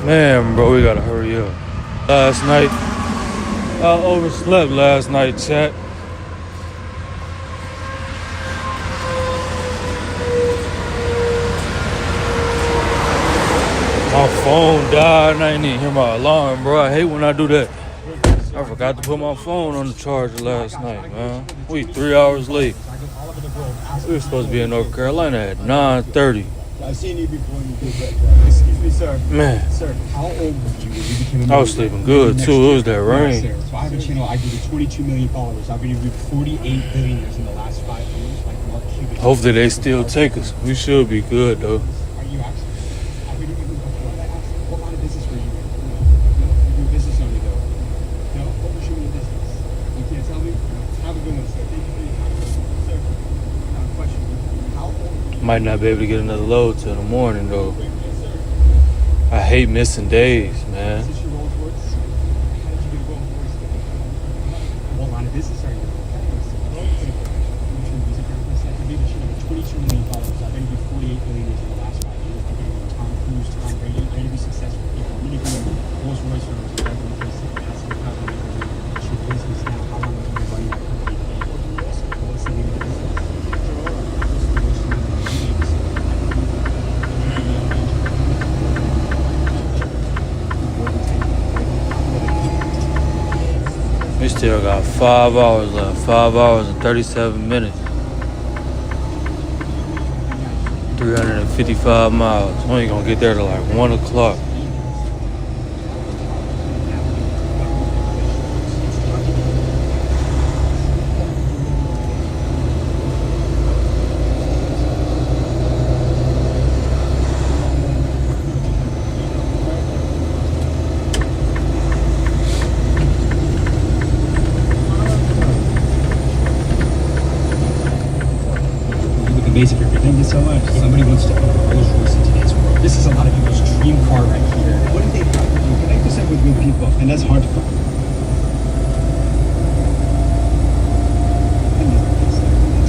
Man, bro, we gotta hurry up. Last night, I overslept last night, chat. My phone died and I didn't even hear my alarm, bro. I hate when I do that. I forgot to put my phone on the charger last night, man. We 3 hours late. We were supposed to be in North Carolina at 9:30. I've seen you before and you did that. Excuse me, sir. Man. Sir, how old were you when you became a I was sleeping good, too. It was that rain. Sir, so I have a channel. I do 22 million followers. I've interviewed 48 billionaires in the last 5 years, like Mark Cuban. Hopefully they still take us. We should be good, though. Are you actually? I've interviewed you before. I asked, what line of business were you in? No, you're a business owner, though. No, what was your main business? You can't tell me? Have a good one, sir. Thank you for your time. Sir, question. How old? Might not be able to get another load till the morning, though. I hate missing days, man. Is this your Rolls Royce? How did you get a Rolls Royce today? What line of business are you in? I've interviewed 22 million followers. I've interviewed 48 billionaires in the last 5 years. I've interviewed Tom Cruise, Tom Brady, ready to be successful people. I'm interviewing Rolls Royce owners and everyone who's asking how to make your business now. How long have you been running that company today? What's the name of the business? We still got 5 hours left. 5 hours and 37 minutes. 355 miles. We ain't gonna get there till like 1 o'clock. Basic for thank you so much. Somebody wants to own a Rolls Royce in today's world. This is a lot of people's dream car right here. What do they have to do? Connect yourself with good people, and that's hard to find.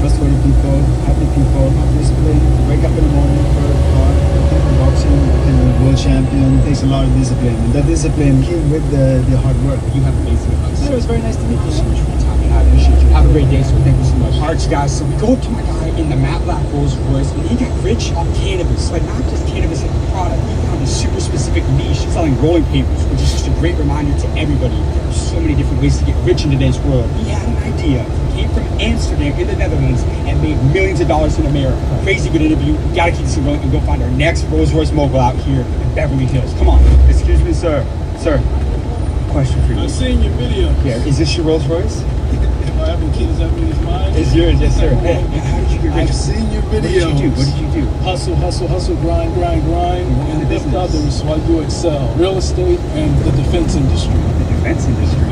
Trustworthy people, happy people, discipline. Wake up in the morning for a car, for boxing, and a world champion. It takes a lot of discipline, and that discipline came with the hard work. You have amazing advice. It was very nice to meet you. So much for your time, and I appreciate you. Have a great day, so thank you so much. All right, guys. So we go up to my guy in the matte black Rolls Royce, and he got rich off cannabis. Like not just cannabis as a product, he found a super specific niche selling rolling papers, which is just a great reminder to everybody. There are so many different ways to get rich in today's world. He had an idea. He came from Amsterdam in the Netherlands and made millions of dollars in America. Crazy good interview. We gotta keep this going and go find our next Rolls Royce mogul out here in Beverly Hills. Come on. Excuse me, sir. Sir, question for you. I've seen your video. Yeah, is this your Rolls Royce? Am I having kids that means mine? It's yours, yes, sir. How did you get rich? I've seen your What videos. did you do? Hustle, hustle, hustle, grind, grind, grind, What kind and of lift business? others. So I do excel. Real estate and the defense industry. The defense industry.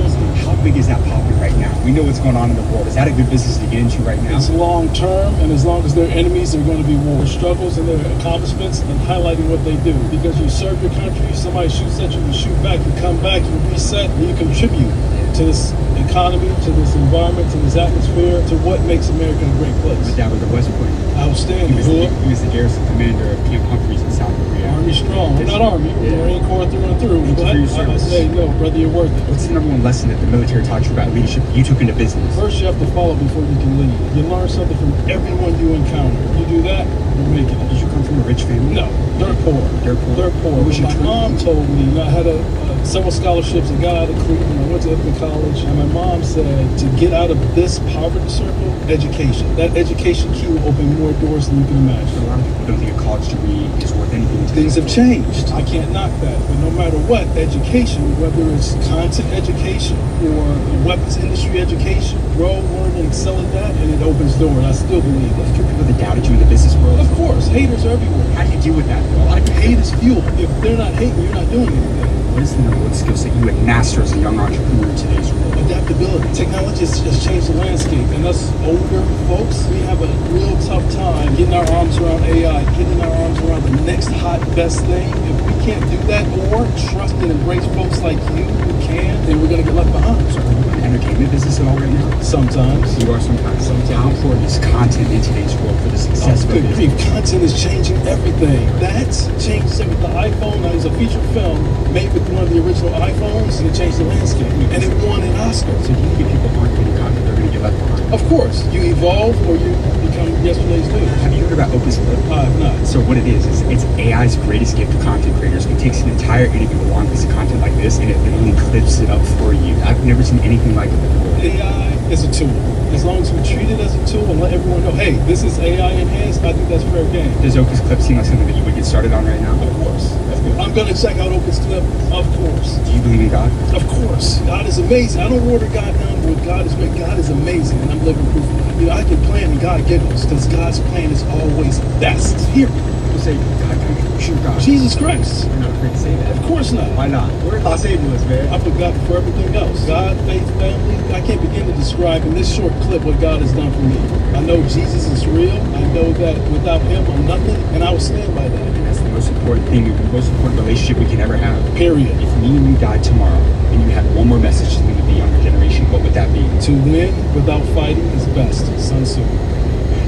How big is that popping right now? We know what's going on in the world. Is that a good business to get into right now? It's long term, and as long as their enemies are going to be war struggles and their accomplishments and highlighting what they do. Because you serve your country, somebody shoots at you, you shoot back, you come back, you reset, and you contribute to this economy, to this environment, to this atmosphere, to what makes America a great place. But that was the West Point. Outstanding. He was the garrison commander of Camp Humphreys in South Korea. Army strong. We're not Army. We're Marine Corps through and through. Thank you But for your I service. say, no, brother, you're worth it. What's the number one lesson that the military taught you about leadership you took into business? First, you have to follow before you can lead. You learn something from everyone you encounter. You do that, you're making it. Did you come from a rich family? No, dirt poor. Dirt poor. Dirt poor. What was your My dream? mom told me, I had several scholarships. I got out of Cleveland. I went to Ethnic College. And my mom said, to get out of this poverty circle, education. That education key will open more doors than you can A imagine. lot of people don't think a college degree is worth anything. Things have changed. I can't knock that. But no matter what, education, whether it's content education or weapons industry education, grow, learn, and excel at that, and it opens doors. I still believe that. There are people that doubted you in the business world. Of course, haters are everywhere. How do you deal with that? A lot of people Hate is fuel. If they're not hating, you're not doing anything. What is the number one skill set you would master as a young entrepreneur in today's world? Adaptability. Technology has changed the landscape, and us older folks, we have a real tough time getting our arms around AI, getting our arms around the next hot, best thing. If we can't do that or trust and embrace folks like you who can, then we're going to get left behind. So are you in the entertainment business at all right now? Sometimes. You are sometimes. How important is content in today's world for the success of a Good business? grief, content is changing everything. That's changed it with the iPhone. Now there's a feature film made with one of the original iPhones, and it changed the landscape. And it won an Oscar. So do you think people aren't getting content, they're going to get left behind? Of course, you evolve or you become yesterday's news. Have you heard about Opus Clip? I've not. So what it is it's AI's greatest gift to content creators. It takes an entire interview, a long piece of content like this, and it literally clips it up for you. I've never seen anything like it before. AI is a tool. As long as we treat it as a tool and let everyone know, hey, this is AI enhanced, I think that's fair game. Does Opus Clip seem like something that you would get started on right now? Of course. I'm going to check out Opus Clip, of course. Do you believe in God? Of course. God is amazing. I don't water God down to what God is made. God is amazing, and I'm living proof. You know, I can plan and God giggles because God's plan is always best. Here, People say, God, who's your God? Jesus Christ. You're not afraid to say that. Of course not. Why not? We're in Los Angeles, man. I put God before everything else. God, faith, family. I can't begin to describe in this short clip what God has done for me. I know Jesus is real. I know that without him, I'm nothing, and I will stand by that. And that's the most important thing, the most important relationship we can ever have. Period. If me and you died tomorrow, and you had one more message to leave with the younger generation, what would that be? To win without fighting is best. Sun Tzu.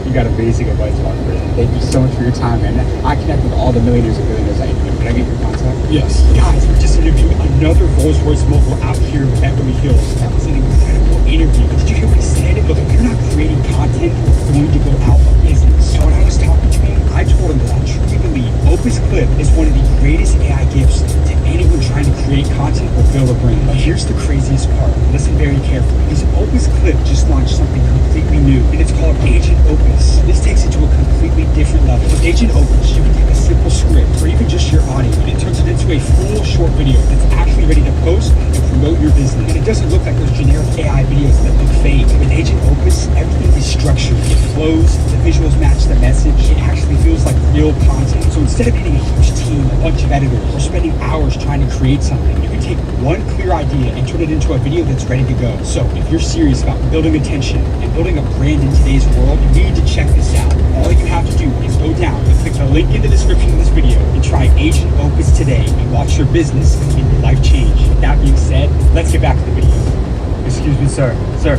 You got amazing advice, Mark. Thank you so much for your time, man. I connect with all the millionaires and billionaires I interview. Can I get your contact? Yes. Guys, we just interviewed another Rolls-Royce mogul out here in Beverly Hills. That was an incredible interview. Did you hear what he said? Look, if you're not creating content, you're going to go out of business. So when I was talking to him, I told him that I truly believe Opus Clip is one of the greatest AI gifts to anyone trying to create content or build a brand. But here's the craziest part. Listen very carefully. Because Opus Clip just launched something completely new, and it's called Agent Opus. This takes it to a completely different level. With Agent Opus, you can take a simple script or even just your audio, and it turns it into a full short video that's actually ready to post and promote your business. And it doesn't look like those generic AI videos that look fake. With Agent Opus, everything is structured. It flows, the visuals match the message. It actually feels like real content. So instead of getting a huge team, a bunch of editors, or spending hours trying to create something, you can take one clear idea and turn it into a video that's ready to go. So if you're serious about building attention and building a brand in today's world, you need to check this out. All you have to do is go down and click the link in the description of this video and try Agent Opus today and watch your business and your life change. With that being said, let's get back to the video. Excuse me, sir. Sir,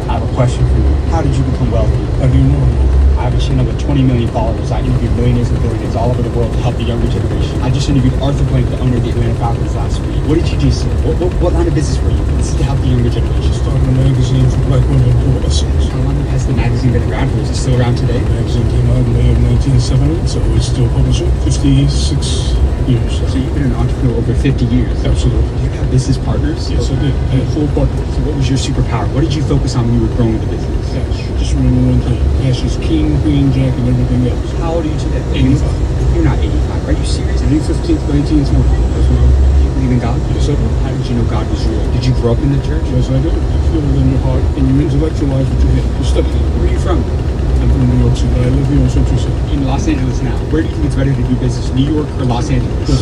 I have a question for you. How did you become wealthy? How do you know? I have a channel with 20 million followers. I interviewed millionaires and billionaires all over the world to help the younger generation. I just interviewed Arthur Blank, the owner of the Atlanta Falcons, last week. What did you do, sir? What line of business were you in? This is to help the younger generation. Starting a magazine for black women and adolescents. How long has the magazine been around for? Is it still around today? The magazine came out in May of 1970, so it's still publishing. 56 years. So you've been an entrepreneur over 50 years. Absolutely. Do you have business partners? Yes, I did. I had 4 partners. So what was your superpower? What did you focus on when you were growing the business? Cash. Just remember one thing. Cash is king, queen, jack, and everything else. How old are you today? 85. You're not 85. Are you serious? May 15th, 1920. That's when I was. Do you believe in God? Yes, I do. How did you know God was real? Did you grow up in the church? Yes, I do. You feel it in your heart, and you intellectualize what you hear. You study it. Where are you from? I'm from New York City. I live here in Central City. In Los Angeles now. Where do you think it's better to do business, New York or Los Angeles?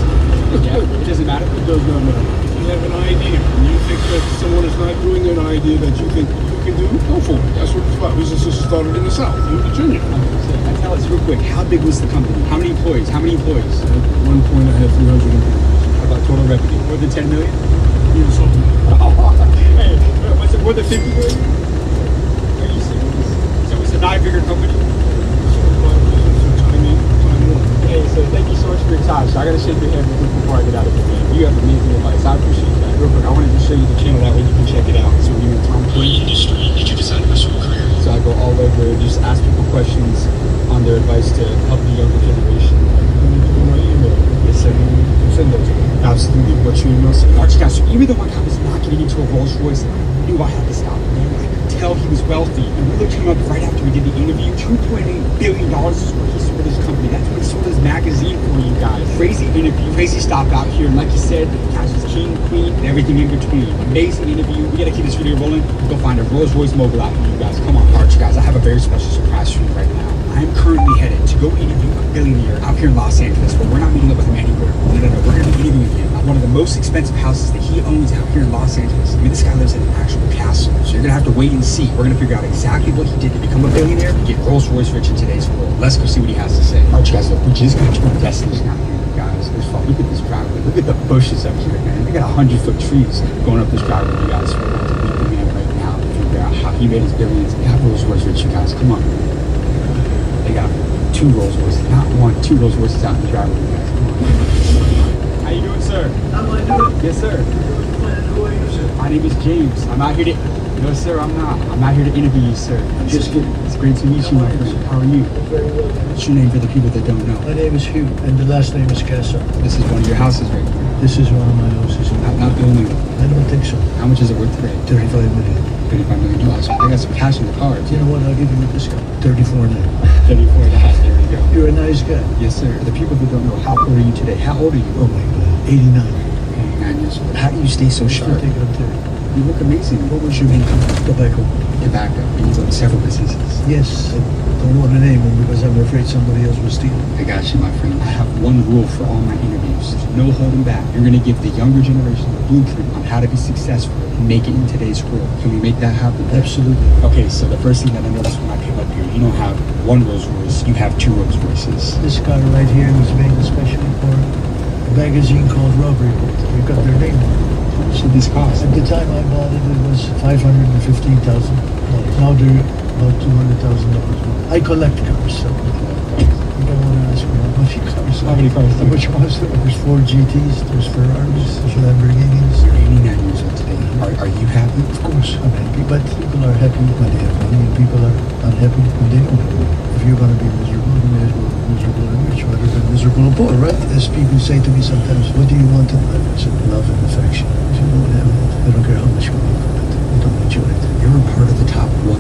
Yeah, it doesn't matter. It does not matter. If you have an idea and you think that someone is not doing an idea that you think you can do, go for it. That's what it's about. Businesses started in the South, in Virginia. Now tell us real quick, how big was the company? How many employees? How many employees? At one point, I had 300 employees. How about total revenue? More than 10 million? Even something. Hey, was it more than 50 million? Are you serious? So it's a 9-figure company? Hey, so thank you so much for your time. So I gotta shake your hand before I get out of here, man. You have amazing advice. I appreciate that. Real quick, I wanted to show you the channel that way you can check it out. So we're in Tom Cruise industry. Did you decide to pursue a career? So I go all over, just ask people questions on their advice to help the younger generation. My email. Yes, sir. Send that to me. Absolutely. What's your email? Archie guys, so even though my guy was not getting into a Rolls Royce, I knew I had to stop him, man. I could tell he was wealthy. And we looked him up right after we did the interview. $2.8 billion is what he sold his company. That's what he sold his magazine for, you guys. Crazy interview, crazy stop out here. And like you said, cash is king, queen, and everything in between. Amazing interview. We gotta keep this video rolling. Go find a Rolls Royce mogul out here, you guys. Come on, Archie guys. I have a very special surprise. broadcast for you right now. I'm currently headed to go interview a billionaire out here in Los Angeles, but we're not meeting up with him anywhere. No. We're going to be interviewing him at one of the most expensive houses that he owns out here in Los Angeles. I mean, this guy lives in an actual castle, so you're going to have to wait and see. We're going to figure out exactly what he did to become a billionaire and get Rolls-Royce rich in today's world. Let's go see what he has to say. All right, you guys, look, we just got to our destination out here, you guys. Look at this driveway. Look at the bushes up here, man. They got 100-foot trees going up this driveway, you guys. We're about to meet the man right now to figure out how he made his billions and got Rolls-Royce rich, you guys. Come on. They got 2 Rolls Royces, not 1, 2 Rolls Royces out in the driveway, you guys. Come on. How you doing, sir? How do I do it? Yes, sir. Who are you, sir? My name is James. I'm out here to... No, sir, I'm not. I'm out here to interview you, sir. Just kidding. It's great to meet you, my friend. How are you? Very well. What's your name for the people that don't know? My name is Hugh, and the last name is Casa. This is one of your houses right here. This is one of my houses. Not the only one. I don't think so. How much is it worth today? 35 million. $35 million. I got some cash in the car, You too. know what? I'll give you a discount. 34 now. 34 and a half. There we go. You're a nice guy. Yes, sir. For the people that don't know, how old are you today? How old are you? Oh my God. 89. 89 years old. How do you stay so Still sharp? think I'm 30. You look amazing. What was your income? Tobacco. Tobacco. And you own several businesses. Yes. I don't want to name them because I'm afraid somebody else will steal them. I got you, my friend. I have one rule for all my interviews. No holding back. You're going to give the younger generation a blueprint on how to be successful and make it in today's world. Can we make that happen? Absolutely. Okay, so the first thing that I noticed when I came up here, you don't have 1 Rolls Royce, you have 2 Rolls Royces. This car right here was made especially for a magazine called Robbery Book. They've got their name on it. How much did this cost? At the time I bought it, it was $515,000. Now they're about $200,000. I collect cars, so you don't want to ask me how much cars. How many cars do you Which ones? There's Ford GTs, there's Ferraris, there's Lamborghinis. You're 89 years old today. Are you happy? Of course, I'm happy, but people are happy when they have money, and people are unhappy when they don't have money. If you're going to be miserable, you may as well be miserable and rich rather than miserable and poor, right? As people say to me sometimes, what do you want in life? I said, love and affection. If you don't have it, I don't care how much money you put it, you don't enjoy it. You're a part of the top 1%.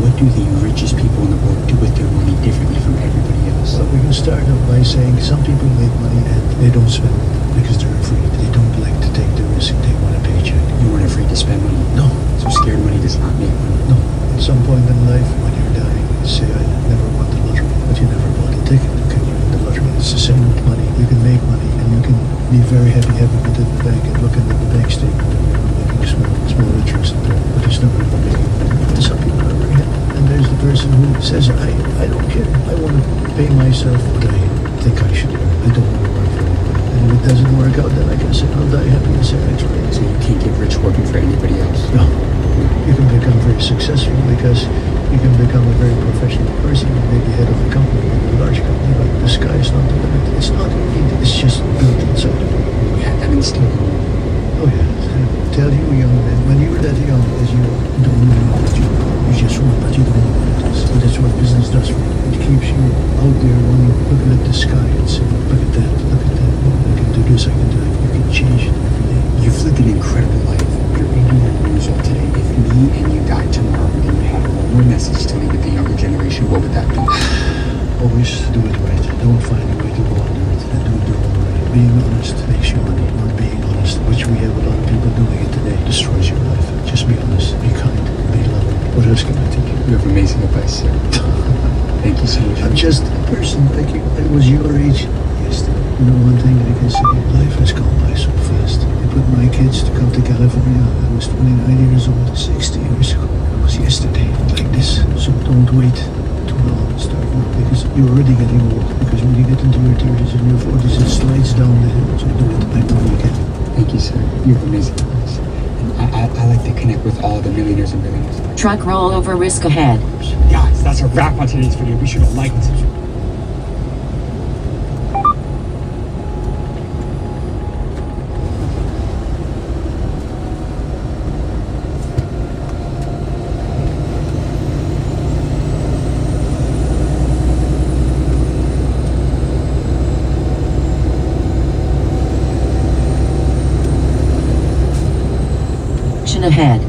What do the richest people in the world do with their money differently from everybody else? So we can start off by saying some people make money and they don't spend it because they're afraid. They don't like to take the risk. They want a paycheck. You weren't afraid to spend money. No, So scared money does not make money. no. At some point in life, when you're dying, you say, I never won the lottery, but you never bought a ticket. Can you win the lottery? It's the same with money. You can make money and you can be very happy having it in the bank and looking at the bank statement and you're making small interest in there, but it's never making money. And some people are very happy. And there's the person who says, I don't care. I want to pay myself what I think I should earn. I don't want to work for anybody. And if it doesn't work out, then I can say, I'll die happy and say I tried. So you can't get rich working for anybody else. No. You can become very successful because you can become a very professional person, maybe head of a company, a large company, but the sky is not the limit. It's not easy. It's just built inside of you. You had that instilled in you. Oh yeah. Tell you, young man, when you were that young as you are, you don't really know what you do. You just run, but you don't know what it is. But that's what business does for you. It keeps you out there running, looking at the sky and saying, look at that, look at that. I can do this, I can do that. You can change it every day. You've lived an incredible life. You're 89 years old today. If me and you died tomorrow and you had one more message to leave with the younger generation, what would that be? Always do it right. Don't find a way to go under it and do it the wrong way. Being honest makes you money. Not being honest, which we have a lot of people doing it today, destroys your life. Just be honest, be kind, be loving. What else can I tell you? You have amazing advice, sir. Thank you so much. I'm just a person like you. I was your age yesterday. You know, one thing that I can say, life has gone by so fast. I put my kids to come to California. I was 29 years old, 60 years ago. It was yesterday, like this. So don't wait too long and start work because you're already getting old. Because when you get into your 30s and your 40s, it slides down the hill. So do it. I know you can. Thank you, sir. You have amazing advice. And I like to connect with all the millionaires and billionaires. Truck rollover risk ahead. Guys, that's a wrap on today's video. Be sure to like and subscribe. Ahead.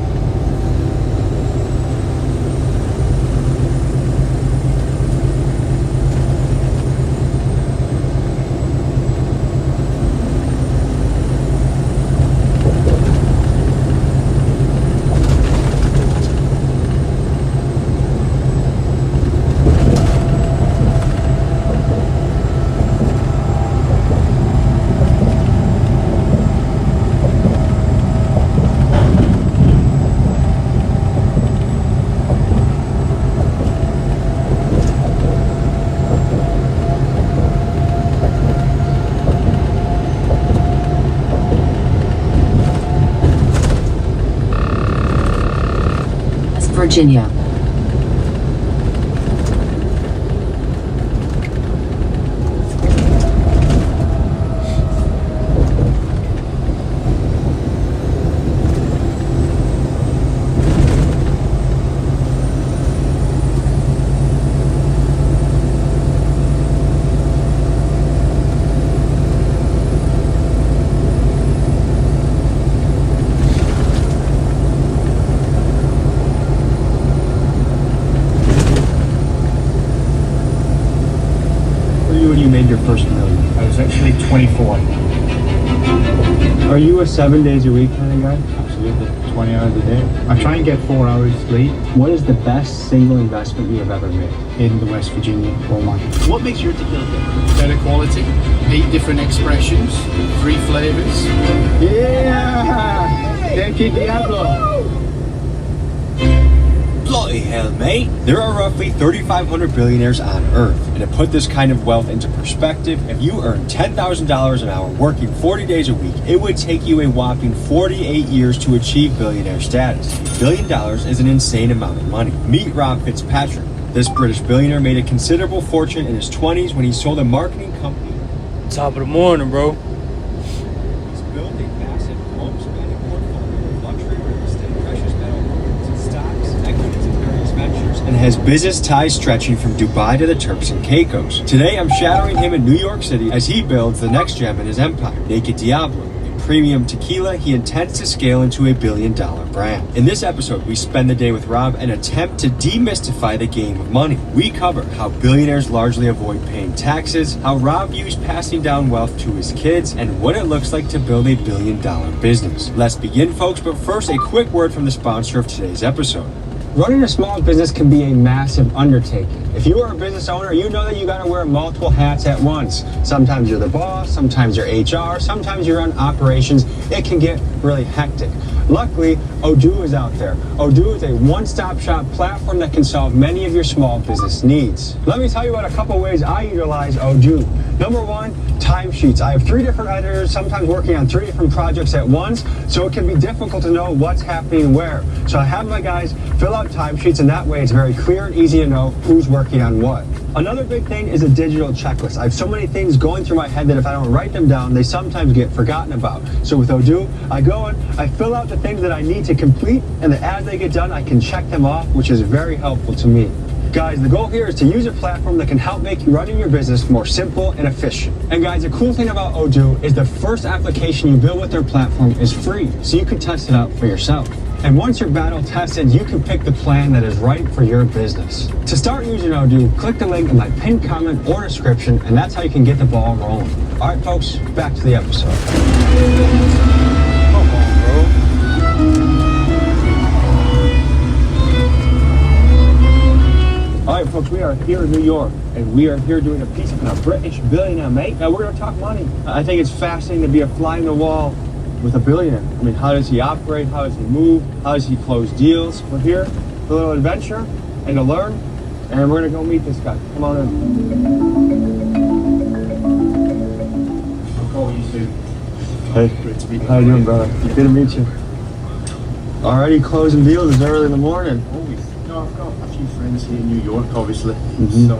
Virginia. When you made your first million? I was actually 24. Are you a 7 days a week kind of guy? Absolutely. 20 hours a day. I try and get 4 hours sleep What is the best single investment you have ever made? in the West Virginia coal mine. What makes your tequila different? Better quality, 8 different expressions, 3 flavors. Yeah! Thank you, Diablo. Bloody hell, mate. There are roughly 3,500 billionaires on Earth. And to put this kind of wealth into perspective, if you earn $10,000 an hour working 40 days a week, it would take you a whopping 48 years to achieve billionaire status. $1 billion is an insane amount of money. Meet Rob Fitzpatrick. This British billionaire made a considerable fortune in his 20s when he sold a marketing company. Top of the morning, bro. He's built a massive home-spanning portfolio of luxury real estate, precious metal markets, stocks, equities, and various ventures, and has business ties stretching from Dubai to the Turks and Caicos. Today, I'm shadowing him in New York City as he builds the next gem in his empire, Naked Diablo. Premium tequila he intends to scale into a $1 billion brand. In this episode, we spend the day with Rob and attempt to demystify the game of money. We cover how billionaires largely avoid paying taxes, how Rob views passing down wealth to his kids, and what it looks like to build a $1 billion business. Let's begin, folks, but first, a quick word from the sponsor of today's episode. Running a small business can be a massive undertaking. If you are a business owner, you know that you gotta wear multiple hats at once. Sometimes you're the boss, sometimes you're HR, sometimes you run operations. It can get really hectic. Luckily, Odoo is out there. Odoo is a one-stop shop platform that can solve many of your small business needs. Let me tell you about a couple ways I utilize Odoo. Number one, timesheets. I have 3 different editors, sometimes working on 3 different projects at once, so it can be difficult to know what's happening where. So I have my guys fill out timesheets, and that way it's very clear and easy to know who's working on what. Another big thing is a digital checklist. I have so many things going through my head that if I don't write them down, they sometimes get forgotten about. So with Odoo, I go in, I fill out the things that I need to complete, and then as they get done, I can check them off, which is very helpful to me. Guys, the goal here is to use a platform that can help make you running your business more simple and efficient. And guys, the cool thing about Odoo is the first application you build with their platform is free, so you can test it out for yourself. And once you're battle tested, you can pick the plan that is right for your business. To start using Odoo, click the link in my pinned comment or description, and that's how you can get the ball rolling. All right, folks, back to the episode. Come on, bro. All right, folks, we are here in New York, and we are here doing a piece on a British billionaire, mate. Now, we're going to talk money. I think it's fascinating to be a fly in the wall with a billionaire. I mean, how does he operate? How does he move? How does he close deals? We're here for a little adventure and to learn, and we're going to go meet this guy. Come on in. I'll call you soon. Hey, Great to meet you. how you doing, brother? Good to meet you. Already closing deals. It's early in the morning. Always. No, I've got a few friends here in New York, obviously. Mhm. So,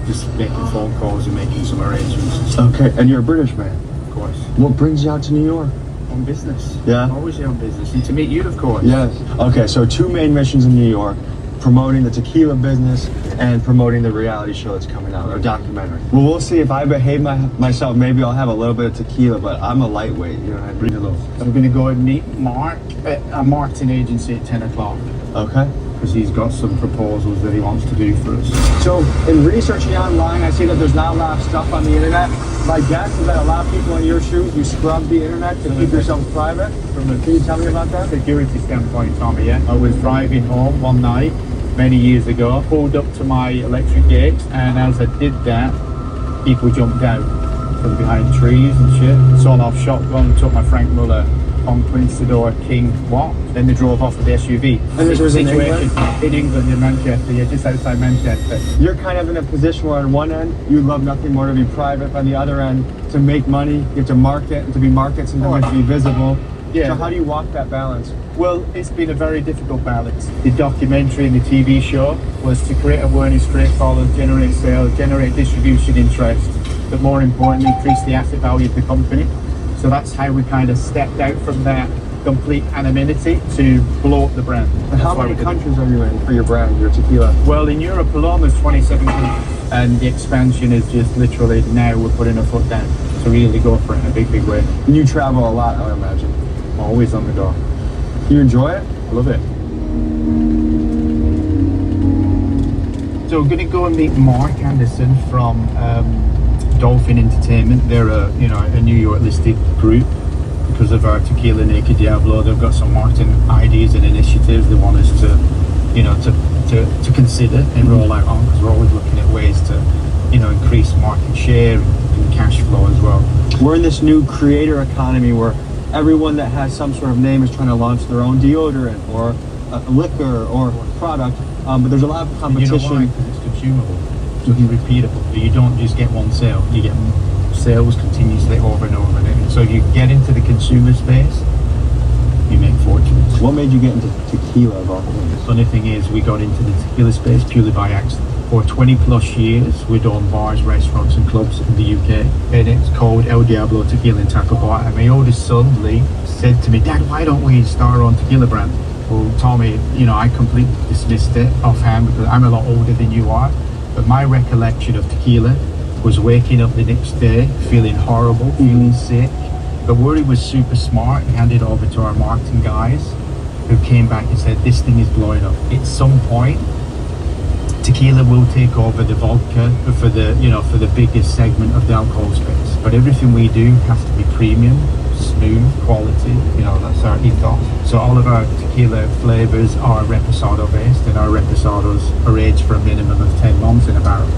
just making phone calls and making some arrangements and stuff, Okay, and you're a British man. of course. What brings you out to New York? On business. Yeah. Always here on business. And to meet you, of course. Yes. Okay, so 2 main missions in New York. Promoting the tequila business and promoting the reality show that's coming out, or documentary. Well, we'll see if I behave myself. Maybe I'll have a little bit of tequila, but I'm a lightweight, you know what I mean? I'm going to go and meet Mark at a marketing agency at 10 o'clock. Okay. Because he's got some proposals that he wants to do for us. So, in researching online, I see that there's not a lot of stuff on the internet. My guess is that a lot of people in your shoes, you scrub the internet to keep yourself private. Can you tell me about that? Security standpoint, Tommy, yeah? I was driving home one night, many years ago, pulled up to my electric gate, and as I did that, people jumped out from behind trees and shit. Sawn off shotgun, took my Frank Muller Conquistador King watch. Then they drove off with the SUV. And this was in England? In England, in Manchester, yeah, just outside Manchester. You're kind of in a position where on one end, you'd love nothing more to be private. On the other end, to make money, you have to market, and to be marketed, sometimes to be visible. Yeah. So how do you walk that balance? Well, it's been a very difficult balance. The documentary and the TV show was to create awareness, create followers, generate sales, generate distribution interest, but more importantly, increase the asset value of the company. So that's how we kind of stepped out from that complete anonymity to blow up the brand. And how many countries are you in for your brand, your tequila? Well, in Europe alone, there's 27 countries, and the expansion is just literally now we're putting a foot down to really go for it in a big, big way. And you travel a lot, I imagine. Always on the go. You enjoy it? I love it. So we're going to go and meet Mark Anderson from Dolphin Entertainment. They're a New York listed group. Because of our Tequila Naked Diablo, they've got some marketing ideas and initiatives they want us to consider and roll out on, because we're always looking at ways to increase market share and cash flow as well. We're in this new creator economy where everyone that has some sort of name is trying to launch their own deodorant or a liquor or product, but there's a lot of competition. You know why? Because it's consumable, so it's repeatable. You don't just get one sale, you get sales continuously over and over again. So if you get into the consumer space, you make fortunes. What made you get into tequila of all things? The funny thing is, we got into the tequila space purely by accident. For 20 plus years, we'd owned bars, restaurants and clubs in the UK, and it's called El Diablo Tequila in Taco Bar. And my oldest son, Lee, said to me, Dad, why don't we start our own tequila brand? Well, Tommy, I completely dismissed it offhand because I'm a lot older than you are, but my recollection of tequila was waking up the next day feeling horrible, feeling sick. But Worry was super smart. He handed over to our marketing guys, who came back and said, this thing is blowing up. At some point, tequila will take over the vodka for the biggest segment of the alcohol space. But everything we do has to be premium, smooth, quality. That's our ethos. So all of our tequila flavors are reposado based, and our reposados are aged for a minimum of 10 months in a barrel.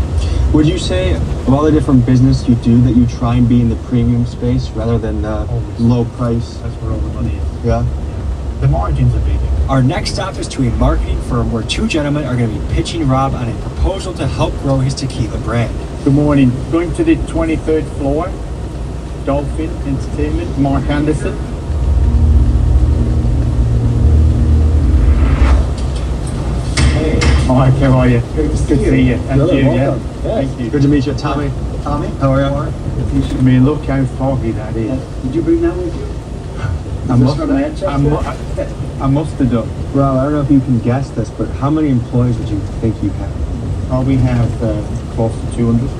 Would you say, of all the different business you do, that you try and be in the premium space rather than the low price? That's where all the money is. Yeah. The margins are big. Our next stop is to a marketing firm where two gentlemen are going to be pitching Rob on a proposal to help grow his tequila brand. Good morning. Going to the 23rd floor, Dolphin Entertainment, Mark Anderson. Mark, how are you? Good to see you. And you, yeah. Thank you. Good to meet you, Tommy. Tommy, How are you? I mean, look how foggy that is. did you bring that with you? I must have done. Rob, I don't know if you can guess this, but how many employees would you think you have? We have close to 200.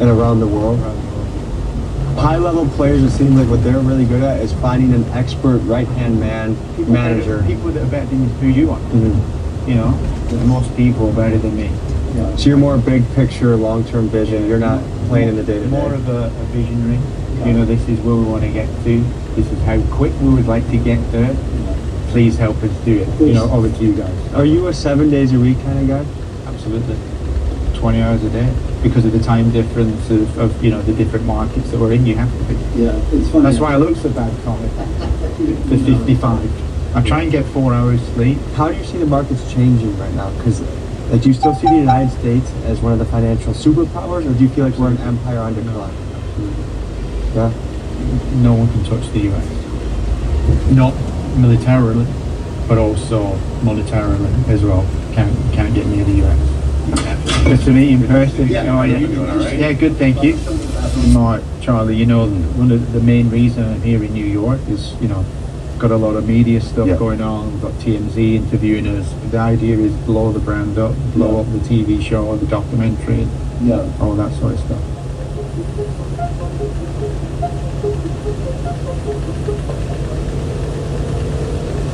And around the world? High-level players, it seems like what they're really good at is finding an expert right-hand man, manager. People that are better than who you are. Most people are better than me. So you're more big picture, long-term vision. You're not playing in the day-to-day. More of a visionary. This is where we want to get to. This is how quick we would like to get there. Please help us do it. Over to you guys. Are you a 7 days a week kind of guy? Absolutely. 20 hours a day. Because of the time difference of the different markets that we're in, you have to be. Yeah, it's funny. That's why I look so bad, Tommy. For 55. I try and get 4 hours sleep. How do you see the markets changing right now? Because do you still see the United States as one of the financial superpowers, or do you feel like we're an empire on decline? Yeah. No one can touch the US. Not militarily, but also monetarily as well. Can't get near the US. Good to meet you in person. How are you? Yeah, good, thank you. Mark, Charlie, one of the main reasons I'm here in New York is, got a lot of media stuff going on. We've got TMZ interviewing us. The idea is blow the brand up, blow up the TV show, the documentary, all that sort of stuff.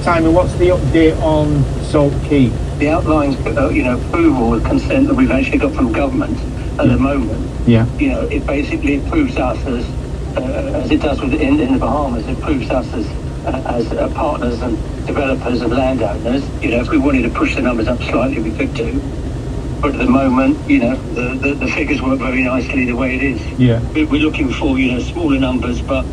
Simon, what's the update on Salt Key? The outline, approval or consent that we've actually got from government at the moment. Yeah. It basically proves us as it does in the Bahamas. It proves us as partners and developers and landowners. If we wanted to push the numbers up slightly, we could do. But at the moment, the figures work very nicely the way it is. Yeah. We're looking for smaller numbers but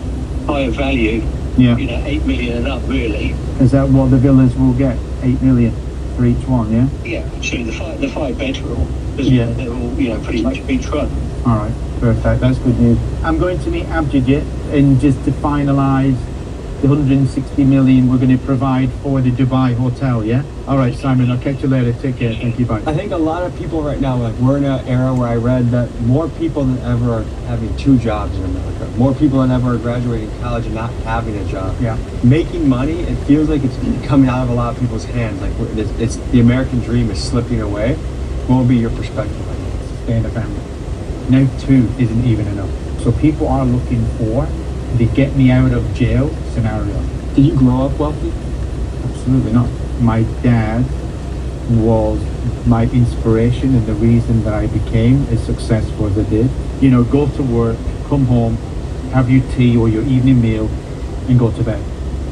higher value. Yeah. 8 million and up really. Is that what the villas will get? 8 million for each one, yeah? Yeah, actually the 5 bedroom. Yeah. They're all pretty much beachfront. All right, perfect. That's good news. I'm going to meet Abjijit and just to finalise the 160 million we're going to provide for the Dubai hotel, yeah? All right, Simon, I'll catch you later. Take care. Thank you, bye. I think a lot of people right now, like we're in an era where I read that more people than ever are having 2 jobs in America. More people than ever are graduating college and not having a job. Yeah. Making money, it feels like it's coming out of a lot of people's hands. Like it's the American dream is slipping away. What will be your perspective on it? Stay in the family. Now 2 isn't even enough. So people are looking for the get me out of jail scenario. Did you grow up wealthy? Absolutely not. My dad was my inspiration and the reason that I became as successful as I did. You know, go to work, come home, have your tea or your evening meal and go to bed.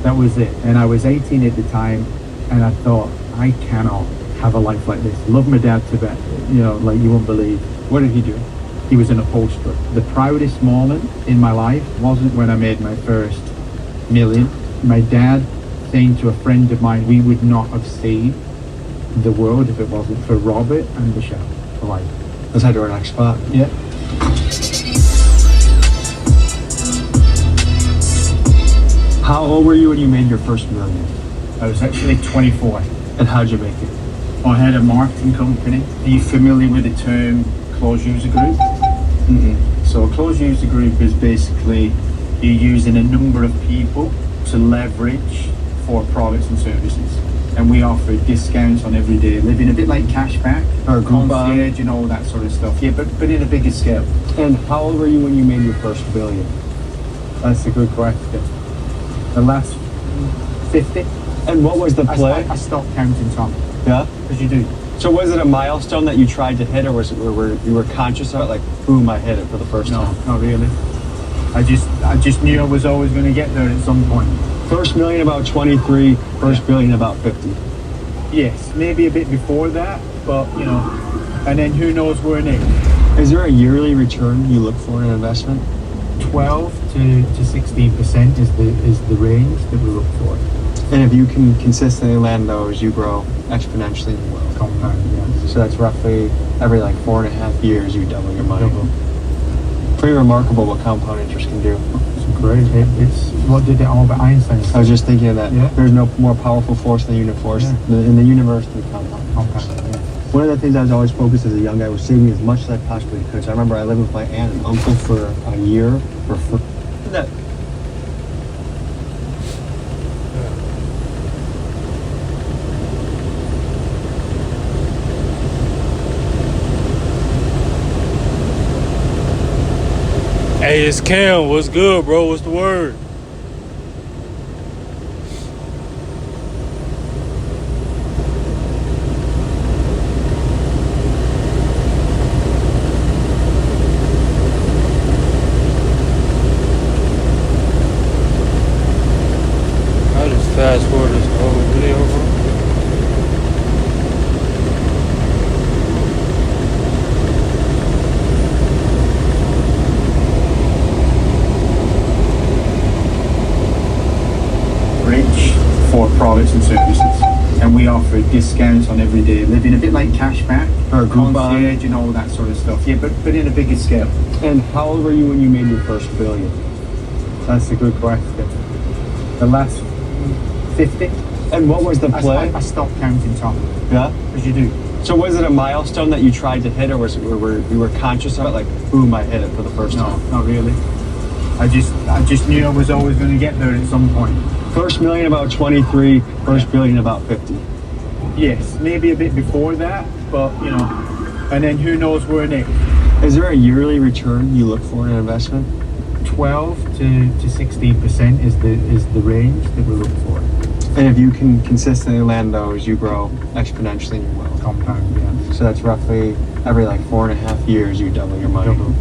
That was it. And I was 18 at the time and I thought, I cannot have a life like this. Love my dad to bed, you know, like you won't believe. What did he do? He was an upholsterer. The proudest moment in my life wasn't when I made my first million. My dad saying to a friend of mine, we would not have seen the world if it wasn't for Robert and Michelle for life. Let's head to our next spot. Yeah. How old were you when you made your first million? I was actually 24. And how'd you make it? I had a marketing company. Are you familiar with the term closed user group? So a closed user group is basically you're using a number of people to leverage for products and services. And we offer discounts on everyday living, a bit like cashback or concierge and all that sort of stuff. Yeah, but in a bigger scale. And how old were you when you made your first billion? That's a good question. The last 50. And what was the play? I stopped counting, Tom. Yeah? Because you do. So was it a milestone that you tried to hit, or was it where you were conscious of it, like, boom, I hit it for the first time? No, not really. I just knew I was always going to get there at some point. First million about 23, first billion about 50. Yes, maybe a bit before that, but, you know, and then who knows where next. Is there a yearly return you look for in an investment? 12 to 16% is the range that we look for. And if you can consistently land those, you grow exponentially in wealth. Compound, yeah. So that's roughly every like 4.5 years you double your money. Double. Pretty remarkable what compound interest can do. It's great. It's what did Albert Einstein say? I was just thinking of that. Yeah. There's no more powerful force than uniforce in the universe than compound. Compound, yeah. One of the things I was always focused as a young guy was saving as much as I possibly could. So I remember I lived with my aunt and uncle for a year for free. That Hey, it's Cam. What's good, bro? What's the word? I just fast forward this whole video, bro. For products and services, and we offer discounts on everyday living, a bit like cashback or concierge and all that sort of stuff. Yeah, but in a bigger scale. And how old were you when you made your first billion? That's a good question. The last 50. And what was the play? I stopped counting, Tom. Yeah? As you do. So was it a milestone that you tried to hit, or was it where you were conscious of it, like, boom, I hit it for the first time? No, not really. I just knew I was always going to get there at some point. First million about 23, first billion about 50. Yes, maybe a bit before that, but, you know, and then who knows where next. Is there a yearly return you look for in an investment? 12 to 16% is the range that we look for. And if you can consistently land those, you grow exponentially in wealth. Compound, yeah. So that's roughly every like 4.5 years you double your money. Double.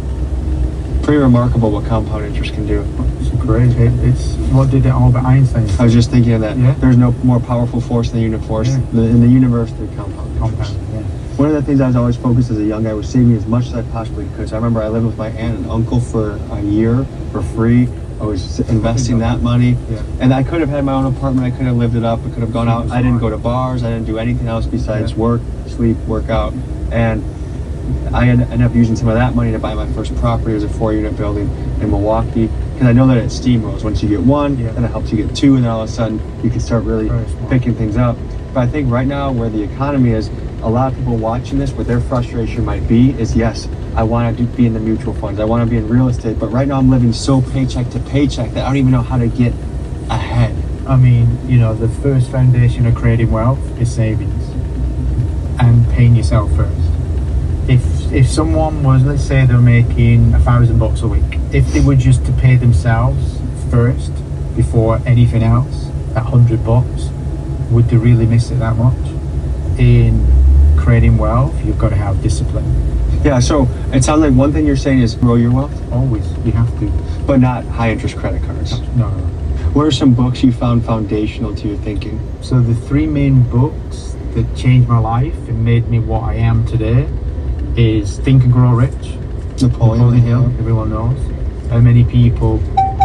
Pretty remarkable what compound interest can do. It's great. It's what did Albert Einstein say? I was just thinking of that. Yeah. There's no more powerful force than uniforce in the universe than compound. Compound, yeah. One of the things I was always focused as a young guy was saving as much as I possibly could. So I remember I lived with my aunt and uncle for a year for free. I was investing that money. Yeah. And I could have had my own apartment. I could have lived it up. I could have gone out. I didn't go to bars. I didn't do anything else besides work, sleep, work out. And I ended up using some of that money to buy my first property. It was a 4-unit building in Milwaukee, because I know that it steamrolls. Once you get one, then it helps you get two, and then all of a sudden you can start really picking things up. But I think right now where the economy is, a lot of people watching this, what their frustration might be is, yes, I want to be in the mutual funds, I want to be in real estate, but right now I'm living so paycheck to paycheck that I don't even know how to get ahead. I mean, you know, the first foundation of creating wealth is savings and paying yourself first. If someone was, let's say they're making $1,000 a week, if they were just to pay themselves first before anything else, that $100, would they really miss it that much? In creating wealth, you've got to have discipline. Yeah, so it sounds like one thing you're saying is grow your wealth? Always, you have to. But not high interest credit cards? No. What are some books you found foundational to your thinking? So the 3 main books that changed my life and made me what I am today is Think and Grow Rich, Napoleon Hill, everyone knows. How many people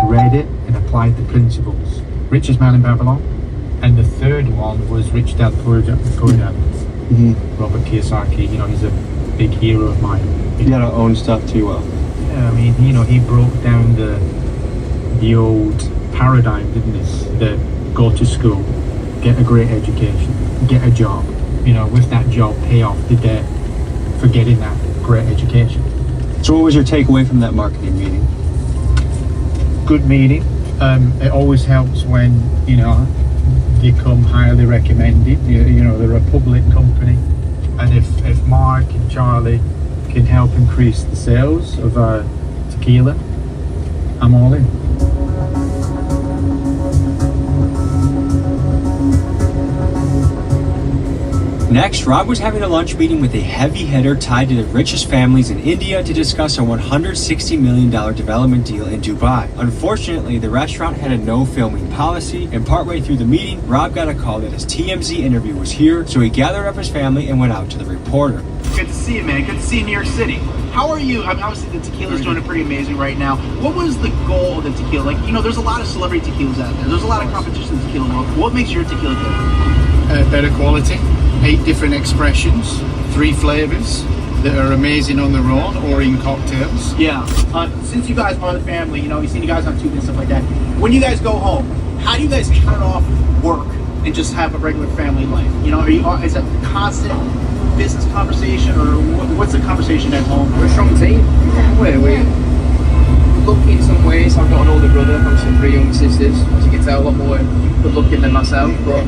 read it and applied the principles? Richest Man in Babylon. And the third one was Rich Dad Poor Dad. Robert Kiyosaki, you know, he's a big hero of mine. You gotta own stuff too well. Yeah, I mean, you know, he broke down the old paradigm, didn't he? That go to school, get a great education, get a job, you know, with that job pay off the debt for getting that great education. So what was your takeaway from that marketing meeting? Good meeting. It always helps when, you know, you come highly recommended. You know, they're a public company, and if Mark and Charlie can help increase the sales of tequila, I'm all in. Next, Rob was having a lunch meeting with a heavy hitter tied to the richest families in India to discuss a $160 million development deal in Dubai. Unfortunately, the restaurant had a no filming policy, and partway through the meeting, Rob got a call that his TMZ interview was here, so he gathered up his family and went out to the reporter. Good to see you, man. Good to see you in New York City. How are you? I mean, obviously, the tequila's doing pretty amazing right now. What was the goal of the tequila? Like, you know, there's a lot of celebrity tequilas out there. There's a lot of competition in tequila world. What makes your tequila good? Better quality, 8 different expressions, 3 flavors that are amazing on their own or in cocktails. Yeah. Since you guys are the family, you know, you've seen you guys on TV and stuff like that. When you guys go home, how do you guys turn off work and just have a regular family life? You know, is it a constant business conversation, or what's the conversation at home? We're a strong team. We're lucky in some ways. I've got an older brother, I've some 3 younger sisters. As you can tell, a lot more good looking than myself. But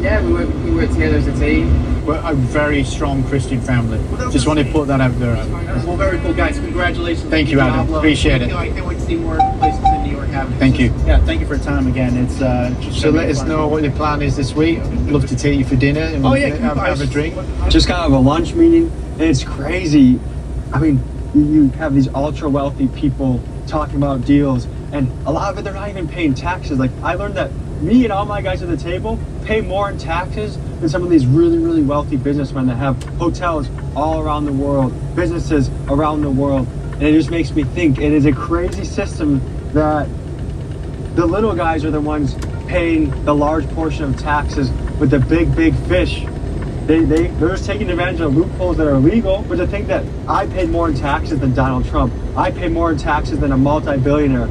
yeah, we work together as a team. We're a very strong Christian family. Just want to put that out there. Well, very cool, guys. Congratulations. Thank you, Adam. Appreciate it. I can't wait to see more places in New York happening. Thank you. Yeah, thank you for your time again. It's so let us know what your plan is this week. I'd love to take you for dinner and have a drink. Just got out of a lunch meeting, and it's crazy. I mean, you have these ultra wealthy people talking about deals, and a lot of it they're not even paying taxes. Like, I learned that me and all my guys at the table pay more in taxes than some of these really, really wealthy businessmen that have hotels all around the world, businesses around the world. And it just makes me think it is a crazy system that the little guys are the ones paying the large portion of taxes with the big fish. They're just taking advantage of loopholes that are illegal. But to think that I paid more in taxes than Donald Trump, I pay more in taxes than a multi-billionaire.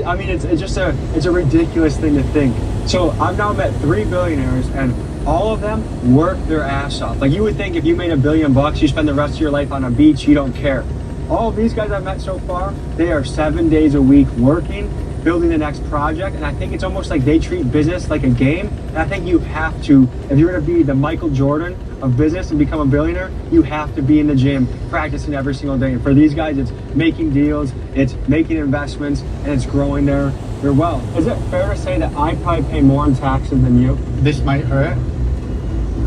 I mean, it's a ridiculous thing to think. So I've now met 3 billionaires, and all of them work their ass off. Like, you would think if you made $1 billion, you spend the rest of your life on a beach, you don't care. All of these guys I've met so far, they are 7 days a week working, building the next project, and I think it's almost like they treat business like a game. And I think you have to, if you're going to be the Michael Jordan of business and become a billionaire, you have to be in the gym practicing every single day. And for these guys, it's making deals, it's making investments, and it's growing their wealth. Is it fair to say that I probably pay more in taxes than you? This might hurt.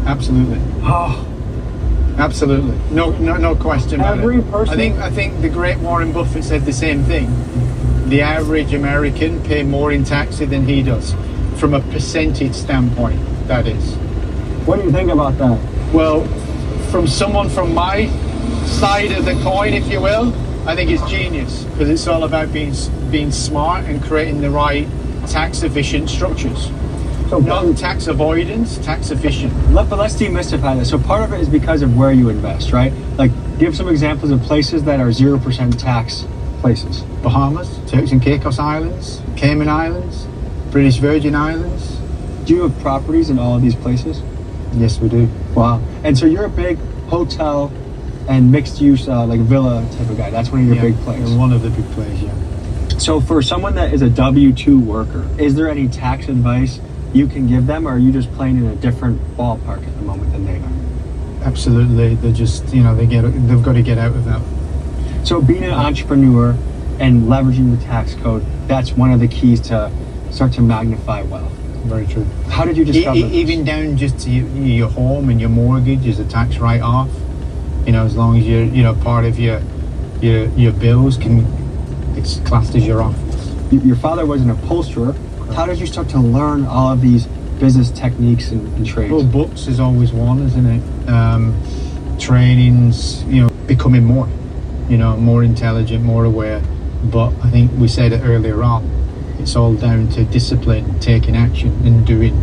Absolutely. Oh, absolutely. No question about Every it. person. I think the great Warren Buffett said the same thing. The average American pay more in taxes than he does, from a percentage standpoint, that is. What do you think about that? Well, from someone from my side of the coin, if you will, I think it's genius, because it's all about being smart and creating the right tax efficient structures. So Not tax avoidance, tax efficient. but let's demystify this. So part of it is because of where you invest, right? Like, give some examples of places that are 0% tax places. Bahamas, Turks and Caicos Islands, Cayman Islands, British Virgin Islands. Do you have properties in all of these places? Yes, we do. Wow. And so you're a big hotel and mixed use, like villa type of guy. That's one of your big plays. One of the big plays, yeah. So for someone that is a W-2 worker, is there any tax advice you can give them, or are you just playing in a different ballpark at the moment than they are? Absolutely. They're just, they've got to get out of that. So being an entrepreneur and leveraging the tax code, that's one of the keys to start to magnify wealth. Very true. How did you discover this? Even down just to your home and your mortgage is a tax write-off. As long as you're, part of your bills it's classed as your office. Your father was an upholsterer. How did you start to learn all of these business techniques and trades? Well, books is always one, isn't it? Trainings, becoming more, more intelligent, more aware. But I think we said it earlier on, it's all down to discipline, taking action and doing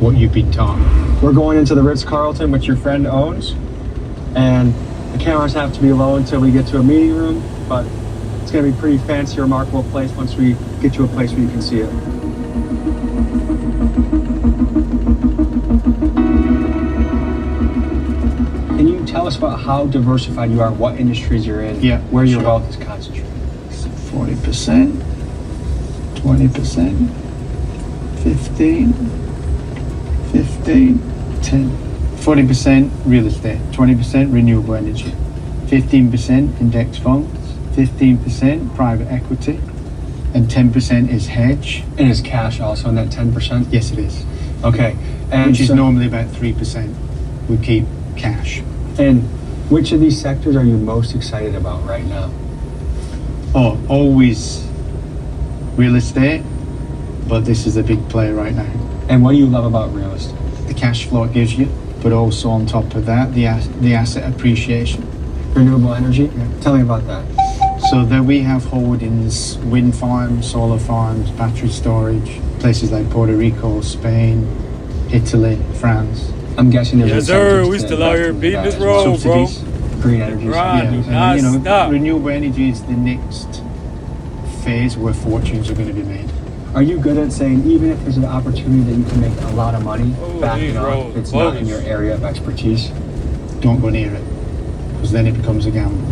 what you've been taught. We're going into the Ritz-Carlton, which your friend owns, and the cameras have to be low until we get to a meeting room, but it's going to be a pretty fancy, remarkable place once we get to a place where you can see it. Can you tell us about how diversified you are, what industries you're in, where your wealth is concentrated? 40%, 20%, 15, 10. 40% real estate, 20% renewable energy, 15% index funds, 15% private equity, and 10% is hedge. And is cash also in that 10%? Yes, it is. Okay. And which is normally about 3%. We keep cash. And which of these sectors are you most excited about right now? Oh, always real estate, but this is a big play right now. And what do you love about real estate? The cash flow it gives you, but also on top of that, the asset appreciation. Renewable energy? Yeah. Tell me about that. So there we have holdings, wind farms, solar farms, battery storage, places like Puerto Rico, Spain, Italy, France. I'm guessing there's yes, sir. We still out here beating this road, bro. Green energy. Right. And, renewable energy is the next phase where fortunes are going to be made. Are you good at saying, even if there's an opportunity that you can make a lot of money, back it off if it's not in your area of expertise? Don't go near it, because then it becomes a gamble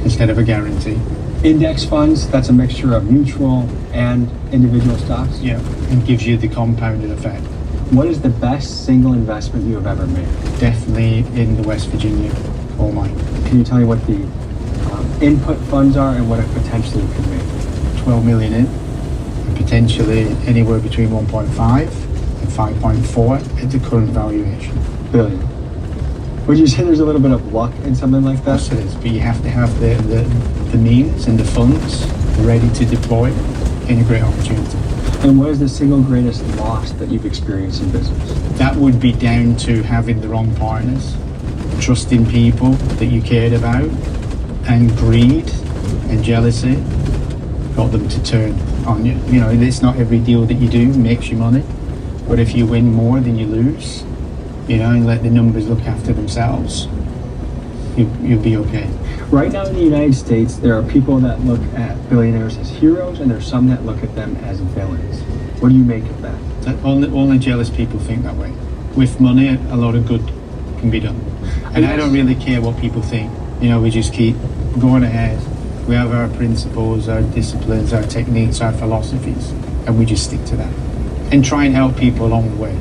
instead of a guarantee. Index funds, that's a mixture of mutual and individual stocks? Yeah, and gives you the compounded effect. What is the best single investment you have ever made? Definitely in the West Virginia coal mine. Can you tell me what the input funds are and what it potentially could make? 12 million in, and potentially anywhere between 1.5 and 5.4 at the current valuation. Billion. Would you say there's a little bit of luck in something like that? Yes, it is, but you have to have the means and the funds ready to deploy in a great opportunity. And what is the single greatest loss that you've experienced in business? That would be down to having the wrong partners, trusting people that you cared about, and greed and jealousy got them to turn on you. It's not every deal that you do makes you money, but if you win more than you lose, and let the numbers look after themselves, you'll be okay. Right now in the United States, there are people that look at billionaires as heroes, and there's some that look at them as villains. What do you make of that? Only jealous people think that way. With money, a lot of good can be done. And I don't really care what people think. We just keep going ahead. We have our principles, our disciplines, our techniques, our philosophies, and we just stick to that. And try and help people along the way,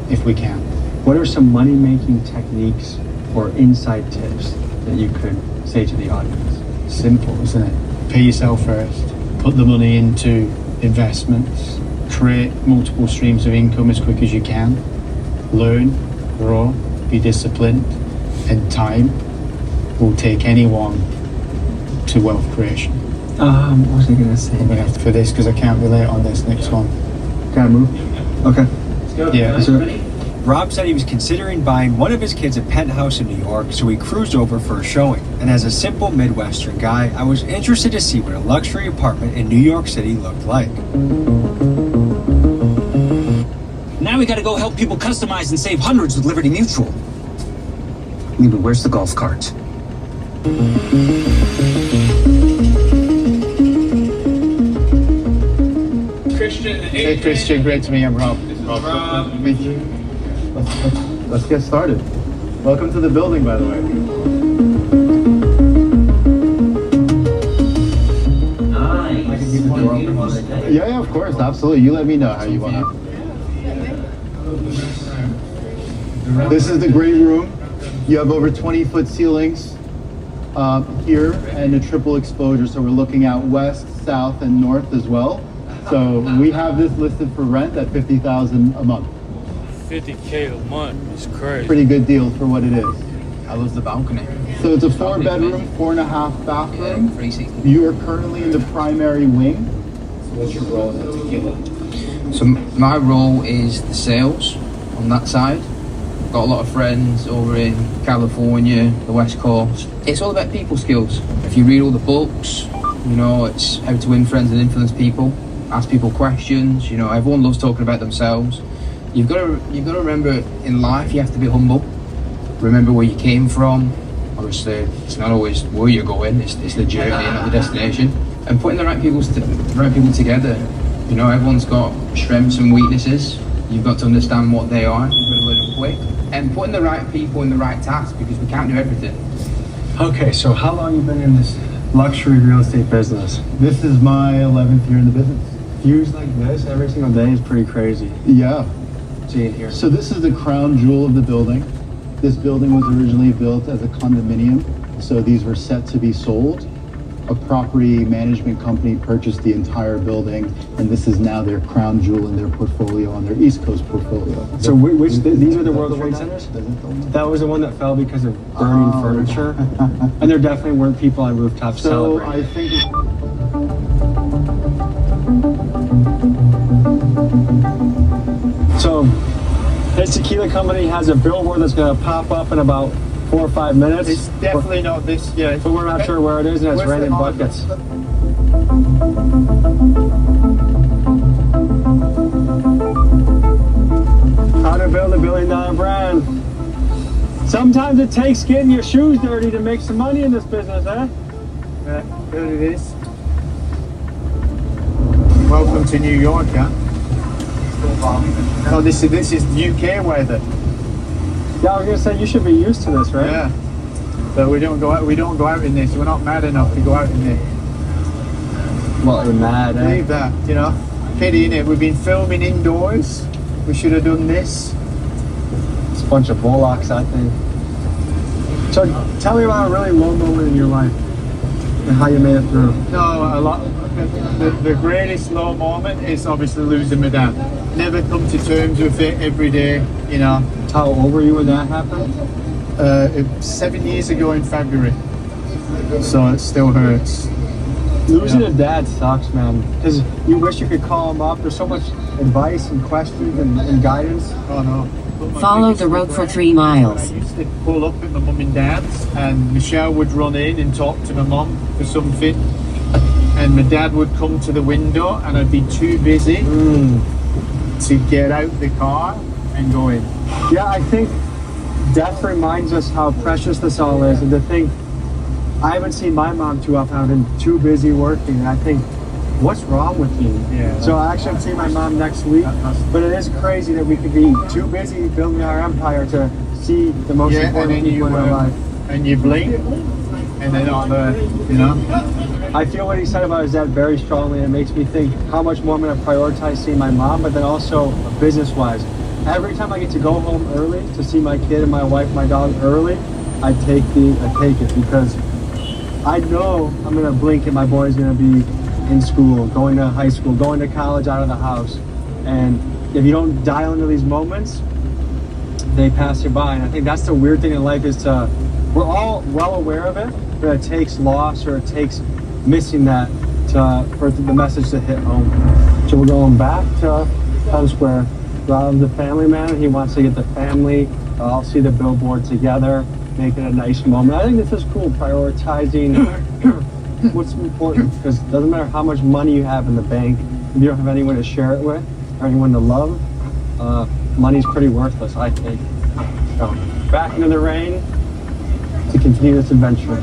if we can. What are some money-making techniques or inside tips that you could say to the audience? Simple, isn't it? Pay yourself first. Put the money into investments. Create multiple streams of income as quick as you can. Learn, grow, be disciplined, and time will take anyone to wealth creation. What was I going to say? I'm going to have to for this because I can't relate on this next one. Can I move? Okay. Let's go. Yeah. Ready? Rob said he was considering buying one of his kids a penthouse in New York, so he cruised over for a showing. And as a simple Midwestern guy, I was interested to see what a luxury apartment in New York City looked like. we gotta go help people customize and save hundreds with Liberty Mutual. Yeah, but where's the golf cart? Christian. Hey Christian, great to meet you. I'm Rob. Rob. Meet you. Let's get started. Welcome to the building, by the way. Yeah, of course, absolutely. You let me know how you want to. This is the great room. You have over 20-foot ceilings here and a triple exposure. So we're looking out west, south, and north as well. So we have this listed for rent at $50,000 a month. $50K a month is crazy. Pretty good deal for what it is. I love the balcony. So it's a 4-bedroom, 4.5 bathroom. Yeah, 360. You are currently in the primary wing. So what's your role in Tequila? So my role is the sales on that side. Got a lot of friends over in California, the West Coast. It's all about people skills. If you read all the books, you know, it's how to win friends and influence people, ask people questions. You know, everyone loves talking about themselves. You've got to remember in life you have to be humble. Remember where you came from. Obviously, it's not always where you're going. It's the journey and not the destination. And putting the right people together. You know, everyone's got strengths and weaknesses. You've got to understand what they are. You've got to learn them quick. And putting the right people in the right tasks, because we can't do everything. Okay, so how long have you been in this luxury real estate business? This is my 11th year in the business. Views like this every single day is pretty crazy. Yeah. See it here. So this is the crown jewel of the building. This building was originally built as a condominium. So these were set to be sold. A property management company purchased the entire building, and this is now their crown jewel in their portfolio, on their East Coast portfolio. So these are the World Trade Centers? That was the one that fell because of burning furniture? And there definitely weren't people on rooftops celebrating. I think... So this tequila company has a billboard that's going to pop up in about 4 or 5 minutes. It's definitely not this, yeah. But we're not sure where it is, and it's raining buckets. How to build a $1 billion brand. Sometimes it takes getting your shoes dirty to make some money in this business, eh? Yeah, there it is. Welcome to New York, huh? Oh, this is UK weather. Yeah, I was gonna say you should be used to this, right? Yeah. But we don't go out in this. We're not mad enough to go out in this. Well, you're mad, eh? Leave that, you know. Pity, innit? We've been filming indoors. We should have done this. It's a bunch of bullocks, I think. So tell me about a really low moment in your life and how you made it through. No, a lot. The greatest low moment is obviously losing my dad. Never come to terms with it every day, you know. How old were you when that happened? 7 years ago in February. So it still hurts. Losing a dad sucks, man. Because you wish you could call him up. There's so much advice and questions and guidance. Oh no. Follow the road for 3 miles. I used to pull up at my mum and dad's, and Michelle would run in and talk to my mum for something, and my dad would come to the window, and I'd be too busy to get out the car and go in. Yeah, I think death reminds us how precious this all is, and to think I haven't seen my mom too often. I've been too busy working, and I think, what's wrong with you? Yeah. So I actually am seeing my mom next week, but it is crazy that we could be too busy building our empire to see the most important people in our life. And you blink, and they're not there, you know? I feel what he said about his dad very strongly, and it makes me think how much more I'm going to prioritize seeing my mom, but then also business-wise. Every time I get to go home early to see my kid and my wife, my dog early, I take it because I know I'm going to blink and my boy's going to be in school, going to high school, going to college, out of the house. And if you don't dial into these moments, they pass you by. And I think that's the weird thing in life is we're all well aware of it, but it takes loss or it takes missing that for the message to hit home. So we're going back to Times Square. Rob's the family man. He wants to get the family all see the billboard together, make it a nice moment. I think this is cool, prioritizing what's important, because it doesn't matter how much money you have in the bank if you don't have anyone to share it with or anyone to love. money's pretty worthless, I think. So, back into the rain to continue this adventure.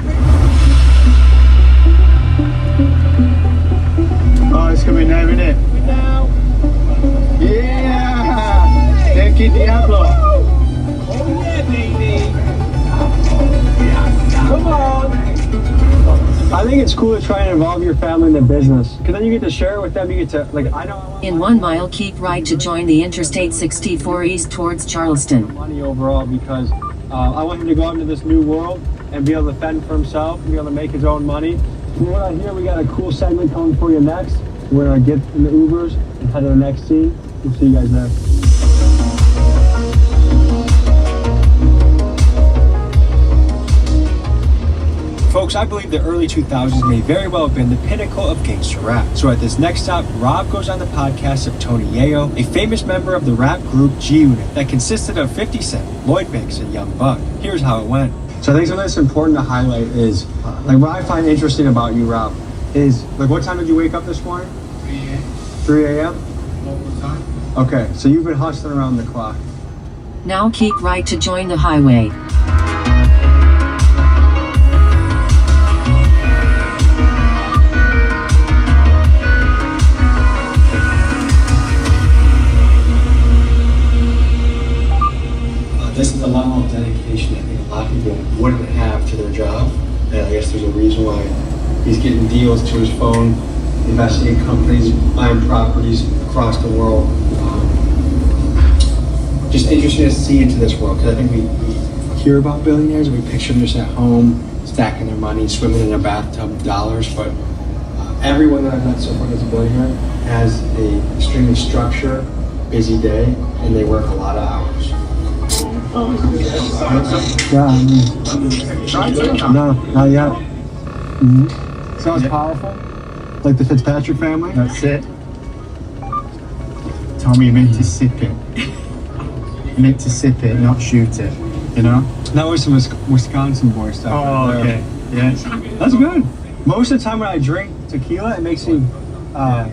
Oh, it's coming now, isn't it? Yeah! Thank you, Diablo. Oh yeah, baby. Come on. I think it's cool to try and involve your family in the business, because then you get to share it with them. You get to, like, I know. In 1 mile, keep right to join the Interstate 64 east towards Charleston. Money overall, because I want him to go out into this new world and be able to fend for himself and be able to make his own money. From what I hear, we got a cool segment coming for you next. We're gonna get in the Ubers and head to the next scene. We'll see you guys there. Folks, I believe the early 2000s may very well have been the pinnacle of gangster rap. So at this next stop, Rob goes on the podcast of Tony Yayo, a famous member of the rap group G-Unit that consisted of 50 Cent, Lloyd Banks, and Young Buck. Here's how it went. So I think something that's important to highlight is, like, what I find interesting about you, Rob, is, like, what time did you wake up this morning? 3 a.m. Local time. Okay, so you've been hustling around the clock. Now keep right to join the highway. This is a level of dedication I think a lot of people wouldn't have to their job, and I guess there's a reason why he's getting deals to his phone, investing in companies, buying properties across the world. Just interesting to see into this world, because I think we hear about billionaires, we picture them just at home, stacking their money, swimming in a bathtub of dollars, but everyone that I've met so far as a billionaire has a extremely structured, busy day, and they work a lot of hours. Yeah, no, not yet. Mm-hmm. Sounds powerful. Like the Fitzpatrick family? That's it. Tommy, you meant to sip it. You meant to sip it, not shoot it. You know? That was some Wisconsin boy stuff. Oh, right there. okay. Yeah. That's good. Most of the time when I drink tequila, it makes me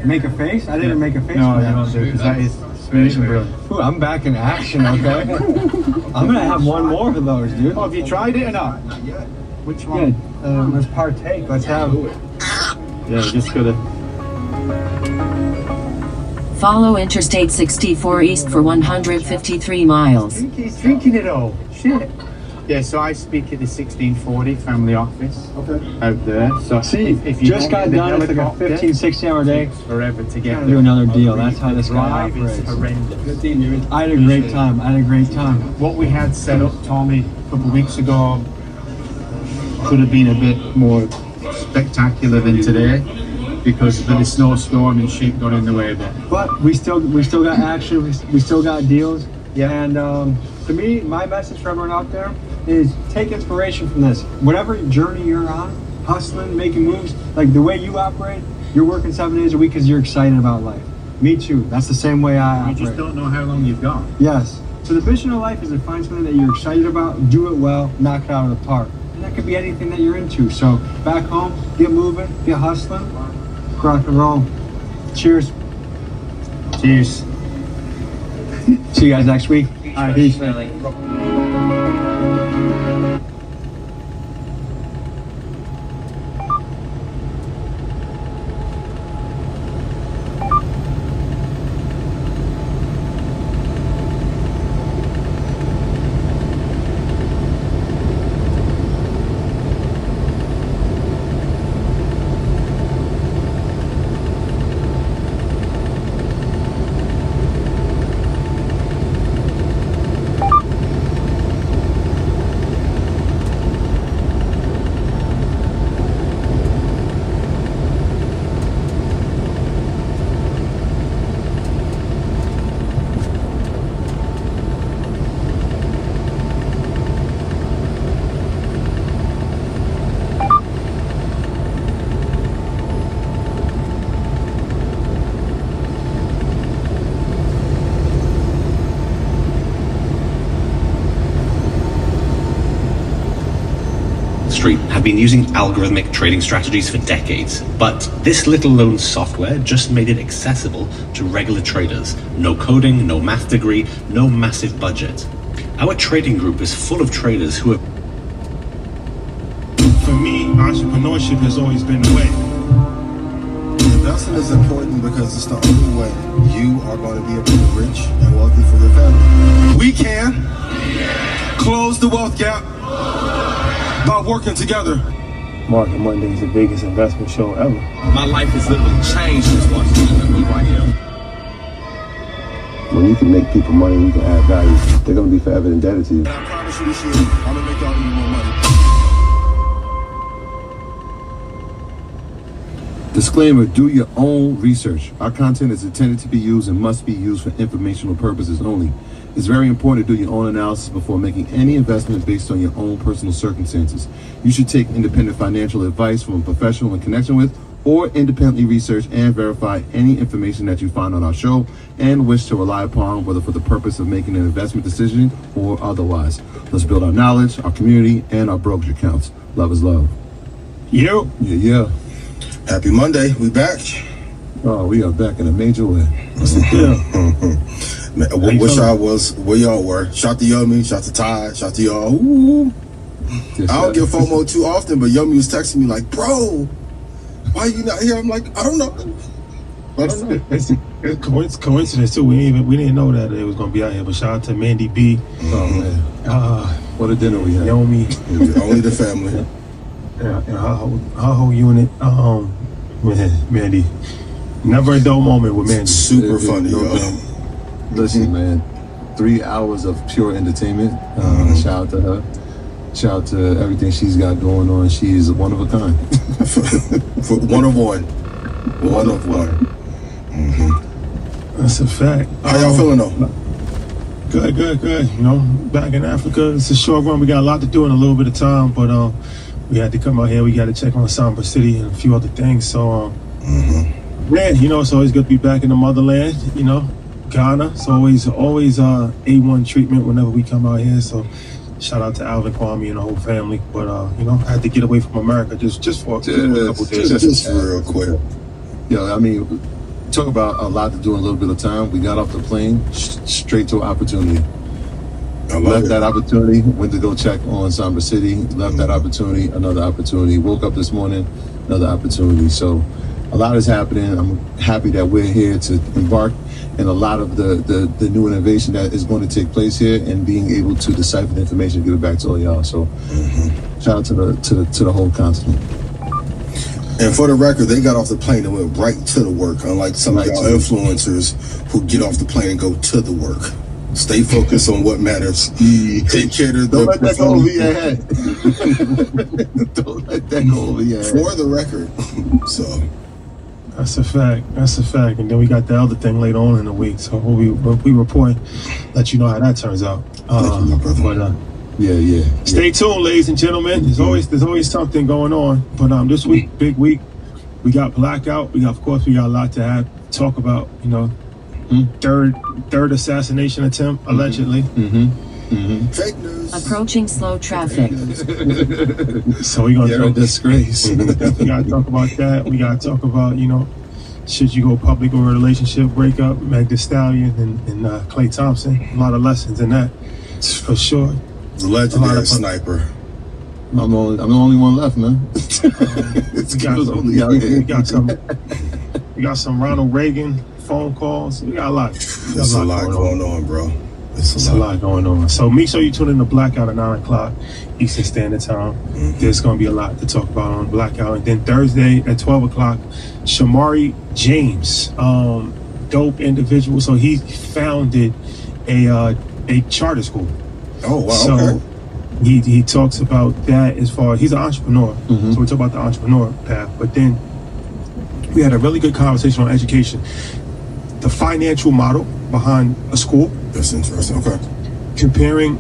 make a face. I didn't make a face. No, for you that. don't do, because that is brilliant. Ooh, I'm back in action, okay? I'm gonna have one more of those, dude. Oh, have you tried it or not? Which one? Yeah, let's partake. Let's have. Yeah, just gotta. Follow Interstate 64 east for 153 miles. He's drinking it all. Shit. Yeah, so I speak at the 1640 family office out there. So See, if you just got done with like a 15, 16 hour day. forever to get Do another deal. That's how this guy drive is operates. horrendous. I had a great time. I had a great time. What we had set up, Tommy, a couple of weeks ago could have been a bit more spectacular than today because of the snowstorm and shit got in the way of it. But we still got action. We still got deals. Yeah. And to me, my message for everyone out there is take inspiration from this. Whatever journey you're on, hustling, making moves, like the way you operate, you're working 7 days a week because you're excited about life. Me too. That's the same way I operate. You just don't know how long you've got. Yes. So the vision of life is to find something that you're excited about, do it well, knock it out of the park. And that could be anything that you're into. So back home, get moving, get hustling, rock and roll. Cheers. Cheers. See you guys next week. All right, peace. Street have been using algorithmic trading strategies for decades, but this little-known software just made it accessible to regular traders. No coding, no math degree, no massive budget. Our trading group is full of traders who have... For me, entrepreneurship has always been the way. Investing is important because it's the only way you are going to be able to be rich and wealthy for your family. We can close the wealth gap by working together. Market Monday is the biggest investment show ever. My life has literally changed since watching me right here. When you can make people money, you can add value, they're going to be forever indebted to you. I promise you this year, I'm going to make y'all even more money. Disclaimer, do your own research. Our content is intended to be used and must be used for informational purposes only. It's very important to do your own analysis before making any investment based on your own personal circumstances. You should take independent financial advice from a professional in connection with, or independently research and verify any information that you find on our show and wish to rely upon, whether for the purpose of making an investment decision or otherwise. Let's build our knowledge, our community, and our brokerage accounts. Love is love. You? Yeah. Happy Monday. We back. Oh, we are back in a major way. Man, I wish I was where y'all were. Shout to Yomi, shout to Ty, shout to y'all. Ooh. I don't get FOMO too often, but Yomi was texting me like, bro, why you not here? I'm like, I don't know. It's coincidence too. We didn't know that it was gonna be out here. But shout out to Mandy B. Oh man, what a dinner we had. Yomi, only the family. Yeah, her whole unit. Man, Mandy, never a dull moment with Mandy. Super funny, yo. Listen, man, 3 hours of pure entertainment. Shout out to her. Shout out to everything she's got going on. She is one of a kind. One of one. One of one. That's a fact. How y'all feeling though? Good. You know, back in Africa, it's a short run. We got a lot to do in a little bit of time, but we had to come out here. We got to check on Samba City and a few other things. So, yeah, you know, it's always good to be back in the motherland. You know, Ghana. It's always A1 treatment whenever we come out here. So, shout out to Alvin Kwame and the whole family. But you know, I had to get away from America just for a couple days. Just real quick. Yeah, I mean, talk about a lot to do in a little bit of time. We got off the plane straight to opportunity. Left that opportunity, went to go check on Samba City, left that opportunity, another opportunity, woke up this morning, another opportunity. So a lot is happening. I'm happy that we're here to embark in a lot of the new innovation that is going to take place here, and being able to decipher the information and give it back to all y'all. So shout out to the whole continent. And for the record, they got off the plane and went right to the work, unlike some of y'all influencers who get off the plane and go to the work. Stay focused on what matters. Take care of Don't let that go over your head. Don't let that go over your head. For the record. So that's a fact. And then we got the other thing later on in the week. So we report, let you know how that turns out. Thank you, my brother. Yeah. Stay tuned, ladies and gentlemen. There's always something going on. But this week, big week. We got Blackout. We got a lot to talk about. You know, third assassination attempt allegedly. Fake news. Approaching slow traffic. So we're gonna talk disgrace. We gotta talk about that. We gotta talk about, you know, should you go public or a relationship breakup? Meg Thee Stallion and Klay Thompson. A lot of lessons in that, for sure. The legendary sniper. I'm the only one left, man. We got some Ronald Reagan phone calls. We got a lot. There's a lot going on, bro. It's a lot going on. So make sure you tune in to Blackout at 9 o'clock Eastern Standard Time. There's going to be a lot to talk about on Blackout. And then Thursday at 12 o'clock, Shamari James, dope individual. So he founded a charter school. Oh, wow. So okay. He talks about that as far as he's an entrepreneur. So we talk about the entrepreneur path. But then we had a really good conversation on education. The financial model behind a school. That's interesting. Okay. Comparing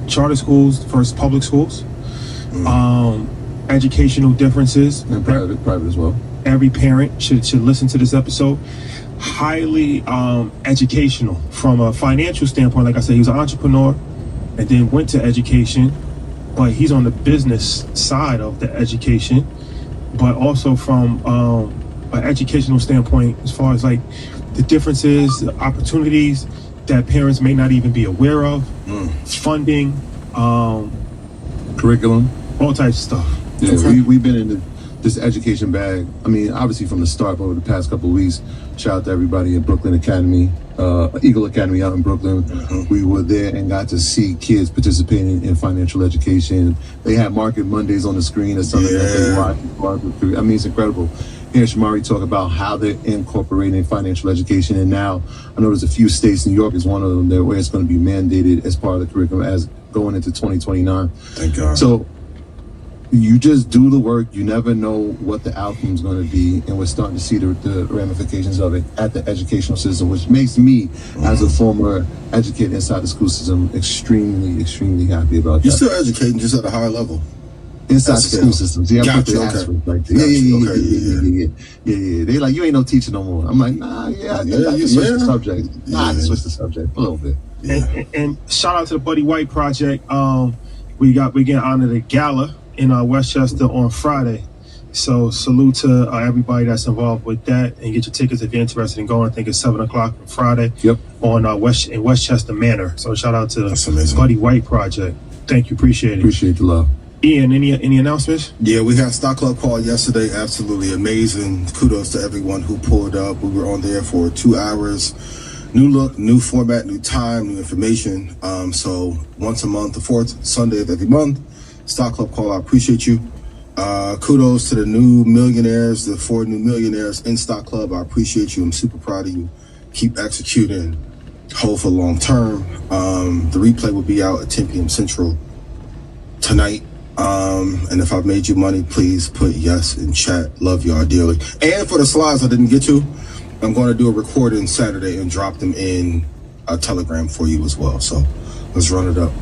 charter schools versus public schools. Educational differences. And private as well. Every parent should listen to this episode. Highly educational from a financial standpoint. Like I said, he was an entrepreneur and then went to education but he's on the business side of the education, but also from an educational standpoint, as far as like the differences, the opportunities that parents may not even be aware of, funding, curriculum, all types of stuff. Yeah, we've been in this education bag. I mean, obviously from the start, but over the past couple of weeks, shout out to everybody at Brooklyn Academy, Eagle Academy out in Brooklyn. We were there and got to see kids participating in financial education. They had Market Mondays on the screen or something that they watch. I mean, it's incredible. Hearing Shamari talk about how they're incorporating financial education, and now I know there's a few states, New York is one of them, there where it's going to be mandated as part of the curriculum as going into 2029. Thank God. So you just do the work. You never know what the outcome is going to be, and we're starting to see the ramifications of it at the educational system, which makes me, as a former educator inside the school system, extremely happy about that. You're still educating, just at a higher level. Inside the school systems. Yeah, I put the Gotcha, asterisk right there. Yeah. They like, you ain't no teacher no more. I'm like, nah, I just switch the subject. I just switch the subject a little bit. And shout out to the Buddy White Project. We get honored at Gala in Westchester on Friday. So salute to everybody that's involved with that, and get your tickets if you're interested in going. I think it's 7:00 on Friday. Yep. On in Westchester Manor. So shout out to Buddy White Project. Thank you, appreciate it. Appreciate the love. Ian, any announcements? Yeah, we had Stock Club call yesterday. Absolutely amazing. Kudos to everyone who pulled up. We were on there for 2 hours. New look, new format, new time, new information. So once a month, the fourth Sunday of every month, Stock Club call. I appreciate you. Kudos to the new millionaires, the 4 new millionaires in Stock Club. I appreciate you. I'm super proud of you. Keep executing. Hold for long term. The replay will be out at 10 p.m. Central tonight. And if I've made you money, please put yes in chat. Love y'all dearly. And for the slides I didn't get to, I'm going to do a recording Saturday and drop them in a Telegram for you as well. So let's run it up.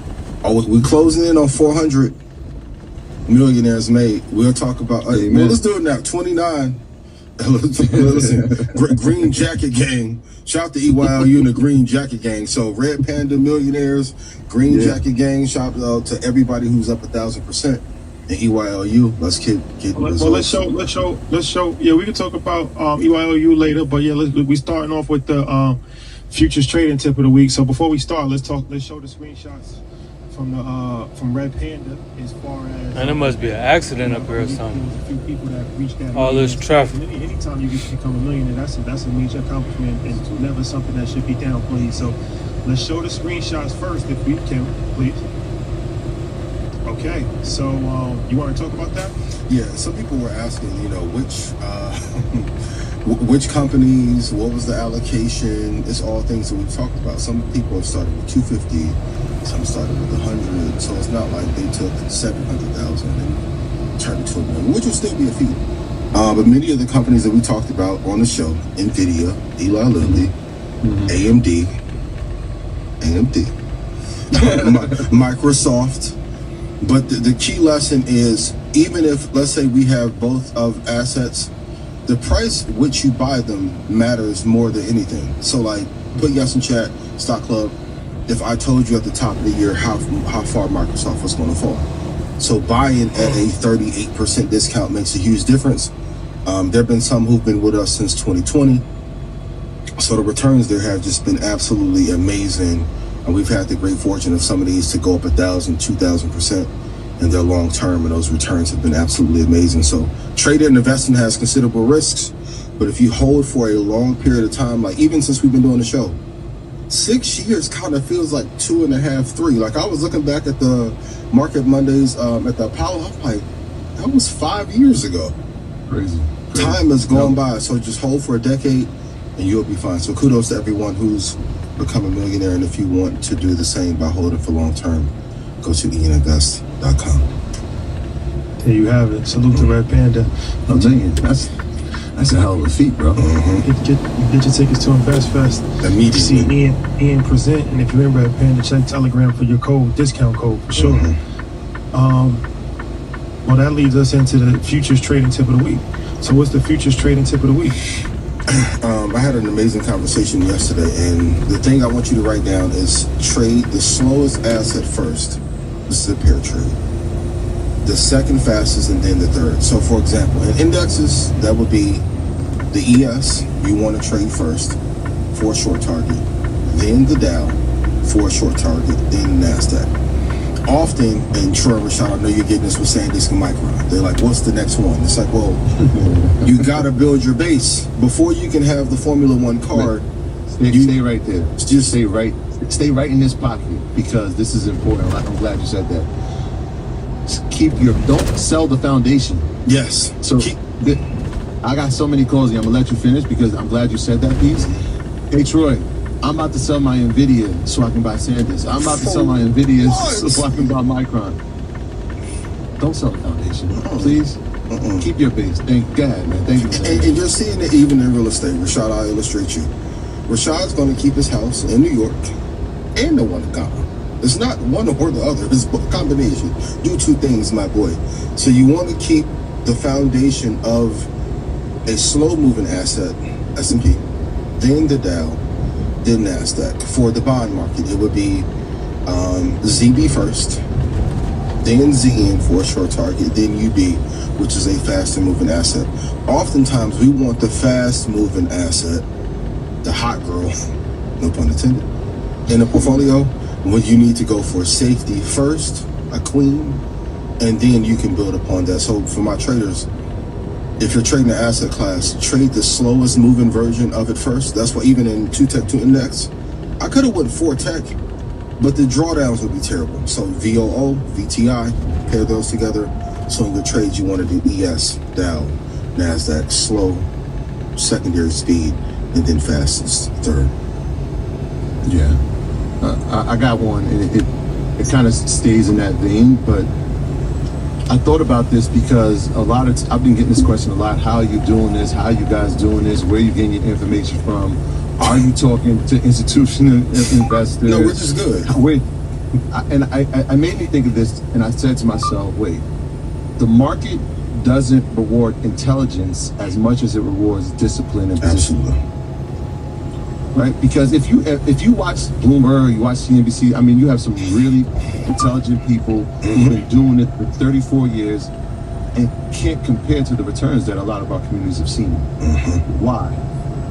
Oh, we're closing in on 400 millionaires made. We'll talk about, well, let's do it now. 29. Listen, Green Jacket Gang. Shout out to EYLU and the Green Jacket Gang. So Red Panda Millionaires, Green Jacket Gang. Shout out to everybody who's up 1,000%. And EYLU. Let's get let's show. Yeah, we can talk about EYLU later, but yeah, we starting off with the futures trading tip of the week. So before we start, let's show the screenshots from Red Panda as far as. And it must be an accident up here or something. There's a few people that have reached that. All this traffic. Anytime you become a millionaire, that's a major accomplishment, and it's never something that should be downplayed. So let's show the screenshots first, if we can, please. Okay, so you want to talk about that? Yeah, some people were asking, which companies, what was the allocation? It's all things that we've talked about. Some people have started with 250, some started with 100, so it's not like they took 700,000 and turned it to $1 million, which will still be a feat. But many of the companies that we talked about on the show, NVIDIA, Eli Lilly, AMD, Microsoft. But the key lesson is, even if, let's say, we have both of assets, the price which you buy them matters more than anything. So, like, put yes in chat, Stock Club, if I told you at the top of the year how far Microsoft was going to fall. So buying at a 38% discount makes a huge difference. There have been some who've been with us since 2020. So the returns there have just been absolutely amazing. And we've had the great fortune of some of these to go up 1,000, 2,000% in their long term, and those returns have been absolutely amazing. So trading and investing has considerable risks, but if you hold for a long period of time, like even since we've been doing the show, 6 years kind of feels like 2.5, 3. Like I was looking back at the Market Mondays at the Apollo, I'm like, that was 5 years ago. Crazy. Time has gone by, so just hold for a decade and you'll be fine. So kudos to everyone who's become a millionaire, and if you want to do the same by holding for long term, go to ianinvest.com. There you have it. Salute to Red Panda. I'm telling you, that's a hell of a feat, bro. Get your tickets to InvestFest. Immediately. See Ian present, and if you're in Red Panda, check Telegram for your discount code for sure. Well, that leads us into the futures trading tip of the week. So what's the futures trading tip of the week? I had an amazing conversation yesterday, and the thing I want you to write down is trade the slowest asset first. This is a pair trade. the second fastest, and then the third. So for example, in indexes, that would be the ES, you want to trade first for a short target, then the Dow for a short target, then the NASDAQ. Often, and Troy and Rashad, I know you're getting this with SanDisk and Micron. They're like, what's the next one? It's like, well, you got to build your base before you can have the Formula One card. Stay right there. Just stay right in this pocket, because this is important. I'm glad you said that. Don't sell the foundation. Yes. So I got so many calls here. I'm gonna let you finish because I'm glad you said that piece. Hey Troy, I'm about to sell my Nvidia so I can buy SanDisk. I'm about to sell my Nvidia so I can buy Micron. Don't sell the foundation, please. Keep your base. Thank God, man. Thank you. And you're seeing it even in real estate. Rashad, I'll illustrate you. Rashad's going to keep his house in New York and the one in Ghana. It's not one or the other. It's a combination. Do two things, my boy. So you want to keep the foundation of a slow-moving asset, S&P, then the Dow, then NASDAQ. For the bond market, it would be ZB first, then ZN for a short target, then UB, which is a faster-moving asset. Oftentimes, we want the fast-moving asset, the hot girl, no pun intended, in a portfolio, when you need to go for safety first, a queen, and then you can build upon that. So for my traders, if you're trading the asset class, trade the slowest moving version of it first. That's why even in 2 Tech 2 Index, I could have went 4 Tech, but the drawdowns would be terrible. So VOO, VTI, pair those together. So in your trades, you want to do ES, Dow, NASDAQ, slow, secondary speed, and then fastest, third. Yeah. I got one, and it kind of stays in that vein, but I thought about this because I've been getting this question a lot. How are you doing this? How are you guys doing this? Where are you getting your information from? Are you talking to institutional investors? No, which is good. I made me think of this, and I said to myself, wait, the market doesn't reward intelligence as much as it rewards discipline and position. Absolutely. Right? Because if you watch Bloomberg, you watch CNBC, I mean, you have some really intelligent people who've been doing it for 34 years and can't compare to the returns that a lot of our communities have seen. Why?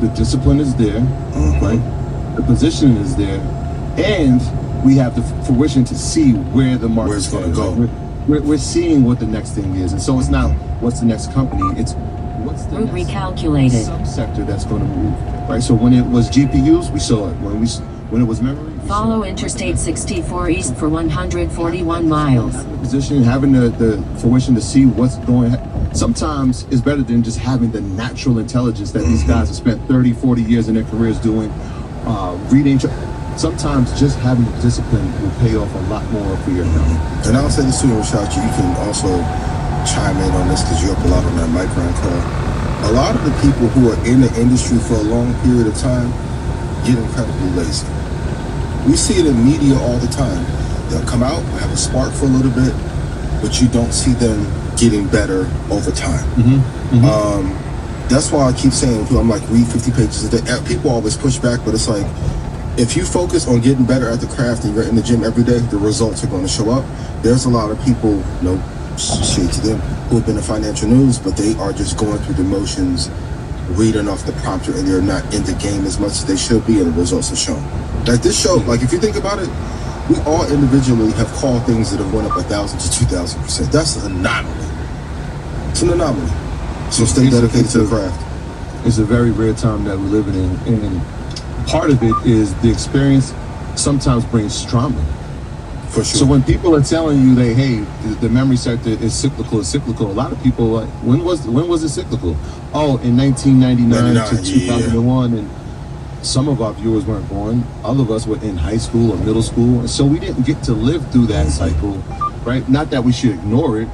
The discipline is there, right? The position is there, and we have the fruition to see where the market's going to go. We're seeing what the next thing is, and so it's not what's the next company, it's what's the next recalculated subsector that's going to move. Right, so when it was GPUs, we saw it. When it was memory, follow Interstate 64 East for 141 miles. Position, having the fruition to see what's going. Sometimes it's better than just having the natural intelligence that these guys have spent 30, 40 years in their careers doing, reading. Sometimes just having the discipline will pay off a lot more for your health. And I'll say this too, Rashad, you can also chime in on this because you're up a lot on that Micron call. A lot of the people who are in the industry for a long period of time get incredibly lazy. We see it in media all the time. They'll come out, have a spark for a little bit, but you don't see them getting better over time. That's why I keep saying, I'm like, read 50 pages a day. People always push back, but it's like, if you focus on getting better at the craft and you're in the gym every day, the results are going to show up. There's a lot of people, shade to them, who have been in financial news, but they are just going through the motions, reading off the prompter, and they're not in the game as much as they should be, and the results are shown. Like this show, like if you think about it, we all individually have called things that have went up 1,000 to 2,000%. That's an anomaly. It's an anomaly. So stay dedicated to the craft. It's a very rare time that we're living in, and part of it is the experience sometimes brings trauma. For sure. So when people are telling you that, hey, the memory sector is cyclical, a lot of people are like, when was it cyclical? Oh, in 1999 to 2001, and some of our viewers weren't born. Other of us were in high school or middle school, and so we didn't get to live through that cycle, right? Not that we should ignore it,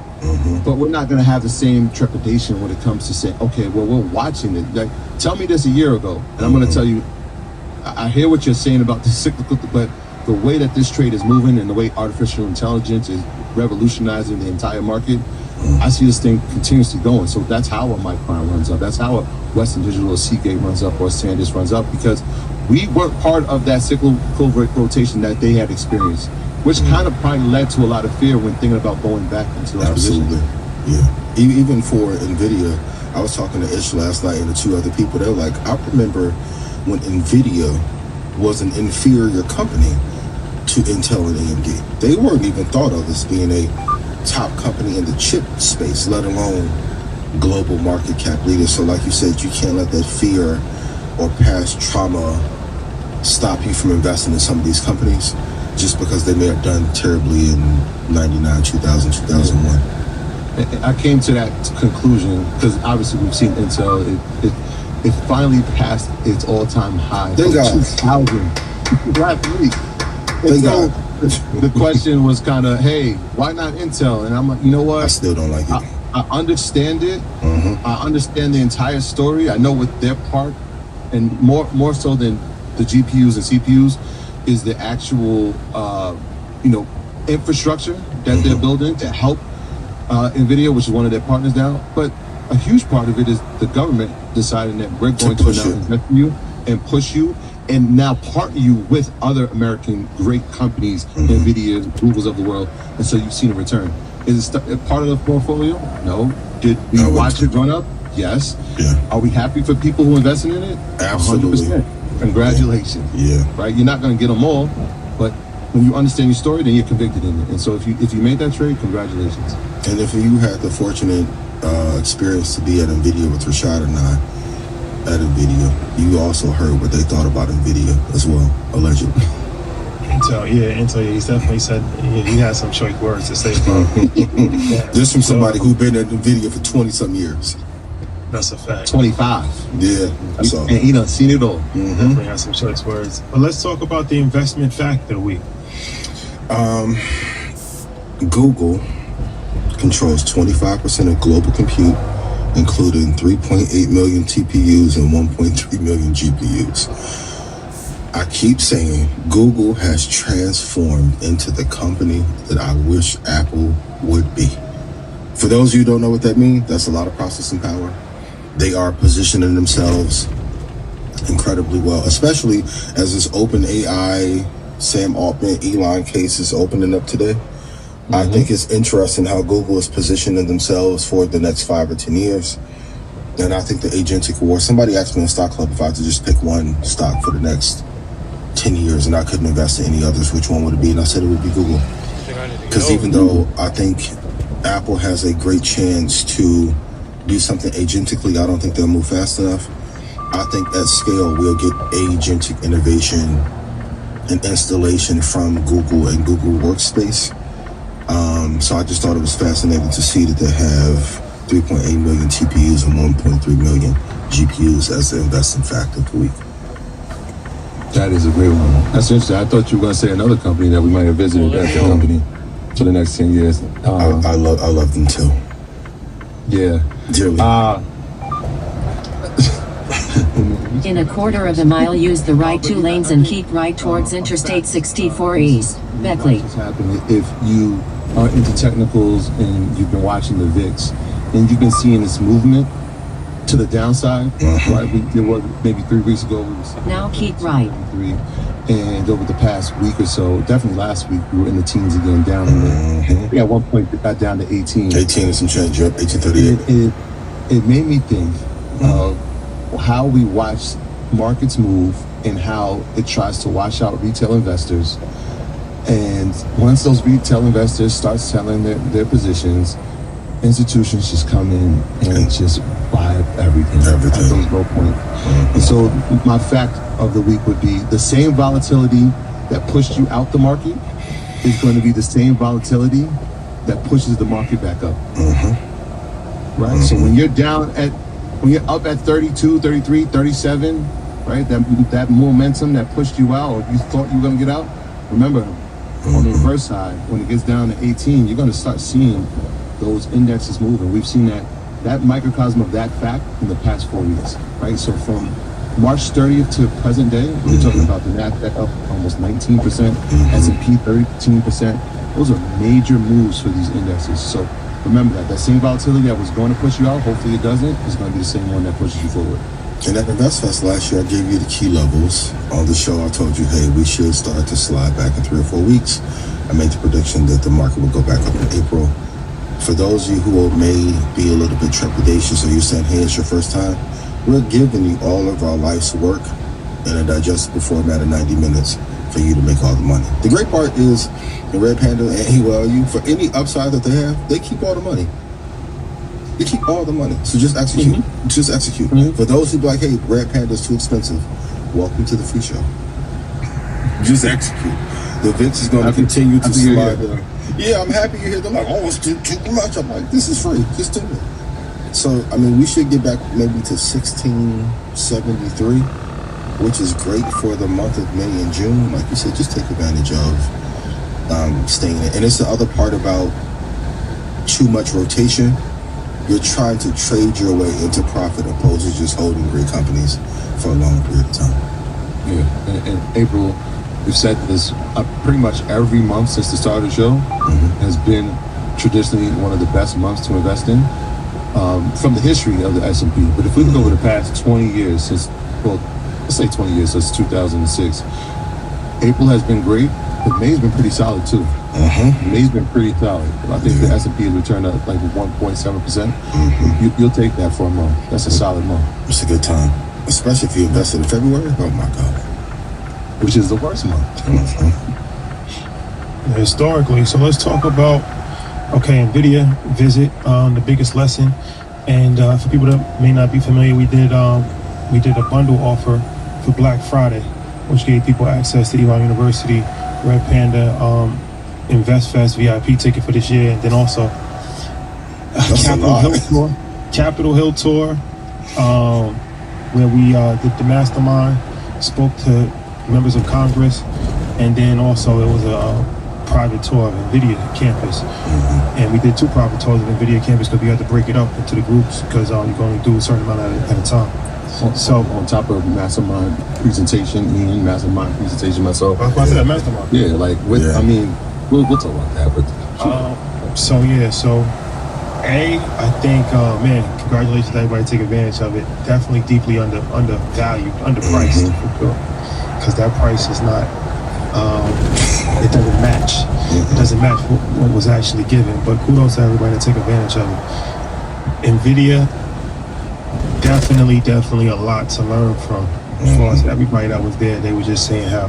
but we're not going to have the same trepidation when it comes to saying, okay, well, we're watching it. Like, tell me this a year ago, and I'm going to tell you, I hear what you're saying about the cyclical, but the way that this trade is moving and the way artificial intelligence is revolutionizing the entire market, I see this thing continuously going. So that's how a Micron runs up. That's how a Western Digital or Seagate runs up or SanDisk runs up, because we weren't part of that cyclical rotation that they had experienced. which kind of probably led to a lot of fear when thinking about going back into those positions. Yeah. Even for NVIDIA, I was talking to Ish last night and the two other people. They're like, I remember when NVIDIA was an inferior company to Intel and AMD. They weren't even thought of as being a top company in the chip space, let alone global market cap leader. So like you said, you can't let that fear or past trauma stop you from investing in some of these companies just because they may have done terribly in 99, 2000, 2001. I came to that conclusion because obviously we've seen Intel. It finally passed its all-time high Thank God. 2000 last week. Thank so God. The question was kind of, hey, why not Intel? And I'm like, you know what? I still don't like it. I understand it. I understand the entire story. I know what their part, and more so than the GPUs and CPUs, is the actual infrastructure that they're building to help NVIDIA, which is one of their partners now. But a huge part of it is the government deciding that we're going to now invest in you and push you and now partner you with other American great companies, NVIDIA, Googles of the world. And so you've seen a return. Is it part of the portfolio? No. Did we watch it run up? Yes. Yeah. Are we happy for people who invested in it? Absolutely. 100%. Congratulations. Yeah. Right? You're not going to get them all, but when you understand your story, then you're convicted in it. And so if you made that trade, congratulations. And if you had the fortunate experience to be at NVIDIA with Rashad and I at NVIDIA, you also heard what they thought about NVIDIA as well, allegedly. Intel, he's definitely said he has some choice words to say about This from somebody who's been at NVIDIA for 20-some years. That's a fact. 25. Yeah. And he done seen it all. Definitely has some choice words. But let's talk about the investment fact of the week. Google controls 25% of global compute, including 3.8 million TPUs and 1.3 million GPUs. I keep saying Google has transformed into the company that I wish Apple would be. For those of you who don't know what that means, that's a lot of processing power. They are positioning themselves incredibly well, especially as this open AI, Sam Altman, Elon case is opening up today. I think it's interesting how Google is positioning themselves for the next 5 or 10 years. And I think the agentic war, somebody asked me in Stock Club if I had to just pick one stock for the next 10 years and I couldn't invest in any others, which one would it be? And I said it would be Google. Because even though I think Apple has a great chance to do something agentically, I don't think they'll move fast enough. I think at scale we'll get agentic innovation and installation from Google and Google Workspace. So I just thought it was fascinating to see that they have 3.8 million TPUs and 1.3 million GPUs as the investing fact of the week. That is a great one. That's interesting. I thought you were going to say another company that we might have visited as a company for the next 10 years. I love them too. Yeah. Dearly. In a quarter of a mile, use the right 2 lanes and keep right towards Interstate 64 East. Beckley. What's happening if you are into technicals and you've been watching the VIX and you've been seeing this movement to the downside, right? There was maybe 3 weeks ago. Now keep right. And over the past week or so, definitely last week, we were in the teens again, down in the, at one point it got down to 18. 18 and some change, yep, 1838. It made me think of how we watch markets move and how it tries to wash out retail investors. And once those retail investors start selling their positions, institutions just come in and just buy everything at those low points. And so my fact of the week would be the same volatility that pushed you out the market is going to be the same volatility that pushes the market back up. Right? So when you're when you're up at 32, 33, 37, right? That momentum that pushed you out, or you thought you were going to get out, remember, on the reverse side, when it gets down to 18, you're going to start seeing those indexes moving. We've seen that microcosm of that fact in the past 4 weeks, right? So from March 30th to present day, we're talking about the NASDAQ up almost 19%, S&P 13%. Those are major moves for these indexes. So remember that same volatility that was going to push you out, hopefully it doesn't, is going to be the same one that pushes you forward. And at InvestFest last year, I gave you the key levels. On the show, I told you, hey, we should start to slide back in 3 or 4 weeks. I made the prediction that the market would go back up in April. For those of you who may be a little bit trepidatious, or you're saying, hey, it's your first time, we're giving you all of our life's work in a digestible format of 90 minutes for you to make all the money. The great part is, in Red Panda and AWLU, for any upside that they have, they keep all the money. They keep all the money. So just execute. Just execute. For those who be like, hey, Red Panda is too expensive, welcome to the free show. Just execute. The events is going to continue to slide. Yeah, I'm happy you're here. They're like, oh, it's too much. I'm like, this is free. Just do it. So, I mean, we should get back maybe to 1673, which is great for the month of May and June. Like you said, just take advantage of staying in. And it's the other part about too much rotation. You're trying to trade your way into profit opposed to just holding great companies for a long period of time. Yeah, in April, we've said this pretty much every month since the start of the show has been traditionally one of the best months to invest in from the history of the S&P. But if we look over the past 20 years since, well, let's say 20 years since 2006, April has been great, but May's been pretty solid too. May's been pretty solid. I think the S&P has returned at like 1.7%. You'll take that for a month. That's a solid month. It's a good time, especially if you invested in February. Oh my God. Which is the worst month. Historically, so let's talk about, NVIDIA visit, the biggest lesson. And for people that may not be familiar, we did a bundle offer for Black Friday, which gave people access to Elon University, Red Panda, InvestFest VIP ticket for this year, and then also Capitol Hill Tour, where we did the mastermind, spoke to members of Congress, and then also it was a private tour of NVIDIA campus. And we did 2 private tours of NVIDIA campus because we had to break it up into the groups because you're going to do a certain amount at a time. So on top of mastermind presentation, Ian, mastermind presentation myself. I said mastermind. Yeah, like I mean, we'll talk about that. But I think, man, congratulations to everybody taking advantage of it. Definitely deeply undervalued, underpriced, because that price is not. It doesn't match. It doesn't match what was actually given. But kudos to everybody to take advantage of it. NVIDIA. Definitely a lot to learn from. As far as everybody that was there, they were just saying how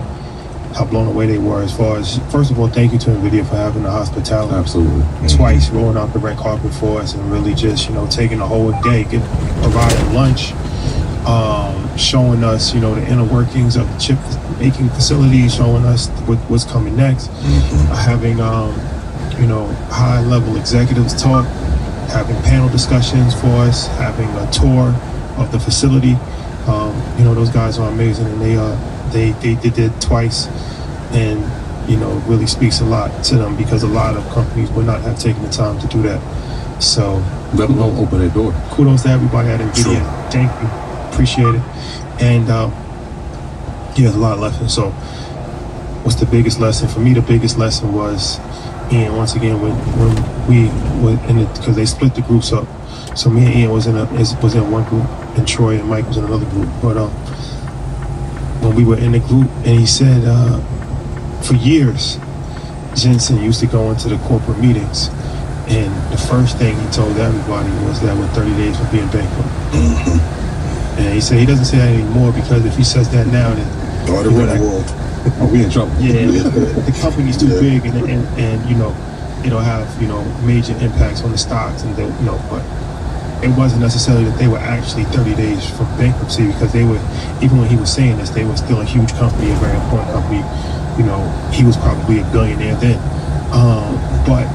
blown away they were. As far as, first of all, thank you to NVIDIA for having the hospitality. Absolutely. Twice rolling out the red carpet for us and really just, taking the whole day, providing lunch, showing us, the inner workings of the chip making facilities, showing us what's coming next, having, high level executives talk, having panel discussions for us, having a tour of the facility. Those guys are amazing, and they did it twice, and it really speaks a lot to them because a lot of companies would not have taken the time to do that. So let alone open their door. Kudos to everybody at NVIDIA. Sure. Thank you, appreciate it. And there's a lot of lessons. So what's the biggest lesson for me? The biggest lesson was, Ian, once again, when we were in it, because they split the groups up. So me and Ian was in one group, and Troy and Mike was in another group. But when we were in the group, and he said, for years, Jensen used to go into the corporate meetings, and the first thing he told everybody was that we're 30 days from being bankrupt. And he said he doesn't say that anymore because if he says that now, then the world. Are we in trouble? Yeah, the company's too big, and it'll have major impacts on the stocks, and but it wasn't necessarily that they were actually 30 days from bankruptcy because they were, even when he was saying this, they were still a huge company, a very important company. He was probably a billionaire then, but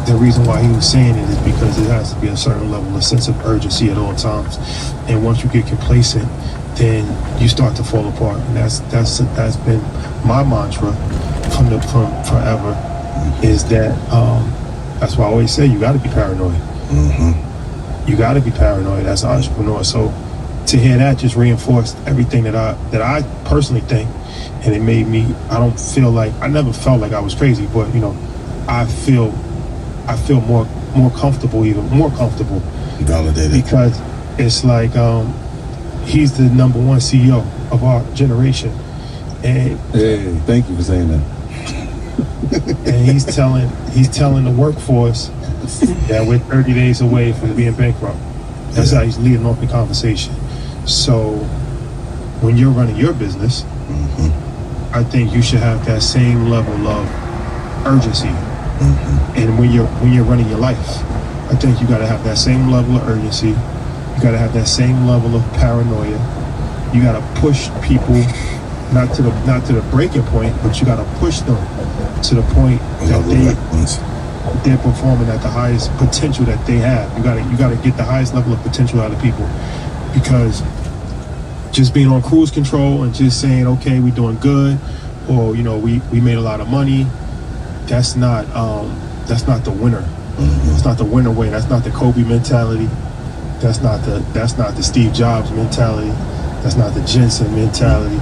the reason why he was saying it is because it has to be a certain level of sense of urgency at all times, and once you get complacent, then you start to fall apart. And that's been my mantra from forever, is that that's why I always say you got to be paranoid. You got to be paranoid as an entrepreneur. So to hear that just reinforced everything that I personally think, and it made me. I never felt like I was crazy, but I feel more comfortable, even more comfortable, validated, because it's like he's the number one CEO of our generation. And hey, thank you for saying that. and he's telling the workforce that we're 30 days away from being bankrupt. That's how he's leading off the conversation. So when you're running your business, I think you should have that same level of urgency. And when you're running your life, I think you got to have that same level of urgency. You got to have that same level of paranoia. You got to push people not to the breaking point, but you got to push them to the point that they're performing at the highest potential that they have. You got to get the highest level of potential out of people, because just being on cruise control and just saying, okay, we're doing good, or we made a lot of money, that's not the winner. That's not the winner way. That's not the Kobe mentality. That's not the Steve Jobs mentality. That's not the Jensen mentality.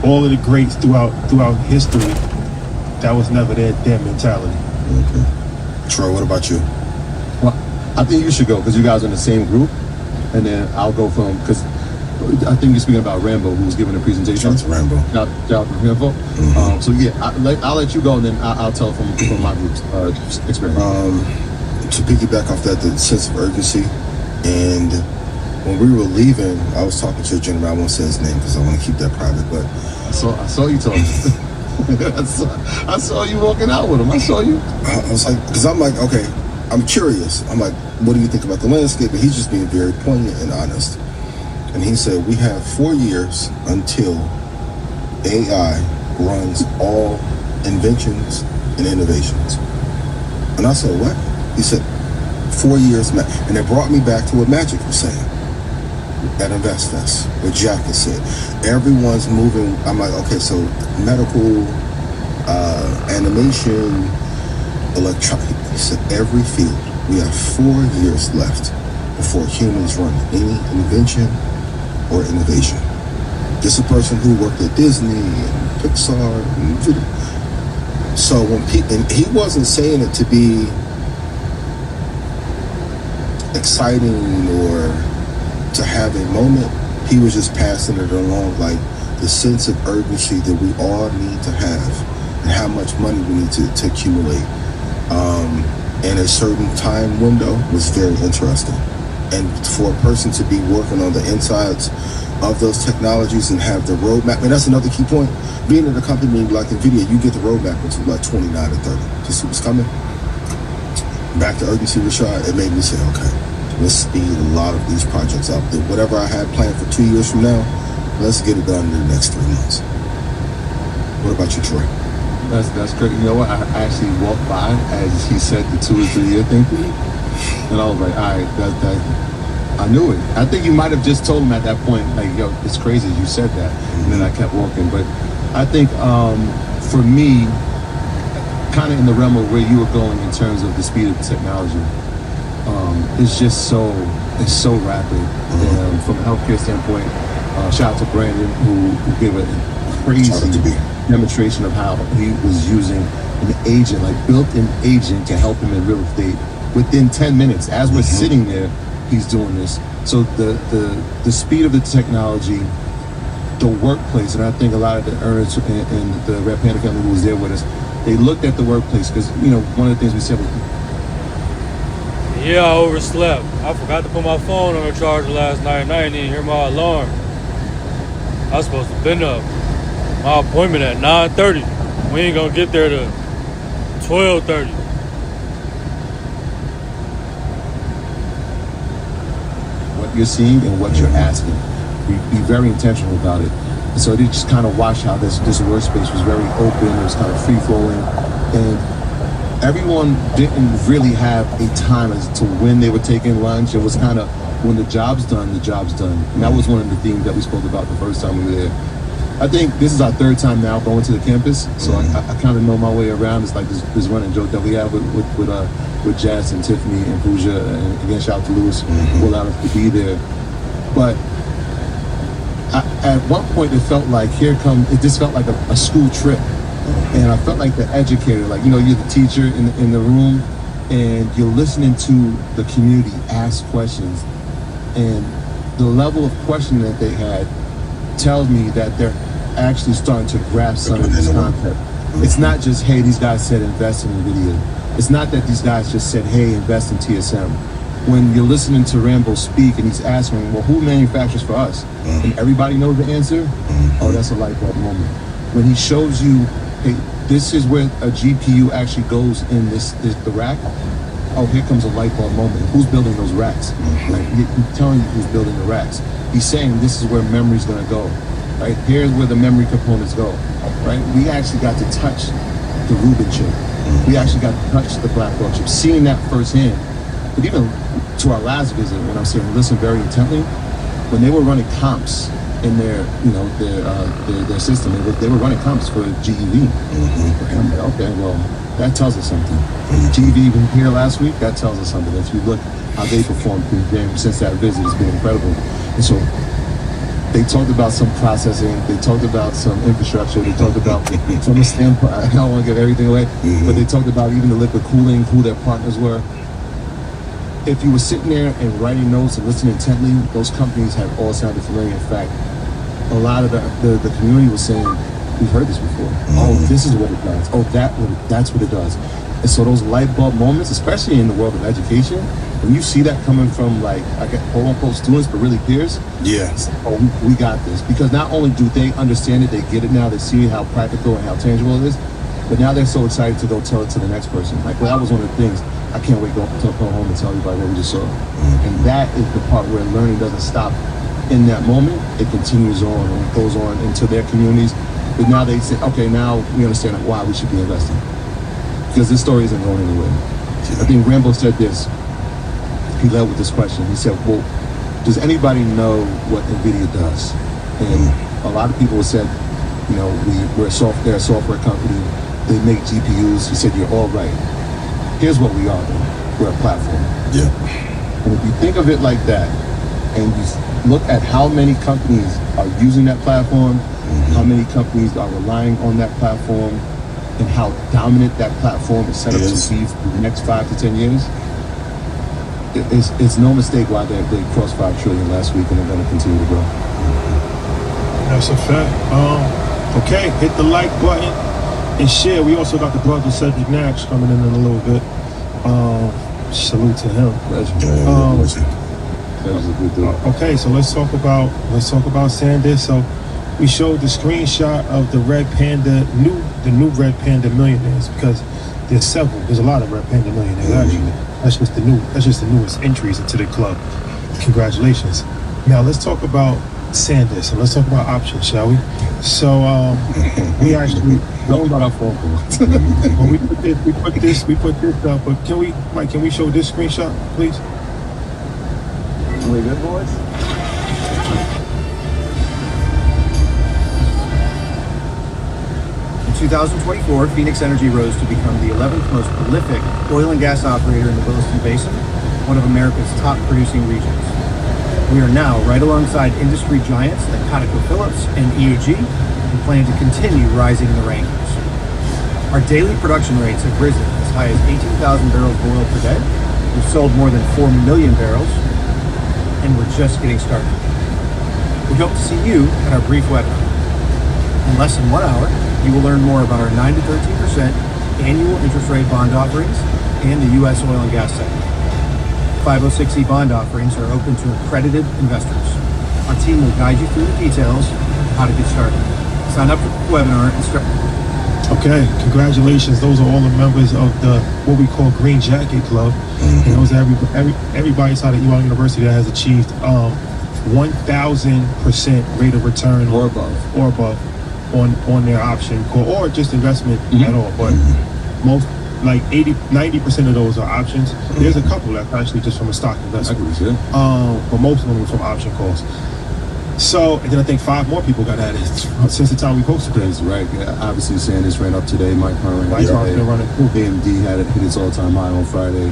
All of the greats throughout history, that was never their mentality. Troy, what about you? Well, I think you should go because you guys are in the same group, and then I'll go from, because I think you're speaking about Rambo, who was giving a presentation. Shout out to Rambo. Shout out to Rambo. So yeah, I'll let you go, and then I'll tell from my group's experience. To piggyback off that, the sense of urgency, and when we were leaving, I was talking to a gentleman. I won't say his name because I want to keep that private, but I saw you talking. I saw you walking out with him. I saw you. I was like, because I'm like, okay, I'm curious. I'm like, what do you think about the landscape? And he's just being very poignant and honest. And he said, we have 4 years until AI runs all inventions and innovations. And I said, what? He said, 4 years, and it brought me back to what Magic was saying at InvestFest, what Jack has said. Everyone's moving. I'm like, okay, so medical, animation, electronic. He said, every field, we have 4 years left before humans run any invention or innovation. This is a person who worked at Disney and Pixar and video. So when people, and he wasn't saying it to be exciting or to have a moment, he was just passing it along, like the sense of urgency that we all need to have and how much money we need to accumulate in a certain time window was very interesting. And for a person to be working on the insides of those technologies and have the roadmap, and that's another key point, being in a company like NVIDIA, you get the roadmap until like 29 or 30 to see what's coming. Back to urgency, Rashad, it made me say, okay, let's speed a lot of these projects up. That whatever I had planned for 2 years from now, let's get it done in the next 3 months. What about you, Troy? That's great. You know what? I actually walked by as he said the 2 or 3 year thing, and I was like, all right, that I knew it. I think you might have just told him at that point, like, yo, it's crazy you said that, and then I kept walking. But I think for me, kind of in the realm of where you were going in terms of the speed of the technology, it's just so rapid. From a healthcare standpoint, shout out to Brandon who gave a crazy demonstration of how he was using an agent, like built-in agent, to help him in real estate within 10 minutes. As we're sitting there, he's doing this. So the speed of the technology, the workplace, and I think a lot of the earners and the Red Panda family who was there with us, they looked at the workplace because, one of the things we said was, yeah, I overslept. I forgot to put my phone on the charger last night and I didn't even hear my alarm. I was supposed to have been up. My appointment at 9:30. We ain't gonna get there to 12:30. what you're seeing and what you're asking. Be very intentional about it. And so they just kind of watched how this workspace was very open. It was kind of free flowing, and everyone didn't really have a time as to when they were taking lunch. It was kind of when the job's done, the job's done. And that was one of the themes that we spoke about the first time we were there. I think this is our third time now going to the campus, so I kind of know my way around. It's like this running joke that we have with Jazz and Tiffany and Pooja, and again, shout out to Lewis who allowed us to be there. But at one point it felt like it just felt like a school trip, and I felt like the educator, like, you're the teacher in the room, and you're listening to the community ask questions, and the level of questioning that they had tells me that they're actually starting to grasp some of this concept. It's not just, hey, these guys said invest in NVIDIA. It's not that these guys just said, hey, invest in TSM. When you're listening to Rambo speak and he's asking, well, who manufactures for us? And everybody knows the answer, oh, that's a light bulb moment. When he shows you, hey, this is where a GPU actually goes in the rack, oh, here comes a light bulb moment. Who's building those racks? Like, he's telling you who's building the racks. He's saying this is where memory's gonna go, right? Here's where the memory components go, right? We actually got to touch the Rubin chip. We actually got to touch the Blackwell chip. Seeing that firsthand, but even to our last visit, when I'm saying listen very intently, when they were running comps in their, their system, they were running comps for GEV. And I'm like, okay, well, that tells us something. GEV been here last week, that tells us something. If you look how they performed through the game since that visit, it's been incredible. And so they talked about some processing, they talked about some infrastructure, they talked about, from a standpoint, I don't want to give everything away, but they talked about even the liquid cooling, who their partners were. If you were sitting there and writing notes and listening intently, those companies have all sounded familiar. In fact, a lot of the community was saying, we've heard this before. Oh, this is what it does. Oh, that's what it does. And so those light bulb moments, especially in the world of education, when you see that coming from, like, I get quote unquote students, but really peers, oh, we got this. Because not only do they understand it, they get it now, they see how practical and how tangible it is, but now they're so excited to go tell it to the next person. Like, well, that was one of the things. I can't wait to go home and tell everybody what we just saw. And that is the part where learning doesn't stop in that moment. It continues on and it goes on into their communities. But now they say, okay, now we understand why we should be investing. Because this story isn't going anywhere. I think Rambo said this. He led with this question. He said, well, does anybody know what NVIDIA does? And a lot of people said, they're a software company. They make GPUs. He said, you're all right. Here's what we are, though. We're a platform. Yeah. And if you think of it like that, and you look at how many companies are using that platform, how many companies are relying on that platform, and how dominant that platform is set up to be for the next 5 to 10 years, it's no mistake why they crossed $5 trillion last week, and they're going to continue to grow. That's a fact. Okay, hit the like button and share. We also got the brother Cedric Nash coming in a little bit. Salute to him. Okay, so let's talk about SanDisk. So we showed the screenshot of the Red Panda, the new Red Panda millionaires, because there's a lot of Red Panda millionaires actually. That's just the newest entries into the club. Congratulations. Now let's talk about SanDisk and let's talk about options, shall we? So we actually don't about our phone call. Well, we put this up, but can we show this screenshot, please? We good, boys? In 2024, Phoenix Energy rose to become the 11th most prolific oil and gas operator in the Williston Basin, one of America's top producing regions. We are now right alongside industry giants like ConocoPhillips and EAG, and plan to continue rising in the rankings. Our daily production rates have risen as high as 18,000 barrels of oil per day. We've sold more than 4 million barrels, and we're just getting started. We hope to see you at our brief webinar. In less than 1 hour, you will learn more about our 9 to 13% annual interest rate bond offerings and the U.S. oil and gas sector. 506e bond offerings are open to accredited investors. Our team will guide you through the details of how to get started. Sign up for the webinar and start. Okay, congratulations. Those are all the members of the what we call Green Jacket Club. And those are everybody inside of EY University that has achieved 1,000% rate of return or above on their option call, or just investment at all. But most, like 90% of those are options. There's a couple that's actually just from a stock investment. But most of them are from option calls. So, and then I think 5 more people got added since the time we posted this. Right. Yeah, obviously, SanDisk ran up today. Mike Hearn ran up today. AMD had hit its all-time high on Friday.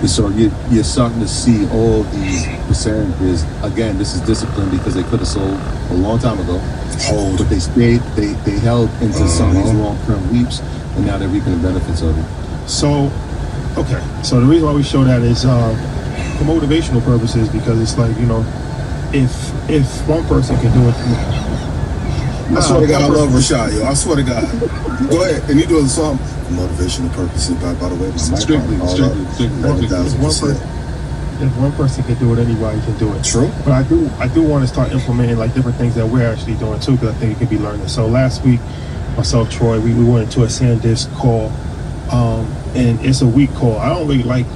So you're starting to see all these percentages. Again, this is discipline because they could have sold a long time ago. But they stayed. They held into some of these long-term leaps, and now they're reaping the benefits of it. So, okay. So the reason why we show that is for motivational purposes, because it's like, if one person can do it, I swear to God, I love Rashad, yo. I swear to God. Go ahead. And you doing the song for motivational purposes, by the way. Strictly. If one person can do it, anybody can do it. True. But I do want to start implementing like different things that we're actually doing too, because I think it can be learning. So last week, myself, Troy, we went into a SanDisk call, and it's a weak call. I don't really like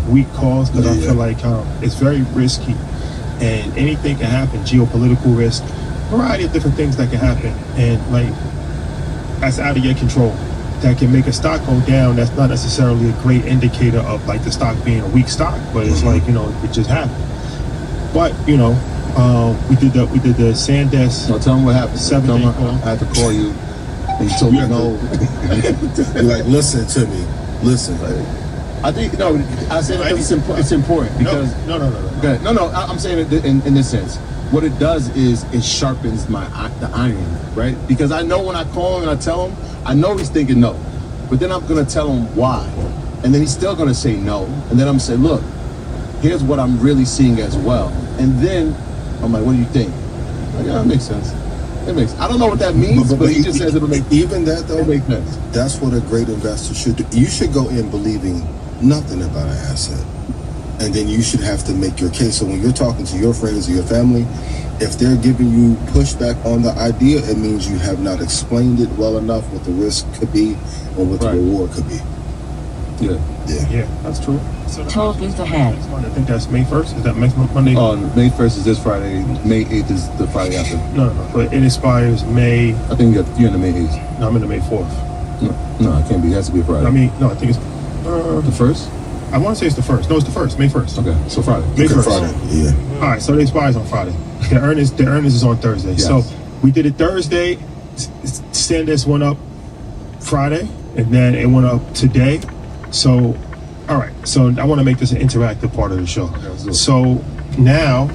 weak calls because I feel like it's very risky, and anything can happen. Geopolitical risk, variety of different things that can happen, and like that's out of your control. That can make a stock go down. That's not necessarily a great indicator of like the stock being a weak stock, but it's like, you know, it just happened. But you know, we did the SanDisk. No, tell them what happened. 7 day call. I had to call you, and you told me no. You're like, listen to me. Listen. I think no. I said it's important because no. Okay. No. I'm saying it in this sense. What it does is it sharpens the iron, right? Because I know when I call him and I tell him, I know he's thinking no, but then I'm gonna tell him why, and then he's still gonna say no, and then I'm saying, look, here's what I'm really seeing as well, and then I'm like, what do you think? Like, yeah, it makes sense. It makes. I don't know what that means, but he just says it'll make. Even that though, it makes sense. That's what a great investor should do. You should go in believing nothing about an asset, and then you should have to make your case. So when you're talking to your friends or your family, if they're giving you pushback on the idea, it means you have not explained it well enough what the risk could be or what the reward could be. Yeah, that's true. Toll booth ahead. I think that's May 1st. Is that next Monday? May 1st is this Friday. May 8th is the Friday after. No. But it expires May. I think you're in the May 8th. No, I'm in the May 4th. No, it can't be. It has to be a Friday. I think it's the 1st. I want to say it's the 1st. No, it's the 1st. May 1st. Okay, so Friday. May 1st. Friday. Yeah. All right, so it expires on Friday. The earnings is on Thursday. Yes. So we did it Thursday. SanDisk went up Friday, and then it went up today. So, all right. So I want to make this an interactive part of the show. Okay, so now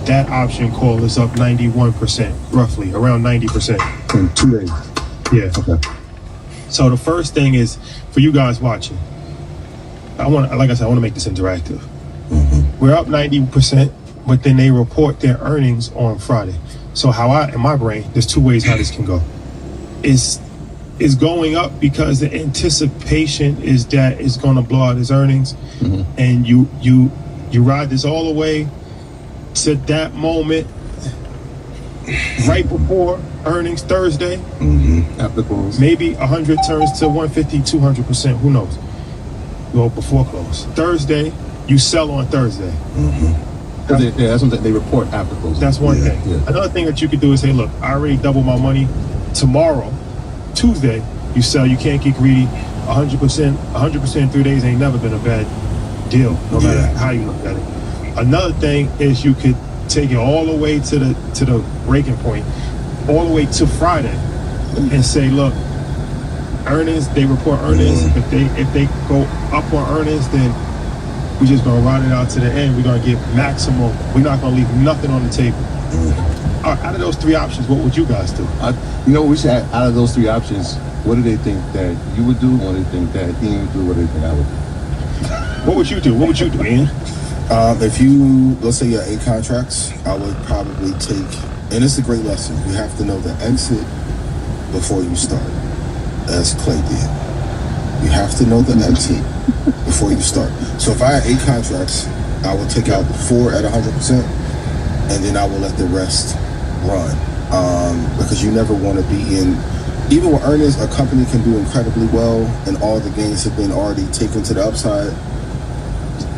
that option call is up 91%, roughly around 90%. In 2 days. Yeah. Okay. So the first thing is for you guys watching. I want to make this interactive. Mm-hmm. We're up 90%, but then they report their earnings on Friday. So in my brain, there's two ways how this can go. It's going up because the anticipation is that it's going to blow out its earnings, and you ride this all the way to that moment right before earnings Thursday. After close, maybe 100 turns to 150, 200%. Who knows? Well, before close. Thursday, you sell on Thursday. That's something they report after close. That's one thing. Yeah. Another thing that you could do is say, look, I already doubled my money. Tomorrow, Tuesday, you sell. You can't get greedy. 100% 3 days ain't never been a bad deal, no matter how you look at it. Another thing is you could take it all the way to the breaking point, all the way to Friday, and say, look, earnings, they report earnings. If they go up on earnings, then we're just gonna ride it out to the end. We're gonna get maximum. We're not gonna leave nothing on the table. Out of those three options, what would you guys do? We should add, out of those three options, what do they think that you would do? What do they think that Ian would do? What do they think I would do? What would you do? What would you do, Ian? If you, let's say you have 8 contracts, I would probably take, and it's a great lesson, you have to know the exit before you start, as Clay did. You have to know the exit before you start. So if I had 8 contracts, I would take out 4 at 100%, and then I will let the rest run. Because you never want to be in, even with earnings, a company can do incredibly well, and all the gains have been already taken to the upside.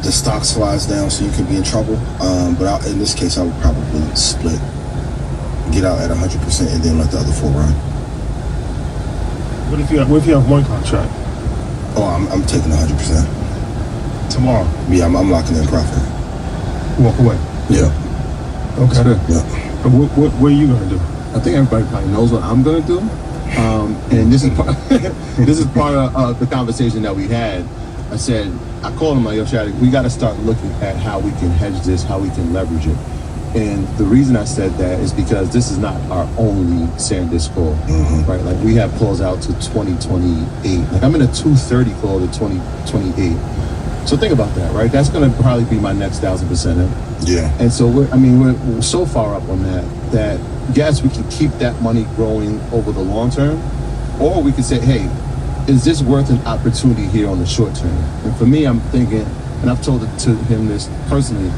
The stock slides down, so you can be in trouble. But in this case, I would probably split, get out at 100%, and then let the other 4 run. What if you have one contract? Oh, I'm taking 100%. Tomorrow? Yeah, I'm locking in profit. Walk away? Yeah. Okay. Yeah. But what are you gonna do? I think everybody probably knows what I'm gonna do. And this is part of the conversation that we had. I called him like, yo, Shadi, we got to start looking at how we can hedge this, how we can leverage it. And the reason I said that is because this is not our only SanDisk call, right? Like we have calls out to 2028. Like I'm in a 230 call to 2028. So think about that, right? That's going to probably be my next 1,000% in. Yeah. And so we're so far up on that yes, we can keep that money growing over the long term, or we could say, hey, is this worth an opportunity here on the short term? And for me, I'm thinking, and I've told it to him this personally,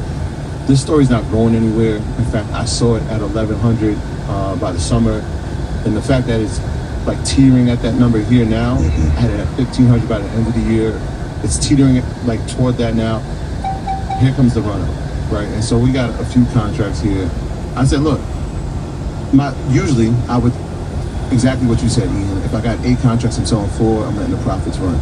this story's not going anywhere. In fact, I saw it at 1,100 by the summer, and the fact that it's like teetering at that number here now, I had it at 1,500 by the end of the year. It's teetering like toward that now. Here comes the run-up, right? And so we got a few contracts here. I said, look, usually I would, exactly what you said, Ian, if I got 8 contracts and selling 4, I'm letting the profits run.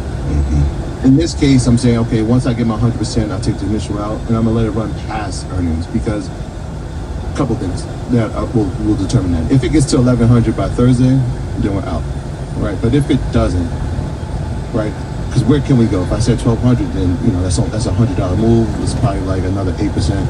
In this case, I'm saying, okay, once I get my 100%, I'll take the initial route, and I'm gonna let it run past earnings, because a couple things that will determine that. If it gets to 1,100 by Thursday, then we're out, right? But if it doesn't, right? Because where can we go? If I said 1,200, then that's a $100 move. It's probably like another 8%.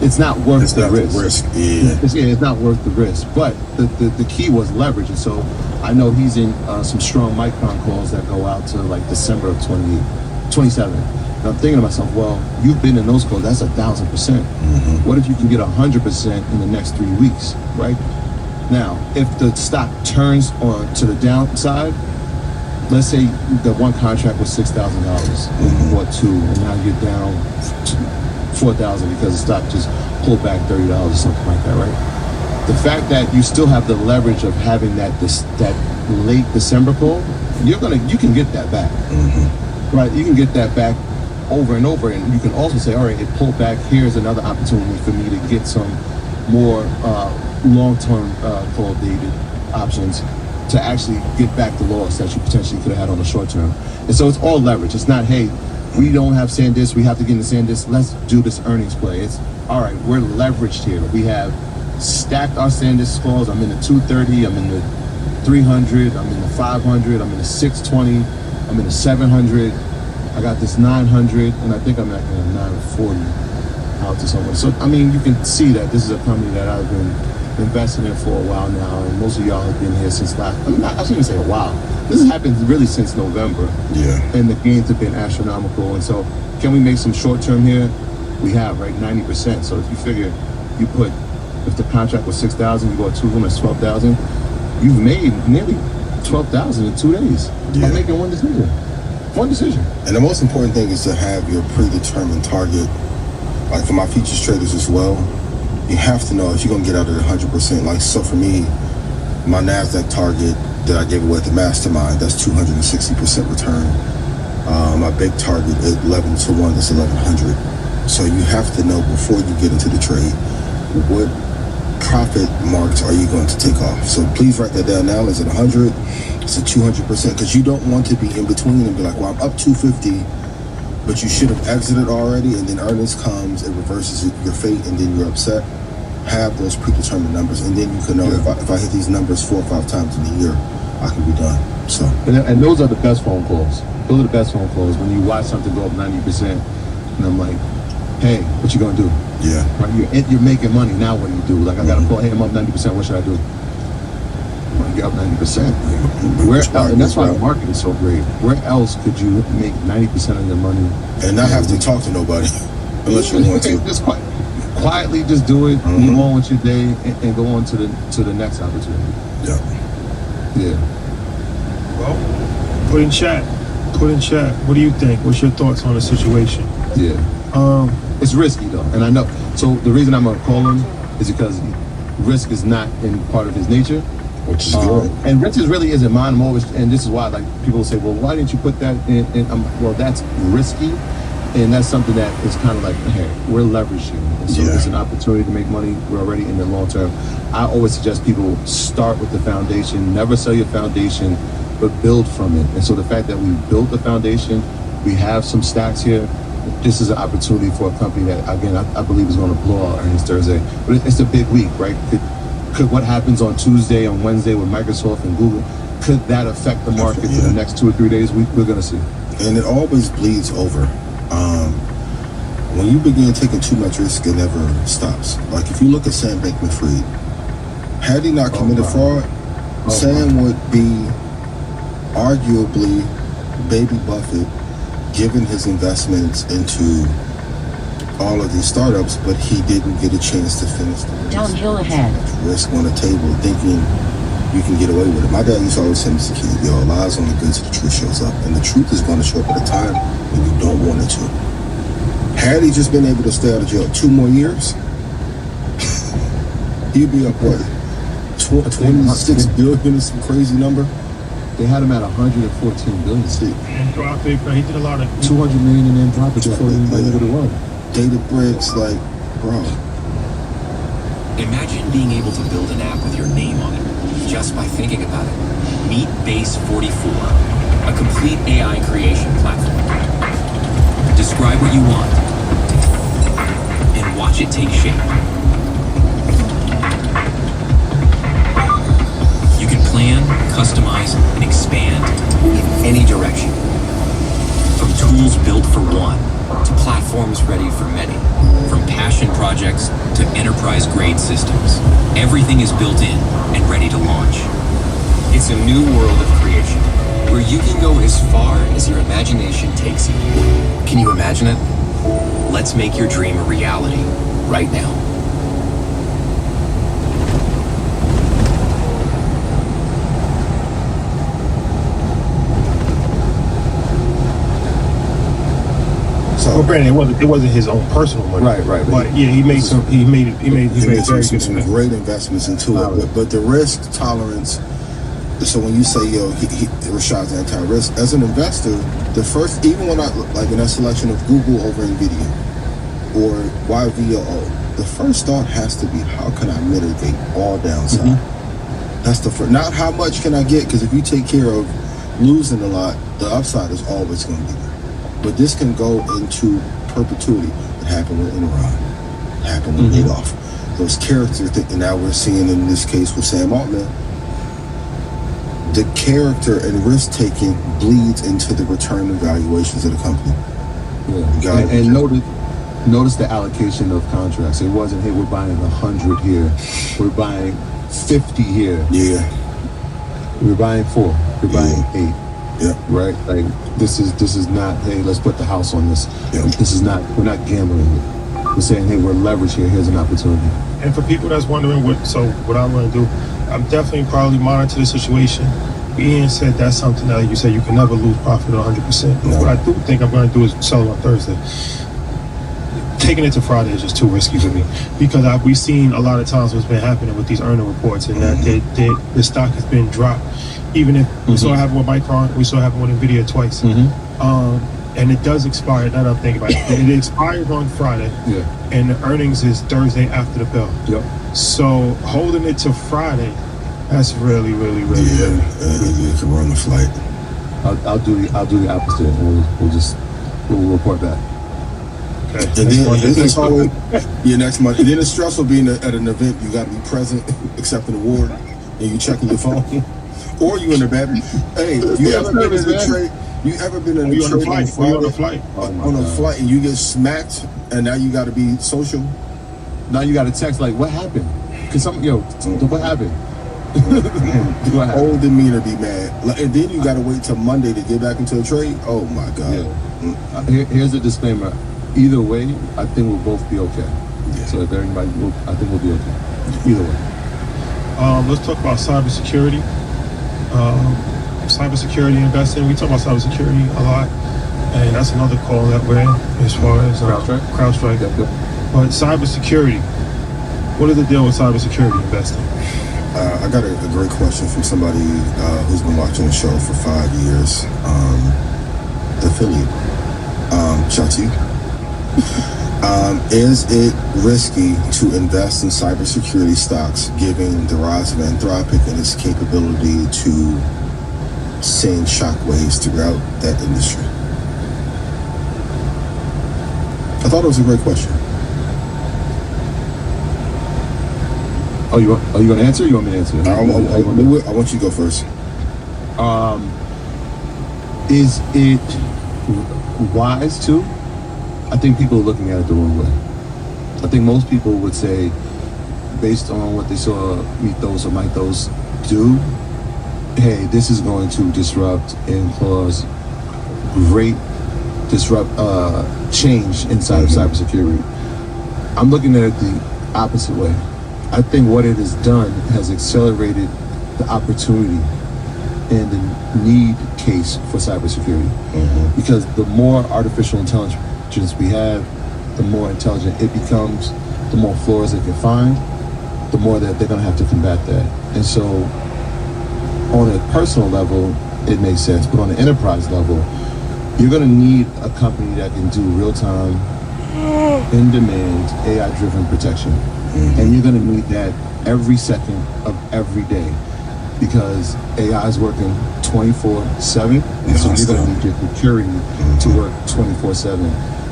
It's not worth the risk. It's not worth the risk. But the key was leverage, and so I know he's in some strong Micron calls that go out to like December of 27. And I'm thinking to myself, well, you've been in those calls. That's 1,000%. What if you can get 100% in the next 3 weeks, right? Now, if the stock turns on to the downside, let's say the one contract was $6,000, you bought 2, and now you're down $4,000 because the stock just pulled back $30 or something like that, right? The fact that you still have the leverage of having that late December call, you can get that back, right? You can get that back over and over, and you can also say, all right, it pulled back. Here's another opportunity for me to get some more long-term call dated options to actually get back the loss that you potentially could have had on the short term. And so it's all leverage. It's not, hey, we don't have SanDisk, we have to get into SanDisk, let's do this earnings play. It's, all right, we're leveraged here. We have stacked our SanDisk scores. I'm in the 230, I'm in the 300, I'm in the 500, I'm in the 620, I'm in the 700. I got this 900, and I think I'm at 940 out to someone. So, I mean, you can see that this is a company that I've been investing in for a while now, and most of y'all have been here since I shouldn't even say a while. This has happened really since November. Yeah. And the gains have been astronomical. And so, can we make some short term here? We have, right, 90%. So if you figure, if the contract was 6,000, you bought 2 of them, that's 12,000. You've made nearly 12,000 in 2 days. Yeah. I'm making one decision. One decision. And the most important thing is to have your predetermined target. Like for my futures traders as well, you have to know if you're gonna get out of it 100%. Like, so for me, my NASDAQ target that I gave away at the mastermind, that's 260% return. My big target is 11 to 1, that's 1,100. So you have to know before you get into the trade, what profit marks are you going to take off? So please write that down now. Is it 100? Is it 200%? Because you don't want to be in between and be like, well, I'm up 250, but you should have exited already, and then earnings comes, it reverses your fate, and then you're upset. Have those predetermined numbers, and then you can know if I hit these numbers 4 or 5 times in a year, I can be done. So, and those are the best phone calls. Those are the best phone calls when you watch something go up 90%, and I'm like, hey, what you gonna do? Yeah. Right? You're making money. Now what do you do? Like, I gotta call, hey, I'm up 90%. What should I do? You're up 90%. And that's why the market is so great. Where else could you make 90% of your money and not have to talk to nobody unless you want to? Just quietly, just do it. Move on with your day and go on to the next opportunity. Yeah. Well, put in chat. What do you think? What's your thoughts on the situation? Yeah. It's risky though, and I know. So the reason I'm gonna call him is because risk is not in part of his nature. Which is good. And riches really isn't mine. I'm always, and this is why, like, people say, well, why didn't you put that in? Well, that's risky, and that's something that is kind of like, hey, we're leveraging. And so it's an opportunity to make money. We're already in the long term. I always suggest people start with the foundation. Never sell your foundation, but build from it. And so the fact that we built the foundation, we have some stacks here. This is an opportunity for a company that, again, I believe is going to blow out earnings Thursday. But it's a big week, right? Could what happens on Tuesday, on Wednesday with Microsoft and Google, could that affect the market for the next 2 or 3 days? We're going to see. And it always bleeds over. When you begin taking too much risk, it never stops. Like if you look at Sam Bankman-Fried, had he not committed fraud, Sam would be arguably Baby Buffett, given his investments into all of these startups, but he didn't get a chance to finish the race. Downhill ahead. Risk on the table, thinking you can get away with it. My dad used to always say as a kid, yo, lies on the good till the truth shows up. And the truth is going to show up at a time when you don't want it to. Had he just been able to stay out of jail 2 more years, he'd be up, what, 26 billion is some crazy number? They had him at 114 billion. Anthropic, he did a lot of 200 million in Anthropic before anybody knew what it was. Data bricks, like, bro. Imagine being able to build an app with your name on it, just by thinking about it. Meet Base 44, a complete AI creation platform. Describe what you want, and watch it take shape. You can plan, customize, and expand in any direction. From tools built for one, to platforms ready for many. From passion projects to enterprise-grade systems. Everything is built in and ready to launch. It's a new world of creation, where you can go as far as your imagination takes you. Can you imagine it? Let's make your dream a reality, right now. Well, granted, it wasn't his own personal money. Right. But yeah, he made very good some great investments into it. But the risk tolerance. So when you say, yo, Rashad's anti-risk, as an investor, the first, even when I, like in that selection of Google over NVIDIA or YVO, the first thought has to be, how can I mitigate all downside? That's the first, not how much can I get, because if you take care of losing a lot, the upside is always going to be there. But this can go into perpetuity. It happened with Enron. It happened with Madoff. Those characters that now we're seeing in this case with Sam Altman, the character and risk-taking bleeds into the return and valuations of the company. Yeah. And notice the allocation of contracts. It wasn't, hey, we're buying 100 here. We're buying 50 here. Yeah. We're buying 4. We're buying 8. Yeah. Right? Like, this is not, hey, let's put the house on this. Yeah. This is not, we're not gambling. We're saying, hey, we're leveraged here. Here's an opportunity. And for people that's wondering what I'm going to do, I'm definitely probably monitor the situation. Ian said that's something that you said you can never lose profit 100%. But what I do think I'm going to do is sell it on Thursday. Taking it to Friday is just too risky for me, because we've seen a lot of times what's been happening with these earning reports, and that the stock has been dropped. Even if we saw it happen with Micron, we saw it happen with NVIDIA twice. And it does expire, now that I'm thinking about it. It expires on Friday, and the earnings is Thursday after the bell. So holding it to Friday, that's really you can run the flight. I'll do the opposite. We'll report back. Okay. And then it's always your next month. And then it's stressful being at an event. You got to be present, accept an award, and you checking your phone, or you in the bathroom. Hey, you ever been in a trade? You ever been in a trade on a flight? On a flight, and you get smacked, and now you got to be social. Now you got to text like, what happened? Cause what happened? Whole demeanor be mad, and then you got to wait till Monday to get back into a trade. Oh my God! Here's a disclaimer. Either way, I think we'll both be okay. So if everybody, I think we'll be okay. Either way. Let's talk about cybersecurity. Cybersecurity investing. We talk about cybersecurity a lot, and that's another call that we're in as far as CrowdStrike. But cybersecurity. What is the deal with cybersecurity investing? I got a great question from somebody who's been watching the show for 5 years. The affiliate. Shout to you. Is it risky to invest in cybersecurity stocks given the rise of Anthropic and its capability to send shockwaves throughout that industry? I thought it was a great question. You going to answer or you want me to answer? I want you to go first. Is it wise to? I think people are looking at it the wrong way. I think most people would say, based on what they saw Mythos or Mythos do, hey, this is going to disrupt and cause great change inside of cybersecurity. I'm looking at it the opposite way. I think what it has done has accelerated the opportunity and the need case for cybersecurity. Because the more artificial intelligence we have, the more intelligent it becomes, the more flaws it can find, the more that they're going to have to combat that. And so on a personal level, it makes sense, but on an enterprise level, you're going to need a company that can do real-time, in-demand, AI-driven protection. And you're going to need that every second of every day, because AI is working 24/7, and so you're going to need your security to work 24/7.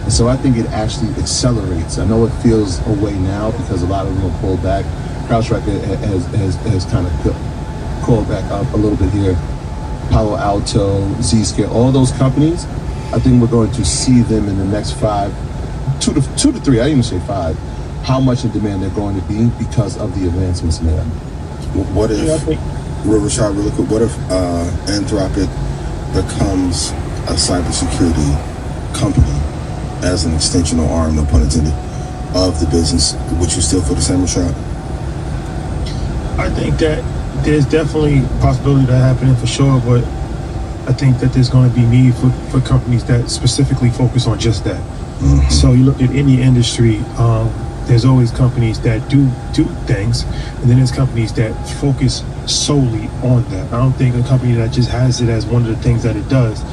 And so I think it actually accelerates. I know it feels away now because a lot of them are pulled back. CrowdStrike has kind of crawled back up a little bit here. Palo Alto, Zscaler, all those companies, I think we're going to see them in the next 2 to 3, I didn't even say 5, how much in demand they're going to be because of the advancements in AI. What if, Rashad, really quick, what if Anthropic becomes a cybersecurity company as an extension or arm, no pun intended, of the business? Would you still feel the same, Rashad? I think that there's definitely a possibility of that happening for sure, but I think that there's going to be need for companies that specifically focus on just that. So you look at any industry, there's always companies that do things, and then there's companies that focus solely on that. I don't think a company that just has it as one of the things that it does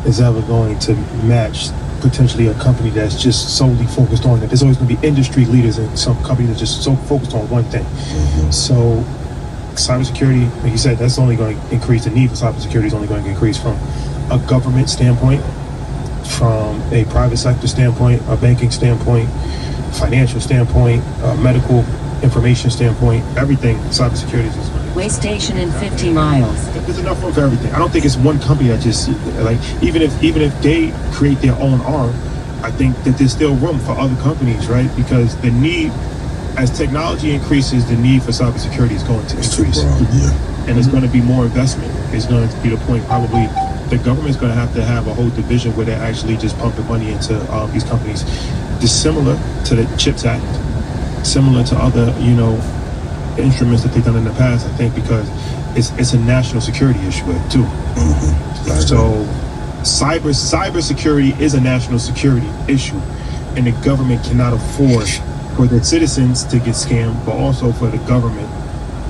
is ever going to match potentially a company that's just solely focused on it. There's always going to be industry leaders and some companies that just so focused on one thing. So cybersecurity, like you said, that's only going to increase. The need for cybersecurity is only going to increase from a government standpoint, from a private sector standpoint, a banking standpoint, financial standpoint, medical information standpoint, everything. Cybersecurity is Way station in 50 miles. There's enough room for everything. I don't think it's one company that just like even if they create their own arm, I think that there's still room for other companies, right? Because the need, as technology increases, the need for cybersecurity is going to increase, and it's going to be more investment. It's going to be the point probably the government's going to have a whole division where they're actually just pumping money into these companies, dissimilar to the CHIPS Act, similar to other instruments that they've done in the past. I think because it's a national security issue too. So cybersecurity is a national security issue, and the government cannot afford for their citizens to get scammed, but also for the government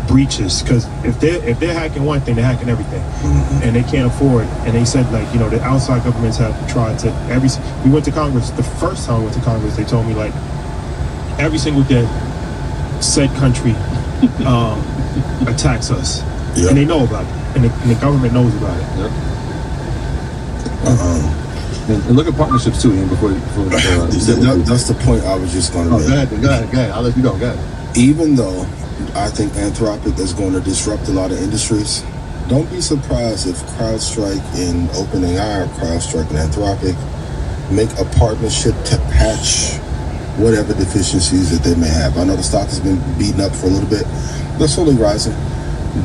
breaches. Because if they're hacking one thing, they're hacking everything, and they can't afford. And they said the outside governments have tried to we went to Congress. The first time we went to Congress, they told me every single day said country attacks us, and they know about it, and the government knows about it. And look at partnerships too, Ian, before that's the point I was just going to make. Go ahead. I'll let you go. Go ahead. Even though I think Anthropic is going to disrupt a lot of industries, don't be surprised if CrowdStrike and OpenAI, or CrowdStrike and Anthropic, make a partnership to patch whatever deficiencies that they may have. I know the stock has been beaten up for a little bit, but it's slowly rising.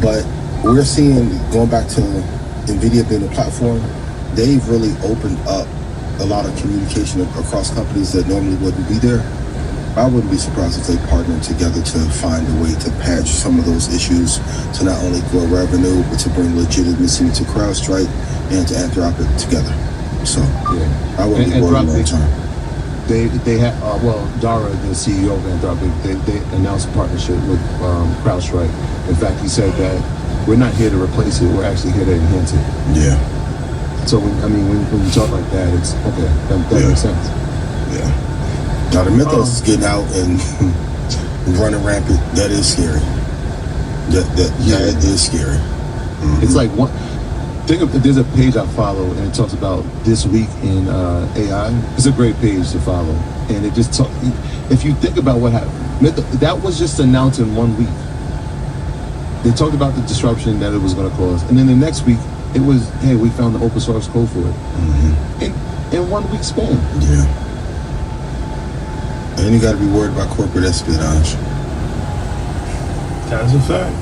But we're seeing, going back to NVIDIA being a platform, they've really opened up a lot of communication across companies that normally wouldn't be there. I wouldn't be surprised if they partnered together to find a way to patch some of those issues to not only grow revenue, but to bring legitimacy to CrowdStrike and to Anthropic together. So I wouldn't be worried long term. They have Dara, the CEO of Anthropic, they announced a partnership with CrowdStrike. In fact, he said that we're not here to replace it; we're actually here to enhance it. Yeah. So when you talk like that, it's okay. That makes sense. Yeah. Now the Mythos is getting out and running rampant. That is scary. That is scary. It's like what? There's a page I follow, and it talks about this week in AI. It's a great page to follow, and it just if you think about what happened, that was just announced in 1 week. They talked about the disruption that it was going to cause, and then the next week it was, hey, we found the open source code for it. In 1 week span. Yeah. And you got to be worried about corporate espionage. That's a fact.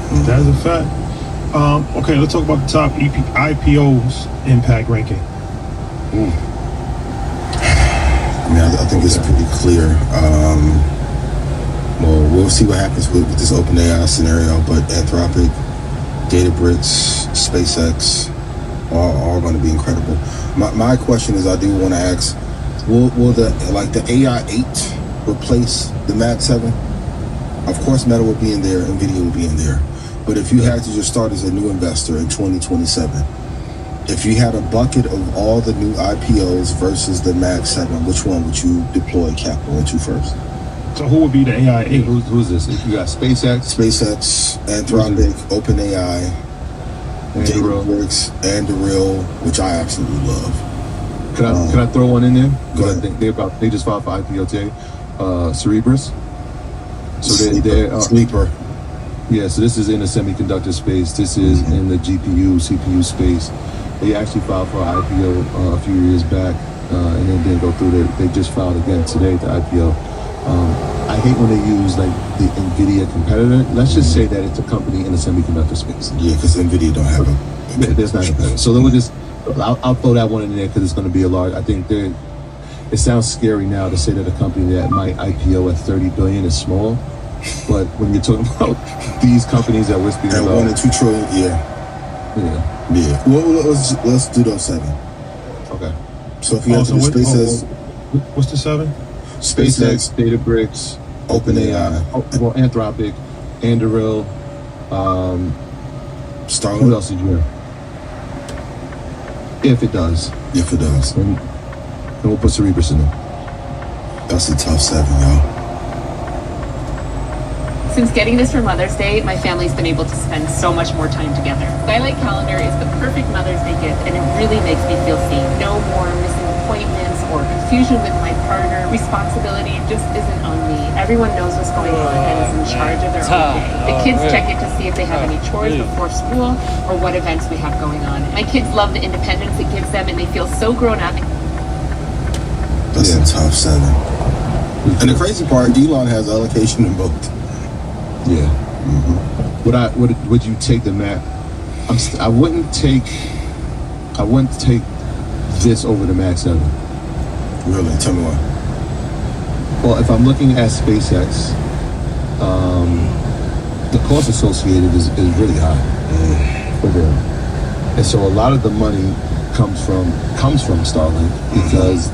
Okay, let's talk about the top IPOs impact ranking. I mean, I think it's pretty clear. Well, we'll see what happens with this OpenAI scenario, but Anthropic, Databricks, SpaceX, all going to be incredible. My question is, I do want to ask, will the AI 8 replace the Mag 7? Of course, Meta will be in there, NVIDIA will be in there. But if you had to just start as a new investor in 2027, if you had a bucket of all the new IPOs versus the Mag 7, which one would you deploy capital into first? So who would be the AI 8? Who's this? You got SpaceX, Anthropic, OpenAI, Databricks, Anduril, which I absolutely love. Can I throw one in there? Go ahead. I think they just filed for IPO today. Cerebras. So they're Sleeper. Yeah, so this is in the semiconductor space. This is in the GPU, CPU space. They actually filed for IPO a few years back, and then didn't go through it. They just filed again today to IPO. I hate when they use like the NVIDIA competitor. Let's just say that it's a company in the semiconductor space. Yeah, because NVIDIA don't have a... There's not a competitor. So then I'll throw that one in there because it's going to be a large... I think it sounds scary now to say that a company that might IPO at $30 billion is small. But when you're talking about these companies that we're speaking about... 1 and 2 trillion, yeah. Well, let's do those 7. Okay. So if you have to do SpaceX... What's the 7? SpaceX, Databricks, OpenAI, Anthropic, Anduril, Starlink. Who else did you have? If it does. And we'll put Cerebras in there. That's a tough 7, y'all. Since getting this for Mother's Day, my family's been able to spend so much more time together. Skylight Calendar is the perfect Mother's Day gift, and it really makes me feel seen. No more missing appointments or confusion with my partner. Responsibility just isn't on me. Everyone knows what's going on and is in charge of their own day. The kids check it to see if they have any chores before school or what events we have going on. My kids love the independence it gives them, and they feel so grown up. That's a tough 7. And the crazy part, Elon has allocation in both. Yeah. Would you take the Mac? I wouldn't take this over the Mac 7. Really? Tell me why. Well, if I'm looking at SpaceX, the cost associated is really high for them, and so a lot of the money comes from Starlink because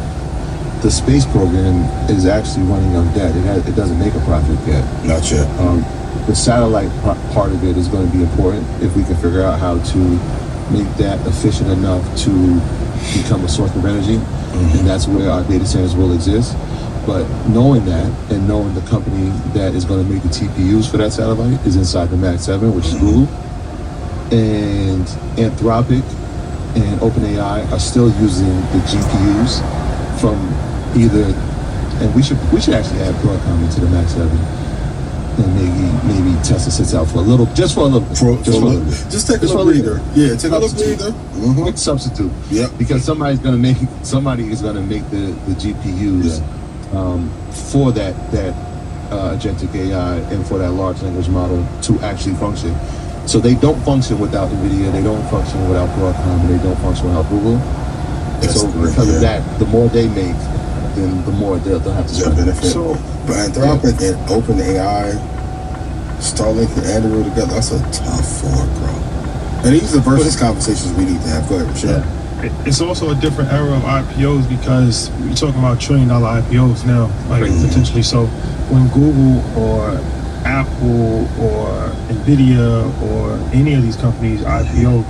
the space program is actually running on debt. It doesn't make a profit yet. Not yet. The satellite part of it is going to be important if we can figure out how to make that efficient enough to become a source of energy, and that's where our data centers will exist. But knowing that and knowing the company that is going to make the TPUs for that satellite is inside the Mag 7, which is Google, and Anthropic and OpenAI are still using the GPUs from either, and we should actually add Broadcom into the Mag 7. And maybe Tesla sits out for a little bit. Just take a little breather. Yeah, take a little breather. Quick substitute. Yeah. Because somebody is going to make the GPUs for that agentic AI and for that large language model to actually function. So they don't function without NVIDIA, they don't function without Broadcom, and they don't function without Google. So because of that, the more they make, then the more they'll have to spend. So, but Anthropic and OpenAI, Starlink and Anduril together, that's a tough 4, bro. And these are versus conversations we need to have. Go ahead, Rashad. It's also a different era of IPOs because we're talking about $1 trillion IPOs now, potentially. So when Google or Apple or NVIDIA or any of these companies IPO,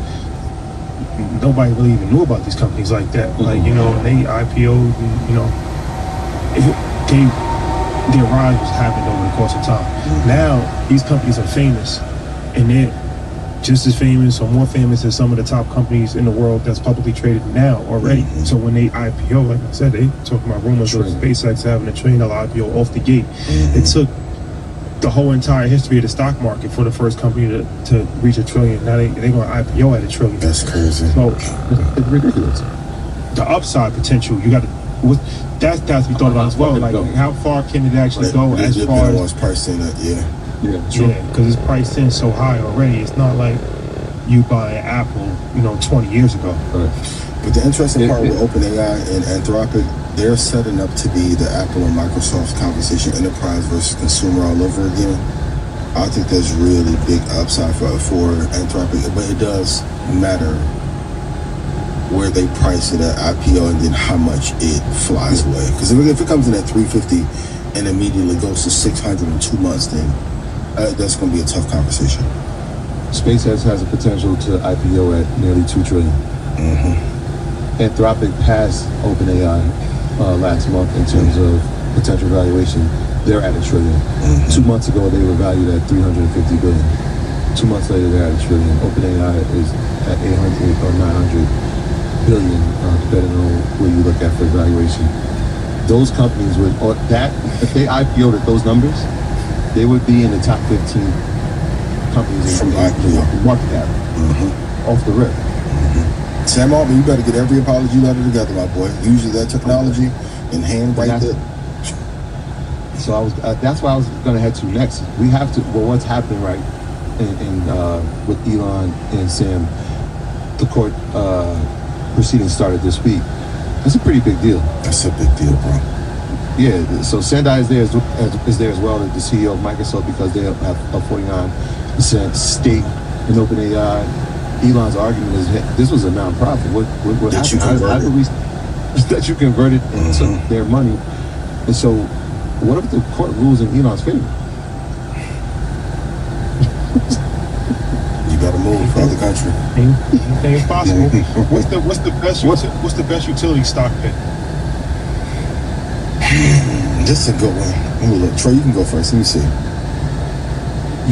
nobody really even knew about these companies like that. They IPO'd, their rise was happening over the course of time. Now these companies are famous, and they're just as famous or more famous as some of the top companies in the world that's publicly traded now already. So when they IPO, like I said, they talking about rumors of SpaceX having a $1 trillion IPO off the gate. It took the whole entire history of the stock market for the first company to reach $1 trillion. Now they're going to IPO at $1 trillion. That's crazy. So it's ridiculous. The upside potential, you got to. That has to be thought about as well. Like, how far can it actually go as far as pricing it? Yeah, because it's priced in so high already. It's not like you buy an Apple, 20 years ago. But the interesting part with OpenAI and Anthropic, they're setting up to be the Apple and Microsoft conversation, enterprise versus consumer all over again. I think there's really big upside for Anthropic, but it does matter where they price it at IPO and then how much it flies away. Because if it comes in at 350 and immediately goes to 600 in 2 months, then that's going to be a tough conversation. SpaceX has a potential to IPO at nearly $2 trillion. Anthropic passed OpenAI last month in terms of potential valuation. They're at $1 trillion. 2 months ago, they were valued at $350 billion. 2 months later, they're at $1 trillion. OpenAI is at 800 or 900 billion, depending on where you look at for valuation. Those companies would, or that, if they IPO'd at those numbers, they would be in the top 15 companies in market cap, off the rip. Sam Altman, you better get every apology letter together, my boy. Usually that technology and handwrite it. So that's why I was going to head to next. We have to. Well, what's happening right with Elon and Sam? The court proceedings started this week. That's a pretty big deal. That's a big deal, bro. Yeah. So Sundar is there as well, the CEO of Microsoft, because they have a 49% stake in OpenAI. Elon's argument is this was a non-profit. What happened? How did we that you converted into their money? And so, what if the court rules in Elon's favor? You gotta move from the country. Anything's possible. What's the best utility stock pick? This is a good one. Let me look. Troy, you can go first. Let me see.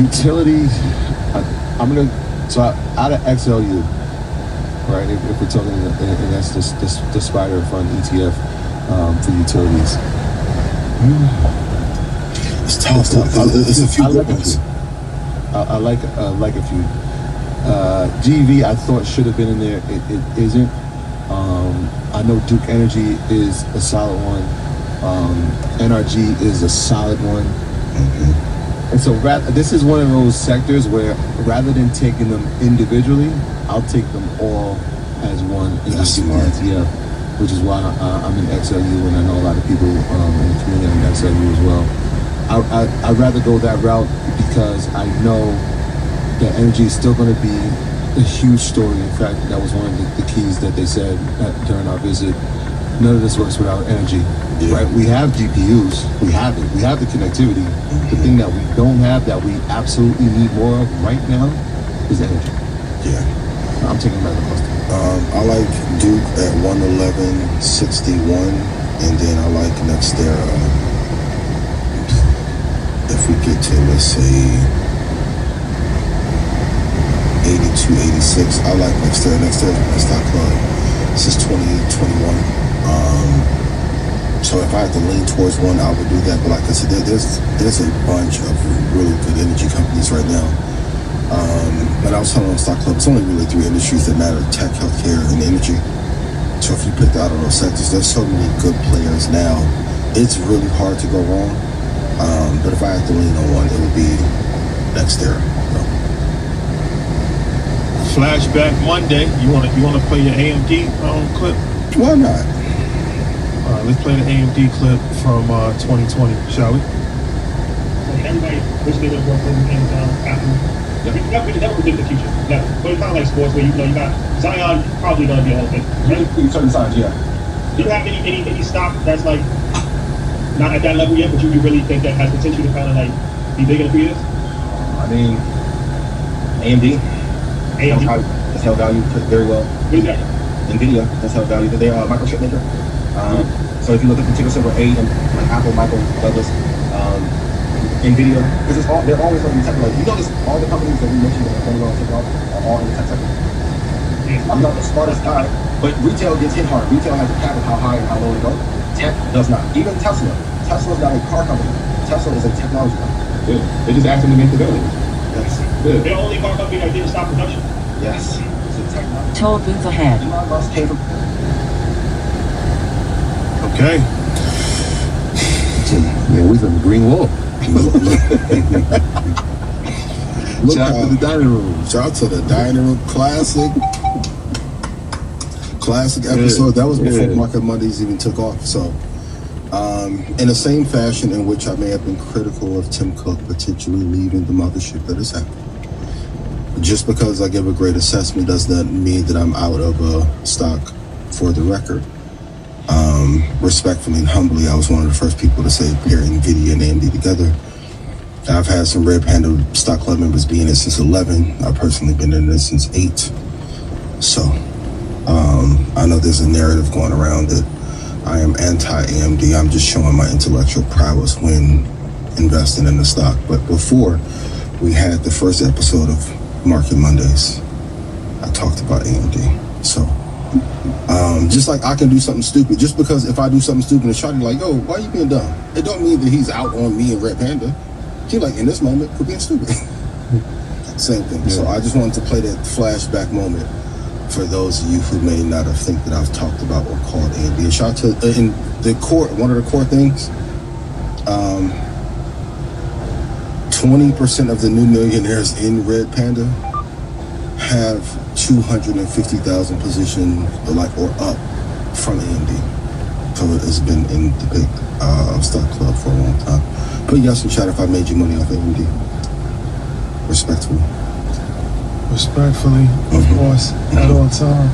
Utilities. I'm gonna. So out of XLU, right? If we're talking, and that's the Spider Fund ETF for utilities. It's tough. It's a few good ones. I like a few. GV I thought should have been in there. It isn't. I know Duke Energy is a solid one. NRG is a solid one. And so this is one of those sectors where rather than taking them individually, I'll take them all as one in the ETF, which is why I'm in XLU, and I know a lot of people in the community are in XLU as well. I'd rather go that route because I know that energy is still going to be a huge story. In fact, that was one of the keys that they said during our visit. None of this works without energy, right? We have GPUs, we have it, we have the connectivity. The thing that we don't have, that we absolutely need more of right now, is energy. Yeah. I'm taking that cost. I like Duke at 111.61, and then I like NextEra. If we get to, let's say, 82.86, I like NextEra. NextEra is my stock club. This is 2021. So if I had to lean towards one, I would do that. But like I said, there's a bunch of really good energy companies right now. But I was telling on Stock Club, it's only really 3 industries that matter: tech, healthcare, and energy. So if you picked out of those sectors, there's so many good players now. It's really hard to go wrong. But if I had to lean on one, it would be NextEra. Flashback Monday. You want to play your AMD clip? Why not? All right, let's play the AMD clip from 2020, shall we? Everybody wish they would have worked over Amazon, Apple. That would predict the future. Never. But it's kind of like sports where you got Zion probably going to be a whole thing. Right? Certain signs, yeah. Do you have any stock that's like not at that level yet, but you really think that has potential to kind of like be big in a few years? I mean, AMD. That's held value very well. What is that? NVIDIA, that's held value. They are a microchip maker. So if you look at particular silver 8 and like Apple, Michael Douglas, NVIDIA, because they're always going to be technology. You notice all the companies that we mentioned that are going to take off are all in the tech sector. I'm not the smartest guy, but retail gets hit hard. Retail has a cap of how high and how low to go. Tech does not. Even Tesla. Tesla's not a car company. Tesla is a technology company. Good. They just asked them to make the building. Yes. Good. They're the only car company that didn't stop production. Yes. Toll booth ahead. Elon Musk came from. Okay. Yeah, we from the Green Wall. Shout out to the dining room. Shout out to the dining room. Classic. Classic episode. That was before Market Mondays even took off. So, in the same fashion in which I may have been critical of Tim Cook potentially leaving the mothership that has happened. Just because I give a great assessment does not mean that I'm out of stock for the record. Respectfully and humbly, I was one of the first people to say pairing NVIDIA and AMD together. I've had some Red Panda stock club members be in it since 11. I've personally been in it since 8. So, I know there's a narrative going around that I am anti-AMD. I'm just showing my intellectual prowess when investing in the stock. But before we had the first episode of Market Mondays, I talked about AMD. So, just like I can do something stupid, just because if I do something stupid and Shawty like, yo, why are you being dumb? It don't mean that he's out on me and Red Panda. He like, in this moment, for being stupid. Same thing. So I just wanted to play that flashback moment for those of you who may not have think that I've talked about or called AMD. And shout out to in the core, one of the core things, 20% of the new millionaires in Red Panda have 250,000 positions or up from AMD. So it has been in the big stock club for a long time. Put yes in chat if I made you money off AMD. Respectfully. Respectfully, of course, at all times.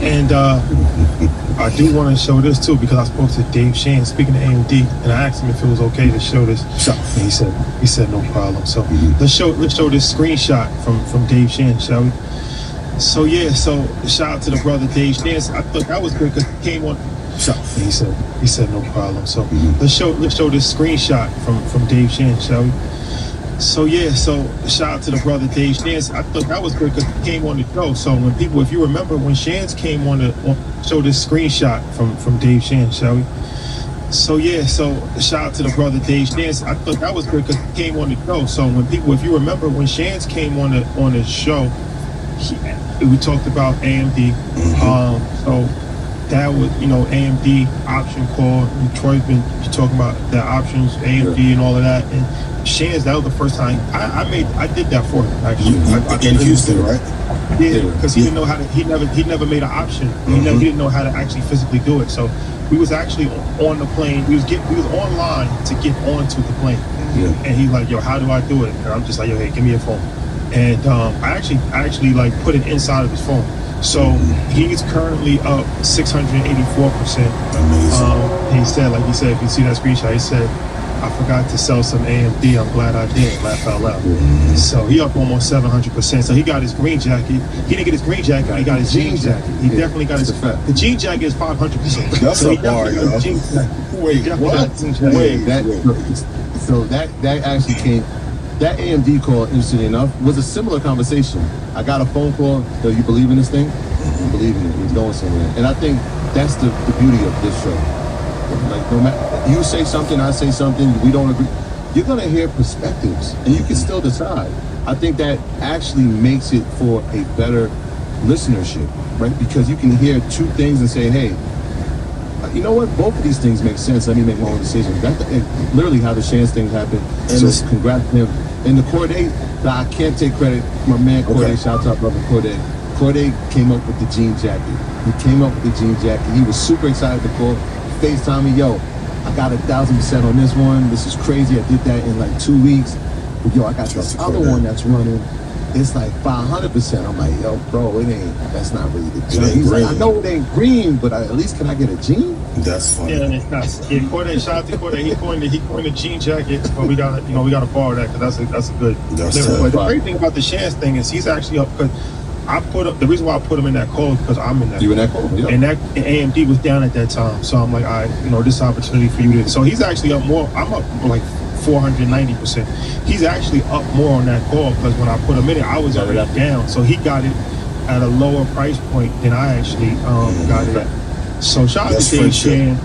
And I do want to show this too, because I spoke to Dave Shan, speaking of AMD, and I asked him if it was okay to show this. And he said no problem. So let's show this screenshot from Dave Shan, shall we? So so shout out to the brother Dave Shan. I thought that was good because he came on. And he said no problem. So let's show this screenshot from Dave Shan, shall we? So shout out to the brother Dave Shans. I thought that was good because he came on the show. So when people, if you remember, when Shans came on show this screenshot from Dave Shans, shall we? So shout out to the brother Dave Shans. I thought that was good because he came on the show. So when people, if you remember, when Shans came on the show, we talked about AMD. So that was, AMD option call. Troy's been talking about the options, AMD and all of that. And Shans, that was the first time I did that for him, actually. In Houston, right? Yeah, because he didn't know how to. He never made an option. He didn't know how to actually physically do it. So we was actually on the plane. We was online to get onto the plane. Yeah. And he's like, yo, how do I do it? And I'm just like, yo, hey, give me your phone. And I actually like put it inside of his phone. So he's currently up 684%. Amazing. He said, if you see that screenshot, he said, I forgot to sell some AMD. I'm glad I did. Laugh out loud. So he up almost 700%. So he got his green jacket. He didn't get his green jacket. He got his jean jacket. He definitely got his. The jean jacket is 500%. That's a bar, yo. Wait, what? So that actually came. That AMD call, interestingly enough, was a similar conversation. I got a phone call. Do you believe in this thing? I believe in it. It's going somewhere. And I think that's the beauty of this show. Like, no matter, you say something, I say something, we don't agree. You're gonna hear perspectives, and you can still decide. I think that actually makes it for a better listenership, right? Because you can hear two things and say, hey, you know what? Both of these things make sense. Let me make my own decision. That's literally how the Shans thing happened. And so congrats to him. And the Corday, I can't take credit. My man Corday, shout out brother Corday. Corday came up with the jean jacket. He came up with the jean jacket. He was super excited to call. FaceTime me, yo, I got 1,000% on this one. This is crazy. I did that in like 2 weeks. But yo, I got this other one that's running. It's like 500%. I'm like, yo, bro, that's not really the jean. He's like, I know it ain't green, but at least can I get a jean? That's funny. Yeah, and it's not. Yeah, Corday, shout out to Corday. He coined the jean jacket, but we gotta borrow that because that's a good. But the great thing about the Shans thing is he's actually up because I put up the reason why I put him in that call is because I'm in that. You in that call? Yeah. And AMD was down at that time, so I'm like, this opportunity for you to. So he's actually up more. I'm up like 490%. He's actually up more on that call because when I put him in it, I was already down. So he got it at a lower price point than I actually got it at. So shout out to Dave Shan.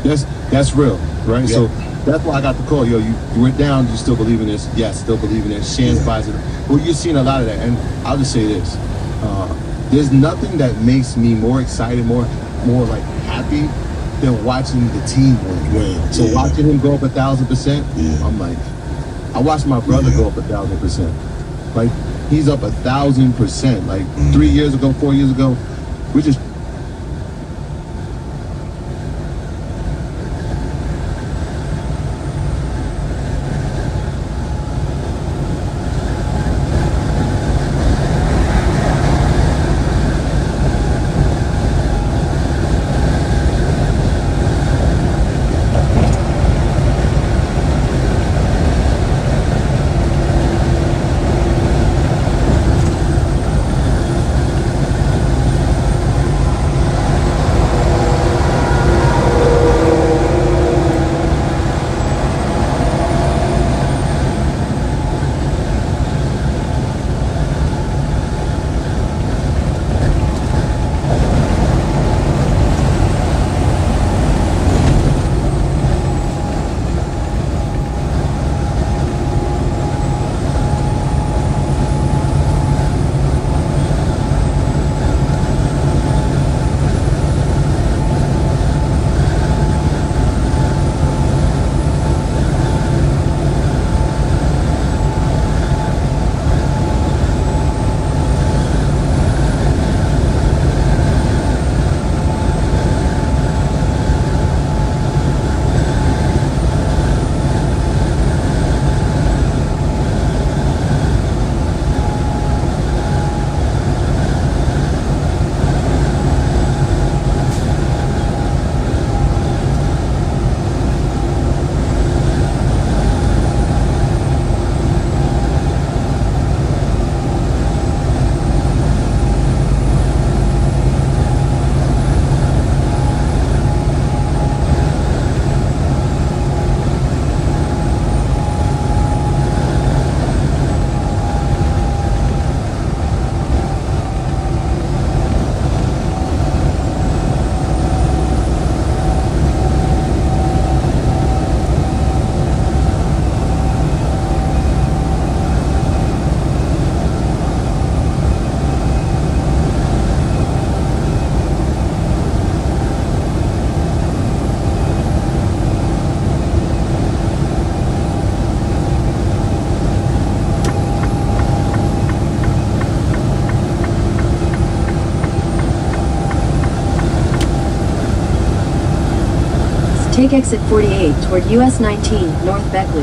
That's real, right? Yeah. So that's why I got the call. Yo, you went down. You still believe in this? Yes, still believe in this. Shans buys it. Well, you're seeing a lot of that, and I'll just say this: there's nothing that makes me more excited, more like happy than watching the team win. So watching him go up 1,000%, I'm like, I watched my brother go up 1,000%. Like he's up 1,000%. Like 3 years ago, 4 years ago, we just Take exit 48 toward US 19 North Beckley.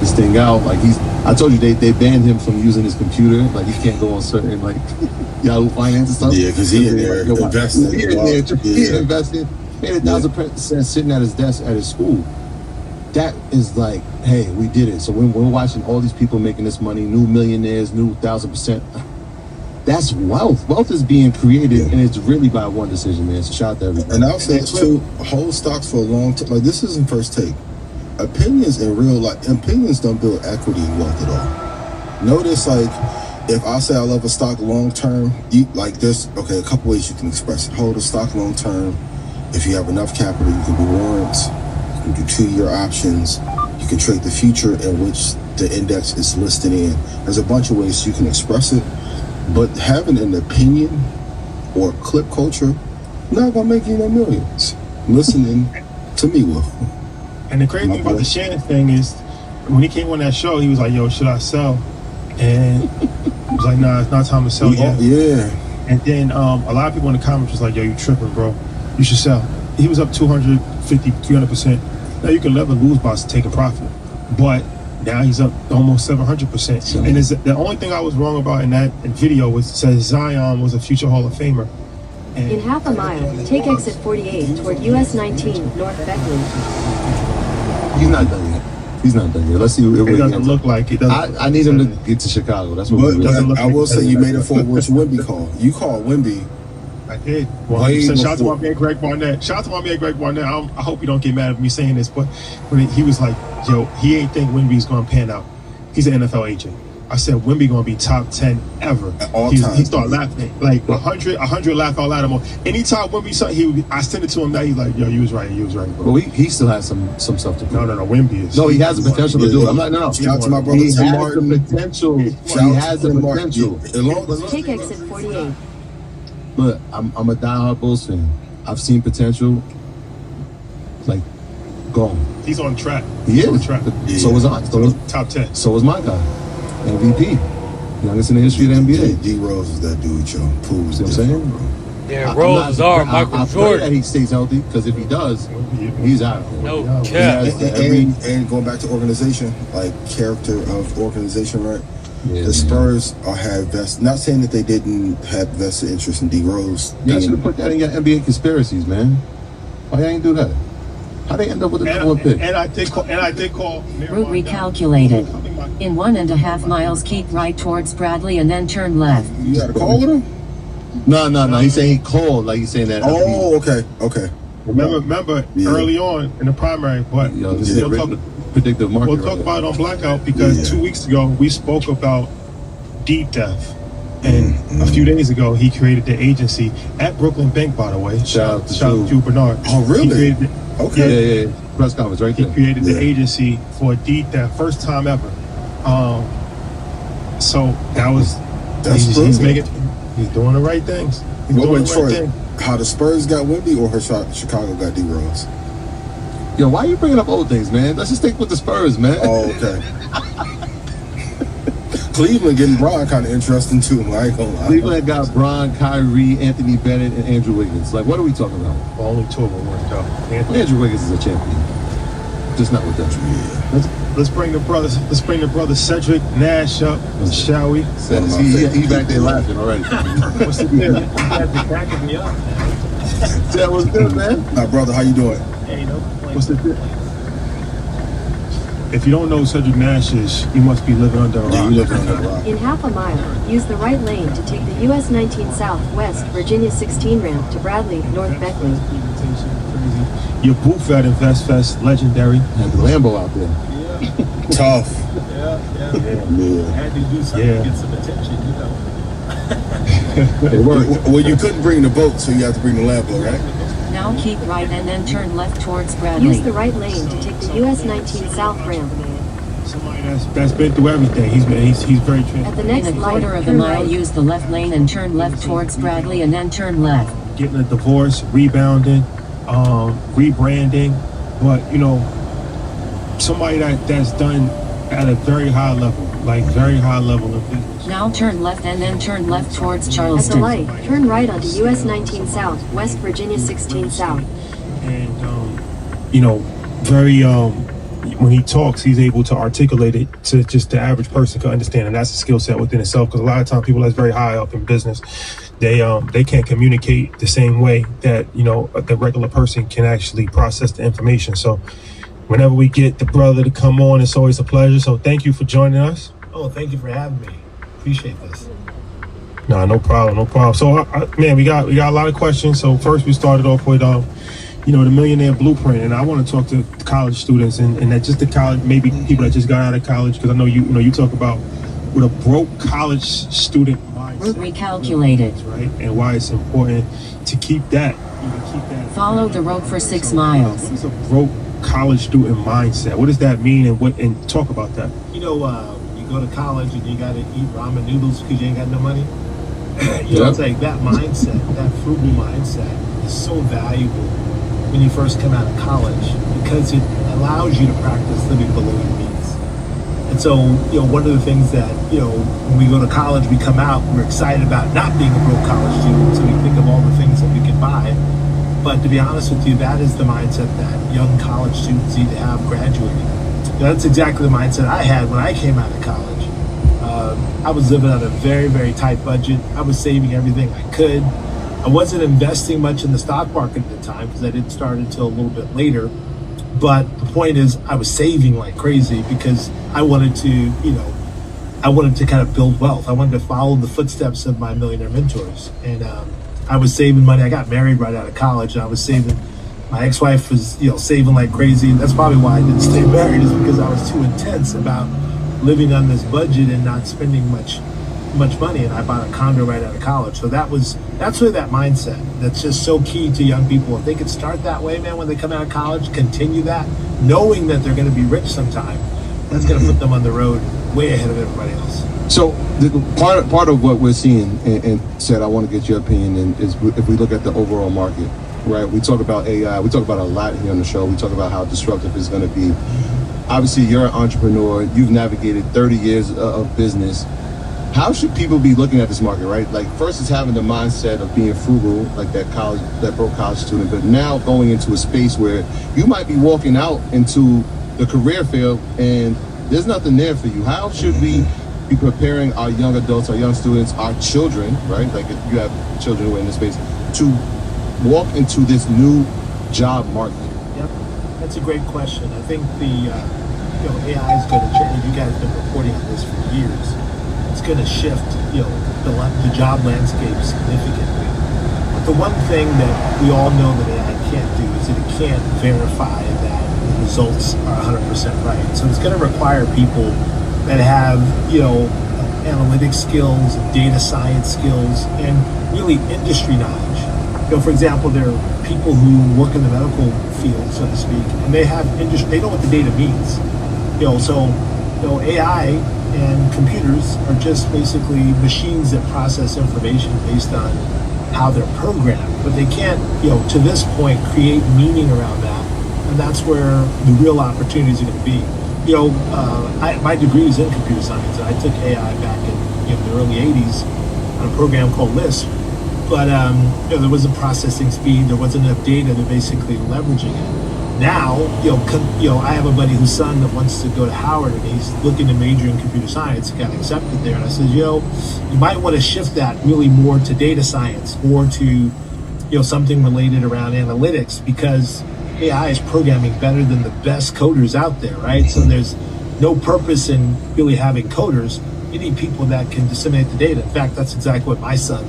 This thing out, like I told you they banned him from using his computer. Like he can't go on certain like Yahoo Finance and stuff. Yeah, because he in there investing. He invested. Made 1,000% sitting at his desk at his school. That is like, hey, we did it. So when we're watching all these people making this money, new millionaires, new 1,000%, that's wealth. Wealth is being created, and it's really by one decision, man. So shout out to everybody. And I'll say this too: hold stocks for a long time. Like this isn't First Take. Opinions in real life, opinions don't build equity and wealth at all. Notice, like, if I say I love a stock long term, you like this. Okay, a couple ways you can express it. Hold a stock long term. If you have enough capital, you can do warrants. You can do 2-year options. You can trade the future in which the index is listed in. There's a bunch of ways you can express it. But having an opinion or clip culture not gonna make you no millions. Listening to me will. And the crazy thing about the Shannon thing is, when he came on that show, he was like, "Yo, should I sell?" And he was like, "Nah, it's not time to sell yet." Yeah. And then a lot of people in the comments was like, "Yo, you tripping, bro? You should sell." He was up 250, 300%. Now you can never lose by taking profit, but now he's up almost 700%. And the only thing I was wrong about in that video was it says Zion was a future Hall of Famer. And In half a mile, take exit 48 toward US 19 North Beckley. He's not done yet. He's not done yet. Let's see. It doesn't look like it. I need him to get to Chicago. That's what. But I will say you made a forward to Wimby call. You called Wimby. I did. Well, shout out to my man Greg Barnett. Shout out to my man Greg Barnett. I hope you don't get mad at me saying this, but when he was like, "Yo, he ain't think Wimby's gonna pan out. He's an NFL agent." I said Wimby gonna be top 10 ever. At all times. He started laughing like 100 laugh out loud. Anytime Wimby something, I send it to him now. He's like, "Yo, you was right, bro." Well, he still has some stuff to do. No, Wimby is. No, he has the potential to do it. I'm not. No. Shout out to my brother He has Tim Martin. the potential. He has the potential. Take exit 48. But I'm a diehard Bulls fan. I've seen potential. Like, gone. He's on track. He He's is. on track. So was I. So was, top 10. So was my guy. MVP. Youngest in the history of the NBA. D Rose is that dude, yo. Proves what I'm saying? Yeah, Rose are Michael I pray Jordan. that he stays healthy, because if he does, he's out. No He cap. has the And going back to organization, like character of organization, right? Yeah, the Spurs have vested. Not saying that they didn't have vested interest in D Rose. You should have put that in your NBA conspiracies, man. Why you ain't do that? How they end up with the number one pick? And I did call. Route recalculated. In 1.5 miles, keep right towards Bradley and then turn left. You got a call with him? No. He's saying he called, like he's saying that. Oh, okay. Remember early on in the primary, but Yo, this is predictive market. We'll talk about it on Blackout because 2 weeks ago we spoke about Deep Death. And a few days ago, he created the agency at Brooklyn Bank, by the way. Shout out to Drew Bernard. Oh, really? Okay. Yeah. Press conference right there. He created the agency for Deep Death, first time ever. So that was, he's doing the right things. He's What doing went the Troy? right thing. How the Spurs got Wimby or Chicago got D Rose? Yo, why are you bringing up old things, man? Let's just stick with the Spurs, man. Oh, okay. Cleveland getting Bron kind of interesting too. I ain't gonna lie. Cleveland got Bron, Kyrie, Anthony Bennett, and Andrew Wiggins. Like, what are we talking about? Well, only 2 of them worked out. Andrew Wiggins is a champion. Just not with them. Let's bring the brothers. Let's bring the brother Cedric Nash up, shall we? He back there laughing already. What's the deal? You guys been cracking me up, man. That was good, man. Hi, brother. How you doing? Hey, no complaints. What's the deal? If you don't know who Cedric Nash is, you must be living under a rock. You living under a rock. In half a mile, use the right lane to take the US 19 South West Virginia 16 ramp to Bradley, North Beckley. Your booth at InvestFest, legendary. Had the Lambo out there. Tough. Yeah. Had to do something to get some attention, It worked. Well, you couldn't bring the boat, so you have to bring the Lambo, right? Now keep right and then turn left towards Bradley. Use the right lane to take the US 19 South ramp. Somebody that's been through everything. He's very At transparent. the next In a light, quarter of a turn mile, right. use the left lane and turn left towards Bradley and then turn left. Getting a divorce, rebounding, rebranding, but somebody that's done at a very high level, like very high level of business. Now turn left and then turn left towards At the Charleston. light, turn right onto US 19 South, West Virginia 16 South. And very when he talks, he's able to articulate it to just the average person can understand, and that's a skill set within itself. Because a lot of times, people that's very high up in business, they can't communicate the same way that the regular person can actually process the information. So, whenever we get the brother to come on, it's always a pleasure. So, thank you for joining us. Oh, thank you for having me. Appreciate this. No problem. So, man, we got a lot of questions. So, first we started off with the Millionaire Blueprint, and I want to talk to college students and that just the college, maybe people that just got out of college, because I know you talk about with a broke college student mindset, Recalculated. right, and why it's important to keep that. Follow the road for 6 miles. What is a broke college student mindset? What does that mean, and talk about that? You go to college and you got to eat ramen noodles because you ain't got no money. It's like that mindset, that frugal mindset is so valuable when you first come out of college because it allows you to practice living below your means. And so, one of the things that, when we go to college, we come out, we're excited about not being a broke college student, so we think of all the things that we can buy. But to be honest with you, that is the mindset that young college students need to have graduating. That's exactly the mindset I had when I came out of college. I was living on a very, very tight budget. I was saving everything I could. I wasn't investing much in the stock market at the time because I didn't start until a little bit later. But the point is, I was saving like crazy because I wanted to kind of build wealth. I wanted to follow the footsteps of my millionaire mentors. And I was saving money. I got married right out of college, and I was saving. My ex-wife was, saving like crazy. That's probably why I didn't stay married, is because I was too intense about living on this budget and not spending much money. And I bought a condo right out of college. So that's really that mindset that's just so key to young people. If they could start that way, man, when they come out of college, continue that, knowing that they're going to be rich sometime, that's going to put them on the road way ahead of everybody else. So part of what we're seeing, and said, I want to get your opinion, and is if we look at the overall market, right? We talk about AI. We talk about a lot here on the show. We talk about how disruptive it's going to be. Obviously, you're an entrepreneur. You've navigated 30 years of business. How should people be looking at this market, right? Like, first it's having the mindset of being frugal, like that broke college student, but now going into a space where you might be walking out into the career field and there's nothing there for you. How should we be preparing our young adults, our young students, our children, right? Like, if you have children who are in this space, to walk into this new job market? Yep, that's a great question. I think the AI is going to change. You guys have been reporting on this for years. It's going to shift, the job landscape significantly. But the one thing that we all know that AI can't do is that it can't verify that the results are 100% right. So it's going to require people that have, analytic skills, data science skills, and really industry knowledge. For example, there are people who work in the medical field, so to speak, and they know what the data means. AI and computers are just basically machines that process information based on how they're programmed, but they can't, to this point, create meaning around that, and that's where the real opportunities are going to be. My degree is in computer science, and I took AI back in the early 80s on a program called Lisp, but there wasn't processing speed, there wasn't enough data to basically leveraging it. Now, I have a buddy whose son that wants to go to Howard, and he's looking to major in computer science. He got accepted there, and I said, you might want to shift that really more to data science or to, something related around analytics, because AI is programming better than the best coders out there, right? So there's no purpose in really having coders. You need people that can disseminate the data. In fact, that's exactly what my son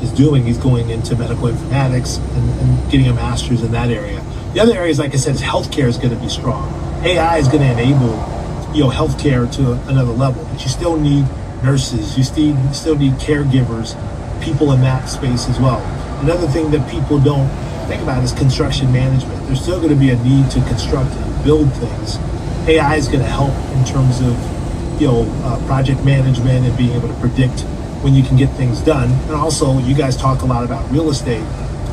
is doing. He's going into medical informatics and getting a master's in that area. The other areas, like I said, is healthcare is going to be strong. AI is going to enable, healthcare to another level. But you still need nurses. You still need caregivers, people in that space as well. Another thing that people don't think about is construction management. There's still going to be a need to construct and build things. AI is going to help in terms of, project management and being able to predict when you can get things done. And also, you guys talk a lot about real estate.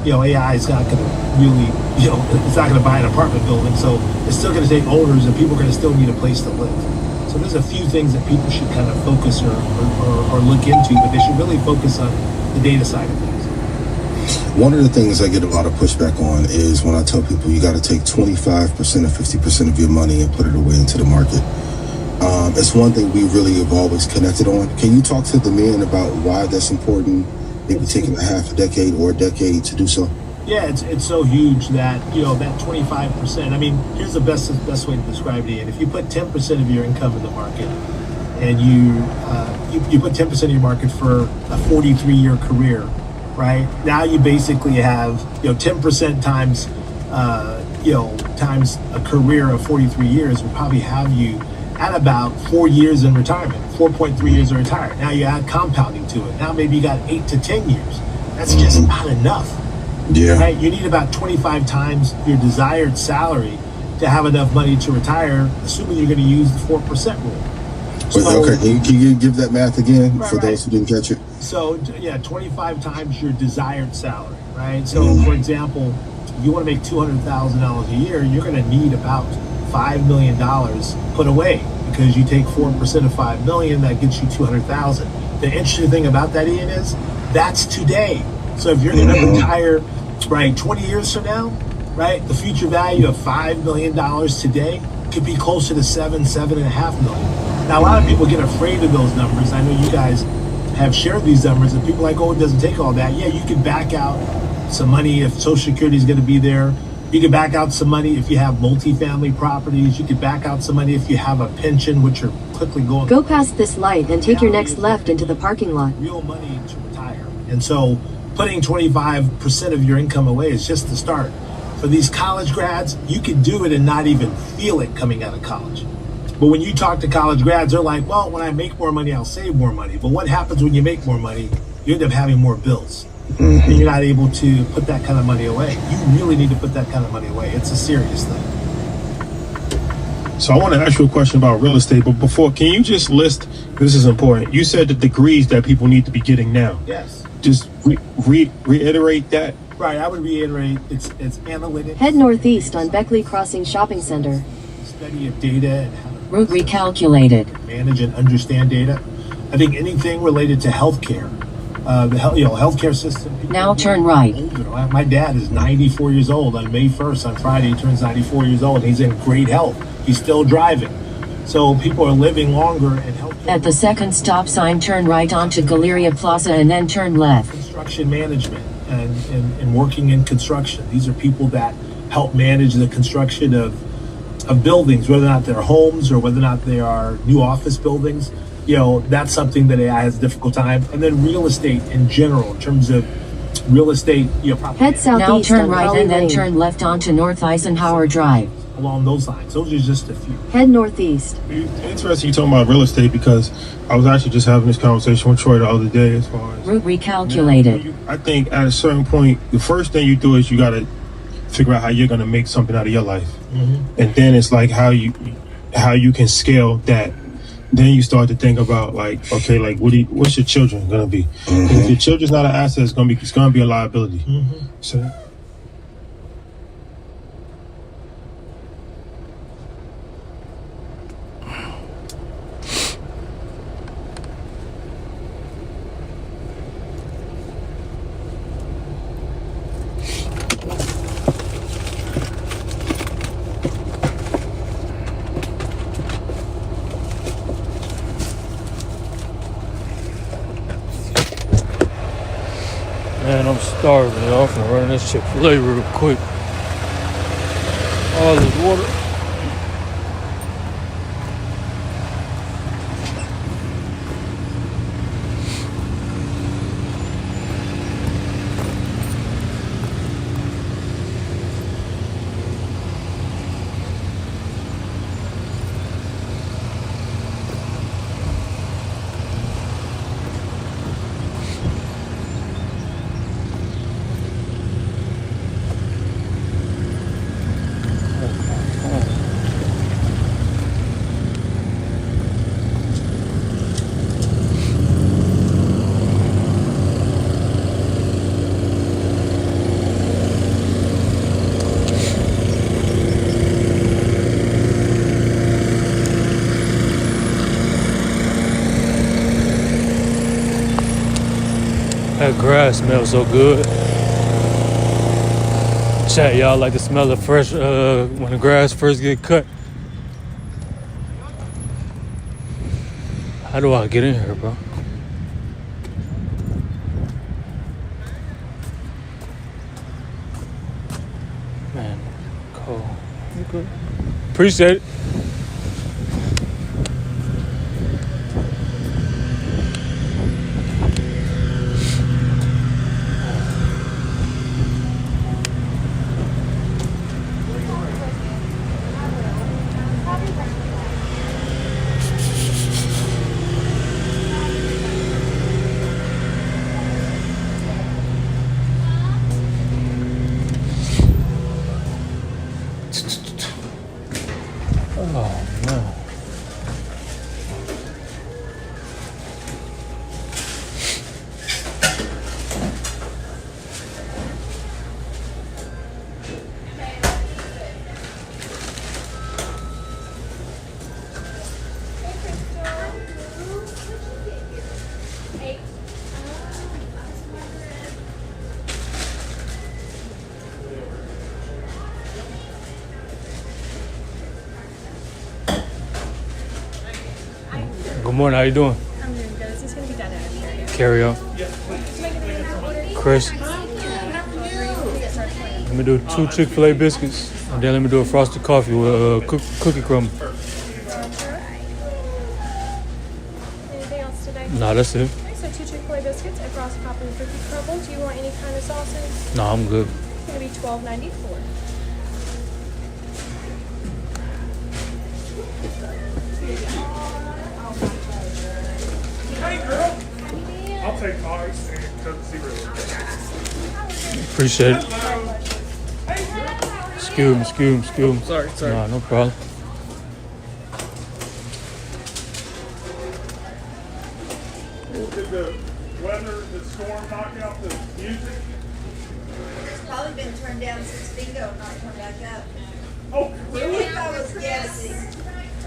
AI is not going to really, it's not going to buy an apartment building. So it's still going to take owners, and people are going to still need a place to live. So there's a few things that people should kind of focus or look into, but they should really focus on the data side of things. One of the things I get a lot of pushback on is when I tell people you got to take 25% or 50% of your money and put it away into the market. It's one thing we really have always connected on. Can you talk to the men about why that's important, maybe taking a half a decade or a decade to do so? Yeah, it's so huge that, that 25%. I mean, here's the best way to describe it. If you put 10% of your income in the market and you put 10% of your market for a 43-year career, right? Now you basically have, 10% times, times a career of 43 years will probably have you at about 4 years in retirement, 4.3 years of retirement. Now you add compounding to it. Now maybe you got 8 to 10 years. That's just not enough. Yeah. Right? You need about 25 times your desired salary to have enough money to retire, assuming you're going to use the 4% rule. So, okay, can you give that math again for those who didn't catch it? So, 25 times your desired salary, right? So, for example, if you want to make $200,000 a year, you're going to need about $5 million put away, because you take 4% of $5 million, that gets you $200,000. The interesting thing about that, Ian, is that's today. So if you're going to retire, right, 20 years from now, right, the future value of $5 million today could be closer to $7.5 million. Now, a lot of people get afraid of those numbers. I know you guys have shared these numbers, and people are like, oh, it doesn't take all that. Yeah, you can back out some money if Social Security is going to be there. You can back out some money if you have multifamily properties. You can back out some money if you have a pension, which are quickly going. Go past this light and take your next left into the parking lot. Real money to retire. And so putting 25% of your income away is just the start. For these college grads, you can do it and not even feel it coming out of college. But when you talk to college grads, they're like, well, when I make more money, I'll save more money. But what happens when you make more money? You end up having more bills. And you're not able to put that kind of money away. You really need to put that kind of money away. It's a serious thing. So I want to ask you a question about real estate, but before, can you just list, this is important, you said the degrees that people need to be getting now. Yes. Just reiterate that. Right, I would reiterate, it's analytics. Head northeast on Beckley Crossing Shopping Center. Study of data and how to Route recalculated. manage and understand data. I think anything related to healthcare, the healthcare system. Now turn right. Older. My dad is 94 years old. On May 1st, on Friday, he turns 94 years old. He's in great health. He's still driving. So people are living longer and healthier. At the second stop sign, turn right onto Galleria Plaza and then turn left. Construction management and working in construction. These are people that help manage the construction of buildings, whether or not they're homes or whether or not they are new office buildings. That's something that AI has a difficult time. And then real estate in general, in terms of real estate, Head southeast now turn on right Holly and then Lane. turn left onto North Eisenhower Drive. Along those lines. Those are just a few. Head northeast. Interesting you talking about real estate, because I was actually just having this conversation with Troy the other day as far as Route recalculated. I think at a certain point, the first thing you do is you got to figure out how you're going to make something out of your life. And then it's like how you can scale that. Then you start to think about like, okay, like what's your children gonna be? If your children's not an asset, it's gonna be a liability. So. Man, I'm starving, y'all. I'm gonna run this Chick-fil-A real quick. All this water. That grass smells so good. Chat, y'all like the smell of fresh when the grass first get cut. How do I get in here, bro? Man, cold. Okay. Appreciate it. Oh no. Good morning, how you doing? I'm doing good. Is this going to be done at Carry on. Chris, let me do 2 Chick-fil-A biscuits, and then let me do a frosted coffee with cookie crumb. Anything else today? Nah, that's it. Okay, so 2 Chick-fil-A biscuits, a frosted coffee and cookie crumble. Do you want any kind of sauces? Nah, I'm good. It's going to be $12.94. Hey, girl. I'll take ice and Coke Zero. Appreciate it. Excuse me. Sorry. Nah, no problem. Did the weather, the storm knock out the music? It's probably been turned down since bingo not come back up. Oh, really? If I was guessing,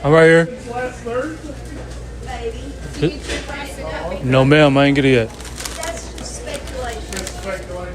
I'm right here. Last Thursday? maybe. No, ma'am, I ain't get it yet. That's just speculation. Just speculation.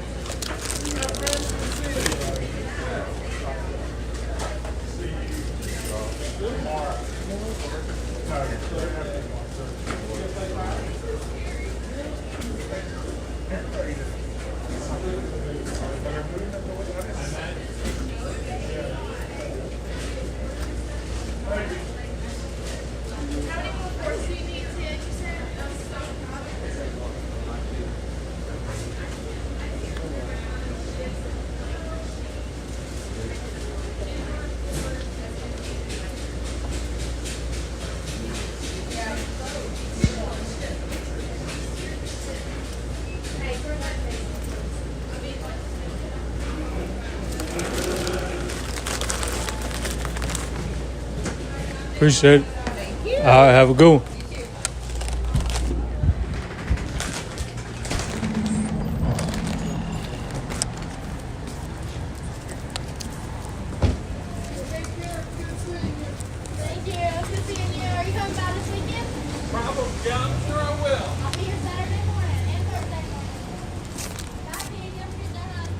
Appreciate it. All right, have a good one. Thank you. Good seeing you. Are you coming by this weekend? Probably, yeah, I'm sure I will. I'll be here Saturday morning and Thursday morning. Bye, Pete. Have a good day, hon.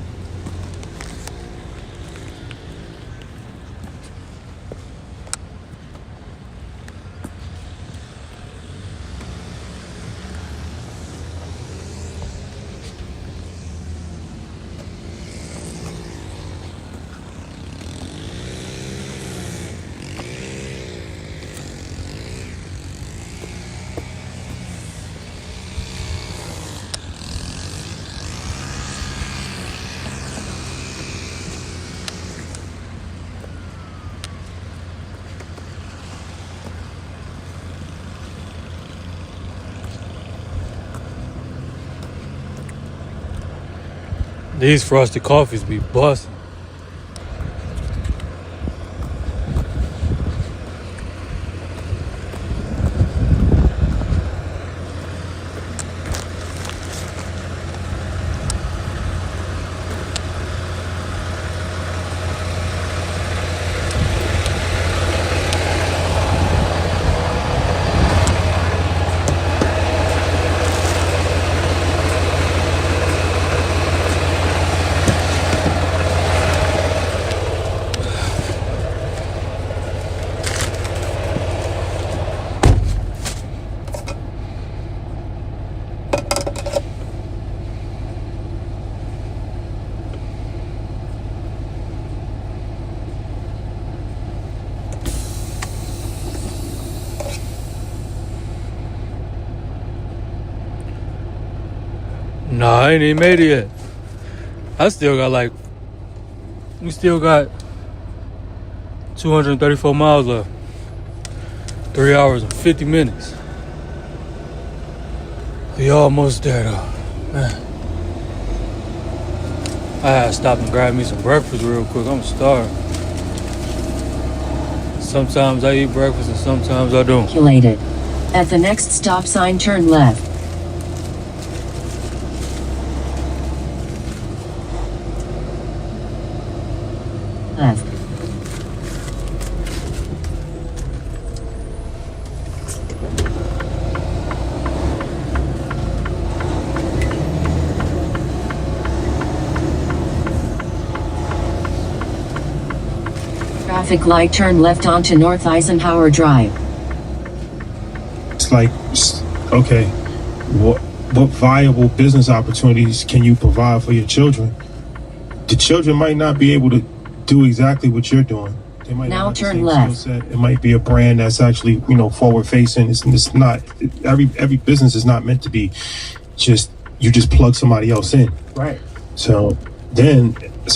These frosted coffees be busting. Nah, I ain't even made it yet. We still got 234 miles left. 3 hours and 50 minutes. We almost there though. Man. I had to stop and grab me some breakfast real quick. I'm starving. Sometimes I eat breakfast and sometimes I don't. Calculated. At the next stop sign, turn left. Left. Traffic light, turn left onto North Eisenhower Drive. It's like, okay, what viable business opportunities can you provide for your children? The children might not be able to do exactly what you're doing. They might Now not have the turn same left. skill set. It might be a brand that's actually, forward facing. It's not, every business is not meant to be you just plug somebody else in. Right. So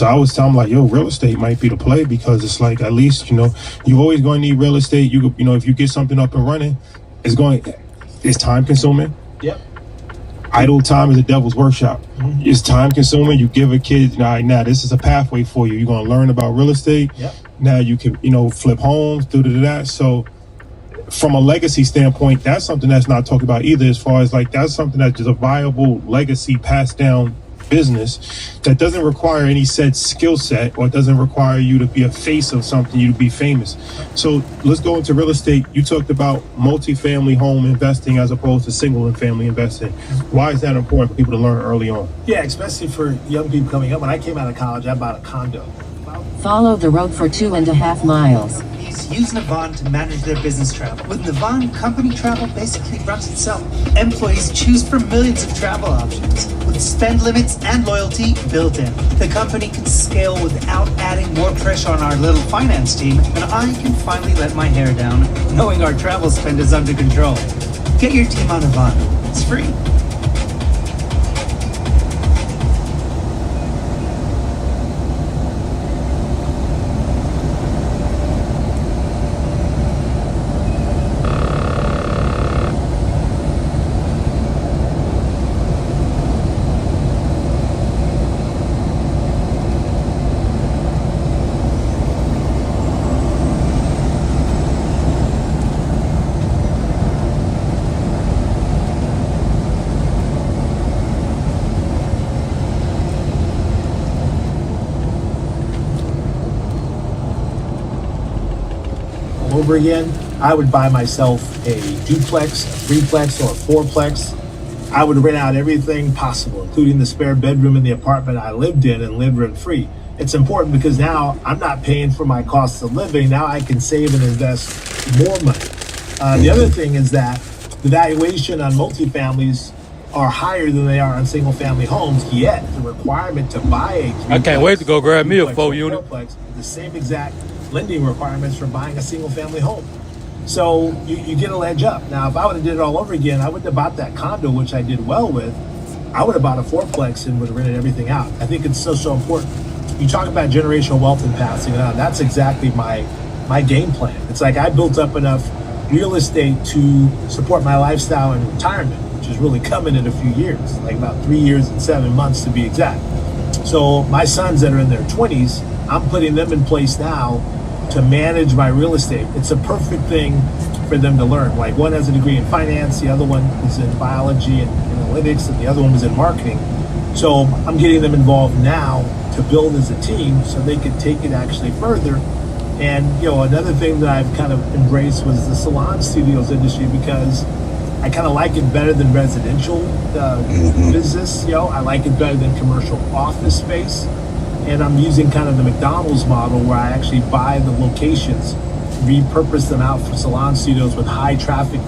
I was telling them, like, yo, real estate might be the play, because it's like, at least, you're always going to need real estate. If you get something up and running, it's time consuming. Yep. Idle time is a devil's workshop. It's time consuming. You give a kid, now this is a pathway for you. You're going to learn about real estate. Yep. Now you can, flip homes, do that. So from a legacy standpoint, that's something that's not talked about either, as far as like, that's something that's just a viable legacy passed down business that doesn't require any said skill set, or it doesn't require you to be a face of something, you to be famous. So let's go into real estate. You talked about multifamily home investing as opposed to single and family investing. Why is that important for people to learn early on? Yeah, especially for young people coming up. When I came out of college, I bought a condo. Follow the road for 2.5 miles. Use Navan to manage their business travel. With Navan, company travel basically runs itself. Employees choose from millions of travel options, with spend limits and loyalty built in. The company can scale without adding more pressure on our little finance team, and I can finally let my hair down, knowing our travel spend is under control. Get your team on Navan. It's free. Over again, I would buy myself a duplex, a threeplex, or a fourplex. I would rent out everything possible, including the spare bedroom in the apartment I lived in, and live rent free. It's important because now I'm not paying for my costs of living. Now I can save and invest more money. The other thing is that the valuation on multifamilies are higher than they are on single family homes, yet the requirement to buy a three I can't wait to go grab me a 4-unit. The same exact lending requirements for buying a single family home. So you get a ledge up. Now, if I would have did it all over again, I wouldn't have bought that condo, which I did well with. I would have bought a fourplex and would have rented everything out. I think it's so important. You talk about generational wealth and passing it on. That's exactly my game plan. It's like I built up enough real estate to support my lifestyle in retirement, which is really coming in a few years, like about 3 years and 7 months to be exact. So my sons that are in their 20s, I'm putting them in place now to manage my real estate. It's a perfect thing for them to learn. Like, one has a degree in finance, the other one is in biology and analytics, and the other one was in marketing. So I'm getting them involved now to build as a team so they can take it actually further. And another thing that I've kind of embraced was the salon studios industry, because I kind of like it better than residential business. I like it better than commercial office space. And I'm using kind of the McDonald's model, where I actually buy the locations, repurpose them out for salon studios with high traffic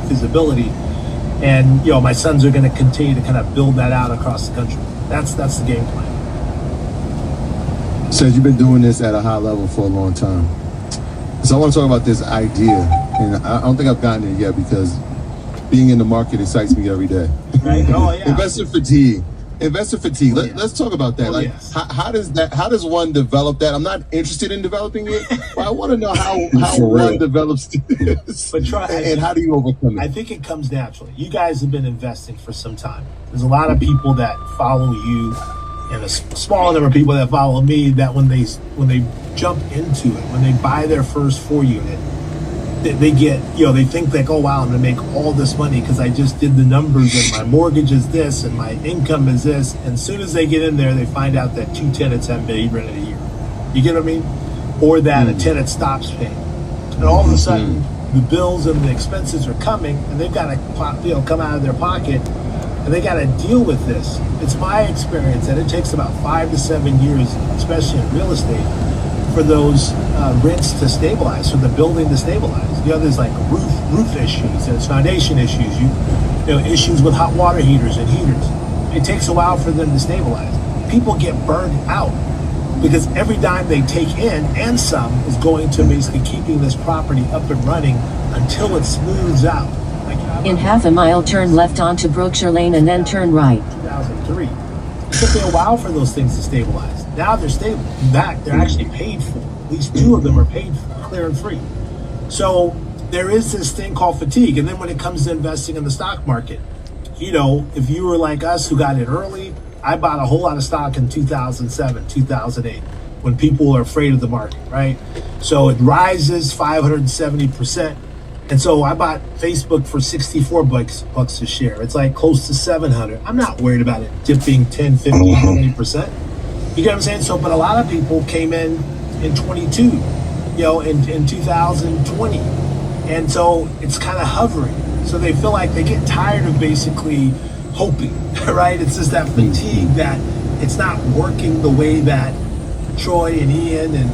visibility. And my sons are going to continue to kind of build that out across the country. That's the game plan. So you've been doing this at a high level for a long time. So I want to talk about this idea, and I don't think I've gotten it yet, because being in the market excites me every day. Right? Oh yeah. Investor fatigue. Investor fatigue. Let's talk about that. Yes. How does one develop that? I'm not interested in developing it, but I want to know how For one real. develops this. But and how do you overcome it? I think it comes naturally. You guys have been investing for some time. There's a lot of people that follow you, and a small number of people that follow me. That when they jump into it, when they buy their first 4 unit, they get, they think like, oh wow, I'm gonna make all this money because I just did the numbers and my mortgage is this and my income is this. And as soon as they get in there, they find out that 2 tenants haven't been rented a year. You get what I mean? Or that a tenant stops paying, and all of a sudden the bills and the expenses are coming, and they've got to come out of their pocket, and they got to deal with this. It's my experience that it takes about 5 to 7 years, especially in real estate, for those rents to stabilize, for the building to stabilize. There's like roof issues, there's foundation issues, issues with hot water heaters and heaters. It takes a while for them to stabilize. People get burned out because every dime they take in and some is going to basically keeping this property up and running until it smooths out. In half a mile, turn left onto Brookshire Lane and then turn right. 2003. It took me a while for those things to stabilize. Now they're stable. In fact, they're actually paid for. At least 2 of them are paid for, clear and free. So there is this thing called fatigue. And then when it comes to investing in the stock market, if you were like us who got in early, I bought a whole lot of stock in 2007, 2008, when people are afraid of the market, right? So it rises 570%. And so I bought Facebook for $64 a share. It's like close to 700. I'm not worried about it dipping 10, 15, 20%. You get what I'm saying? So, but a lot of people came in 22, in 2020. And so it's kind of hovering. So they feel like they get tired of basically hoping, right? It's just that fatigue that it's not working the way that Troy and Ian and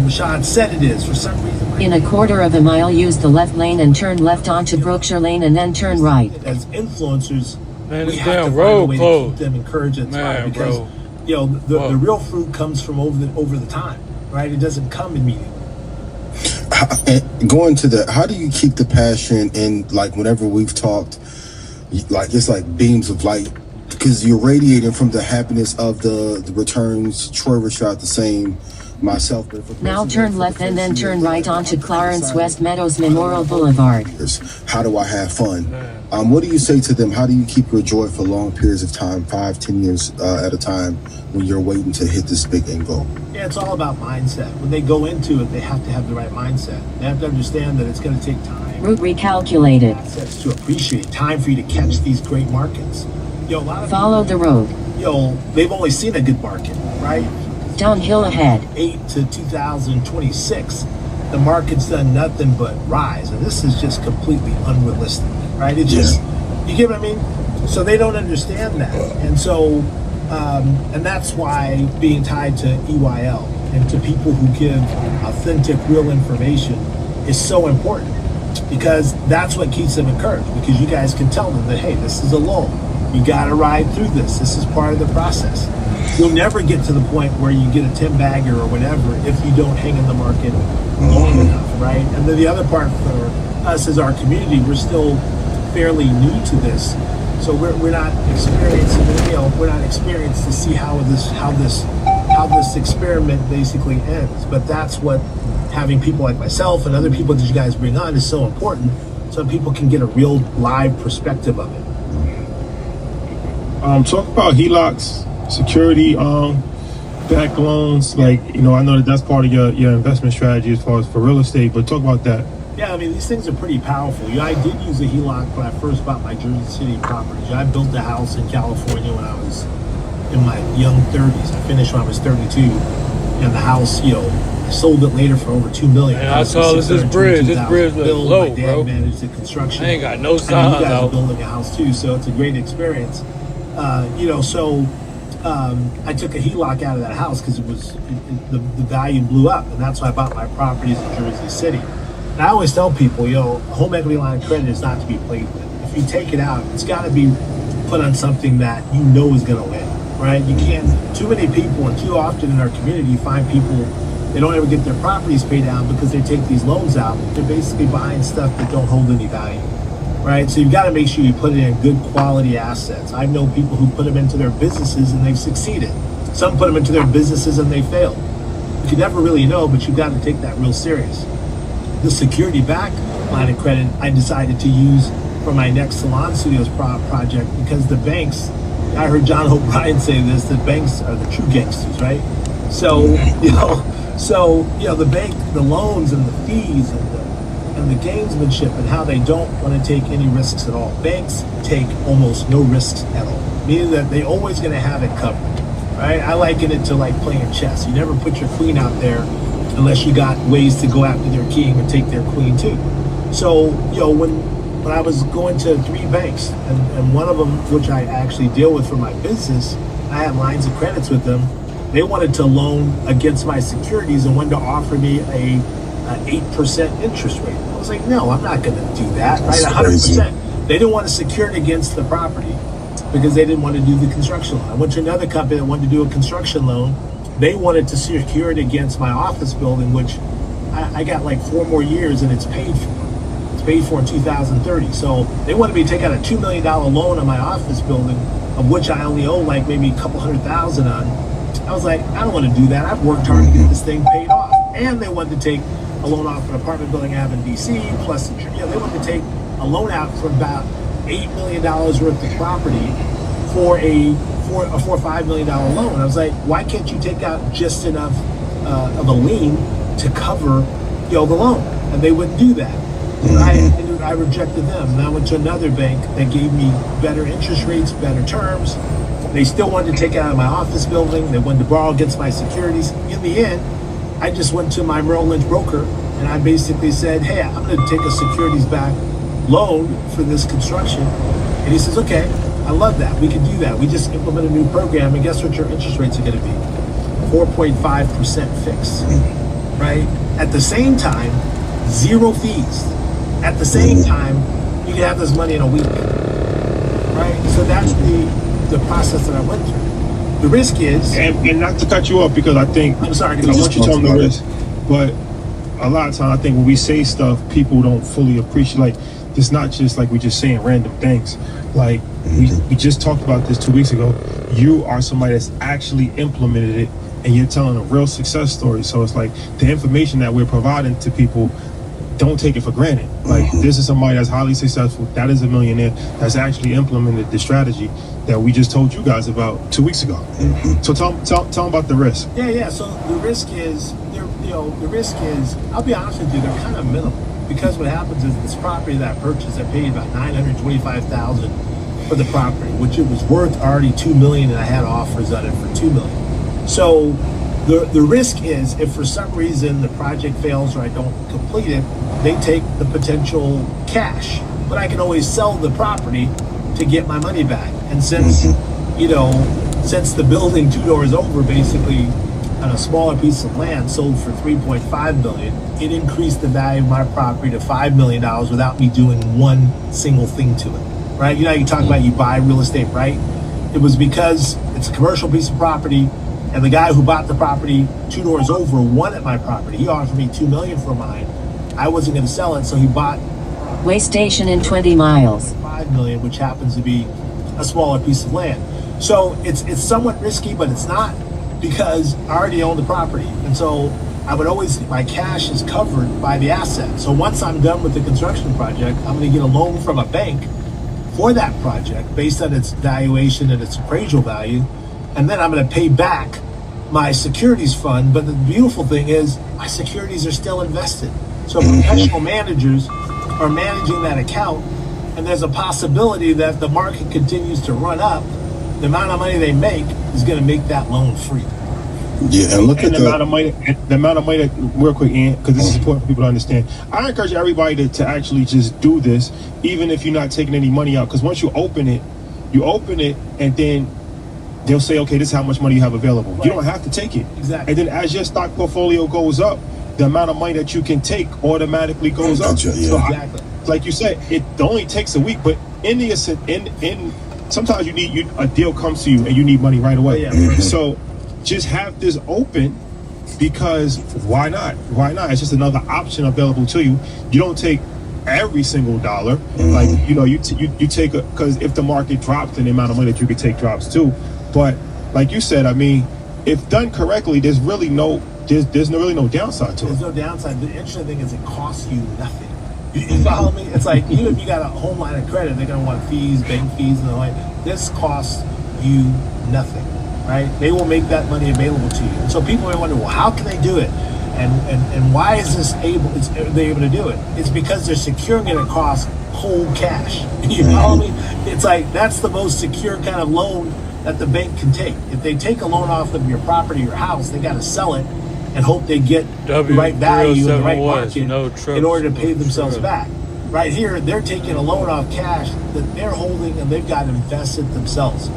Rashad said it is for some reason. In a quarter of a mile, use the left lane and turn left onto Brookshire Lane and then turn right. As influencers, Man, we this have to damn find a road way to closed. keep them encouraged and inspired because bro. the real fruit comes from over the time, right? It doesn't come immediately. Going to that, how do you keep the passion in, like, whenever we've talked, like, it's like beams of light, because you're radiating from the happiness of the returns. Troy, Rashad, the same, myself. Now turn left and then turn right onto Clarence West Meadows Memorial Boulevard. How do I have fun? What do you say to them? How do you keep your joy for long periods of time, 5-10 years at a time, when you're waiting to hit this big end goal? Yeah, it's all about mindset. When they go into it, they have to have the right mindset. They have to understand that it's going to take time. Route recalculated. Assets to appreciate, time for you to catch these great markets. A lot of Follow the road. They've only seen a good market, right? Downhill ahead. 8 to 2026, the market's done nothing but rise, and this is just completely unrealistic, right? It just, you get what I mean? So they don't understand that, and so, and that's why being tied to EYL and to people who give authentic, real information is so important, because that's what keeps them encouraged. Because you guys can tell them that, hey, this is a lull. You got to ride through this. This is part of the process. You'll never get to the point where you get a 10-bagger or whatever if you don't hang in the market long enough, right? And then the other part for us as our community, we're still fairly new to this, so we're not experienced. We're not experienced to see how this experiment basically ends. But that's what having people like myself and other people that you guys bring on is so important, so people can get a real live perspective of it. Talk about HELOCs, security, back loans. Like, I know that's part of your investment strategy as far as for real estate, but talk about that. Yeah, I mean, these things are pretty powerful. I did use a HELOC when I first bought my Jersey City properties. I built a house in California when I was in my young 30s. I finished when I was 32, and the house, I sold it later for over $2 million. Man, how tall is this bridge? This bridge was low, my dad bro. managed the construction. I ain't got no You signs guys are out. building a house too, so it's a great experience. I took a HELOC out of that house because the value blew up, and that's why I bought my properties in Jersey City. And I always tell people, a home equity line of credit is not to be played with. If you take it out, it's got to be put on something that you know is going to win, right? You can't. Too many people, and too often in our community, you find people, they don't ever get their properties paid down because they take these loans out. They're basically buying stuff that don't hold any value, right? So you've got to make sure you put it in good quality assets. I know people who put them into their businesses and they've succeeded. Some put them into their businesses and they failed. You can never really know, but you've got to take that real serious. The security back line of credit I decided to use for my next Salon Studios project because the banks, I heard John O'Brien say this, the banks are the true gangsters, right? So, the bank, the loans and the fees and the gamesmanship and how they don't want to take any risks at all. Banks take almost no risks at all, meaning that they're always going to have it covered, right? I liken it to like playing chess. You never put your queen out there unless you got ways to go after their king and take their queen too. So, when I was going to 3 banks, and one of them, which I actually deal with for my business, I had lines of credits with them. They wanted to loan against my securities and wanted to offer me a 8% interest rate. I was like, no, I'm not going to do that. Right, 100%. They didn't want to secure it against the property because they didn't want to do the construction loan. I went to another company that wanted to do a construction loan. They wanted to secure it against my office building, which I got like 4 more years and it's paid for. It's paid for in 2030. So they wanted me to take out a $2 million loan on my office building, of which I only owe like maybe a couple $100,000 on. I was like, I don't want to do that. I've worked hard to get this thing paid off. And they wanted to take a loan off an apartment building I have in DC, plus they wanted to take a loan out for about $8 million worth of property for a $4 or $5 million loan. I was like, why can't you take out just enough of a lien to cover the loan? And they wouldn't do that. I rejected them. And I went to another bank that gave me better interest rates, better terms. They still wanted to take it out of my office building. They wanted to borrow against my securities. In the end, I just went to my Merrill Lynch broker and I basically said, hey, I'm going to take a securities back loan for this construction. And he says, okay, I love that. We can do that. We just implement a new program, and guess what your interest rates are going to be? 4.5% fixed, right? At the same time, 0 fees. At the same time, you can have this money in a week, right? So that's the process that I went through. The risk is, and not to cut you off because I think I'm sorry, I want you to tell them the risk, but a lot of times I think when we say stuff, people don't fully appreciate. Like, it's not just like we just saying random things. Like we just talked about this 2 weeks ago. You are somebody that's actually implemented it, and you're telling a real success story. So it's like the information that we're providing to people, don't take it for granted. Like, this is somebody that's highly successful, that is a millionaire, that's actually implemented the strategy that we just told you guys about 2 weeks ago. So tell them about the risk. Yeah. So the risk is, I'll be honest with you, they're kind of minimal. Because what happens is this property that I purchased, I paid about $925,000 for the property, which it was worth already $2 million, and I had offers on it for $2 million. So the risk is, if for some reason the project fails or I don't complete it, they take the potential cash. But I can always sell the property to get my money back. And since the building 2 doors over, basically on a smaller piece of land, sold for $3.5 million, it increased the value of my property to $5 million without me doing one single thing to it, right? You know, you talk about you buy real estate, right? It was because it's a commercial piece of property, and the guy who bought the property 2 doors over wanted my property. He offered me $2 million for mine. I wasn't going to sell it, so he bought Way station in 20 miles. $5 million, which happens to be a smaller piece of land. So it's somewhat risky, but it's not, because I already own the property. And so I would always, my cash is covered by the asset. So once I'm done with the construction project, I'm going to get a loan from a bank for that project based on its valuation and its appraisal value. And then I'm going to pay back my securities fund. But the beautiful thing is my securities are still invested. So professional managers are managing that account, and there's a possibility that the market continues to run up. The amount of money they make is going to make that loan free. Yeah, and look at the amount of money. The amount of money that, real quick, Ian, because this is important for people to understand. I encourage everybody to actually just do this, even if you're not taking any money out. Because once you open it, and then they'll say, okay, this is how much money you have available. Right. You don't have to take it. Exactly. And then as your stock portfolio goes up, the amount of money that you can take automatically goes up. Yeah. So like you said, it only takes a week, but sometimes a deal comes to you and you need money right away. So just have this open, because why not? It's just another option available to you. You don't take every single dollar. Like, you know, you take because if the market drops, then the amount of money that you could take drops too. But like you said, I mean, if done correctly, there's really no really no downside to it. There's no downside. The interesting thing is it costs you nothing. You follow me? It's like, even if you got a home line of credit, they're going to want fees, bank fees, and the like. This costs you nothing, right? They will make that money available to you. And so people may wonder, well, how can they do it? And why is this they able to do it? It's because they're securing it across cold cash. You follow me? It's like, that's the most secure kind of loan that the bank can take. If they take a loan off of your property or house, they got to sell it and hope they get the right value in the right market in order to pay themselves back. Right here, they're taking a loan off cash that they're holding and they've got invested themselves.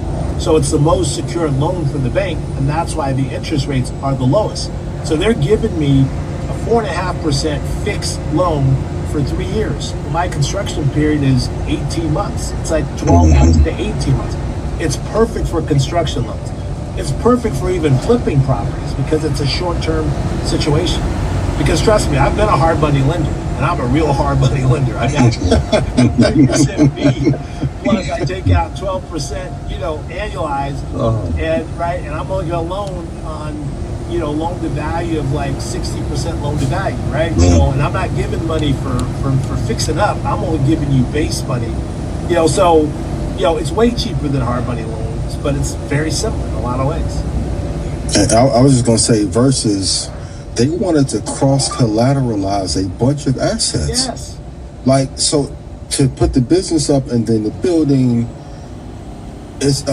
So it's the most secure loan for the bank, and that's why the interest rates are the lowest. So they're giving me a 4.5% fixed loan for 3 years. My construction period is 18 months. It's like 12 months to 18 months. It's perfect for construction loans. It's perfect for even flipping properties because it's a short-term situation. Because trust me, I've been a hard money lender, and I'm a real hard money lender. I got 3% fee, plus I take out 12%, you know, annualized, and I'm only going to loan on, you know, loan to value of like 60% loan to value, right? So, and I'm not giving money for fixing up. I'm only giving you base money, you know. So, you know, it's way cheaper than hard money loans, but it's very similar in a lot of ways. And I was just going to say, versus they wanted to cross-collateralize a bunch of assets. Yes. Like, so to put the business up and then the building, it's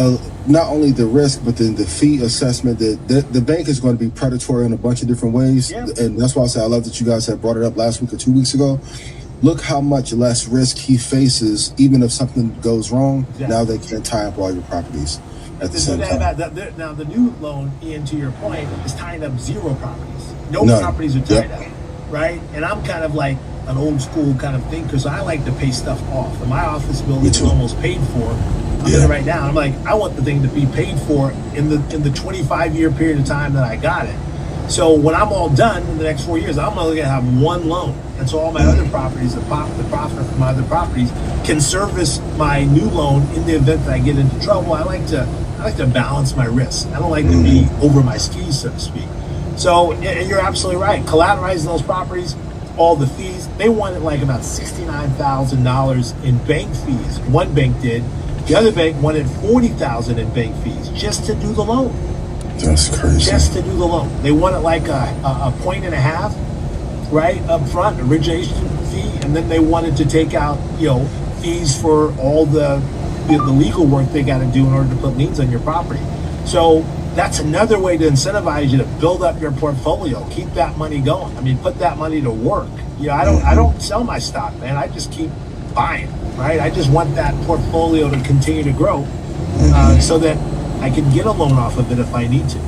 not only the risk, but then the fee assessment. That the bank is going to be predatory in a bunch of different ways. Yeah. And that's why I say I love that you guys had brought it up last week or 2 weeks ago. Look how much less risk he faces, even if something goes wrong. Yeah. Now they can't tie up all your properties at the same time. Now, the new loan, Ian, to your point, is tying up 0 properties. No properties are tied up, right? And I'm kind of like an old school kind of thinker, so I like to pay stuff off. And my office building is almost paid for. I'm in it right now. I'm like, I want the thing to be paid for in the 25-year period of time that I got it. So when I'm all done in the next 4 years, I'm only gonna have one loan, and so all my other properties, the profit from my other properties, can service my new loan in the event that I get into trouble. I like to balance my risk. I don't like to be over my skis, so to speak. So you're absolutely right. Collateralizing those properties, all the fees, they wanted like about $69,000 in bank fees. One bank did. The other bank wanted $40,000 in bank fees just to do the loan. That's crazy. Just to do the loan. They wanted like a 1.5, right, up front, origination fee, and then they wanted to take out, you know, fees for all the legal work they got to do in order to put liens on your property. So that's another way to incentivize you to build up your portfolio, keep that money going. I mean, put that money to work. You know, I don't sell my stock, man. I just keep buying, right? I just want that portfolio to continue to grow so that I can get a loan off of it if I need to.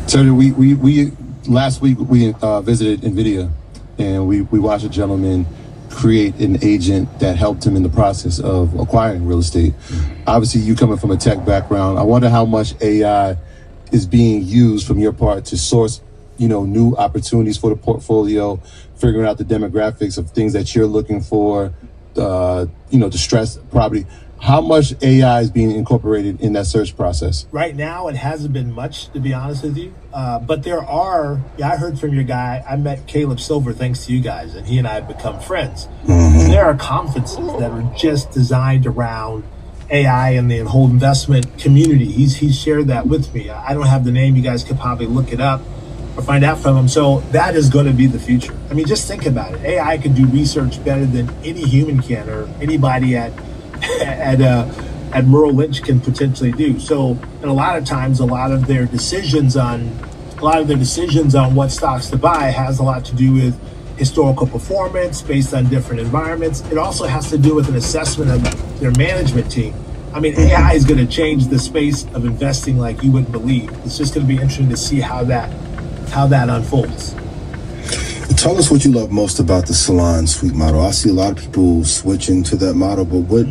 So we last week we visited NVIDIA, and we watched a gentleman create an agent that helped him in the process of acquiring real estate. Obviously, you coming from a tech background, I wonder how much AI is being used from your part to source, you know, new opportunities for the portfolio, figuring out the demographics of things that you're looking for, you know, distressed property. How much AI is being incorporated in that search process? Right now, it hasn't been much, to be honest with you. But there are, I heard from your guy, I met Caleb Silver thanks to you guys, and he and I have become friends. And there are conferences that are just designed around AI and the whole investment community. He's shared that with me. I don't have the name. You guys could probably look it up or find out from him. So that is going to be the future. I mean, just think about it. AI can do research better than any human can, or anybody at Merrill Lynch can potentially do. So, and a lot of times, a lot of their decisions on what stocks to buy has a lot to do with historical performance based on different environments. It also has to do with an assessment of their management team. I mean, AI is going to change the space of investing like you wouldn't believe. It's just going to be interesting to see how that unfolds. Tell us what you love most about the Salon Suite model. I see a lot of people switching to that model, but what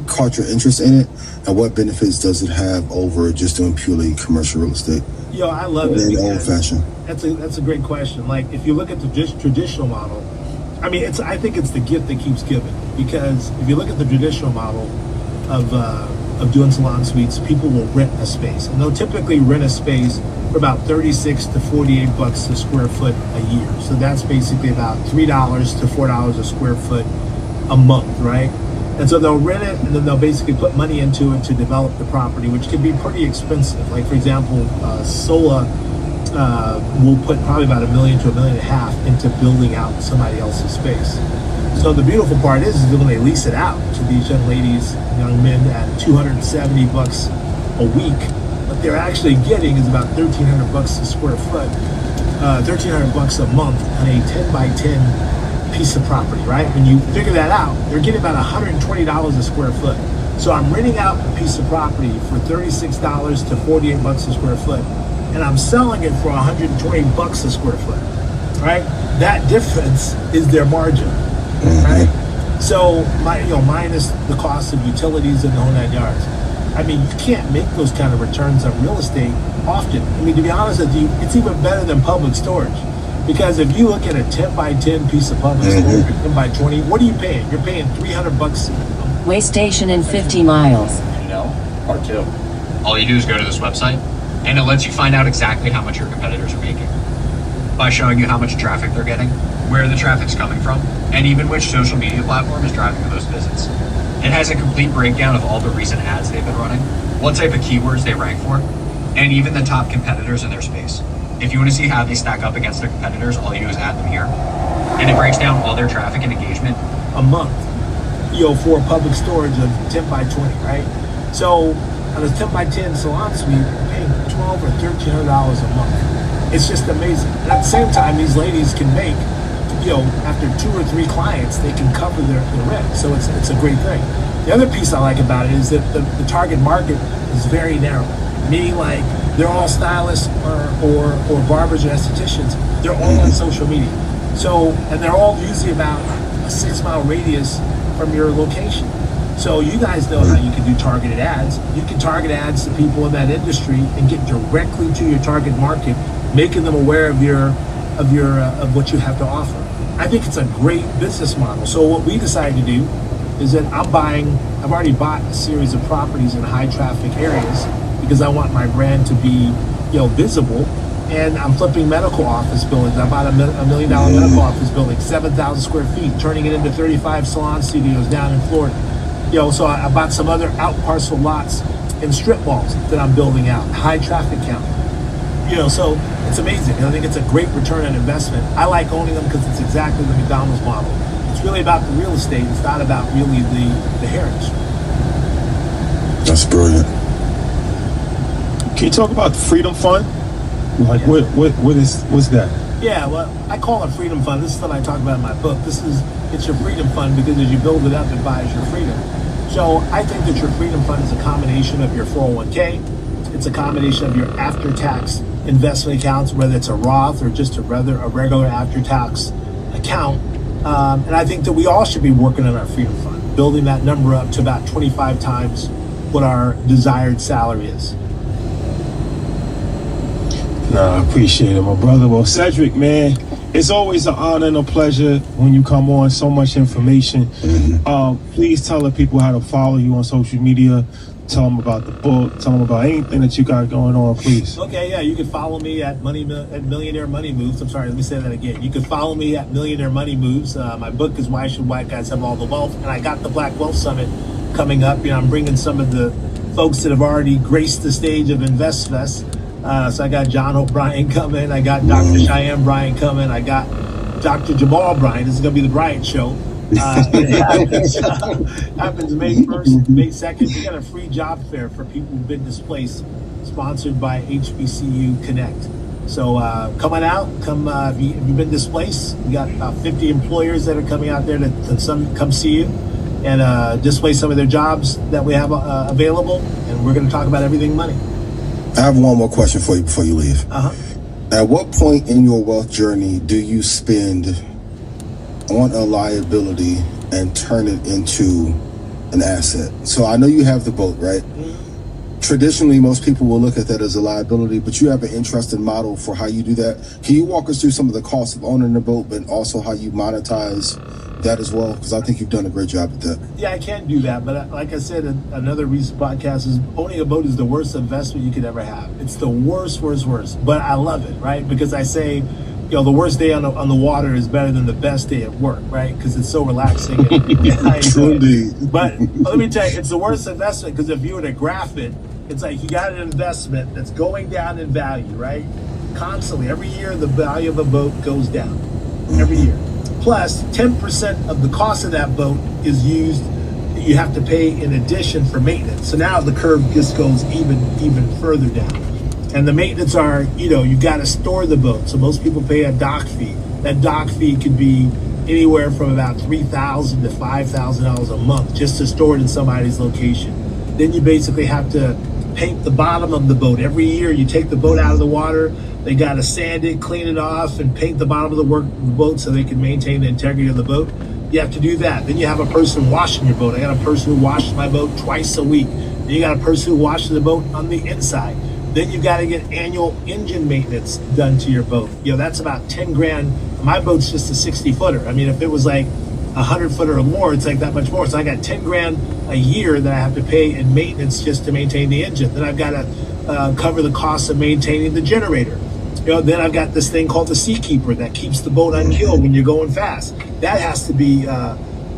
caught your interest in it, and what benefits does it have over just doing purely commercial real estate? Yo, I love it. In old fashion. That's a great question. Like, if you look at the traditional model, I mean, I think it's the gift that keeps giving, because if you look at the traditional model of doing salon suites, people will rent a space, and they'll typically rent a space for about 36 to 48 bucks a square foot a year. So that's basically about $3 to $4 a square foot a month, right? And so they'll rent it, and then they'll basically put money into it to develop the property, which can be pretty expensive. Like, for example, Sola will put probably about $1 million to $1.5 million into building out somebody else's space. So the beautiful part is when they lease it out to these young ladies, young men at 270 bucks a week, what they're actually getting is about 1,300 bucks a square foot, 1,300 bucks a month on a 10 by 10 piece of property, right? When you figure that out, they're getting about $120 a square foot. So I'm renting out a piece of property for $36 to 48 bucks a square foot, and I'm selling it for 120 bucks a square foot, right? That difference is their margin, right? So minus the cost of utilities and the whole 9 yards. I mean, you can't make those kind of returns on real estate often. I mean, to be honest with you, it's even better than public storage. Because if you look at a 10 by 10 piece of public storage, 10 by 20, what are you paying? You're paying 300 bucks. Way station in 50 miles. Part 2. All you do is go to this website, and it lets you find out exactly how much your competitors are making by showing you how much traffic they're getting, where the traffic's coming from, and even which social media platform is driving the most visits. It has a complete breakdown of all the recent ads they've been running, what type of keywords they rank for, and even the top competitors in their space. If you want to see how they stack up against their competitors, all you do is add them here. And it breaks down all their traffic and engagement a month, for public storage of 10 by 20, right? So on a 10 by 10 salon suite, you're paying $1,200 or $1,300 a month. It's just amazing. And at the same time, these ladies can make, after 2 or 3 clients, they can cover their rent. So it's a great thing. The other piece I like about it is that the target market is very narrow, meaning like they're all stylists or barbers or estheticians. They're all on social media. So, and they're all usually about a 6-mile radius from your location. So you guys know how you can do targeted ads. You can target ads to people in that industry and get directly to your target market, making them aware of what you have to offer. I think it's a great business model. So what we decided to do is that I've already bought a series of properties in high traffic areas because I want my brand to be, visible. And I'm flipping medical office buildings. I bought a $1 million medical office building, 7,000 square feet, turning it into 35 salon studios down in Florida. So I bought some other out parcel lots in strip malls that I'm building out, high traffic count. So it's amazing. I think it's a great return on investment. I like owning them because it's exactly the McDonald's model. It's really about the real estate. It's not about really the heritage. That's brilliant. Can you talk about the Freedom Fund? Like, what's that? Yeah, well, I call it Freedom Fund. This is what I talk about in my book. It's your Freedom Fund because as you build it up, it buys your freedom. So I think that your Freedom Fund is a combination of your 401k. It's a combination of your after-tax investment accounts, whether it's a Roth or just a regular after-tax account. And I think that we all should be working on our Freedom Fund, building that number up to about 25 times what our desired salary is. I appreciate it, my brother. Well, Cedric, man, it's always an honor and a pleasure when you come on. So much information. Please tell the people how to follow you on social media. Tell them about the book. Tell them about anything that you got going on, please. Okay, yeah, you can follow me at Millionaire Money Moves. I'm sorry, let me say that again. You can follow me at Millionaire Money Moves. My book is Why Should White Guys Have All the Wealth? And I got the Black Wealth Summit coming up. I'm bringing some of the folks that have already graced the stage of InvestFest. So I got John O'Brien coming. I got Dr. Cheyenne Bryan coming. I got Dr. Jamal Bryan. This is going to be the Bryant Show. Happens May 1st, May 2nd. We got a free job fair for people who've been displaced, sponsored by HBCU Connect. So come on out. Come if you've been displaced. We got about 50 employers that are coming out there to come see you and display some of their jobs that we have available. And we're going to talk about everything money. I have one more question for you before you leave. At what point in your wealth journey do you spend on a liability and turn it into an asset? So I know you have the boat, right? Traditionally, most people will look at that as a liability, but you have an interesting model for how you do that. Can you walk us through some of the costs of owning a boat, but also how you monetize that as well? Because I think you've done a great job at that. Yeah, I can do that, but like I said in another recent podcast, is owning a boat is the worst investment you could ever have. It's the worst, but I love it, right? Because I say, the worst day on the water is better than the best day at work, right? Because it's so relaxing. True indeed. But let me tell you, it's the worst investment because if you were to graph it, it's like you got an investment that's going down in value, right? Constantly. Every year, the value of a boat goes down. Every year. Plus, 10% of the cost of that boat is used, you have to pay in addition for maintenance. So now the curve just goes even further down. And the maintenance are, you got to store the boat. So most people pay a dock fee. That dock fee could be anywhere from about $3,000 to $5,000 a month just to store it in somebody's location. Then you basically have to paint the bottom of the boat. Every year you take the boat out of the water, they got to sand it, clean it off, and paint the bottom of the boat so they can maintain the integrity of the boat. You have to do that. Then you have a person washing your boat. I got a person who washes my boat twice a week. Then you got a person who washes the boat on the inside. Then you got to get annual engine maintenance done to your boat. That's about 10 grand. My boat's just a 60-footer. I mean, if it was like 100-footer or more, it's like that much more. So I got 10 grand a year that I have to pay in maintenance just to maintain the engine. Then I've got to cover the cost of maintaining the generator. Then I've got this thing called the Seakeeper that keeps the boat unkilled when you're going fast. That has to be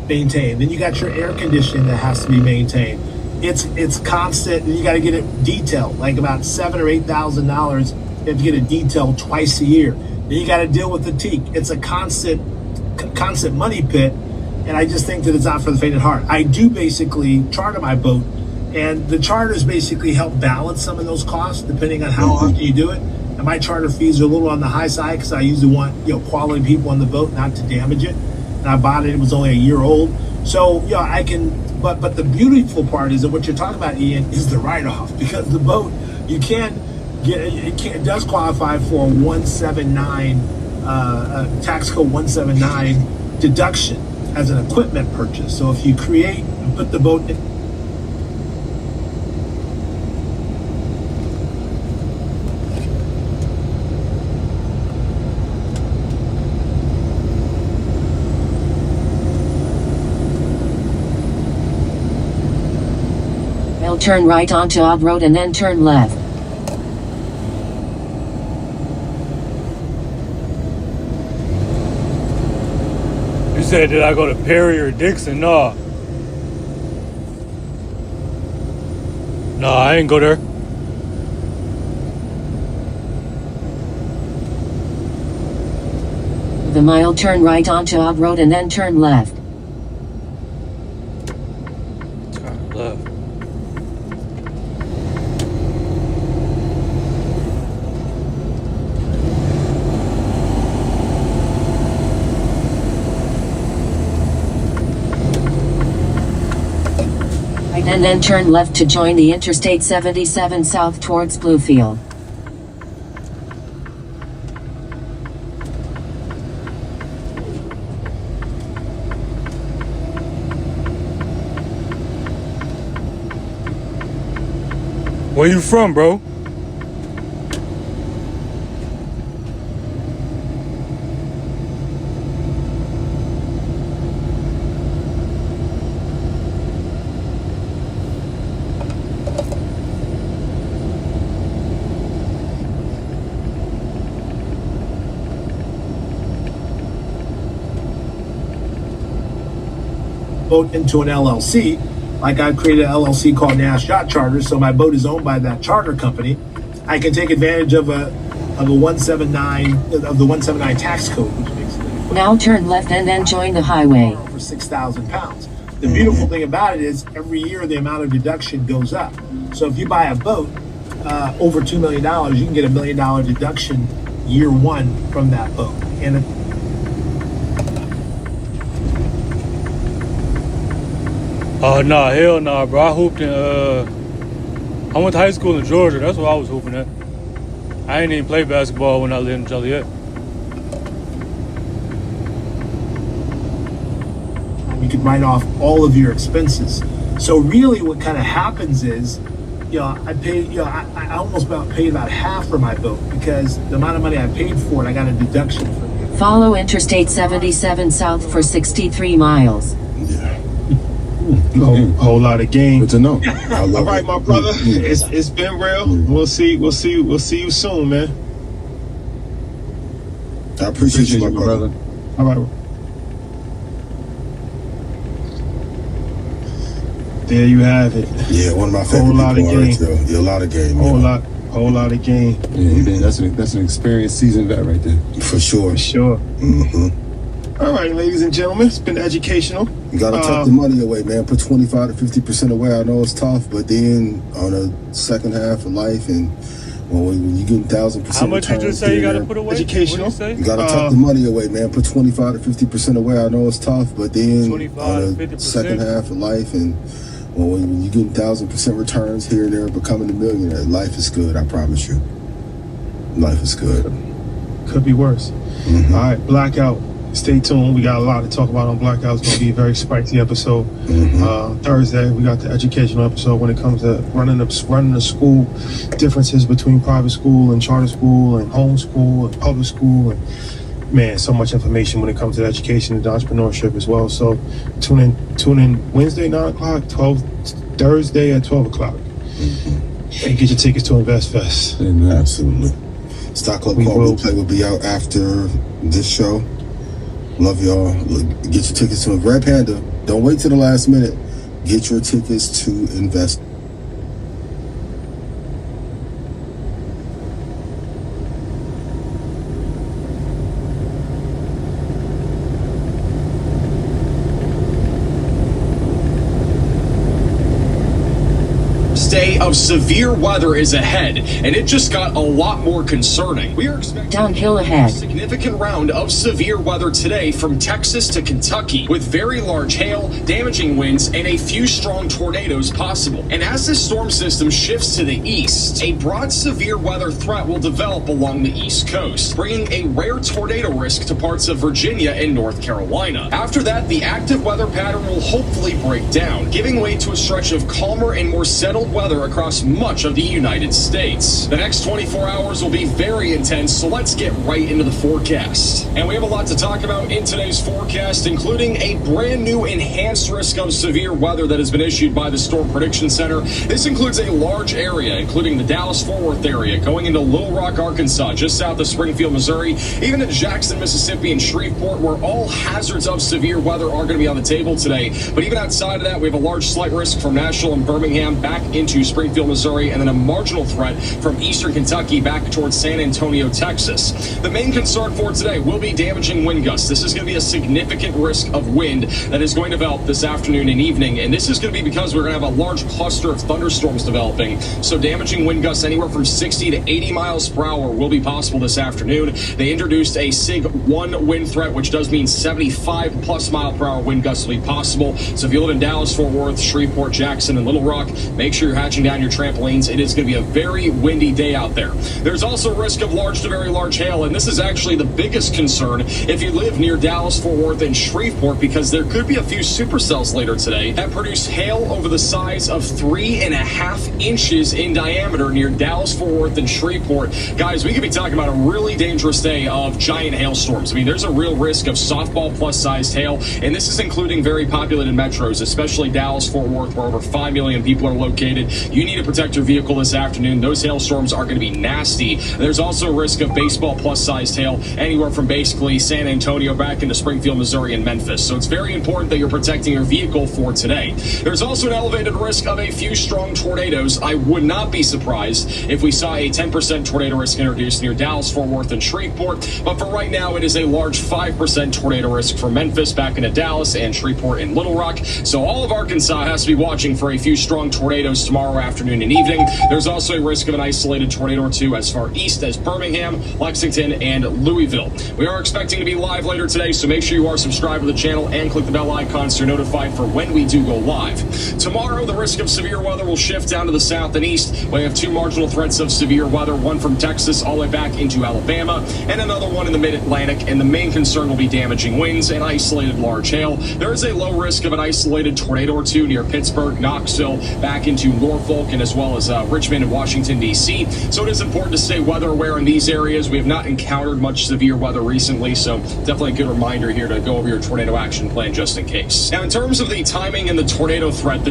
maintained. Then you got your air conditioning that has to be maintained. It's constant, and you got to get it detailed, like about $7,000 or $8,000. You have to get it detailed twice a year. Then you got to deal with the teak. It's a constant money pit, and I just think that it's not for the faint of heart. I do basically charter my boat, and the charters basically help balance some of those costs depending on how often you do it. And my charter fees are a little on the high side because I usually want quality people on the boat, not to damage it. And I bought it was only a year old, so I can. But the beautiful part is that what you're talking about, Ian, is the write-off, because the boat it does qualify for a 179 tax code 179 deduction as an equipment purchase. So if you create and put the boat in. Turn right onto Odd Road and then turn left. You said, did I go to Perry or Dixon? No. No, I ain't go there. The mile turn right onto Odd Road and then turn left. Turn left. And then turn left to join the Interstate 77 south towards Bluefield. Where you from, bro? Boat into an LLC. Like I've created an LLC called Nash Yacht Charters, so my boat is owned by that charter company. I can take advantage of a 179 tax code, which makes it now turn left and then join the highway. For 6,000 pounds. The beautiful thing about it is every year the amount of deduction goes up. So if you buy a boat over $2 million, you can get $1 million deduction year one from that boat. And Oh, nah, hell nah, bro. I hooped in, I went to high school in Georgia. That's what I was hooping at. I ain't even play basketball when I lived in Joliet. you can write off all of your expenses. So really what kind of happens is I paid, I almost paid about half for my boat because the amount of money I paid for it, I got a deduction for it. Follow Interstate 77 south for 63 miles. Whole lot of game. Good to know. All right, my brother. It's been real. We'll see you soon, man. I appreciate you, my brother. All right. There you have it. Yeah, one of my favorite Whole lot of people. game. Yeah, a lot of game. Whole lot of game. Yeah, that's an experienced seasoned vet right there. For sure. For sure. Mm-hmm. All right, ladies and gentlemen, it's been educational. You gotta tuck the money away, man. Put 25 to 50% away. I know it's tough, but then on the second half of life, and when you get 1,000%, how much you just say you gotta put away? Educational. You gotta tuck the money away, man. Put 25 to 50% away. I know it's tough, but then on the second half of life, and when you get 1,000% returns here and there, becoming a millionaire, life is good. I promise you, life is good. Could be worse. Mm-hmm. All right, Blackout. Stay tuned. We got a lot to talk about on Blackout. It's going to be a very spicy episode. Thursday, we got the educational episode when it comes to running a school, differences between private school and charter school and homeschool and public school. And man, so much information when it comes to education and entrepreneurship as well. So tune in Wednesday, 9 o'clock, Thursday at 12 o'clock. And get your tickets to InvestFest. Absolutely. Stock Club Call Replay will be out after this show. Love y'all. Get your tickets to Red Panda. Don't wait till the last minute. Get your tickets to Invest. Day of severe weather is ahead, and it just got a lot more concerning. We are expecting downhill ahead. a significant round of severe weather today from Texas to Kentucky, with very large hail, damaging winds, and a few strong tornadoes possible. And as this storm system shifts to the east, a broad severe weather threat will develop along the east coast, bringing a rare tornado risk to parts of Virginia and North Carolina. After that, the active weather pattern will hopefully break down, giving way to a stretch of calmer and more settled weather across much of the United States. The next 24 hours will be very intense, so let's get right into the forecast. And we have a lot to talk about in today's forecast, including a brand new enhanced risk of severe weather that has been issued by the Storm Prediction Center. This includes a large area, including the Dallas-Fort Worth area, going into Little Rock, Arkansas, just south of Springfield, Missouri, even to Jackson, Mississippi, and Shreveport, where all hazards of severe weather are going to be on the table today. But even outside of that, we have a large slight risk from Nashville and Birmingham back into Springfield, Missouri, and then a marginal threat from eastern Kentucky back towards San Antonio, Texas. The main concern for today will be damaging wind gusts. This is going to be a significant risk of wind that is going to develop this afternoon and evening, and this is going to be because we're going to have a large cluster of thunderstorms developing. So damaging wind gusts anywhere from 60 to 80 miles per hour will be possible this afternoon. They introduced a SIG 1 wind threat, which does mean 75 plus mile per hour wind gusts will be possible. So if you live in Dallas, Fort Worth, Shreveport, Jackson, and Little Rock, make sure you're hatching down your trampolines. It is going to be a very windy day out there. There's also risk of large to very large hail, and this is actually the biggest concern if you live near Dallas, Fort Worth, and Shreveport, because there could be a few supercells later today that produce hail over the size of 3.5 inches in diameter near Dallas, Fort Worth, and Shreveport. Guys, we could be talking about a really dangerous day of giant hailstorms. I mean, there's a real risk of softball plus sized hail, and this is including very populated metros, especially Dallas, Fort Worth, where over 5 million people are located. You need to protect your vehicle this afternoon. Those hailstorms are going to be nasty. There's also a risk of baseball plus sized hail anywhere from basically San Antonio back into Springfield, Missouri, and Memphis. So it's very important that you're protecting your vehicle for today. There's also an elevated risk of a few strong tornadoes. I would not be surprised if we saw a 10% tornado risk introduced near Dallas, Fort Worth, and Shreveport. But for right now, it is a large 5% tornado risk for Memphis back into Dallas and Shreveport and Little Rock. So all of Arkansas has to be watching for a few strong tornadoes tomorrow afternoon and evening. There's also a risk of an isolated tornado or two as far east as Birmingham, Lexington, and Louisville. We are expecting to be live later today, so make sure you are subscribed to the channel and click the bell icon so you're notified for when we do go live. Tomorrow, the risk of severe weather will shift down to the south and east. We have two marginal threats of severe weather, one from Texas all the way back into Alabama, and another one in the mid-Atlantic, and the main concern will be damaging winds and isolated large hail. There is a low risk of an isolated tornado or two near Pittsburgh, Knoxville, back into Norfolk, Norfolk and as well as Richmond and Washington, D.C. So it is important to stay weather aware in these areas. We have not encountered much severe weather recently, so definitely a good reminder here to go over your tornado action plan just in case. Now, in terms of the timing and the tornado threat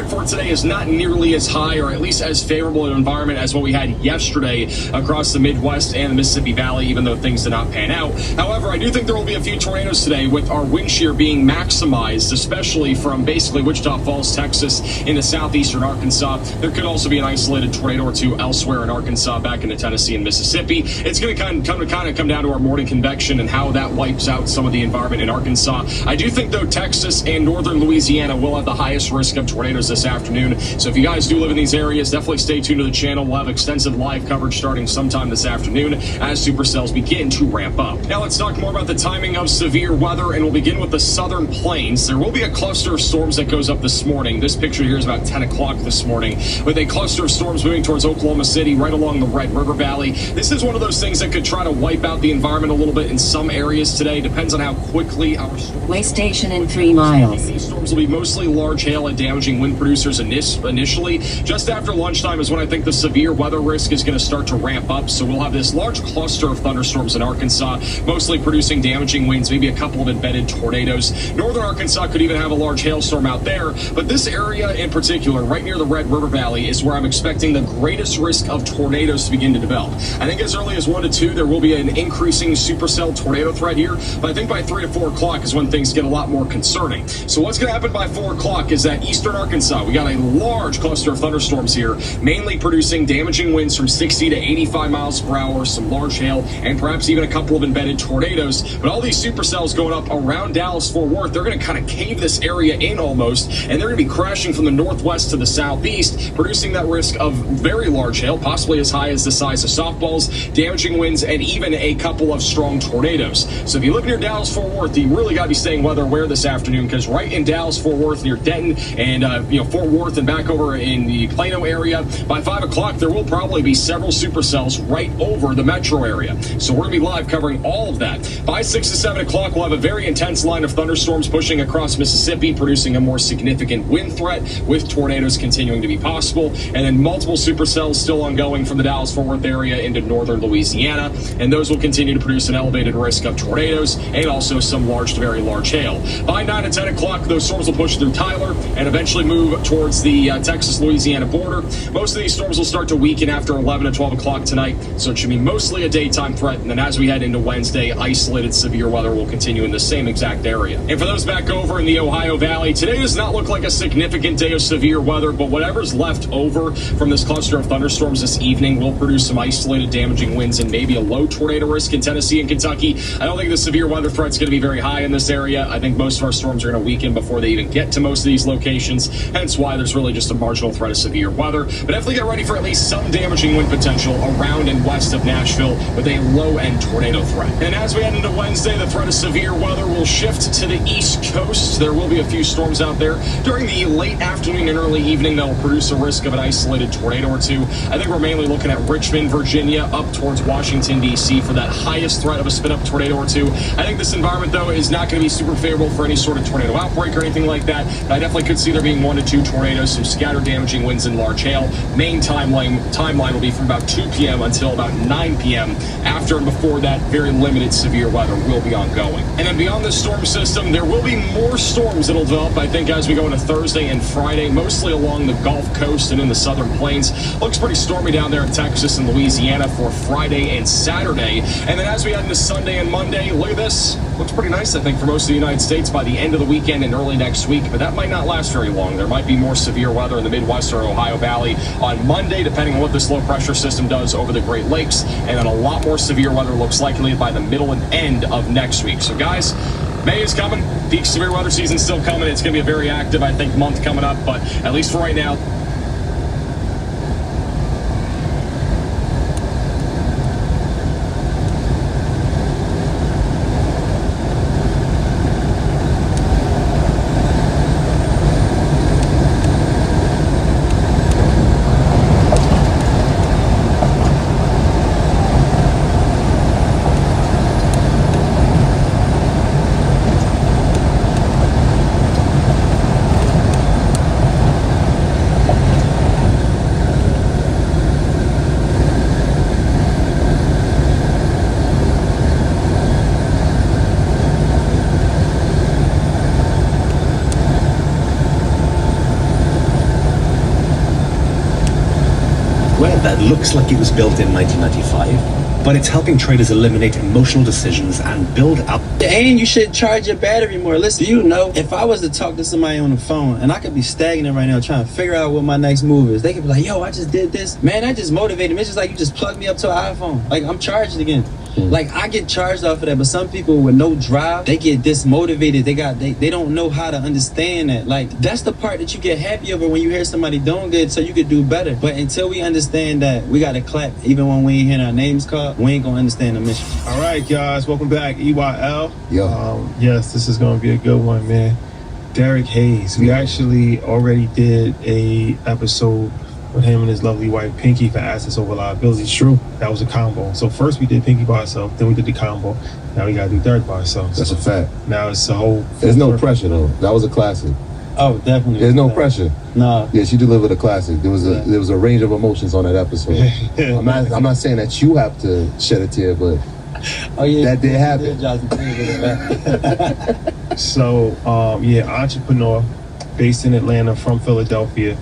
for today is not nearly as high or at least as favorable an environment as what we had yesterday across the Midwest and the Mississippi Valley, even though things did not pan out. However, I do think there will be a few tornadoes today with our wind shear being maximized, especially from basically Wichita Falls, Texas into southeastern Arkansas. There could also be an isolated tornado or two elsewhere in Arkansas, back into Tennessee and Mississippi. It's going to kind of come down to our morning convection and how that wipes out some of the environment in Arkansas. I do think, though, Texas and northern Louisiana will have the highest risk of tornadoes this afternoon. So if you guys do live in these areas, definitely stay tuned to the channel. We'll have extensive live coverage starting sometime this afternoon as supercells begin to ramp up. Now let's talk more about the timing of severe weather, and we'll begin with the southern plains. There will be a cluster of storms that goes up this morning. This picture here is about 10 o'clock this morning, with a cluster of storms moving towards Oklahoma City right along the Red River Valley. This is one of those things that could try to wipe out the environment a little bit in some areas today. Depends on how quickly our storms... Way station in 3 miles. These storms will be mostly large hail and damaging wind producers initially. Just after lunchtime is when I think the severe weather risk is going to start to ramp up. So we'll have this large cluster of thunderstorms in Arkansas, mostly producing damaging winds, maybe a couple of embedded tornadoes. Northern Arkansas could even have a large hailstorm out there. But this area in particular, right near the Red River Valley, is where I'm expecting the greatest risk of tornadoes to begin to develop. I think as early as 1 to 2, there will be an increasing supercell tornado threat here. But I think by 3 to 4 o'clock is when things get a lot more concerning. So what's going to happen by 4 o'clock is that eastern Arkansas, we got a large cluster of thunderstorms here, mainly producing damaging winds from 60 to 85 miles per hour, some large hail, and perhaps even a couple of embedded tornadoes. But all these supercells going up around Dallas-Fort Worth, they're going to kind of cave this area in almost, and they're going to be crashing from the northwest to the southeast, producing that risk of very large hail, possibly as high as the size of softballs, damaging winds, and even a couple of strong tornadoes. So if you live near Dallas-Fort Worth, you really got to be staying weather aware this afternoon, because right in Dallas-Fort Worth near Denton and Fort Worth and back over in the Plano area, by 5 o'clock there will probably be several supercells right over the metro area. So we're going to be live covering all of that. By 6 to 7 o'clock we'll have a very intense line of thunderstorms pushing across Mississippi, producing a more significant wind threat, with tornadoes continuing to be possible, and then multiple supercells still ongoing from the Dallas-Fort Worth area into northern Louisiana, and those will continue to produce an elevated risk of tornadoes and also some large to very large hail. By 9 to 10 o'clock those storms will push through Tyler and eventually move towards the Texas-Louisiana border. Most of these storms will start to weaken after 11 to 12 o'clock tonight, so it should be mostly a daytime threat, and then as we head into Wednesday, isolated severe weather will continue in the same exact area. And for those back over in the Ohio Valley, today does not look like a significant day of severe weather, but whatever's left over from this cluster of thunderstorms this evening will produce some isolated damaging winds and maybe a low tornado risk in Tennessee and Kentucky. I don't think the severe weather threat's going to be very high in this area. I think most of our storms are going to weaken before they even get to most of these locations, hence why there's really just a marginal threat of severe weather. But definitely get ready for at least some damaging wind potential around and west of Nashville with a low-end tornado threat. And as we head into Wednesday, the threat of severe weather will shift to the east coast. There will be a few storms out there during the late afternoon and early evening that will produce a risk of an isolated tornado or two. I think we're mainly looking at Richmond, Virginia, up towards Washington, D.C. for that highest threat of a spin-up tornado or two. I think this environment, though, is not going to be super favorable for any sort of tornado outbreak or anything like that. But I definitely could see there being 1 to 2 tornadoes, some scattered damaging winds and large hail. Main timeline will be from about 2 p.m. until about 9 p.m. After and before that, very limited severe weather will be ongoing. And then beyond this storm system, there will be more storms that'll develop, I think, as we go into Thursday and Friday, mostly along the Gulf Coast and in the southern plains. Looks pretty stormy down there in Texas and Louisiana for Friday and Saturday. And then as we head into Sunday and Monday, look at this. Looks pretty nice, I think, for most of the United States by the end of the weekend and early next week, but that might not last very long. There might be more severe weather in the Midwest or Ohio Valley on Monday, depending on what this low pressure system does over the Great Lakes, and then a lot more severe weather looks likely by the middle and end of next week. So guys, May is coming. Peak severe weather season's still coming. It's going to be a very active, I think, month coming up, but at least for right now, that looks like it was built in 1995, but it's helping traders eliminate emotional decisions and build up. And you should charge your battery more. Listen, you know, if I was to talk to somebody on the phone and I could be stagnant right now trying to figure out what my next move is, they could be like, yo, I just did this. Man, that just motivated me. It's just like you just plugged me up to an iPhone. Like, I'm charged again. Like, I get charged off of that, but some people with no drive, they get dismotivated. They don't know how to understand that. Like, that's the part that you get happy over when you hear somebody doing good so you could do better. But until we understand that we got to clap even when we ain't hearing our names called, we ain't going to understand the mission. All right, guys, welcome back. EYL. Yo. Yes, this is going to be a good one, man. Derek Hayes. We actually already did a episode with him and his lovely wife Pinky for assets over liabilities. True. That was a combo. So first we did Pinky by herself, then we did the combo. Now we gotta do Derek by ourselves. That's a fact. Now it's a whole. There's no pressure though. That was a classic. Oh, definitely. There's no pressure. No. Yeah, she delivered a classic. There was a range of emotions on that episode. I'm not saying that you have to shed a tear, but that did happen. So entrepreneur based in Atlanta from Philadelphia.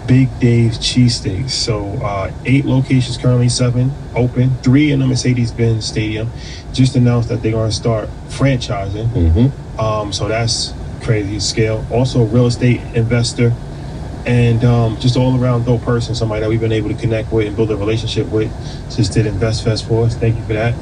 Big Dave's Cheesesteaks. So 8 locations, currently 7 open. 3 in the Mercedes-Benz Stadium. Just announced that they're going to start franchising. So that's crazy scale. Also a real estate investor and just all around dope person, somebody that we've been able to connect with and build a relationship with. Just did InvestFest for us. Thank you for that.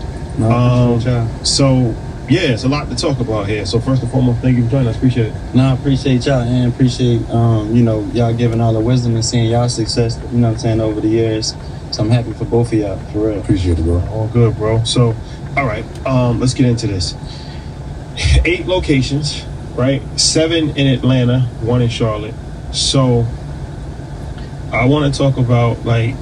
So yeah, it's a lot to talk about here. So first and foremost, thank you for joining us. Appreciate it. No, I appreciate y'all and appreciate y'all giving all the wisdom and seeing y'all success, you know what I'm saying, over the years. So I'm happy for both of y'all, for real. Appreciate it, bro. All good, bro. So, all right, let's get into this. 8 locations, right? 7 in Atlanta, 1 in Charlotte. So I want to talk about, like,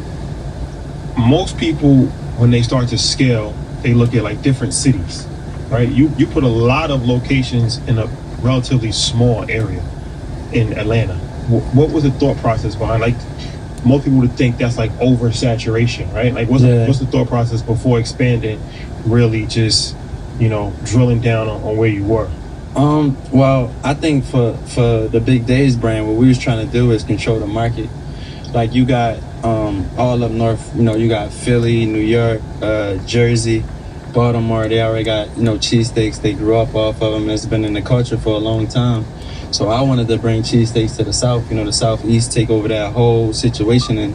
most people when they start to scale, they look at like different cities. Right, you put a lot of locations in a relatively small area in Atlanta. What was the thought process behind? Like, most people would think that's like oversaturation, right? Like, what's the thought process before expanding? Really, just drilling down on where you were. Well, I think for the Big Days brand, what we was trying to do is control the market. Like, you got all up north. You got Philly, New York, Jersey, Baltimore. They already got cheesesteaks. They grew up off of them. It's been in the culture for a long time. So I wanted to bring cheesesteaks to the South. The Southeast, take over that whole situation. And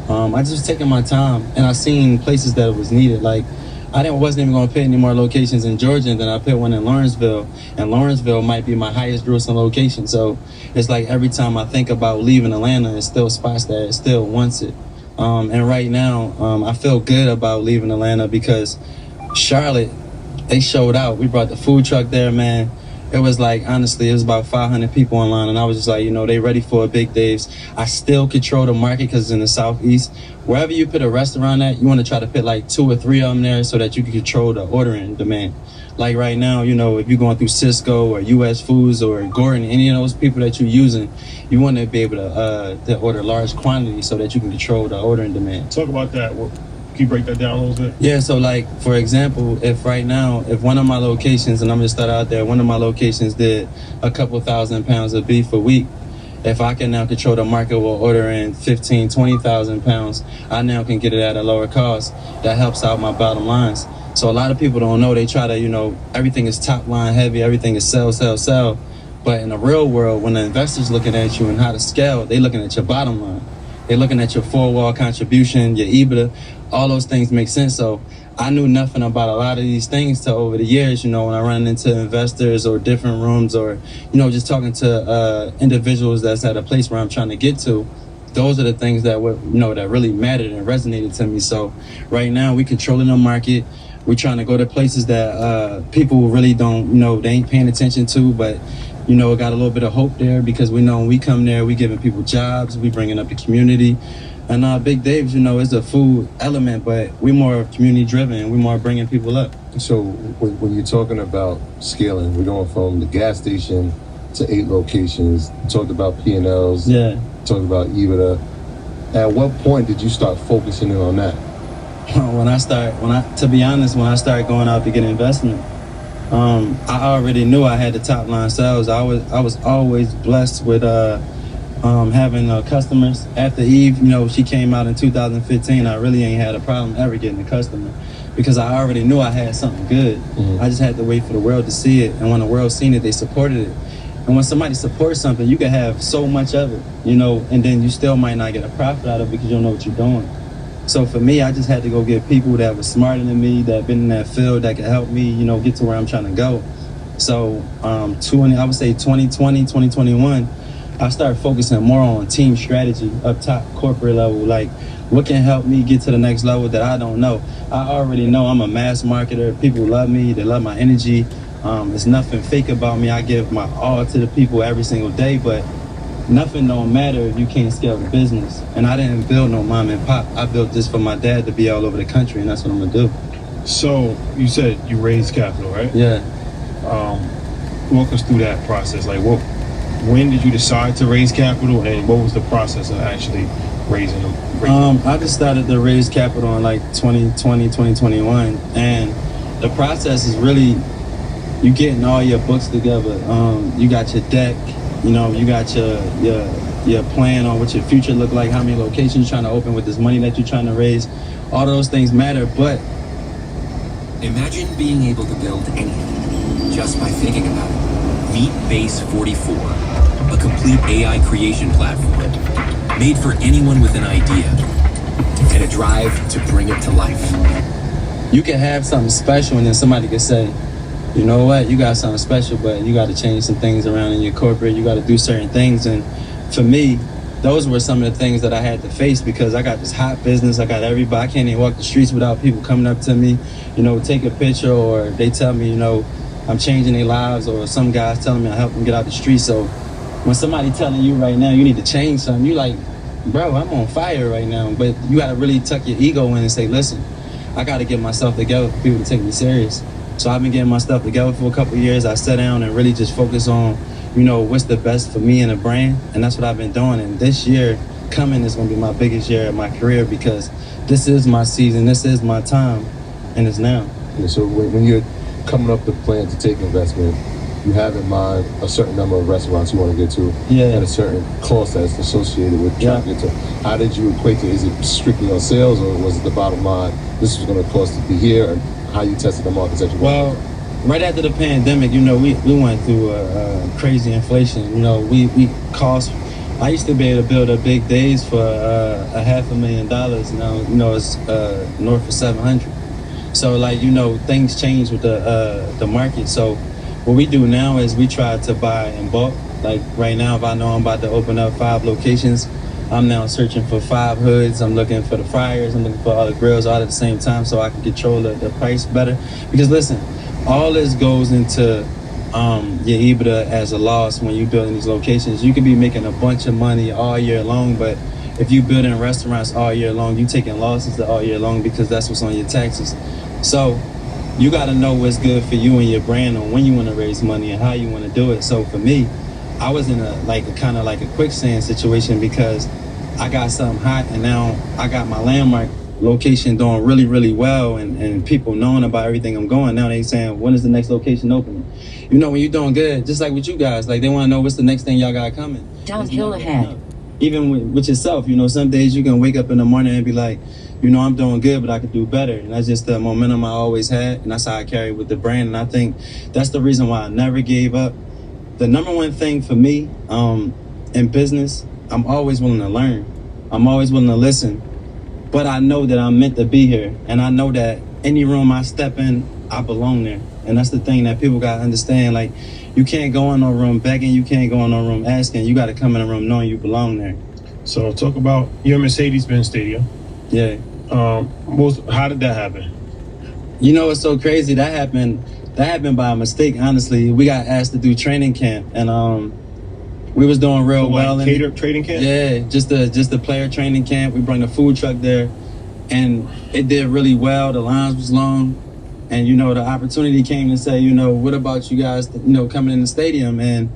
I just was taking my time, and I seen places that was needed. Like, wasn't even going to put any more locations in Georgia, and then I put one in Lawrenceville. And Lawrenceville might be my highest grossing location. So it's like every time I think about leaving Atlanta, it's still spots that it still wants it. And right now, I feel good about leaving Atlanta because Charlotte, they showed out. We brought the food truck there, man. It was like, honestly, it was about 500 people online, and I was just like, they ready for a Big Dave's. I still control the market because it's in the Southeast. Wherever you put a restaurant at, you want to try to put like 2 or 3 of them there so that you can control the ordering demand. Like right now, if you're going through Cisco or US Foods or Gordon, any of those people that you're using, you want to be able to order large quantities so that you can control the ordering demand. Talk about that. Can you break that down a little bit? Yeah, so like, for example, if one of my locations, and I'm going to start out there, one of my locations did a couple 1,000 pounds of beef a week. If I can now control the market while ordering 15, 20,000 pounds, I now can get it at a lower cost. That helps out my bottom lines. So a lot of people don't know. They try to, everything is top line heavy, everything is sell, sell, sell. But in the real world, when the investor's looking at you and how to scale, they looking at your bottom line. They're looking at your 4-wall contribution, your EBITDA, all those things make sense. So I knew nothing about a lot of these things till over the years, when I run into investors or different rooms or, just talking to individuals that's at a place where I'm trying to get to. Those are the things that that really mattered and resonated to me. So right now we controlling the market. We're trying to go to places that people really don't, they ain't paying attention to, but got a little bit of hope there because we know when we come there, we giving people jobs, we bringing up the community. And Big Dave's, is a food element, but we more community driven. We more bringing people up. So when you're talking about scaling, we're going from the gas station to 8 locations. You talked about P&Ls. Yeah. Talked about EBITDA. At what point did you start focusing in on that? When I started going out to get investment, I already knew I had the top line sales. I was always blessed with having customers. After Eve, you know, she came out in 2015, I really ain't had a problem ever getting a customer because I already knew I had something good. I just had to wait for the world to see it, and when the world seen it, they supported it. And when somebody supports something, you can have so much of it, you know, and then you still might not get a profit out of it because you don't know what you're doing. So for me, I just had to go get people that were smarter than me, that been in that field, that could help me, you know, get to where I'm trying to go. So I would say 2020, 2021, I started focusing more on team strategy up top, corporate level, like what can help me get to the next level that I don't know. I already know I'm a mass marketer. People love me. They love my energy. There's nothing fake about me. I give my all to the people every single day, but nothing don't matter if you can't scale the business. And I didn't build no mom and pop. I built this for my dad to be all over the country, and that's what I'm gonna do. So you said you raised capital, right? Yeah. Walk us through that process. Like, when did you decide to raise capital, and what was the process of actually raising them? I just started to raise capital in like 2020, 2021, and the process is really you getting all your books together. You got your deck, you know, you got your plan on what your future look like, how many locations you're trying to open with this money that you're trying to raise. All those things matter, but imagine being able to build anything just by thinking about it. Meet Base 44, a complete AI creation platform made for anyone with an idea and a drive to bring it to life. You can have something special and then somebody can say, you know what, you got something special, but you got to change some things around in your corporate. You got to do certain things. And for me, those were some of the things that I had to face because I got this hot business. I got everybody. I can't even walk the streets without people coming up to me, you know, take a picture, or they tell me, you know, I'm changing their lives, or some guys telling me I help them get out the street. So when somebody telling you right now you need to change something, you like, bro, I'm on fire right now. But you got to really tuck your ego in and say, listen, I got to get myself together for people to take me serious. So I've been getting my stuff together for a couple of years. I sat down and really just focus on, you know, what's the best for me and the brand. And that's what I've been doing. And this year coming is going to be my biggest year of my career because this is my season. This is my time. And it's now. Yeah, so when you're coming up with a plan to take investment, you have in mind a certain number of restaurants you want to get to, and a certain cost that's associated with trying to get to. How did you equate to? Is it strictly on sales, or was it the bottom line? This was going to cost to be here, and how you tested the markets that you Well, right after the pandemic, you know, we went through crazy inflation. You know, we cost. I used to be able to build a Big Days for $500,000. Now, you know, it's north of 700. So, like, you know, things change with the market. So what we do now is we try to buy in bulk. Like right now, if I know I'm about to open up 5 locations, I'm now searching for 5 hoods. I'm looking for the fryers. I'm looking for all the grills all at the same time so I can control the price better. Because listen, all this goes into your EBITDA as a loss when you're building these locations. You could be making a bunch of money all year long, but if you building restaurants all year long, you taking losses all year long because that's what's on your taxes. So you got to know what's good for you and your brand on when you want to raise money and how you want to do it. So for me, I was in a kind of like a quicksand situation because I got something hot and now I got my landmark location doing really, really well and people knowing about everything I'm going. Now they saying, when is the next location opening? You know, when you're doing good, just like with you guys, like they want to know what's the next thing y'all got coming. Downhill ahead. Even with yourself, you know, some days you can wake up in the morning and be like, you know, I'm doing good, but I could do better. And that's just the momentum I always had. And that's how I carry with the brand. And I think that's the reason why I never gave up. The number one thing for me in business, I'm always willing to learn. I'm always willing to listen. But I know that I'm meant to be here. And I know that any room I step in, I belong there. And that's the thing that people got to understand. Like, you can't go in no room begging. You can't go in no room asking. You got to come in a room knowing you belong there. So talk about your Mercedes-Benz Stadium. Yeah. How did that happen? You know, it's so crazy. That happened by a mistake, honestly. We got asked to do training camp, and we was doing real well. Cater training camp? Yeah, just the player training camp. We brought the food truck there, and it did really well. The lines was long, and, you know, the opportunity came to say, you know, what about you guys, you know, coming in the stadium? And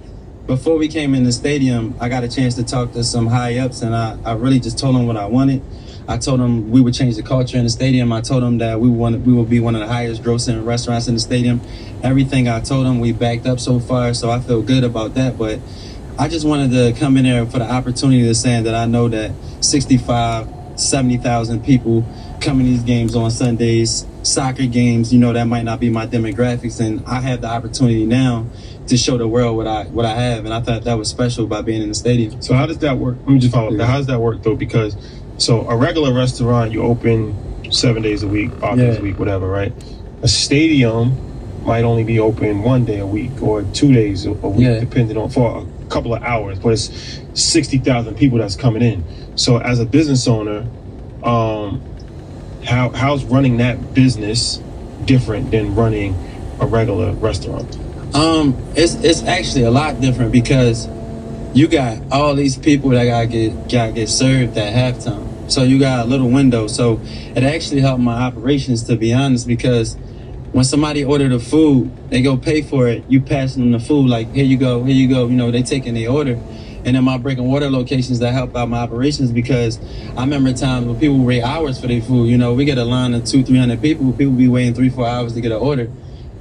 before we came in the stadium, I got a chance to talk to some high-ups, and I really just told them what I wanted. I told them we would change the culture in the stadium. I told them that we would be one of the highest grossing restaurants in the stadium. Everything I told them, we backed up so far, so I feel good about that. But I just wanted to come in there for the opportunity to say that I know that 70,000 people come in these games on Sundays, soccer games, that might not be my demographics, and I have the opportunity now to show the world what I have, and I thought that was special by being in the stadium. So how does that work? Let me just follow up. How does that work though? Because a regular restaurant, you open 7 days a week, 5 days a week, whatever, right? A stadium might only be open 1 day a week or 2 days a week, depending on for a couple of hours, but it's 60,000 people that's coming in. So as a business owner, how's running that business different than running a regular restaurant? It's actually a lot different because you got all these people that gotta get served at halftime. So you got a little window. So it actually helped my operations, to be honest, because when somebody order the food, they go pay for it. You passing them the food like, here you go. They taking their order. And in my brick and mortar locations, that help out my operations because I remember times when people wait hours for their food. We get a line of 200-300 people. People be waiting 3-4 hours to get an order.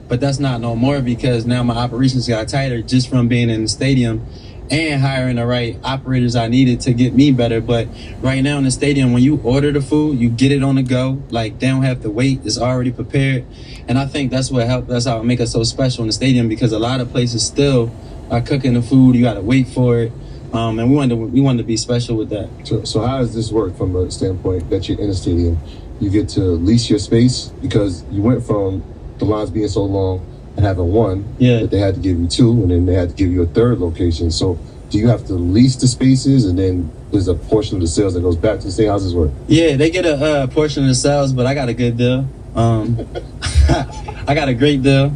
But that's not no more because now my operations got tighter just from being in the stadium and hiring the right operators I needed to get me better. But right now in the stadium, when you order the food, you get it on the go. Like, they don't have to wait. It's already prepared. And I think that's what helped. That's how it make us so special in the stadium because a lot of places still are cooking the food. You got to wait for it. And we wanted to be special with that. So how does this work from a standpoint that you're in a stadium? You get to lease your space because you went from the lines being so long and having one, that they had to give you two, and then they had to give you a third location. So do you have to lease the spaces, and then there's a portion of the sales that goes back to the state? How's this work? Yeah, they get a portion of the sales, but I got a good deal. I got a great deal.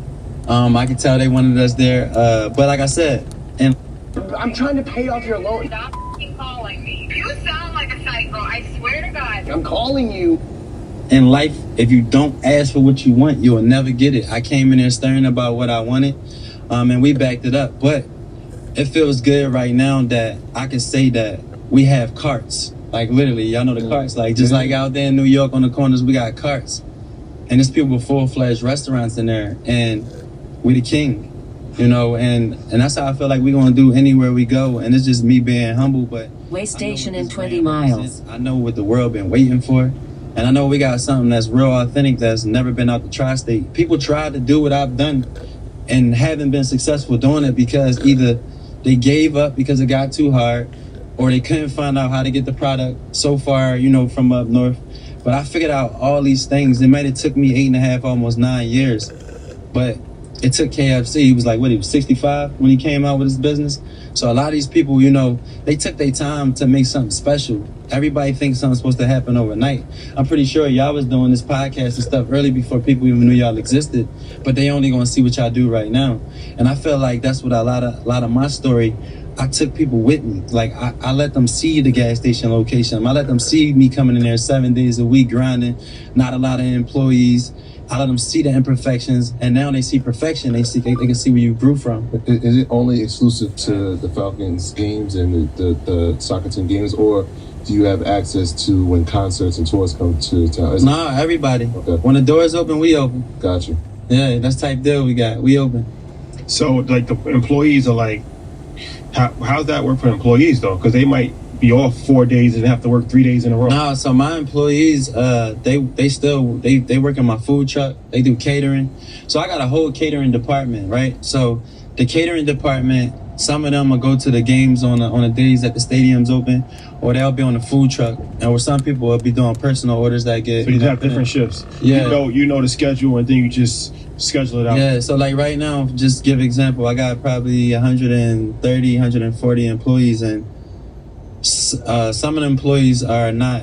I can tell they wanted us there. But like I said, and I'm trying to pay off your loan. Stop calling me. You sound like a psycho. I swear to God. I'm calling you. in life, if you don't ask for what you want, you'll never get it. I came in there staring about what I wanted, and we backed it up. But it feels good right now that I can say that we have carts. Like literally, y'all know the carts. Like just like out there in New York on the corners, we got carts. And there's people with full-fledged restaurants in there, and we the king, you know, and that's how I feel like we're gonna do anywhere we go. And it's just me being humble, but Way station in 20 miles. I know what the world been waiting for, and I know we got something that's real authentic that's never been out the tri-state. People tried to do what I've done and haven't been successful doing it because either they gave up because it got too hard, or they couldn't find out how to get the product so far, you know, from up north. But I figured out all these things. It might have took me 8.5, almost 9 years, but it took KFC. He was like, what, he was 65 when he came out with his business? So a lot of these people, you know, they took their time to make something special. Everybody thinks something's supposed to happen overnight. I'm pretty sure y'all was doing this podcast and stuff early before people even knew y'all existed, but they only gonna see what y'all do right now. And I feel like that's what a lot of my story, I took people with me. Like I let them see the gas station location. I let them see me coming in there 7 days a week grinding, not a lot of employees. I let them see the imperfections, and now they see perfection. They can see where you grew from. Is it only exclusive to the Falcons games and the soccer team games, or do you have access to when concerts and tours come to town? Nah, everybody. Okay. When the doors open, we open. Gotcha. Yeah, that's type deal we got. We open. So like the employees are like, how's that work for employees though? Because they might be off 4 days and have to work 3 days in a row. Nah, so my employees, they work in my food truck. They do catering. So I got a whole catering department, right? So the catering department, some of them will go to the games on the days that the stadium's open, or they'll be on the food truck, or some people will be doing personal orders that get. So you have different shifts. Yeah. You know the schedule, and then you just schedule it out. Yeah. So like right now, just give example, I got probably 130, 140 employees, and some of the employees are not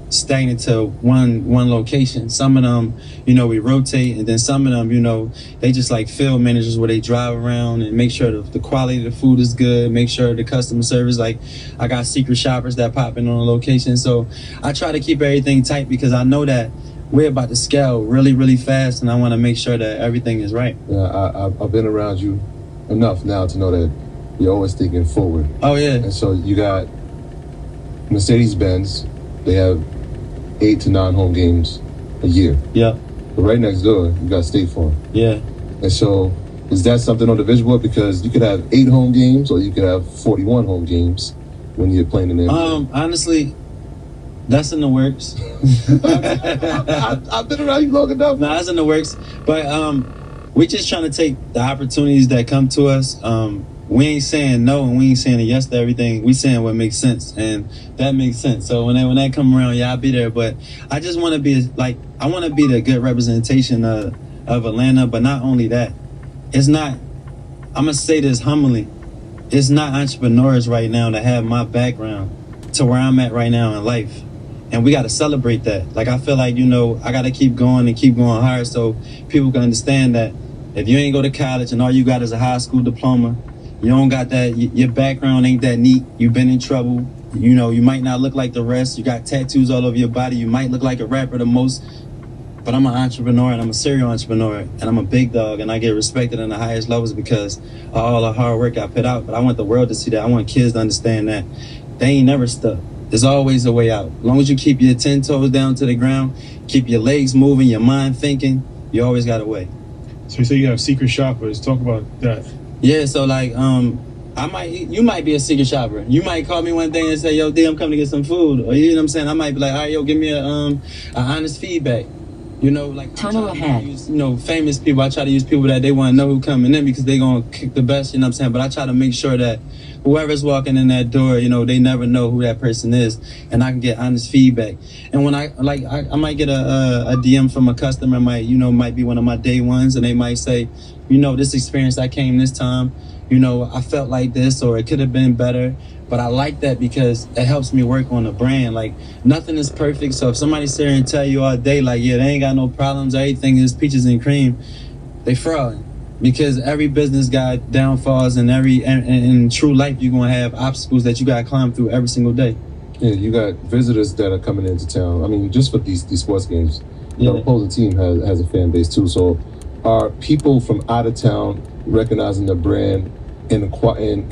stagnant to one location. Some of them, you know, we rotate, and then some of them, you know, they just like field managers where they drive around and make sure the quality of the food is good, make sure the customer service, like I got secret shoppers that pop in on a location. So I try to keep everything tight because I know that we're about to scale really, really fast, and I want to make sure that everything is right. Yeah, I've been around you enough now to know that you're always thinking forward. Oh yeah. And so you got Mercedes-Benz, they have 8 to 9 home games a year. Yeah. But right next door, you got State Farm. Yeah. And so Is that something on the vision board? Because you could have 8 home games or you could have 41 home games when you're playing in the NBA. Honestly, that's in the works. I've been around you long enough. Nah, that's in the works. But we're just trying to take the opportunities that come to us. We ain't saying no and we ain't saying yes to everything. We saying what makes sense, and that makes sense. So when that come around, yeah, I'll be there. But I just want to be I want to be the good representation of Atlanta. But not only that, it's not. I'm gonna say this humbly. It's not entrepreneurs right now that have my background to where I'm at right now in life. And we got to celebrate that. Like, I feel like, I got to keep going and keep going hard so people can understand that if you ain't go to college and all you got is a high school diploma, you don't got that, your background ain't that neat, you've been in trouble, you might not look like the rest, you got tattoos all over your body, you might look like a rapper the most, but I'm an entrepreneur and I'm a serial entrepreneur and I'm a big dog and I get respected in the highest levels because of all the hard work I put out. But I want the world to see that. I want kids to understand that they ain't never stuck. There's always a way out. As long as you keep your 10 toes down to the ground, keep your legs moving, your mind thinking, you always got a way. So you say you have secret shoppers. Talk about that. Yeah, so you might be a secret shopper. You might call me one day and say, yo, D, I'm coming to get some food. Or you know what I'm saying? I might be like, all right, yo, give me a honest feedback. Tunnel ahead. Famous people. I try to use people that they want to know who coming in because they gonna kick the best, you know what I'm saying? But I try to make sure that whoever's walking in that door, they never know who that person is, and I can get honest feedback. And when I might get a DM from a customer, might be one of my day ones, and they might say, this experience I came this time, I felt like this, or it could have been better. But I like that because it helps me work on the brand. Like, nothing is perfect. So if somebody sit here and tell you all day, like, yeah, they ain't got no problems, everything is peaches and cream, they fraud. Because every business got downfalls, and in true life, you're going to have obstacles that you got to climb through every single day. Yeah, you got visitors that are coming into town. I mean, just for these sports games. Yeah. The opposing team has a fan base too. So are people from out of town recognizing the brand and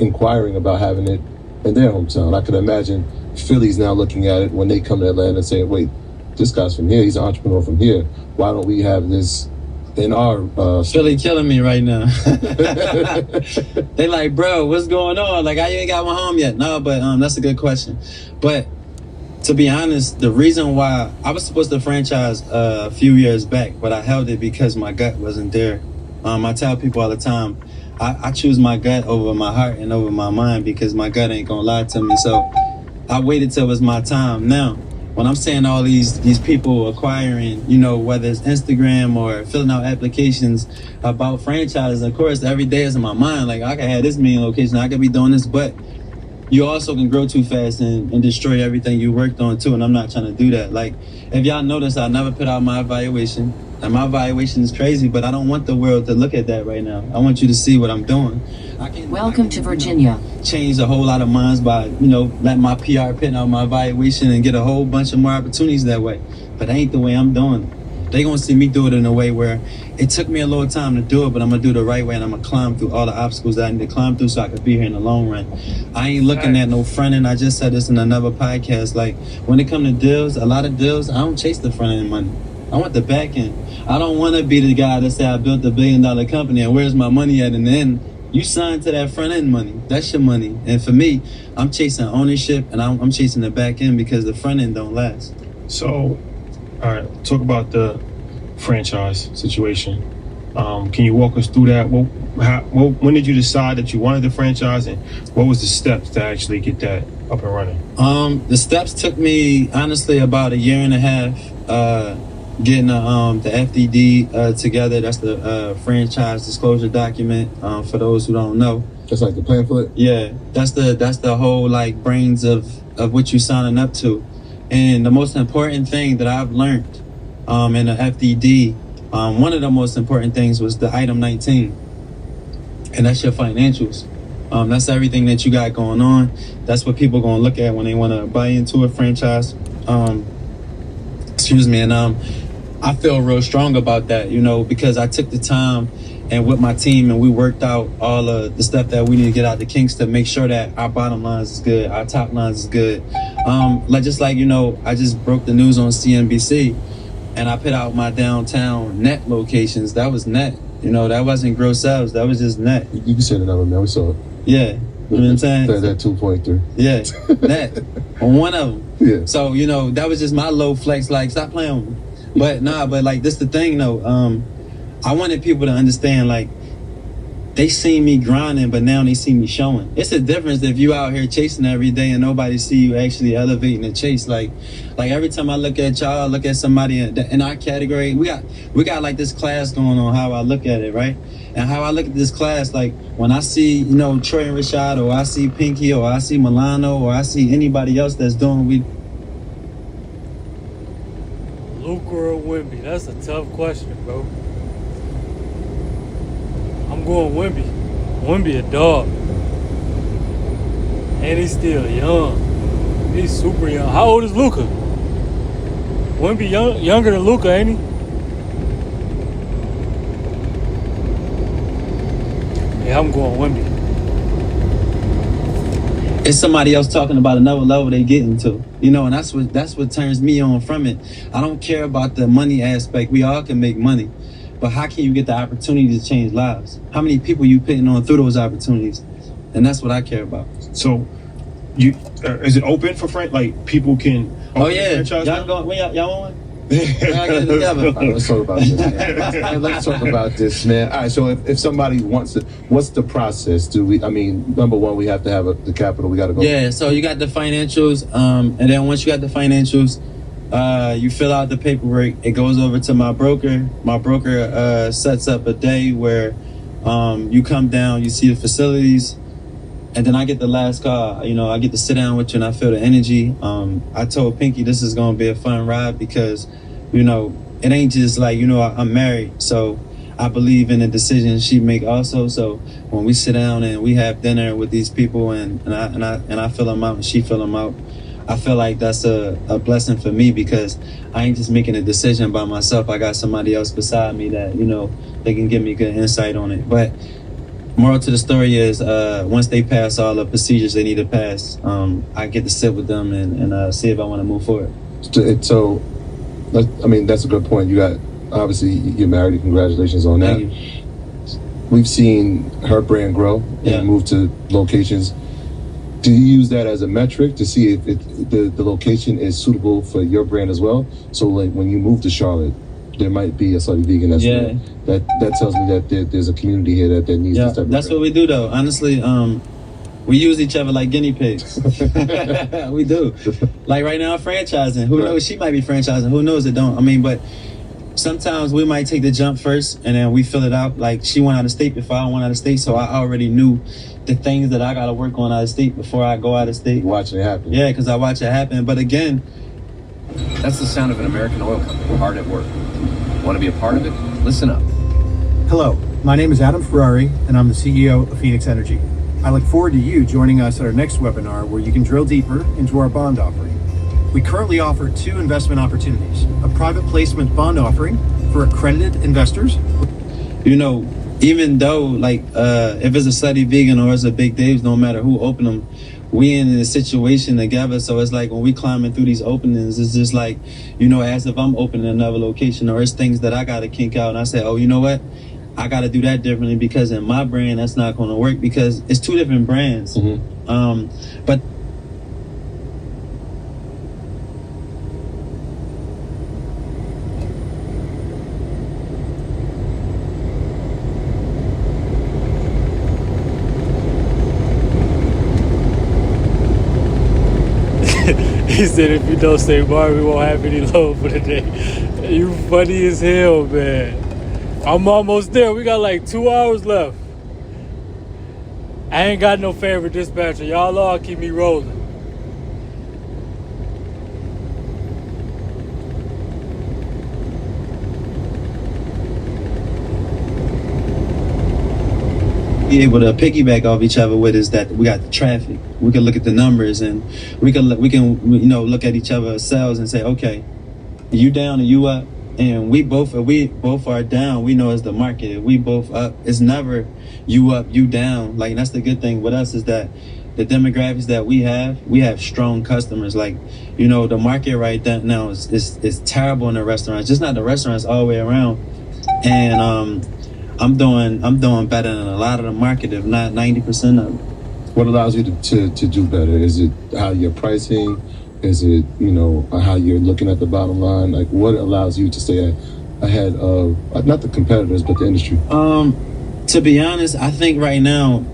inquiring about having it in their hometown? I could imagine Philly's now looking at it when they come to Atlanta and saying, wait, this guy's from here, he's an entrepreneur from here. Why don't we have this in our... Philly killing me right now. They like, bro, what's going on? Like, I ain't got one home yet. No, but that's a good question. But to be honest, the reason why I was supposed to franchise a few years back, but I held it because my gut wasn't there. I tell people all the time, I choose my gut over my heart and over my mind because my gut ain't gonna lie to me. So I waited till it was my time. Now, when I'm saying all these people acquiring, whether it's Instagram or filling out applications about franchises, of course, every day is in my mind. Like, I can have this many locations, I could be doing this, but you also can grow too fast and destroy everything you worked on too, and I'm not trying to do that. Like, if y'all notice, I never put out my evaluation. And my evaluation is crazy, but I don't want the world to look at that right now. I want you to see what I'm doing. Welcome to Virginia. Change a whole lot of minds by, letting my PR put out my evaluation and get a whole bunch of more opportunities that way. But that ain't the way I'm doing it. They gonna see me do it in a way where it took me a little time to do it, but I'm gonna do it the right way, and I'm gonna climb through all the obstacles that I need to climb through so I could be here in the long run. I ain't looking at no front end. I just said this in another podcast. Like, when it comes to deals, a lot of deals, I don't chase the front end money. I want the back end. I don't want to be the guy that say I built $1 billion company and where's my money at? And then you signed to that front end money. That's your money. And for me, I'm chasing ownership and I'm chasing the back end because the front end don't last. So, all right, talk about the franchise situation. Can you walk us through that? When did you decide that you wanted the franchise, and what was the steps to actually get that up and running? The steps took me honestly about 1.5 years. Getting the FDD together. That's the franchise disclosure document. For those who don't know, that's like the pamphlet. Yeah, that's the whole like brains of what you signing up to. And the most important thing that I've learned in the FDD, one of the most important things was the item 19, and that's your financials. That's everything that you got going on. That's what people gonna look at when they want to buy into a franchise. Excuse me, and I feel real strong about that, because I took the time and with my team and we worked out all of the stuff that we need to get out the kinks to make sure that our bottom lines is good, our top lines is good. I just broke the news on CNBC and I put out my downtown net locations. That was net. You know, that wasn't gross sales. That was just net. You can say the number, man. We saw it. Yeah. You know what I'm saying? That 2.3. Yeah. That. On one of them. Yeah. So, you know, that was just my low flex. Like, stop playing with me. But, like, this the thing, though. I wanted people to understand, like, they see me grinding, but now they see me showing. It's a difference if you out here chasing every day and nobody see you actually elevating the chase. Like every time I look at y'all, look at somebody in our category, we got like this class going on, how I look at it, right? And how I look at this class, like when I see, you know, Troy and Rashad, or I see Pinky, or I see Milano, or I see anybody else that's doing Luka or Wemby? That's a tough question, bro. I'm going Wemby. Wemby a dog. And he's still young. He's super young. How old is Luka? Wemby younger than Luka, ain't he? Yeah, I'm going Wemby. it's somebody else talking about another level they getting to, you know, and that's what turns me on from it. I don't care about the money aspect. We all can make money, but how can you get the opportunity to change lives? How many people you putting on through those opportunities? And that's what I care about. So, you is it open for like people can? Oh yeah, y'all want one? Let's talk about this. Let's talk about this, man. All right. So if somebody wants to, what's the process? Number one, we have to have the capital. We got to go. Yeah. So you got the financials, and then once you got the financials, you fill out the paperwork. It goes over to my broker. My broker sets up a day where you come down, you see the facilities. And then I get the last call. You know, I get to sit down with you and I feel the energy. I told Pinky this is going to be a fun ride because, you know, it ain't just like, you know, I'm married. So I believe in the decisions she make also. So when we sit down and we have dinner with these people and I fill them out and she fill them out, I feel like that's a blessing for me because I ain't just making a decision by myself. I got somebody else beside me that, you know, they can give me good insight on it. But moral to the story is once they pass all the procedures they need to pass, I get to sit with them and see if I want to move forward. So, I mean, that's a good point. You got, obviously, you're married. Congratulations on that. Thank you. We've seen her brand grow and move to locations. Do you use that as a metric to see if the location is suitable for your brand as well? So, like, when you move to Charlotte, there might be a Slutty Vegan that's that tells me that there's a community here that needs this type of that's what we do though. Honestly, we use each other like guinea pigs. We do. Like right now, franchising. Who knows? She might be franchising. Who knows? It don't. I mean, but sometimes we might take the jump first and then we fill it out. Like she went out of state before I went out of state, so I already knew the things that I got to work on out of state before I go out of state. Watching it happen. Yeah, because I watch it happen. But again, that's the sound of an American oil company hard at work. Want to be a part of it? Listen up. Hello, my name is Adam Ferrari, and I'm the CEO of Phoenix Energy. I look forward to you joining us at our next webinar where you can drill deeper into our bond offering. We currently offer 2 investment opportunities, a private placement bond offering for accredited investors. You know, even though, like, if it's a Slutty Vegan or it's a Big Dave's, no matter who open them, we in a situation together. So it's like when we climbing through these openings, it's just like, you know, as if I'm opening another location or it's things that I got to kink out. And I say, oh, you know what? I got to do that differently because in my brand, that's not going to work because it's 2 different brands. Mm-hmm. But he said, if you don't stay bar, we won't have any load for the day. You funny as hell, man. I'm almost there. We got like 2 hours left. I ain't got no favorite dispatcher. Y'all all keep me rolling. be able to piggyback off each other with is that we got the traffic. We can look at the numbers and we can you know, look at each other's sales and say, okay, you down and you up, and we both are down. We know it's the market. If we both up, it's never you up, you down. Like that's the good thing with us is that the demographics that we have strong customers. Like, you know, the market right now is terrible in the restaurants. Just not the restaurants, all the way around. And I'm doing better than a lot of the market, if not 90% of it. What allows you to do better? Is it how you're pricing? Is it, how you're looking at the bottom line? Like, what allows you to stay ahead of, not the competitors, but the industry? To be honest, I think right now,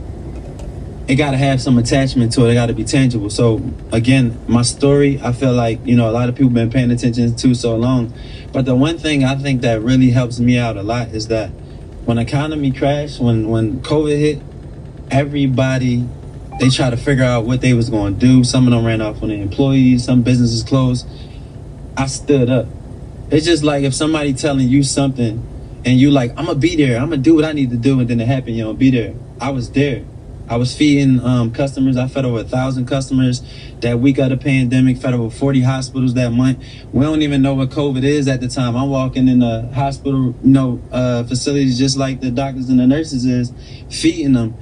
it got to have some attachment to it. It got to be tangible. So, again, my story, I feel like, a lot of people been paying attention to so long. But the one thing I think that really helps me out a lot is that when the economy crashed, when COVID hit, everybody, they try to figure out what they was going to do. Some of them ran off on their employees. Some businesses closed. I stood up. It's just like if somebody telling you something and you like, I'm going to be there. I'm going to do what I need to do. And then it happened, you don't be there. I was there. I was feeding customers. I fed over 1,000 customers that week of the pandemic, fed over 40 hospitals that month. We don't even know what COVID is at the time. I'm walking in the hospital, facilities just like the doctors and the nurses is, feeding them.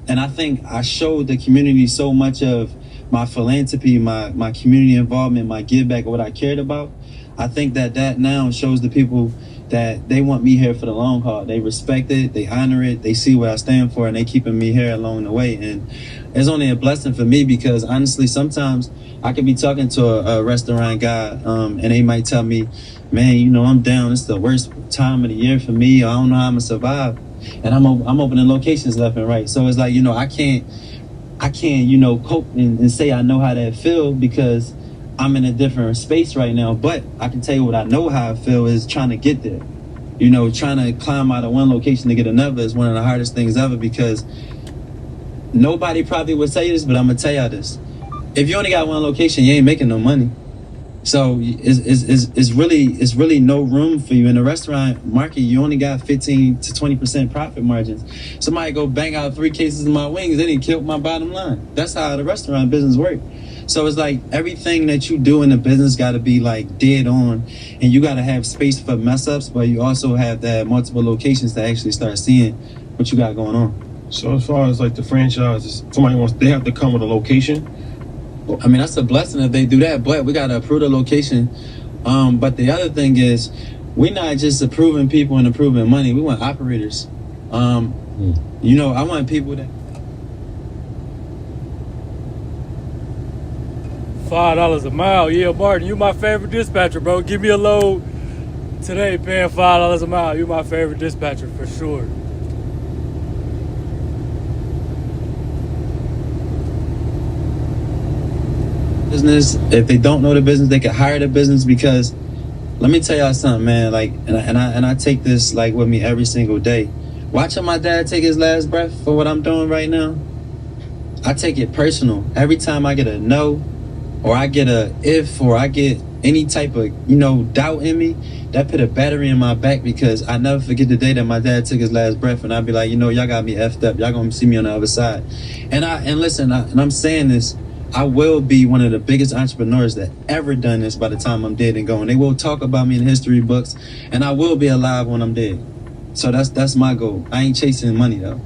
And I think I showed the community so much of my philanthropy, my community involvement, my give back, what I cared about. I think that now shows the people that they want me here for the long haul. They respect it, they honor it, they see what I stand for, and they keeping me here along the way. And it's only a blessing for me because honestly, sometimes I could be talking to a restaurant guy, and they might tell me, man, I'm down. It's the worst time of the year for me. I don't know how I'm gonna survive. And I'm opening locations left and right. So it's like, I can't, cope and say I know how that feel because I'm in a different space right now. But I can tell you what I know how I feel is trying to get there. Trying to climb out of one location to get another is one of the hardest things ever because nobody probably would say this, but I'm gonna tell y'all this. If you only got one location, you ain't making no money. So it's really no room for you in the restaurant market. You only got 15 to 20% profit margins. Somebody go bang out 3 cases of my wings, they didn't kill my bottom line. That's how the restaurant business works. So it's like everything that you do in the business got to be like dead on, and you got to have space for mess ups, but you also have to have multiple locations to actually start seeing what you got going on. So as far as like the franchises, they have to come with a location. I mean, that's a blessing if they do that, but we got to approve the location. But the other thing is, we're not just approving people and approving money. We want operators. I want people that... $5 a mile. Yeah, Martin, you my favorite dispatcher, bro. Give me a load today, paying $5 a mile. You my favorite dispatcher for sure. Business, if they don't know the business, they can hire the business because let me tell y'all something, man. Like, and I take this like with me every single day. Watching my dad take his last breath for what I'm doing right now, I take it personal. Every time I get a no, or I get a if, or I get any type of doubt in me, that put a battery in my back because I never forget the day that my dad took his last breath, and I'd be like, y'all got me effed up. Y'all gonna see me on the other side. And I'm saying this. I will be one of the biggest entrepreneurs that ever done this by the time I'm dead and gone. They will talk about me in history books, and I will be alive when I'm dead. So that's my goal. I ain't chasing money though.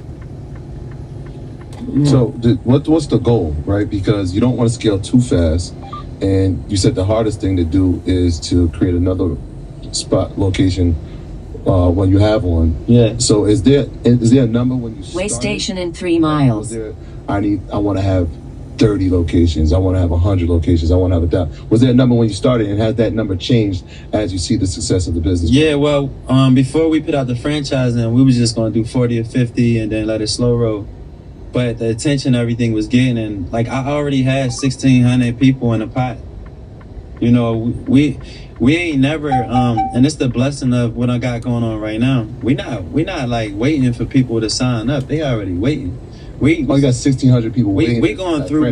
So what's the goal, right? Because you don't want to scale too fast, and you said the hardest thing to do is to create another spot location when you have one. Yeah. So is there a number when you Way station in 3 miles. I want to have 30 locations. I want to have 100 locations. I want to have 1,000. Was there a number when you started, and has that number changed as you see the success of the business? Yeah, well, before we put out the franchise, and we was just going to do 40 or 50 and then let it slow roll. But the attention everything was getting, and like I already had 1,600 people in the pot. We ain't never, and it's the blessing of what I got going on right now. We not like waiting for people to sign up. They already waiting. We got 1,600 people waiting. We going through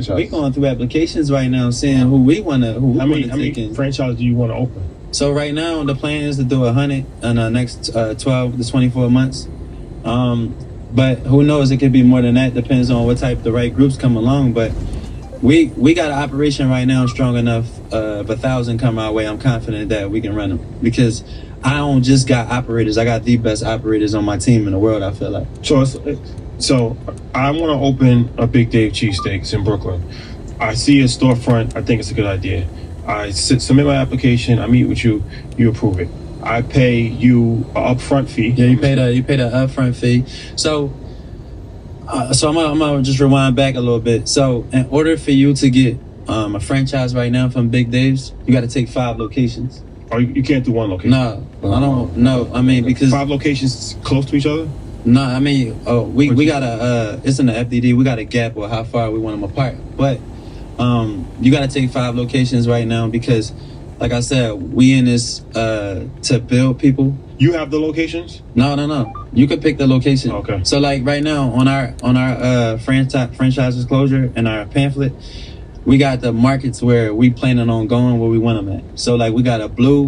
applications right now, seeing who we want to. How many franchises do you want to open? So right now the plan is to do 100 in the next 12 to 24 months. But who knows? It could be more than that. Depends on what type the right groups come along. But we got an operation right now strong enough. If 1,000 come our way, I'm confident that we can run them because I don't just got operators. I got the best operators on my team in the world. I feel like. So I want to open a Big Dave Cheesesteaks in Brooklyn. I see a storefront. I think it's a good idea. I submit my application. I meet with you. You approve it. I pay you an upfront fee. Yeah, you pay the upfront fee. So I'm gonna just rewind back a little bit. So in order for you to get a franchise right now from Big Dave's, you got to take 5 locations. Oh, you can't do one location? No, I don't. No, I mean because 5 locations close to each other. No, I mean we got a it's in the FDD. We got a gap or how far we want them apart. But you got to take 5 locations right now because, like I said, we in this to build people. You have the locations? No. You could pick the location. Okay. So like right now on our franchise disclosure and our pamphlet, we got the markets where we planning on going where we want them at. So like we got a blue,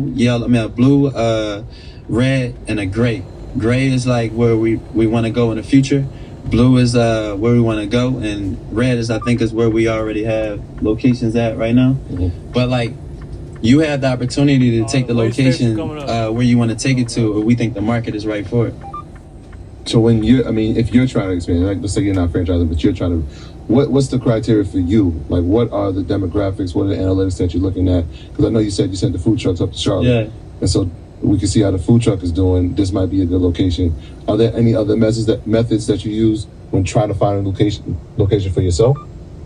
red, and a gray. Gray is like where we want to go in the future. Blue is where we want to go, and red is I think is where we already have locations at right now. Mm-hmm. But like you have the opportunity to take the location where you want to take it to, or we think the market is right for it. So when if you're trying to expand, like let's say you're not franchising, but you're trying to, what's the criteria for you? Like what are the demographics? What are the analytics that you're looking at? Because I know you said you sent the food trucks up to Charlotte. Yeah. And so we can see how the food truck is doing. This might be a good location. Are there any other methods that you use when trying to find a location for yourself?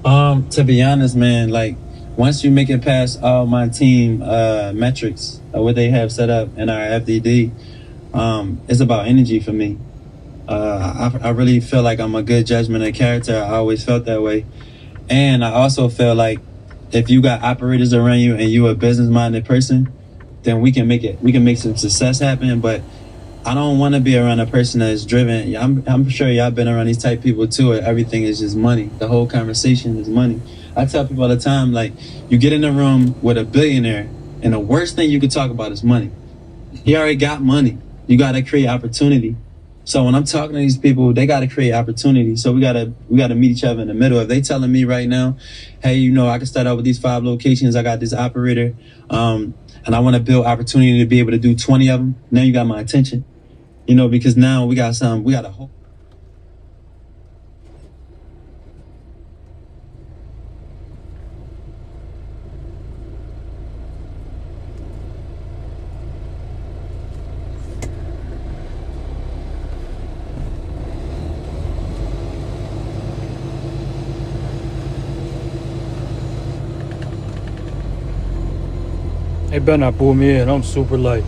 To be honest, man, like once you make it past all my team metrics, what they have set up in our FDD, it's about energy for me. I really feel like I'm a good judgment of character. I always felt that way. And I also feel like if you got operators around you and you a business-minded person, then we can make some success happen. But I don't want to be around a person that's driven. I'm sure y'all been around these type of people too, where everything is just money. The whole conversation is money. I tell people all the time, like, you get in a room with a billionaire and the worst thing you could talk about is money. He already got money. You got to create opportunity. So when I'm talking to these people, they got to create opportunity. So we gotta meet each other in the middle. If they telling me right now, hey, I can start out with these 5 locations. I got this operator, and I want to build opportunity to be able to do 20 of them. Now you got my attention, because now we got a whole. They better not pull me in. I'm super light.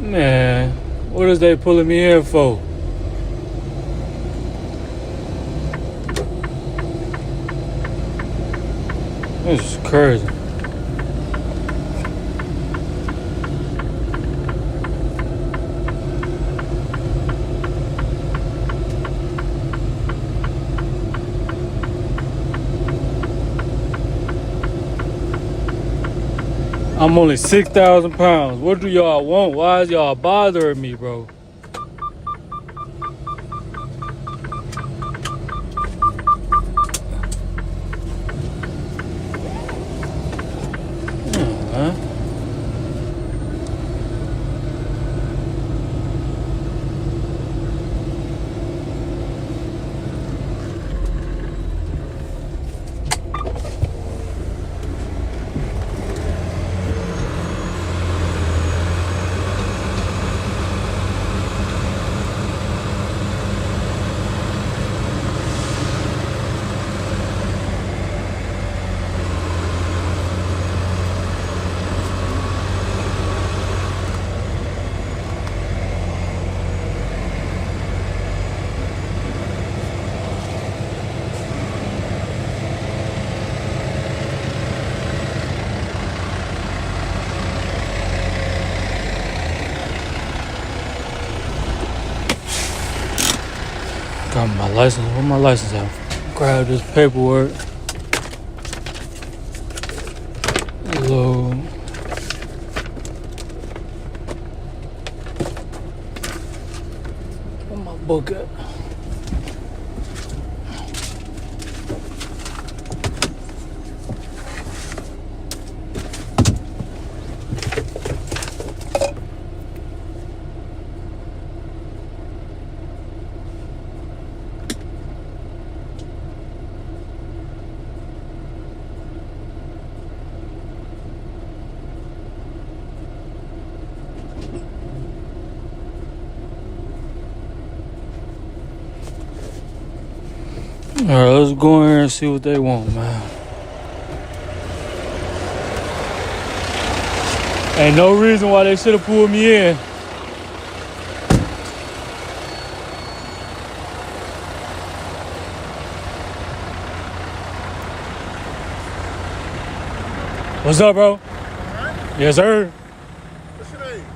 Man, what is they pulling me in for? This is crazy. I'm only 6,000 pounds. What do y'all want? Why is y'all bothering me, bro? Got my license. Where my license at? Grab this paperwork. Load. Where my book at? All right, let's go in here and see what they want, man. Ain't no reason why they should have pulled me in. What's up, bro? Yes, sir. What's your name?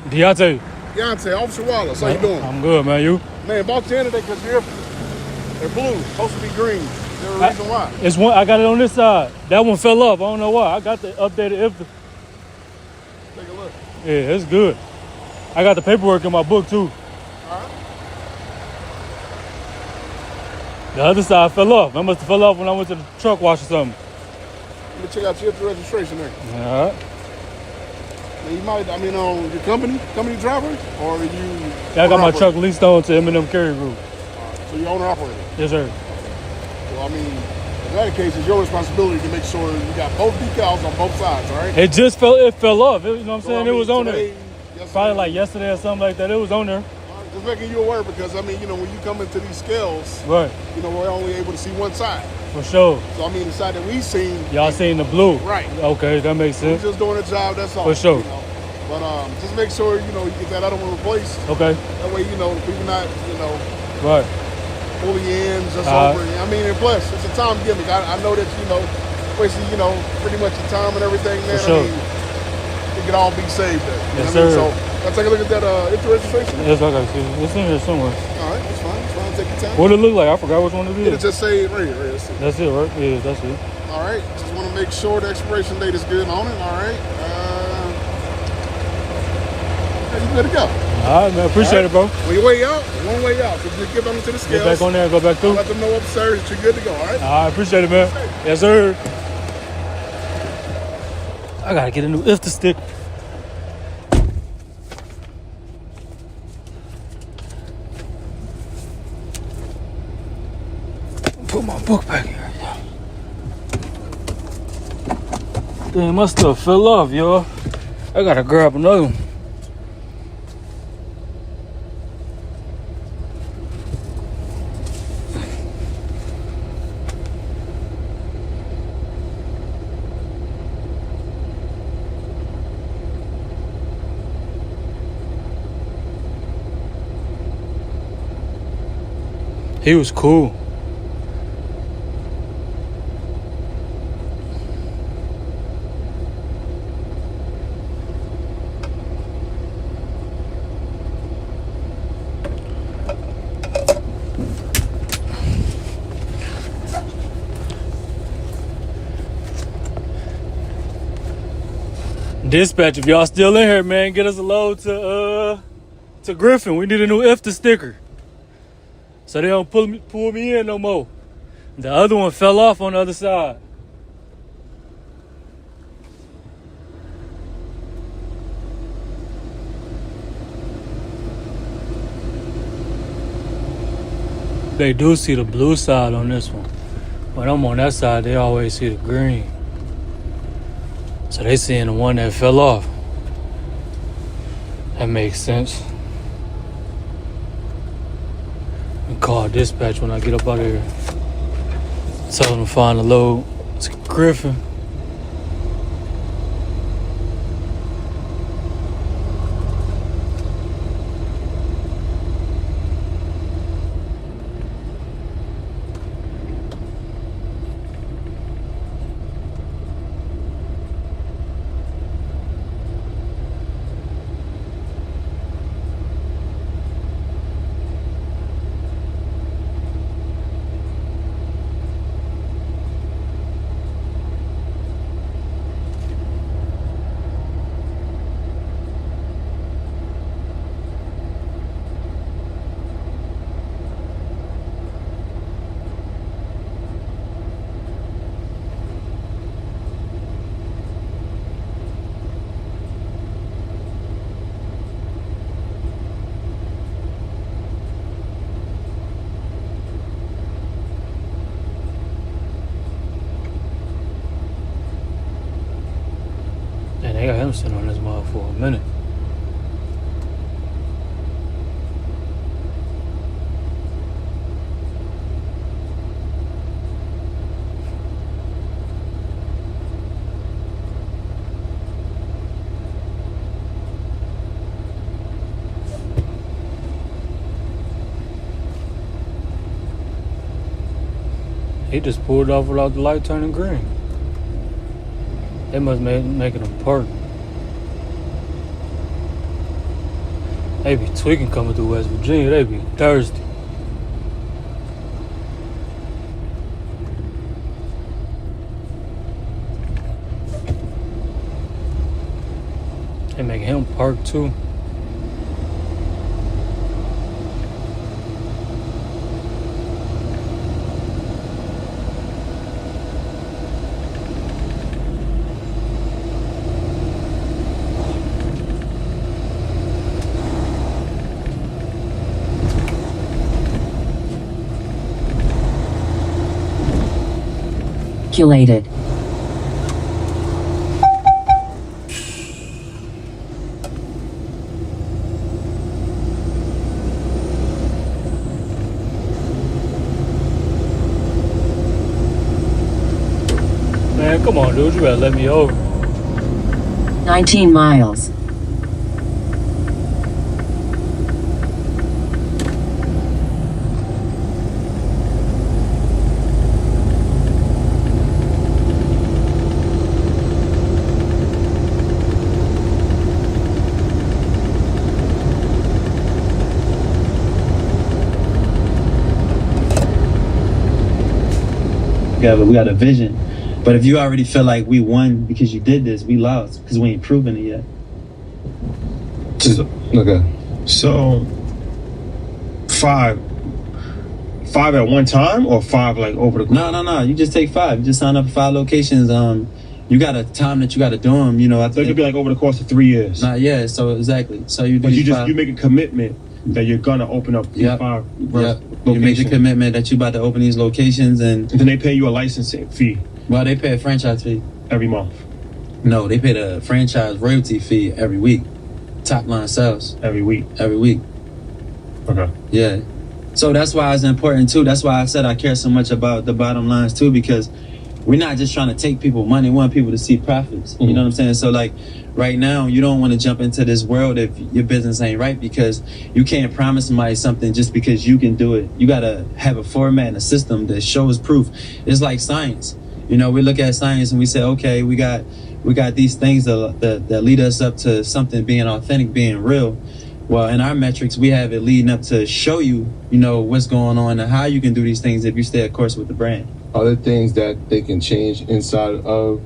Deontay. Deontay, Officer Wallace. How you doing? I'm good, man. You? Man, bought you in today because they're blue. Supposed to be green. Is there a reason why? It's one. I got it on this side. That one fell off. I don't know why. I got the updated IFTA. Take a look. Yeah, it's good. I got the paperwork in my book too. Alright. The other side fell off. That must have fell off when I went to the truck wash or something. Let me check out your registration there. All right. You might, your company driver, or you? Yeah, I got my truck leased on to M&M Carrier Group. So you're owner operator. Yes, sir. Well, in that case, it's your responsibility to make sure you got both decals on both sides. All right. It just fell off. You know what I'm saying? It was on there. Yesterday, Probably like yesterday or something like that. It was on there. Just making you aware because when you come into these scales, right? We're only able to see one side. For sure. So the side that we seen, y'all seen the blue, right? Okay, that makes sense. We're just doing a job. That's all. For sure. But just make sure you get that other one replaced. Okay. That way people not right. Pulling in just over. And plus it's a time gimmick. I know that wasting pretty much your time and everything. Man, For sure. It could all be saved there. Yes, sir. So let's take a look at that registration. Yes, I got to see. It's in here somewhere. All right, that's fine. Take your time. What it look like? I forgot which one it is. It'll just say right here. That's it, right? Yeah, that's it. All right. Just want to make sure the expiration date is good on it. All right. You good to go. All right, man. Appreciate it, bro. When you weigh out, one way out. So just get on to the scales. Get back on there and go back through. Let them know upstairs that you're good to go. All right. All right. Appreciate it, man. Yes, sir. I gotta get a new IFTA stick. Put my book back here. Damn, my stuff fell off, y'all. I gotta grab another one. He was cool. Dispatch, if y'all still in here, man, get us a load to Griffin. We need a new IFTA sticker, so they don't pull me in no more. The other one fell off on the other side. They do see the blue side on this one. When I'm on that side, they always see the green. So they seeing the one that fell off. That makes sense. And call dispatch when I get up out of here. Tell them to find the load. It's Griffin. And they got him sitting on this mother for a minute. He just pulled off without the light turning green. They must making him park. They be tweaking coming through West Virginia. They be thirsty. They making him park too. Calculated. Man, come on, dude. You better let me over. 19 miles. We got a vision. But if you already feel like we won because you did this, we lost because we ain't proven it yet. Okay. So 5 at one time or 5 like over the course? No. You just take 5. You just sign up for 5 locations. You got a time that you got to do them. You know, I think it could be like over the course of 3 years. Yeah. So exactly. So you do. But you make a commitment that you're gonna open up 5 locations. You make the commitment that you about to open these locations, and then they pay you a licensing fee. Well, they pay a franchise fee every month. No, they pay the franchise royalty fee every week. Top line sales every week. Okay. Yeah. So that's why it's important too. That's why I said I care so much about the bottom lines too, because we're not just trying to take people money. We want people to see profits. You know what I'm saying? So like right now, you don't want to jump into this world if your business ain't right, because you can't promise somebody something just because you can do it. You got to have a format and a system that shows proof. It's like science. You know, we look at science and we say, okay, we got these things that lead us up to something being authentic, being real. Well, in our metrics, we have it leading up to show you, you know, what's going on and how you can do these things if you stay of course with the brand. Are there things that they can change inside of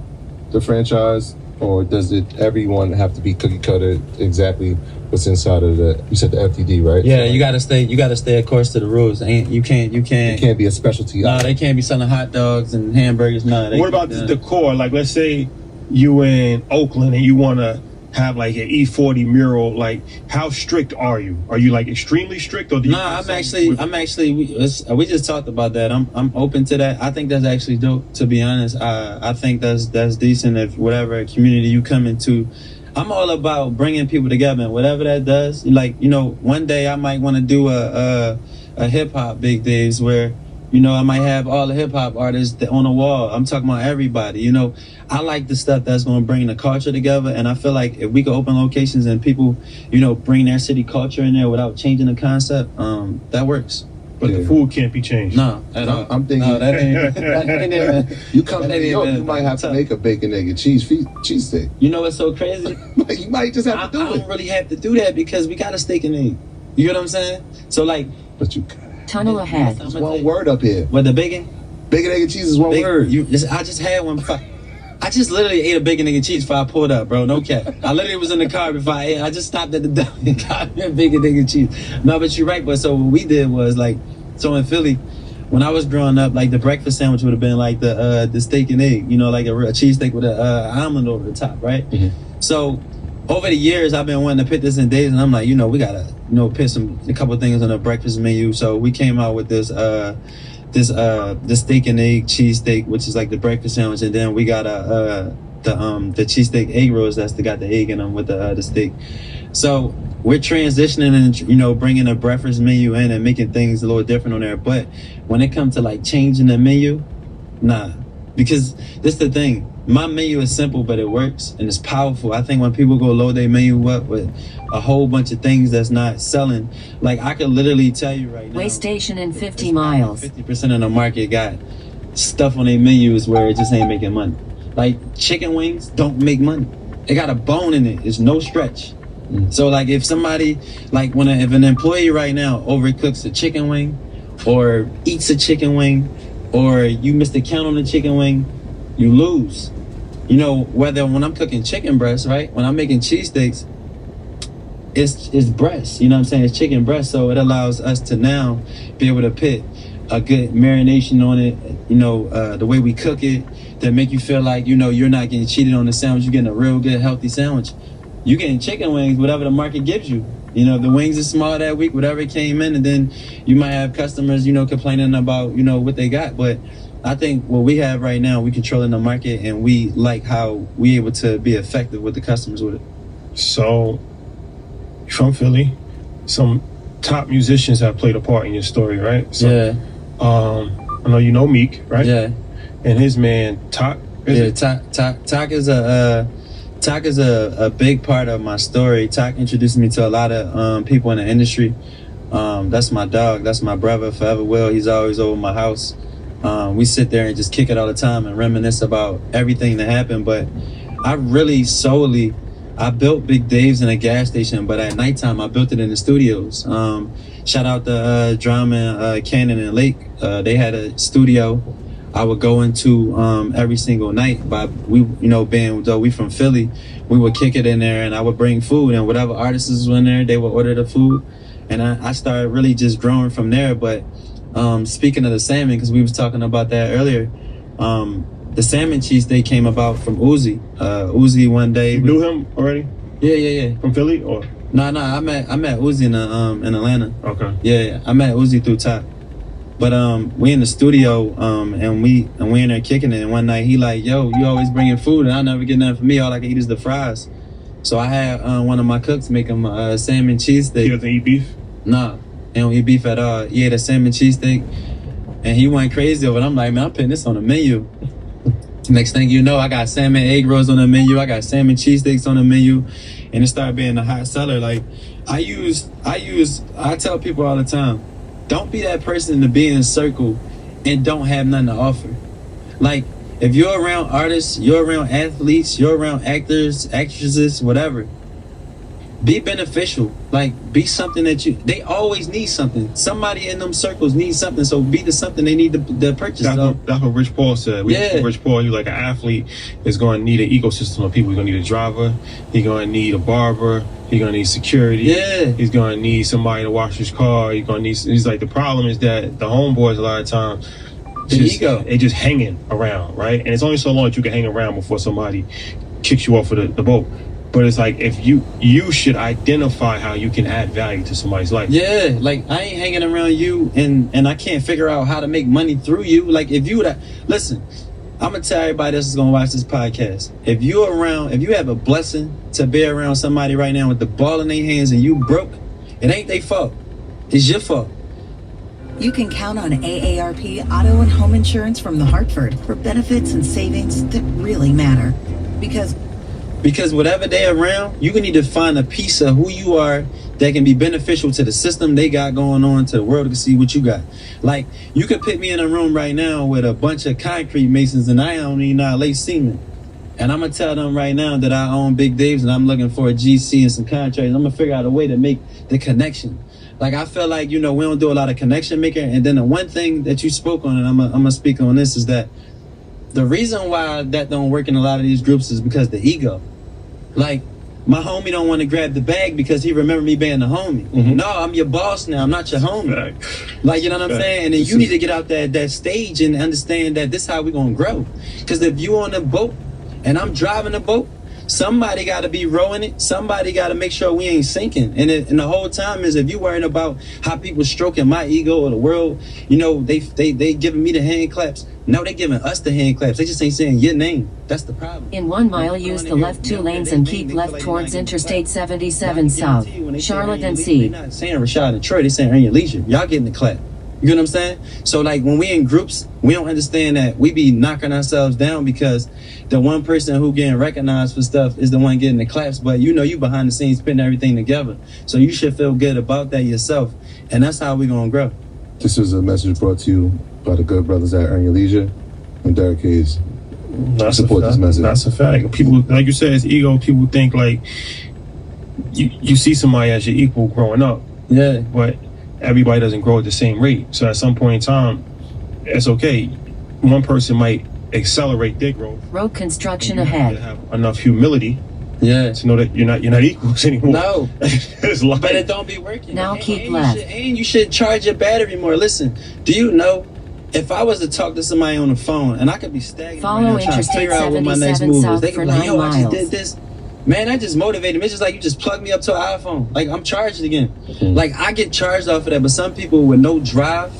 the franchise, or does everyone have to be cookie cutter exactly what's inside of you said the FTD, right? Yeah, you gotta stay of course to the rules. You can't it can't be a specialty. No, they can't be selling hot dogs and hamburgers. No. What about the decor? Like, let's say you in Oakland and you want to have like an E40 mural. Like, how strict are you? Are you like extremely strict, or do you? No, I'm actually. We just talked about that. I'm open to that. I think that's actually dope. To be honest, I think that's decent. If whatever community you come into, I'm all about bringing people together, and whatever that does. Like, you know, one day I might want to do a hip hop big days where, you know, I might have all the hip hop artists on the wall. I'm talking about everybody. You know, I like the stuff that's going to bring the culture together. And I feel like if we could open locations and people, you know, bring their city culture in there without changing the concept, that works. But the food can't be changed. No, at all. I'm thinking that ain't you come to New York, you might have to make a bacon, egg, and cheese steak. You know what's so crazy? Like, you might just have to do it. I don't really have to do that because we got a steak and egg. You know what I'm saying? So like, but you tunnel ahead. There's one word up here. What, the bacon? Bacon, egg, and cheese is one word. I just had one. I just literally ate a bacon, egg, and cheese before I pulled up, bro. No cap. I literally was in the car before I ate. I just stopped at the deli and got me a bacon, egg, and cheese. No, but you're right. But so what we did was like, so in Philly, when I was growing up, like the breakfast sandwich would have been like the steak and egg, you know, like a cheese steak with a almond over the top, right? Mm-hmm. So over the years, I've been wanting to put this in days, and I'm like, you know, we gotta, you know, put a couple of things on the breakfast menu. So we came out with this steak and egg cheese steak, which is like the breakfast sandwich, and then we got the cheesesteak egg rolls that's got the egg in them with the steak. So we're transitioning and, you know, bringing a breakfast menu in and making things a little different on there. But when it comes to like changing the menu, nah, because this the thing. My menu is simple, but it works and it's powerful. I think when people go load their menu up with a whole bunch of things that's not selling, like I could literally tell you right now. Way station in 50 miles. 50% of the market got stuff on their menus where it just ain't making money. Like chicken wings don't make money. It got a bone in it. It's no stretch. So like if somebody, like if an employee right now overcooks a chicken wing or eats a chicken wing or you miss the count on the chicken wing, you lose. You know, whether when I'm cooking chicken breasts, right? When I'm making cheesesteaks, it's breast, you know what I'm saying? It's chicken breast. So it allows us to now be able to put a good marination on it, you know, the way we cook it, that make you feel like, you know, you're not getting cheated on the sandwich, you're getting a real good, healthy sandwich. You're getting chicken wings, whatever the market gives you. You know, if the wings are small that week, whatever came in, and then you might have customers, you know, complaining about, you know, what they got. But I think what we have right now, we controlling the market, and we like how we able to be effective with the customers with it. So, from Philly, some top musicians have played a part in your story, right? So, yeah. I know you know Meek, right? Yeah. And his man Tok. Tok is a big part of my story. Tok introduced me to a lot of people in the industry. That's my dog. That's my brother. Forever will. He's always over my house. We sit there and just kick it all the time and reminisce about everything that happened. But I really I built Big Dave's in a gas station, but at nighttime I built it in the studios. Shout out to Drama, Cannon and Lake. They had a studio I would go into every single night. But we, you know, being though we from Philly, we would kick it in there, and I would bring food, and whatever artists was in there, they would order the food, and I started really just growing from there. But speaking of the salmon, because we was talking about that earlier, the salmon cheesesteak came about from Uzi. Uzi one day. You knew him already? Yeah. From Philly or? No. I met Uzi in Atlanta. Okay. Yeah. I met Uzi through Tok. But we in the studio and we in there kicking it. And one night he like, yo, you always bringing food, and I never get nothing for me. All I can eat is the fries. So I had one of my cooks make him a salmon cheesesteak. He doesn't eat beef? Nah, he don't eat beef at all. He ate a salmon cheesesteak, and he went crazy over it. I'm like, man, I'm putting this on the menu. Next thing you know, I got salmon egg rolls on the menu. I got salmon cheesesteaks on the menu, and it started being a hot seller. Like I tell people all the time, don't be that person to be in a circle and don't have nothing to offer. Like if you're around artists, you're around athletes, you're around actors, actresses, whatever, be beneficial. Like be something that they always need something. Somebody in them circles needs something, so be the something they need to purchase. That's what Rich Paul said. Rich Paul, you like an athlete is going to need an ecosystem of people. He's going to need a driver, he's going to need a barber, he's going to need security, he's going to need somebody to wash his car, he's like, the problem is that the homeboys a lot of times they just hanging around, right? And it's only so long that you can hang around before somebody kicks you off of the boat. But it's like, if you should identify how you can add value to somebody's life. Yeah, like I ain't hanging around you and I can't figure out how to make money through you. Like if you would listen, I'm gonna tell everybody that's gonna watch this podcast. If you have a blessing to be around somebody right now with the ball in their hands and you broke, it ain't their fault. It's your fault. You can count on AARP Auto and Home Insurance from the Hartford for benefits and savings that really matter. Because whatever they're around, you can need to find a piece of who you are that can be beneficial to the system they got going on, to the world to see what you got. Like, you could put me in a room right now with a bunch of concrete masons and I don't even know how to lay cement. And I'm going to tell them right now that I own Big Dave's and I'm looking for a GC and some contractors. I'm going to figure out a way to make the connection. Like, I feel like, you know, we don't do a lot of connection making. And then the one thing that you spoke on, and I'm going to speak on this, is that the reason why that don't work in a lot of these groups is because the ego. Like, my homie don't want to grab the bag because he remember me being the homie. Mm-hmm. No, I'm your boss now. I'm not your homie. Right. Like, you know what I'm saying? And then you need to get out that stage and understand that this is how we're going to grow. Because if you on the boat and I'm driving the boat, Somebody got to be rowing it. Somebody got to make sure we ain't sinking. And the whole time is, if you worrying about how people stroking my ego or the world, you know, they giving me the hand claps. No, they giving us the hand claps. They just ain't saying your name. That's the problem. In 1 mile, use the left 2 lanes and keep left towards Interstate 77 South, Charlotte and C. They're not saying Rashad and Troy. They saying Anya Leisure. Y'all getting the clap. You know what I'm saying? So like when we in groups, we don't understand that we be knocking ourselves down because the one person who getting recognized for stuff is the one getting the claps. But you know you behind the scenes putting everything together. So you should feel good about that yourself. And that's how we gonna grow. This is a message brought to you by the good brothers at Earn Your Leisure and Derek Hayes. Support this message. That's a fact. People, like you said, it's ego. People think like you see somebody as your equal growing up. Yeah. But everybody doesn't grow at the same rate. So at some point in time, it's okay. One person might accelerate their growth. Road construction You ahead. have to have enough humility, to know that you're not equals anymore. No, it's life. but it don't be working. Now keep and left. You should charge your battery more. Listen, do you know? If I was to talk to somebody on the phone and I could be stagnant, Follow right now, trying to Interstate figure out what my next 77 move is, South they could for be like, 9 yo, I just miles. did this. Man, that just motivated me. It's just like you just plug me up to an iPhone. Like I'm charged again. Like I get charged off of that. But some people with no drive,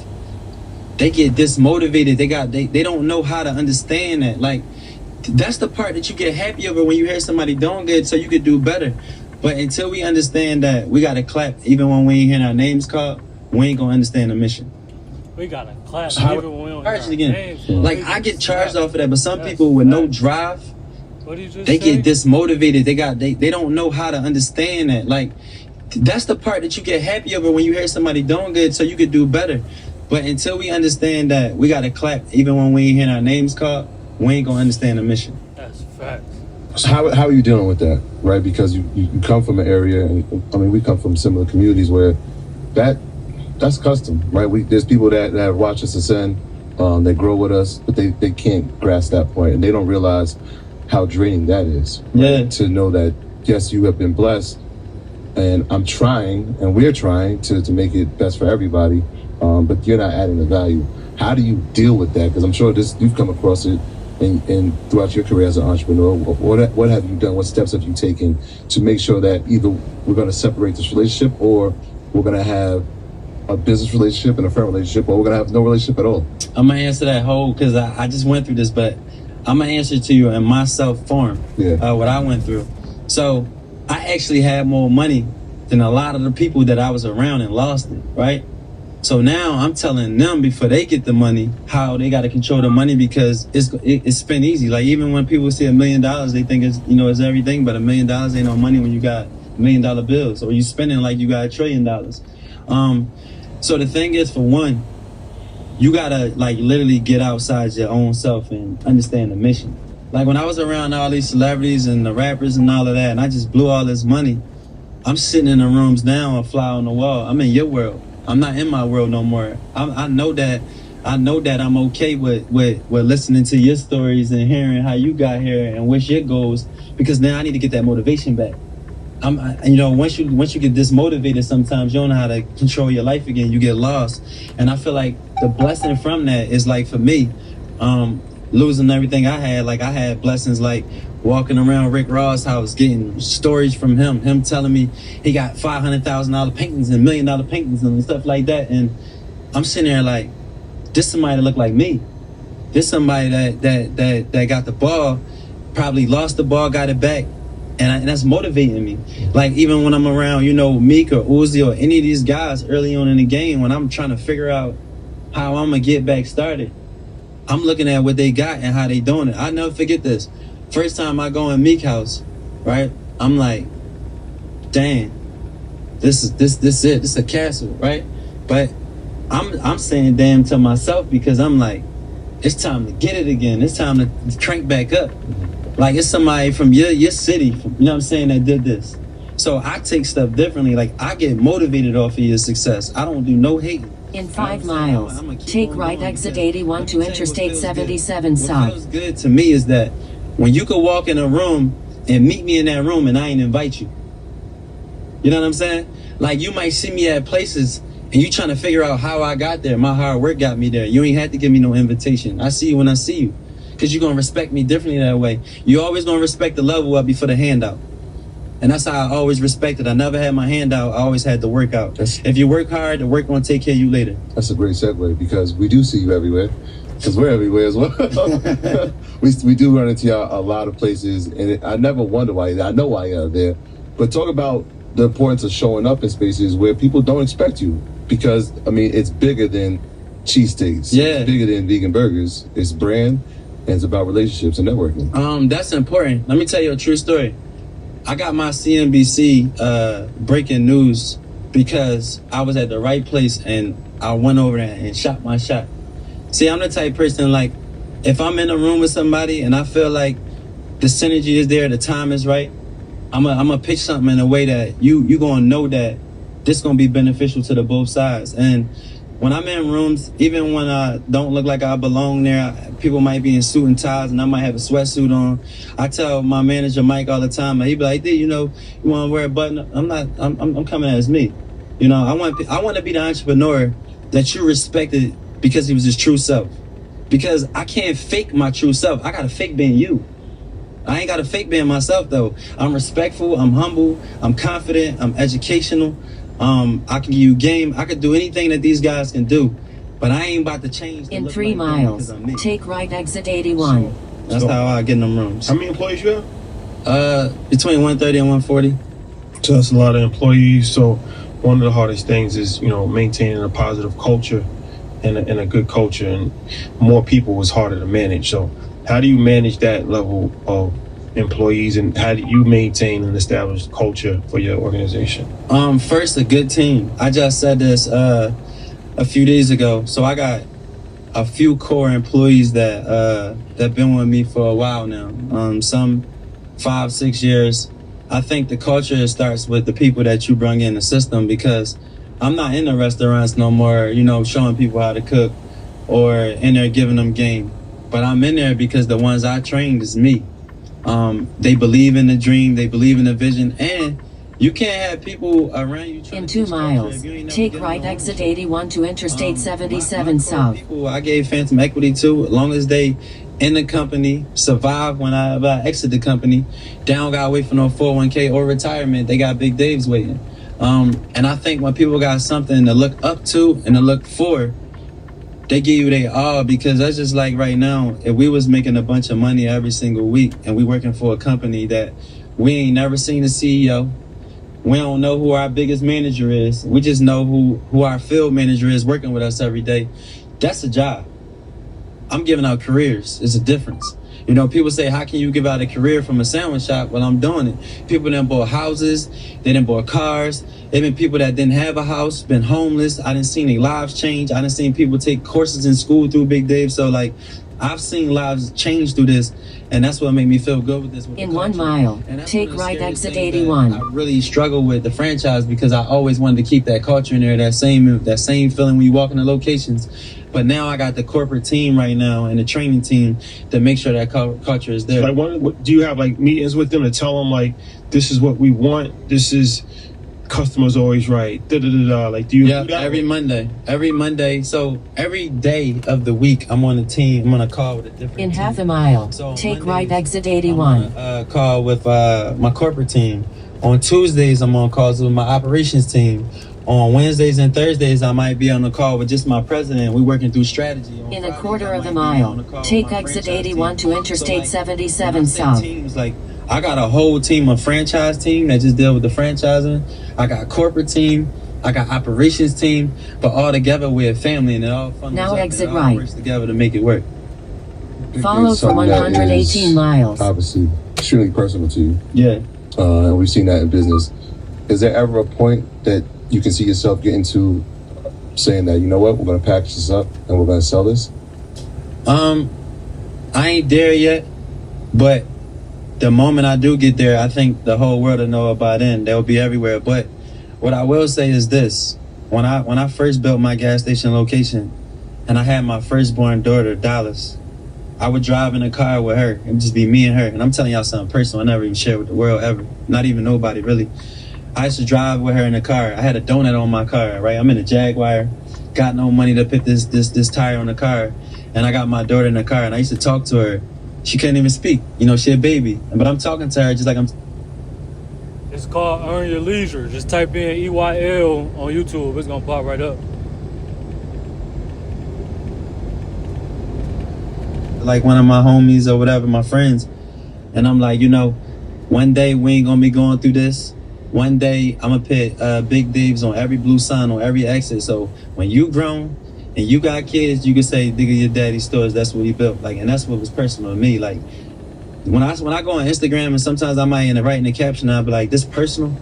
they get dismotivated. They don't know how to understand that. Like that's the part that you get happy over when you hear somebody doing good, so you could do better. But until we understand that we gotta clap, even when we ain't hearing our names called, we ain't gonna understand the mission. We gotta clap So even when we don't charged hear our again. names. Like I get charged off of that, but some people with no drive, What did you just they say? get dismotivated. They don't know how to understand that. Like that's the part that you get happy over when you hear somebody doing good, so you could do better. But until we understand that we gotta clap even when we ain't hearing our names called, we ain't gonna understand the mission. That's facts. So how are you dealing with that, right? Because you come from an area, and I mean, we come from similar communities where that's custom, right? There's people that have watched us ascend, they grow with us, but they can't grasp that point, and they don't realize how draining that is. Right? Yeah. To know that, yes, you have been blessed, and I'm trying, and we're trying to make it best for everybody, but you're not adding the value. How do you deal with that? Because I'm sure you've come across it and throughout your career as an entrepreneur. What have you done? What steps have you taken to make sure that either we're going to separate this relationship, or we're going to have a business relationship and a friend relationship, or we're going to have no relationship at all? I'm gonna answer that whole because I just went through this, but I'm gonna answer to you in my self form. What I went through. So I actually had more money than a lot of the people that I was around and lost it, right? So now I'm telling them before they get the money how they got to control the money, because it's spent easy. Like even when people see $1 million, they think it's everything, but $1 million ain't no money when you got $1 million bills, or you spending like you got $1 trillion. So the thing is, for one, you gotta like literally get outside your own self and understand the mission. Like when I was around all these celebrities and the rappers and all of that, and I just blew all this money, I'm sitting in the rooms now, a fly on the wall. I'm in your world. I'm not in my world no more. I know that I'm okay with listening to your stories and hearing how you got here and what's your goals, because now I need to get that motivation back. Once you get dismotivated, sometimes you don't know how to control your life again. You get lost, and I feel like the blessing from that is like for me, losing everything I had. Like I had blessings like walking around Rick Ross' house, getting stories from him telling me he got $500,000 paintings and $1 million paintings and stuff like that. And I'm sitting there like, this somebody that look like me. This somebody that got the ball, probably lost the ball, got it back. And that's motivating me. Like even when I'm around, Meek or Uzi or any of these guys early on in the game, when I'm trying to figure out how I'm gonna get back started, I'm looking at what they got and how they doing it. I never forget this. First time I go in Meek house, right? I'm like, dang, this is it. This is a castle, right? But I'm saying damn to myself, because I'm like, it's time to get it again. It's time to crank back up. Like it's somebody from your city, you know what I'm saying, that did this. So I take stuff differently. Like I get motivated off of your success. I don't do no hate. In 5 miles, take right exit 81 to Interstate 77 South. What feels good to me is that when you could walk in a room and meet me in that room and I ain't invite you. You know what I'm saying? Like you might see me at places and you trying to figure out how I got there. My hard work got me there. You ain't had to give me no invitation. I see you when I see you. because you're going to respect me differently that way. You always going to respect the level up before the handout. And that's how I always respected. I never had my hand out. I always had the work out. If you work hard, the work going to take care of you later. That's a great segue because we do see you everywhere. Because we're everywhere as well. we do run into you a lot of places, and I never wonder why. I know why you're there. But talk about the importance of showing up in spaces where people don't expect you. Because, I mean, it's bigger than cheesesteaks. Yeah. It's bigger than vegan burgers. It's brand, and it's about relationships and networking. That's important. Let me tell you a true story. I got my CNBC breaking news because I was at the right place and I went over there and shot my shot. See, I'm the type of person, like, if I'm in a room with somebody and I feel like the synergy is there, the time is right, I'm gonna pitch something in a way that you gonna know that this gonna be beneficial to the both sides. And when I'm in rooms, even when I don't look like I belong there, people might be in suit and ties and I might have a sweatsuit on. I tell my manager Mike all the time, he be like, "Dude, you know, you want to wear a button?" I'm coming as me. You know, I want to be the entrepreneur that you respected because he was his true self. Because I can't fake my true self. I gotta fake being you. I ain't gotta fake being myself though. I'm respectful, I'm humble, I'm confident, I'm educational. I can give you game. I could do anything that these guys can do, but I ain't about to change. In 3 miles, take right exit 81. That's how I get in them rooms. How many employees you have? Between 130 and 140. So that's a lot of employees. So one of the hardest things is, you know, maintaining a positive culture and a good culture, and more people is harder to manage. So how do you manage that level of employees, and how do you maintain and establish culture for your organization? First, a good team. I just said this a few days ago. So I got a few core employees that been with me for a while now. Some 5-6 years. I think the culture starts with the people that you bring in the system, because I'm not in the restaurants no more, you know, showing people how to cook or in there giving them game. But I'm in there because the ones I trained is me. They believe in the dream, they believe in the vision, and you can't have people around you. In 2 miles, take right exit 81 to Interstate 77 South. People I gave phantom equity to, as long as they in the company, survive when I exit the company, they don't gotta wait for no 401k or retirement. They got Big Dave's waiting. And I think when people got something to look up to and to look for, they give you their all, because that's just like right now, if we was making a bunch of money every single week and we working for a company that we ain't never seen a CEO, we don't know who our biggest manager is, we just know who our field manager is working with us every day, that's a job. I'm giving out careers. It's a difference. You know, people say, how can you give out a career from a sandwich shop? Well, I'm doing it. People done bought houses, they done bought cars. Even people that didn't have a house, been homeless. I done seen their lives change. I done seen people take courses in school through Big Dave. So, like, I've seen lives change through this, and that's what made me feel good with this. In 1 mile, take right exit 81. I really struggle with the franchise because I always wanted to keep that culture in there, that same feeling when you walk in the locations. But now I got the corporate team right now and the training team to make sure that culture is there. Like, do you have like meetings with them to tell them like, this is what we want, this is customers always right, like, do you? Yeah, every Monday. So every day of the week, I'm on a team. I'm on a call with a different In team. half a mile, So take Mondays, right exit 81. Call with my corporate team. On Tuesdays, I'm on calls with my operations team. On Wednesdays and Thursdays, I might be on a call with just my president. We're working through strategy. In a quarter of a mile, take exit 81 to Interstate 77 South. Teams, like, I got a whole team, a franchise team that just deal with the franchising. I got a corporate team. I got operations team. But all together, we're a family, and it all funnels Now up, exit and it all right. works together to make it work. Follow for 118 miles. Obviously, extremely personal to you. Yeah. And we've seen that in business. Is there ever a point that you can see yourself getting to saying that, you know what, we're going to package this up and we're going to sell this? I ain't there yet, but the moment I do get there, I think the whole world will know about it. They'll be everywhere. But what I will say is this: when I first built my gas station location, and I had my firstborn daughter, Dallas, I would drive in a car with her. It would just be me and her. And I'm telling y'all something personal I never even shared with the world ever. Not even nobody really. I used to drive with her in the car. I had a donut on my car, right? I'm in a Jaguar, got no money to put this tire on the car. And and I got my daughter in the car, and I used to talk to her. She couldn't even speak. You know, she a baby, but I'm talking to her just like I'm. It's called Earn Your Leisure. Just type in EYL on YouTube. It's gonna pop right up. Like one of my homies or whatever, my friends, and I'm like, you know, one day we ain't gonna be going through this. One day I'm gonna put big divs on every blue sign on every exit. So when you grown and you got kids, you can say, "Digga, your daddy's stores." That's what he built. Like, and that's what was personal to me. Like when I go on Instagram and sometimes I might end up writing a caption, I'll be like, "This personal.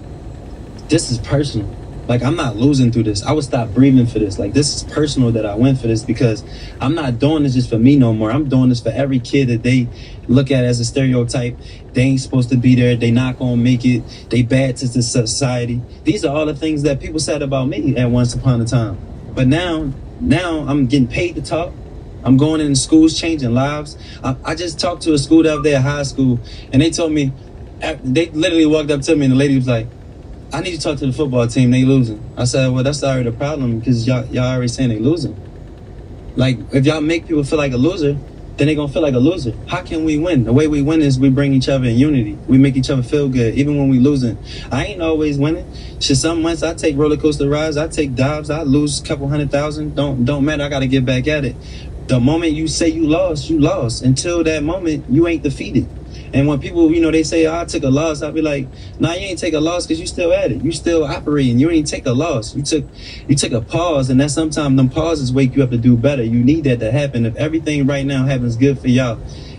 This is personal." Like, I'm not losing through this. I would stop breathing for this. Like, this is personal that I went for this because I'm not doing this just for me no more. I'm doing this for every kid that they look at as a stereotype. They ain't supposed to be there. They not gonna make it. They bad to the society. These are all the things that people said about me at once upon a time. But now I'm getting paid to talk. I'm going in schools, changing lives. I just talked to a school the other day, a high school, and they told me, they literally walked up to me and the lady was like, "I need to talk to the football team. They losing." I said, "Well, that's already the problem because y'all already saying they losing. Like, if y'all make people feel like a loser, then they gonna feel like a loser. How can we win? The way we win is we bring each other in unity. We make each other feel good, even when we losing. I ain't always winning. Shit, some months I take roller coaster rides. I take dives. I lose a couple $100,000. Don't matter. I gotta get back at it. The moment you say you lost, you lost. Until that moment, you ain't defeated. And when people, you know, they say, "Oh, I took a loss," I'll be like, "Nah, you ain't take a loss because you still at it. You still operating. You ain't take a loss. You took a pause, and that sometimes them pauses wake you up to do better. You need that to happen. If everything right now happens good for y'all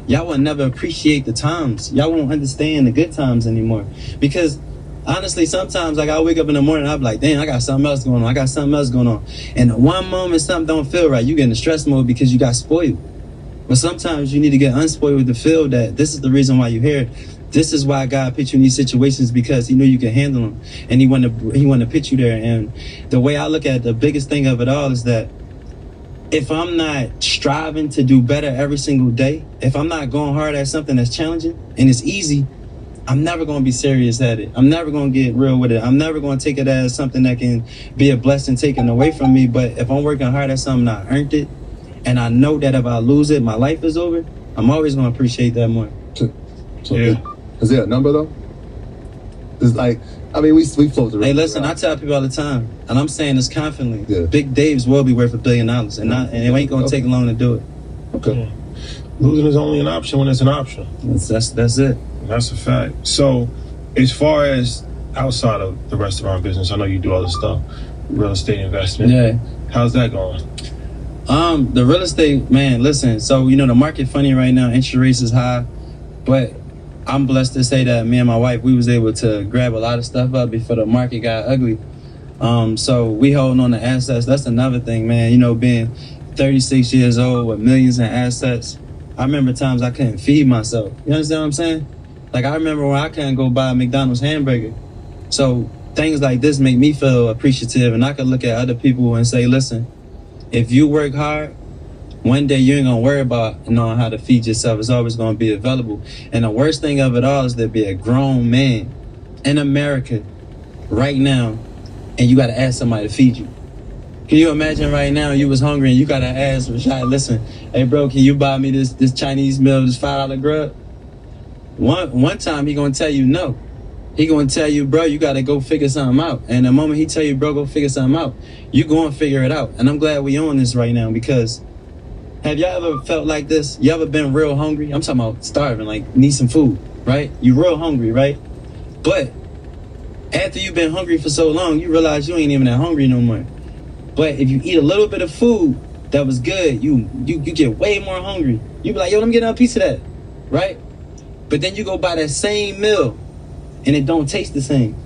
will never appreciate the times. Y'all won't understand the good times anymore. Because honestly, sometimes like I wake up in the morning, I'll be like, "Damn, I got something else going on. I got something else going on." And one moment something don't feel right, you get in stress mode because you got spoiled. But sometimes you need to get unspoiled to feel that this is the reason why you're here. This is why God put you in these situations, because he knew you can handle them. And he wanted to put you there. And the way I look at it, the biggest thing of it all is that if I'm not striving to do better every single day, if I'm not going hard at something that's challenging and it's easy, I'm never going to be serious at it. I'm never going to get real with it. I'm never going to take it as something that can be a blessing taken away from me. But if I'm working hard at something, I earned it. And I know that if I lose it, my life is over. I'm always going to appreciate that more. So yeah. Is there a number though? It's like, I mean, we float around. Hey, listen, I tell people all the time, and I'm saying this confidently. Yeah. Big Dave's will be worth $1 billion, and it ain't going to take long to do it. Okay. Yeah. Losing is only an option when it's an option. That's it. That's a fact. So, as far as outside of the restaurant business, I know you do all this stuff, real estate investment. Yeah. How's that going? The real estate, man, listen, so, you know, the market funny right now, interest rates is high, but I'm blessed to say that me and my wife, we was able to grab a lot of stuff up before the market got ugly. So we holding on to assets. That's another thing, man, you know, being 36 years old with millions in assets. I remember times I couldn't feed myself. You understand what I'm saying? Like, I remember when I couldn't go buy a McDonald's hamburger. So things like this make me feel appreciative, and I can look at other people and say, listen, if you work hard, one day you ain't gonna worry about knowing how to feed yourself. It's always gonna be available. And the worst thing of it all is to be a grown man in America right now, and you gotta ask somebody to feed you. Can you imagine right now you was hungry and you gotta ask Rashad, listen, hey bro, can you buy me this Chinese meal, this $5 grub? One time he gonna tell you no. He gonna tell you, bro, you gotta go figure something out. And the moment he tell you, bro, go figure something out, you gonna figure it out. And I'm glad we on this right now, because have y'all ever felt like this? You ever been real hungry? I'm talking about starving, like need some food, right? You real hungry, right? But after you've been hungry for so long, you realize you ain't even that hungry no more. But if you eat a little bit of food that was good, you get way more hungry. You be like, yo, let me get a piece of that, right? But then you go buy that same meal and it don't taste the same.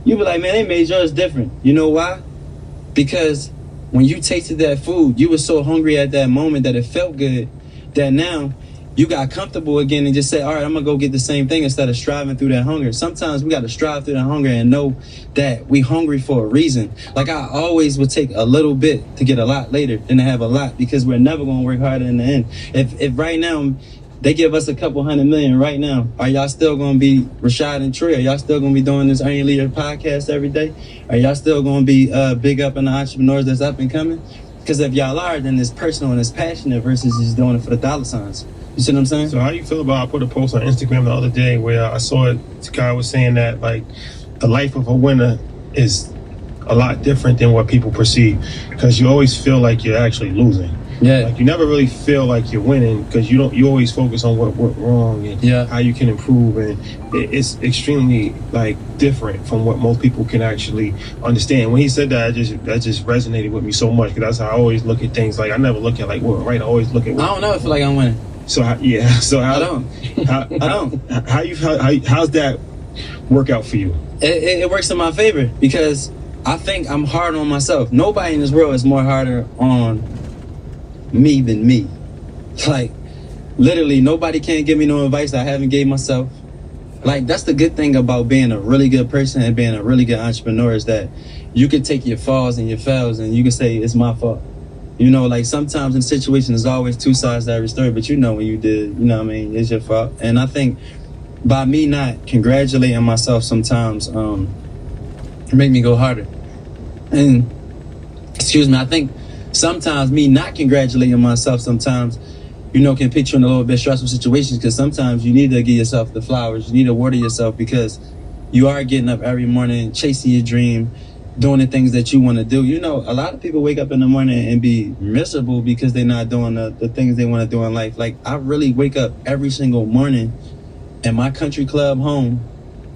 You be like, man, they made yours different. You know why? Because when you tasted that food, you were so hungry at that moment that it felt good, that now you got comfortable again and just say, all right, I'm gonna go get the same thing instead of striving through that hunger. Sometimes we gotta strive through that hunger and know that we hungry for a reason. Like, I always would take a little bit to get a lot later than to have a lot, because we're never gonna work harder in the end. If right now they give us a couple $100 million right now, are y'all still gonna be Rashad and Troy? Are y'all still gonna be doing this Earn Your Leisure podcast every day? Are y'all still gonna be big up in the entrepreneurs that's up and coming? Because if y'all are, then it's personal and it's passionate versus just doing it for the dollar signs. You see what I'm saying? So how you feel about, I put a post on Instagram the other day where I saw it, this guy was saying that like the life of a winner is a lot different than what people perceive, because you always feel like you're actually losing. Yeah. Like you never really feel like you're winning because you always focus on what went wrong and how you can improve, and it's extremely like different from what most people can actually understand. When he said that, that just resonated with me so much, because that's how I always look at things. Like I never look at like what, right? I always look at what, I don't know, I feel like I'm winning. So so how I don't. how's that work out for you? It works in my favor because I think I'm hard on myself. Nobody in this world is more harder on me than me. Like literally nobody can give me no advice I haven't gave myself. Like that's the good thing about being a really good person and being a really good entrepreneur, is that you can take your falls and your fails and you can say it's my fault. You know, like sometimes in situations there's always two sides to every story, but you know when you did, you know what I mean, it's your fault. And I think by me not congratulating myself sometimes make me go harder. And excuse me, I think sometimes me not congratulating myself sometimes, you know, can put you in a little bit stressful situations, because sometimes you need to give yourself the flowers. You need to water yourself because you are getting up every morning, chasing your dream, doing the things that you want to do. You know, a lot of people wake up in the morning and be miserable because they're not doing the things they want to do in life. Like I really wake up every single morning in my country club home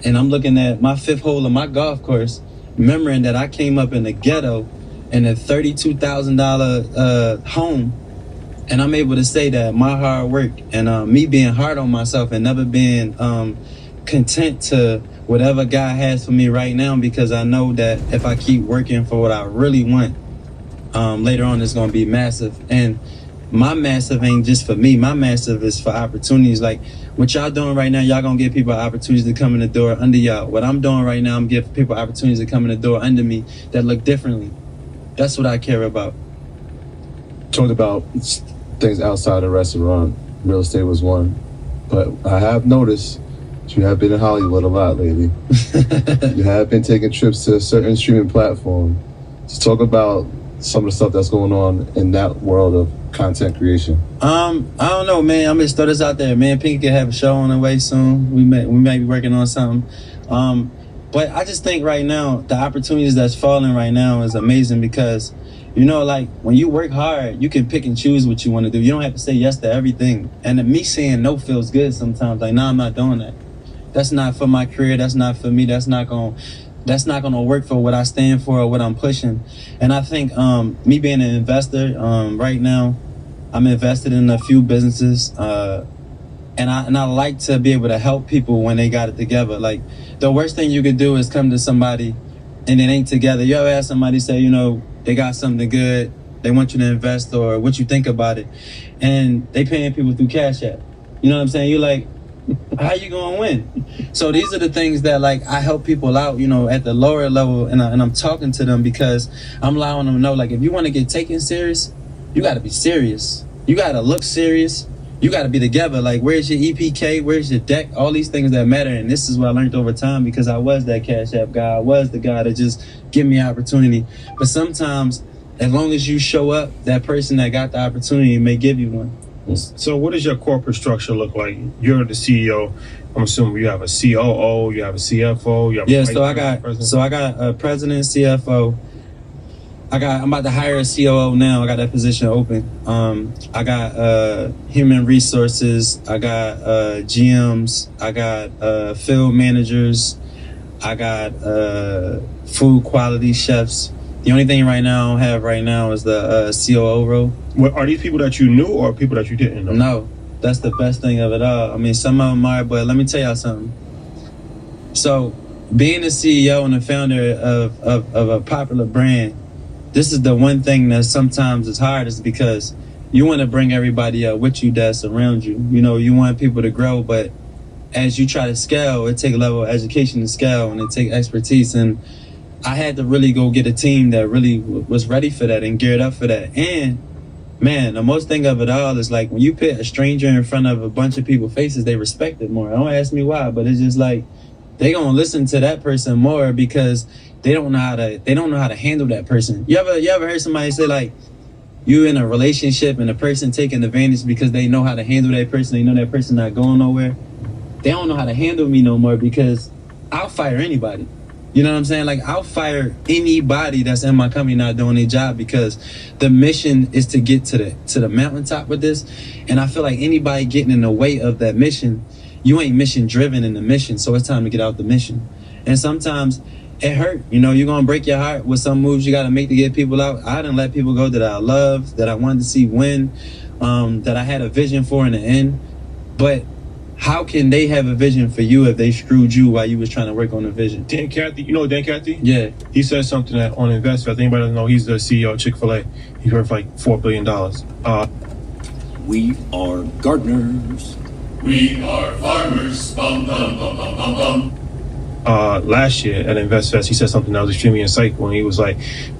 and I'm looking at my 5th hole of my golf course, remembering that I came up in the ghetto in a $32,000 home, and I'm able to say that my hard work and me being hard on myself and never being content to whatever God has for me right now, because I know that if I keep working for what I really want, later on it's going to be massive. And my massive ain't just for me. My massive is for opportunities. Like what y'all doing right now, y'all gonna give people opportunities to come in the door under y'all. What I'm doing right now, I'm giving people opportunities to come in the door under me that look differently. That's what I care about. Talked about things outside the restaurant. Real estate was one. But I have noticed you have been in Hollywood a lot lately. You have been taking trips to a certain streaming platform. Let's talk about some of the stuff that's going on in that world of content creation. I don't know, man. I'm just throw this out there. Man, Pinky can have a show on the way soon. We may be working on something. But I just think right now, the opportunities that's falling right now is amazing, because, you know, like when you work hard, you can pick and choose what you want to do. You don't have to say yes to everything. And me saying no feels good sometimes. Like, nah, I'm not doing that. That's not for my career. That's not for me. That's not going to work for what I stand for or what I'm pushing. And I think me being an investor right now, I'm invested in a few businesses, and I like to be able to help people when they got it together. Like the worst thing you could do is come to somebody and it ain't together. You ever have somebody say, you know, they got something good, they want you to invest, or what you think about it, and they paying people through Cash App. You know what I'm saying? You're like, how you gonna win? So these are the things that like I help people out, you know, at the lower level, and I'm talking to them because I'm allowing them to know, like, if you want to get taken serious, you got to be serious. You got to look serious. You got to be together. Like, where's your EPK? Where's your deck? All these things that matter. And this is what I learned over time, because I was that Cash App guy. I was the guy that just give me opportunity. But sometimes, as long as you show up, that person that got the opportunity may give you one. So what does your corporate structure look like? You're the CEO. I'm assuming you have a COO, you have a CFO, you have a I got a president, CFO. I'm about to hire a COO now. I got that position open. I got human resources. I got GMs. I got field managers. I got food quality chefs. The only thing right now I don't have right now is the COO role. What, are these people that you knew or people that you didn't know? No, that's the best thing of it all. I mean, some of them are, but let me tell y'all something. So, being the CEO and the founder of a popular brand, this is the one thing that sometimes is hard, is because you want to bring everybody up with you that's around you. You know, you want people to grow, but as you try to scale, it takes a level of education to scale, and it takes expertise. And I had to really go get a team that really was ready for that and geared up for that. And man, the most thing of it all is like when you put a stranger in front of a bunch of people's faces, they respect it more. Don't ask me why, but it's just like they gonna listen to that person more because they don't know how to handle that person. You ever heard somebody say like, you in a relationship and a person taking advantage because they know how to handle that person, they know that person not going nowhere. They don't know how to handle me no more because I'll fire anybody. You know what I'm saying? Like, I'll fire anybody that's in my company not doing their job because the mission is to get to the mountaintop with this. And I feel like anybody getting in the way of that mission, you ain't mission driven in the mission. So it's time to get out the mission. And sometimes it hurt. You know, you're going to break your heart with some moves you got to make to get people out. I didn't let people go that I loved, that I wanted to see win, that I had a vision for in the end. But how can they have a vision for you if they screwed you while you was trying to work on the vision? Dan Cathy, you know Dan Cathy? Yeah. He said something that on Invest. I think anybody doesn't know, he's the CEO of Chick-fil-A. He's worth like $4 billion. We are gardeners. We are farmers. Bum, bum, bum, bum, bum, bum. Last year at InvestFest, he said something that was extremely insightful. And he was like,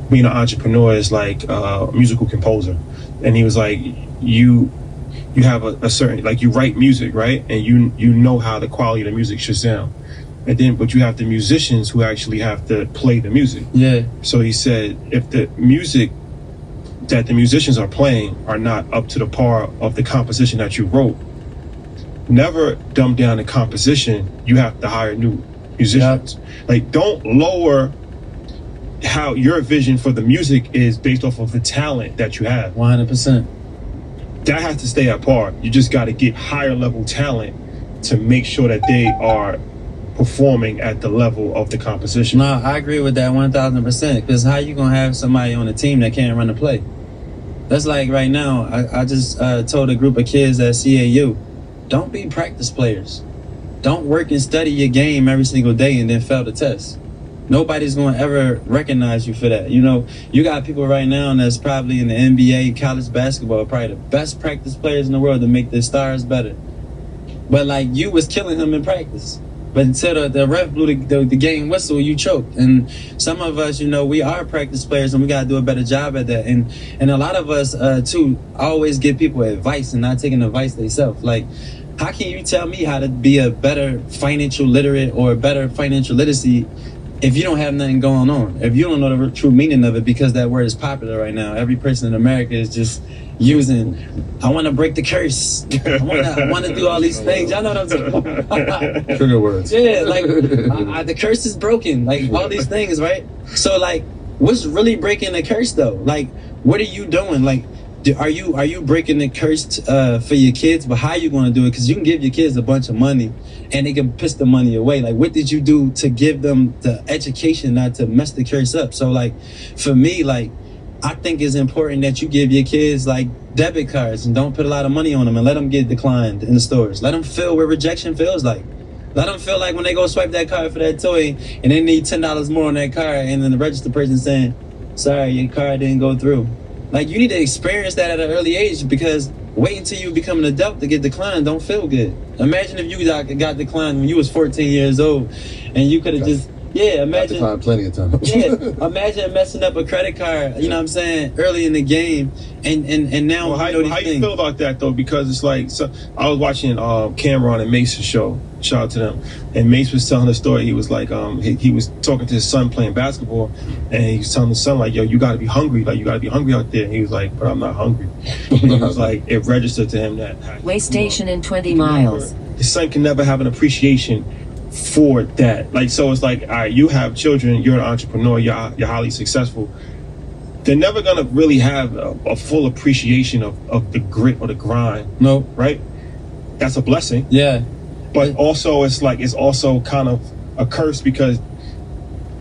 being an entrepreneur is like a musical composer. And he was like, you have a certain, like, you write music, right? And you know how the quality of the music should sound. And then, but you have the musicians who actually have to play the music. Yeah. So he said, if the music that the musicians are playing are not up to the par of the composition that you wrote, never dumb down the composition. You have to hire new musicians. Yep. Like, don't lower how your vision for the music is based off of the talent that you have. 100%. That has to stay at par. You just got to get higher level talent to make sure that they are performing at the level of the composition. No, I agree with that 1,000%. Because how you gonna have somebody on a team that can't run the play? That's like right now. I just told a group of kids at CAU, don't be practice players. Don't work and study your game every single day and then fail the test. Nobody's going to ever recognize you for that. You know, you got people right now that's probably in the NBA, college basketball, probably the best practice players in the world to make their stars better. But, like, you was killing them in practice. But until the ref blew the game whistle, you choked. And some of us, you know, we are practice players and we got to do a better job at that. And a lot of us, too, always give people advice and not taking advice themselves. Like, how can you tell me how to be a better financial literate or a better financial literacy if you don't have nothing going on, if you don't know the true meaning of it, because that word is popular right now? Every person in America is just using, I want to break the curse. I want to do all these things. Y'all know what I'm talking about. Trigger words. Yeah, like, the curse is broken. Like, all these things, right? So, like, what's really breaking the curse, though? Like, what are you doing? Like, are you breaking the curse for your kids? But how are you going to do it? Because you can give your kids a bunch of money and they can piss the money away. Like, what did you do to give them the education not to mess the curse up? So, like, for me, like, I think it's important that you give your kids, like, debit cards and don't put a lot of money on them and let them get declined in the stores. Let them feel what rejection feels like. Let them feel like when they go swipe that card for that toy and they need $10 more on that card and then the register person saying, sorry, your card didn't go through. Like, you need to experience that at an early age, because wait until you become an adult to get declined don't feel good. Imagine if you got declined when you was 14 years old and you could have just, imagine. Declined plenty of times. Imagine messing up a credit card, you know what I'm saying, early in the game, and now well, how you feel about that, though? Because it's like, so I was watching Cameron and Mace's show. Shout out to them. And Mace was telling a story. He was like, he was talking to his son playing basketball, and he was telling his son, like, yo, you got to be hungry. Like, you got to be hungry out there. And he was like, but I'm not hungry. And he was like, it registered to him that Way station in 20 miles. His son can never have an appreciation for that. Like, so it's like, all right, you have children, you're an entrepreneur, you're highly successful. They're never gonna really have a full appreciation of the grit or the grind. No. Right? That's a blessing. Yeah. But also it's like, it's also kind of a curse, because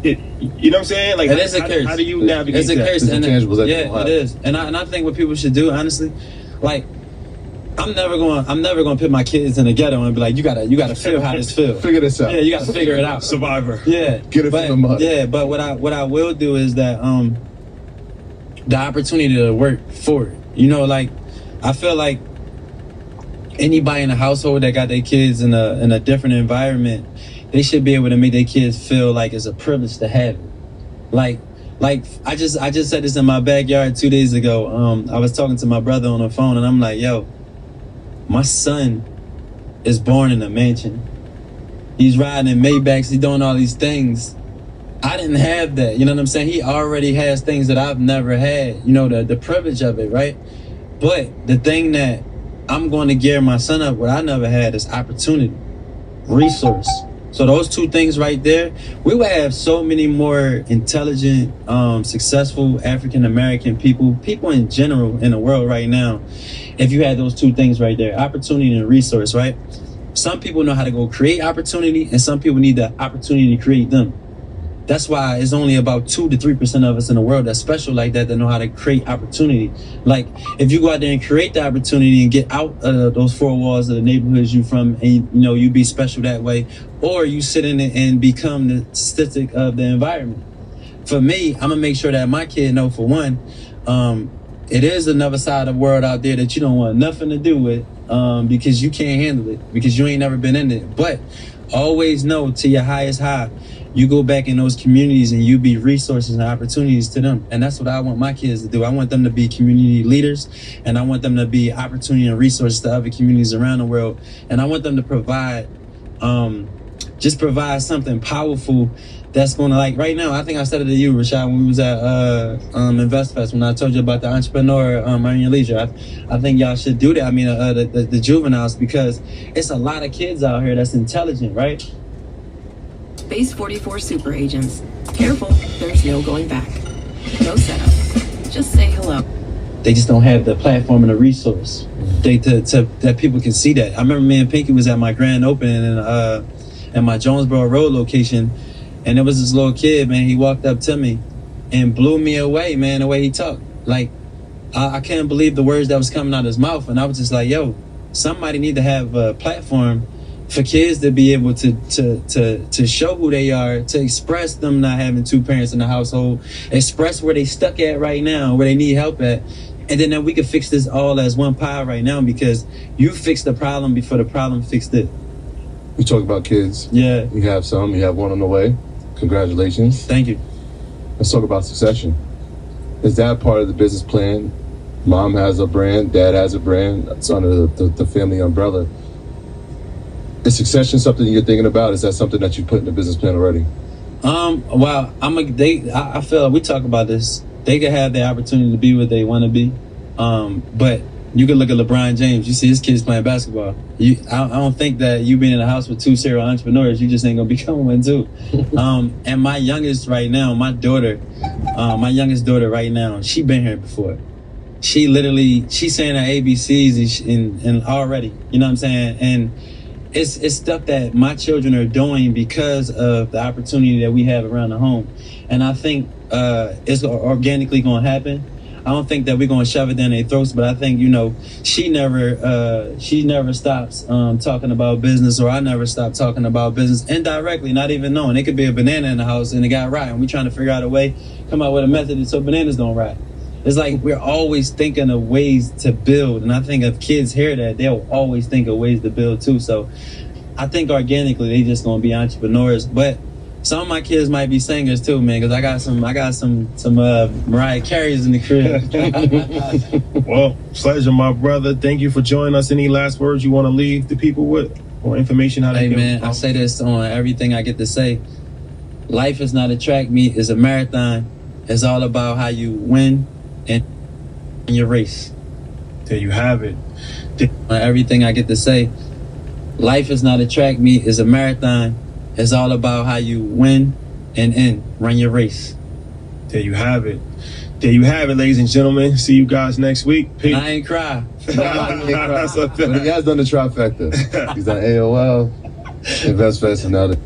it, you know what I'm saying? Like, it is a curse. How do you navigate it's a that? curse. It's And intangibles it is. And I think what people should do, honestly, like, I'm never gonna put my kids in the ghetto and be like, you gotta feel how this feels. Figure this out. Yeah, you gotta figure it out. Survivor. Yeah. Get it from the mud. Yeah, but what I will do is that the opportunity to work for it. You know, like, I feel like anybody in a household that got their kids in a different environment, they should be able to make their kids feel like it's a privilege to have it. Like I just said this in my backyard 2 days ago. I was talking to my brother on the phone and I'm like, yo, my son is born in a mansion. He's riding in Maybachs. He's doing all these things. I didn't have that. You know what I'm saying? He already has things that I've never had. You know, the privilege of it, right? But the thing that I'm going to gear my son up, what I never had, is opportunity, resource. So those two things right there, we would have so many more intelligent, successful African-American people in general in the world right now, if you had those two things right there, opportunity and resource, right? Some people know how to go create opportunity, and some people need the opportunity to create them. That's why it's only about 2 to 3% of us in the world that's special like that know how to create opportunity. Like, if you go out there and create the opportunity and get out of those four walls of the neighborhoods you from, and you know, you be special that way, or you sit in it and become the statistic of the environment. For me, I'm gonna make sure that my kid know, for one, it is another side of the world out there that you don't want nothing to do with, because you can't handle it, because you ain't never been in it. But always know, to your highest high, you go back in those communities and you be resources and opportunities to them. And that's what I want my kids to do. I want them to be community leaders, and I want them to be opportunity and resources to other communities around the world. And I want them to provide, just provide something powerful that's going to, like, right now, I think I said it to you, Rashad, when we was at InvestFest, when I told you about the entrepreneur, earn your leisure. I think y'all should do that. I mean, the juveniles, because it's a lot of kids out here that's intelligent, right? Base 44 super agents. Careful, there's no going back. No setup. Just say hello. They just don't have the platform and the resource. That people can see that. I remember me and Pinky was at my grand opening in my Jonesboro Road location, and there was this little kid, man. He walked up to me and blew me away, man, the way he talked. Like, I can't believe the words that was coming out of his mouth, and I was just like, yo, somebody need to have a platform for kids to be able to show who they are, to express them not having two parents in the household, express where they stuck at right now, where they need help at. And then we can fix this all as one pie right now, because you fixed the problem before the problem fixed it. We talk about kids. Yeah. You have some, you have one on the way. Congratulations. Thank you. Let's talk about succession. Is that part of the business plan? Mom has a brand, dad has a brand. It's under the family umbrella. Is succession something you're thinking about? Is that something that you put in the business plan already? Well, I feel we talk about this. They could have the opportunity to be what they want to be. But you can look at LeBron James. You see his kids playing basketball. I don't think that you being in a house with two serial entrepreneurs, you just ain't gonna become one too. And my youngest right now, my youngest daughter right now, she been here before. She's saying her ABCs and already, you know what I'm saying? And it's stuff that my children are doing because of the opportunity that we have around the home. And I think it's organically going to happen. I don't think that we're going to shove it down their throats, but I think, you know, she never stops talking about business, or I never stop talking about business indirectly, not even knowing. It could be a banana in the house and it got rotten. We're trying to figure out a way, come out with a method so bananas don't rot. It's like we're always thinking of ways to build. And I think if kids hear that, they'll always think of ways to build too. So I think organically they just going to be entrepreneurs. But some of my kids might be singers too, man, because I got some Mariah Careys in the crib. Well, pleasure, my brother. Thank you for joining us. Any last words you want to leave the people with, or information how they can? Hey, man, I say this on everything I get to say. Life is not a track meet, it's a marathon. It's all about how you win and in your race. There you have it. On everything I get to say. Life is not a track meet, it's a marathon. It's all about how you win and run your race. There you have it. There you have it, ladies and gentlemen. See you guys next week. Peace. I ain't cry. But he has done the trifecta. He's done AOL, InvestFest, and now the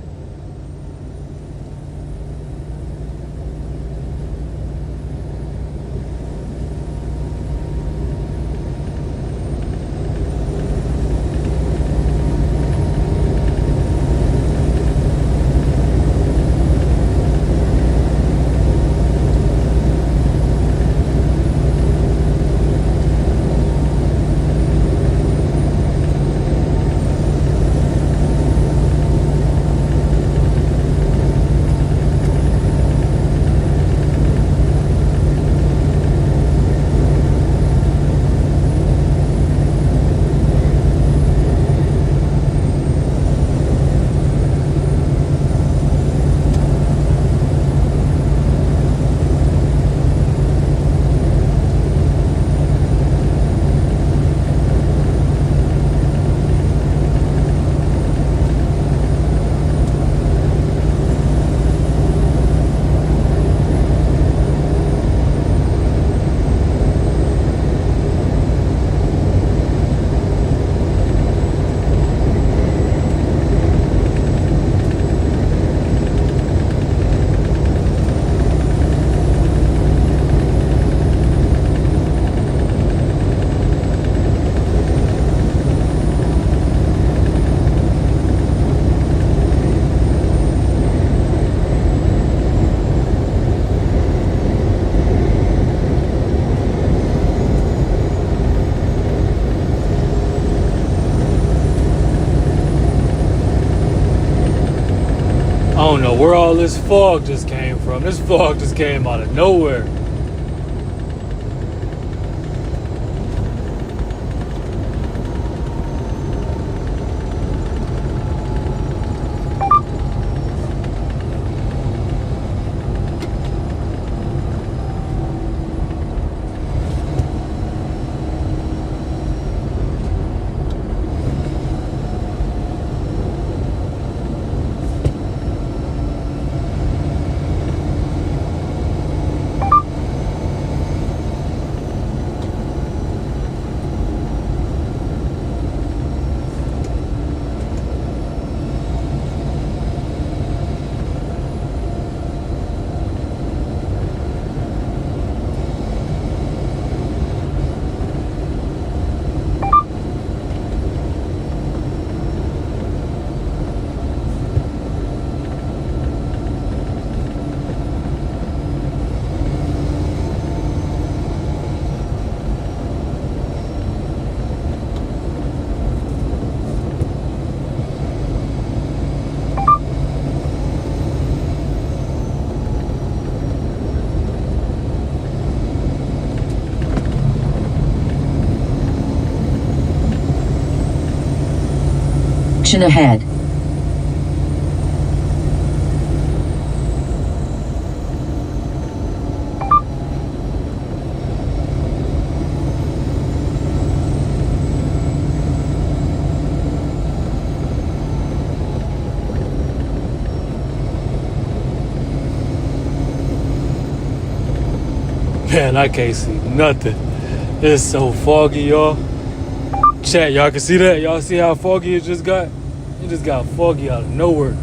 don't know where all this fog just came from. This fog just came out of nowhere. Ahead. Man, I can't see nothing. It's so foggy, y'all. Chat, y'all can see that? Y'all see how foggy it just got? It just got foggy out of nowhere.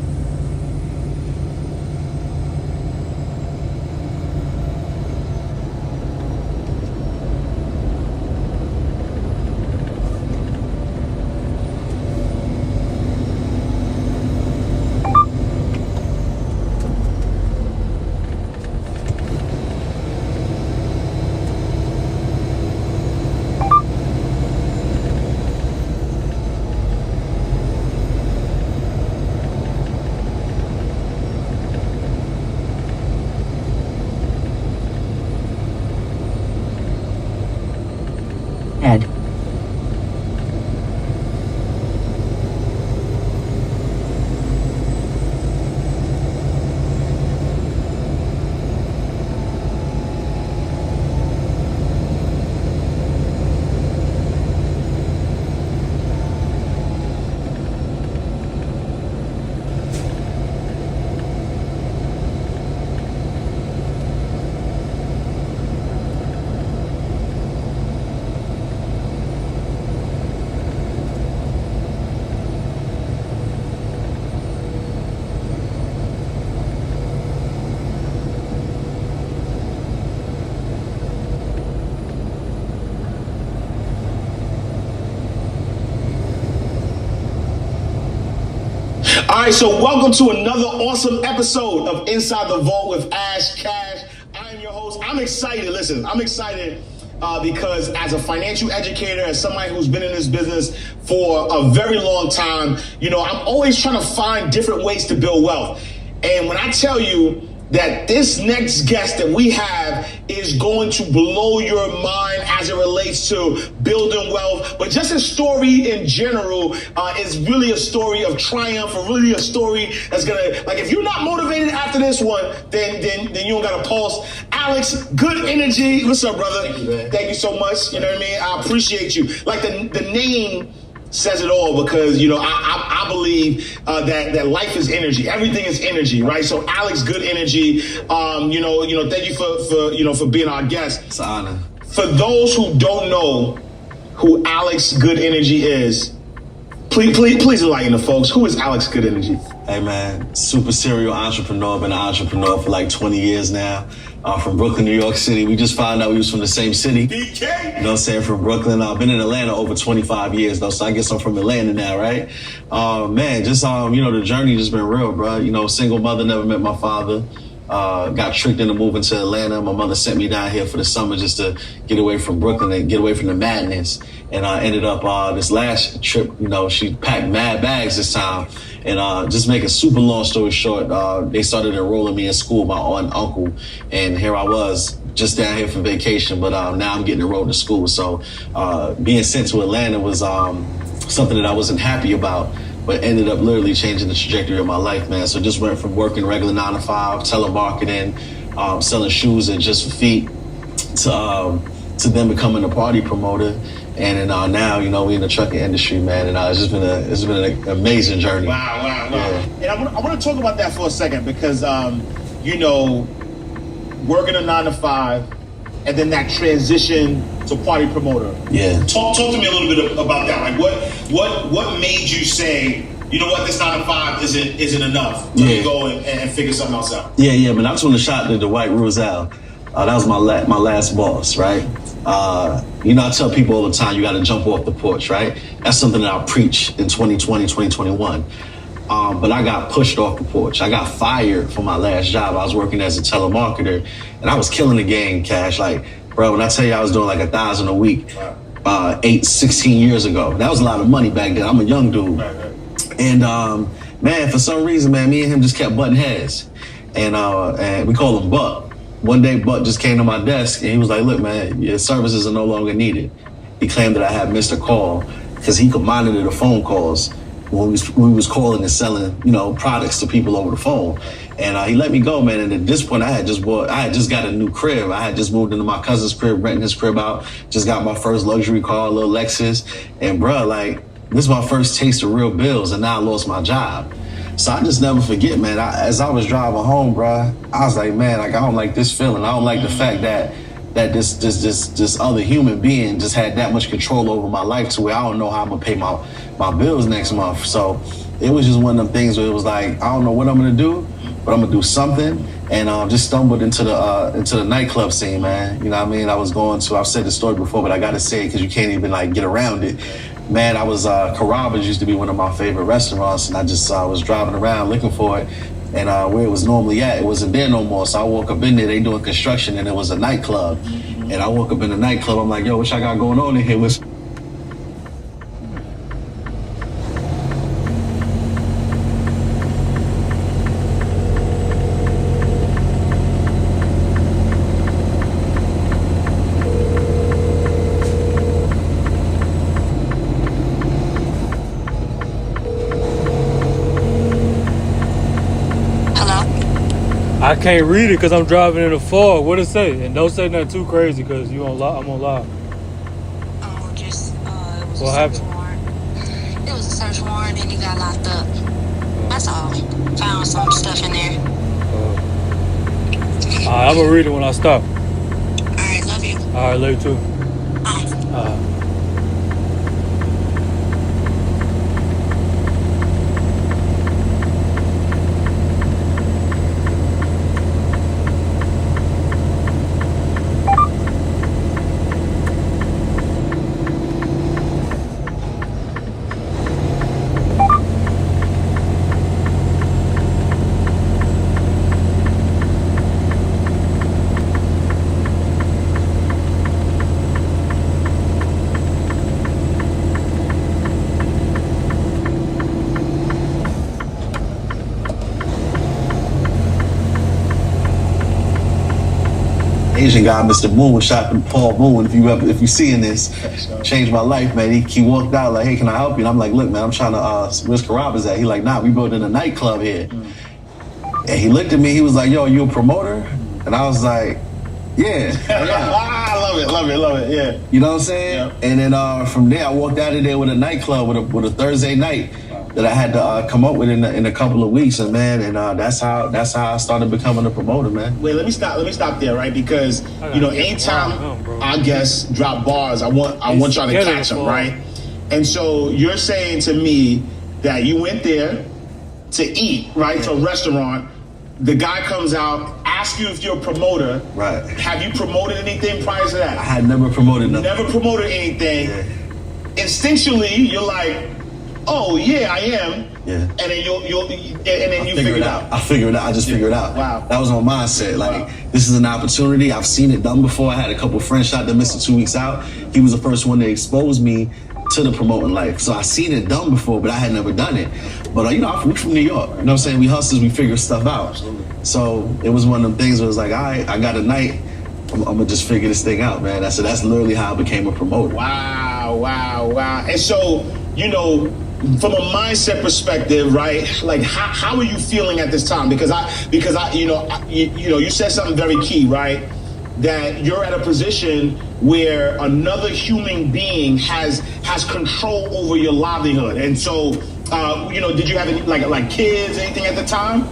Head. All right, so welcome to another awesome episode of Inside the Vault with Ash Cash. I am your host. I'm excited. Listen, I'm excited because as a financial educator, as somebody who's been in this business for a very long time, you know, I'm always trying to find different ways to build wealth. And when I tell you that this next guest that we have is going to blow your mind as it relates to building wealth, but just his story in general is really a story of triumph, or really a story that's gonna, like, if you're not motivated after this one, then you don't got a pulse. Alex, good energy. What's up, brother? Thank you, man. Thank you so much. You know what I mean? I appreciate you. Like the name says it all, because, you know, I believe that life is energy. Everything is energy, right? So Alex, good energy. You know, thank you for being our guest. It's an honor. For those who don't know who Alex Good Energy is, please enlighten the folks. Who is Alex Good Energy? Hey man, super serial entrepreneur. Been an entrepreneur for like 20 years now. From Brooklyn, New York City. We just found out we was from the same city. BK. You know what I'm saying? From Brooklyn. I've been in Atlanta over 25 years though, so I guess I'm from Atlanta now, right? Man, just you know, the journey just been real, bro. You know, single mother, never met my father. got tricked into moving to Atlanta. My mother sent me down here for the summer just to get away from Brooklyn and get away from the madness. And I ended up this last trip, she packed mad bags this time. And just make a super long story short, they started enrolling me in school, my aunt and uncle. And here I was just down here for vacation, but now I'm getting enrolled in school. So being sent to Atlanta was something that I wasn't happy about, but ended up literally changing the trajectory of my life, man. So just went from working regular 9 to 5, telemarketing, selling shoes and just for feet, to then becoming a party promoter. And then now, we in the trucking industry, man. And it's been an amazing journey. Wow. Yeah. And I want to talk about that for a second because, working a 9 to 5, and then that transition to party promoter. Yeah. Talk to me a little bit about that. Like, what made you say, you know what, this 9 to 5 isn't enough? Let me go and figure something else out. Yeah, man. I just want to shout to Dwight Roselle. That was my last boss, right? I tell people all the time, you got to jump off the porch, right? That's something that I preach in 2020, 2021. But I got pushed off the porch. I got fired from my last job. I was working as a telemarketer, and I was killing the game, Cash. Like, bro, when I tell you I was doing like 1,000 a week, 16 years ago, that was a lot of money back then. I'm a young dude. And man, for some reason, man, me and him just kept butting heads. And we call him Buck. One day, Buck just came to my desk and he was like, look, man, your services are no longer needed. He claimed that I had missed a call because he could monitor the phone calls when we was calling and selling, products to people over the phone. And he let me go, man. And at this point, I had just got a new crib. I had just moved into my cousin's crib, renting his crib out. Just got my first luxury car, a little Lexus. And bro, this is my first taste of real bills. And now I lost my job. So I just never forget, man. As I was driving home, bro, I was like, man, I don't like this feeling. I don't like the fact that this other human being just had that much control over my life to where I don't know how I'm gonna pay my bills next month. So it was just one of them things where it was like, I don't know what I'm gonna do, but I'm gonna do something. And just stumbled into the nightclub scene, man. You know what I mean? I've said the story before, but I gotta say it because you can't even get around it. Man, I was Carrabba's used to be one of my favorite restaurants, and I just was driving around looking for it, and where it was normally at, it wasn't there no more. So I woke up in there, they doing construction, and it was a nightclub. And I woke up in the nightclub, I'm like, yo, what y'all got going on in here? I can't read it because I'm driving in the fog. What it say? And don't say nothing too crazy because I'm on live. It was what happened? It was a search warrant and he got locked up. That's all. Found some stuff in there. Alright, I'm gonna read it when I stop. Alright, love you. Alright, love you too. Asian guy, Mr. Moon, shot from Paul Moon. If you seeing this, changed my life, man. He walked out like, hey, can I help you? And I'm like, look, man, I'm trying to, where's Carrabba's at? He like, nah, we building a nightclub here. And he looked at me, he was like, yo, you a promoter? And I was like, yeah. I love it, yeah. You know what I'm saying? Yeah. And then from there, I walked out of there with a nightclub with a Thursday night that I had to come up with in a couple of weeks, and man, and that's how I started becoming a promoter, man. Wait, let me stop there, right? Because anytime our guests drop bars, I want y'all to catch them, right? And so you're saying to me that you went there to eat, right, to a restaurant. The guy comes out, asks you if you're a promoter. Right. Have you promoted anything prior to that? I had never promoted nothing. Never promoted anything. Yeah. Instinctually, you're like, oh yeah, I am. Yeah. And then you figure it out. I figure it out. I just figure it out. Wow. That was my mindset. Like, this is an opportunity. I've seen it done before. I had a couple friends shot that missed 2 weeks out. He was the first one to expose me to the promoting life. So I seen it done before, but I had never done it. But we from New York. You know what I'm saying? We hustlers, we figure stuff out. So it was one of them things where it was like, all right, I got a night. I'm gonna just figure this thing out, man. That's literally how I became a promoter. Wow. And so, from a mindset perspective, right? Like, how are you feeling at this time? Because you said something very key, right? That you're at a position where another human being has control over your livelihood. And so, did you have any like kids, anything at the time?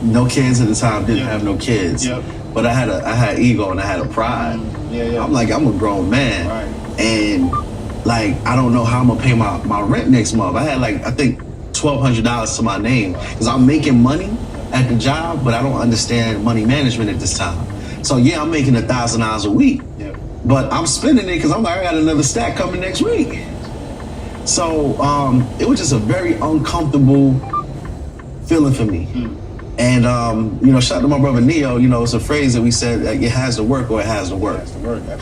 No kids at the time. Didn't have no kids. Yep. But I had ego and I had a pride. I'm like, I'm a grown man, and like, I don't know how I'm gonna pay my rent next month. I had I think $1,200 to my name because I'm making money at the job, but I don't understand money management at this time. So yeah, I'm making $1,000 a week, but I'm spending it because I'm like, I got another stack coming next week. So it was just a very uncomfortable feeling for me. And shout out to my brother Neo. It's a phrase that we said, it has to work or it has to work.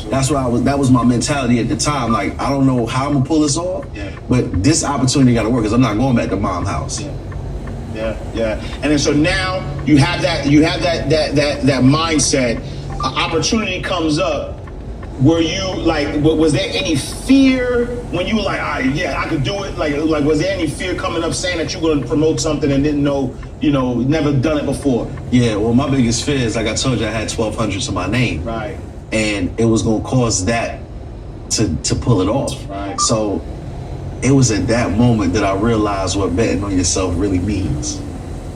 That's what that was my mentality at the time. Like, I don't know how I'm gonna pull this off, but this opportunity got to work because I'm not going back to mom's house. Yeah. And then so now you have that mindset. Opportunity comes up. Were you was there any fear when you were like, all right, yeah, I could do it? Like was there any fear coming up saying that you were going to promote something and didn't know, never done it before? Yeah, well, my biggest fear is, like I told you, I had 1,200 to my name. Right. And it was going to cause that to pull it off. Right. So it was at that moment that I realized what betting on yourself really means.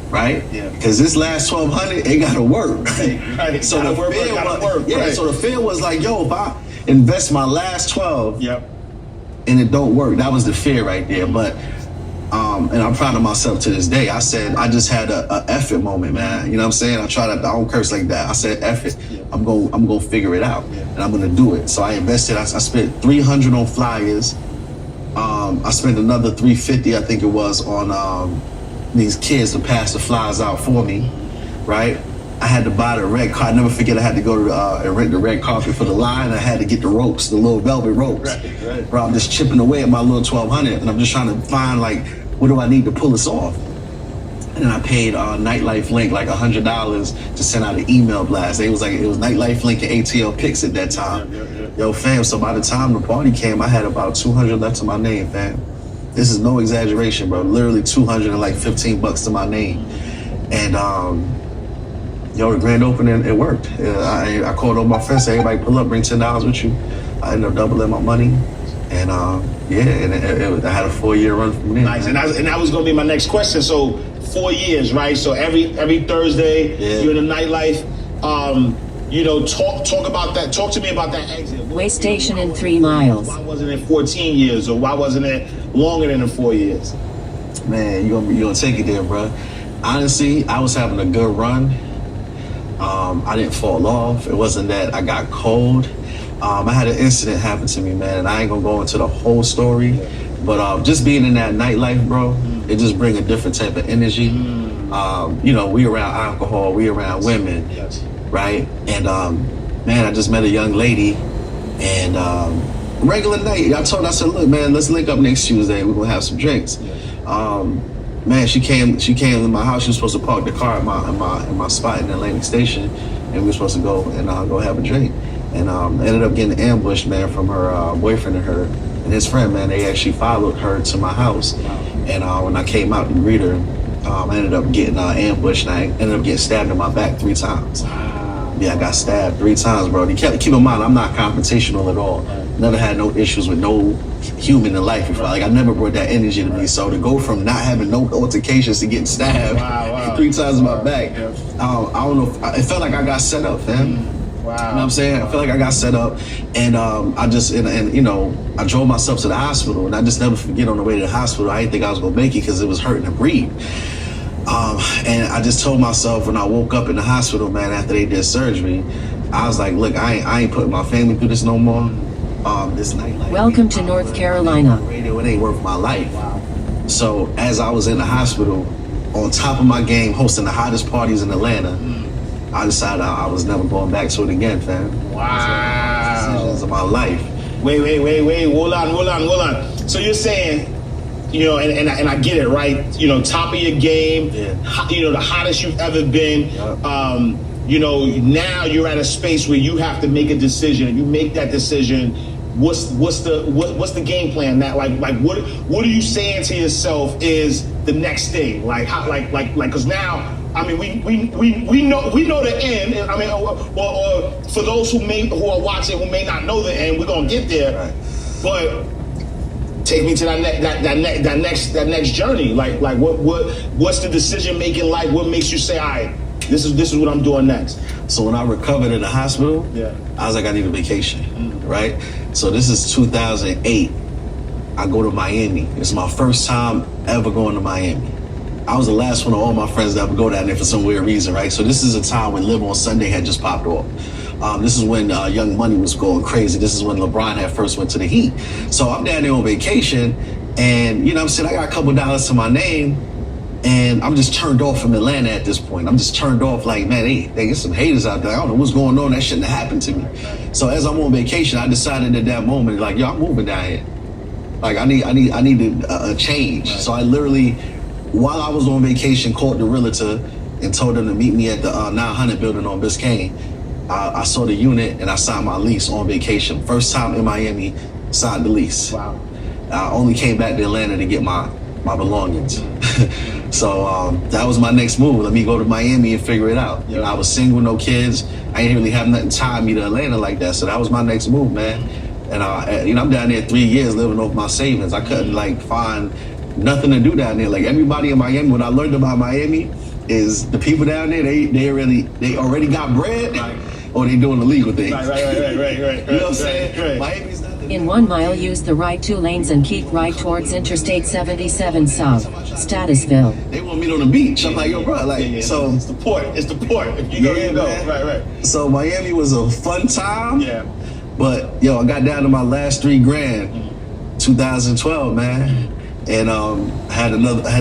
Right? Yeah. Because this last 1,200, it gotta work. Right. So the fear was, right. So the fear was like, yo, if I invest my last 12, and it don't work, that was the fear right there. But and I'm proud of myself to this day. I said I just had a effort moment, man. You know what I'm saying? I don't curse like that. I said effort. I'm gonna figure it out, and I'm gonna do it. So I invested. I spent $300 on flyers. I spent another $350, I think it was, on these kids to pass the flyers out for me, right? I had to buy the red carpet. I never forget, I had to go to and rent the red carpet for the line. I had to get the ropes, the little velvet ropes. Right. Bro, I'm just chipping away at my little 1,200, and I'm just trying to find, what do I need to pull this off? And then I paid Nightlife Link $100 to send out an email blast. It was Nightlife Link and ATL Picks at that time. Yo, fam, so by the time the party came, I had about 200 left to my name, fam. This is no exaggeration, bro. Literally $215 to my name. And the grand opening, it worked. I called all my friends, said, everybody pull up, bring $10 with you. I ended up doubling my money. And I had a 4-year run from there. Nice, and that was gonna be my next question. So 4 years, right? So every Thursday, you're in the nightlife. Talk about that. Talk to me about that exit. Way station in 3 miles. Why wasn't it 14 years, or why wasn't it longer than the 4 years? Man, you gonna take it there, bro. Honestly, I was having a good run. I didn't fall off. It wasn't that I got cold. I had an incident happen to me, man, and I ain't gonna go into the whole story, but just being in that nightlife, bro, it just brings a different type of energy. We around alcohol, we around women, right? And man, I just met a young lady, and regular night, I said, look, man, let's link up next Tuesday. We're gonna have some drinks. Man, she came to my house. She was supposed to park the car in my spot in Atlantic Station, and we were supposed to go and go have a drink. And ended up getting ambushed, man, from her boyfriend and his friend, man. They actually followed her to my house. And when I came out to greet her, I ended up getting ambushed, and I ended up getting stabbed in my back 3 times. Yeah, I got stabbed 3 times, bro. Keep in mind, I'm not confrontational at all. Never had no issues with no human in life before. I never brought that energy to me. So to go from not having no altercations to getting stabbed 3 times in my back, I don't know. It felt like I got set up, fam. Wow. You know what I'm saying? I feel like I got set up, and I drove myself to the hospital, and I just never forget, on the way to the hospital, I didn't think I was gonna make it because it was hurting to breathe. And I just told myself when I woke up in the hospital, man, after they did surgery, I was like, look, I ain't putting my family through this no more. This nightlife. Welcome to North Carolina. Radio, it ain't worth my life. So as I was in the hospital, on top of my game, hosting the hottest parties in Atlanta, I decided I was never going back to it again, fam. Wow. Decisions of my life. Wait. Hold on. So you're saying, you know, and I get it, right? You know, top of your game, you know, the hottest you've ever been. You know, now you're at a space where you have to make a decision. You make that decision. What's the game plan? That like what are you saying to yourself is the next thing? Like how because now, I mean, we know the end. I mean, or for those who are watching who may not know the end, we're gonna get there. Right. But take me to that next journey. Like what's the decision making like? What makes you say, all right, this is what I'm doing next? So when I recovered in the hospital, I was like, I need a vacation, right? So this is 2008. I go to Miami. It's my first time ever going to Miami. I was the last one of all my friends that would go down there for some weird reason, right? So this is a time when Live on Sunday had just popped off. This is when Young Money was going crazy. This is when LeBron had first went to the Heat. So I'm down there on vacation, and you know what I'm saying, I got a couple dollars to my name, and I'm just turned off from Atlanta at this point. I'm just turned off, like, man, they get some haters out there. I don't know what's going on. That shouldn't have happened to me. So as I'm on vacation, I decided at that moment, like, yo, I'm moving down here. Like, I need a change. So I literally, while I was on vacation, called the realtor and told them to meet me at the 900 building on Biscayne. I saw the unit and I signed my lease on vacation. First time in Miami, signed the lease. Wow. I only came back to Atlanta to get my belongings. So that was my next move. Let me go to Miami and figure it out. You know, I was single, no kids. I didn't really have nothing tied me to Atlanta like that. So that was my next move, man. And you know, I'm down there 3 years living off my savings. I couldn't like find nothing to do down there. Like everybody in Miami, what I learned about Miami is the people down there, they already got bread, or they doing illegal things. Right. You know what I'm saying? Miami's not. In 1 mile, use the right 2 lanes and keep right towards Interstate 77 South, Statusville. They want me on the beach. I'm like, yo, bro, like, so it's the port. If you go, you go. Right. So Miami was a fun time. Yeah. But yo, I got down to my last $3,000, 2012, man, and had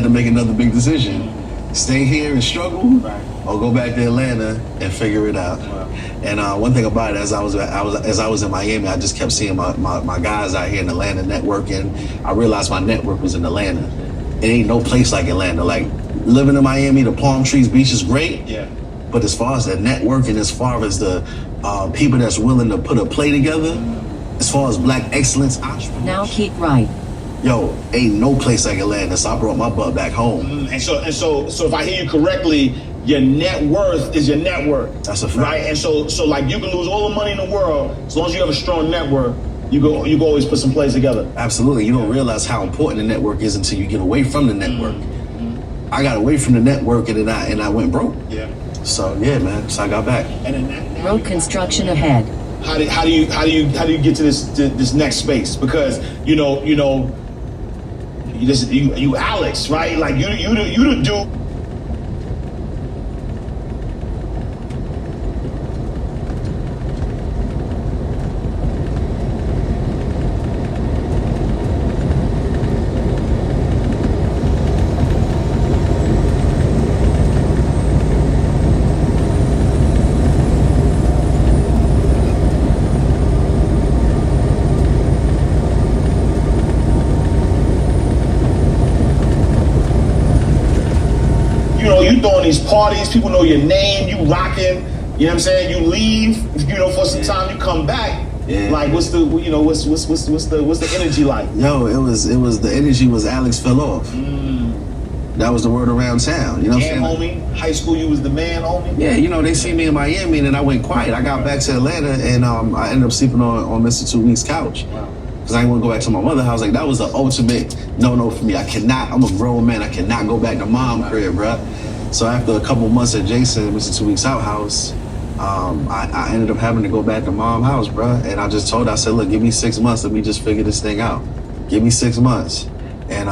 to make another big decision: stay here and struggle, or go back to Atlanta and figure it out. Wow. And one thing about it, as I was in Miami, I just kept seeing my guys out here in Atlanta networking. I realized my network was in Atlanta. It ain't no place like Atlanta. Like living in Miami, the palm trees beach is great. Yeah. But as far as the networking, as far as the people that's willing to put a play together, as far as black excellence, now keep right. Yo, ain't no place like Atlanta. So I brought my butt back home. And so if I hear you correctly, your net worth is your network. That's a fact. Right? And so like you can lose all the money in the world, as long as you have a strong network, you can always put some plays together. Absolutely. You don't realize how important the network is until you get away from the network. I got away from the network and I went broke. Yeah. So yeah, man. So I got back. Road construction ahead. How do you get to this next space? Because you Alex, right? Like you the dude. You throwing these parties, people know your name, you rocking, you know what I'm saying? You leave, for some time, you come back. Yeah. Like what's the energy like? Yo, it was the energy was Alex fell off. That was the word around town. You know what I'm saying? Homie, high school you was the man, homie? Yeah, they see me in Miami and then I went quiet. I got back to Atlanta and I ended up sleeping on Mr. 2 Weeks' couch. Wow. Because I didn't want to go back to my mother's house. Like, that was the ultimate no for me. I'm a grown man. I cannot go back to mom's crib, bro. So after a couple months at Jason, Mr. 2 Weeks Out house, I ended up having to go back to mom's house, bro. And I just told her, I said, look, give me 6 months. Let me just figure this thing out. Give me 6 months. And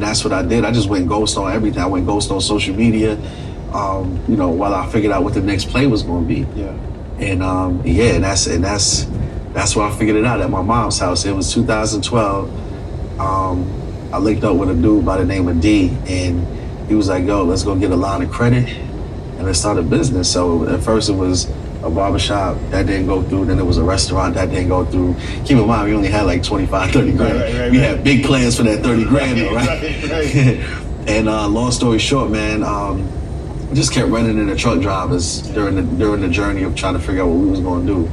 that's what I did. I just went ghost on everything. I went ghost on social media, while I figured out what the next play was going to be. Yeah. And that's where I figured it out, at my mom's house. It was 2012. I linked up with a dude by the name of D, and he was like, yo, let's go get a line of credit and let's start a business. So at first it was a barbershop, that didn't go through. Then it was a restaurant, that didn't go through. Keep in mind, we only had like 25, 30 grand. We had big plans for that 30 grand though, right? And long story short, man, we just kept running into truck drivers during the journey of trying to figure out what we was gonna do.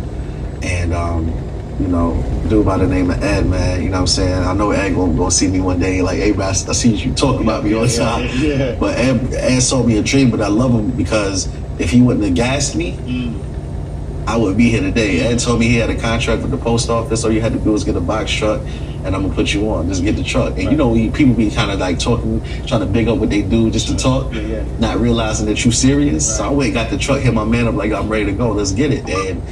And you know, dude by the name of Ed, man, you know what I'm saying? I know Ed gonna see me one day, like, hey, man, I see you talk about me all the time. Yeah. But Ed saw me a dream, but I love him because if he wouldn't have gassed me, I would be here today. Ed told me he had a contract with the post office. All you had to do was get a box truck, and I'm gonna put you on. Just get the truck. And you know, people be kind of like talking, trying to big up what they do just to talk, not realizing that you serious. So I went, got the truck, hit my man up like, I'm ready to go. Let's get it. And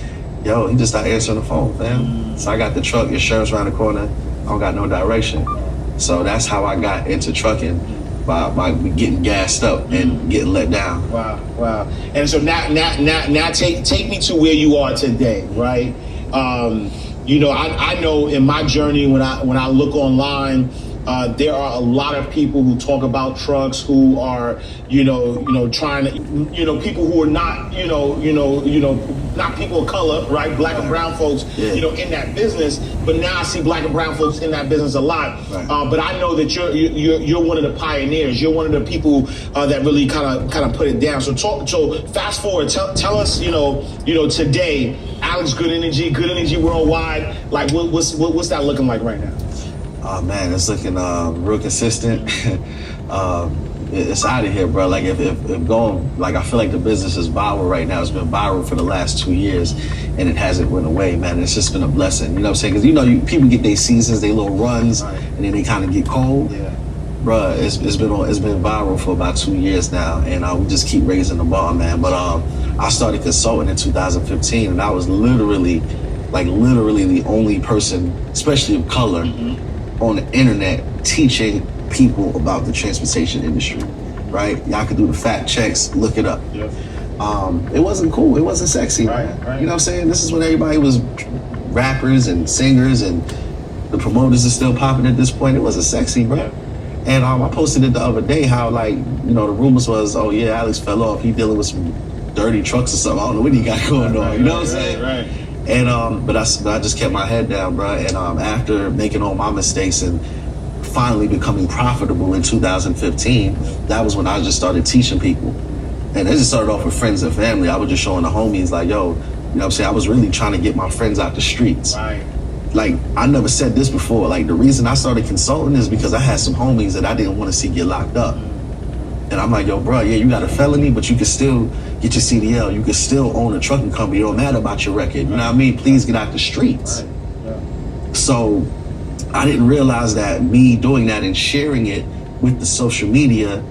yo, he just started answering the phone, fam. So I got the truck, insurance around the corner. I don't got no direction. So that's how I got into trucking. By getting gassed up and getting let down. Wow. And so now take me to where you are today, right? You know, I know in my journey when I look online, there are a lot of people who talk about trucks who are, you know, trying to, you know, people who are not, you know, not people of color, right? Black and brown folks, you know, in that business. But now I see black and brown folks in that business a lot. But I know that you're one of the pioneers. You're one of the people that really kind of put it down. So fast forward, tell us, you know, today, Alex Good Energy Worldwide. Like, what's that looking like right now? Oh man, it's looking real consistent. It's out of here, bro. Like if going, like I feel like the business is viral right now. It's been viral for the last 2 years, and it hasn't went away, man. It's just been a blessing. You know what I'm saying? Because you know, people get their seasons, their little runs, and then they kind of get cold. Yeah. Bro, it's been viral for about 2 years now, and we just keep raising the bar, man. But I started consulting in 2015, and I was literally the only person, especially of color, on the internet teaching people about the transportation industry, right? Y'all could do the fact checks, look it up. Yep. It wasn't cool, it wasn't sexy, right. You know what I'm saying? This is when everybody was rappers and singers, and the promoters are still popping at this point. It wasn't sexy, bro. Yep. And I posted it the other day how, like, you know, the rumors was, oh yeah, Alex fell off, he dealing with some dirty trucks or something. I don't know what he got going on, you know what I'm saying? Right. And but I just kept my head down, bro. And after making all my mistakes and finally becoming profitable in 2015, that was when I just started teaching people. And it just started off with friends and family. I was just showing the homies, like, yo, you know what I'm saying? I was really trying to get my friends out the streets. Right. Like, I never said this before. Like, the reason I started consulting is because I had some homies that I didn't want to see get locked up. And I'm like, yo, bro, yeah, you got a felony, but you can still get your CDL. You can still own a trucking company. It don't matter about your record. You know what I mean? Please get out the streets. Right. Yeah. So I didn't realize that me doing that and sharing it with the social media,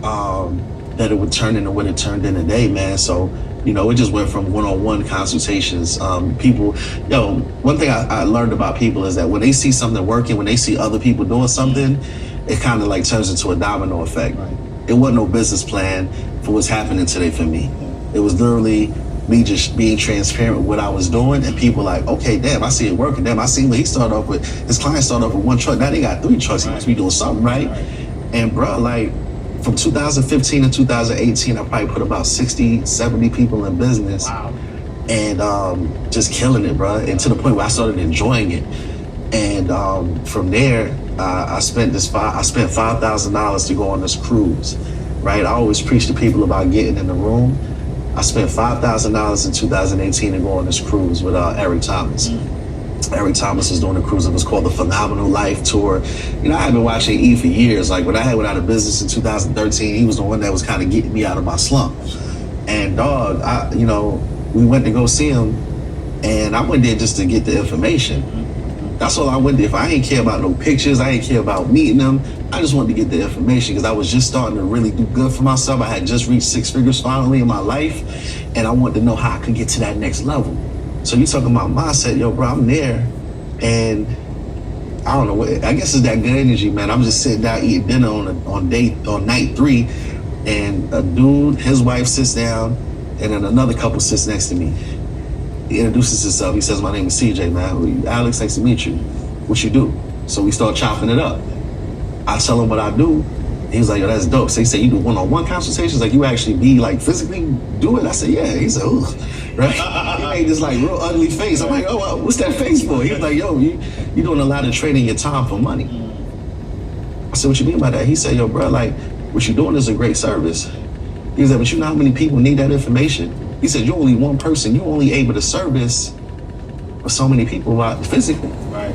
that it would turn into what it turned in today, man. So, you know, it just went from one-on-one consultations. People, yo, one thing I learned about people is that when they see something working, when they see other people doing something, it kind of like turns into a domino effect. Right. It wasn't no business plan for what's happening today for me. It was literally me just being transparent with what I was doing, and people like, okay, damn, I see it working. Damn, I see what he started off with. His client started off with one truck. Now they got 3 trucks. He must be doing something right. And bro, like from 2015 to 2018, I probably put about 60, 70 people in business. Wow. And just killing it, bro. And to the point where I started enjoying it. And from there, I spent $5,000 to go on this cruise, right? I always preach to people about getting in the room. I spent $5,000 in 2018 to go on this cruise with Eric Thomas. Eric Thomas was doing a cruise. It was called the Phenomenal Life Tour. You know, I had been watching E for years. Like when I went out of business in 2013, he was the one that was kind of getting me out of my slump. And dog, you know, we went to go see him, and I went there just to get the information. That's all I went there for. I ain't care about no pictures. I ain't care about meeting them. I just wanted to get the information because I was just starting to really do good for myself. I had just reached 6 figures finally in my life, and I wanted to know how I could get to that next level. So you talking about mindset, yo, bro, I'm there, and I don't know what, I guess it's that good energy, man. I'm just sitting down eating dinner on night 3, and a dude, his wife sits down, and then another couple sits next to me. He introduces himself. He says, my name is CJ, man. Alex, nice to meet you. What you do? So we start chopping it up. I tell him what I do. He was like, yo, that's dope. So he said, you do one-on-one consultations? Like, you actually be, like, physically do it? I said, yeah. He said, ugh. Right? He made this, like, real ugly face. I'm like, oh, well, what's that face for? He was like, yo, you doing a lot of trading your time for money. I said, what you mean by that? He said, yo, bro, like, what you're doing is a great service. He said, but you know how many people need that information? He said, you're only one person. You're only able to service for so many people physically. Right.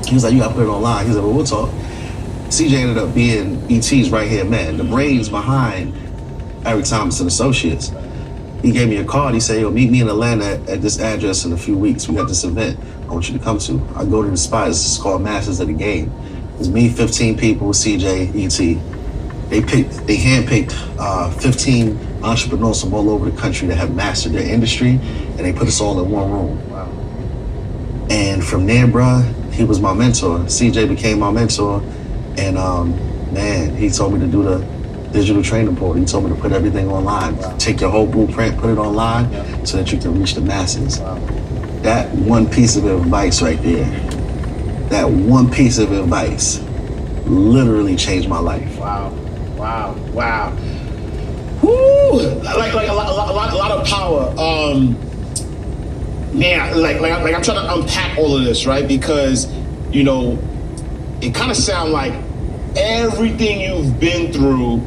He was like, you got to put it online. He said, well, we'll talk. CJ ended up being ET's right-hand man, the brains behind Eric Thomas and Associates. He gave me a card. He said, yo, meet me in Atlanta at this address in a few weeks. We got this event I want you to come to. I go to the spot. It's called Masters of the Game. It's me, 15 people, CJ, ET. They handpicked 15 entrepreneurs from all over the country that have mastered their industry, and they put us all in one room. Wow. And from there, bruh, he was my mentor. CJ became my mentor. And man, he told me to do the digital training portal. He told me to put everything online. Wow. Take your whole blueprint, put it online, so that you can reach the masses. Wow. That one piece of advice right there, that one piece of advice literally changed my life. Wow. Woo! Like a lot of power. Man, like I'm trying to unpack all of this, right? Because, you know, it kind of sounds like everything you've been through,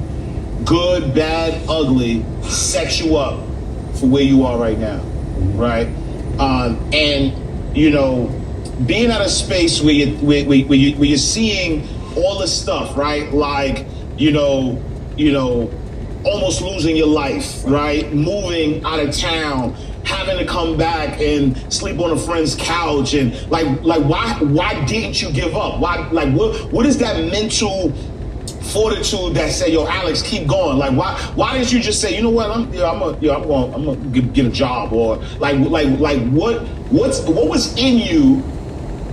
good, bad, ugly, sets you up for where you are right now, right? And, you know, being at a space where you're seeing all this stuff, right? Like, you know, almost losing your life, right? Moving out of town, having to come back and sleep on a friend's couch, and like why didn't you give up? Why, like, what is that mental fortitude that say, yo, Alex, keep going? Like, why didn't you just say, you know what, I'm gonna get a job, or like what was in you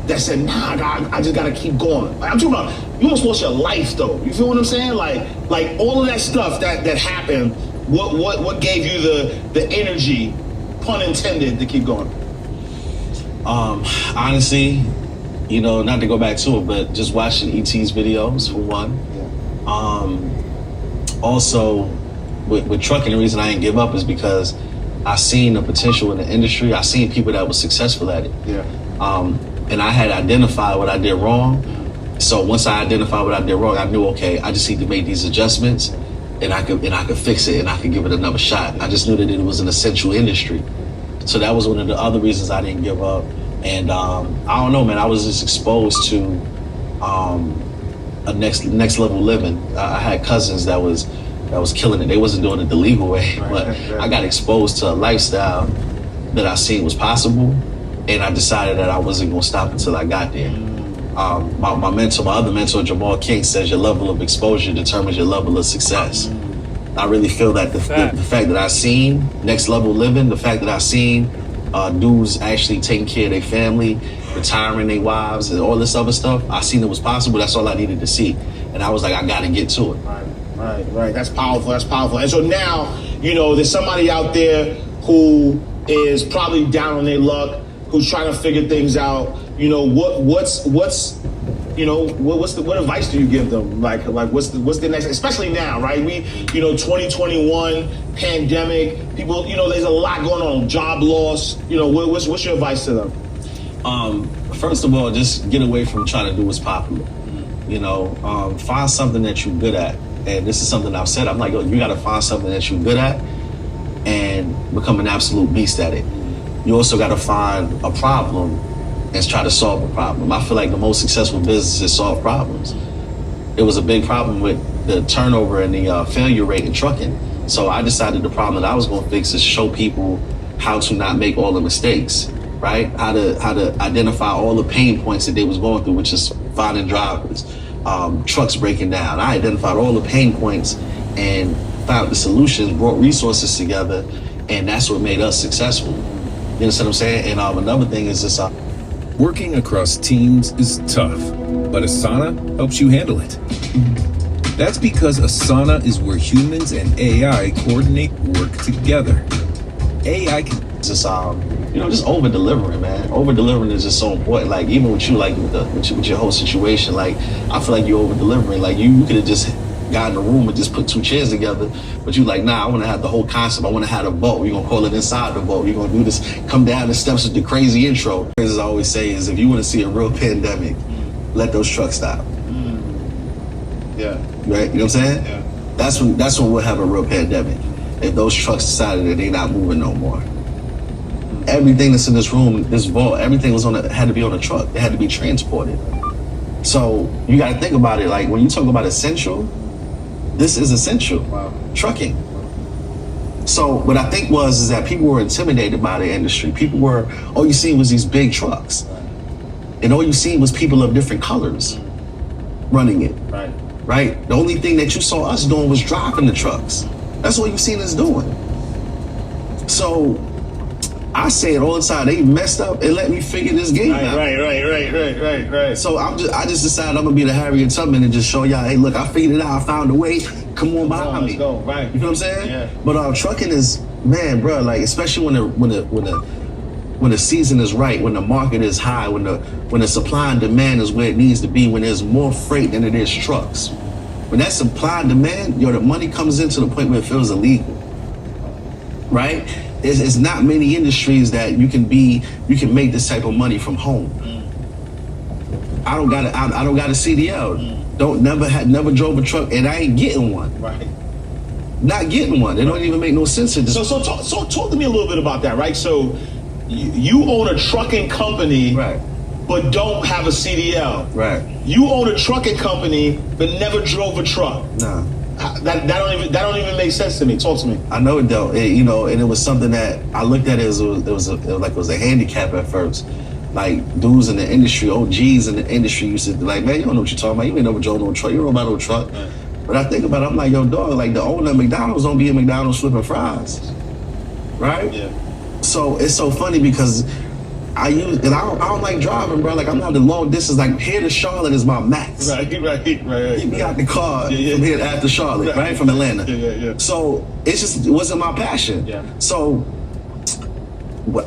that said, nah, God, I just gotta keep going? Like, I'm talking about, you almost lost your life though. You feel what I'm saying? Like all of that stuff that happened. What gave you the energy, pun intended, to keep going? Honestly, you know, not to go back to it, but just watching ET's videos for one. Also, with trucking, the reason I didn't give up is because I seen the potential in the industry. I seen people that were successful at it. And I had identified what I did wrong. So once I identified what I did wrong, I knew, okay, I just need to make these adjustments, and I could fix it, and I could give it another shot. I just knew that it was an essential industry. So that was one of the other reasons I didn't give up. And I don't know, man, I was just exposed to a next level living. I had cousins that was killing it. They wasn't doing it the legal way, but I got exposed to a lifestyle that I seen was possible, and I decided that I wasn't gonna stop until I got there. My other mentor, Jamal King, says your level of exposure determines your level of success. I really feel that the fact that I seen next level living, the fact that I seen dudes actually taking care of their family, retiring their wives, and all this other stuff, I seen it was possible. That's all I needed to see. And I was like, I gotta get to it. Right. That's powerful. And so now, you know, there's somebody out there who is probably down on their luck, who's trying to figure things out. You know, what advice do you give them? Like what's the next, especially now, right? We, 2021 pandemic, people, there's a lot going on, job loss. What's your advice to them? First of all, just get away from trying to do what's popular. Find something that you're good at. And this is something I've said. I'm like, you got to find something that you're good at and become an absolute beast at it. You also got to find a problem and try to solve the problem. I feel like the most successful businesses solve problems. It was a big problem with the turnover and the failure rate in trucking. So I decided the problem that I was going to fix is show people how to not make all the mistakes, right? How to identify all the pain points that they was going through, which is finding drivers, trucks breaking down. I identified all the pain points and found the solutions, brought resources together, and that's what made us successful. You understand what I'm saying? And another thing is this. Working across teams is tough, but Asana helps you handle it. That's because Asana is where humans and AI coordinate work together. AI can just just over delivering, man. Over delivering is just so important. Like even with you, like with your whole situation, like I feel like you're over delivering. Like you could have just got in a room and just put 2 chairs together, but you like, nah, I want to have the whole concept. I want to have the vault. We're gonna call it inside the vault. We're gonna do this. Come down the steps with the crazy intro. As I always say, is if you want to see a real pandemic, let those trucks stop. Yeah. Right. You know what I'm saying? Yeah. That's when we'll have a real pandemic. If those trucks decided that they're not moving no more. Everything that's in this room, this vault, everything had to be on a truck. It had to be transported. So you got to think about it. Like when you talk about essential, this is essential. Wow. Trucking. So what I think is that people were intimidated by the industry. All you seen was these big trucks. And all you seen was people of different colors running it. Right. Right? The only thing that you saw us doing was driving the trucks. That's all you seen us doing. So I say it all the time. They messed up and let me figure this game out. Right. So I just decided I'm gonna be the Harriet Tubman and just show y'all, hey, look, I figured it out. I found a way. Come on behind me. Let's go. Right. You know what I'm saying? Yeah. But trucking is, man, bro. Like especially when the season is right, when the market is high, when the supply and demand is where it needs to be, when there's more freight than it is trucks. When that supply and demand, the money comes in to the point where it feels illegal. Right? It's not many industries that you can make this type of money from home. I don't got a CDL. Never drove a truck, and I ain't getting one. Right. Not getting one. It don't even make no sense to this. So talk to me a little bit about that, right? So you own a trucking company, right, but don't have a CDL. Right. You own a trucking company, but never drove a truck. Nah. That don't even make sense to me. Talk to me. I know it don't. And it was something that I looked at it as it was a handicap at first. Like dudes in the industry, OGs in the industry used to be like, man, you don't know what you're talking about. You ain't never drove no truck. You don't know about no truck. Yeah. But I think about it, I'm like, yo, dog, like the owner of McDonald's don't be in McDonald's flipping fries. Right? Yeah. So it's so funny because I don't like driving, bro. Like I'm not the long distance. Like here to Charlotte is my max. Right. Get me out the car from here after Charlotte, right? From Atlanta. Yeah. So it wasn't my passion. Yeah. So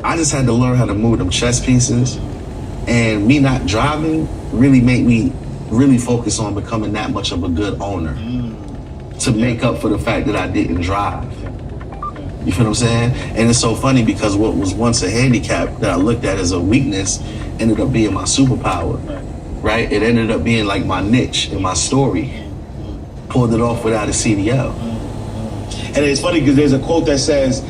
I just had to learn how to move them chess pieces, and me not driving really made me really focus on becoming that much of a good owner to make up for the fact that I didn't drive. You feel what I'm saying? And it's so funny because what was once a handicap that I looked at as a weakness ended up being my superpower, right? It ended up being like my niche and my story. Pulled it off without a CDL. And it's funny because there's a quote that says,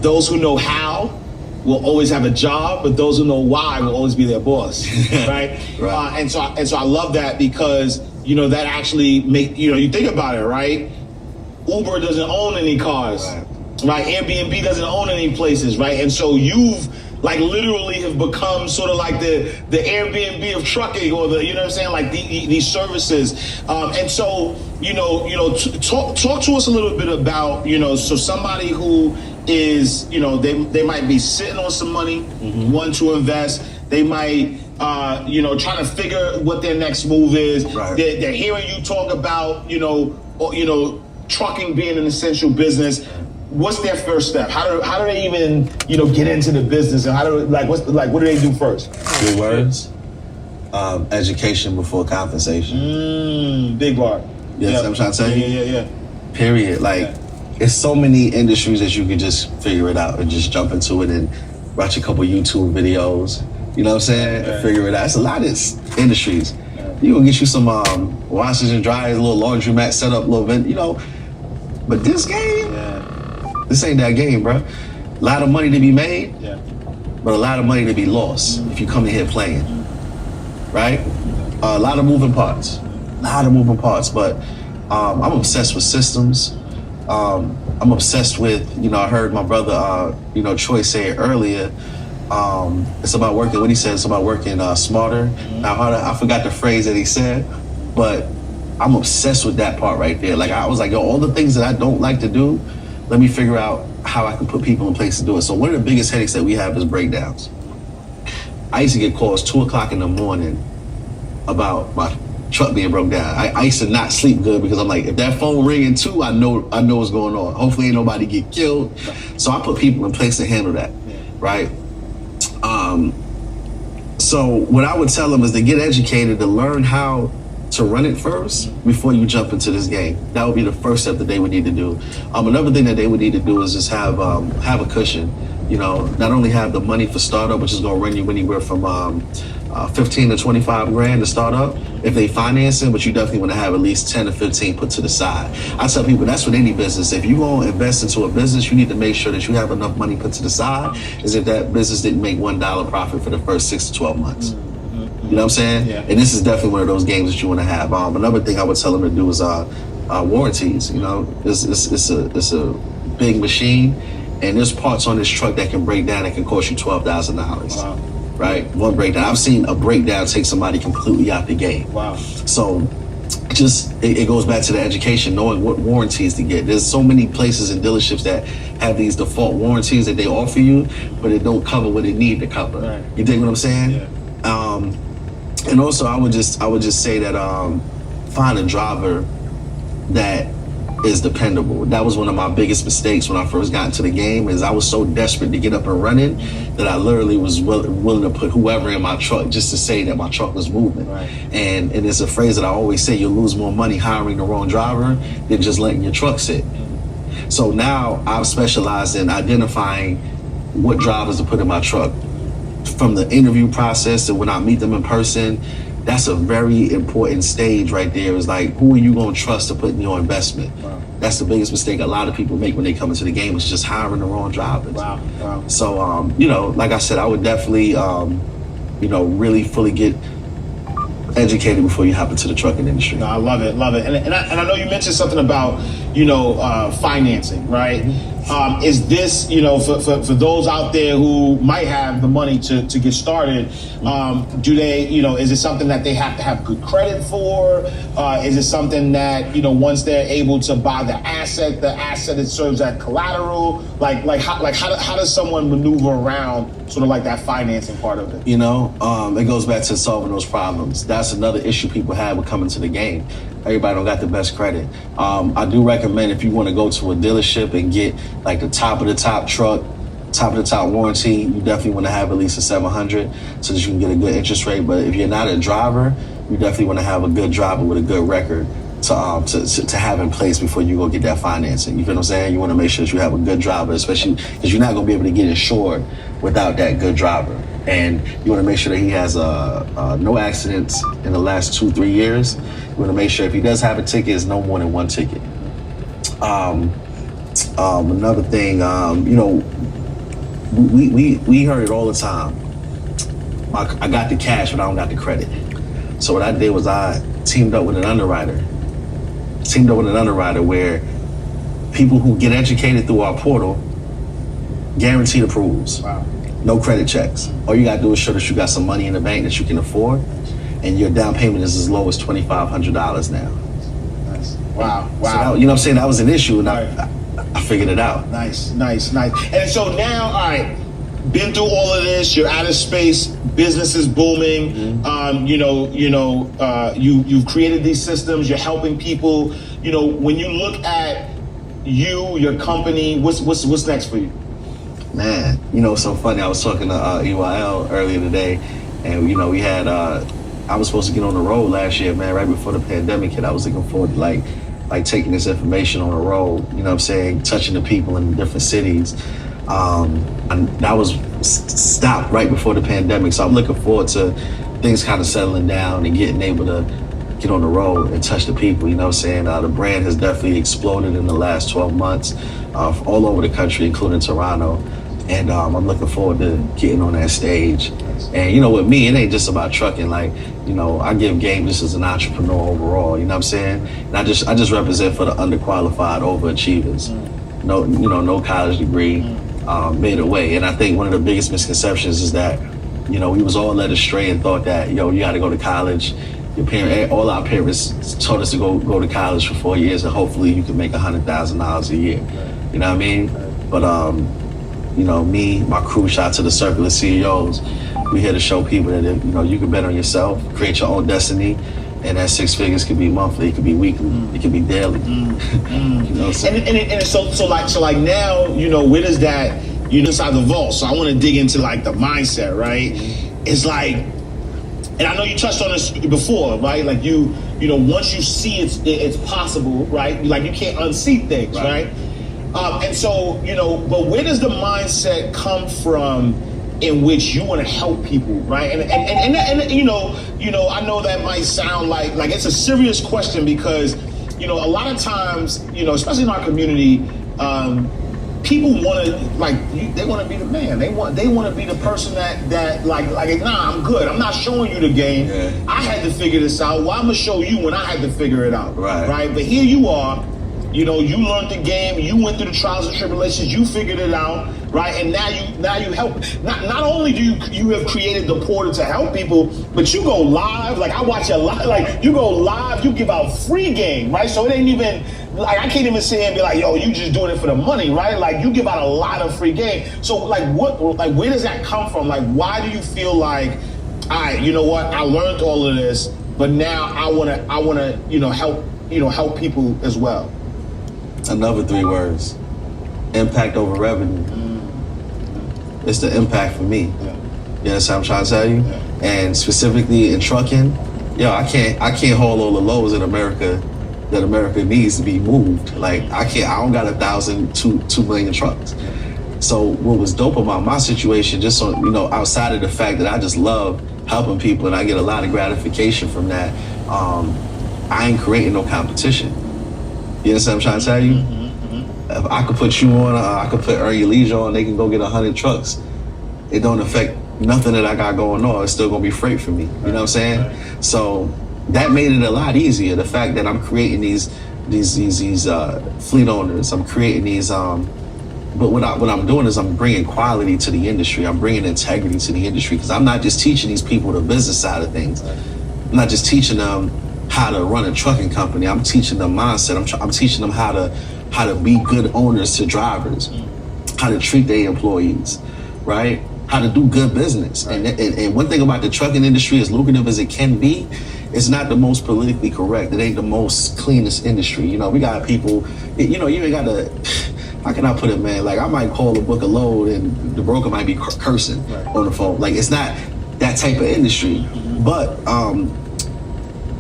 those who know how will always have a job, but those who know why will always be their boss, right? Right. And so I love that because, that actually you think about it, right? Uber doesn't own any cars. Right, Airbnb doesn't own any places, right? And so you've like literally have become sort of like the Airbnb of trucking, or like these services. And so talk to us a little bit about so somebody who is they might be sitting on some money, want to invest. They might trying to figure what their next move is. Right. They're hearing you talk about trucking being an essential business. What's their first step? How do they even get into the business, and what do they do first? 3 words: education before compensation. Big bar. Yes, I'm trying to tell you. Yeah. Period. It's so many industries that you could just figure it out and just jump into it and watch a couple YouTube videos. You know what I'm saying? And figure it out. It's a lot of industries. You gonna get you some washers and dryers, a little laundromat set up, a little bit, But this game. This ain't that game, bro. A lot of money to be made, but a lot of money to be lost if you come in here playing, right? A lot of moving parts, but I'm obsessed with systems. I'm obsessed with, I heard my brother, Troy say it earlier. It's about working, what he said, it's about working smarter, not harder. I forgot the phrase that he said, but I'm obsessed with that part right there. Like I was like, yo, all the things that I don't like to do, let me figure out how I can put people in place to do it. So one of the biggest headaches that we have is breakdowns. I used to get calls 2:00 in the morning about my truck being broke down. I used to not sleep good because I'm like, if that phone ringing too, I know what's going on. Hopefully ain't nobody get killed. So I put people in place to handle that, right? So what I would tell them is to get educated, to learn how to run it first before you jump into this game. That would be the first step that they would need to do. Another thing that they would need to do is just have a cushion. You know, not only have the money for startup, which is going to run you anywhere from 15 to 25 grand to start up if they financing, but you definitely want to have at least 10 to 15 put to the side. I tell people that's with any business. If you going to invest into a business, you need to make sure that you have enough money put to the side as if that business didn't make $1 profit for the first 6 to 12 months. You know what I'm saying? Yeah. And this is definitely one of those games that you want to have. Another thing I would tell them to do is warranties. You know, it's a big machine, and there's parts on this truck that can break down that can cost you $12,000. Wow. Right? One breakdown. I've seen a breakdown take somebody completely out the game. Wow. So it goes back to the education, knowing what warranties to get. There's so many places and dealerships that have these default warranties that they offer you, but it don't cover what it need to cover. Right. You dig what I'm saying? Yeah. And also I would just say that find a driver that is dependable. That was one of my biggest mistakes when I first got into the game, is I was so desperate to get up and running that I literally was willing to put whoever in my truck just to say that my truck was moving. Right. And it's a phrase that I always say, you'll lose more money hiring the wrong driver than just letting your truck sit. So now I've specialized in identifying what drivers to put in my truck. From the interview process to when I meet them in person, that's a very important stage right there. Is like, who are you going to trust to put in your investment? Wow. That's the biggest mistake a lot of people make when they come into the game, is just hiring the wrong drivers. Wow. Wow. So, you know, like I said, I would definitely, you know, really fully get educated before you hop into the trucking industry. No, I love it. And I know you mentioned something about, you know, financing, right? Is this, you know, for those out there who might have the money to get started, do they, you know, is it something that they have to have good credit for? Is it something that, you know, once they're able to buy the asset that serves as collateral? How does someone maneuver around sort of like that financing part of it? You know, it goes back to solving those problems. That's another issue people have with coming to the game. Everybody don't got the best credit. I do recommend, if you want to go to a dealership and get like the top of the top truck, top of the top warranty, you definitely want to have at least a 700 so that you can get a good interest rate. But if you're not a driver, you definitely want to have a good driver with a good record to have in place before you go get that financing. You feel what I'm saying? You want to make sure that you have a good driver, especially because you're not going to be able to get insured without that good driver. And you want to make sure that he has no accidents in the last 2-3 years. You want to make sure if he does have a ticket, it's no more than one ticket. Another thing, you know, we heard it all the time. I got the cash, but I don't got the credit. So what I did was I teamed up with an underwriter. Where people who get educated through our portal, guaranteed approvals. Wow. No credit checks. All you gotta do is show that you got some money in the bank that you can afford, and your down payment is as low as $2,500 now. Nice. Wow. So that, you know what I'm saying? That was an issue, and I figured it out. Nice. And so now, all right, been through all of this. You're out of space. Business is booming. Mm-hmm. You've created these systems. You're helping people. You know, when you look at your company, what's next for you? Man, you know, so funny. I was talking to EYL earlier today, and you know, we had. I was supposed to get on the road last year, man. Right before the pandemic hit, I was looking forward to like taking this information on the road. You know what I'm saying? Touching the people in different cities. And that was stopped right before the pandemic. So I'm looking forward to things kind of settling down and getting able to get on the road and touch the people. You know what I'm saying? The brand has definitely exploded in the last 12 months, all over the country, including Toronto. And I'm looking forward to getting on that stage. And, you know, with me, it ain't just about trucking. Like, you know, I give game just as an entrepreneur overall, you know what I'm saying? And I just represent for the underqualified overachievers. No college degree, made a way. And I think one of the biggest misconceptions is that, you know, we was all led astray and thought that, you got to go to college. All our parents told us to go to college for 4 years and hopefully you can make $100,000 a year. You know what I mean? But, you know, me, my crew, shout out to the circle of CEOs. We here to show people that, you know, you can bet on yourself, create your own destiny, And that 6 figures could be monthly, it could be weekly, it could be daily. You know what I'm saying? And so like now, you know, where does that, you know, inside the vault? So I want to dig into like the mindset, right? It's like, and I know you touched on this before, right? Like you know, once you see it's possible, right? Like you can't unsee things, right? And so, you know, but where does the mindset come from in which you want to help people, right? And you know, I know that might sound like it's a serious question because, you know, a lot of times, you know, especially in our community, people want to they want to be the man. They want to be the person that like nah, I'm good. I'm not showing you the game. Yeah. I had to figure this out. Well, I'm gonna show you when I had to figure it out. Right. But here you are. You know, you learned the game. You went through the trials and tribulations. You figured it out, right? And now you help. Not only do you have created the portal to help people, but you go live. Like I watch a lot. Like you go live. You give out free game, right? So it ain't even like I can't even sit here and be like, yo, you just doing it for the money, right? Like you give out a lot of free game. So like where does that come from? Like why do you feel like, all right, you know what? I learned all of this, but now I wanna help people as well. Another 3 words: impact over revenue. It's the impact for me. You know what I'm trying to tell you? And specifically in trucking, I can't haul all the loads in America that America needs to be moved. Like I don't got 2 million trucks. So what was dope about my situation, just so you know, outside of the fact that I just love helping people and I get a lot of gratification from that, I ain't creating no competition. You know what I'm trying to tell you? If I could put you on, I could put Earn Your Leisure on, they can go get 100 trucks. It don't affect nothing that I got going on. It's still gonna be freight for me. You know what I'm saying? So that made it a lot easier. The fact that I'm creating these fleet owners, I'm creating these, but what I'm doing is I'm bringing quality to the industry. I'm bringing integrity to the industry because I'm not just teaching these people the business side of things. I'm not just teaching them how to run a trucking company. I'm teaching them mindset. I'm teaching them how to be good owners to drivers, how to treat their employees, right? How to do good business. And one thing about the trucking industry, as lucrative as it can be, it's not the most politically correct. It ain't the most cleanest industry. You know, we got people, you know, you ain't got to, how can I put it, man? Like I might call a book a load and the broker might be cursing on the phone. Like it's not that type of industry. But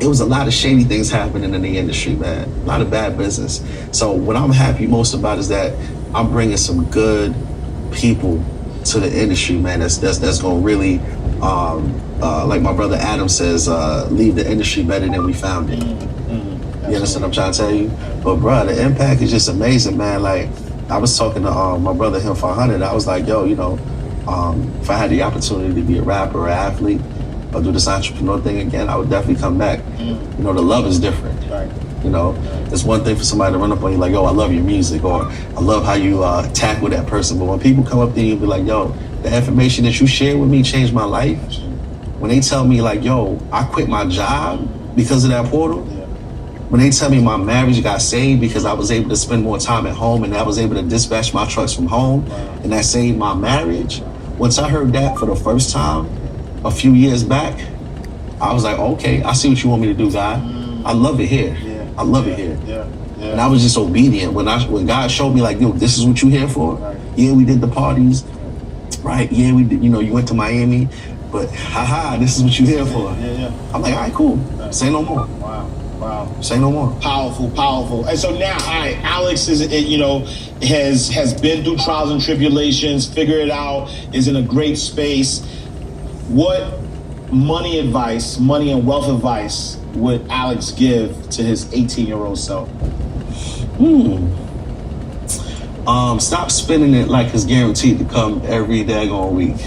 it was a lot of shady things happening in the industry, man. A lot of bad business. So what I'm happy most about is that I'm bringing some good people to the industry, man. That's gonna really, like my brother Adam says, leave the industry better than we found it. You understand what I'm trying to tell you? But bro, the impact is just amazing, man. Like I was talking to my brother Him 500. I was like, yo, you know, if I had the opportunity to be a rapper or athlete, or do this entrepreneur thing again, I would definitely come back. You know, the love is different. You know, it's one thing for somebody to run up on you like, yo, I love your music, or I love how you tackle that person. But when people come up to you and be like, yo, the information that you shared with me changed my life. When they tell me like, yo, I quit my job because of that portal. When they tell me my marriage got saved because I was able to spend more time at home and I was able to dispatch my trucks from home and that saved my marriage. Once I heard that for the first time, a few years back, I was like, okay, I see what you want me to do, God. I love it here. I love it here. And I was just obedient. When God showed me like, yo, this is what you here for. Yeah, we did the parties, right? Yeah, we did, you know, you went to Miami, but this is what you here for. I'm like, all right, cool. Say no more. Wow. Say no more. Powerful. And so now, all right, Alex is, you know, has been through trials and tribulations, figured it out, is in a great space. What money and wealth advice would Alex give to his 18-year-old self? Stop spending it like it's guaranteed to come every daggone week.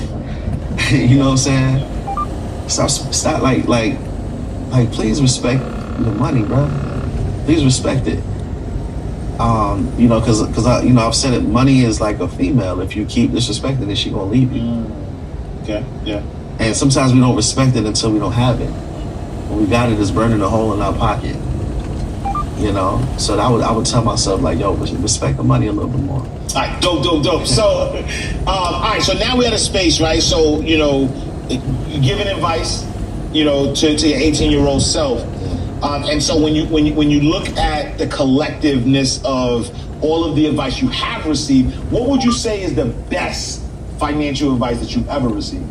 You know what I'm saying? Stop like please respect the money, bro. Please respect it. You know, cause I, you know, I've said it, money is like a female. If you keep disrespecting it, she gonna leave you. Okay, yeah. And sometimes we don't respect it until we don't have it. When we got it, it's burning a hole in our pocket. You know? So I would tell myself like, yo, respect the money a little bit more. All right, dope. So, all right, so now we're at a space, right? So, you know, giving advice, you know, to your 18-year-old self. And so when you look at the collectiveness of all of the advice you have received, what would you say is the best financial advice that you've ever received?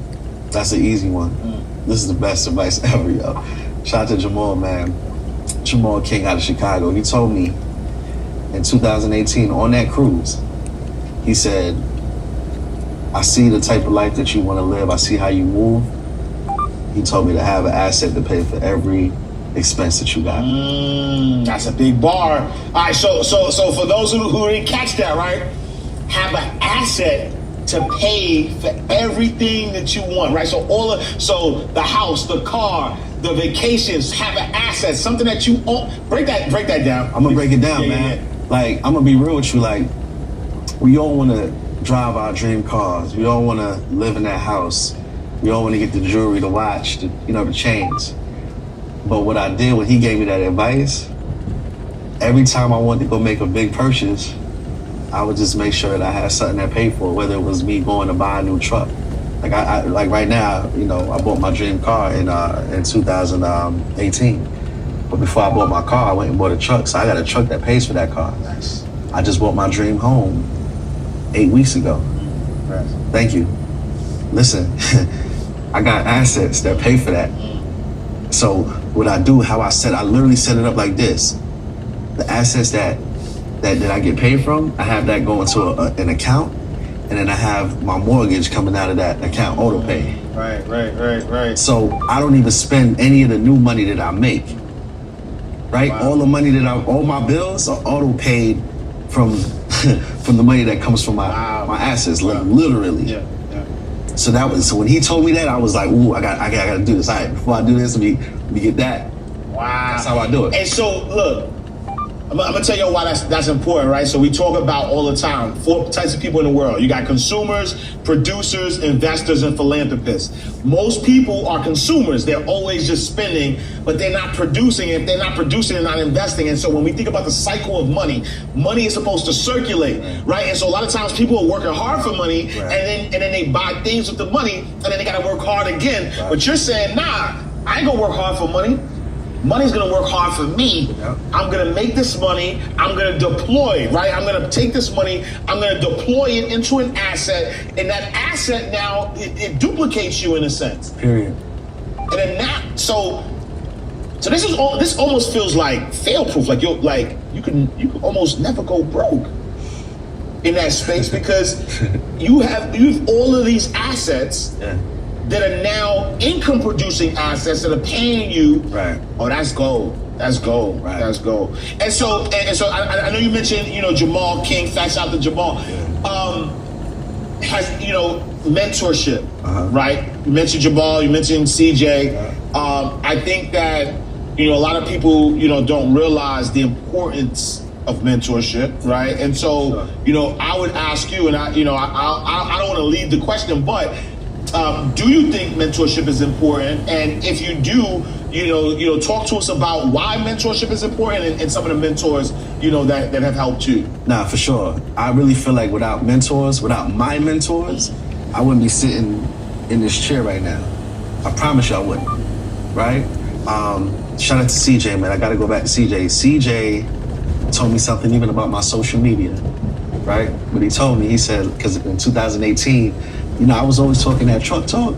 That's an easy one. This is the best advice ever, yo. Shout out to Jamal, man. Jamal King out of Chicago. He told me in 2018 on that cruise, he said, I see the type of life that you want to live. I see how you move. He told me to have an asset to pay for every expense that you got. That's a big bar. All right, so for those who didn't catch that, right? Have an asset to pay for everything that you want, right? So so the house, the car, the vacations, have an asset, something that you own. Break that down. I'm gonna break it down, man. Like, I'm gonna be real with you. Like, we all want to drive our dream cars. We all want to live in that house. We all want to get the jewelry, the watch, the chains. But what I did when he gave me that advice, every time I wanted to go make a big purchase, I would just make sure that I had something that paid for it, whether it was me going to buy a new truck. Like like right now, I bought my dream car in 2018. But before I bought my car, I went and bought a truck. So I got a truck that pays for that car. Nice. I just bought my dream home 8 weeks ago. Right. Thank you. Listen, I got assets that pay for that. So what I do, I literally set it up like this. The assets that I get paid from, I have that going to an account, and then I have my mortgage coming out of that account, auto pay. Right. So I don't even spend any of the new money that I make. Right? Wow. All the money all my bills are auto paid from the money that comes from my assets, literally. Yeah. So when he told me that, I was like, ooh, I gotta do this. All right, before I do this, let me get that. Wow. That's how I do it. And so look, I'm gonna tell you why that's important, right? So we talk about all the time 4 types of people in the world. You got consumers, producers, investors, and philanthropists. Most people are consumers. They're always just spending, but they're not producing. If they're not producing, they're not investing. And so when we think about the cycle of money is supposed to circulate, right? And so a lot of times people are working hard for money, and then they buy things with the money, and then they gotta work hard again. Right. But you're saying, nah, I ain't gonna work hard for money. Money's gonna work hard for me. Yep. I'm gonna make this money. I'm gonna deploy, right? I'm gonna take this money. I'm gonna deploy it into an asset, and that asset now it duplicates you in a sense. Period. And then so this almost feels like fail-proof. Like you can almost never go broke in that space because you have all of these assets. Yeah. That are now income producing assets that are paying you. Right. Oh, that's gold. That's gold. Right. That's gold. And so I know you mentioned, Jamal King, facts out to Jamal. Has, mentorship, right? You mentioned Jamal, you mentioned CJ. I think that, a lot of people, don't realize the importance of mentorship, right? And so, I would ask you, and I don't want to leave the question, but do you think mentorship is important? And if you do, talk to us about why mentorship is important and some of the mentors, that have helped you. Nah, for sure. I really feel like without my mentors, I wouldn't be sitting in this chair right now. I promise you I wouldn't, right? Shout out to CJ, man. I got to go back to CJ. CJ told me something even about my social media, right? But he told me, he said, because in 2018, I was always talking that truck talk,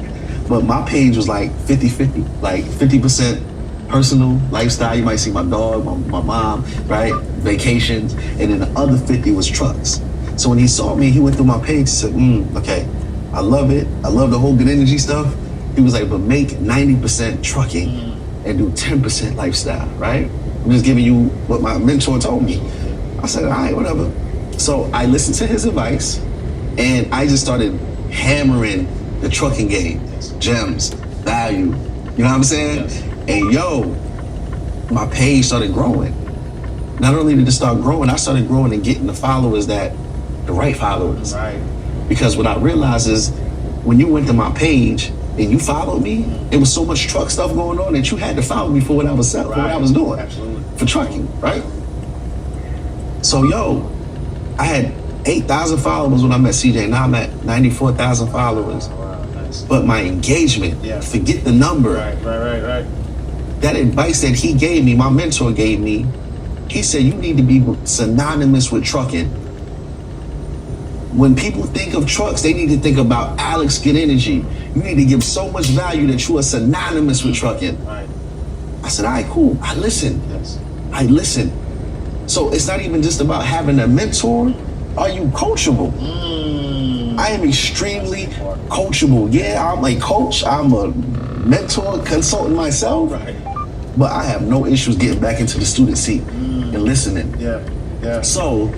but my page was like 50-50, like 50% personal lifestyle. You might see my dog, my mom, right? Vacations. And then the other 50 was trucks. So when he saw me, he went through my page and said, okay, I love it. I love the whole good energy stuff. He was like, but make 90% trucking and do 10% lifestyle, right? I'm just giving you what my mentor told me. I said, all right, whatever. So I listened to his advice and I just started hammering the trucking game, gems, value, you know what I'm saying? Yes. And my page started growing. Not only did it start growing, I started growing and getting the right followers. Right. Because what I realized is when you went to my page and you followed me, it was so much truck stuff going on that you had to follow me for what I was selling, for what I was doing. Absolutely. For trucking, right? So I had 8,000 followers when I met CJ. Now I'm at 94,000 followers. Wow, nice. But my engagement, forget the number. Right. that advice that he gave me, my mentor gave me, he said, you need to be synonymous with trucking. When people think of trucks, they need to think about Alex Get Energy. You need to give so much value that you are synonymous with trucking. Right. I said, all right, cool. I listen. Yes. I listen. So it's not even just about having a mentor. Are you coachable? I am extremely coachable. Yeah, I'm a coach. I'm a mentor, consultant myself. Right. But I have no issues getting back into the student seat and listening. Yeah. So,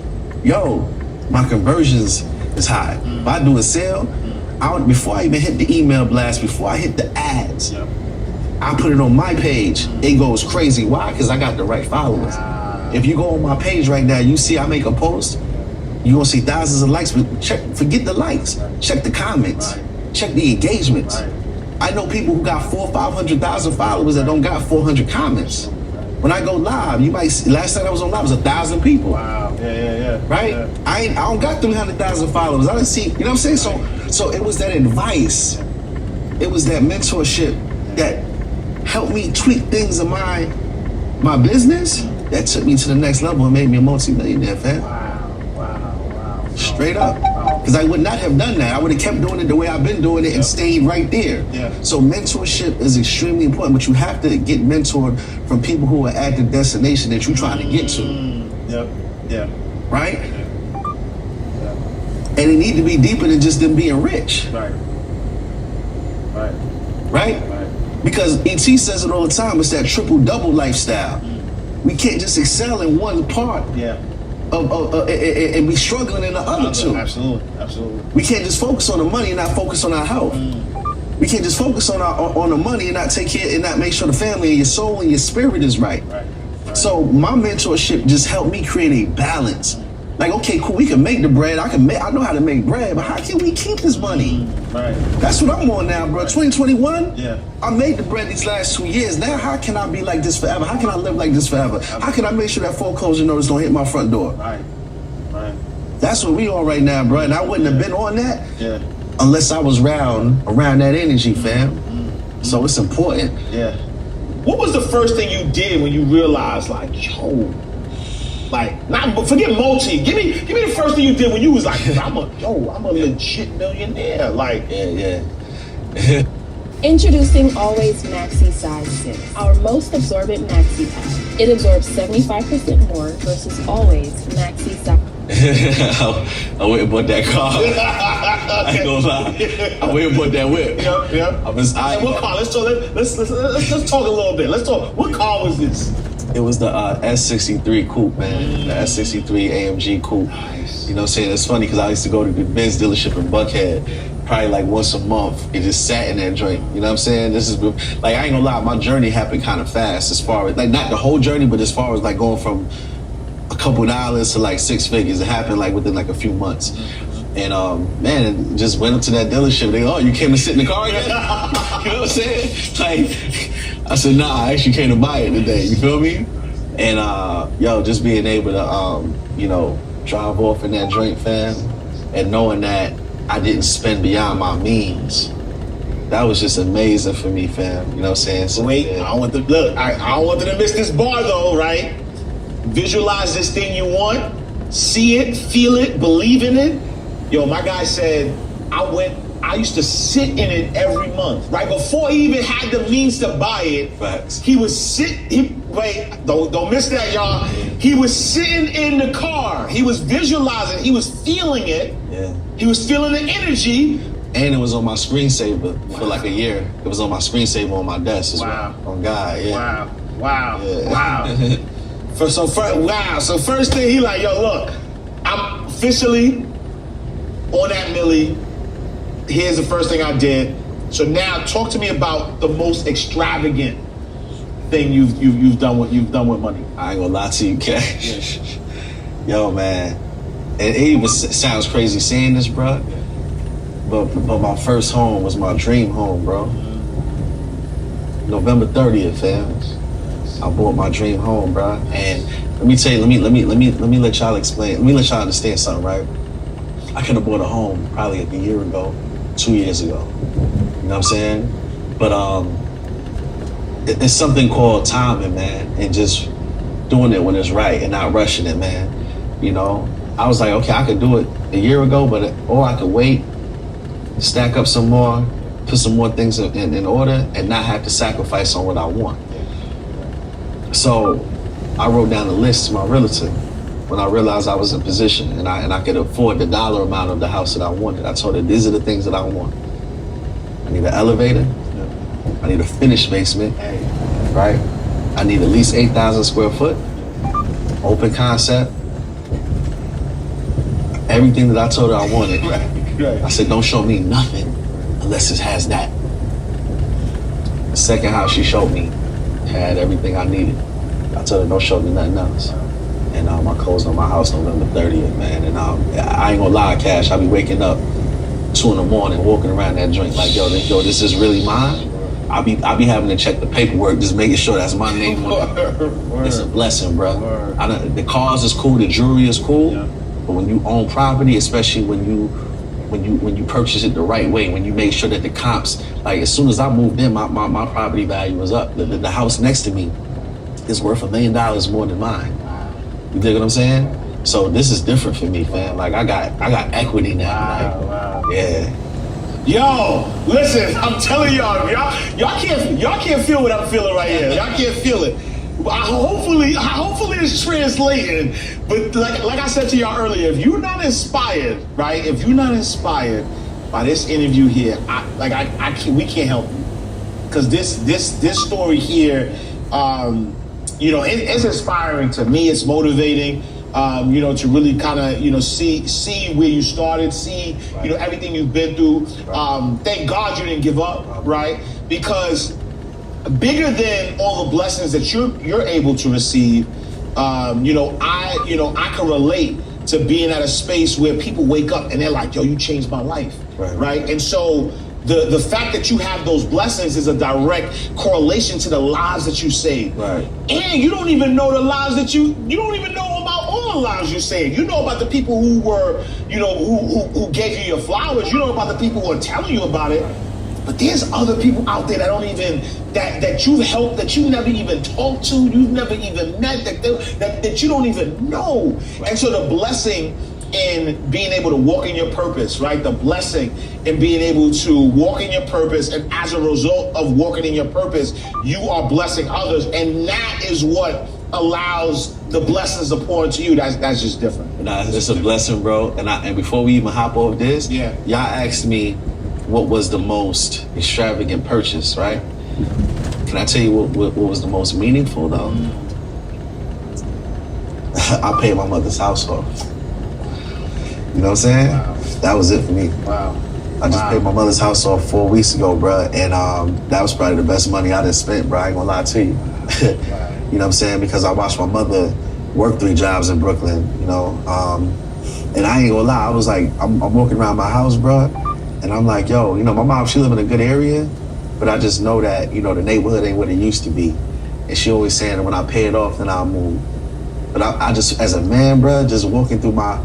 my conversions is high. If I do a sale, before I even hit the email blast, before I hit the ads, I put it on my page. It goes crazy. Why? Because I got the right followers. If you go on my page right now, you see I make a post, you're gonna see thousands of likes, but forget the likes. Check the comments. Check the engagements. I know people who got 400,000 or 500,000 followers that don't got 400 comments. When I go live, you might see, last time I was on live was 1,000 people. Wow. Yeah. Right? Yeah. I don't got 300,000 followers. I didn't see, you know what I'm saying? So it was that advice. It was that mentorship that helped me tweak things in my business that took me to the next level and made me a multi-millionaire, fam. Wow. Straight up. Because I would not have done that. I would have kept doing it the way I've been doing it and stayed right there. Yeah. So mentorship is extremely important, but you have to get mentored from people who are at the destination that you're trying to get to. Yeah. Right? And it need to be deeper than just them being rich. Right? Because ET says it all the time, it's that triple-double lifestyle. We can't just excel in one part and be struggling in the other two. Absolutely. We can't just focus on the money and not focus on our health. We can't just focus on the money and not take care and not make sure the family and your soul and your spirit is right. So my mentorship just helped me create a balance. Like, okay, cool, we can make the bread. I know how to make bread, but how can we keep this money? Right. That's what I'm on now, bro. 2021. Yeah. I made the bread these last 2 years. Now, how can I be like this forever? How can I live like this forever? How can I make sure that foreclosure notice don't hit my front door? Right. That's what we on right now, bro. And I wouldn't have been on that unless I was around that energy, fam. So it's important. Yeah. What was the first thing you did when you realized, like, forget multi. Give me the first thing you did when you was like, I'm a legit millionaire. Like, yeah. Introducing Always Maxi Size 6, our most absorbent maxi pad. It absorbs 75% more versus Always Maxi Size. I went and bought that car. I ain't gonna lie. I went and bought that whip. Yeah. What car? Let's talk a little bit. Let's talk. What car was this? It was the S63 coupe, man. The S63 AMG coupe. Nice. You know what I'm saying? It's funny because I used to go to the Benz dealership in Buckhead probably like once a month. It just sat in that joint. You know what I'm saying? This is like, I ain't gonna lie, my journey happened kind of fast as far as, like, not the whole journey, but as far as like going from a couple dollars to like 6 figures. It happened like within like a few months. And man, it just went up to that dealership. They you came to sit in the car again? You know what I'm saying? Like, I said, nah, I actually came to buy it today. You feel me? And just being able to drive off in that joint, fam, and knowing that I didn't spend beyond my means. That was just amazing for me, fam. You know what I'm saying? So, wait, I don't want to miss this bar though, right? Visualize this thing you want, see it, feel it, believe in it. Yo, my guy said, I used to sit in it every month, right? Before he even had the means to buy it, facts. He would don't miss that, y'all. He was sitting in the car. He was visualizing, he was feeling it. Yeah. He was feeling the energy. And it was on my screensaver for like a year. It was on my screensaver on my desk as well. On God, yeah. Wow. Yeah. Wow. So first thing, he like, yo, look, I'm officially on that milli. Here's the first thing I did. So now talk to me about the most extravagant thing you've done with money. I ain't gonna lie to you, Cash. Yo, man. It even sounds crazy saying this, bro. But my first home was my dream home, bro. November 30th, fam. I bought my dream home, bro. And let me tell you, let me let y'all explain. Let me let y'all understand something, right? I could have bought a home probably like a year ago, 2 years ago. You know what I'm saying? But it's something called timing, man, and just doing it when it's right and not rushing it, man. You know, I was like, okay, I could do it a year ago, or I could wait, stack up some more, put some more things in order, and not have to sacrifice on what I want. So I wrote down a list to my realtor when I realized I was in position and I could afford the dollar amount of the house that I wanted. I told her, these are the things that I want. I need an elevator. I need a finished basement, right? I need at least 8,000 square foot, open concept. Everything that I told her I wanted, right? I said, don't show me nothing unless it has that. The second house she showed me had everything I needed. I told her, don't show me nothing else. And I closed on my house November 30th, man. And I ain't gonna lie, Cash, I be waking up 2 a.m, walking around that joint like, yo, this is really mine. I be having to check the paperwork, just making sure that's my name on it. It's a blessing, bro. The cars is cool, the jewelry is cool, but when you own property, especially when you purchase it the right way, when you make sure that the comps, like as soon as I moved in, my property value was up. The house next to me is worth $1 million more than mine. You dig what I'm saying? So this is different for me, fam. Like I got equity now. Wow. Yeah. Yo, listen, I'm telling y'all can't feel what I'm feeling right here. Y'all can't feel it. Hopefully it's translating. But like I said to y'all earlier, if you're not inspired, right? If you're not inspired by this interview here, we can't help you. Because this story here, it's inspiring to me. It's motivating. To really kind of, see where you started, see, everything you've been through. Thank God you didn't give up, right? Because bigger than all the blessings that you're able to receive, I can relate to being at a space where people wake up and they're like, yo, you changed my life, right? And so the fact that you have those blessings is a direct correlation to the lives that you saved. Right. And you don't even know the lives that you don't even know about all the lives you saved. You know about the people who were, who gave you your flowers. You know about the people who are telling you about it. But there's other people out there that don't even, that you've helped, that you never even talked to, you've never even met, that you don't even know. And so the blessing in being able to walk in your purpose, right? The blessing in being able to walk in your purpose, and as a result of walking in your purpose, you are blessing others, and that is what allows the blessings to pour into you. That's just different. Nah, it's a blessing, bro. And before we even hop off this, y'all asked me what was the most extravagant purchase, right? Can I tell you what was the most meaningful though? I paid my mother's house off. You know what I'm saying? Wow. That was it for me. Wow. I just paid my mother's house off 4 weeks ago, bro. And that was probably the best money I done spent, bro. I ain't gonna lie to you. You know what I'm saying? Because I watched my mother work 3 jobs in Brooklyn, and I ain't gonna lie, I was like, I'm walking around my house, bro, and I'm like, yo, my mom, she live in a good area, but I just know that, the neighborhood ain't what it used to be. And she always saying that when I pay it off, then I'll move. But I just, as a man, bro, just walking through my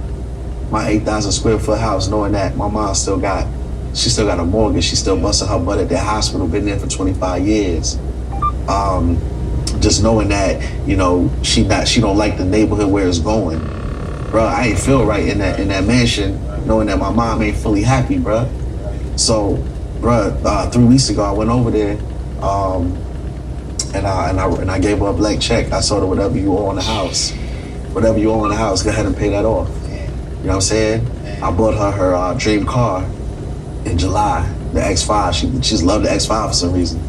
8,000 square foot house, knowing that my mom still got a mortgage, she still busting her butt at that hospital, been there for 25 years. Just knowing that, she don't like the neighborhood where it's going. Bro, I ain't feel right in that mansion, knowing that my mom ain't fully happy, bro. So, bro, 3 weeks ago I went over there, and I gave her a blank check. I told her, whatever you owe on the house, go ahead and pay that off. You know what I'm saying? I bought her dream car in July, the X5. She just loved the X5 for some reason.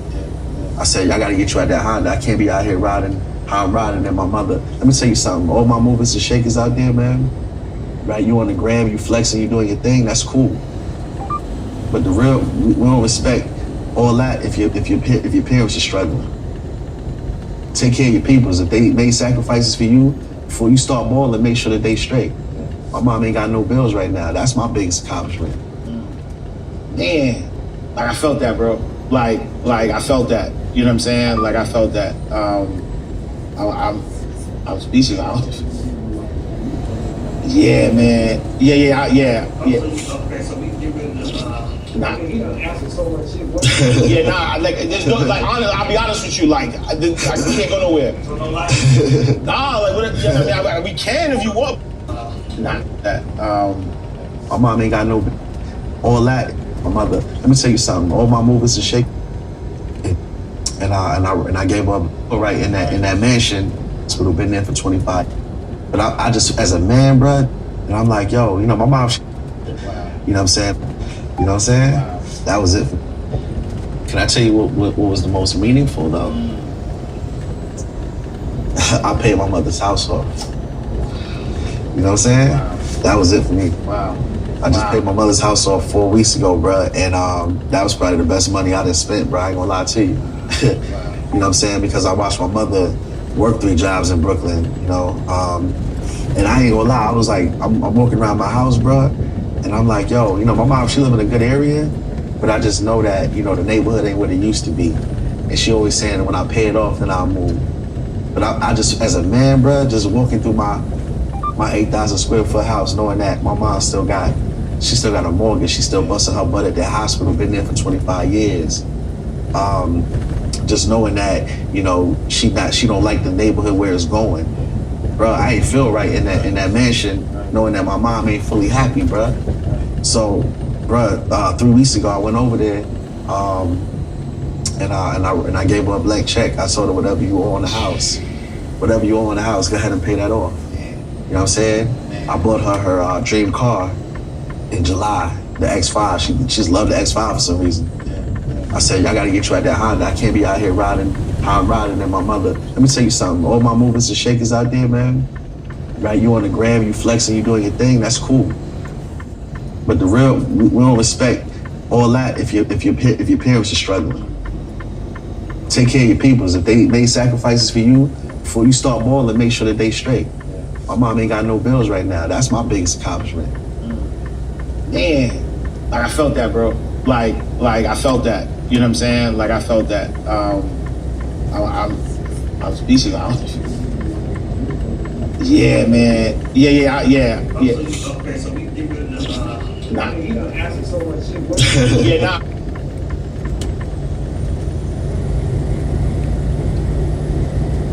I said, I gotta get you out that Honda. I can't be out here riding how I'm riding and my mother. Let me tell you something. All my movers and shakers out there, man, right? You on the gram, you flexing, you doing your thing, that's cool. But the real, we don't respect all that if your parents are struggling. Take care of your peoples. If they made sacrifices for you, before you start balling, make sure that they straight. My mom ain't got no bills right now. That's my biggest accomplishment. Man, like I felt that, bro. Like I felt that. You know what I'm saying? Like I felt that. I was speechless. Yeah, man. Yeah. Nah. Yeah, nah. Like, there's no, like, honestly, I'll be honest with you. Like, I can't go nowhere. Nah, like, what, we can if you want. Nah. My mom ain't got no all that. My mother. Let me tell you something. All my movers are shaking. And I gave up right in that mansion. This would have been there for 25. But I just, as a man, bro, and I'm like, yo, you know, my mom. You know what I'm saying? You know what I'm saying? Wow. That was it. Can I tell you what was the most meaningful though? I paid my mother's house off. You know what I'm saying? Wow. That was it for me. Wow. I just paid my mother's house off 4 weeks ago, bro, and that was probably the best money I done spent, bro. I ain't gonna lie to you. You know what I'm saying? Because I watched my mother work 3 jobs in Brooklyn, you know, and I ain't gonna lie. I was like, I'm walking around my house, bro. And I'm like, yo, you know, my mom, she live in a good area, but I just know that, you know, the neighborhood ain't what it used to be. And she always saying, when I pay it off, then I'll move. But I just, as a man, bro, just walking through my 8,000 square foot house, knowing that my mom still got a mortgage, she's still busting her butt at that hospital, been there for 25 years. Just knowing that, you know, she don't like the neighborhood where it's going. Bro, I ain't feel right in that mansion, knowing that my mom ain't fully happy, bro. So, bro, 3 weeks ago I went over there, and I gave her a blank check. I told her, whatever you owe on the house, go ahead and pay that off. You know what I'm saying? I bought her dream car in July, the X5. She just loved the X5 for some reason. I said, y'all gotta get you out that Honda. I can't be out here riding how I'm riding. And my mother, let me tell you something. All my movers and shakers out there, man. Right, you on the gram, you flexing, you doing your thing. That's cool. But the real, we don't respect all that if your parents are struggling. Take care of your peoples. If they made sacrifices for you, before you start balling, make sure that they straight. My mom ain't got no bills right now. That's my biggest accomplishment. Man, like I felt that, bro. Like I felt that. You know what I'm saying? Like I felt that. I was speaking. Yeah, man. Yeah. Okay, so we can give it Nah. You know, asking so much shit. Yeah, nah.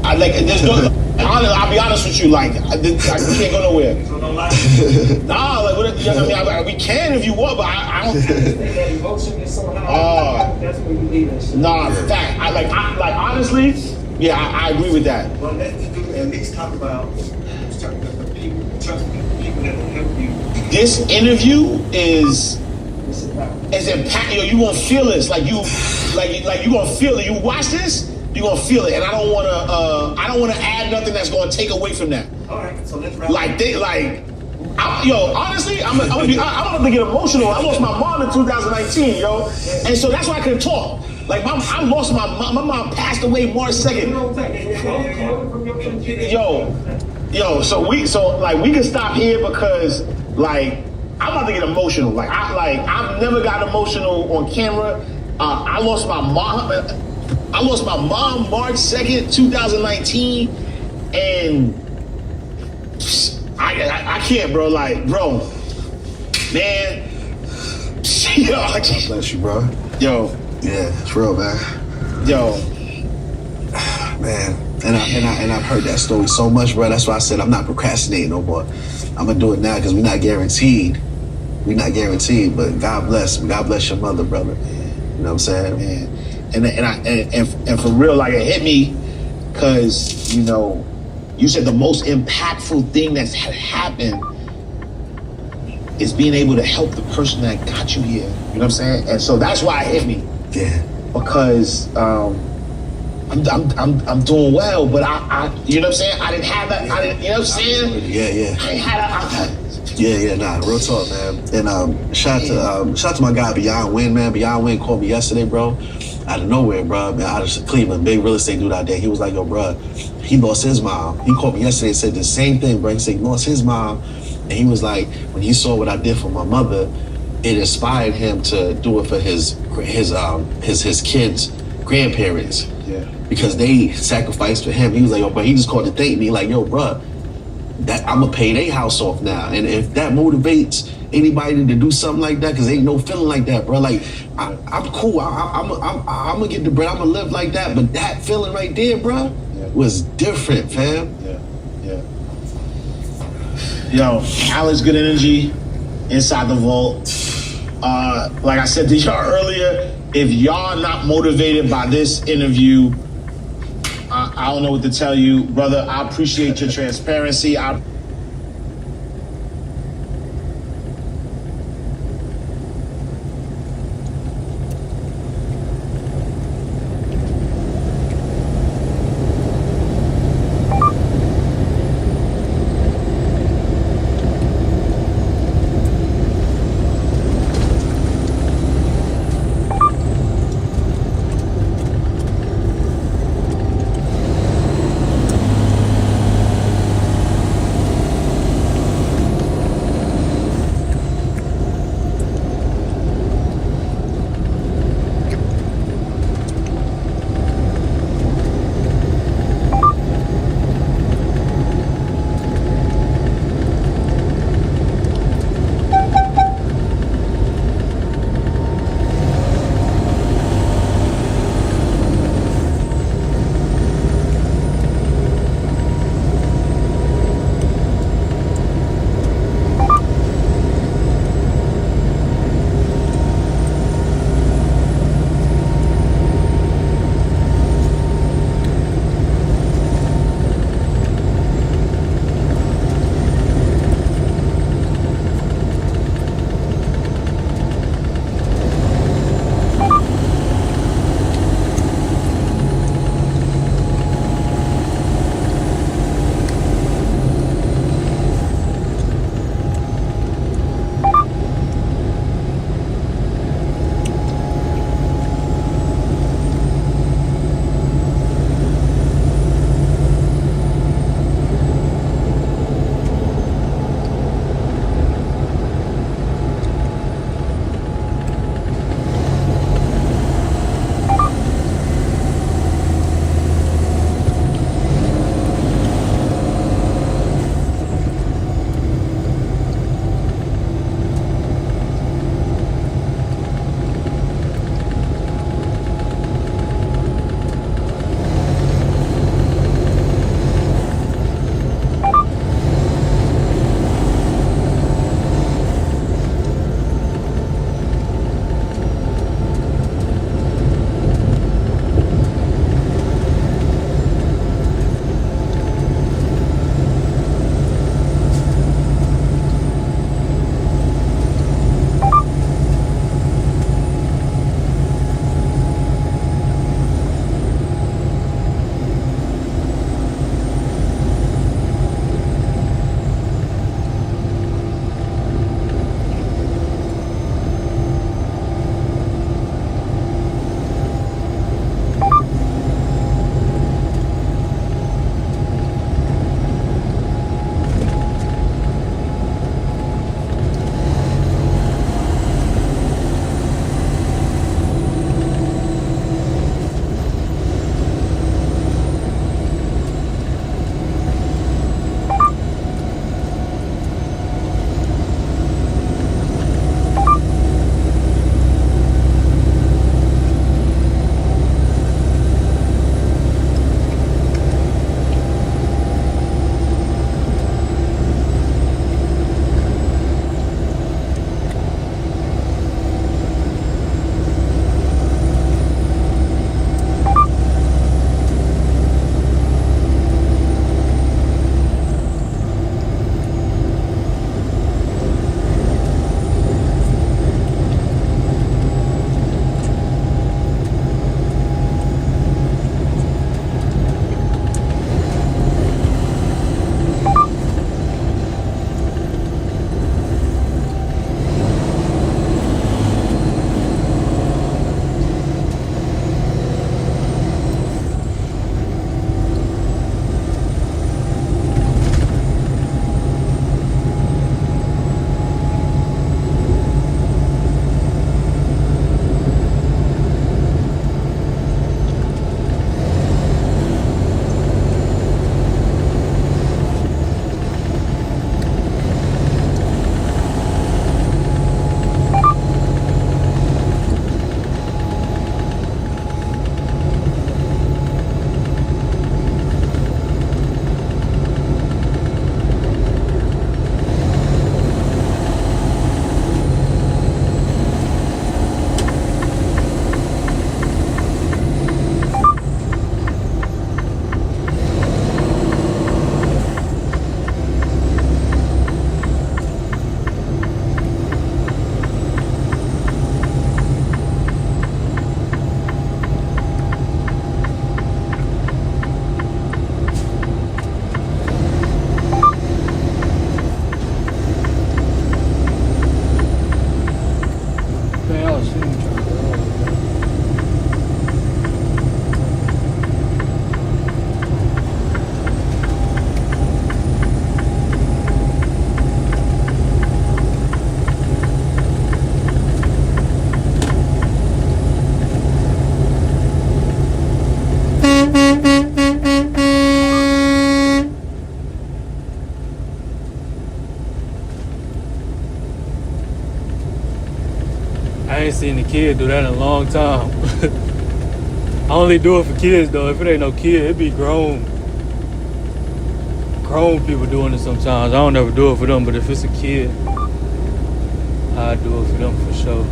I like. There's no. I'll be honest with you. Like, I can't go nowhere. So don't lie. Nah, like, what, you know, I mean, we can if you want, but I don't. That emotion is so high. That's where you need that shit. Nah, fact. I honestly, yeah, I agree with that. Well, let's do at least talk about the people that will help you. This interview is impactful. You gonna feel this, like you gonna feel it. You watch this, you gonna feel it, and I don't wanna add nothing that's gonna take away from that. All right, so let's honestly, I'm gonna get emotional. I lost my mom in 2019, yo, and so that's why I couldn't talk. Like I lost my mom. My mom passed away March 2nd. So we can stop here because like I'm about to get emotional. Like I've never got emotional on camera. I lost my mom. I lost my mom March 2nd, 2019, and I can't, bro. Like, bro, man. Yo, Bless you, bro. Yo. Yeah, it's real, man. Yo. Man, and I've heard that story so much, bro. That's why I said I'm not procrastinating no more. I'm gonna do it now because we're not guaranteed. But God bless. God bless your mother, brother. You know what I'm saying? Man. And for real, like it hit me because, you know, you said the most impactful thing that's happened is being able to help the person that got you here. You know what I'm saying? And so that's why it hit me. Yeah. Because I'm doing well, but I you know what I'm saying? I didn't have that. You know what I'm saying? Yeah. I ain't had Yeah, nah, real talk, man. And shout out to my guy Beyond Win, man. Beyond Win called me yesterday, bro. Out of nowhere, bro. Man, out of Cleveland, big real estate dude out there. He was like, yo, bro, he lost his mom. He called me yesterday and said the same thing, bro. He said he lost his mom. And he was like, when he saw what I did for my mother, it inspired him to do it for his kids' grandparents. Yeah. Because they sacrificed for him. He was like, yo, bro, he just called to thank me. Like, yo, bro, that I'm gonna pay their house off now. And if that motivates anybody to do something like that, because ain't no feeling like that, bro. Like, I'm cool. I'm gonna get the bread. I'm gonna live like that. But that feeling right there, bro, was different, fam. Yo, Alex, good energy inside the vault. Like I said to y'all earlier, if y'all not motivated by this interview, I don't know what to tell you, brother. I appreciate your transparency. I ain't seen a kid do that in a long time. I only do it for kids though. If it ain't no kid, it be grown people doing it sometimes. I don't ever do it for them, but if it's a kid, I do it for them for sure.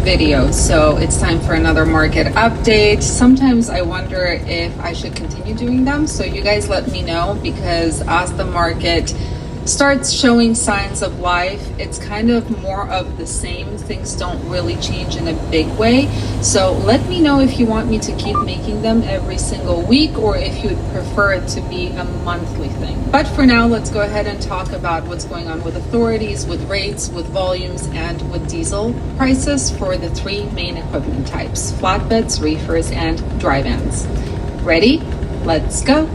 Video, so it's time for another market update. Sometimes I wonder if I should continue doing them, so you guys let me know, because as the market starts showing signs of life, it's kind of more of the same. Things don't really change in a big way, so let me know if you want me to keep making them every single week or if you would prefer it to be a monthly thing. But for now, let's go ahead and talk about what's going on with authorities, with rates, with volumes, and with diesel prices for the three main equipment types: flatbeds, reefers, and dry vans. Ready? Let's go.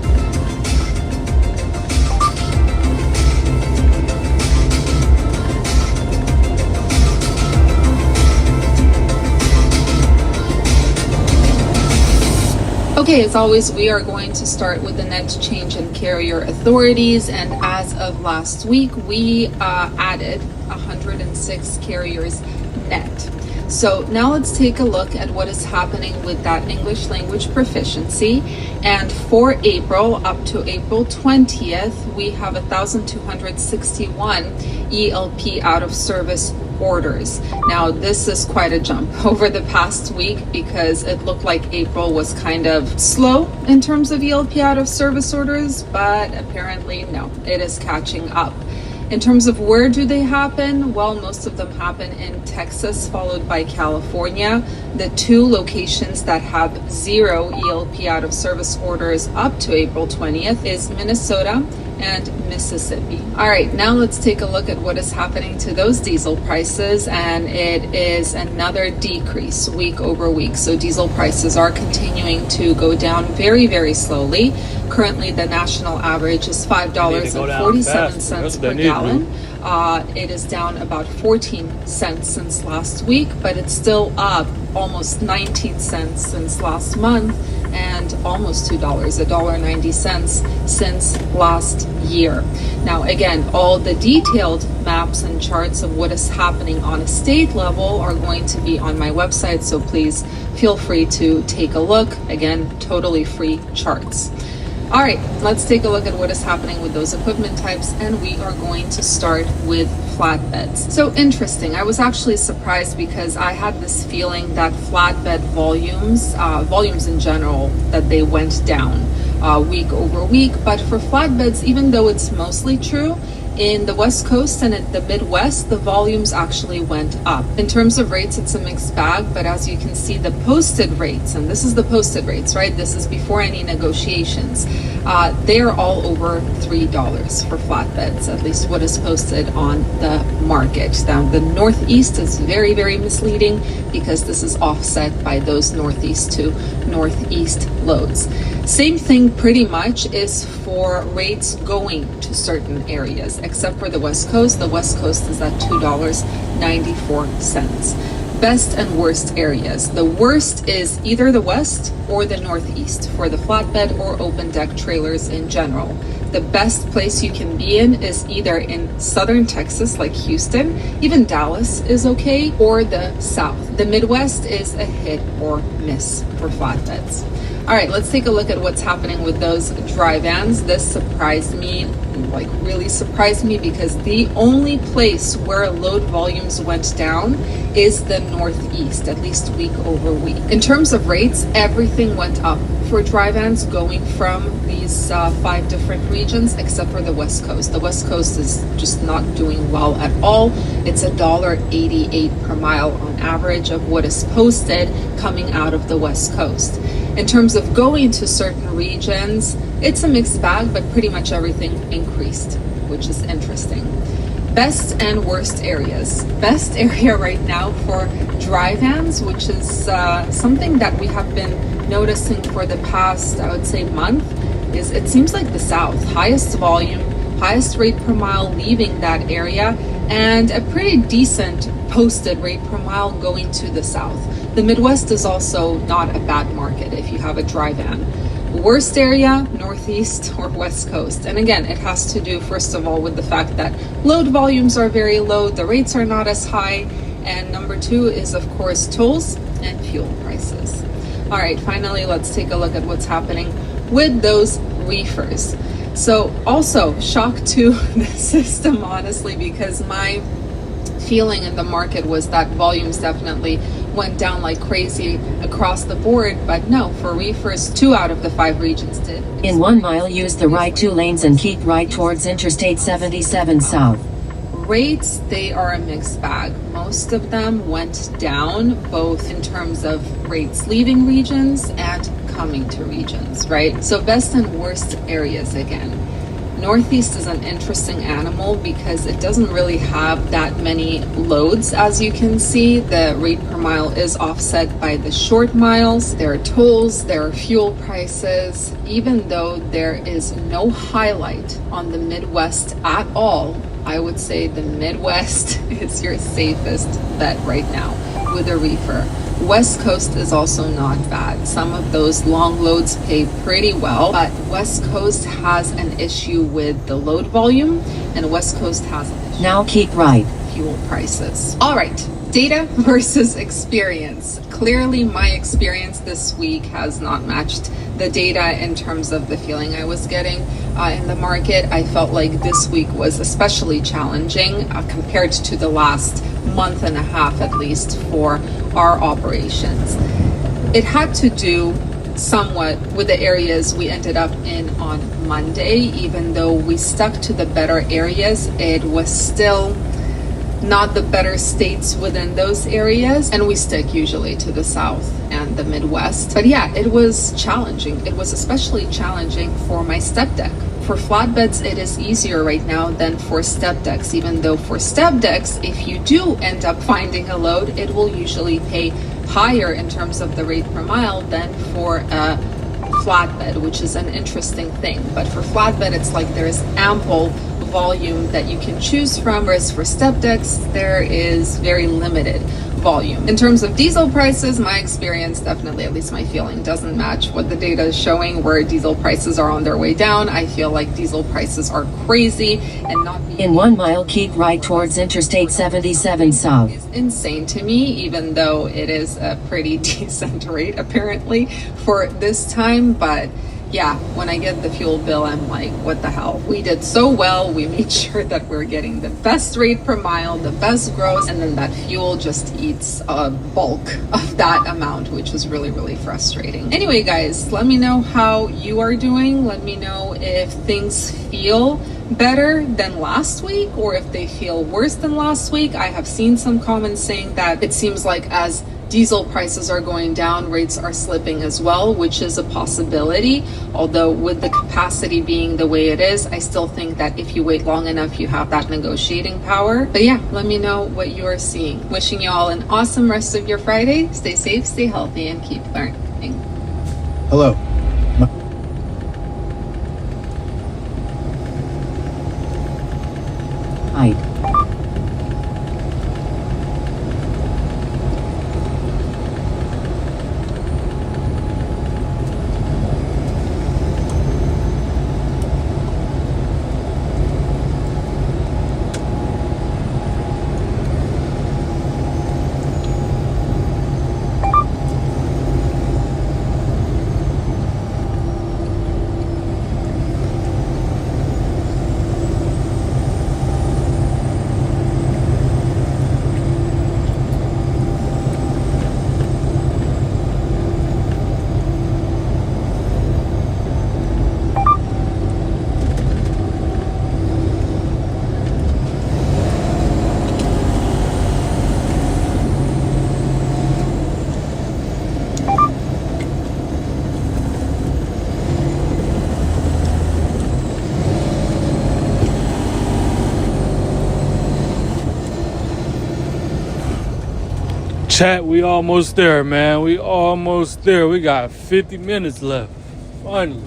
Okay, as always, we are going to start with the net change in carrier authorities, and as of last week, we added 106 carriers net. So now let's take a look at what is happening with that English language proficiency. And for April, up to April 20th, we have 1,261 ELP out of service orders. Now, this is quite a jump over the past week because it looked like April was kind of slow in terms of ELP out of service orders, but apparently no, it is catching up. In terms of where do they happen? Well, most of them happen in Texas, followed by California. The two locations that have 0 ELP out of service orders up to April 20th is Minnesota and Mississippi. All right, now let's take a look at what is happening to those diesel prices, and it is another decrease week over week. So diesel prices are continuing to go down very, very slowly. Currently, the national average is $5.47 per gallon. It is down about 14 cents since last week, but it's still up almost 19 cents since last month and almost $2, $1.90 since last year. Now, again, all the detailed maps and charts of what is happening on a state level are going to be on my website, so please feel free to take a look. Again, totally free charts. All right, let's take a look at what is happening with those equipment types, and we are going to start with flatbeds. So interesting. I was actually surprised because I had this feeling that flatbed volumes in general, that they went down week over week. But for flatbeds, even though it's mostly true, in the West Coast and in the Midwest, the volumes actually went up. In terms of rates, it's a mixed bag, but as you can see, the posted rates, and this is the posted rates, right? This is before any negotiations. They're all over $3 for flatbeds, at least what is posted on the market. Now, the Northeast is very, very misleading because this is offset by those Northeast to Northeast loads. Same thing pretty much is for rates going to certain areas, except for the West Coast. The West Coast is at $2.94. Best and worst areas. The worst is either the West or the Northeast for the flatbed or open deck trailers in general. The best place you can be in is either in southern Texas, like Houston, even Dallas is okay, or the South. The Midwest is a hit or miss for flatbeds. All right, let's take a look at what's happening with those dry vans. This surprised me, like really surprised me, because the only place where load volumes went down is the Northeast, at least week over week. In terms of rates, everything went up for dry vans going from these 5 different regions, except for the West Coast. The West Coast is just not doing well at all. It's $1.88 per mile on average of what is posted coming out of the West Coast. In terms of going to certain regions, it's a mixed bag, but pretty much everything increased, which is interesting. Best and worst areas. Best area right now for dry vans, which is something that we have been noticing for the past, I would say, month, is it seems like the South. Highest volume, highest rate per mile leaving that area, and a pretty decent posted rate per mile going to the South. The Midwest is also not a bad market if you have a dry van. Worst area, Northeast or West Coast. And again, it has to do, first of all, with the fact that load volumes are very low, the rates are not as high, and number 2 is, of course, tolls and fuel prices. All right, finally, let's take a look at what's happening with those reefers. So also, shock to the system, honestly, because my feeling in the market was that volumes definitely went down like crazy across the board, but no, for reefers, 2 out of the 5 regions did. In 1 mile, use the right 2 lanes and keep right towards Interstate 77 South. Rates, they are a mixed bag. Most of them went down, both in terms of rates leaving regions and coming to regions, right? So best and worst areas again. Northeast is an interesting animal because it doesn't really have that many loads. As you can see, the rate per mile is offset by the short miles. There are tolls, there are fuel prices. Even though there is no highlight on the Midwest at all, I would say the Midwest is your safest bet right now with a reefer. West Coast is also not bad. Some of those long loads pay pretty well, but West Coast has an issue with the load volume, and West Coast has an issue. Now keep right. Fuel prices. All right, data versus experience. Clearly, my experience this week has not matched the data in terms of the feeling I was getting in the market. I felt like this week was especially challenging compared to the last month and a half, at least, for our operations. It had to do somewhat with the areas we ended up in on Monday. Even though we stuck to the better areas, it was still not the better states within those areas, and we stick usually to the South and the Midwest. But yeah, it was challenging. It was especially challenging for my step deck. For flatbeds, it is easier right now than for step decks, even though for step decks, if you do end up finding a load, it will usually pay higher in terms of the rate per mile than for a flatbed, which is an interesting thing. But for flatbed, it's like there is ample volume that you can choose from, whereas for step decks, there is very limited volume. In terms of diesel prices, my experience, definitely, at least my feeling, doesn't match what the data is showing, where diesel prices are on their way down. I feel like diesel prices are crazy and not in 1 mile, keep right towards Interstate 77 South. Is insane to me, even though it is a pretty decent rate apparently for this time. But yeah, when I get the fuel bill, I'm like, what the hell? We did so well. We made sure that we're getting the best rate per mile, the best gross, and then that fuel just eats a bulk of that amount, which was really, really frustrating. Anyway, guys, let me know how you are doing. Let me know if things feel better than last week or if they feel worse than last week. I have seen some comments saying that it seems like as diesel prices are going down, rates are slipping as well, which is a possibility. Although with the capacity being the way it is, I still think that if you wait long enough, you have that negotiating power. But yeah, let me know what you are seeing. Wishing you all an awesome rest of your Friday. Stay safe, stay healthy, and keep learning. Hello. Hi. Chat, we almost there, man. We almost there. We got 50 minutes left. Finally.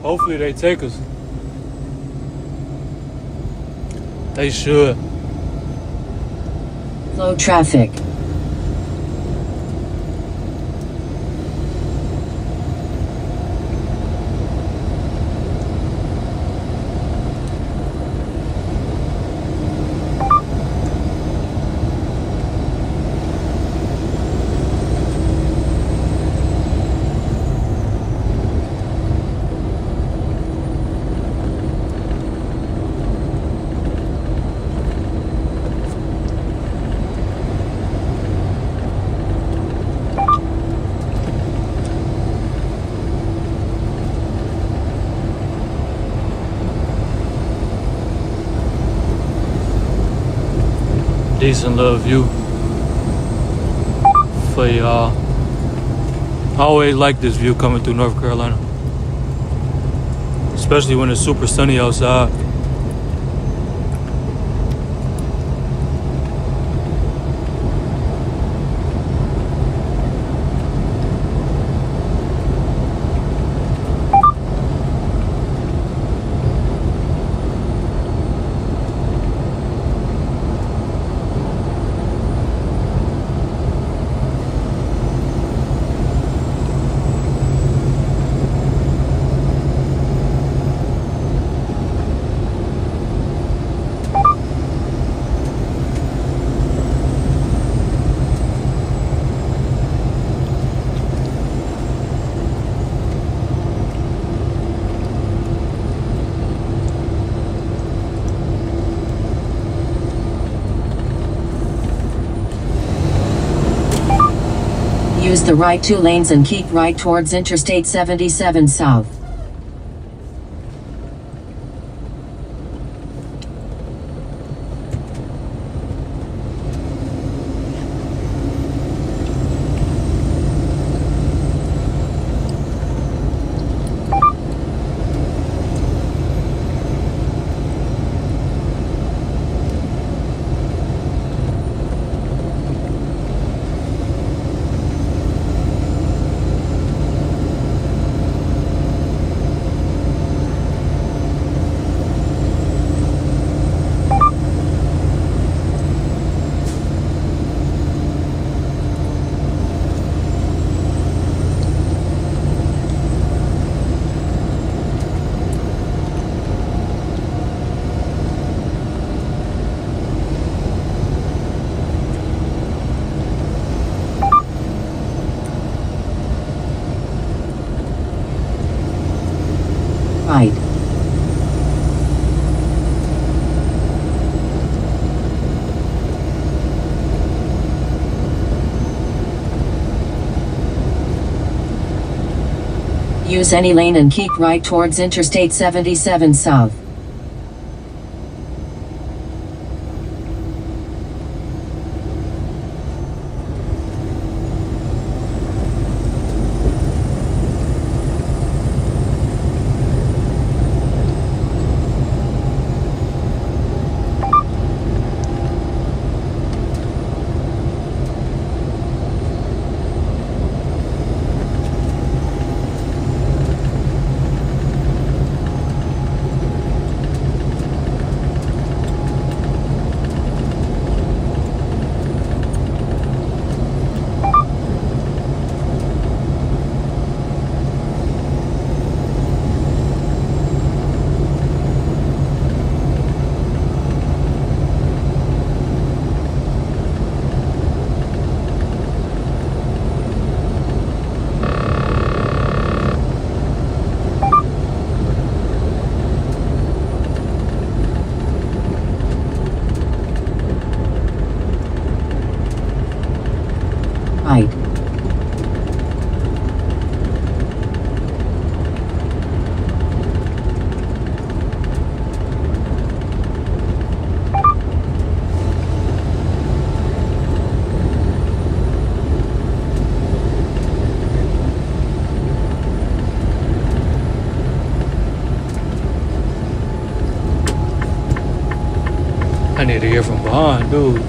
Hopefully they take us. They should. Low traffic. Decent little view for y'all. I always like this view coming through North Carolina, especially when it's super sunny outside. Use the right 2 lanes and keep right towards Interstate 77 South. Use any lane and keep right towards Interstate 77 South. Right. I need to hear from behind, dude.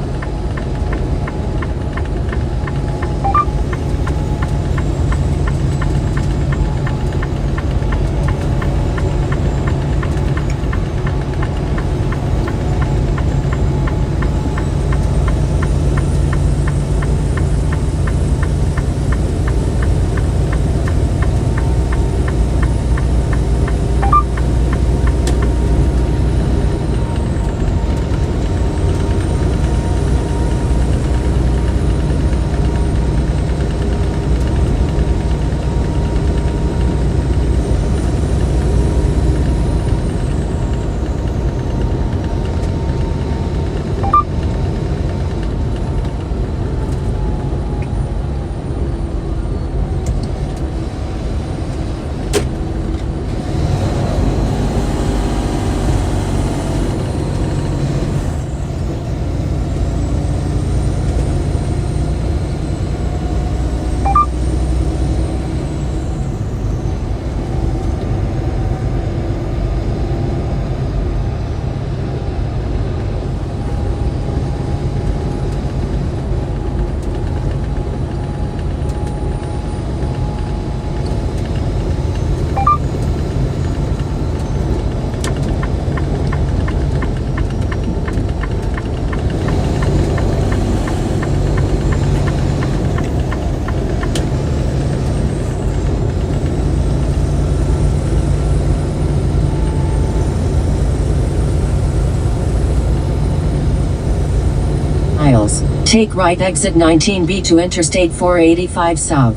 Miles. Take right exit 19B to Interstate 485 South.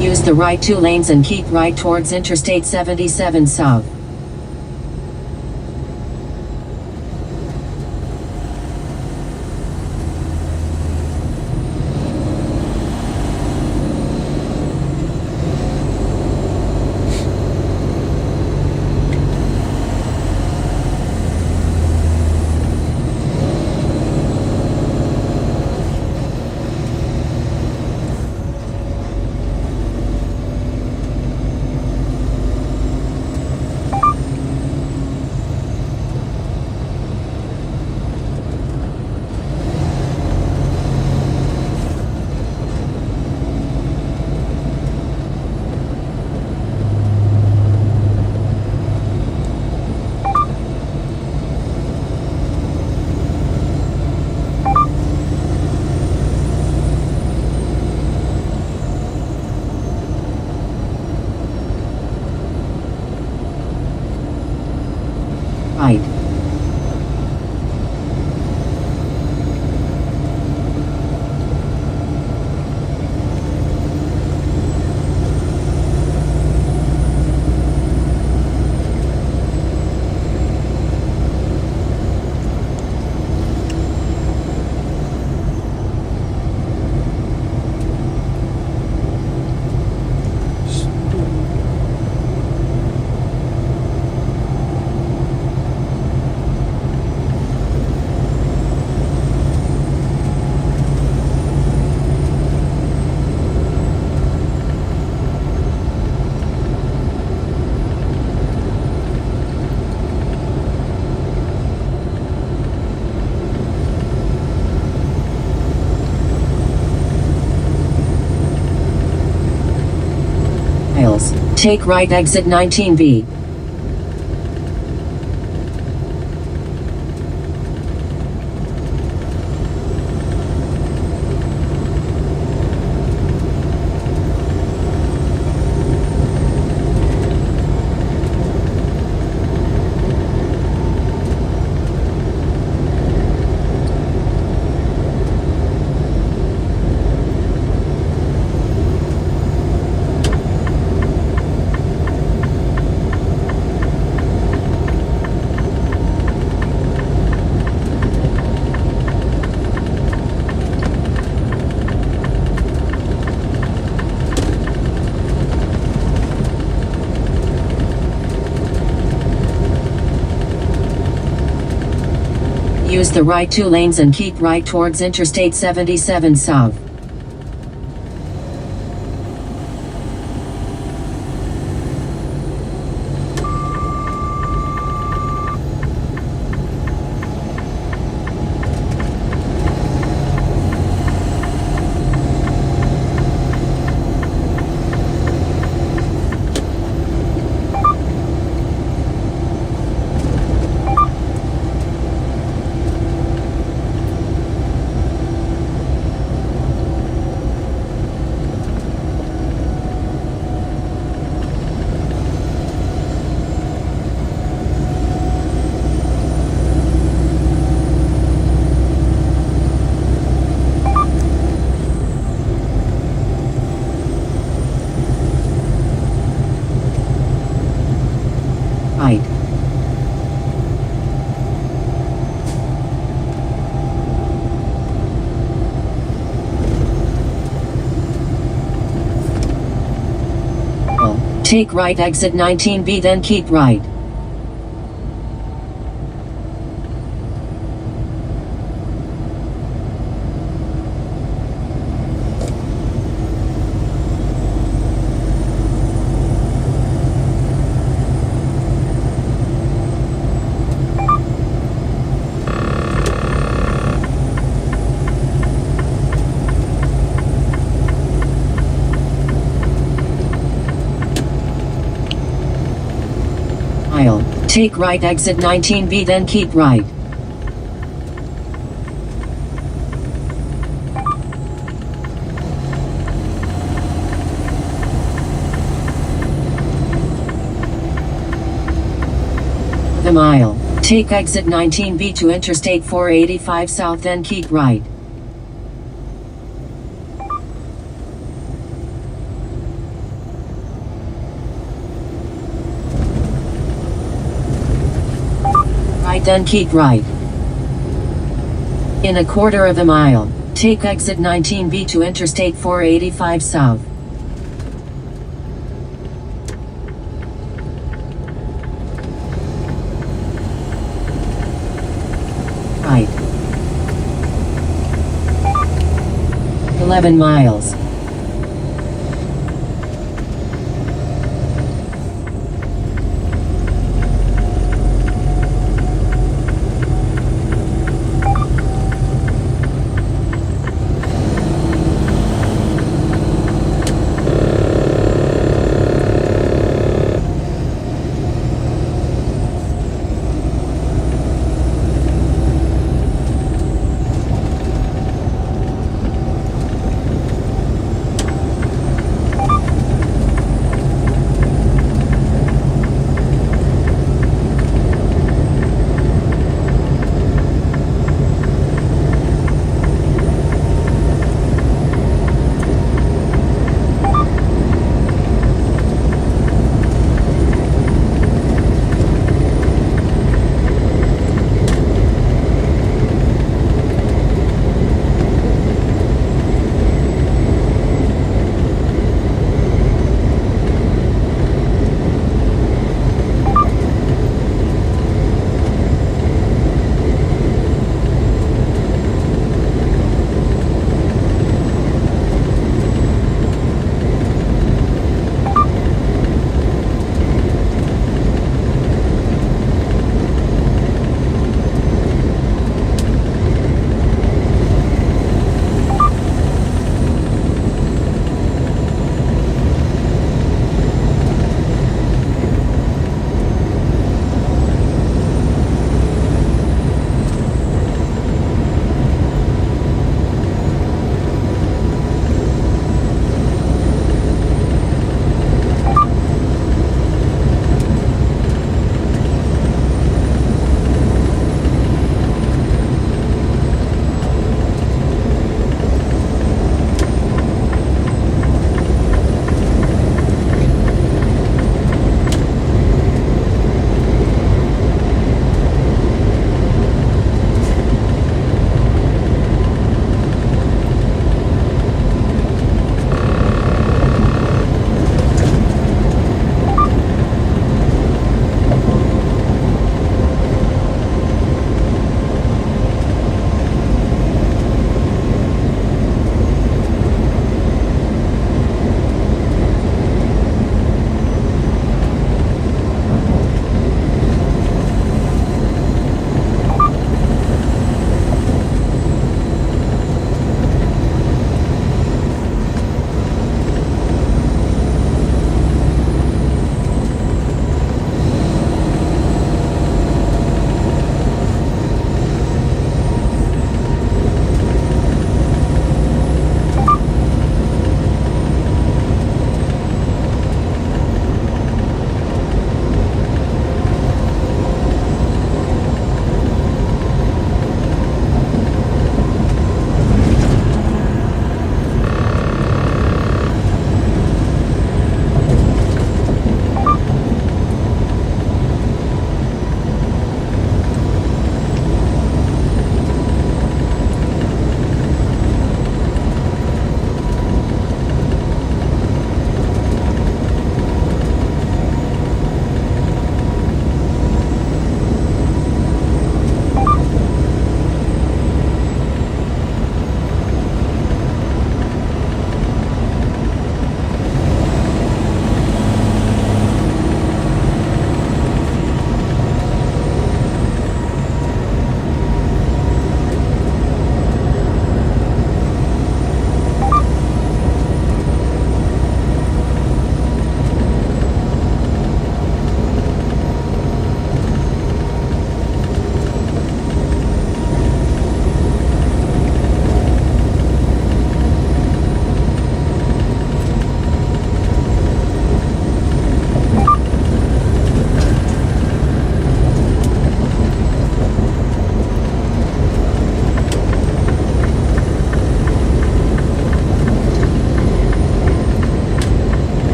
Use the right 2 lanes and keep right towards Interstate 77 South. Take right exit 19B. Use the right 2 lanes and keep right towards Interstate 77 South. Right. Take right exit 19B then keep right. Take right exit 19B then keep right. The mile. Take exit 19B to Interstate 485 South then keep right. Then keep right. In a quarter of a mile, take exit 19B to Interstate 485 South. Right. 11 miles.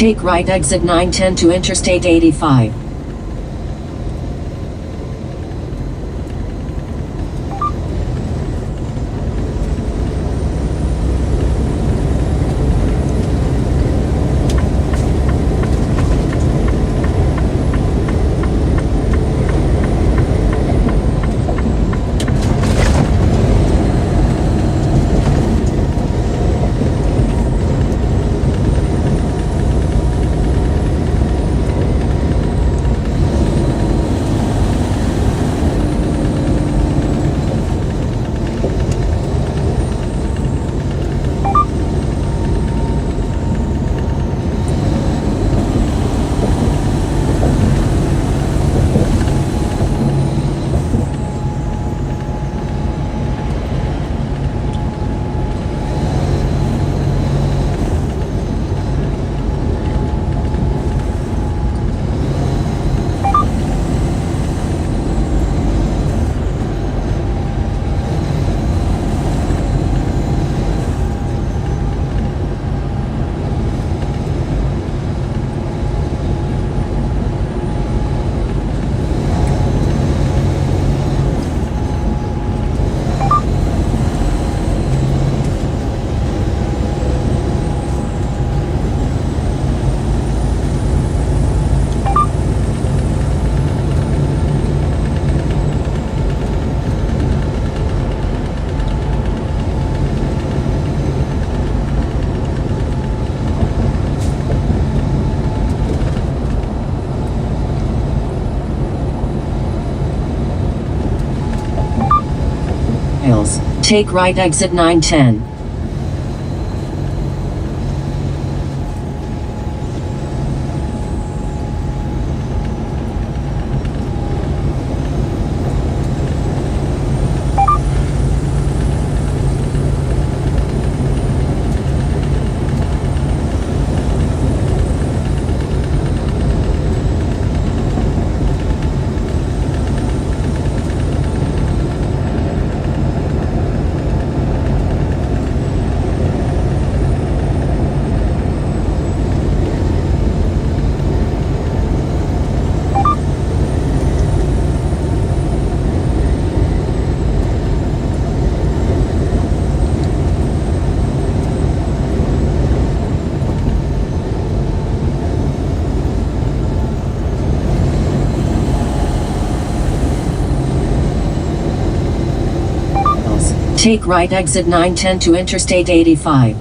Take right exit 910 to Interstate 85. Take right exit 910. Take right exit 910 to Interstate 85.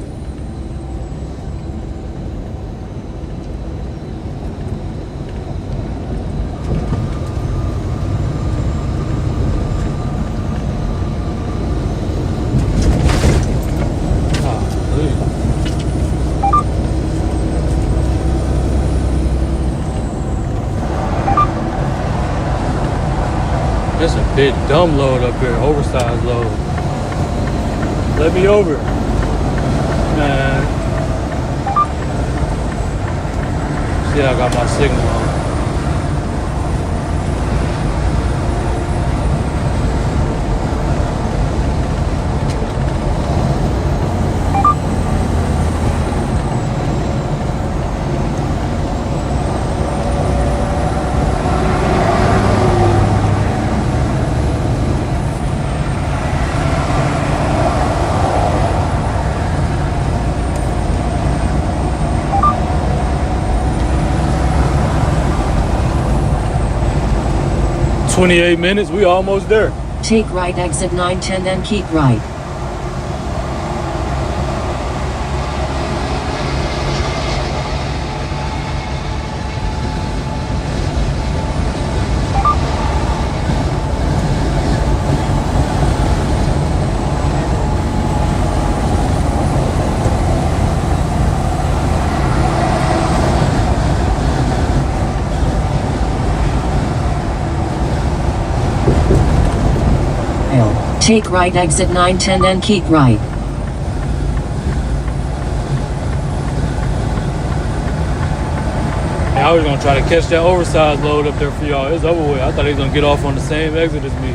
That's a big dumb load up here, oversized load. Let me over. Man. See, I got my signal on. "28 minutes, we almost there." Take right exit 910 then keep right. Take right exit 910 then keep right. Hey, I was gonna try to catch that oversized load up there for y'all. It's over with. I thought he was gonna get off on the same exit as me.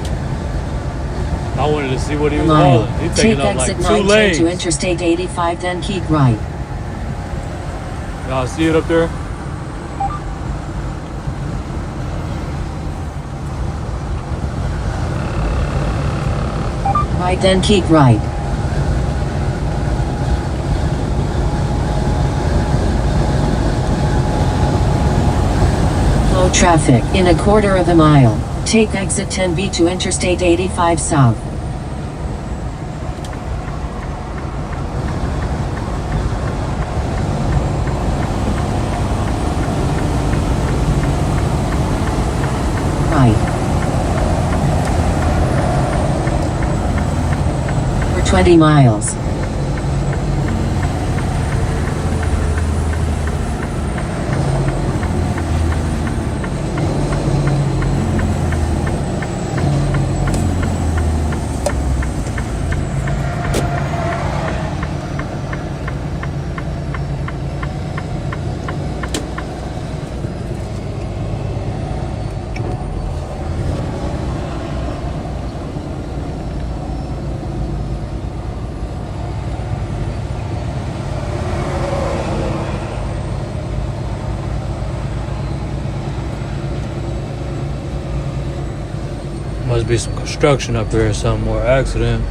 I wanted to see what he was hauling. He's taking Take up like exit 2 910 lanes. to Interstate 85 then keep right. Y'all see it up there? Right, then keep right. Low traffic. In a quarter of a mile, take exit 10B to Interstate 85 South. Right. For 20 miles. Must be some construction up here or something, or accident.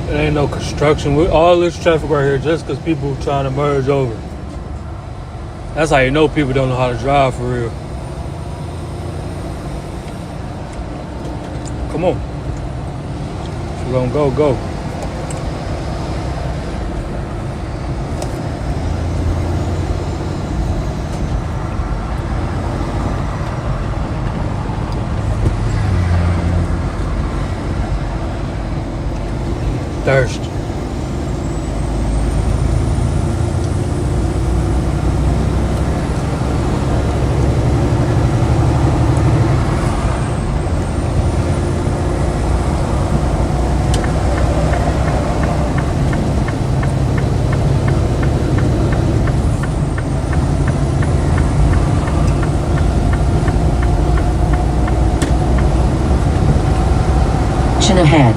There ain't no construction with all this traffic right here just because people trying to merge over. That's how you know people don't know how to drive for real. Come on. If you're gonna go, go. Thirst. Chin ahead.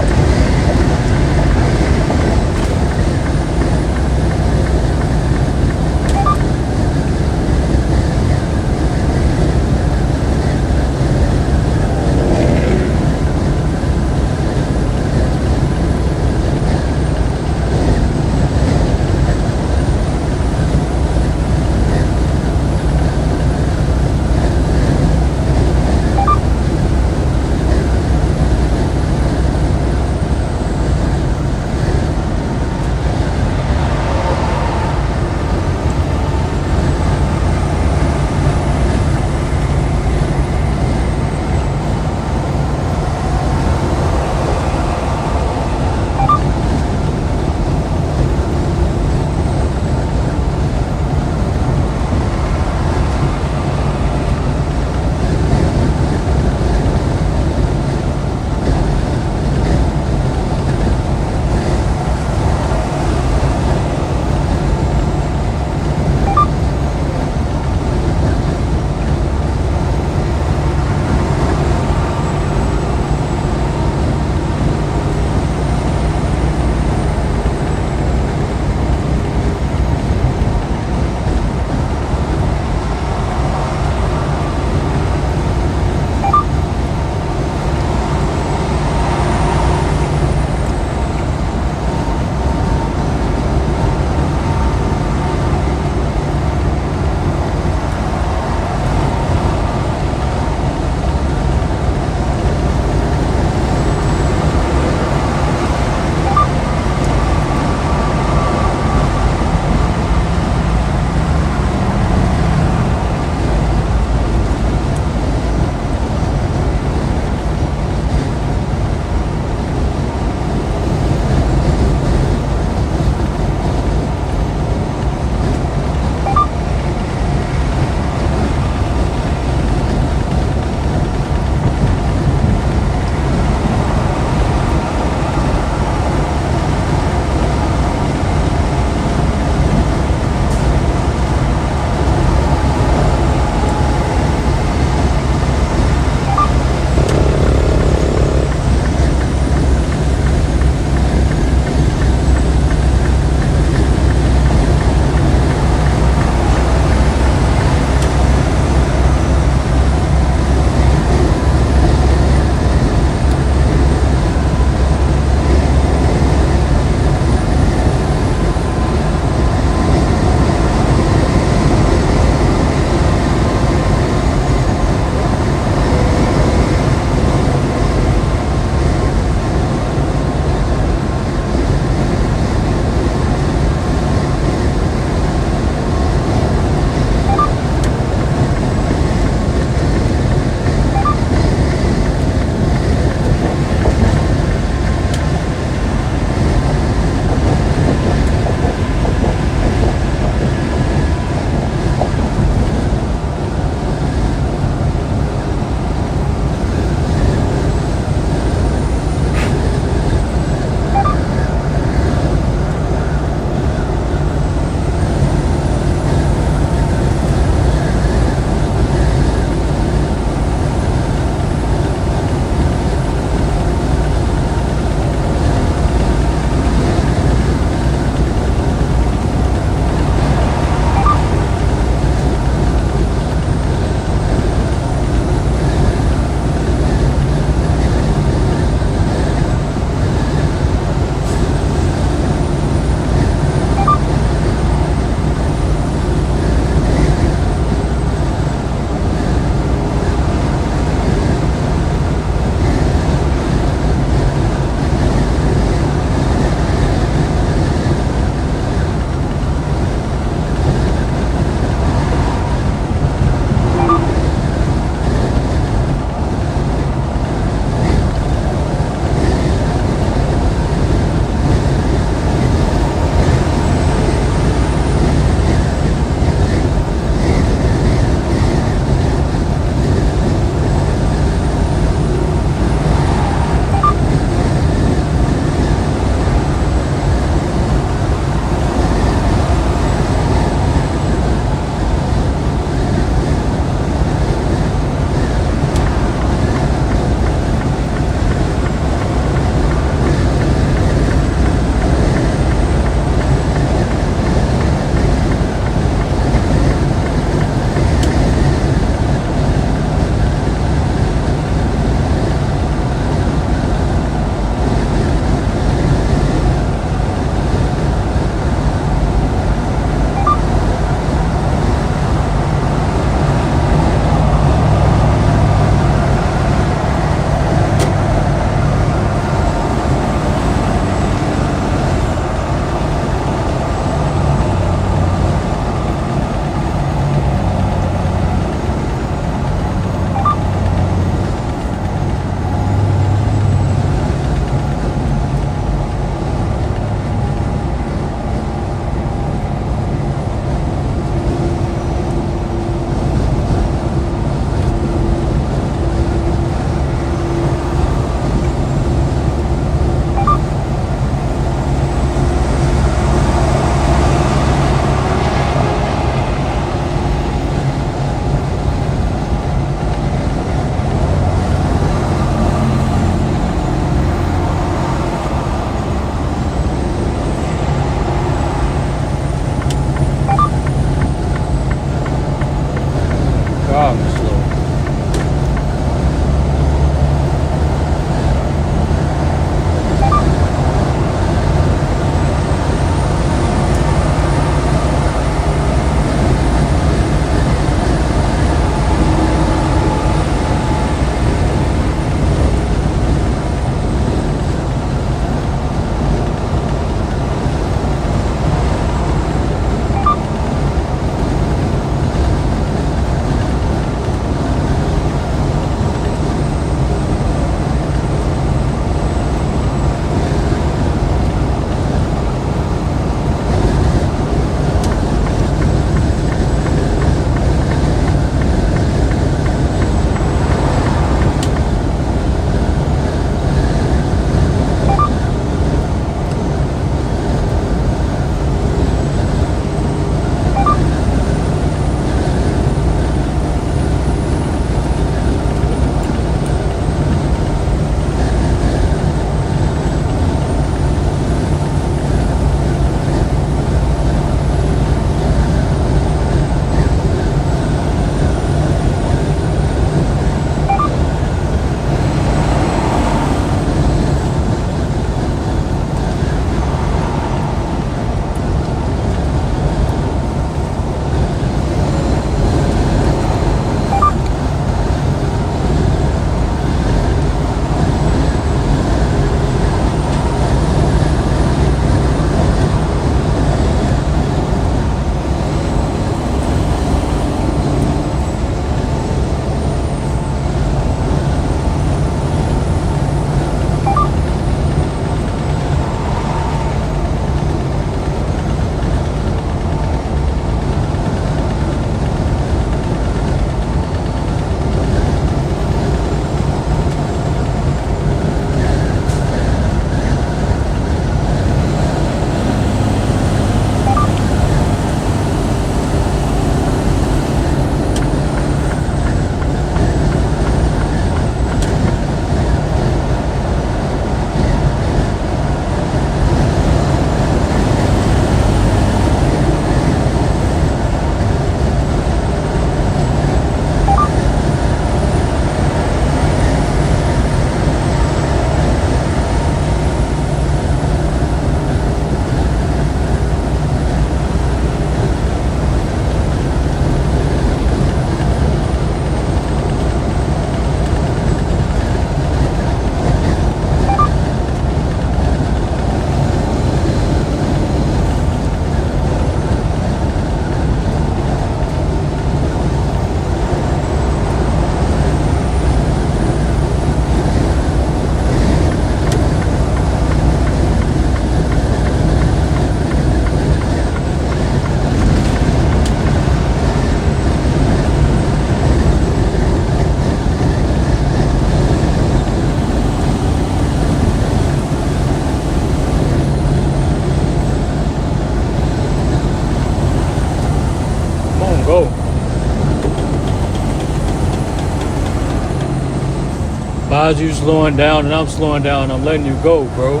Why is you slowing down and I'm slowing down? I'm letting you go, bro.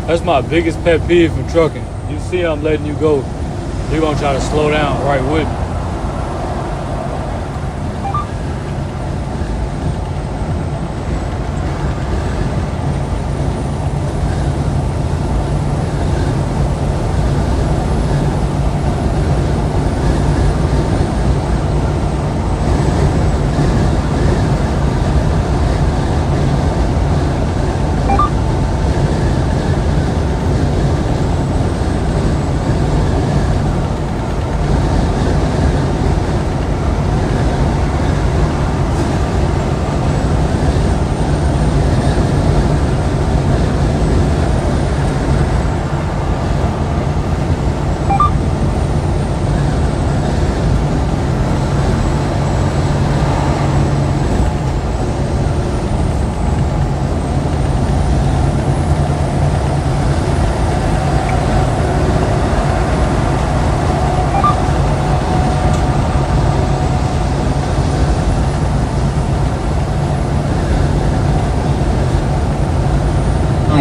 That's my biggest pet peeve for trucking. You see I'm letting you go. You're gonna try to slow down right with me.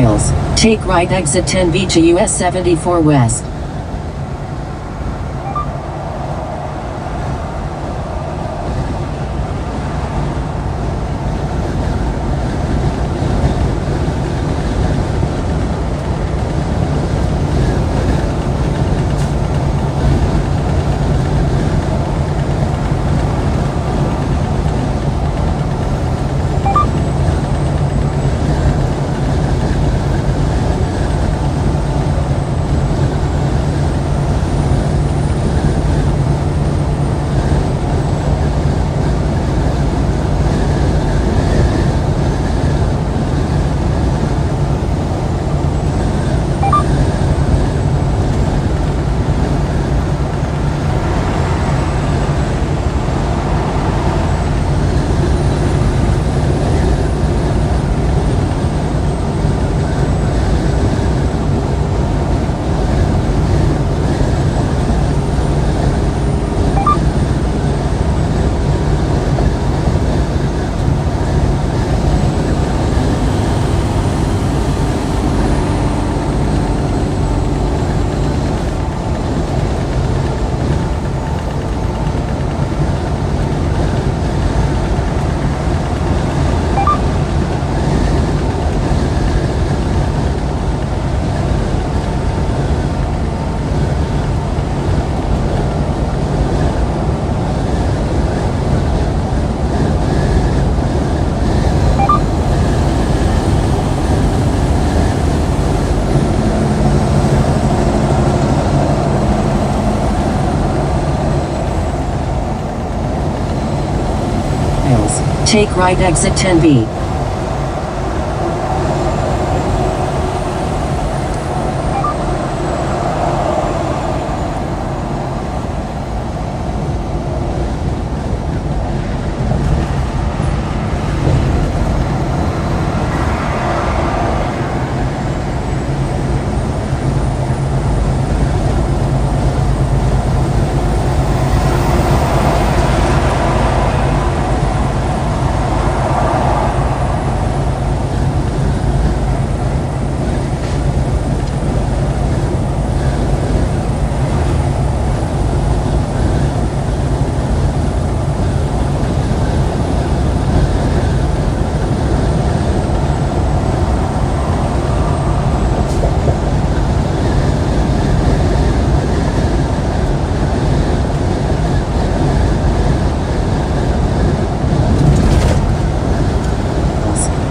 miles. Take right exit 10B to US 74 West. Take right exit 10B.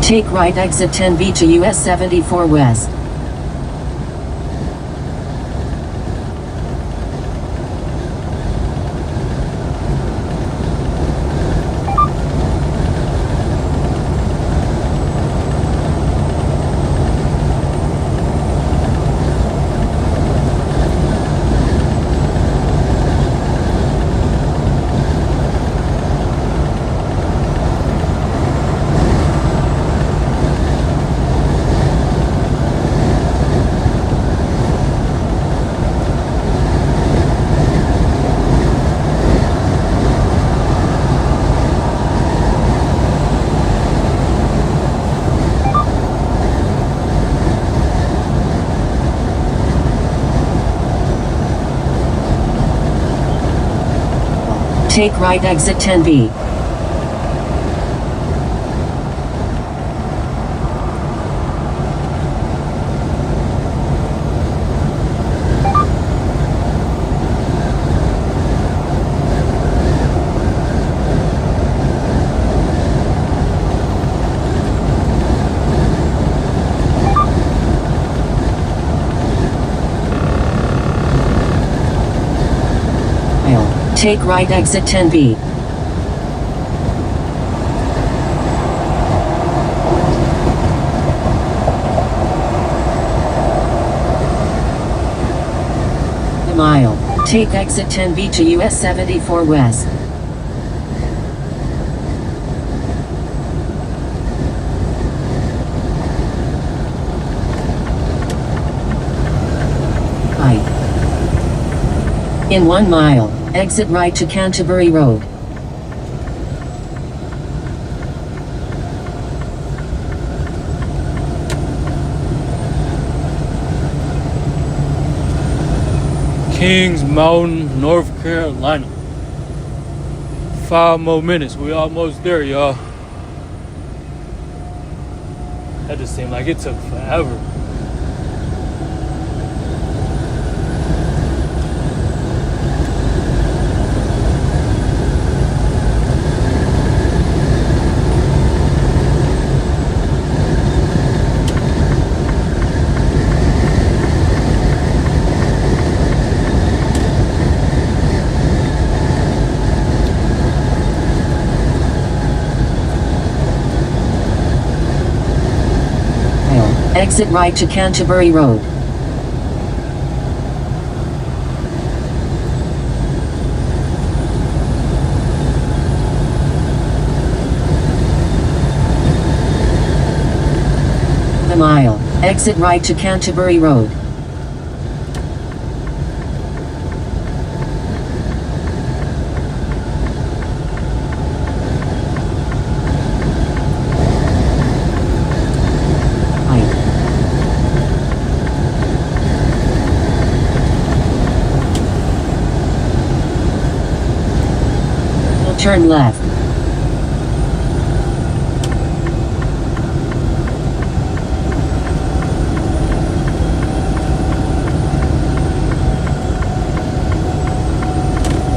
Take right exit 10B to US 74 West. Take right exit 10B. Take right exit 10B. A mile. Take exit 10B to US 74 West. In 1 mile, exit right to Canterbury Road. Kings Mountain, North Carolina. 5 more minutes. We almost there, y'all. That just seemed like it took forever. Exit right to Canterbury Road. A mile. Exit right to Canterbury Road. Turn left.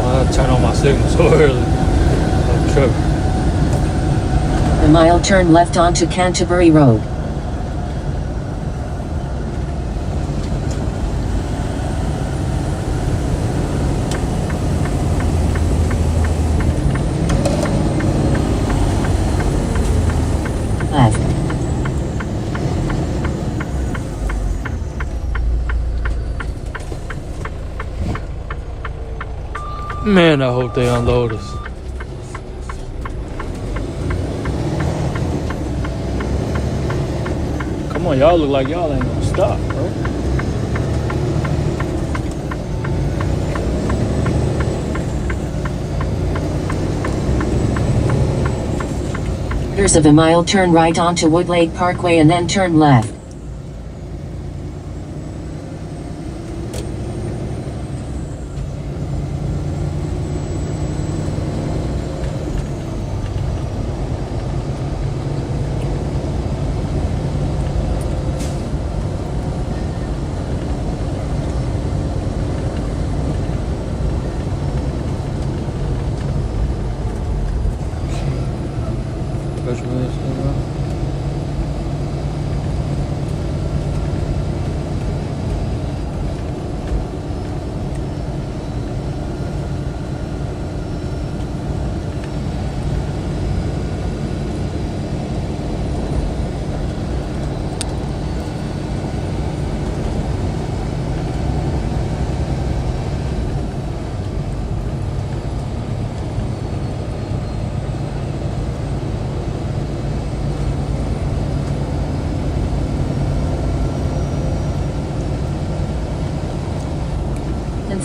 I turn on my signal so early. I'm tripping. A mile turn left onto Canterbury Road. Man, I hope they unload us. Come on, y'all look like y'all ain't gonna stop, bro. Quarters of a mile turn right onto Woodlake Parkway and then turn left.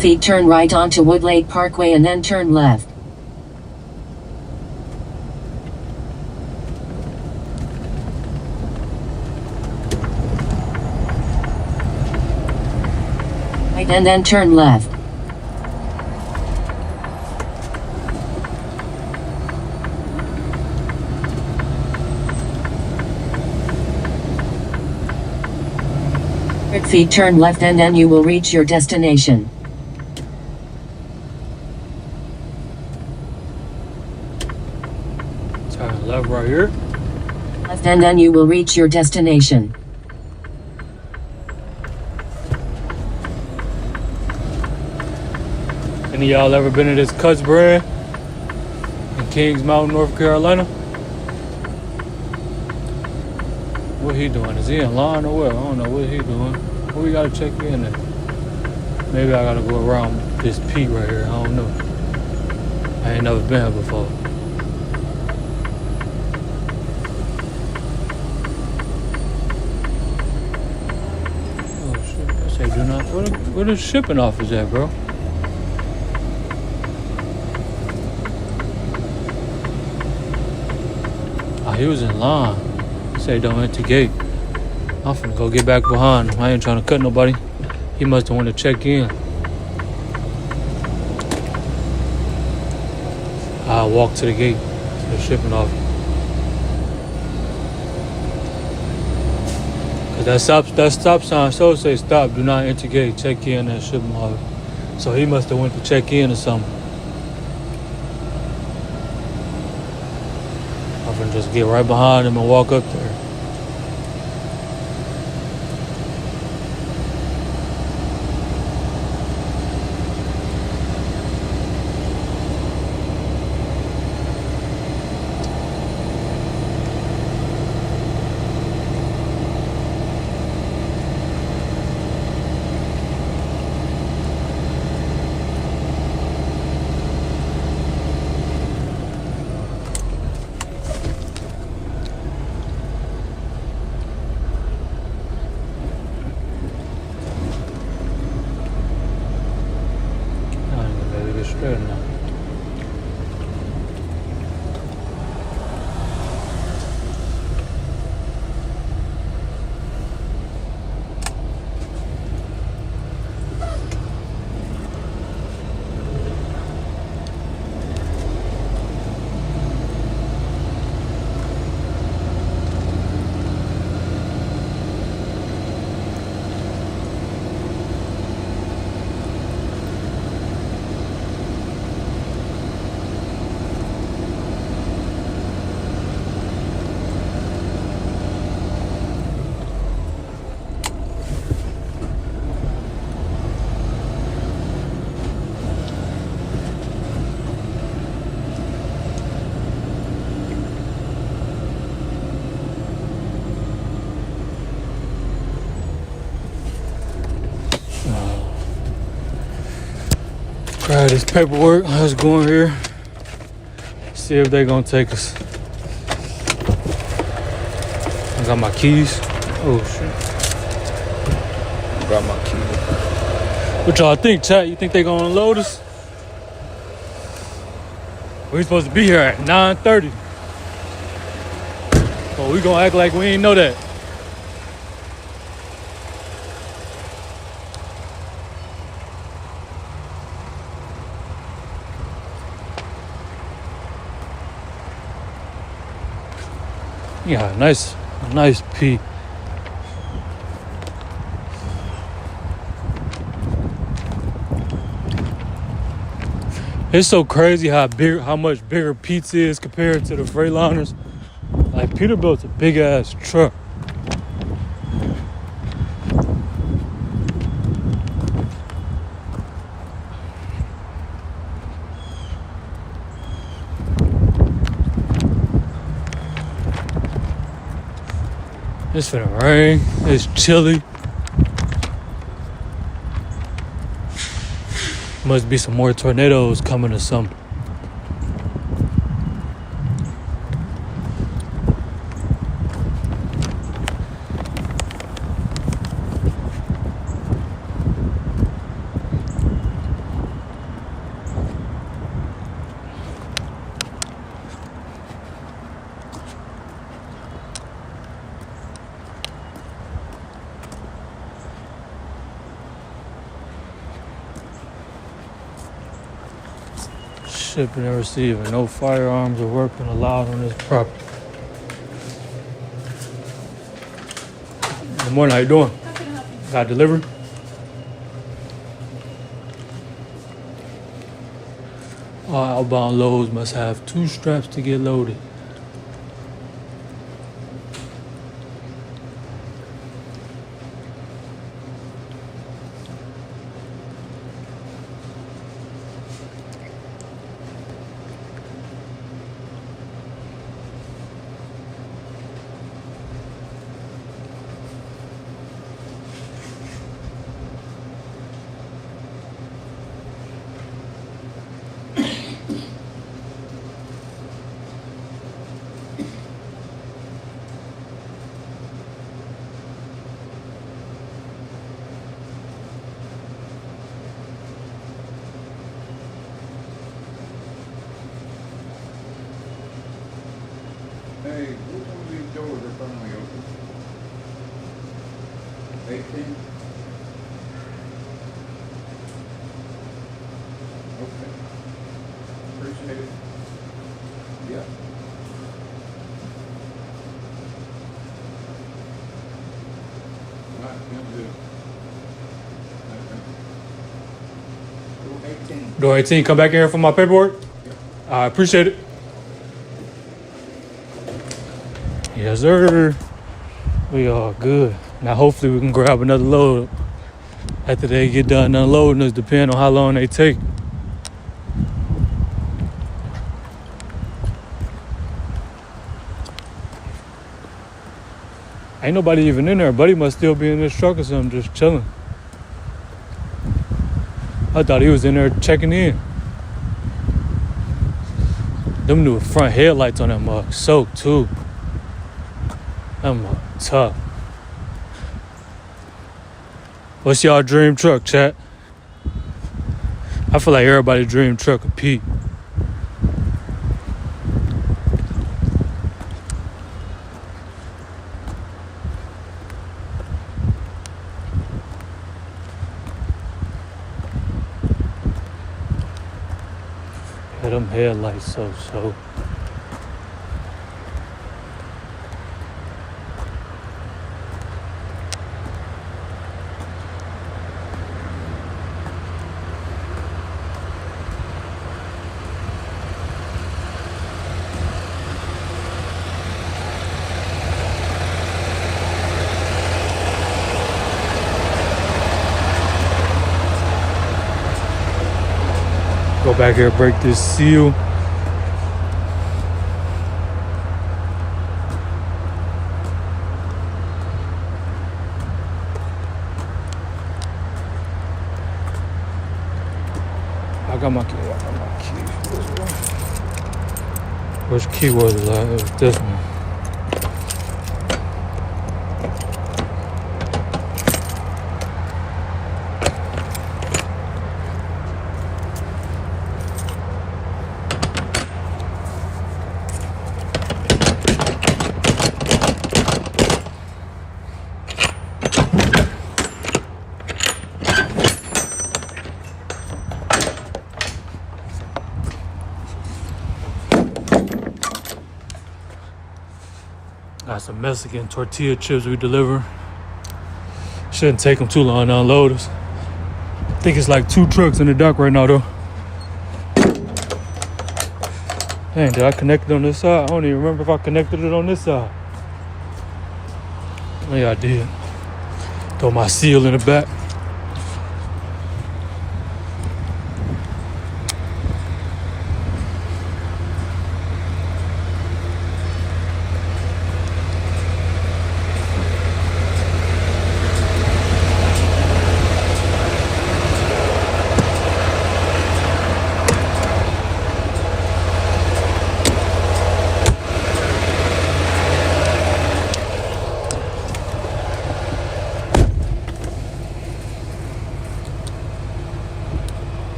Feet turn right onto Woodlake Parkway and then turn left. Right and then turn left. 100 feet turn left and then you will reach your destination. Turn left right here. Left and then you will reach your destination. Any of y'all ever been to this Cuts brand in Kings Mountain, North Carolina? What he doing? Is he in line or what? I don't know what he doing. Where we gotta check in at? Maybe I gotta go around this peak right here. I don't know. I ain't never been here before. Oh shit! I say do not. Where the shipping office at, bro? Oh, he was in line. Say don't enter gate. I'm finna go get back behind him. I ain't trying to cut nobody. He must have wanted to check in. I'll walk to the gate, to the shipping office. Cause that stop sign so say stop, do not enter gate, check in at shipping office. So he must have went to check in or something. I'm finna just get right behind him and walk up there. Fair enough. Grab this paperwork. Let's go in here. See if they gonna take us. I got my keys. Oh shit. I got my keys. What y'all think, chat? You think they gonna unload us? We supposed to be here at 9:30. Oh, we gonna act like we ain't know that. Yeah, nice pee. It's so crazy how much bigger Pete's is compared to the Freightliners. Like Peterbilt's a big ass truck. It's finna rain. It's chilly. Must be some more tornadoes coming or something. Shipping and receiving. No firearms or weapon allowed on this property. Good morning. How you doing? Got delivered. All outbound loads must have 2 straps to get loaded. Hey, which one of these doors are finally open? 18? Okay. Appreciate it. Yeah. All right, I'm good. Okay. Door 18. Door 18, come back here for my paperwork. I appreciate it. Yes, sir. We are good. Now, hopefully, we can grab another load after they get done unloading us, depending on how long they take. Ain't nobody even in there. Buddy must still be in this truck or something, just chilling. I thought he was in there checking in. Them new front headlights on that mug soaked too. That mug tough. What's y'all dream truck, chat? I feel like everybody's dream truck a Pete. Yeah, them headlights so. Go back here, break this seal. I got my key. Which key was it? It was this one. Got some Mexican tortilla chips we deliver. Shouldn't take them too long to unload us. I think it's like 2 trucks in the dock right now though. Dang, did I connect it on this side? I don't even remember if I connected it on this side. Oh yeah, I did. Throw my seal in the back.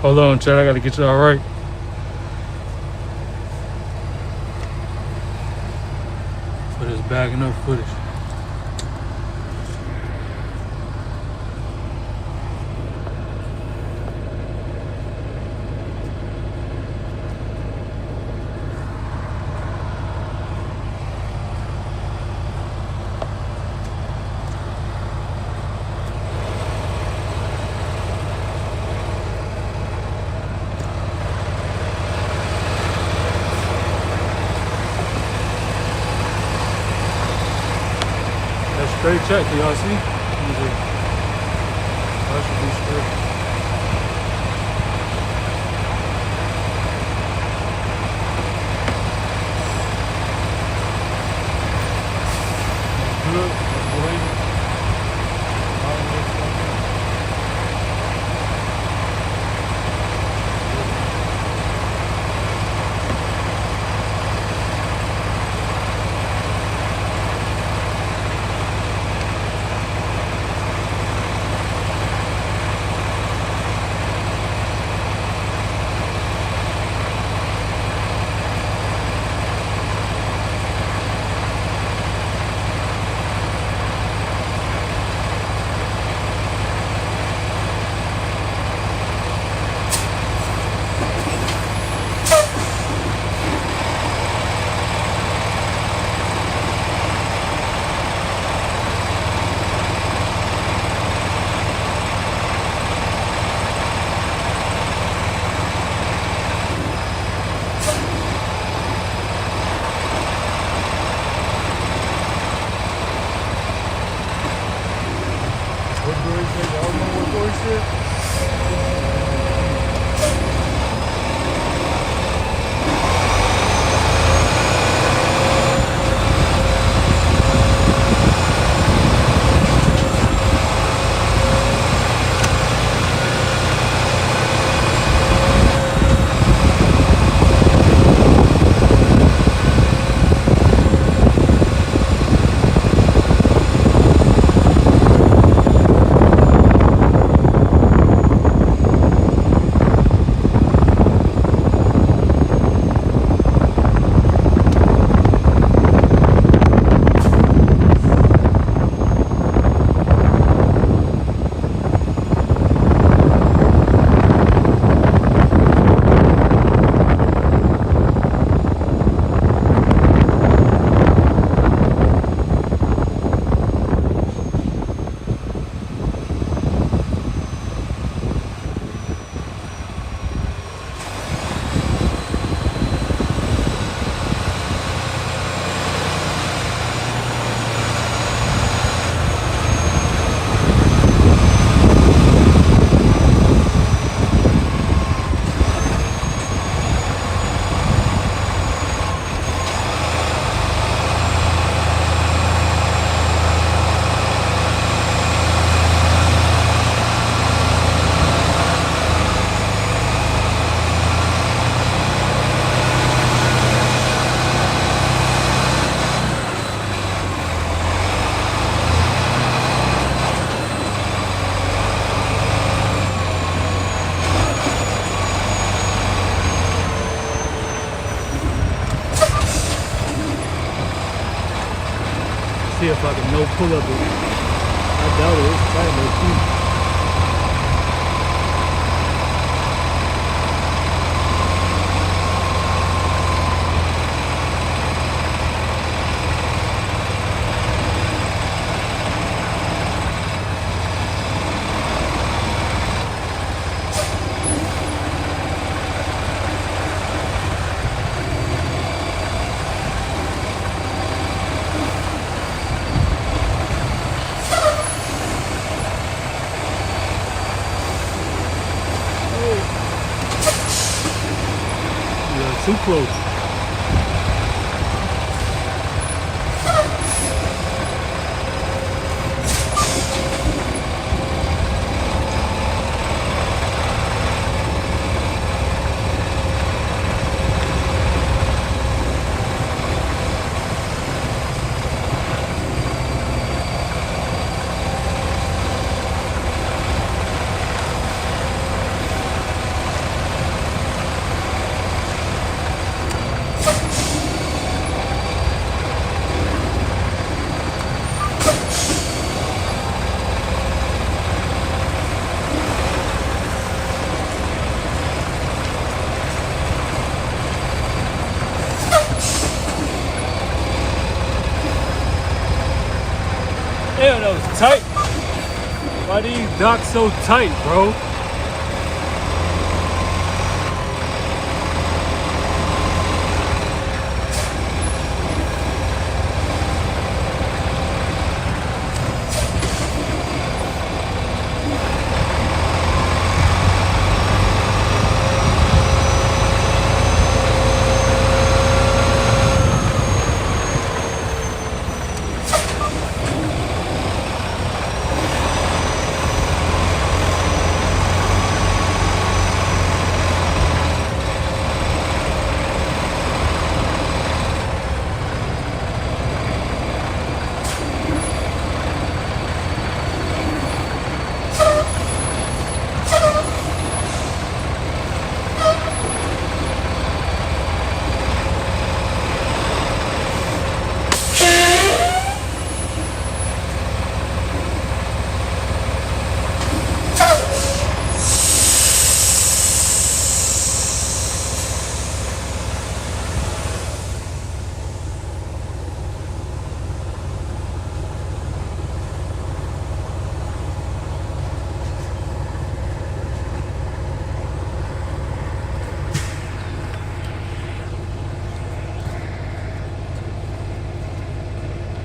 Hold on, Chad, I gotta get you all right. For this bagging up footage. Straight check, can y'all see? Let me see. That should be straight. Good. Great. See if I can no pull up it. I doubt it. It's tight though too. Too close. Damn, that was tight. Why these docks so tight, bro?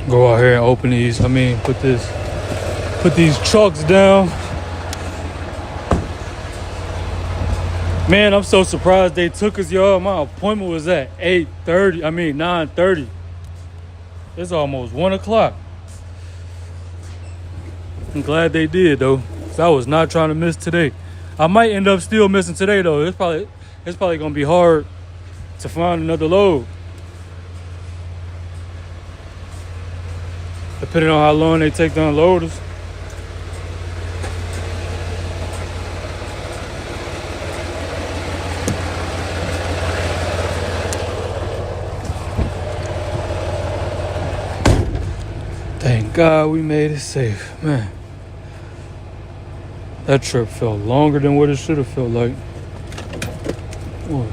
Go out here and open these. I mean, put these trucks down. Man, I'm so surprised they took us, y'all. My appointment was at 9:30. It's almost 1 o'clock. I'm glad they did, though, because I was not trying to miss today. I might end up still missing today, though. It's probably going to be hard to find another load. Depending on how long they take to unload us. Thank God we made it safe, man. That trip felt longer than what it should have felt like. Oh,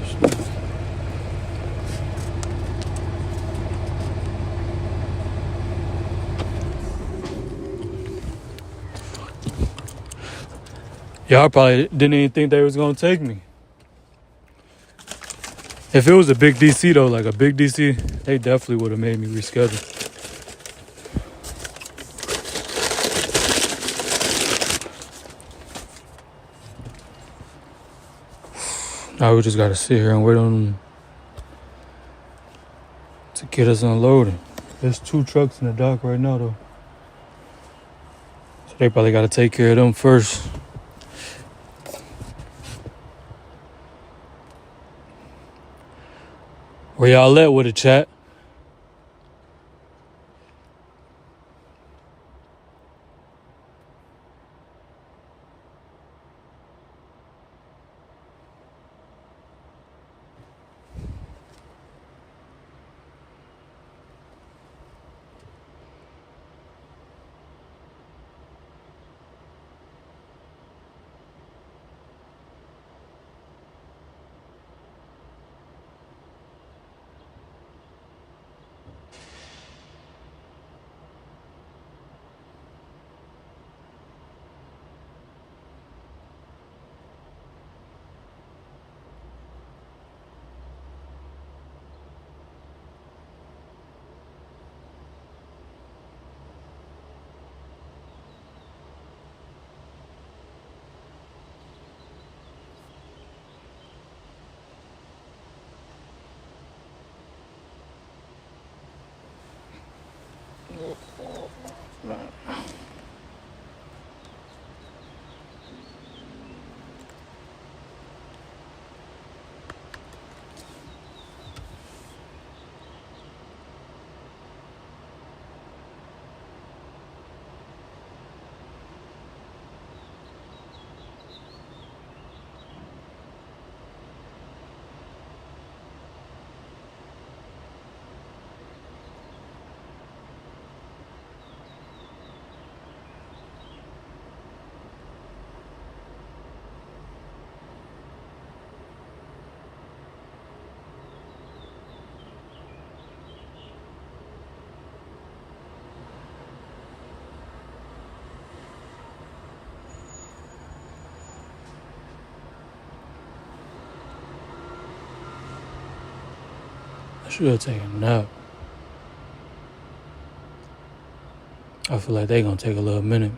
y'all probably didn't even think they was gonna take me. If it was a big DC though, like a big DC, they definitely would have made me reschedule. Now we just gotta sit here and wait on them to get us unloaded. There's 2 trucks in the dock right now though. So they probably gotta take care of them first. Where y'all at with it, chat? I should take a nap. I feel like they gonna take a little minute.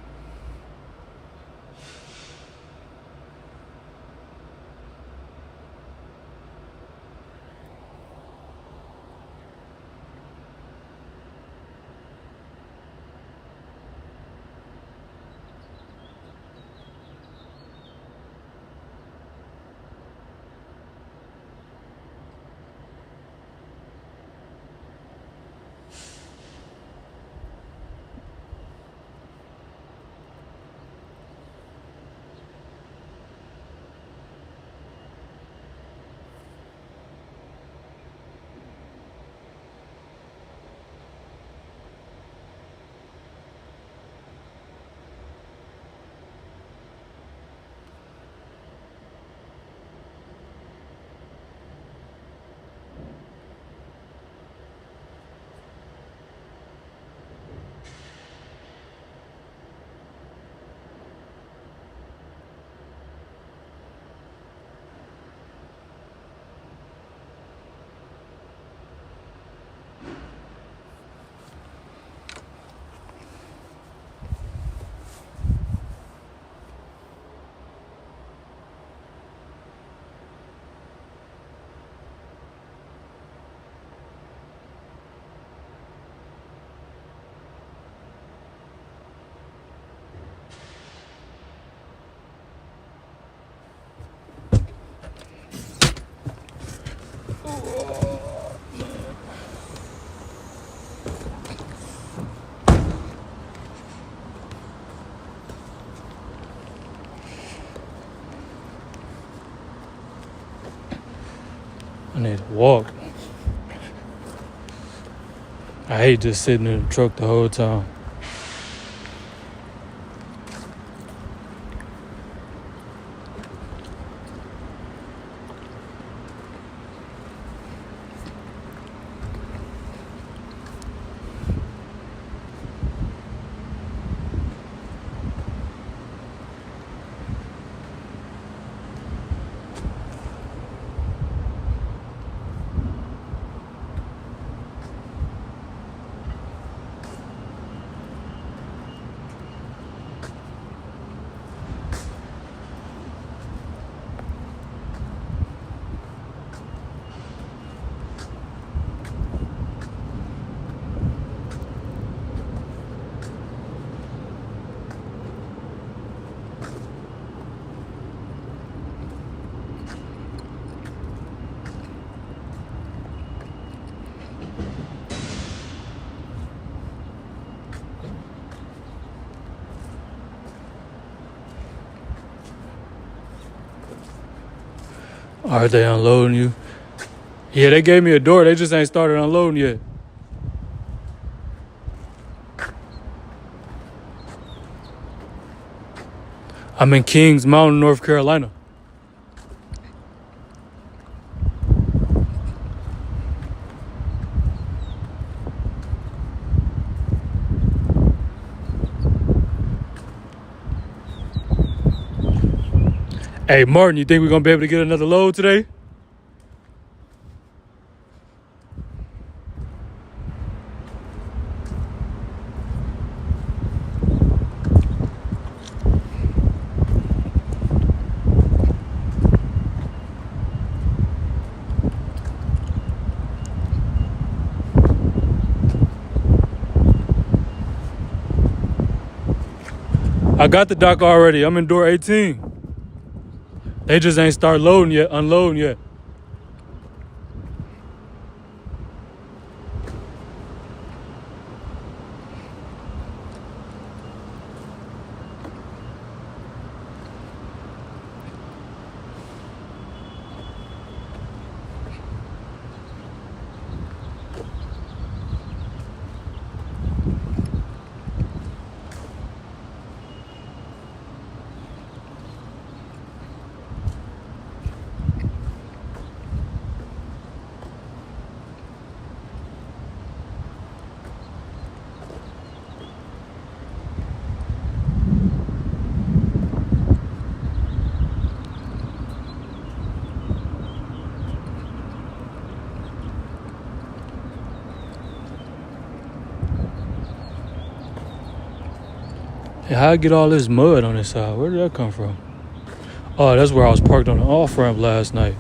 I need to walk. I hate just sitting in the truck the whole time. Are they unloading you? Yeah, they gave me a door. They just ain't started unloading yet. I'm in Kings Mountain, North Carolina. Hey, Martin, you think we're going to be able to get another load today? I got the dock already. I'm in door 18. They just ain't start loading yet, unloading yet. Hey, how I get all this mud on this side? Where did that come from? Oh, that's where I was parked on the off-ramp last night.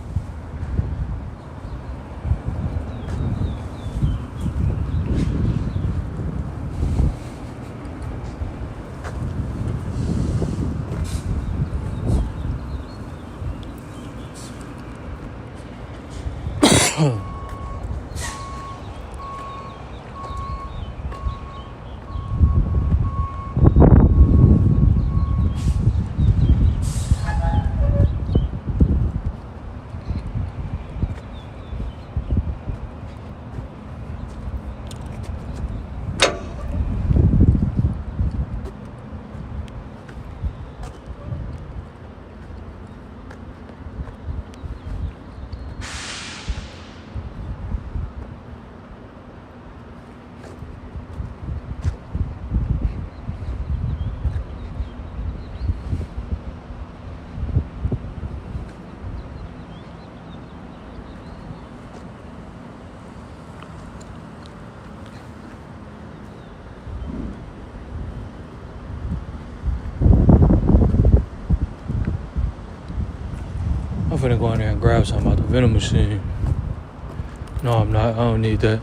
I'm finna go in there and grab something out the vending machine. No, I'm not. I don't need that.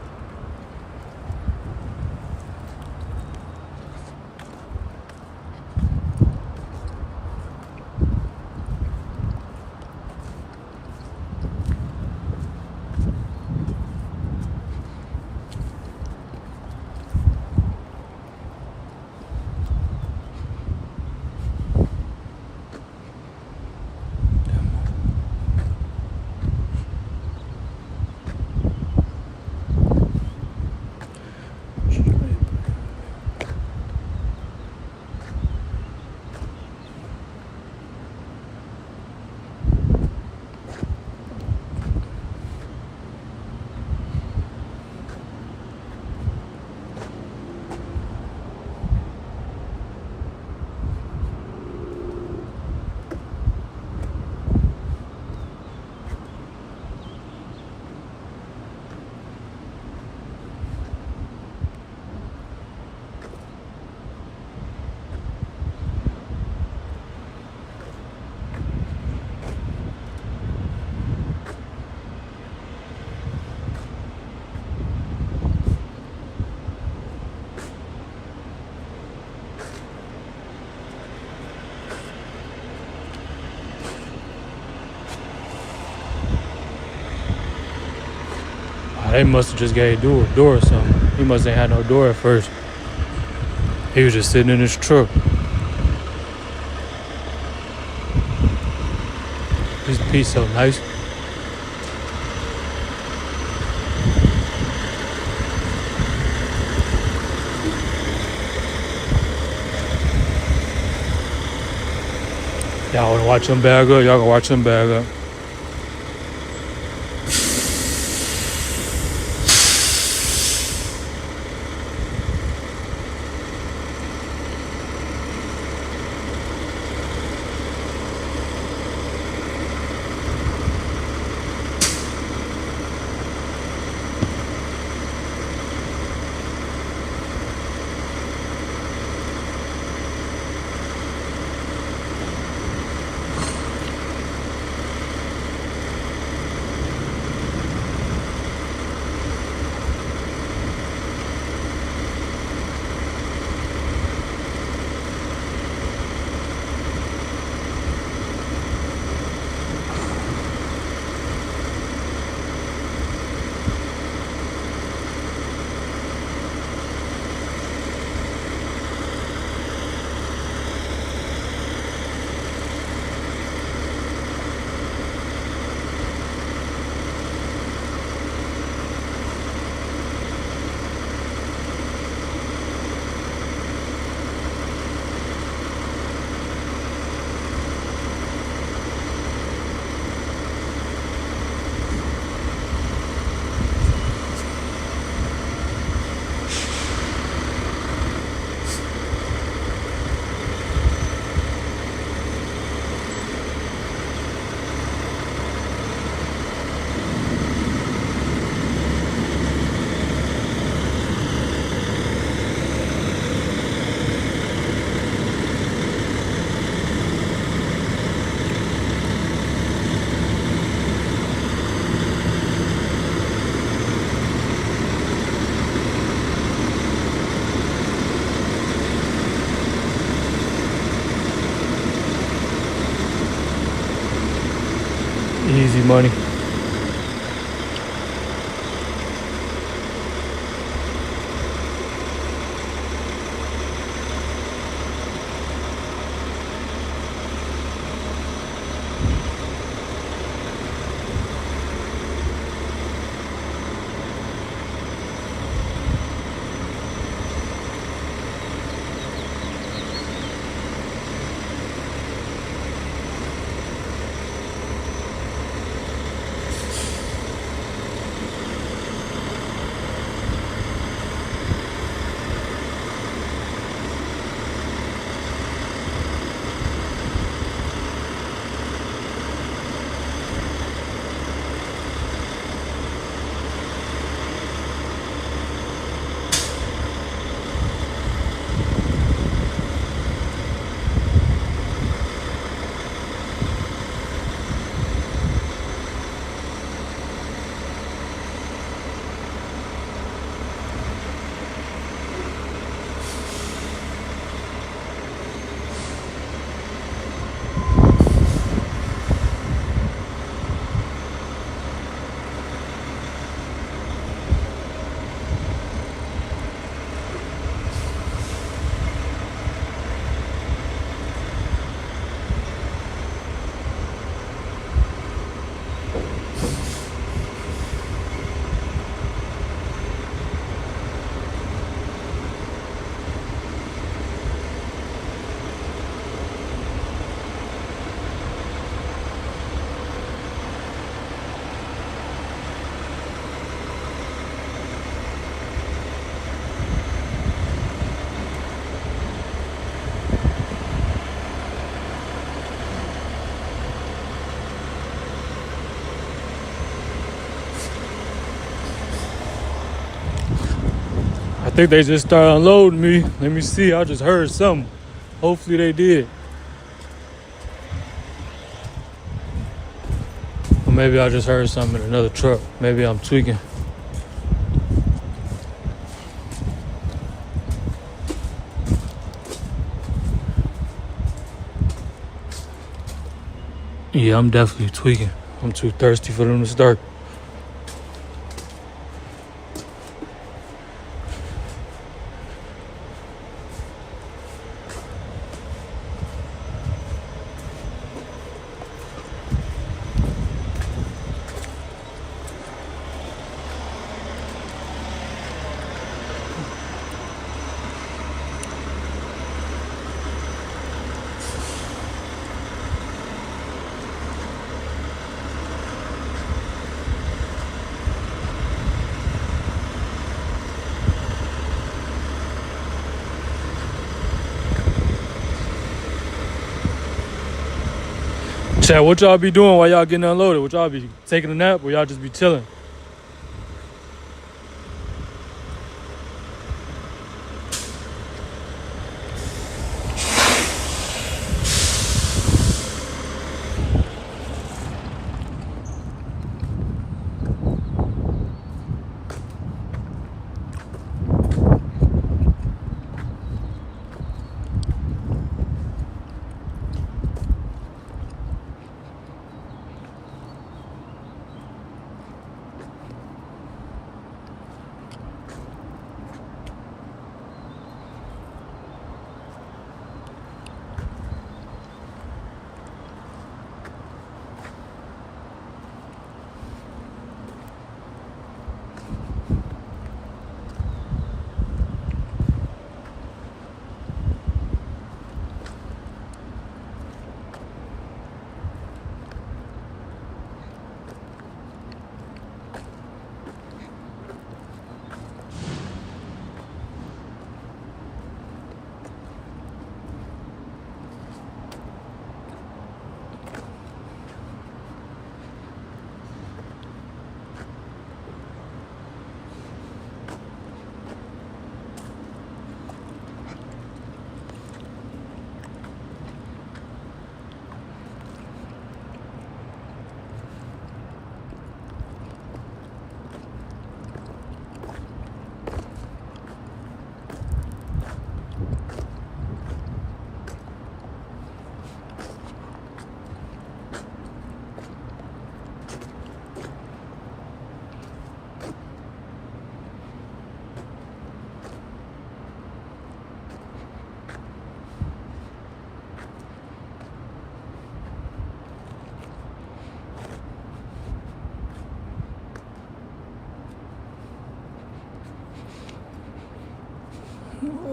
They must have just gave Door a door or something. He must have had no door at first. He was just sitting in his truck. This piece so nice. Y'all wanna watch them bag up? Y'all can watch them bag up. Easy money. I think they just started unloading me. Let me see. I just heard something. Hopefully they did. Or maybe I just heard something in another truck. Maybe I'm tweaking. Yeah, I'm definitely tweaking. I'm too thirsty for them to start. Chad, what y'all be doing while y'all getting unloaded? What y'all be taking a nap or y'all just be chilling?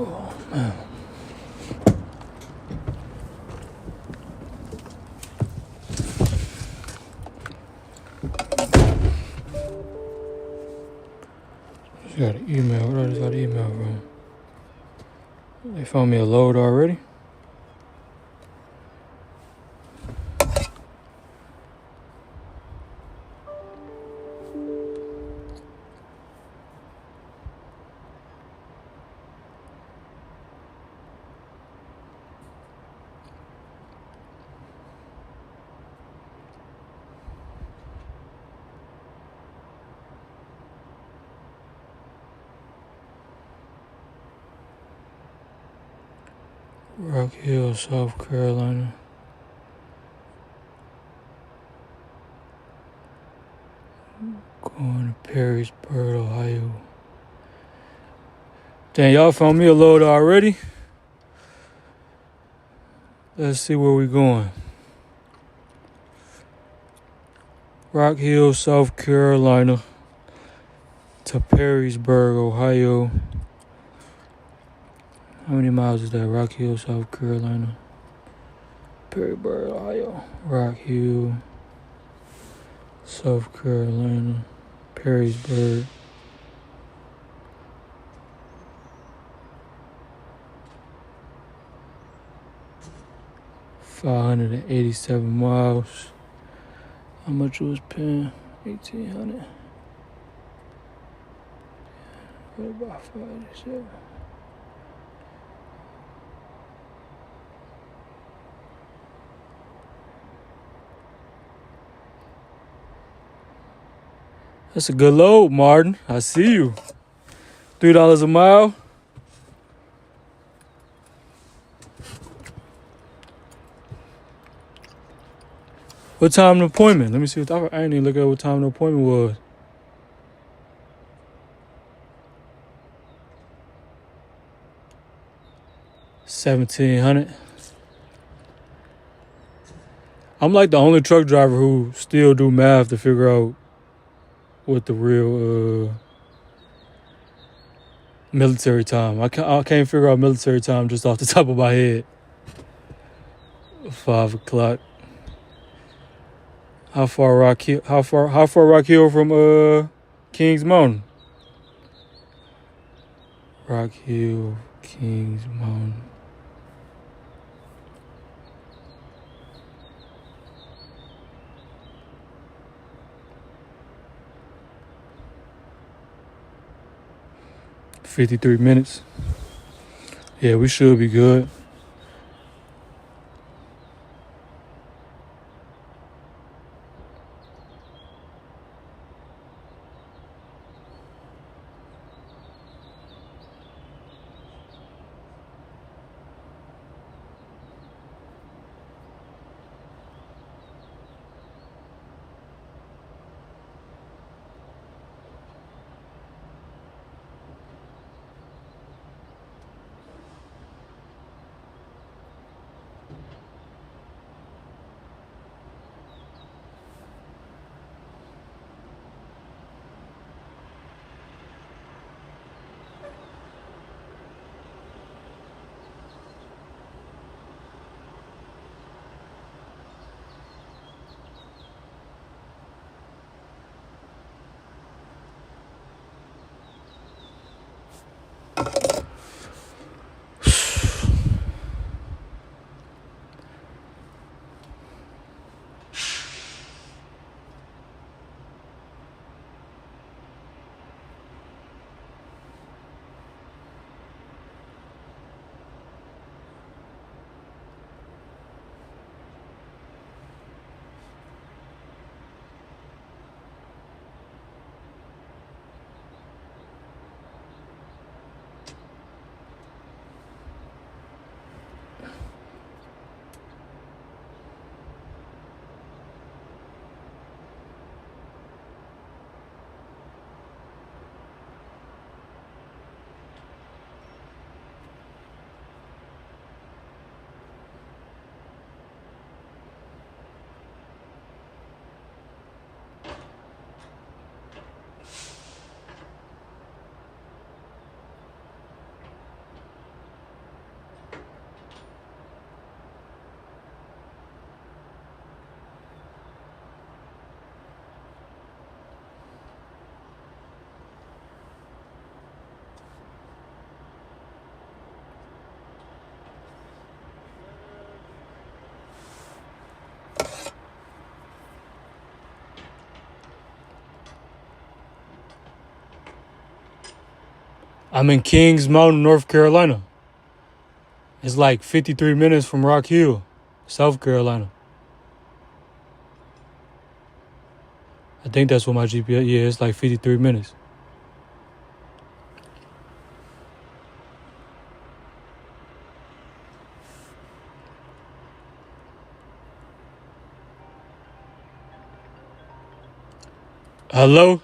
Oh, man. Just got an email. What I just got an email from? They found me a load already. Rock Hill, South Carolina. Going to Perrysburg, Ohio. Damn, y'all found me a load already? Let's see where we going. Rock Hill, South Carolina to Perrysburg, Ohio. How many miles is that? Rock Hill, South Carolina. Perrysburg, Ohio. Rock Hill, South Carolina. Perrysburg. $587 miles. How much was paying? $1,800. What about 587? That's a good load, Martin. I see you. $3 a mile. What time the appointment? Let me see. I didn't even look at what time the appointment was. $1,700. I'm like the only truck driver who still do math to figure out what the real military time. I can't figure out military time just off the top of my head. 5 o'clock. How far Rock Hill from Kings Mountain? Rock Hill, Kings Mountain. 53 minutes. Yeah, we should be good. I'm in Kings Mountain, North Carolina. It's like 53 minutes from Rock Hill, South Carolina. I think that's what my GPS, yeah, it's like 53 minutes. Hello?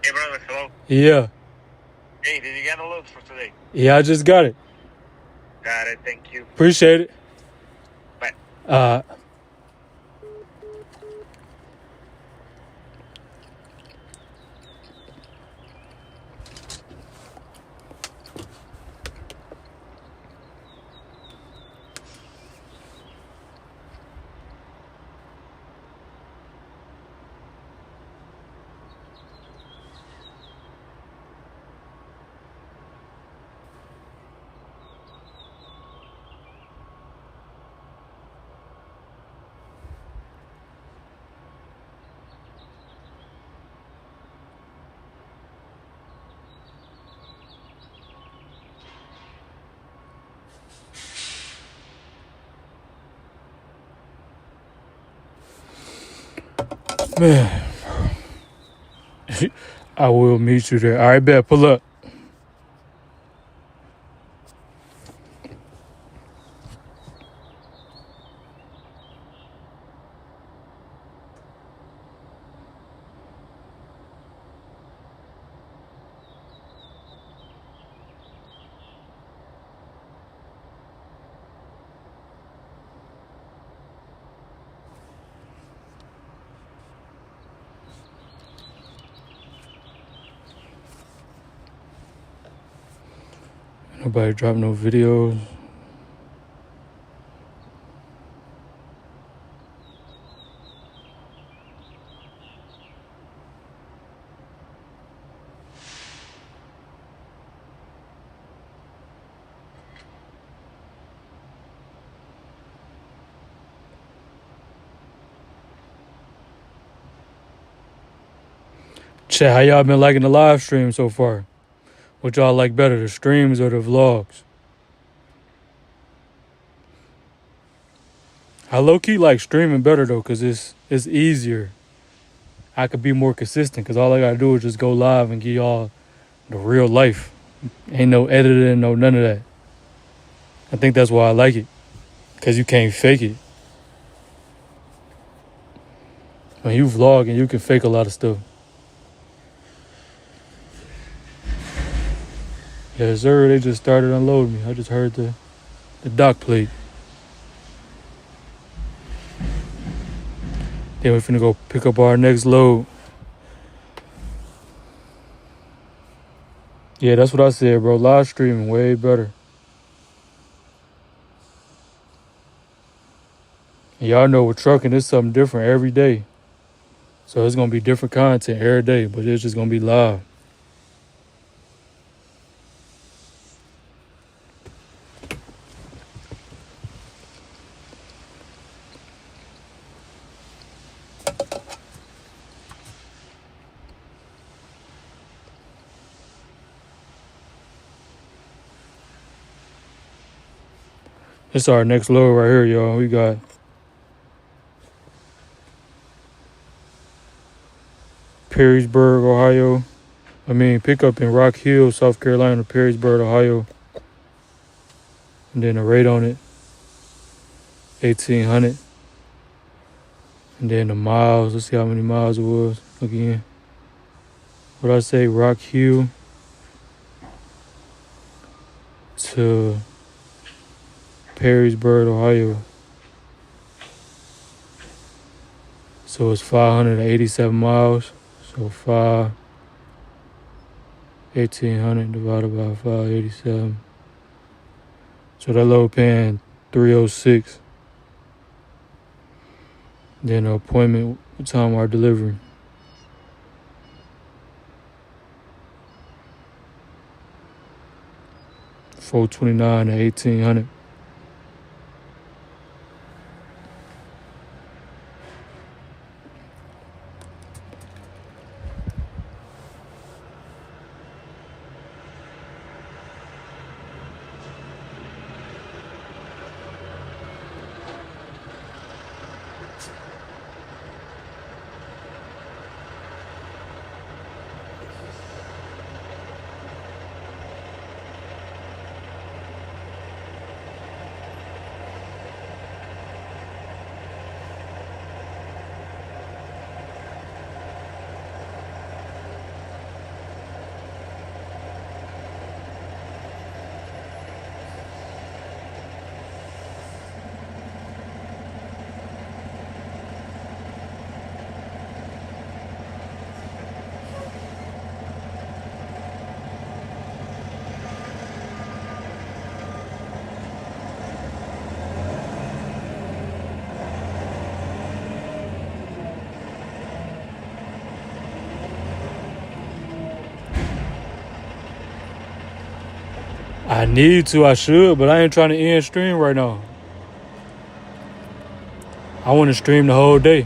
Hey, brother, hello. Yeah. Hey, did you get a load for today? Yeah, I just got it. Got it, thank you. Appreciate it. Bye. Man. I will meet you there. All right, bet. Pull up. Nobody drop no videos. Chat, how y'all been liking the live stream so far? Which y'all like better, the streams or the vlogs? I low-key like streaming better though, cause it's easier. I could be more consistent, cause all I gotta do is just go live and give y'all the real life. Ain't no editing, no none of that. I think that's why I like it, cause you can't fake it. When you vlog and you can fake a lot of stuff. Yes, sir. They just started unloading me. I just heard the dock plate. Then we're finna go pick up our next load. Yeah, that's what I said, bro. Live streaming way better. And y'all know with trucking, it's something different every day. So it's gonna be different content every day, but it's just gonna be live. This is our next load right here, y'all. We got Perrysburg, Ohio. Pickup in Rock Hill, South Carolina, Perrysburg, Ohio. And then the rate on it, 1,800. And then the miles, let's see how many miles it was again. What I say, Rock Hill to Perrysburg, Ohio. So it's 587 miles. So 1,800 divided by 587. So that load paying 306. Then the appointment time our delivery. $429 to $1,800. I need to, I should, but I ain't trying to end stream right now. I want to stream the whole day.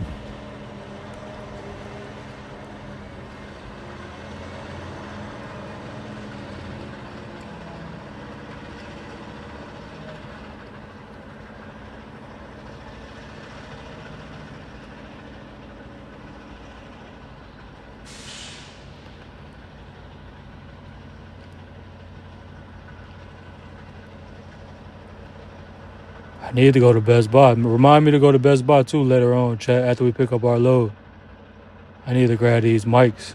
I need to go to Best Buy. Remind me to go to Best Buy too later on, chat, after we pick up our load. I need to grab these mics.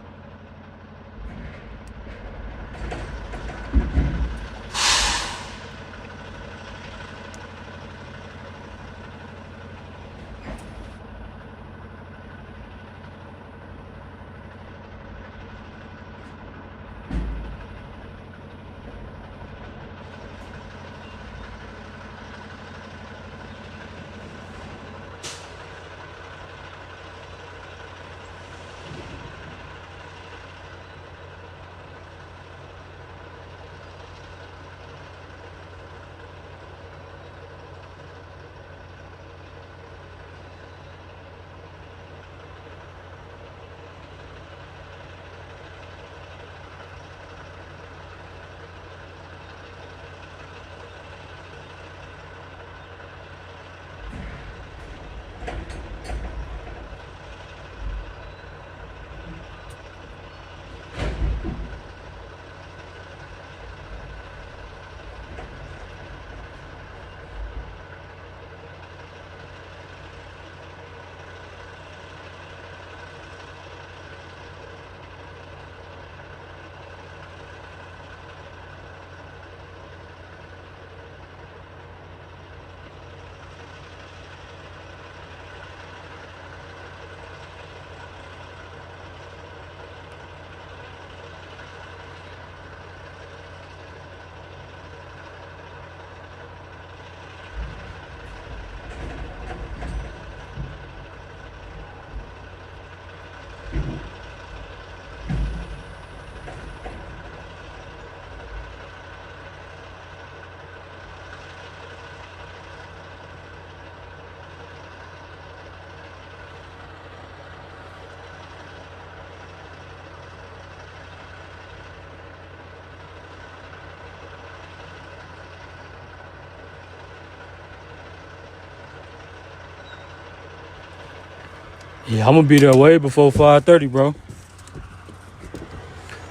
Yeah, I'm gonna be there way before 5:30, bro.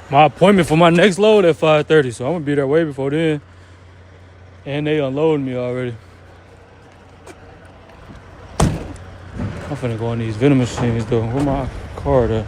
My appointment for my next load at 5:30, so I'm gonna be there way before then. And they unloading me already. I'm finna go on these vending machines though. Where my card at?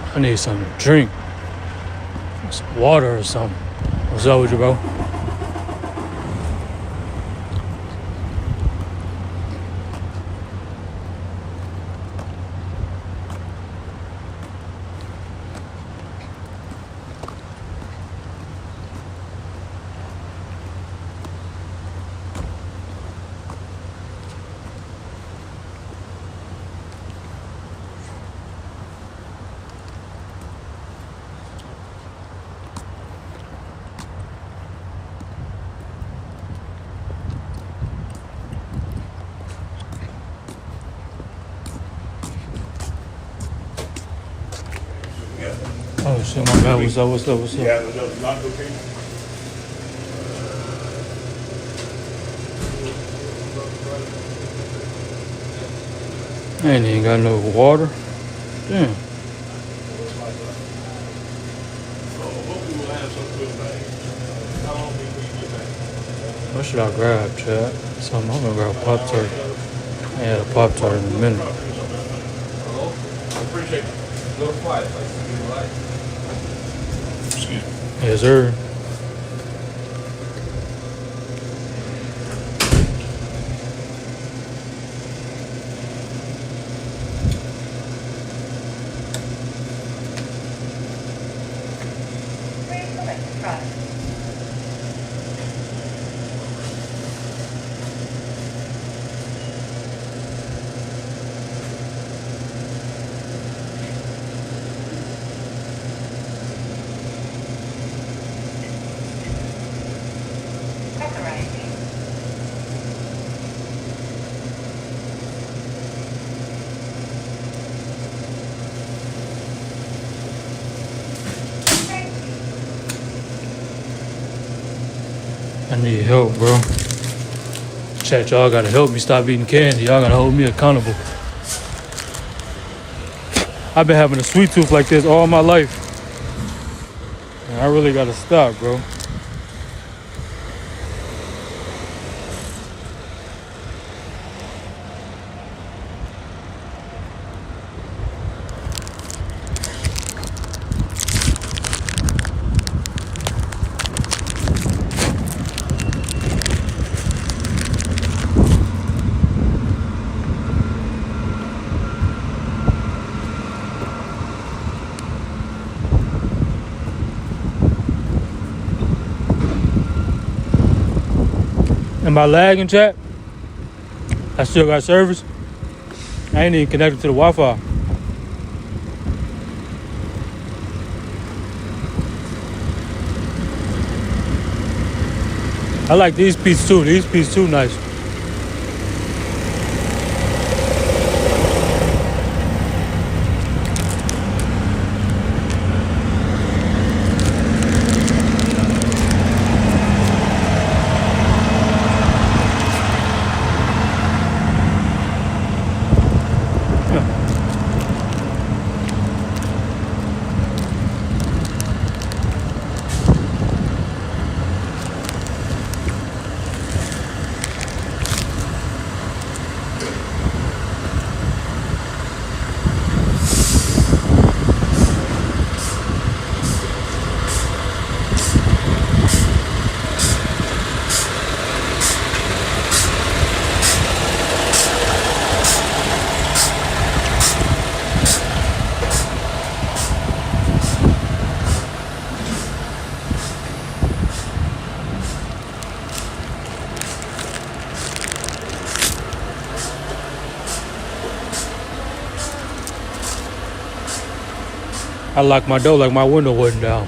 I need something to drink. Some water or something. What's up with you, bro? Oh shit, my bad. What's up? What's up? What's up? Yeah, the lock location. I ain't even got no water. Damn. What should I grab, Chad? Something. I'm gonna grab a Pop-Tart. I had a Pop-Tart in a minute. I appreciate it. A little quiet, like you like. Excuse me. Yes, sir. I need help, bro. Chat, y'all gotta help me stop eating candy. Y'all gotta hold me accountable. I've been having a sweet tooth like this all my life. And I really gotta stop, bro. Am I lagging, chat? I still got service. I ain't even connected to the Wi-Fi. I like these pieces too. These pieces too nice. I locked my door like my window wasn't down.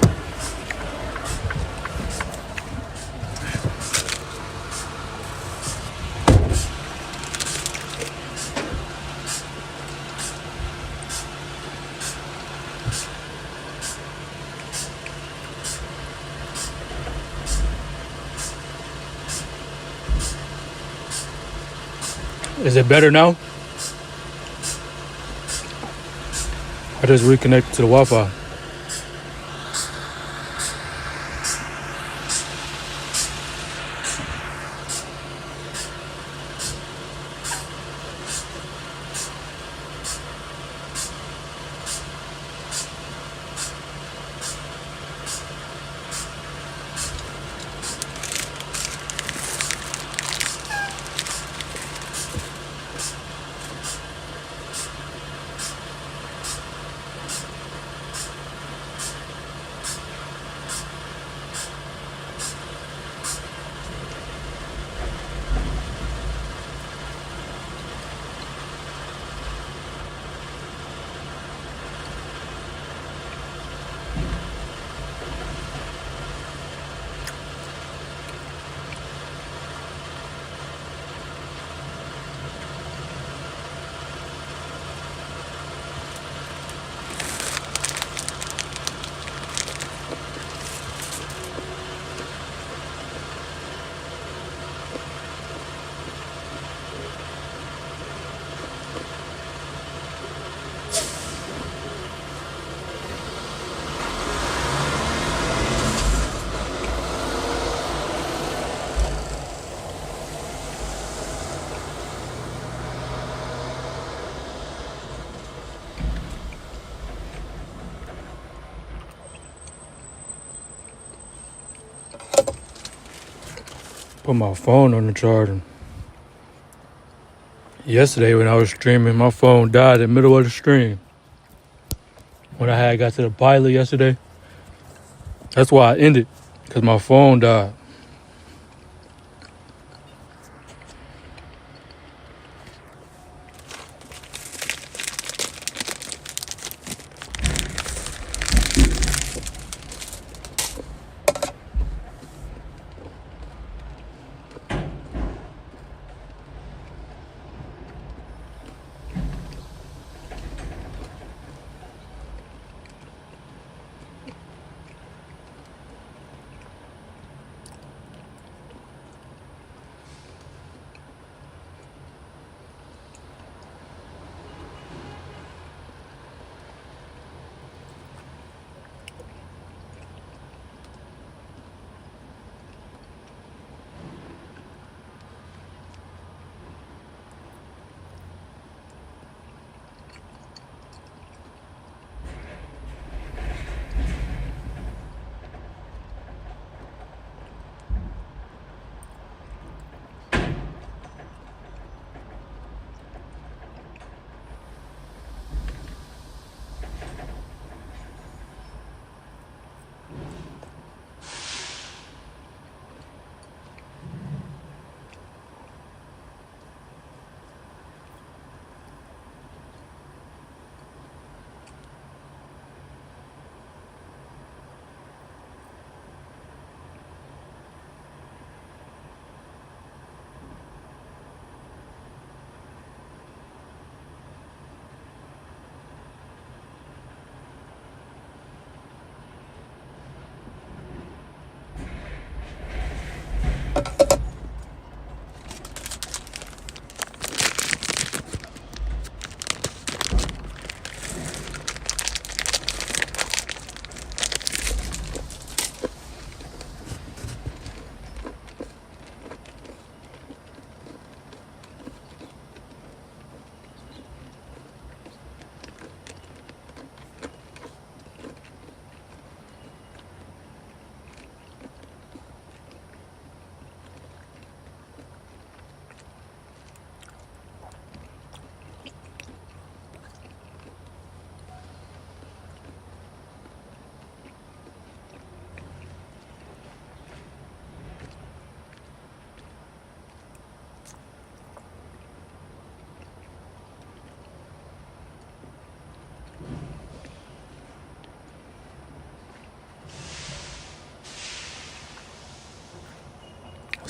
Is it better now? I just reconnected to the Wi-Fi. Put my phone on the charger. Yesterday when I was streaming, my phone died in the middle of the stream. When I had got to the pilot yesterday. That's why I ended, because my phone died.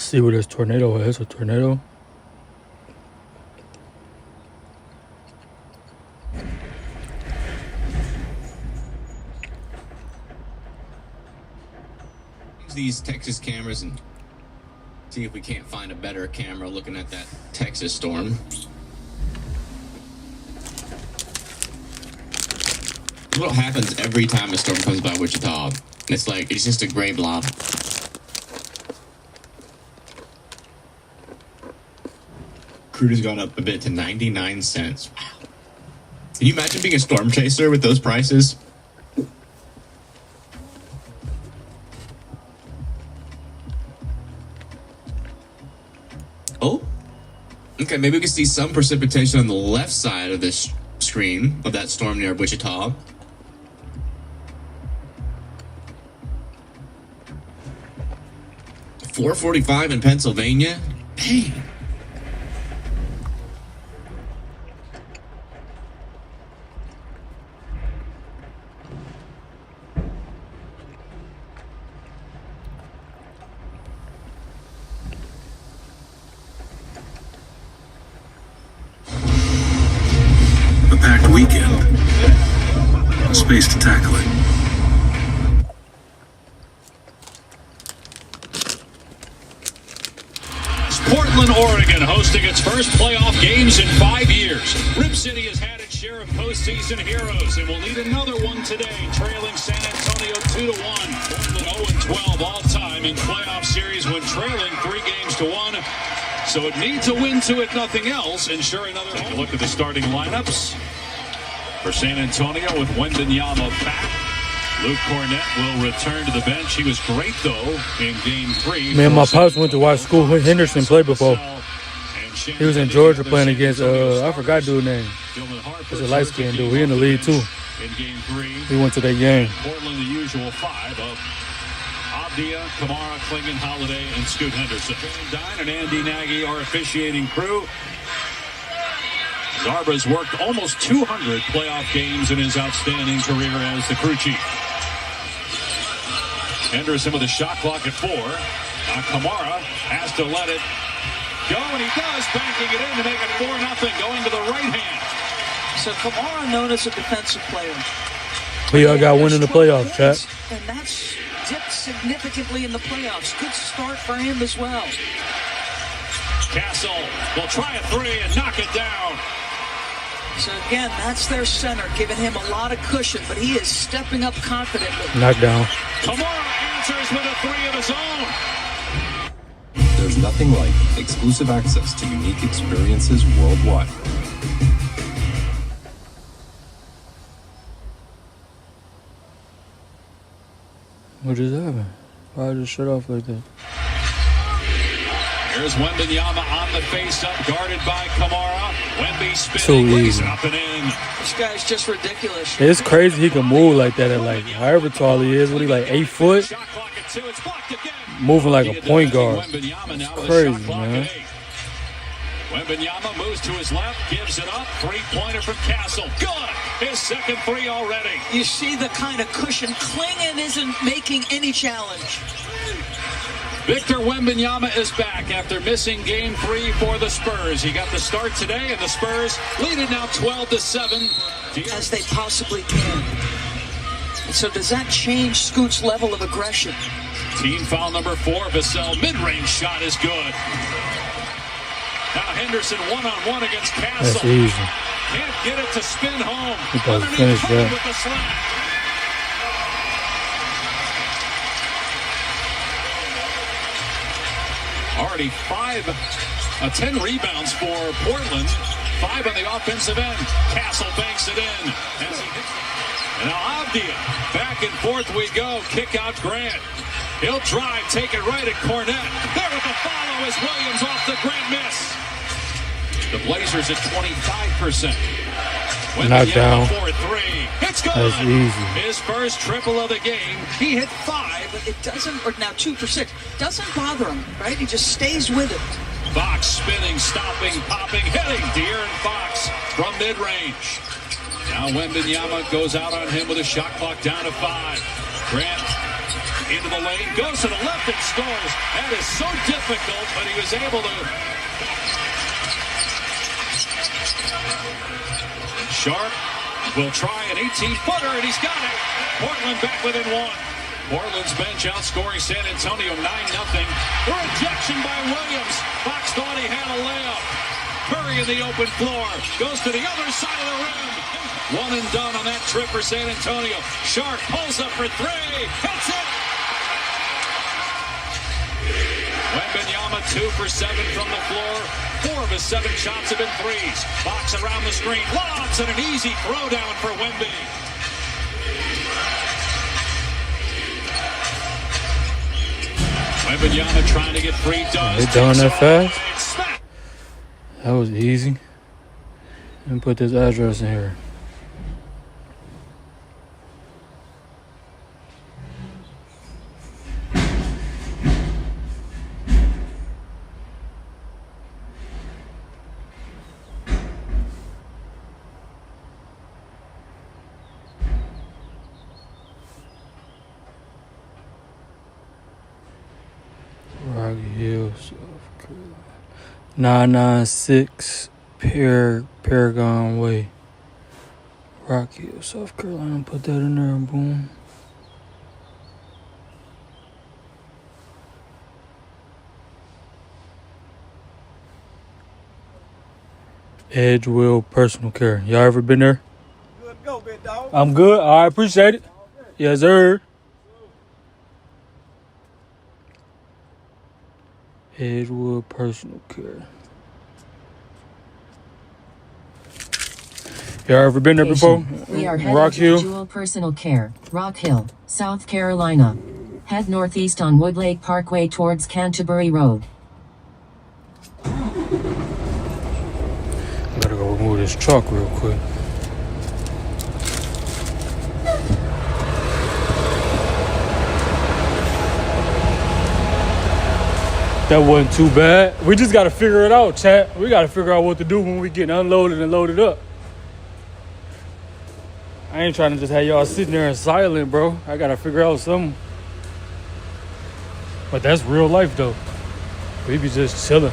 see where this tornado is. A tornado. These Texas cameras and see if we can't find a better camera looking at that Texas storm. What happens every time a storm comes by Wichita? It's like, it's just a gray blob. Crude has gone up a bit to 99 cents. Wow. Can you imagine being a storm chaser with those prices? Oh, okay, maybe we can see some precipitation on the left side of this screen of that storm near Wichita. .445 in Pennsylvania. Dang. A packed weekend. Space to tackle it. Portland, Oregon, hosting its first playoff games in 5 years. Rip City has had its share of postseason heroes and will need another one today, trailing San Antonio 2-1. Portland 0-12 all-time in playoff series when trailing 3-1. So it needs a win to, if nothing else, ensure another. Take a look at the starting lineups for San Antonio with Wembanyama back. Luke Cornett will return to the bench. He was great, though, in Game 3. Man, my pops went to watch school. Henderson played before. He was in Georgia playing against, I forgot dude's name. It's a light-skinned dude. He in the league, too. In Game 3. He went to that game. Portland, the usual five of Avdia, Kamara, Klingon, Holiday, and Scoot Henderson. Van Dyne and Andy Nagy are officiating crew. Zarba's worked almost 200 playoff games in his outstanding career as the crew chief. Henderson with a shot clock at 4. Now Kamara has to let it go, and he does, banking it in to make it 4-0, going to the right hand. So Kamara, known as a defensive player. He got one in the playoffs, chat. And that's dipped significantly in the playoffs. Good start for him as well. Castle will try a 3 and knock it down. So again, that's their center, giving him a lot of cushion, but he is stepping up confidently. Knockdown. Kamara answers with a 3 of his own. There's nothing like exclusive access to unique experiences worldwide. What just happened? Why did it shut off like that? Here's Wembanyama on the face-up, guarded by Kamara. Wemby Too spinning, lays easy. it up and in. This guy's just ridiculous. It's crazy he can move like that at like however tall he is. What he like 8 foot? Moving like a point guard. It's crazy, man. Wembanyama moves to his left, gives it up. 3-pointer from Castle. Good! His second 3 already. You see the kind of cushion. Klingon isn't making any challenge. Victor Wembanyama is back after missing Game 3 for the Spurs. He got the start today, and the Spurs lead it now 12-7. As they possibly can. So does that change Scoot's level of aggression? Team foul number 4. Vassell mid-range shot is good. Now Henderson one-on-one against Castle. That's easy. Can't get it to spin home. He doesn't finish that. With the slam. Already 10 rebounds for Portland. 5 on the offensive end. Castle banks it in. And now Avdia. Back and forth we go. Kick out Grant. He'll drive, take it right at Cornett. There with the follow as Williams off the Grant miss. The Blazers at 25%. Knockdown. 4-3. It's good. That's easy. His first triple of the game. He hit 5. But it doesn't, or now 2 for 6. Doesn't bother him, right? He just stays with it. Fox spinning, stopping, popping, hitting. De'Aaron Fox from mid-range. Now Wembanyama goes out on him with a shot clock down to 5. Grant into the lane, goes to the left and scores. That is so difficult, but he was able to. Sharp will try an 18-footer, and he's got it. Portland back within one. Portland's bench outscoring San Antonio 9-0. The rejection by Williams. Fox thought he had a layup. Curry in the open floor. Goes to the other side of the rim. One and done on that trip for San Antonio. Sharp pulls up for three. Hits it. Wembanyama 2 for 7 from the floor. 4 of his 7 shots have been threes. Fox around the screen. Lobs and an easy throwdown for Wemby. Wembanyama trying to get free. They done that fast? That was easy. Let me put this address in here. Rocky Hill, South Carolina. 996 Paragon Way. Rocky Hill, South Carolina. Put that in there, boom. Edgewell Personal Care. Y'all ever been there? Good to go, big dog. I'm good. I appreciate it. Yes, sir. Edgewood Personal Care. Y'all ever been there before? We are Rock headed Hill? to Edgewell Personal Care, Rock Hill, South Carolina. Head northeast on Woodlake Parkway towards Canterbury Road. Gotta go remove this truck real quick. That wasn't too bad. We just gotta figure it out, chat. We gotta figure out what to do when we get unloaded and loaded up. I ain't trying to just have y'all sitting there in silent, bro. I gotta figure out something. But that's real life, though. We be just chilling.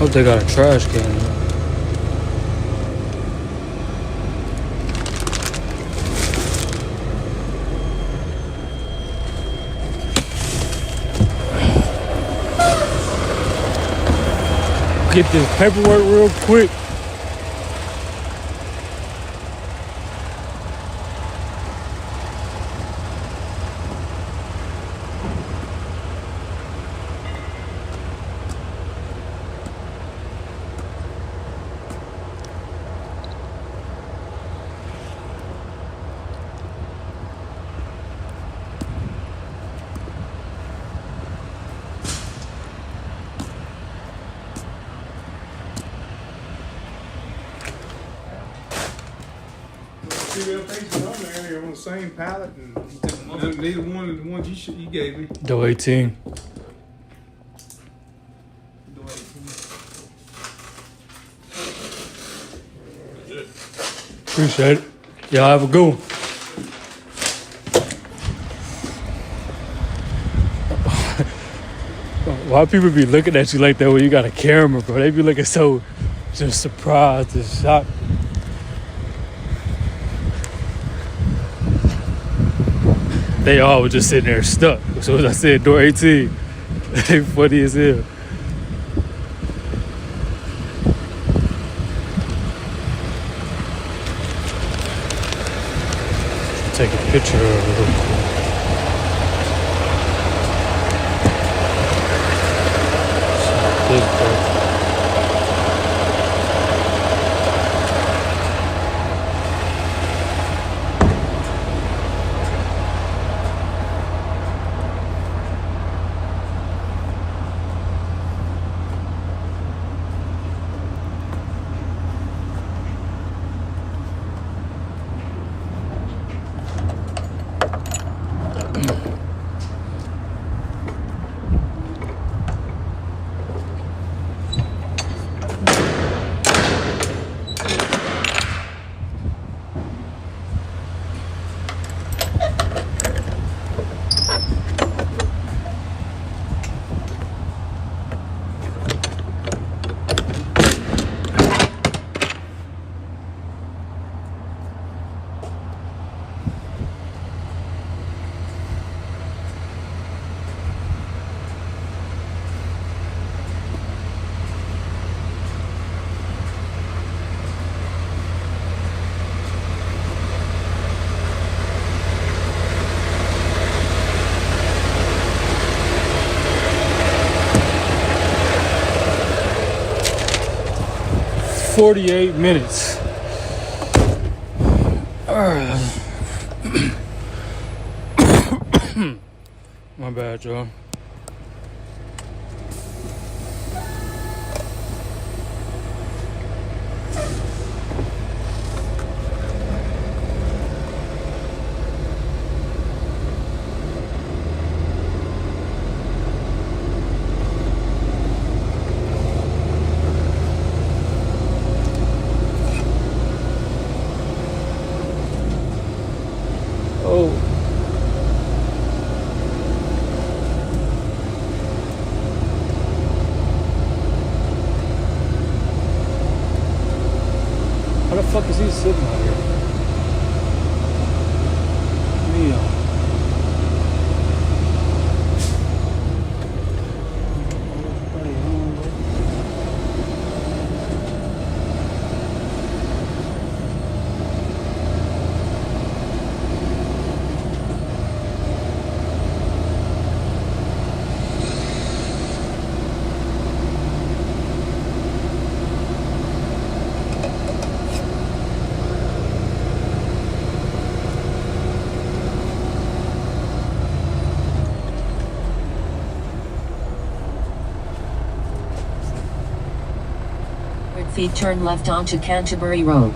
Hope they got a trash can. Get this paperwork real quick. cereal faces on there. They're on the same pallet, and neither one of the ones you gave me. Doe 18. Appreciate it. Y'all have a good one. Why people be looking at you like that when you got a camera, bro? They be looking so just surprised and shocked. They all were just sitting there stuck. As soon as I said door 18, they funny as hell. Take a picture of it real quick. Big bird. $48 minutes. My bad, y'all. How the fuck is he sitting out here? Neon. Feet turn left onto Canterbury Road.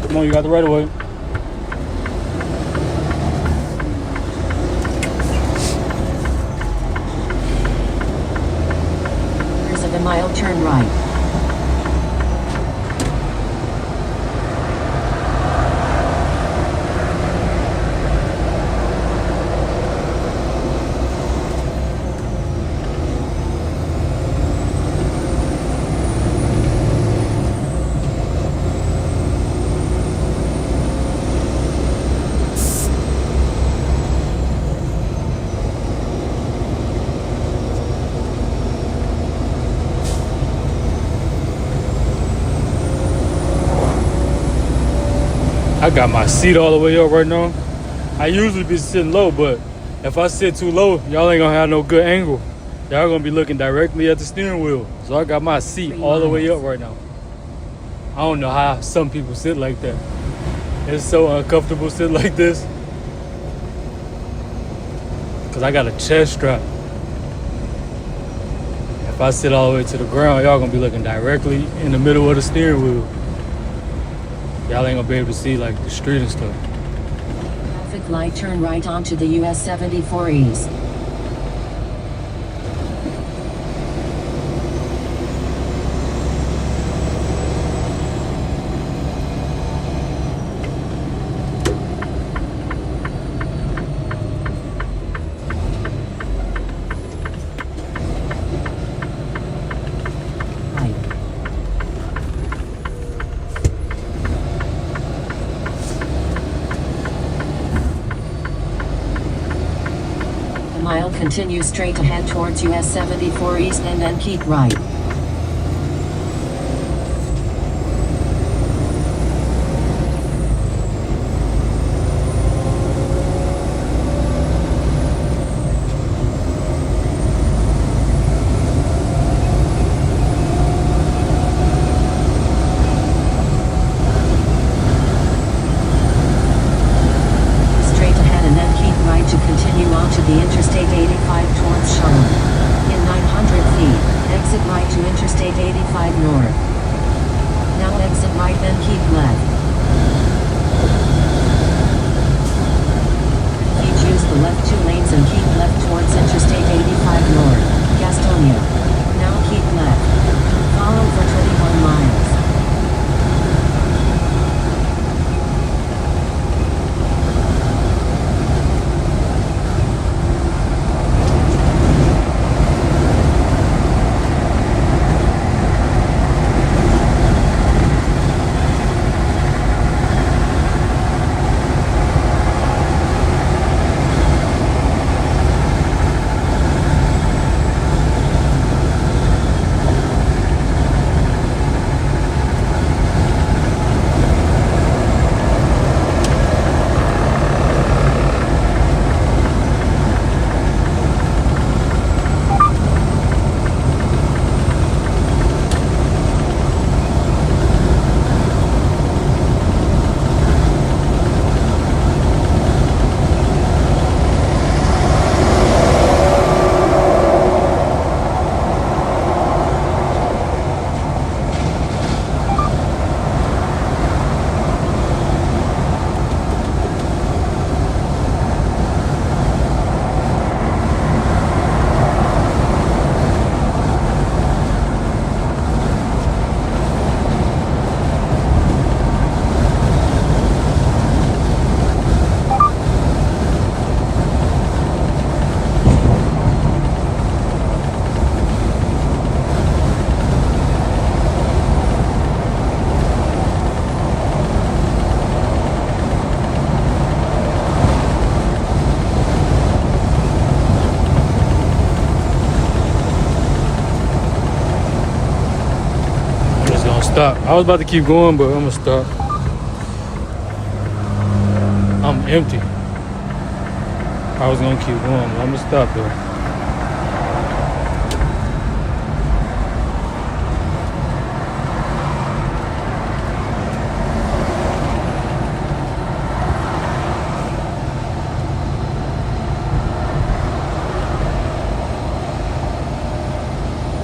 Come on, you got the right of way. Quarters of a mile, turn right. I got my seat all the way up right now. I usually be sitting low, but if I sit too low, y'all ain't gonna have no good angle. Y'all gonna be looking directly at the steering wheel. So I got my seat all the way up right now. I don't know how some people sit like that. It's so uncomfortable sitting like this. Cause I got a chest strap. If I sit all the way to the ground, y'all gonna be looking directly in the middle of the steering wheel. Y'all ain't gonna be able to see like the street and stuff. Traffic light, turn right onto the US 74 East. Mile, continue straight ahead towards US 74 East and then keep right. The Interstate 85 towards Charlotte. In 900 feet, exit right to Interstate 85 north. Now exit right then keep left. You choose the left 2 lanes and keep left towards Interstate 85 north, Gastonia. Now keep left. Follow for 21 miles. Stop. I was about to keep going, but I'm gonna stop. I'm empty. I was gonna keep going, but I'm gonna stop though.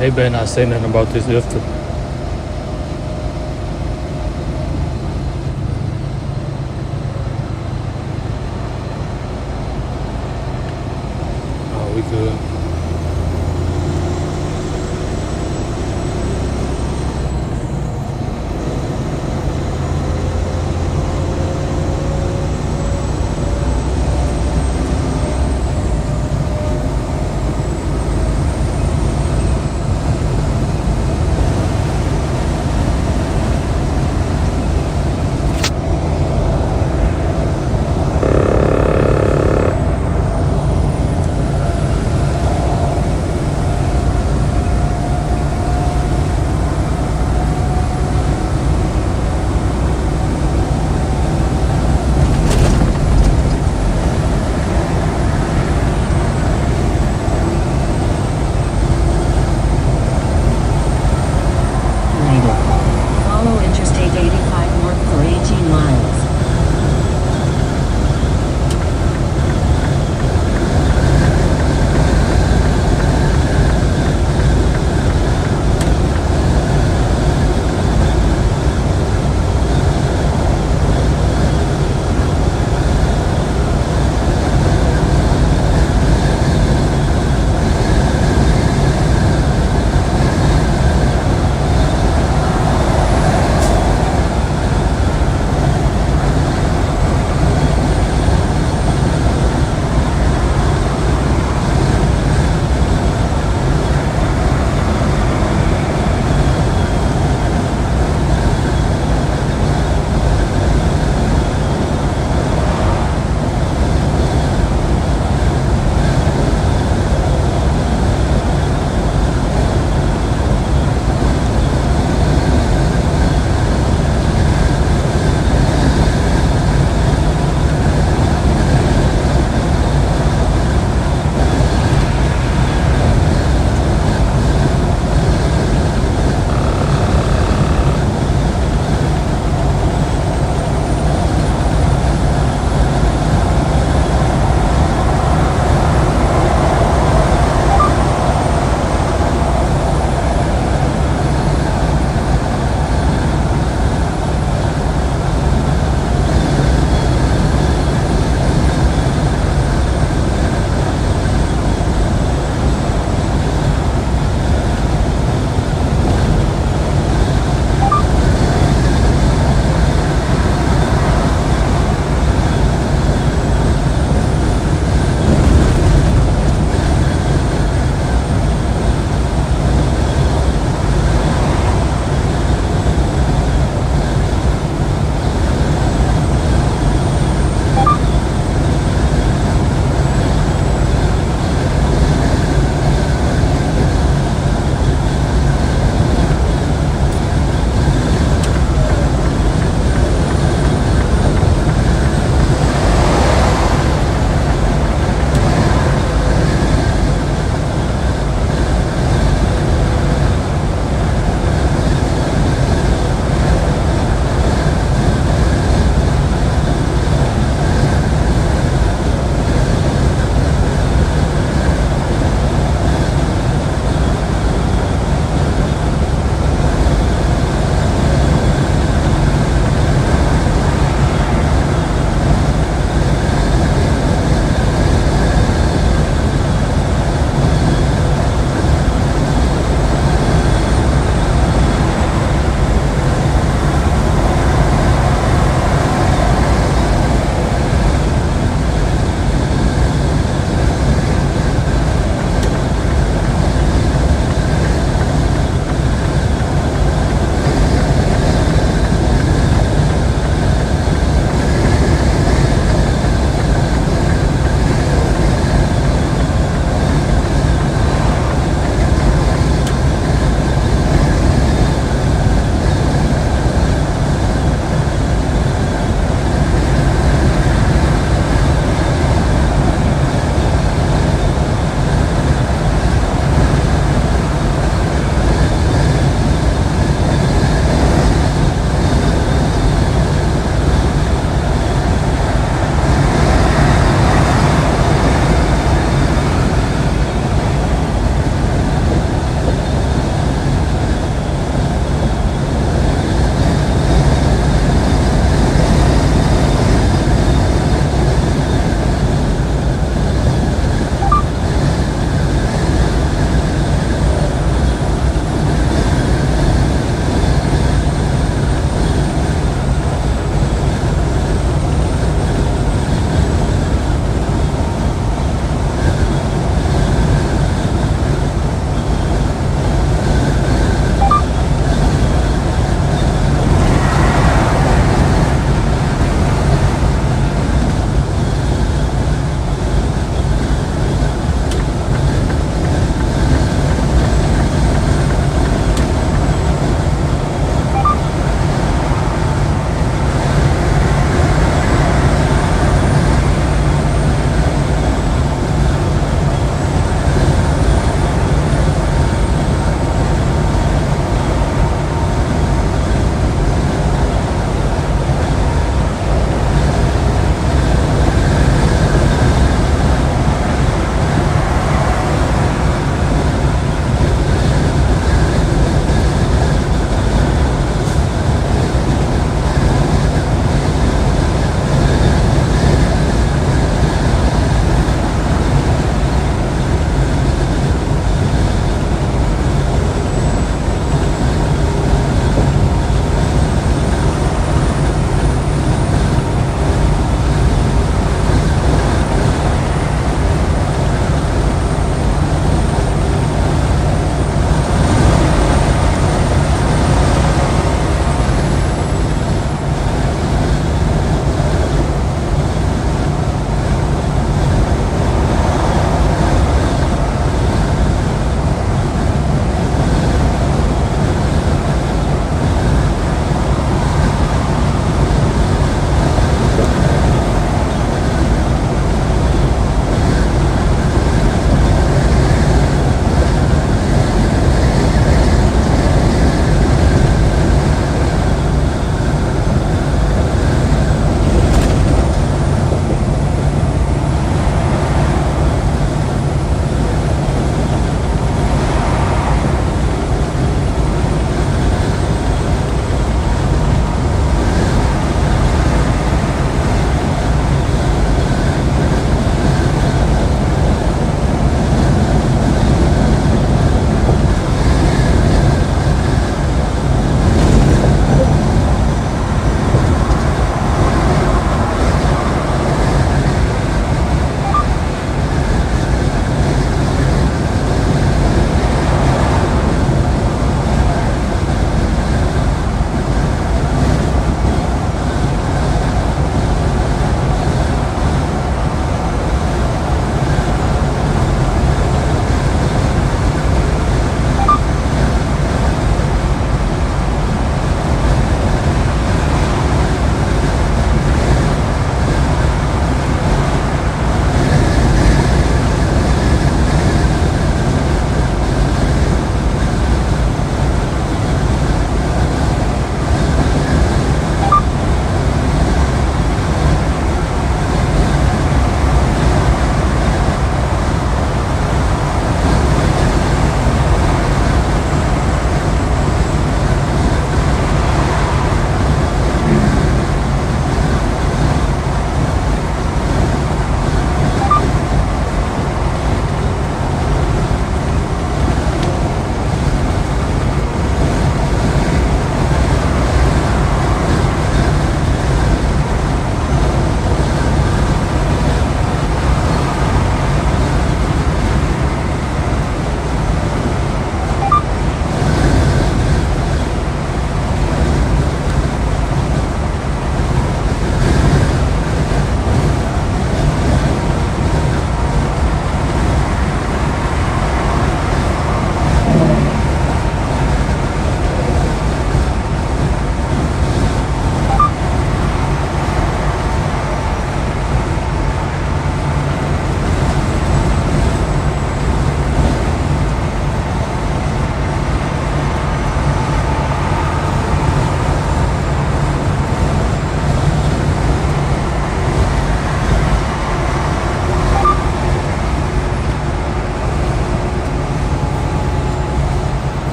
They better not say nothing about this lifter. We good.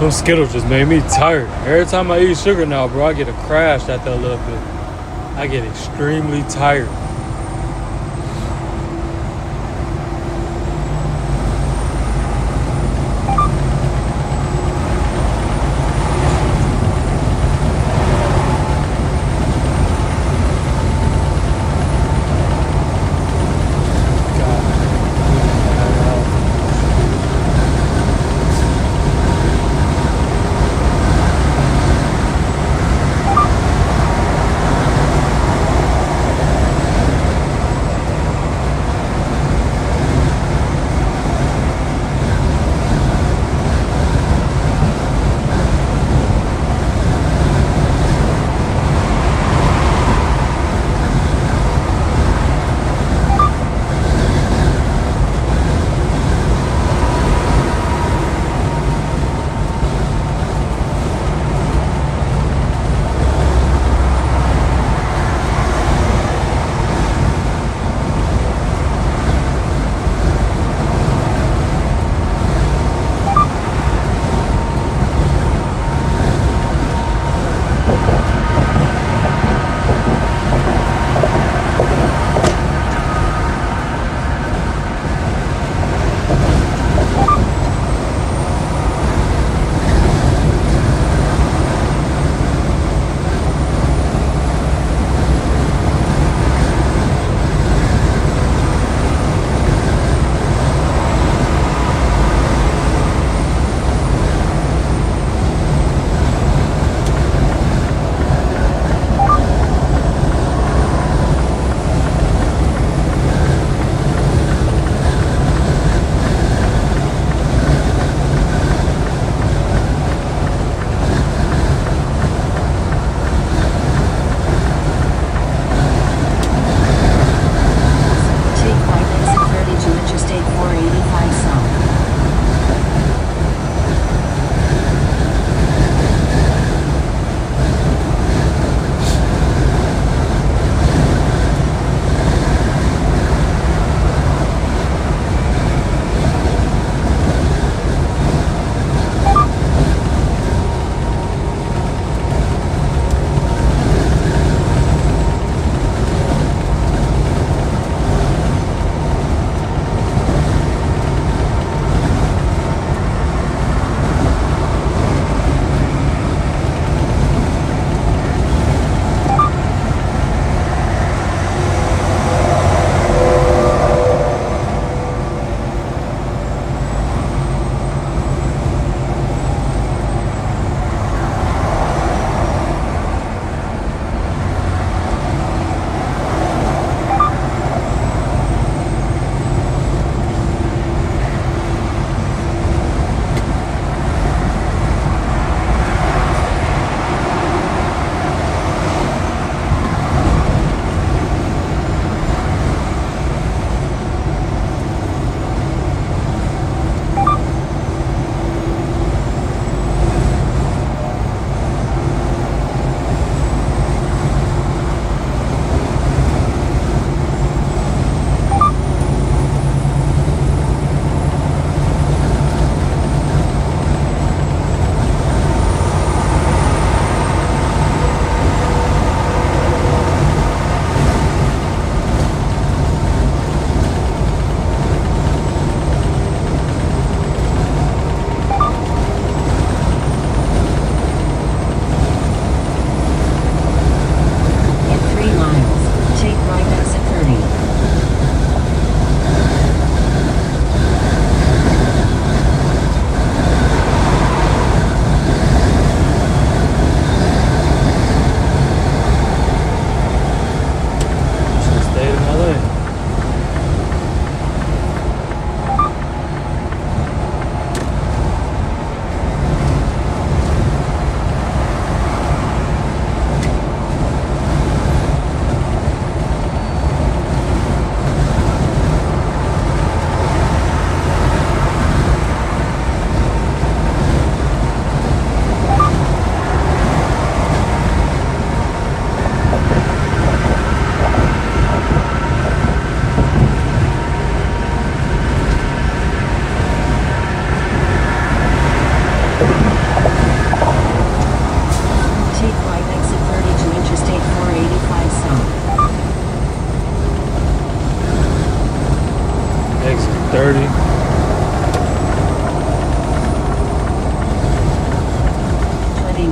Those Skittles just made me tired. Every time I eat sugar now, bro, I get a crash after a little bit. I get extremely tired.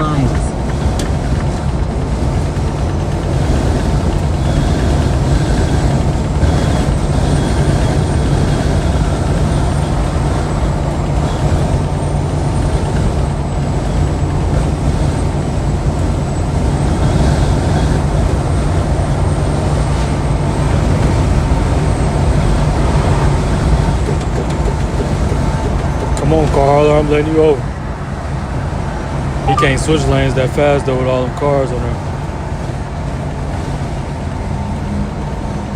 miles. Come on, Carl, I'm letting you over. He can't switch lanes that fast though with all them cars on there.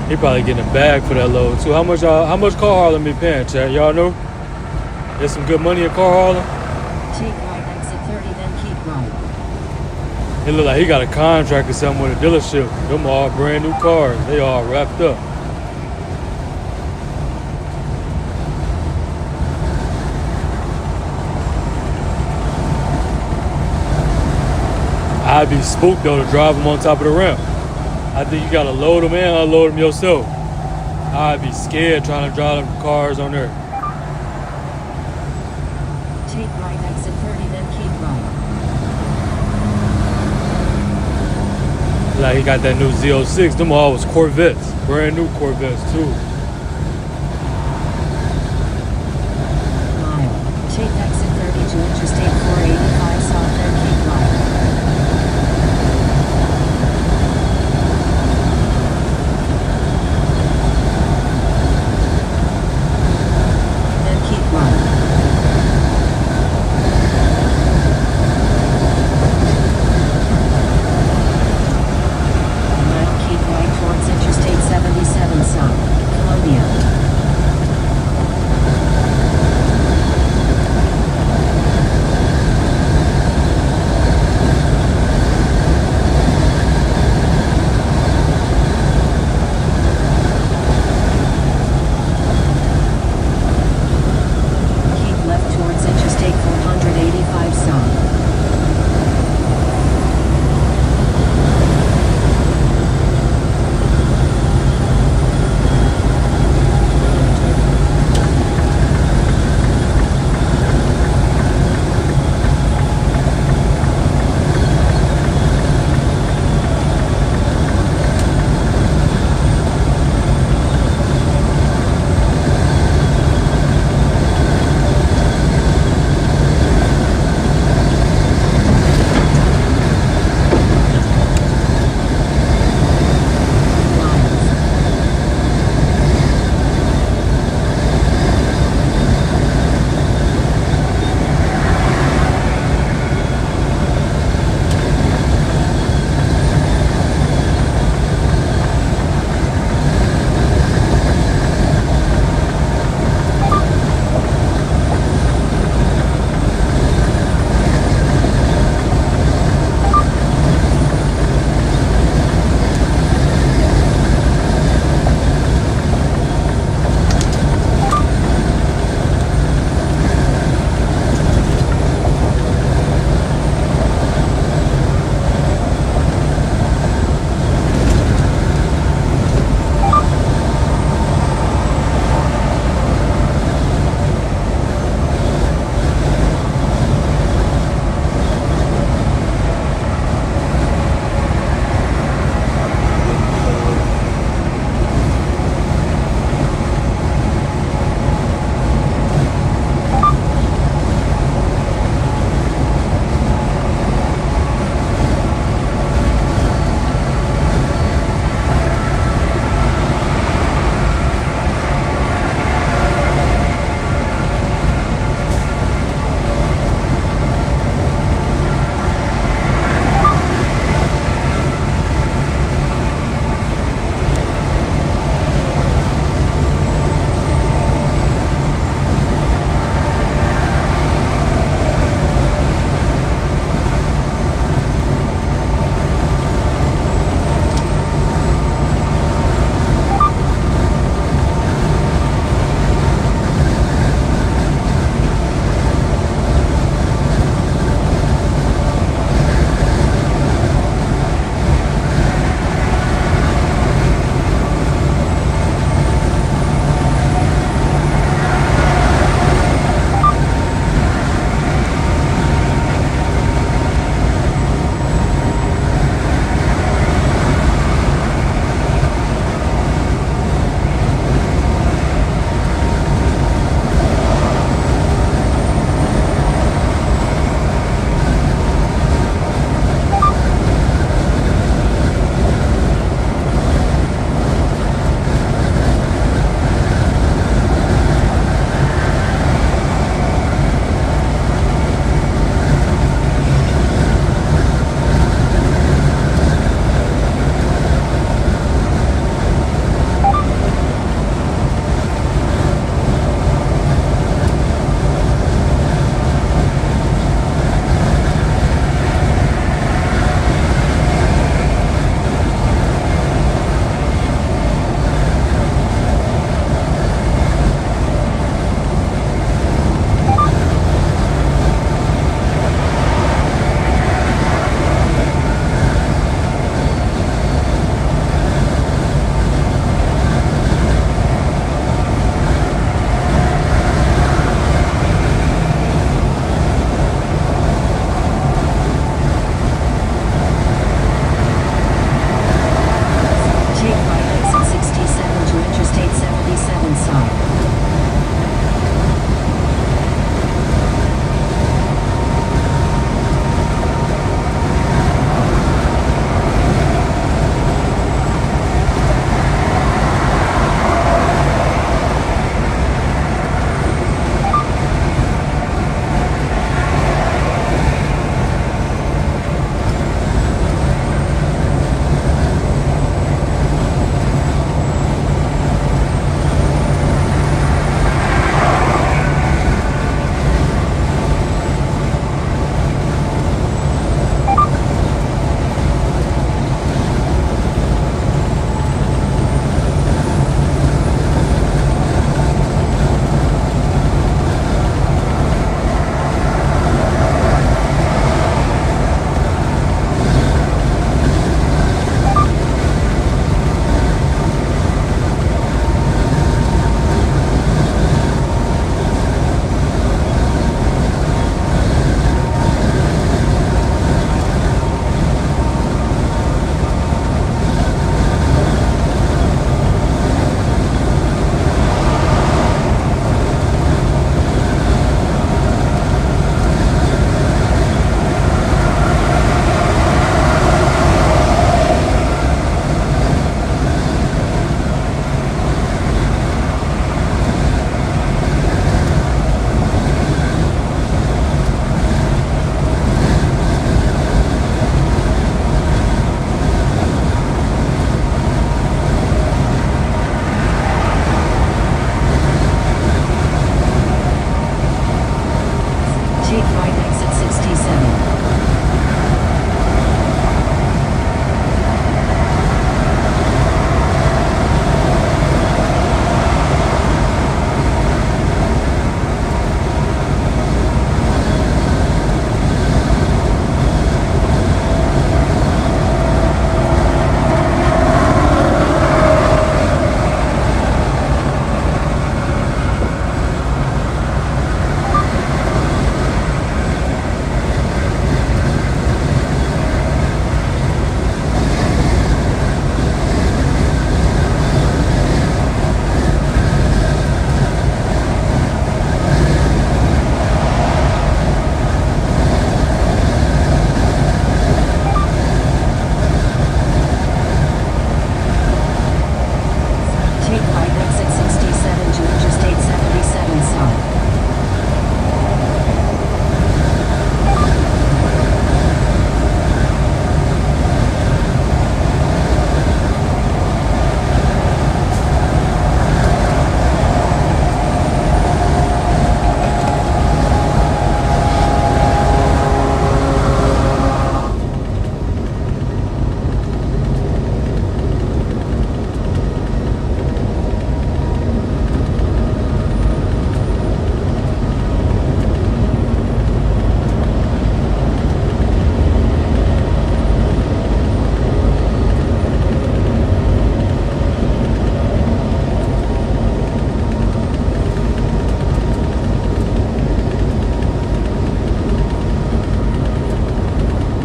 He probably getting a bag for that load too. How much Car Harlem be paying, chat? Y'all know? There's some good money in Car Harlem. Take right, exit 30, then keep right. It look like he got a contract or something with a dealership. Them all brand new cars. They all wrapped up. I'd be spooked though to drive them on top of the ramp. I think you gotta load them and unload them yourself. I'd be scared trying to drive them cars on there. Take right, exit 30, then keep right. Like he got that new Z06. Them all was Corvettes. Brand new Corvettes too. Mile. Take exit 30 to Interstate 485 south, then keep right. Then keep right. Mile, keep right towards Interstate 77 south.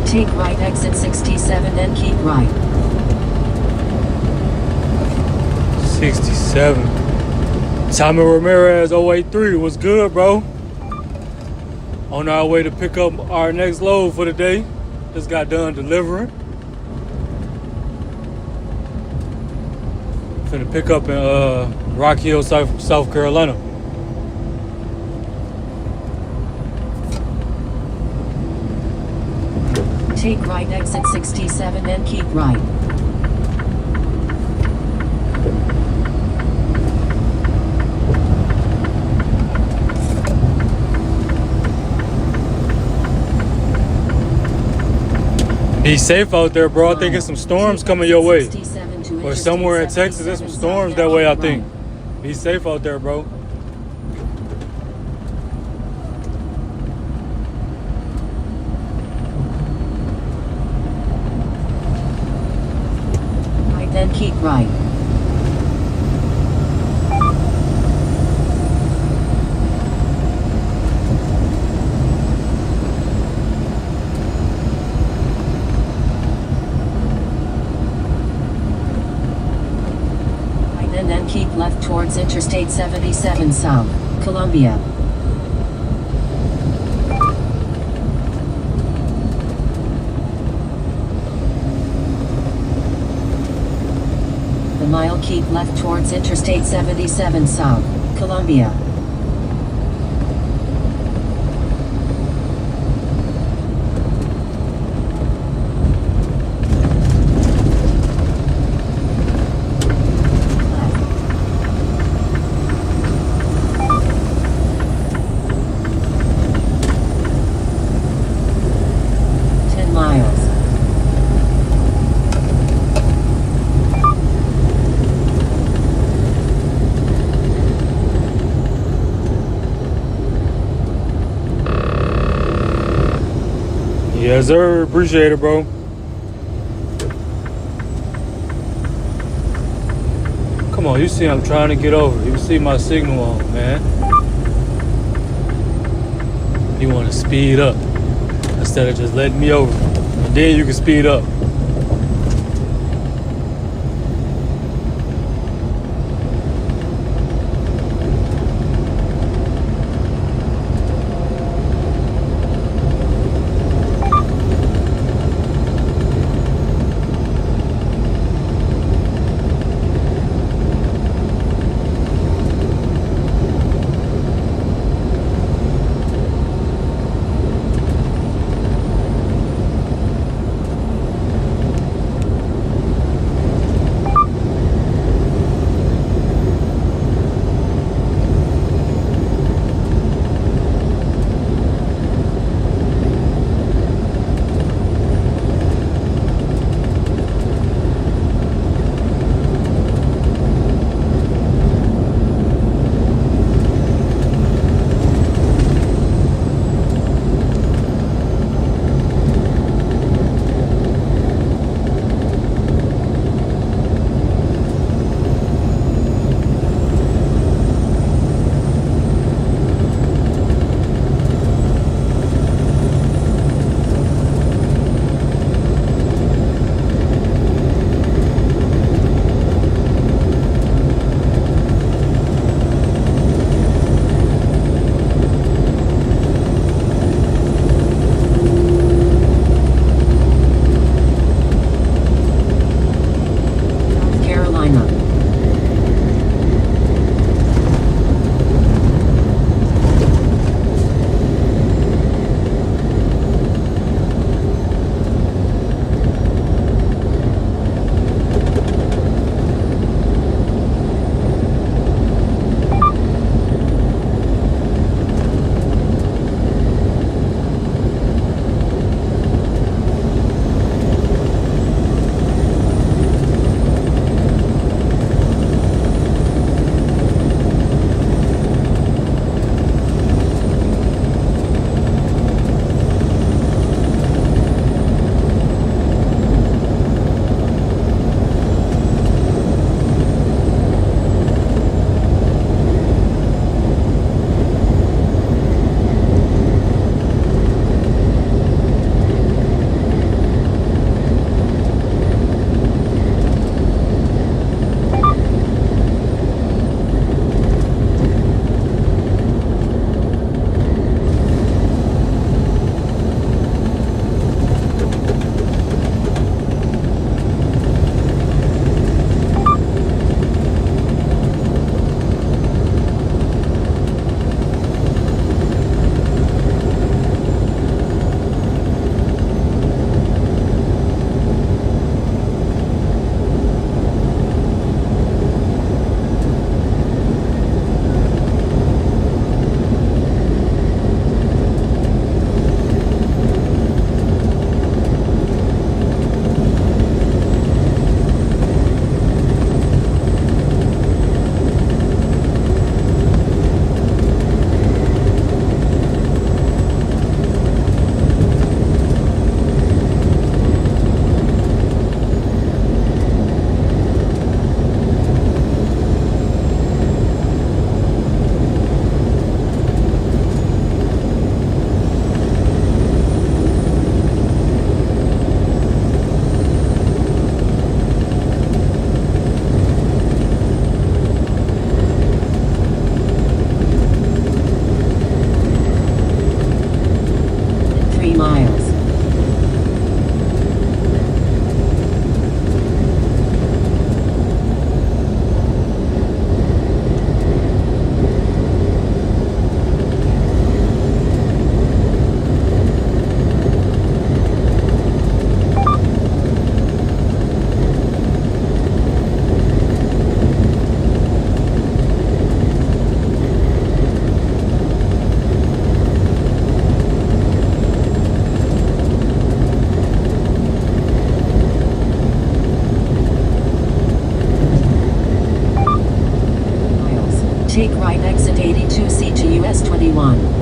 Take right exit 67 and keep right. 67. Tommy Ramirez 083 was good, bro. On our way to pick up our next load for the day. Just got done delivering. Finna pick up in Rock Hill, South Carolina. Take right exit 67 and keep right. Be safe out there, bro. I think there's some storms coming your way. Or somewhere in Texas, there's some storms that way, I think. Be safe out there, bro. Right, then keep right. And then keep left towards Interstate 77 South, Columbia. The mile keep left towards Interstate 77 South, Columbia. Yes, sir. Appreciate it, bro. Come on, you see I'm trying to get over. You see my signal on, man. You want to speed up instead of just letting me over. And then you can speed up. Take right exit 82C to US 21.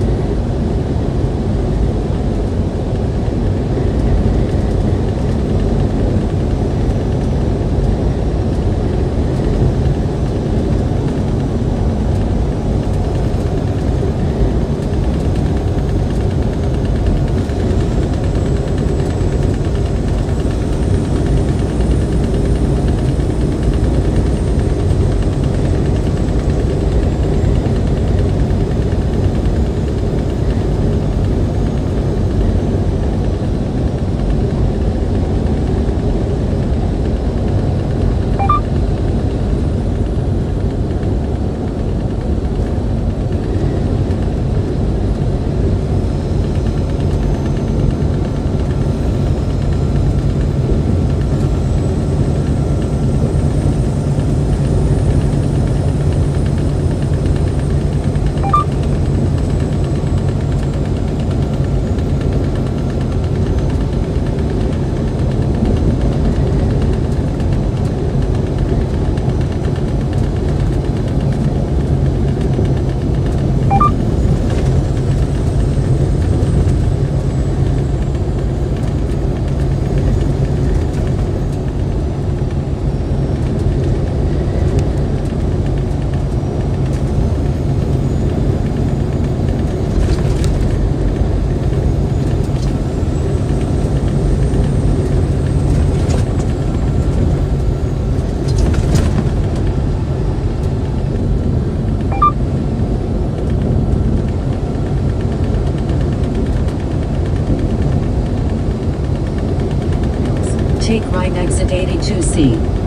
Take right exit 82C.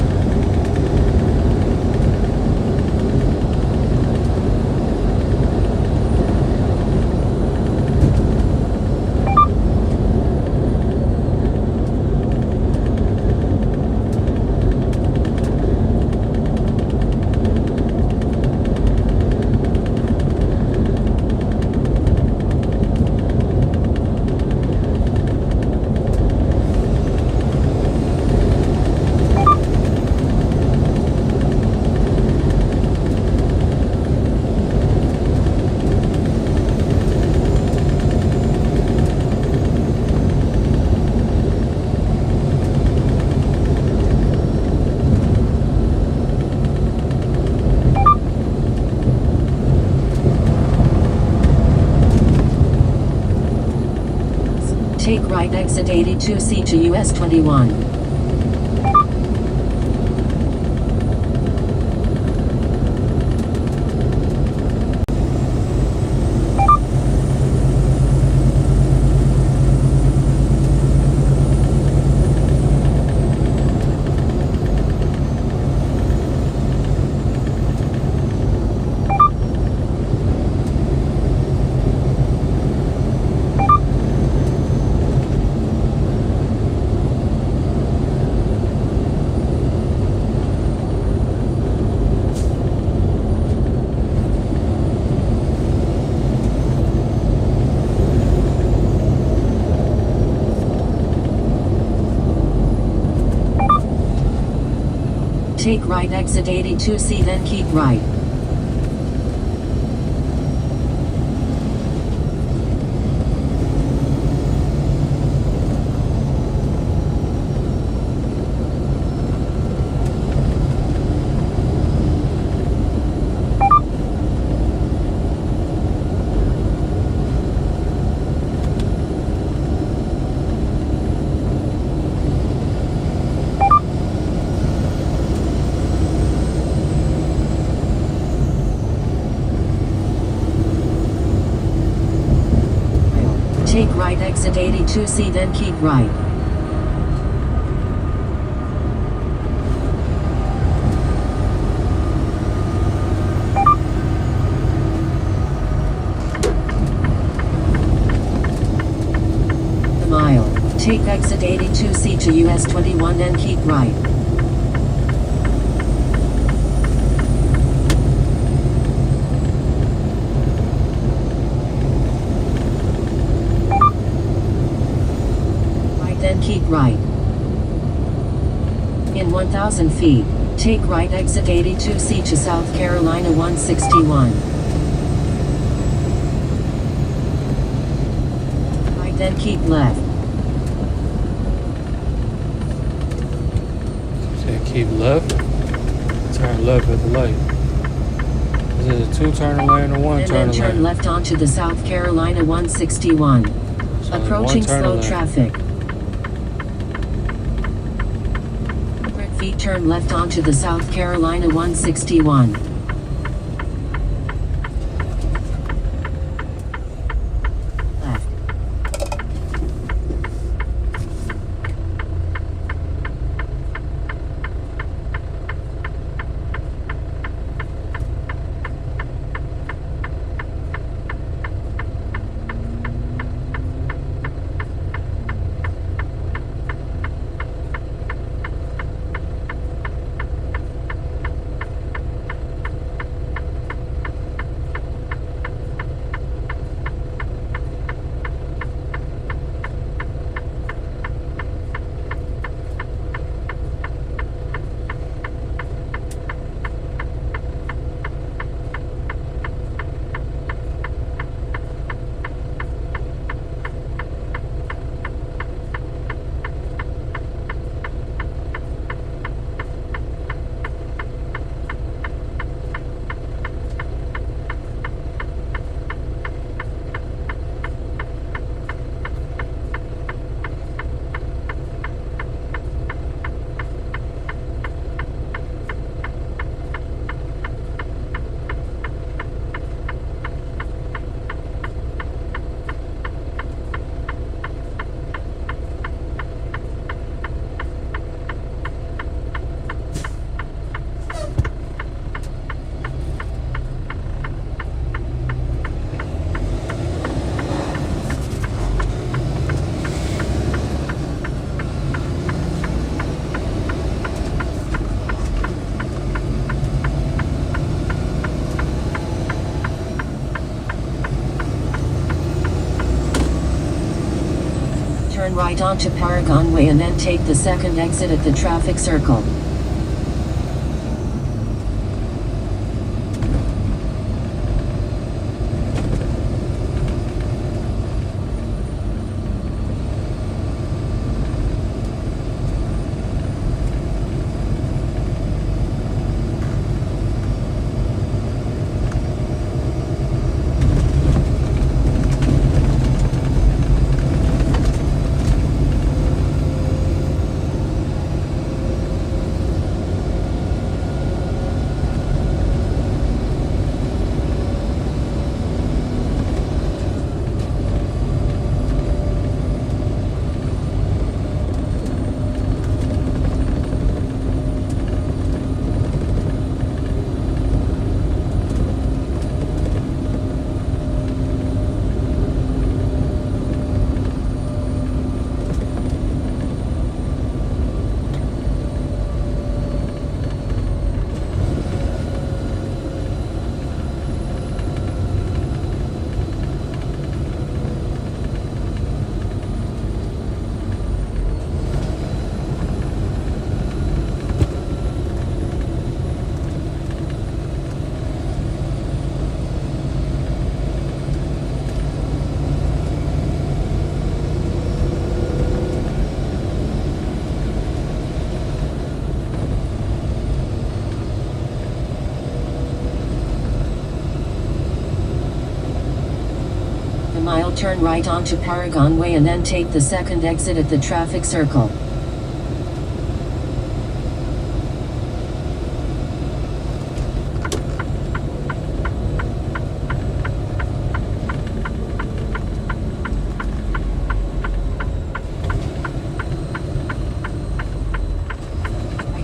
Take right exit 82C to US 21. Take right exit 82C, then keep right. Take right exit 82C, then keep right. A mile. Take exit 82C to US 21, then keep right. Then keep right. In 1,000 feet, take right exit 82C to South Carolina 161. Right then keep left. Say keep left. Turn left at the light. Is it a 2-turner lane or 1-turner lane? And then turn left onto the South Carolina 161. Approaching slow lane. traffic. 100 feet turn left onto the South Carolina 161. Left. Turn right onto Paragon Way and then take the second exit at the traffic circle. Mile turn right onto Paragon Way and then take the second exit at the traffic circle.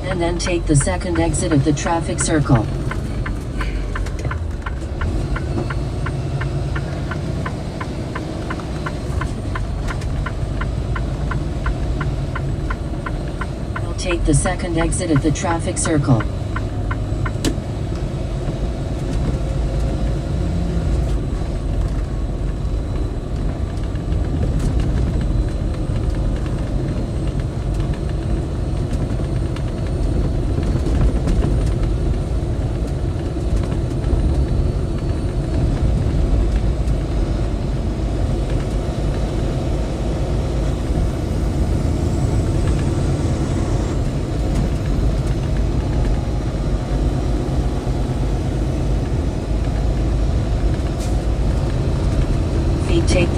And then take the second exit at the traffic circle. Take the second exit at the traffic circle.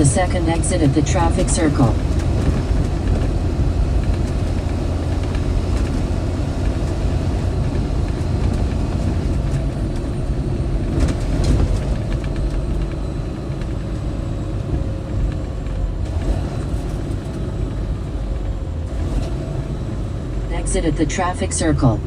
second exit at the traffic circle. Exit at the traffic circle.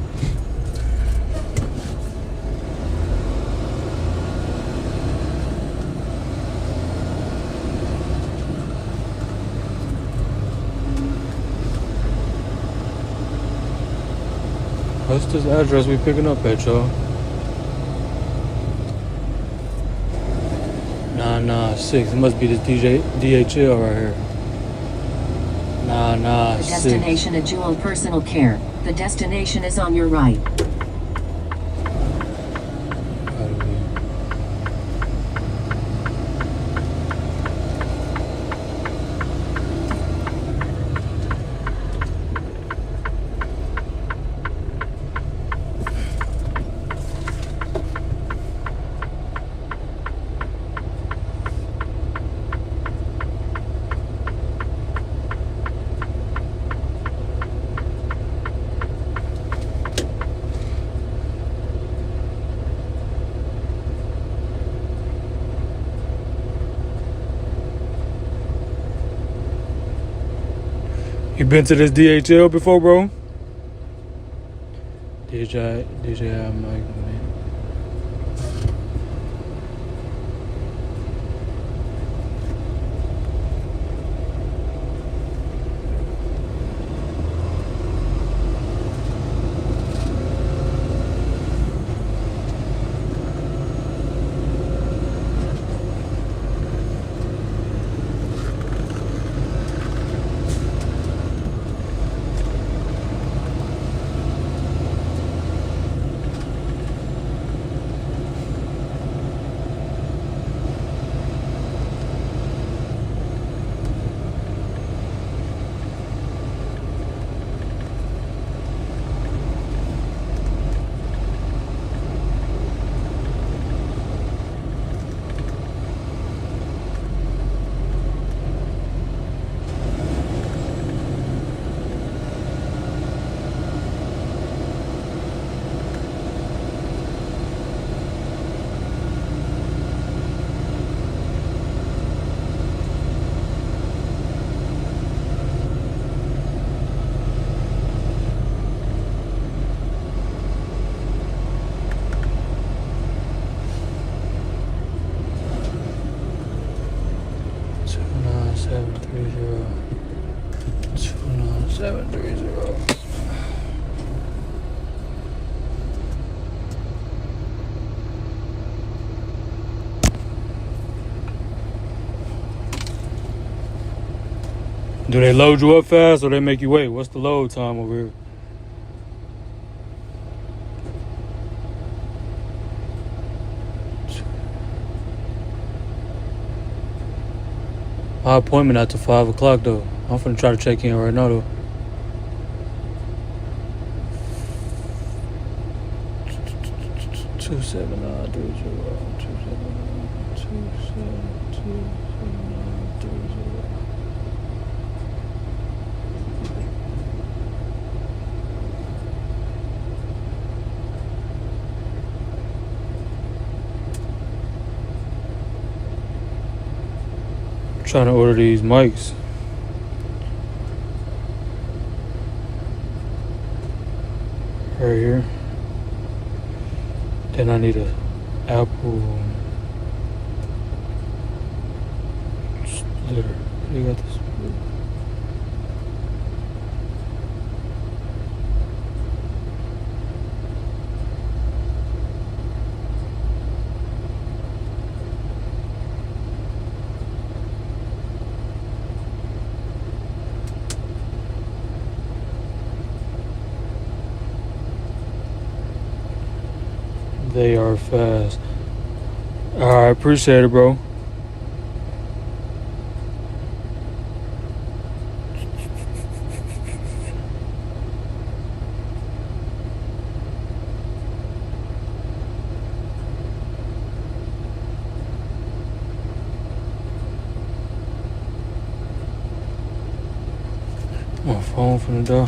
What's this address we picking up at, y'all? 996. It must be this DHL right here. 996. The destination at Jewel Personal Care. The destination is on your right. You been to this DHL before, bro? DJI Mike, man. Do they load you up fast or they make you wait? What's the load time over here? My appointment after 5 o'clock though. I'm finna try to check in right now though. Two seven nine three zero. 2727930. Trying to order these mics. Right here. Then I need a Apple splitter. You got this. They are fast. Alright, appreciate it, bro. My phone from the door.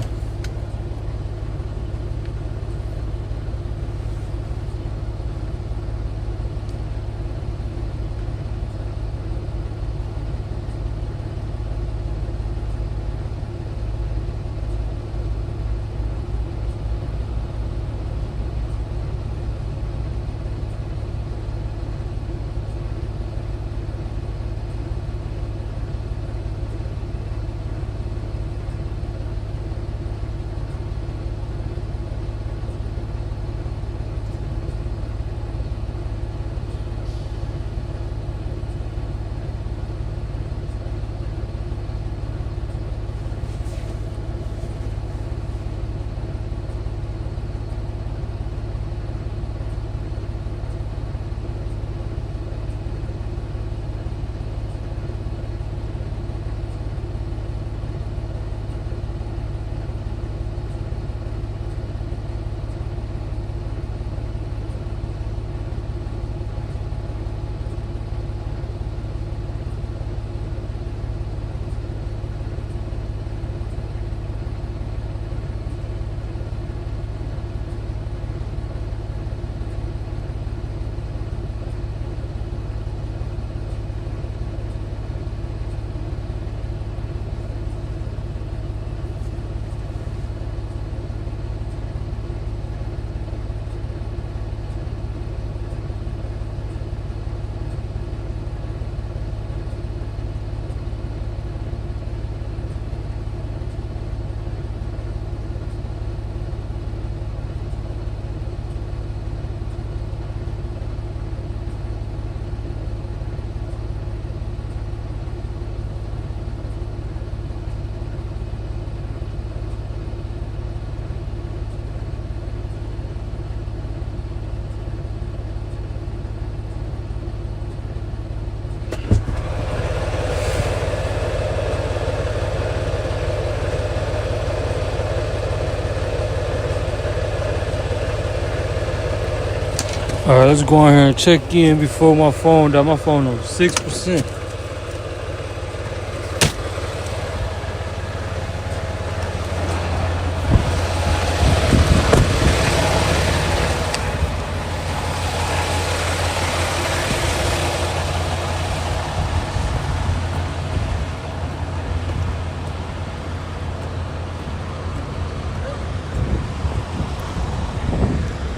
All right, let's go in here and check in before my phone died. My phone on 6%.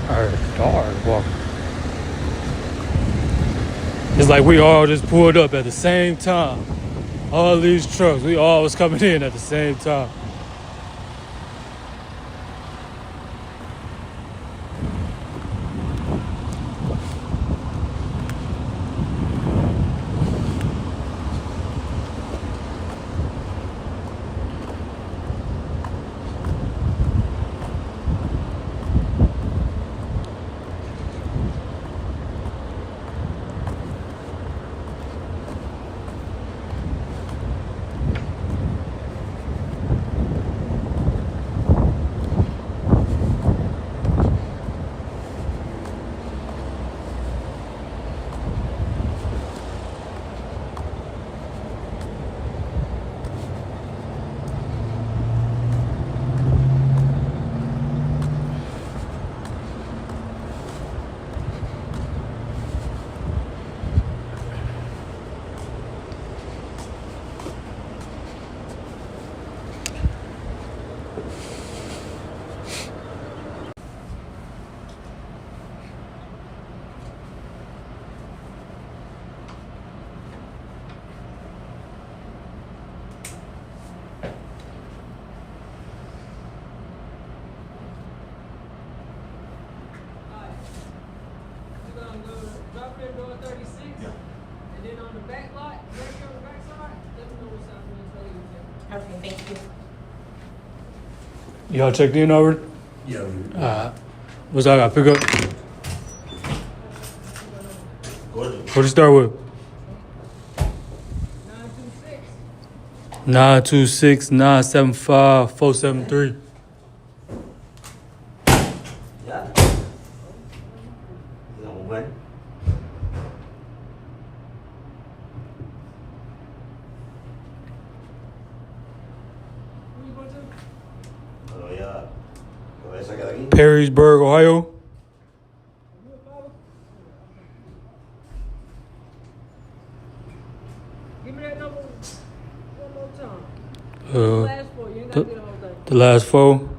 All right, dog walking. It's like we all just pulled up at the same time. All these trucks, we all was coming in at the same time. Okay, thank you. Y'all checked in already? Yeah. What's I got to pick up? What you start with? 926-975-473. Yeah. You know what? Where you Perrysburg, Ohio. Give me that number one more time. The last four.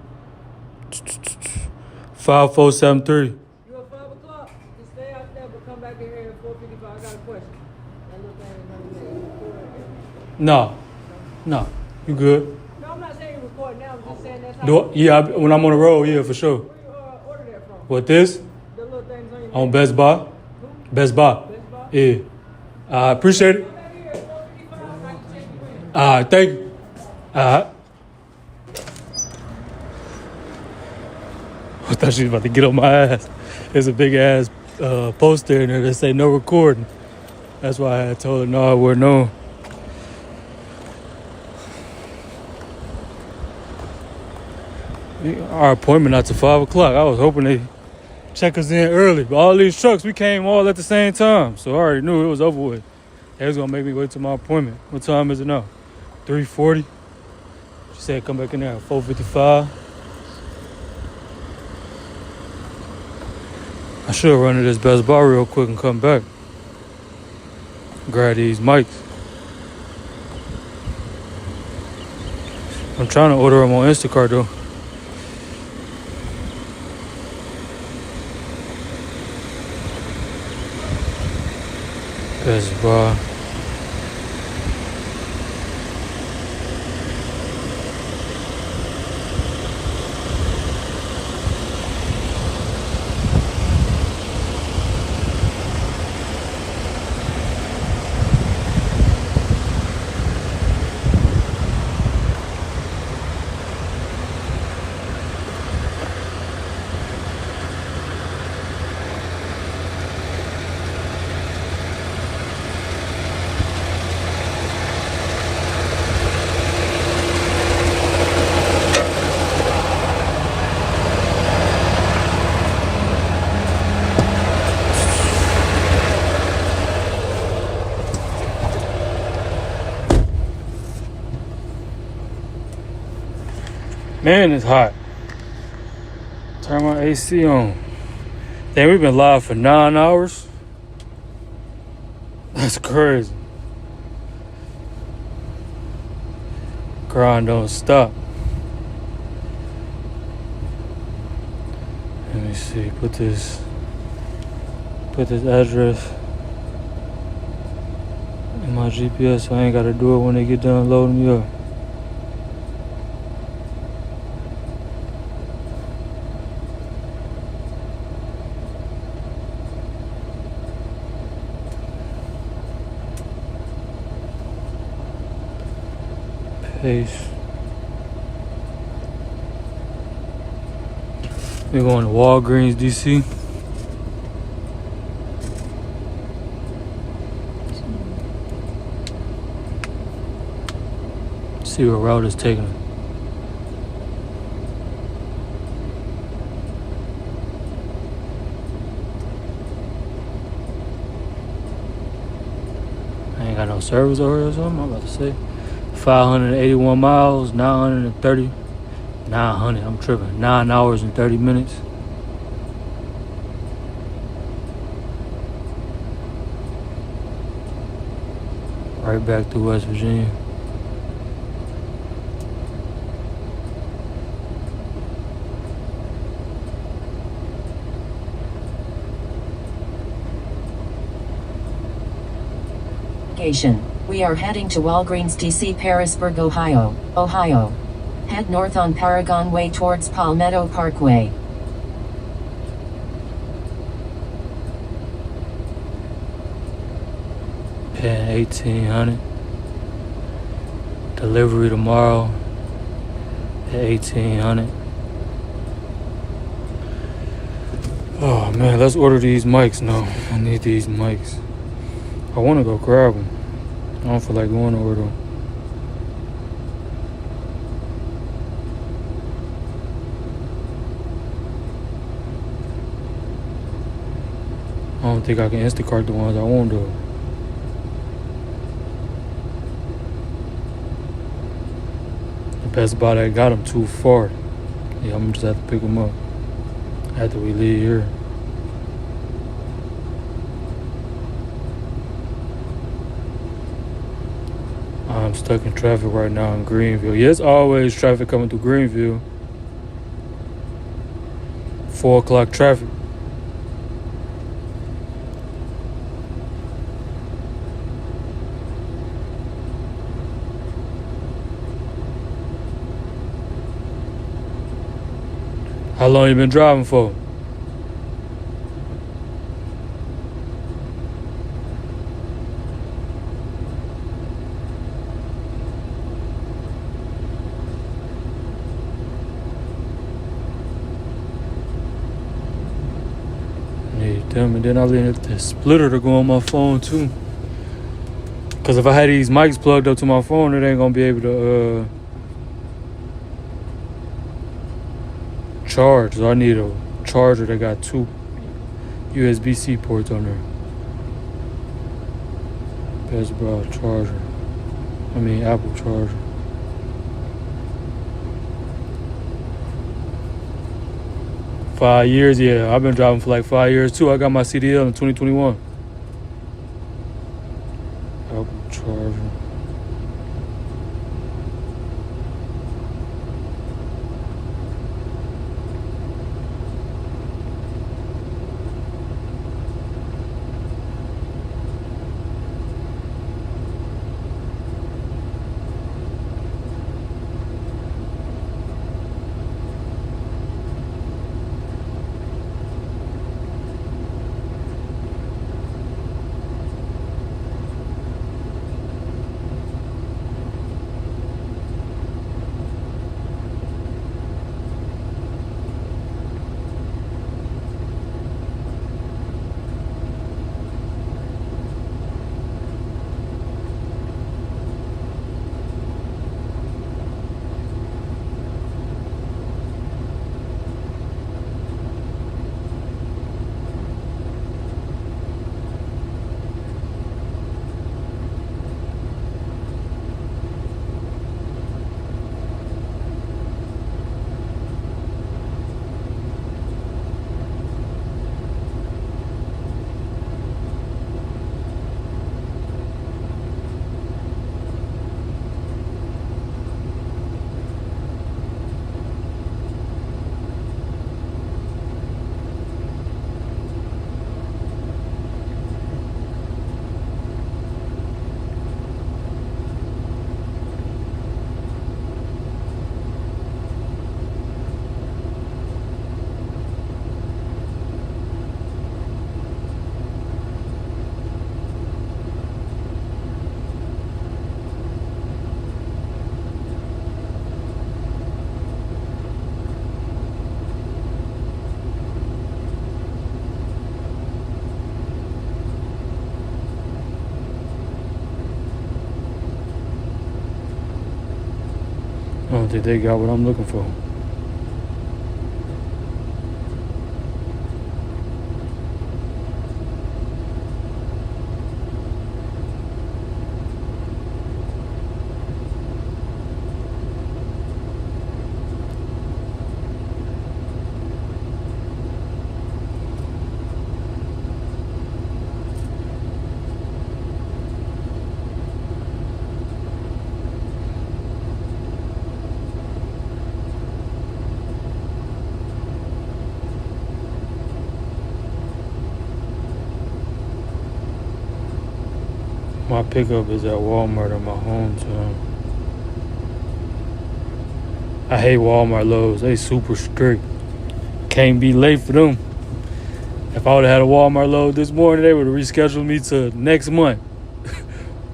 5473. You at 5 o'clock? Just stay out there, but come back in here at 4:55. I got a question. That little thing is No, you good? No, I'm not saying you're recording now. I'm just saying that's how. When I'm on the road, yeah, for sure. Where you order that from? What this? The little things on your On Best Buy. Best Buy. Yeah. I appreciate it. Thank you. I thought she was about to get on my ass. There's a big ass poster in there that say no recording. That's why I told her no, I wouldn't know. Our appointment not till 5 o'clock. I was hoping they check us in early, but all these trucks, we came all at the same time, so I already knew it was over with. They was gonna make me wait till my appointment. What time is it now? 3:40. She said come back in there at 4:55. I should run to this Best Buy real quick and come back. Grab these mics. I'm trying to order them on Instacart though. Best Buy. Man, it's hot. Turn my AC on. Damn, we've been live for 9 hours. That's crazy. Grind don't stop. Let me see. Put this address in my GPS so I ain't gotta do it when they get done loading me up. Paste. We're going to Walgreens, DC. See what route it's taking. I ain't got no service over here or something, I'm about to say. 581 miles, 930. 900, I'm tripping. 9 hours and 30 minutes. Right back to West Virginia. We are heading to Walgreens DC, Parisburg, Ohio. Head north on Paragon Way towards Palmetto Parkway. Paying $1,800. Delivery tomorrow at $1,800. Oh man, let's order these mics now. I need these mics. I want to go grab them. I don't feel like going over them. I don't think I can Instacart the ones I want to. The Best Buy that got them too far. Yeah, I'm gonna just have to pick them up after we leave here. I'm stuck in traffic right now in Greenville. Yeah, it's always traffic coming through Greenville. 4 o'clock traffic. How long you been driving for? Damn, and then I let the splitter to go on my phone too. Cause if I had these mics plugged up to my phone, it ain't gonna be able to charge. So I need a charger that got 2 USB-C ports on there. Best Buy charger. I mean Apple charger. $5 years, yeah. I've been driving for like 5 years too. I got my CDL in 2021. Apple charger. I don't think they got what I'm looking for. My pickup is at Walmart in my hometown. I hate Walmart loads. They super strict. Can't be late for them. If I would have had a Walmart load this morning, they would have rescheduled me to next month.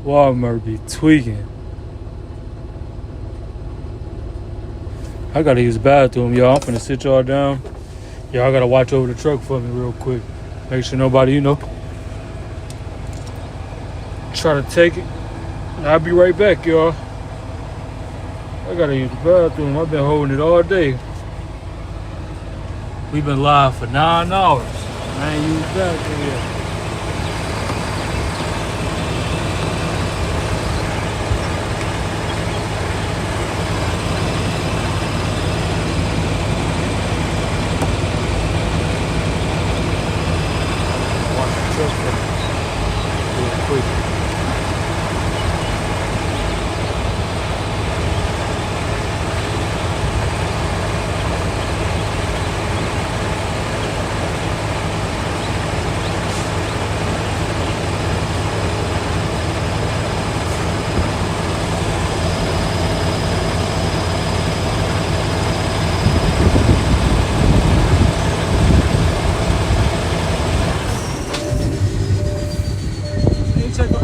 Walmart be tweaking. I gotta use the bathroom, y'all. I'm finna sit y'all down. Y'all gotta watch over the truck for me real quick. Make sure nobody, try to take it. And I'll be right back, y'all. I gotta use the bathroom. I've been holding it all day. We've been live for 9 hours. I ain't used that yet.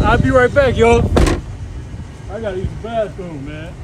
I'll be right back, yo. I gotta use the bathroom, man.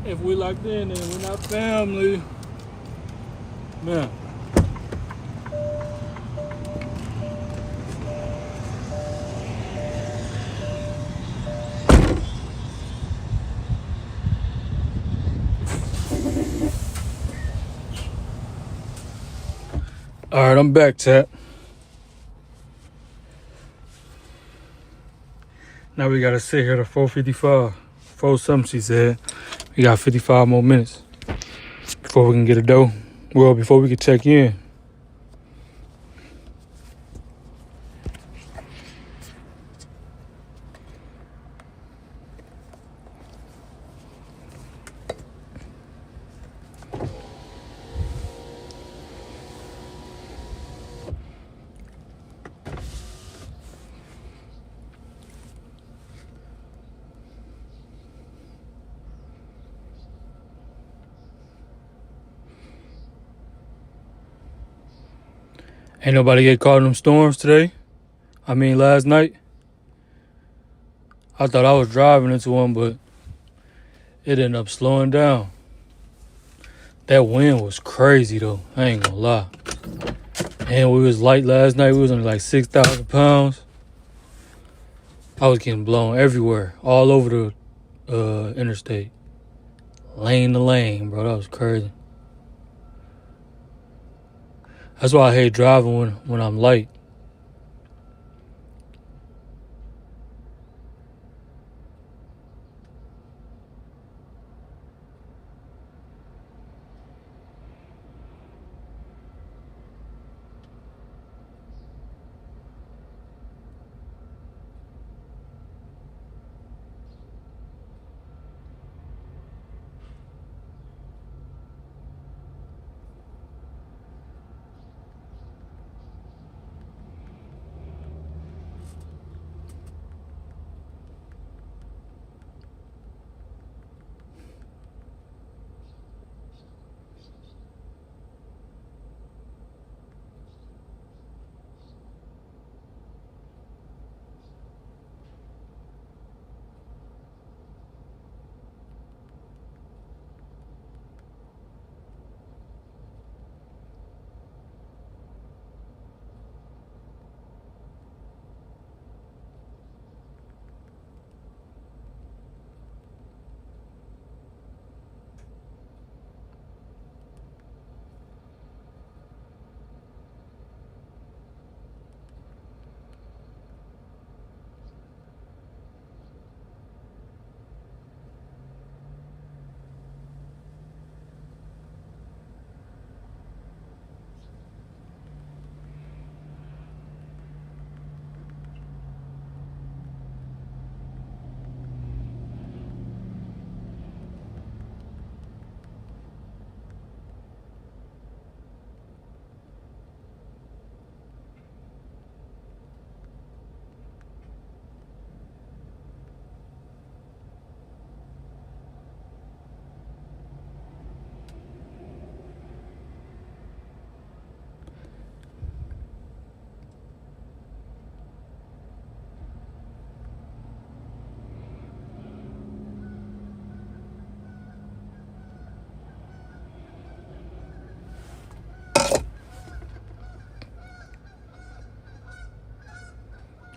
If we locked in, then we're not family. Man. All right, I'm back, Tap. Now we gotta sit here to 4:55. 4 something, she said. We got 55 more minutes before we can get a dough. Well, before we can check in. Ain't nobody get caught in them storms today. I mean, last night. I thought I was driving into one, but it ended up slowing down. That wind was crazy, though. I ain't gonna lie. And we was light last night. We was only like 6,000 pounds. I was getting blown everywhere, all over the interstate. Lane to lane, bro. That was crazy. That's why I hate driving when I'm light.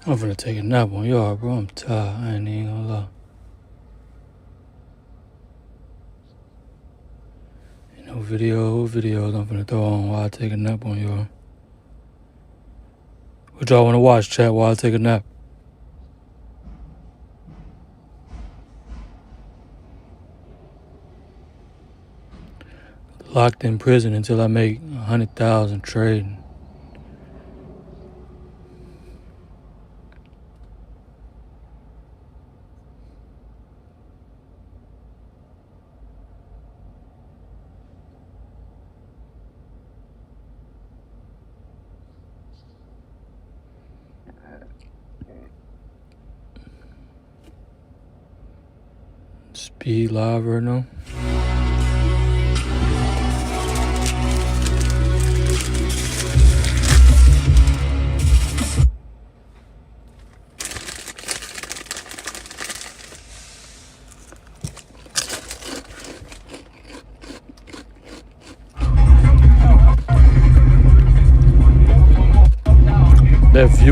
I'm finna take a nap on y'all, bro. I'm tired. I ain't even gonna lie. Ain't no videos I'm finna throw on while I take a nap on y'all. What y'all wanna watch, chat, while I take a nap? Locked in prison until I make 100,000 trading. Speed live right now.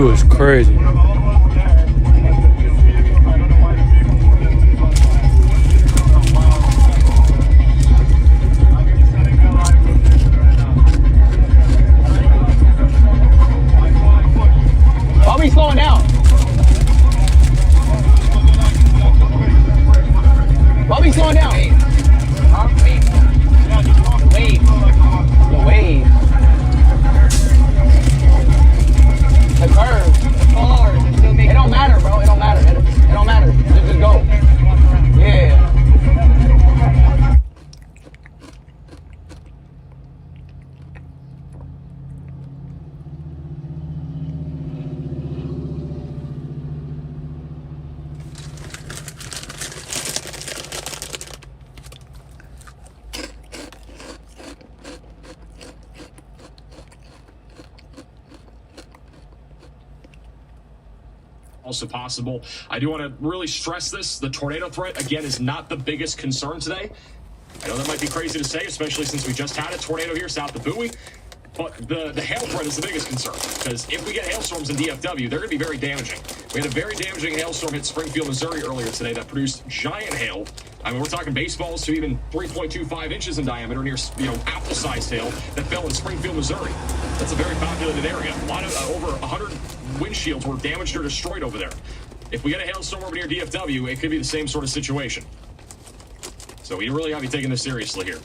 was crazy. Why we slowing down? Why we slowing down? Wave. The wave. The curve. It don't matter, bro. It don't matter. It don't matter. Just go. Yeah. Also possible. I do want to really stress this. The tornado threat, again, is not the biggest concern today. I know that might be crazy to say, especially since we just had a tornado here south of Bowie. But the hail threat is the biggest concern, because if we get hailstorms in DFW, they're going to be very damaging. We had a very damaging hailstorm hit Springfield, Missouri earlier today that produced giant hail. I mean, we're talking baseballs to even 3.25 inches in diameter, near, apple-sized hail that fell in Springfield, Missouri. That's a very populated area. A lot of over 100 windshields were damaged or destroyed over there. If we get a hailstorm over near DFW, it could be the same sort of situation. So we really got to be taking this seriously here.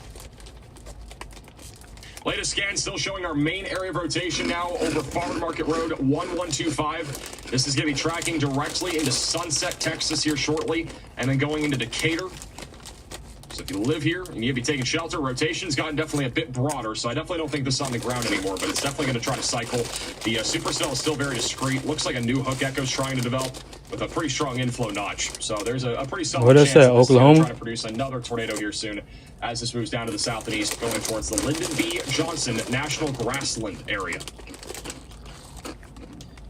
Latest scan still showing our main area of rotation now over Farmer Market Road 1125. This is going to be tracking directly into Sunset, Texas here shortly, and then going into Decatur. So if you live here and you be taking shelter, rotation's gotten definitely a bit broader, so I definitely don't think this is on the ground anymore, but it's definitely going to try to cycle. The supercell is still very discreet. Looks like a new hook echo is trying to develop with a pretty strong inflow notch. So there's a pretty solid chance that Oklahoma trying to produce another tornado here soon as this moves down to the south and east, going towards the Lyndon B. Johnson National Grassland area.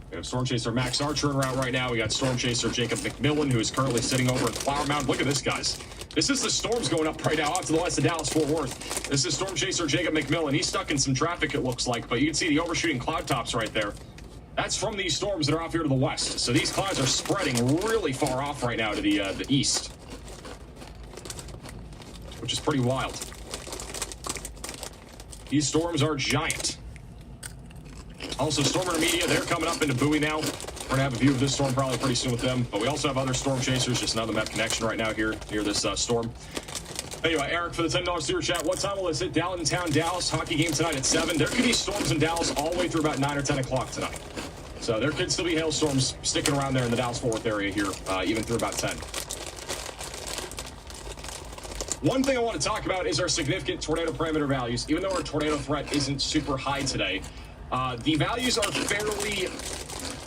We have Storm Chaser Max Archer en route right now. We got Storm Chaser Jacob McMillan, who is currently sitting over in Flower Mound. Look at this, guys. This is the storms going up right now off to the west of Dallas-Fort Worth. This is Storm Chaser Jacob McMillan. He's stuck in some traffic, it looks like, but you can see the overshooting cloud tops right there. That's from these storms that are off here to the west. So these clouds are spreading really far off right now to the east, which is pretty wild. These storms are giant. Also, Storm Intermedia, they're coming up into Bowie now. We're going to have a view of this storm probably pretty soon with them. But we also have other storm chasers, just none of them have connection right now here near this storm. Anyway, Eric, for the $10 super chat, what time will this hit Downtown Dallas? Hockey game tonight at 7. There could be storms in Dallas all the way through about 9 or 10 o'clock tonight. So there could still be hailstorms sticking around there in the Dallas-Fort Worth area here, even through about 10. One thing I want to talk about is our significant tornado parameter values. Even though our tornado threat isn't super high today, the values are fairly,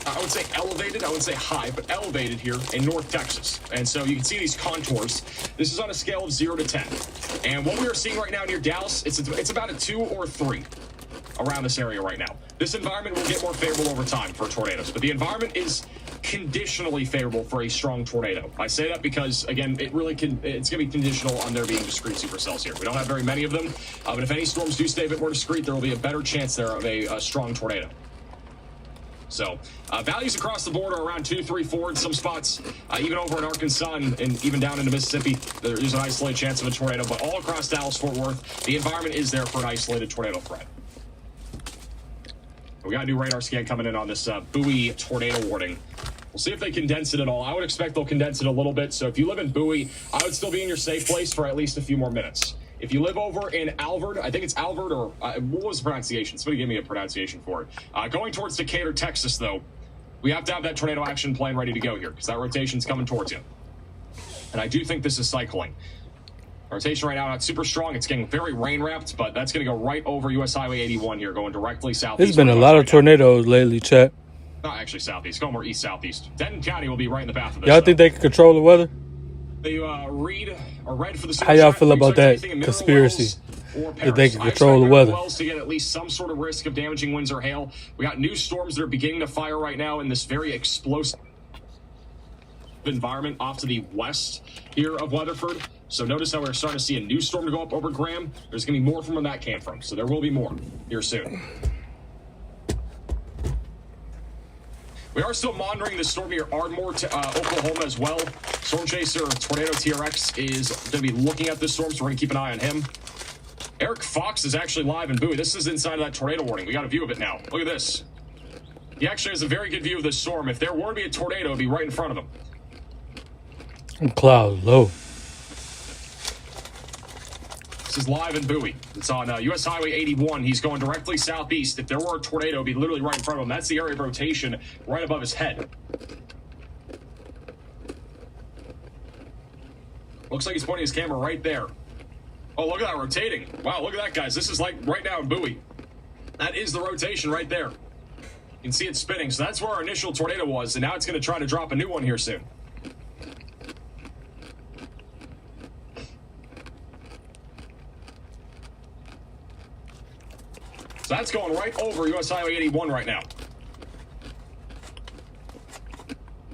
I would say elevated. I wouldn't say high, but elevated here in North Texas. And so you can see these contours. This is on a scale of 0 to 10. And what we are seeing right now near Dallas, it's about a 2 or 3 around this area right now. This environment will get more favorable over time for tornadoes, but the environment is conditionally favorable for a strong tornado. I say that because, again, it's going to be conditional on there being discrete supercells here. We don't have very many of them, but if any storms do stay a bit more discrete, there will be a better chance there of a strong tornado. So values across the board are around 2, 3, 4 in some spots, even over in Arkansas and even down into Mississippi. There's an isolated chance of a tornado, but all across Dallas-Fort Worth, the environment is there for an isolated tornado threat. We got a new radar scan coming in on this Bowie tornado warning. We'll see if they condense it at all. I would expect they'll condense it a little bit. So if you live in Bowie, I would still be in your safe place for at least a few more minutes. If you live over in Alvord, I think it's Alvord, or what was the pronunciation? Somebody give me a pronunciation for it. Going towards Decatur, Texas, though, we have to have that tornado action plan ready to go here because that rotation's coming towards you. And I do think this is cycling. Rotation right now not super strong. It's getting very rain wrapped, but that's going to go right over U.S. Highway 81 here, going directly southeast. There's been a lot of tornadoes lately, chat. Not actually southeast, going more east-southeast. Denton County will be right in the path of this. Y'all think they can control the weather? They read for the how y'all feel about that conspiracy? That they can control the weather. Wells to get at least some sort of risk of damaging winds or hail. We got new storms that are beginning to fire right now in this very explosive environment off to the west here of Weatherford. So notice how we're starting to see a new storm to go up over Graham. There's going to be more from where that came from. So there will be more here soon. We are still monitoring the storm near Ardmore, Oklahoma as well. Storm Chaser Tornado TRX is going to be looking at this storm, so we're going to keep an eye on him. Eric Fox is actually live in Bowie. This is inside of that tornado warning. We got a view of it now. Look at this. He actually has a very good view of this storm. If there were to be a tornado, it would be right in front of him. Cloud low. This is live in Bowie. It's on U.S. Highway 81. He's going directly southeast. If there were a tornado, it would be literally right in front of him. That's the area of rotation right above his head. Looks like he's pointing his camera right there. Oh, look at that rotating. Wow, look at that, guys. This is like right now in Bowie. That is the rotation right there. You can see it spinning. So that's where our initial tornado was, and now it's going to try to drop a new one here soon. So that's going right over U.S. Highway 81 right now.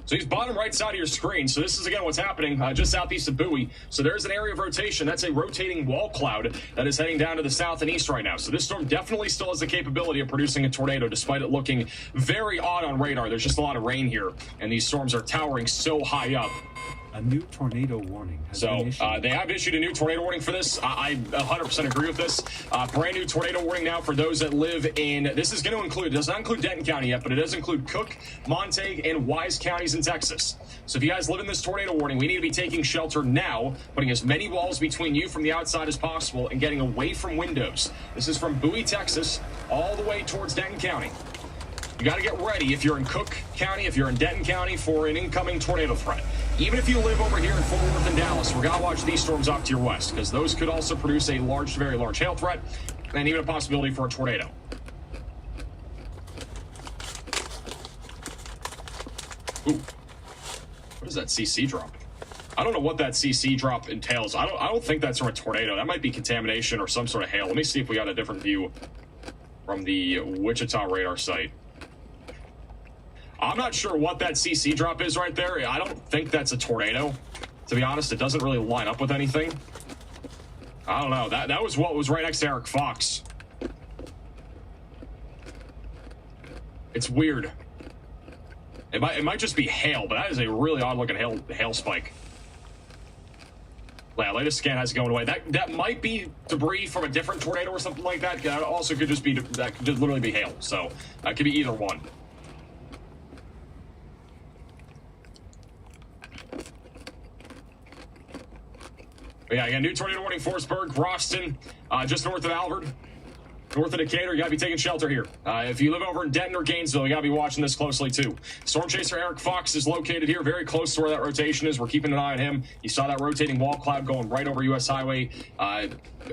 So he's bottom right side of your screen. So this is, again, what's happening just southeast of Bowie. So there's an area of rotation. That's a rotating wall cloud that is heading down to the south and east right now. So this storm definitely still has the capability of producing a tornado, despite it looking very odd on radar. There's just a lot of rain here, and these storms are towering so high up. A new tornado warning has been issued. They have issued a new tornado warning for this. I 100% agree with this. Brand new tornado warning now for those that live in, this is going to include, it does not include Denton County yet, but it does include Cook, Montague, and Wise counties in Texas. So if you guys live in this tornado warning, we need to be taking shelter now, putting as many walls between you from the outside as possible and getting away from windows. This is from Bowie, Texas, all the way towards Denton County. You got to get ready if you're in Cook County, if you're in Denton County, for an incoming tornado threat. Even if you live over here in Fort Worth and Dallas, we're going to watch these storms off to your west, because those could also produce a large, very large hail threat, and even a possibility for a tornado. Ooh. What is that CC drop? I don't know what that CC drop entails. I don't think that's from a tornado. That might be contamination or some sort of hail. Let me see if we got a different view from the Wichita radar site. I'm not sure what that CC drop is right there. I don't think that's a tornado. To be honest, it doesn't really line up with anything. I don't know. That was what was right next to Eric Fox. It's weird. It might just be hail, but that is a really odd looking hail spike. Yeah, latest scan has it going away. That might be debris from a different tornado or something like that. That also could just be, that could just literally be hail. So that could be either one. But yeah, again, new tornado warning, Forestburg, Roston, just north of Albert. North of Decatur, you gotta be taking shelter here. If you live over in Denton or Gainesville, you gotta be watching this closely too. Storm Chaser Eric Fox is located here, very close to where that rotation is. We're keeping an eye on him. You saw that rotating wall cloud going right over U.S. Highway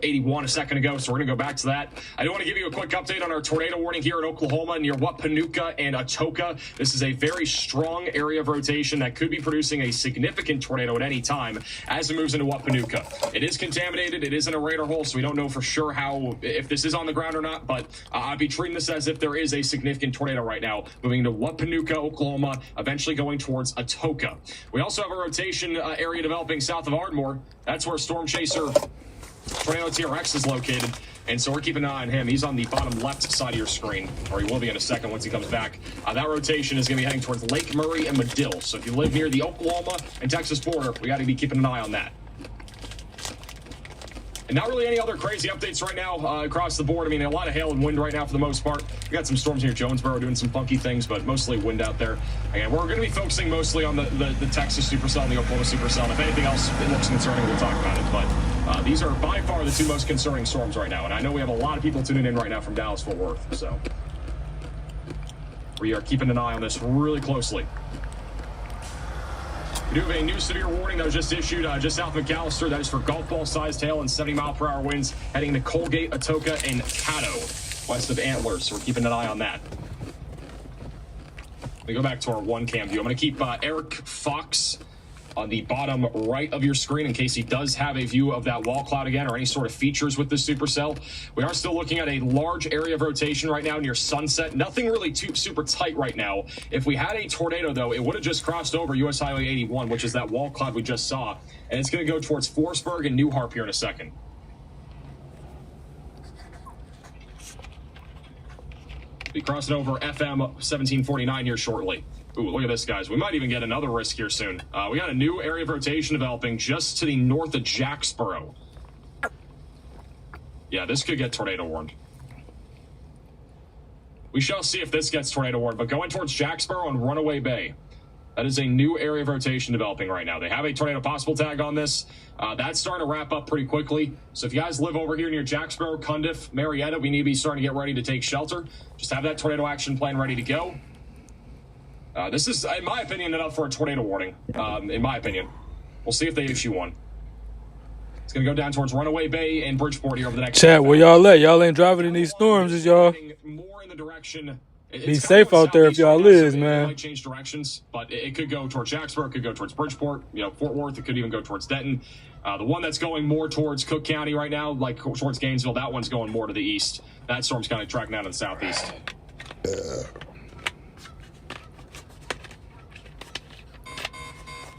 81 a second ago, so we're gonna go back to that. I do want to give you a quick update on our tornado warning here in Oklahoma near Wapanuka and Atoka. This is a very strong area of rotation that could be producing a significant tornado at any time as it moves into Wapanuka. It is contaminated, it is in a radar hole, so we don't know for sure if this is on the ground or not, but I'd be treating this as if there is a significant tornado right now moving into Wapanuka, Oklahoma, eventually going towards Atoka. We also have a rotation area developing south of Ardmore. That's where Storm Chaser Tornado TRX is located, and so we're keeping an eye on him. He's on the bottom left side of your screen, or he will be in a second once he comes back. That rotation is going to be heading towards Lake Murray and Medill. So if you live near the Oklahoma and Texas border, we got to be keeping an eye on that. And not really any other crazy updates right now across the board. I mean, a lot of hail and wind right now for the most part. We got some storms near Jonesboro doing some funky things, but mostly wind out there. Again, we're going to be focusing mostly on the Texas supercell and the Oklahoma supercell. And if anything else it looks concerning, we'll talk about it. But these are by far the two most concerning storms right now. And I know we have a lot of people tuning in right now from Dallas-Fort Worth. So we are keeping an eye on this really closely. We do have a new severe warning that was just issued just south of McAllister. That is for golf ball-sized hail and 70-mile-per-hour winds heading to Colgate, Atoka, and Caddo, west of Antlers. So we're keeping an eye on that. We go back to our one-cam view. I'm going to keep Eric Fox on the bottom right of your screen in case he does have a view of that wall cloud again or any sort of features with this supercell. We are still looking at a large area of rotation right now near Sunset. Nothing really too super tight right now. If we had a tornado, though, it would have just crossed over U.S. Highway 81, which is that wall cloud we just saw, and it's going to go towards Forestburg and New Harp here in a second. Be crossing over FM 1749 here shortly. Ooh, look at this, guys. We might even get another risk here soon. We got a new area of rotation developing just to the north of Jacksboro. Yeah, this could get tornado warned. We shall see if this gets tornado warned, but going towards Jacksboro and Runaway Bay. That is a new area of rotation developing right now. They have a tornado possible tag on this. That's starting to wrap up pretty quickly. So if you guys live over here near Jacksboro, Cundiff, Marietta, we need to be starting to get ready to take shelter. Just have that tornado action plan ready to go. This is, in my opinion, enough for a tornado warning, in my opinion. We'll see if they issue one. It's going to go down towards Runaway Bay and Bridgeport here over the next... Chat, where y'all at? Y'all ain't driving in these storms, is y'all? More in the direction... Be safe out there if y'all is, man. It might change directions, but it could go towards Jacksboro, it could go towards Bridgeport, Fort Worth, it could even go towards Denton. The one that's going more towards Cook County right now, like towards Gainesville, that one's going more to the east. That storm's kind of tracking out to the southeast.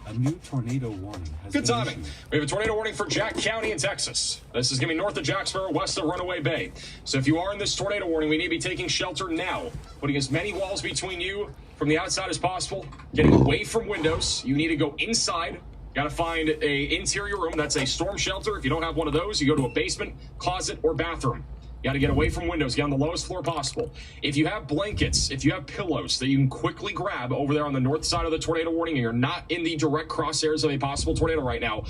A new tornado warning has Good been timing. issued. We have a tornado warning for Jack County in Texas. This is going to be north of Jacksboro, west of Runaway Bay. So if you are in this tornado warning, we need to be taking shelter now, putting as many walls between you from the outside as possible, getting away from windows. You need to go inside. Got to find a interior room. That's a storm shelter. If you don't have one of those, you go to a basement, closet, or bathroom. You got to get away from windows, get on the lowest floor possible. If you have blankets, if you have pillows that you can quickly grab over there on the north side of the tornado warning and you're not in the direct crosshairs of a possible tornado right now,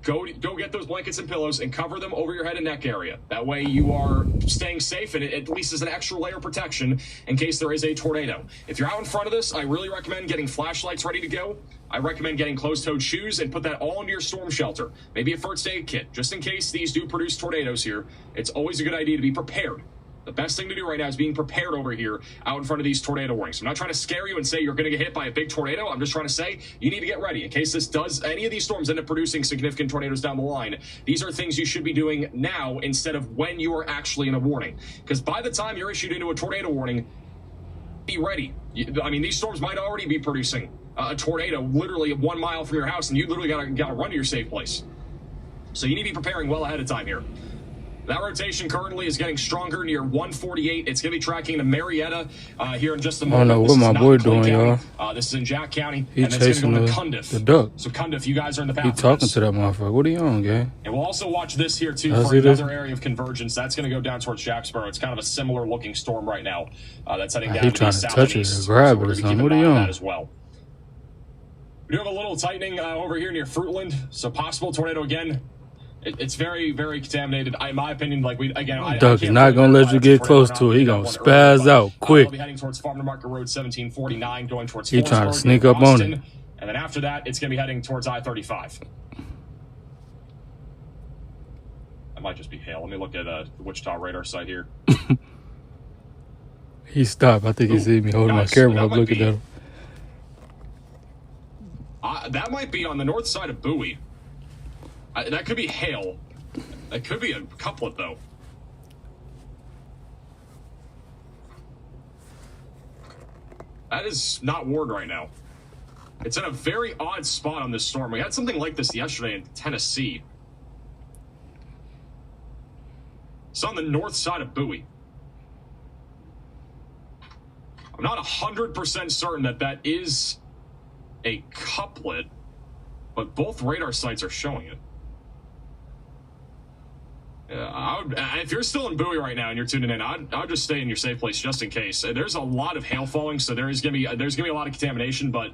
go get those blankets and pillows and cover them over your head and neck area. That way you are staying safe and it at least is an extra layer of protection in case there is a tornado. If you're out in front of this, I really recommend getting flashlights ready to go. I recommend getting closed-toed shoes and put that all into your storm shelter. Maybe a first aid kit, just in case these do produce tornadoes here. It's always a good idea to be prepared. The best thing to do right now is being prepared over here out in front of these tornado warnings. I'm not trying to scare you and say you're going to get hit by a big tornado. I'm just trying to say you need to get ready in case any of these storms end up producing significant tornadoes down the line. These are things you should be doing now instead of when you are actually in a warning. Because by the time you're issued into a tornado warning, be ready. I mean, these storms might already be producing a tornado literally 1 mile from your house, and you literally got to run to your safe place. So you need to be preparing well ahead of time here. That rotation currently is getting stronger near 148. It's going to be tracking to Marietta here in just a moment. I don't know what my boy doing, y'all. This is in Jack County. He and it's chasing going to go to Cundiff. the duck. So Cundiff, you guys are in the path. He talking to that motherfucker. What are you on, gang? And we'll also watch this here, too, I for see this. another area of convergence. That's going to go down towards Jacksboro. It's kind of a similar-looking storm right now. That's heading down He to trying the to south touch and it east. or grab So it we're or gonna be something. keeping What are an you eye on on? that as well. We do have a little tightening over here near Fruitland. So possible tornado again. It's very, very contaminated. In my opinion, like Duck is not gonna let you get close to it. He gonna spaz out quick. We'll be heading towards Farm to Market Road 1749, going towards He trying to Forestburg, sneak up on Austin, it. and then after that, it's gonna be heading towards I-35. That might just be hail. Let me look at the Wichita radar site here. He stopped. I think he see me holding my Guys, camera that up might looking be- at him. That might be on the north side of Bowie. That could be hail. That could be a couplet, though. That is not Ward right now. It's in a very odd spot on this storm. We had something like this yesterday in Tennessee. It's on the north side of Bowie. I'm not 100% certain that is a couplet, but both radar sites are showing it. If you're still in Bowie right now and you're tuning in, I'd just stay in your safe place just in case. There's a lot of hail falling, so there's gonna be a lot of contamination. But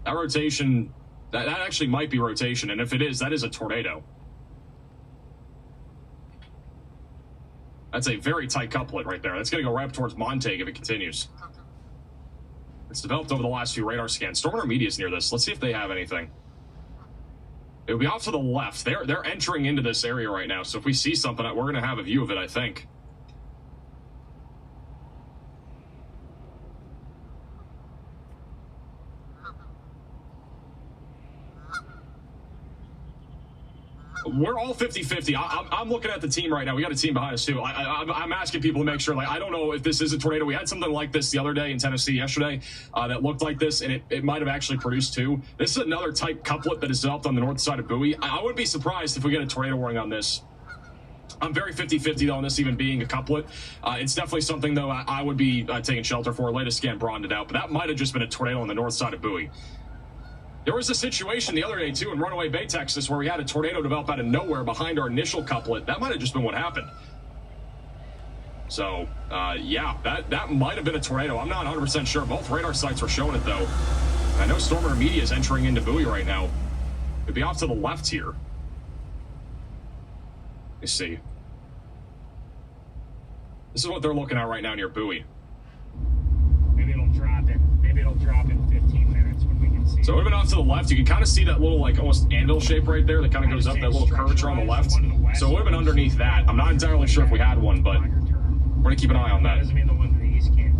that rotation, that actually might be rotation, and if it is, that is a tornado. That's a very tight couplet right there. That's gonna go right up towards Montague if it continues. It's developed over the last few radar scans. Storm Media is near this. Let's see if they have anything. It would be off to the left. They're entering into this area right now. So if we see something, we're going to have a view of it, I think. We're all 50-50. I'm looking at the team right now. We got a team behind us, too. I'm asking people to make sure. Like, I don't know if this is a tornado. We had something like this the other day in Tennessee yesterday that looked like this, and it might have actually produced two. This is another type couplet that is developed on the north side of Bowie. I wouldn't be surprised if we get a tornado warning on this I'm very 50-50 on this even being a couplet. It's definitely something, though, I would be taking shelter for. Latest scan broadened it out, but that might have just been a tornado on the north side of Bowie. There was a situation the other day, too, in Runaway Bay, Texas, where we had a tornado develop out of nowhere behind our initial couplet. That might have just been what happened. So, yeah, that might have been a tornado. I'm not 100% sure. Both radar sites were showing it, though. I know Storm Media is entering into Bowie right now. It'd be off to the left here. Let me see. This is what they're looking at right now near Bowie. Maybe it'll drop in 15 minutes when we can see. So it would have been off to the left. You can kind of see that little, like, almost anvil shape right there that kind of goes up, that little curvature on the left. So it would have been underneath that. I'm not entirely sure if we had one, but we're going to keep an eye on that. Doesn't mean the one to the east can't.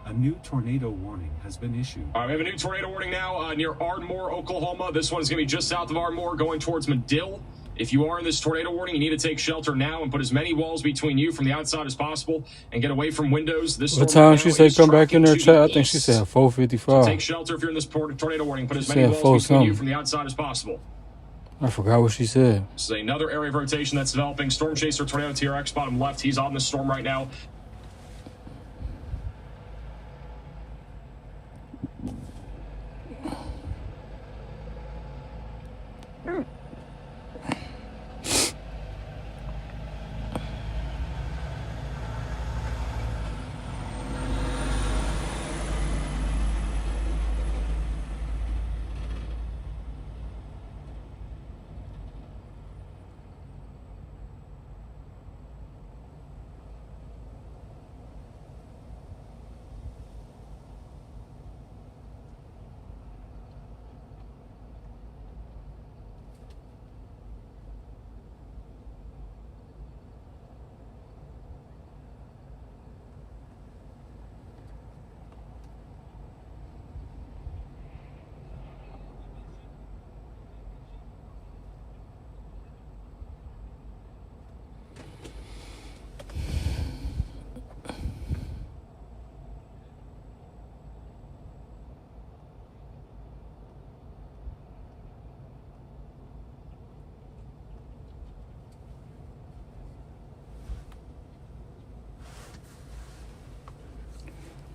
A new tornado warning has been issued. All right, we have a new tornado warning now near Ardmore, Oklahoma. This one is going to be just south of Ardmore, going towards Medill. If you are in this tornado warning, you need to take shelter now and put as many walls between you from the outside as possible and get away from windows. This what time she said come back in there, chat? I think she said 4:55. So take shelter if you're in this tornado warning. Put as many walls between you from the outside as possible. I forgot what she said. This is another area of rotation that's developing. Storm Chaser Tornado TRX, bottom left. He's on the storm right now.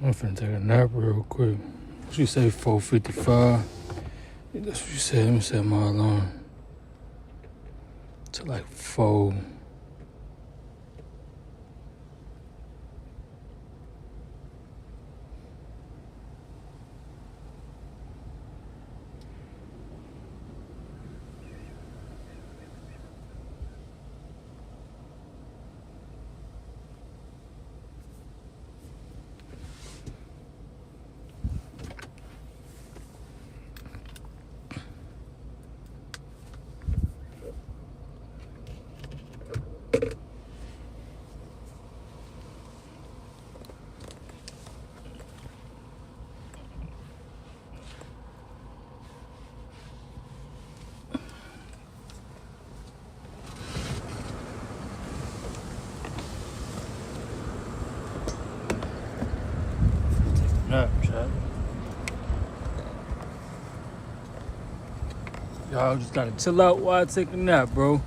I'm finna take a nap real quick. She say 4:55. That's what she said. Let me set my alarm to like 4. Y'all just gotta chill out while I take a nap, bro.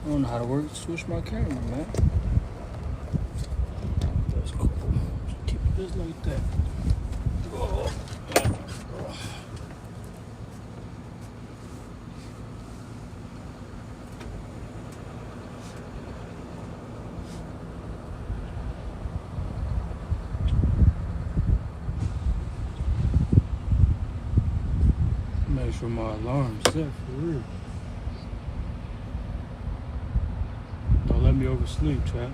I don't know how to switch my camera, man. That's cool. Just keep it just like that. Oh. Make sure my alarm's set for real. Don't let me oversleep, chat.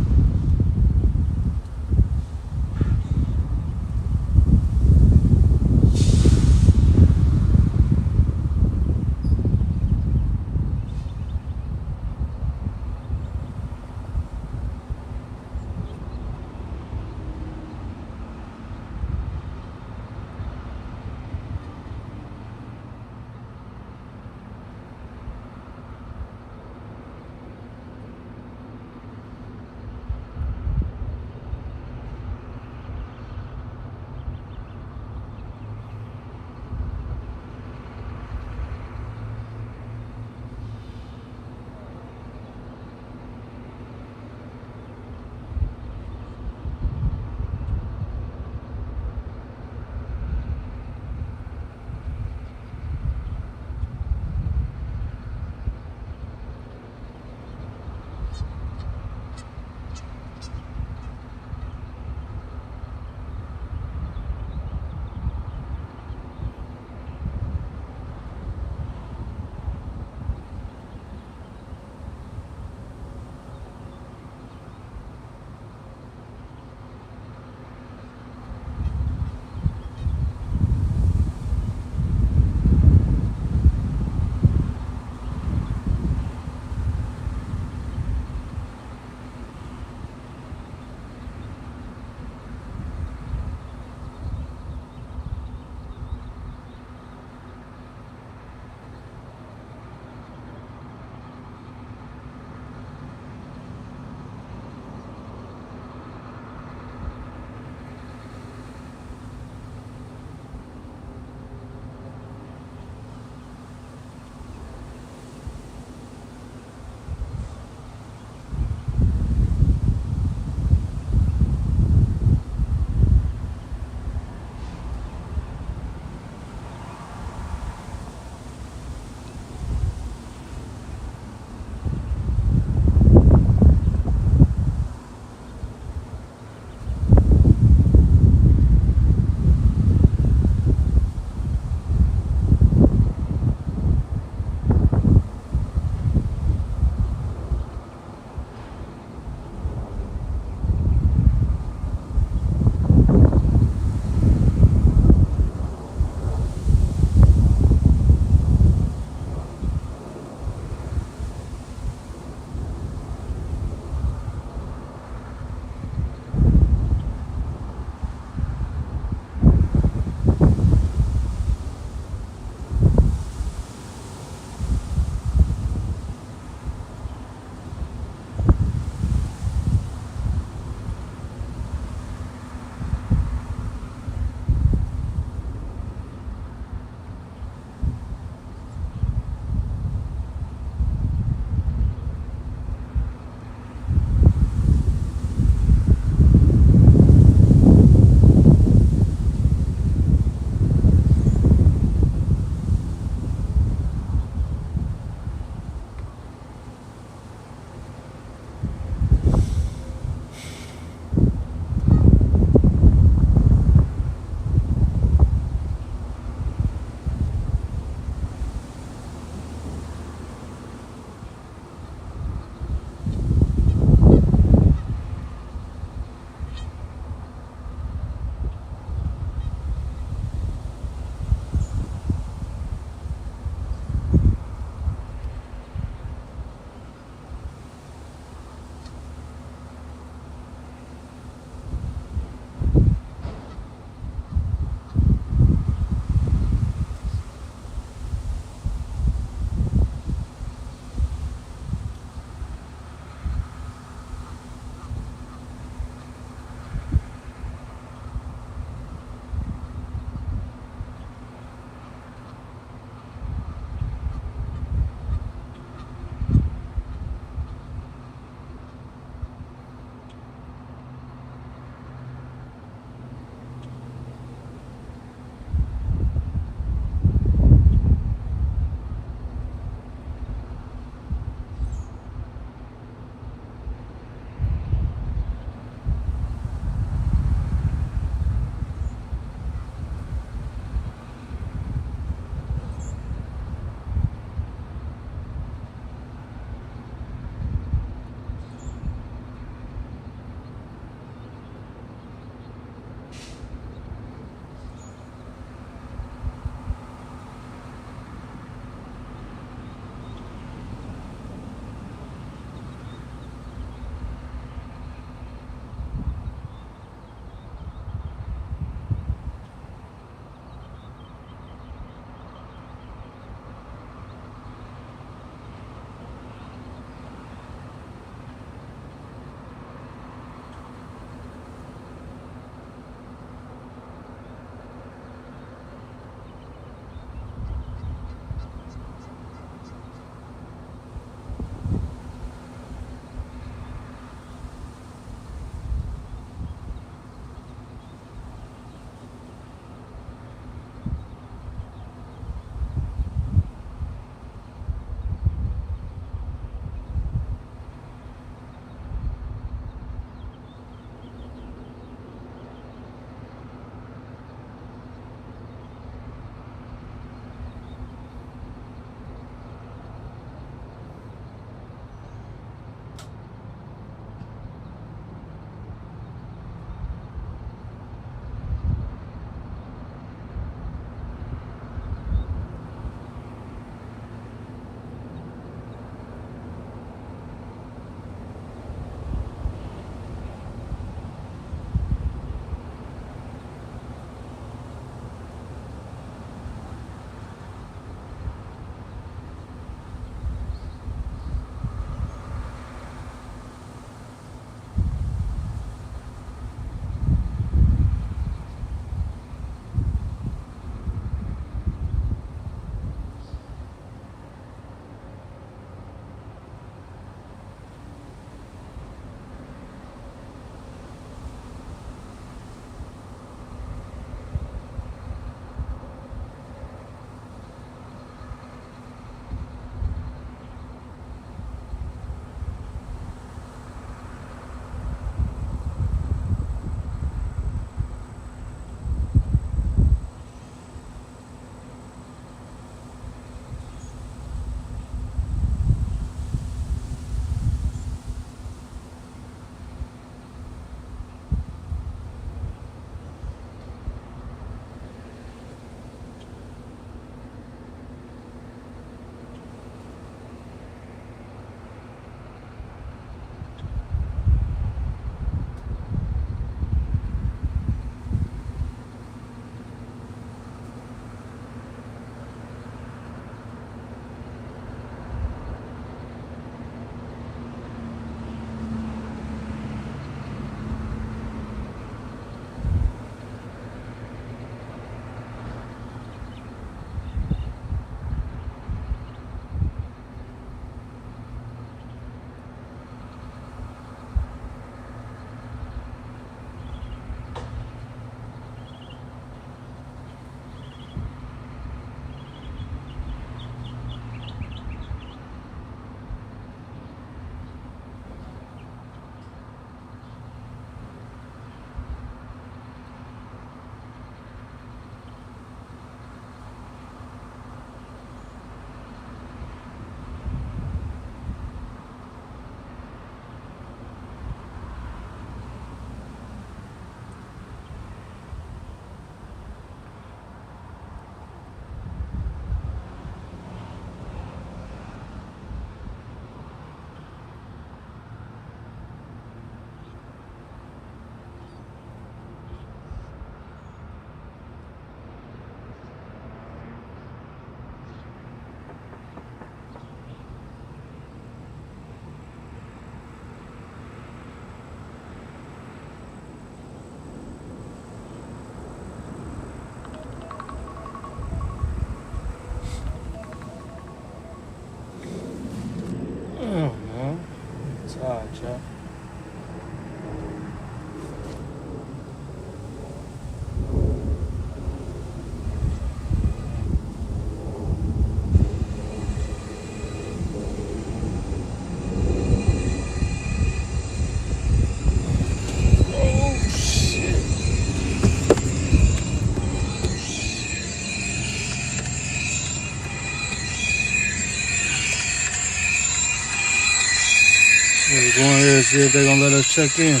We're going here to see if they're gonna let us check in.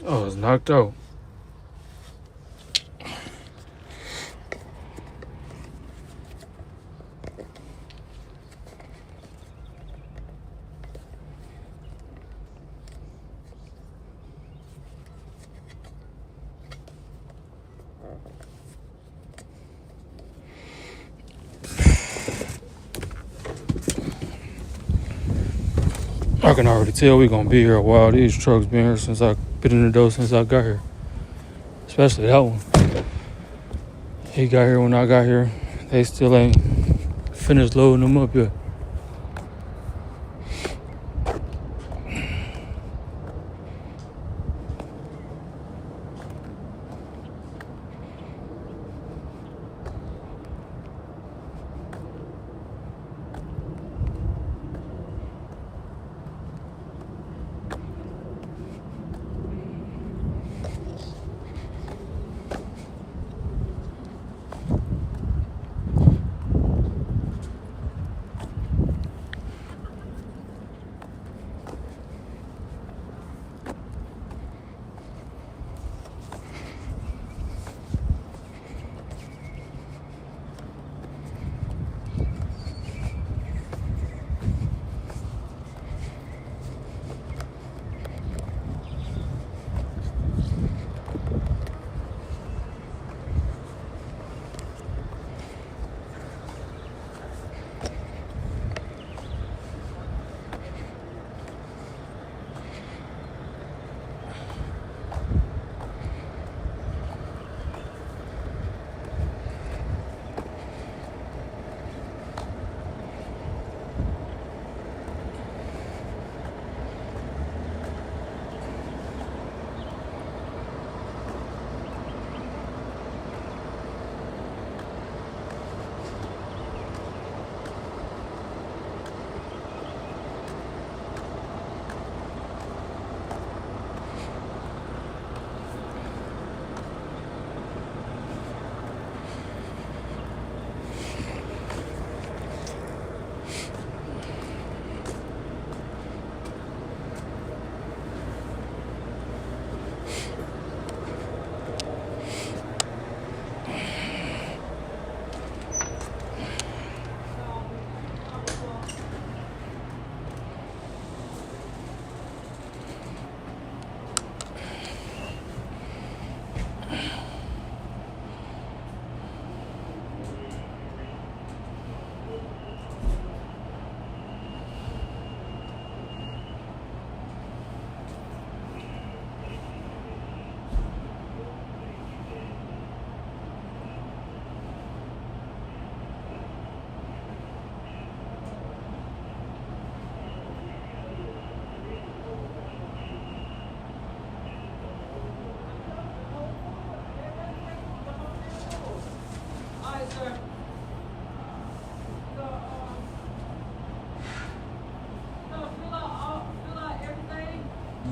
Oh, it's knocked out. I can already tell we're gonna be here a while. These trucks been here since I've been in the door since I got here. Especially that one. He got here when I got here. They still ain't finished loading them up yet.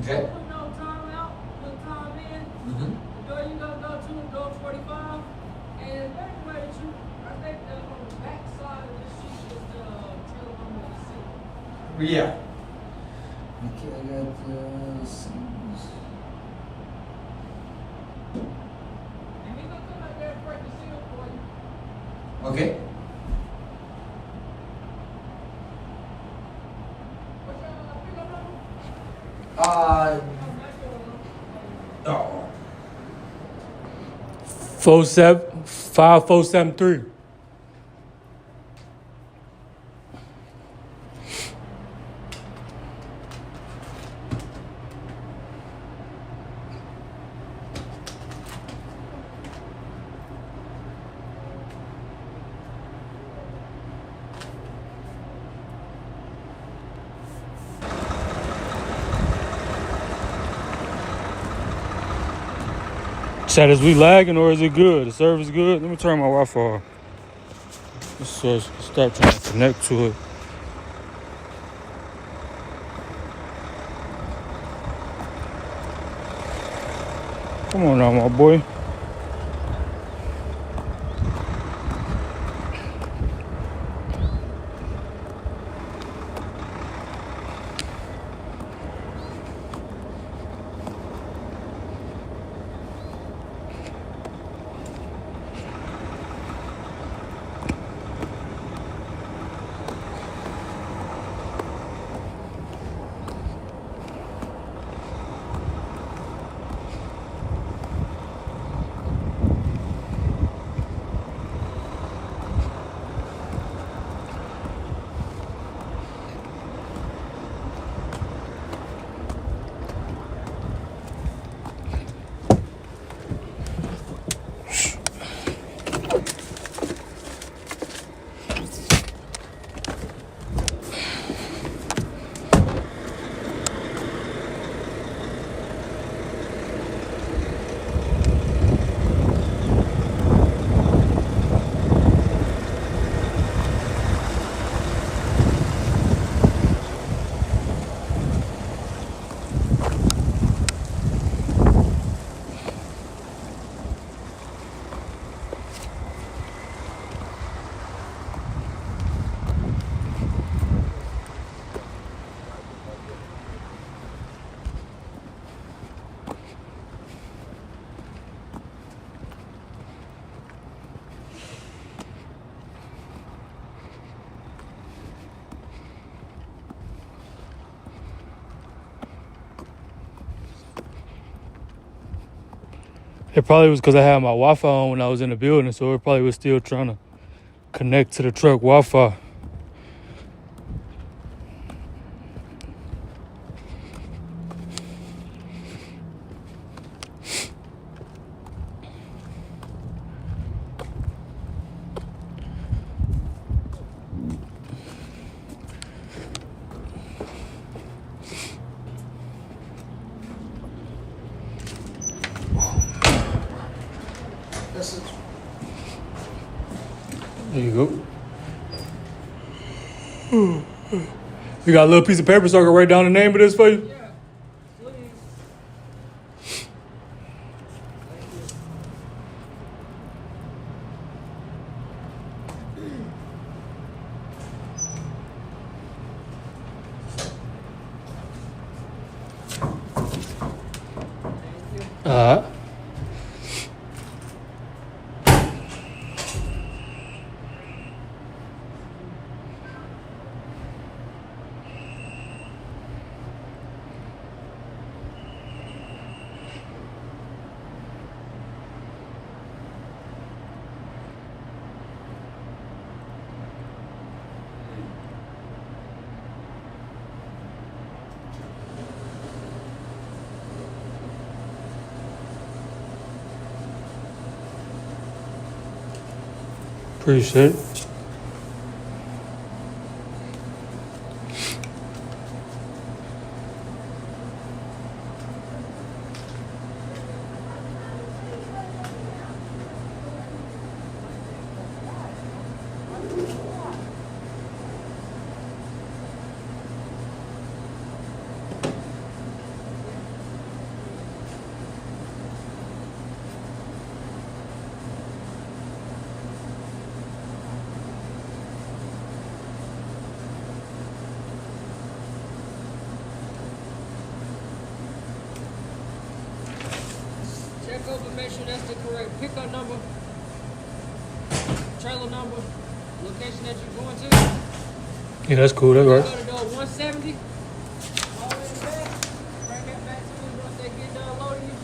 Okay. Put no time out, put time in. Mm-hmm. The door you gonna go to, door 45. And anyway, I think that on the back side of this sheet is the trailer home with the seat. Yeah. Okay, I got scenes. And he's gonna come out there and break the seal for you. Okay. Oh. 5473. Chat, is we lagging or is it good? The service good? Let me turn my Wi-Fi off. Let's stop trying to connect to it. Come on now, my boy. It probably was because I had my Wi-Fi on when I was in the building, so it probably was still trying to connect to the truck Wi-Fi. There you go. You got a little piece of paper so I can write down the name of this for you? Appreciate it. Check over, make sure that's the correct pickup number, trailer number, location that you're going to. Yeah, that's cool. That's right. Go to door 170. All the way in the back. Bring that back to me once they get done loading you.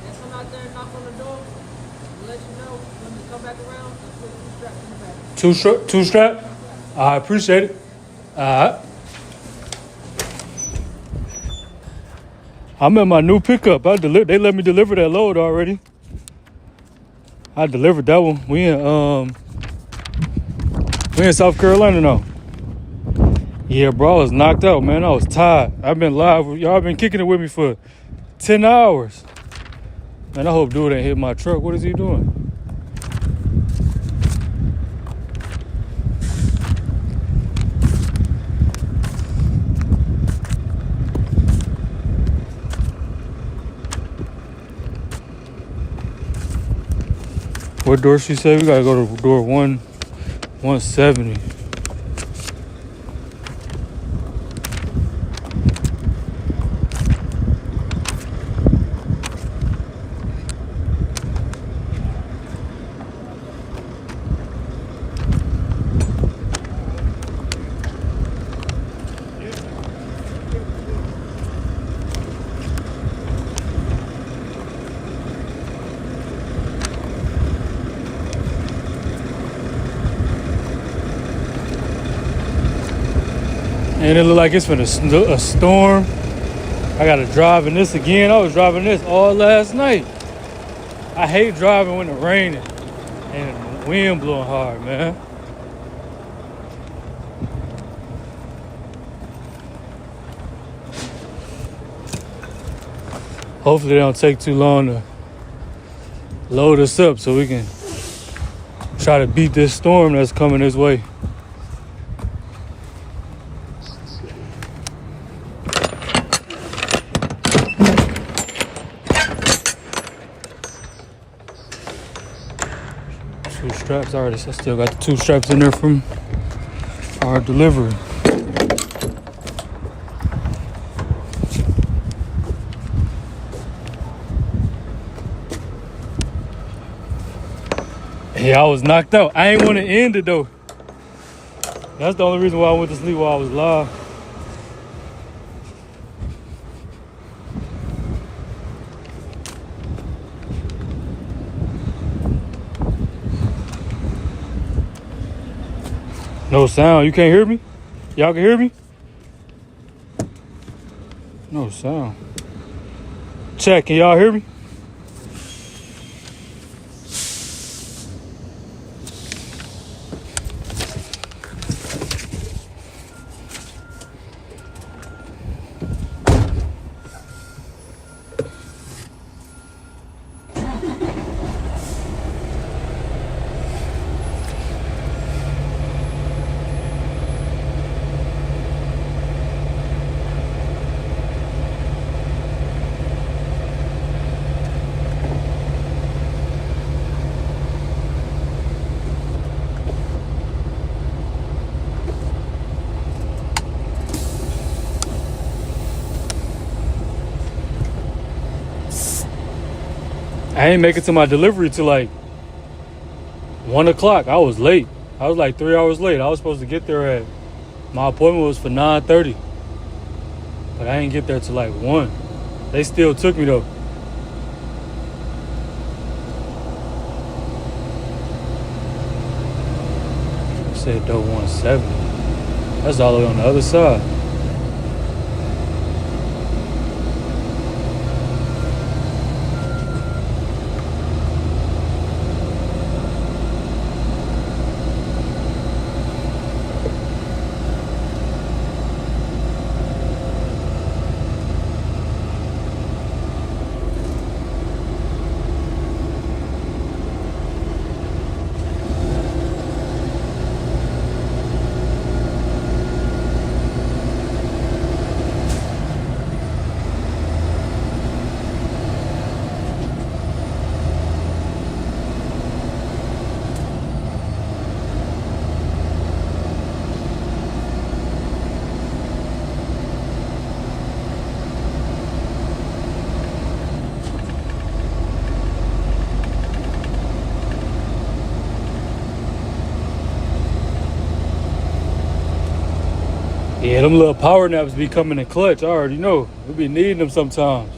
And come out there and knock on the door. And let you know when you come back around. Just put two straps in the back. Two strap? I appreciate it. I'm in my new pickup. They let me deliver that load already. I delivered that one. We in South Carolina now. Yeah, bro, I was knocked out, man. I was tired. I've been live. Y'all been kicking it with me for 10 hours. Man, I hope dude ain't hit my truck. What is he doing? What door she said? We gotta go to door 170. And it look like it's been a storm. I gotta drive in this again. I was driving this all last night. I hate driving when it's raining and the wind blowing hard, man. Hopefully they don't take too long to load us up so we can try to beat this storm that's coming this way. Two straps already. I still got the 2 straps in there from our delivery. Yeah, I was knocked out. I ain't want to end it though. That's the only reason why I went to sleep while I was live. No sound. You can't hear me? Y'all can hear me? No sound. Check. Can y'all hear me? I ain't make it to my delivery till like 1 o'clock. I was late. I was like 3 hours late. I was supposed to get there at, my appointment was for 9:30. But I didn't get there till like 1. They still took me though. Said door 170. That's all the way on the other side. Yeah, them little power naps be coming in clutch. I already know. We be needing them sometimes.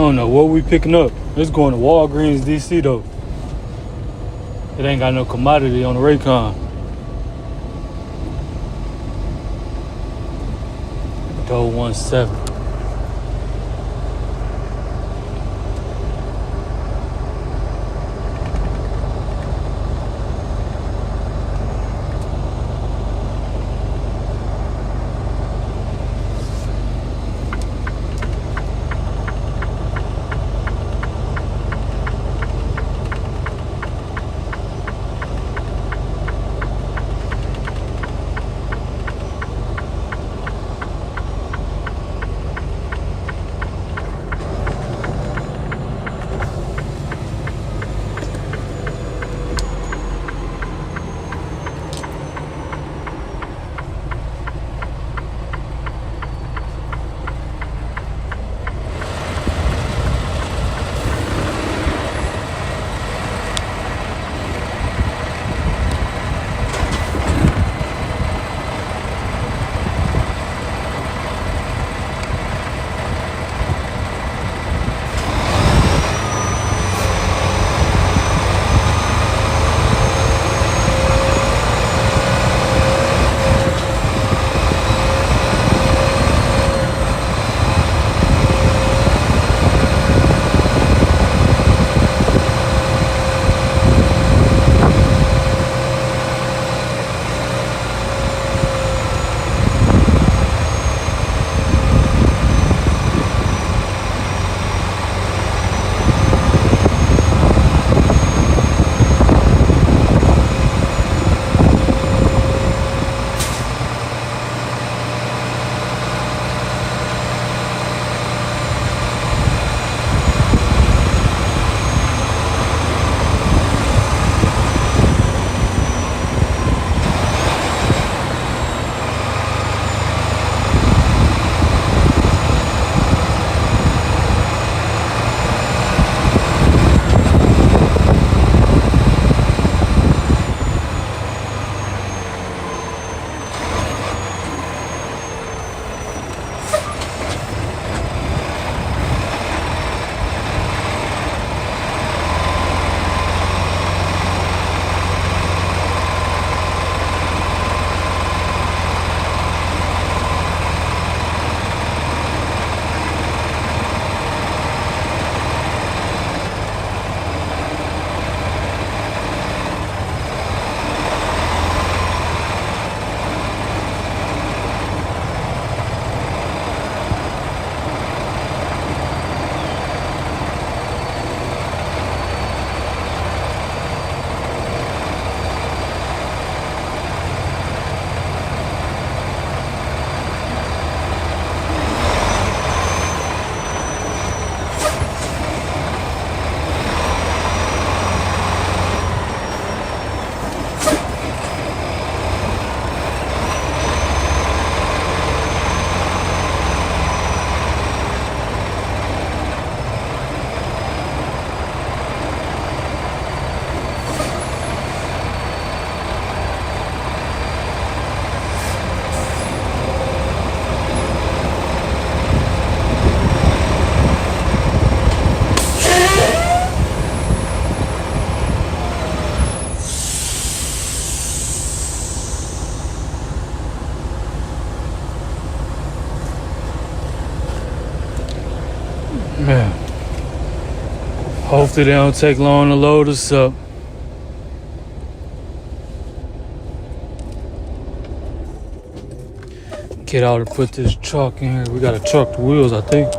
don't know what we picking up. It's going to Walgreens, DC though. It ain't got no commodity on the Raycon. Doe 17. Man. Hopefully they don't take long to load us up. Get out and put this truck in here. We gotta truck the wheels, I think.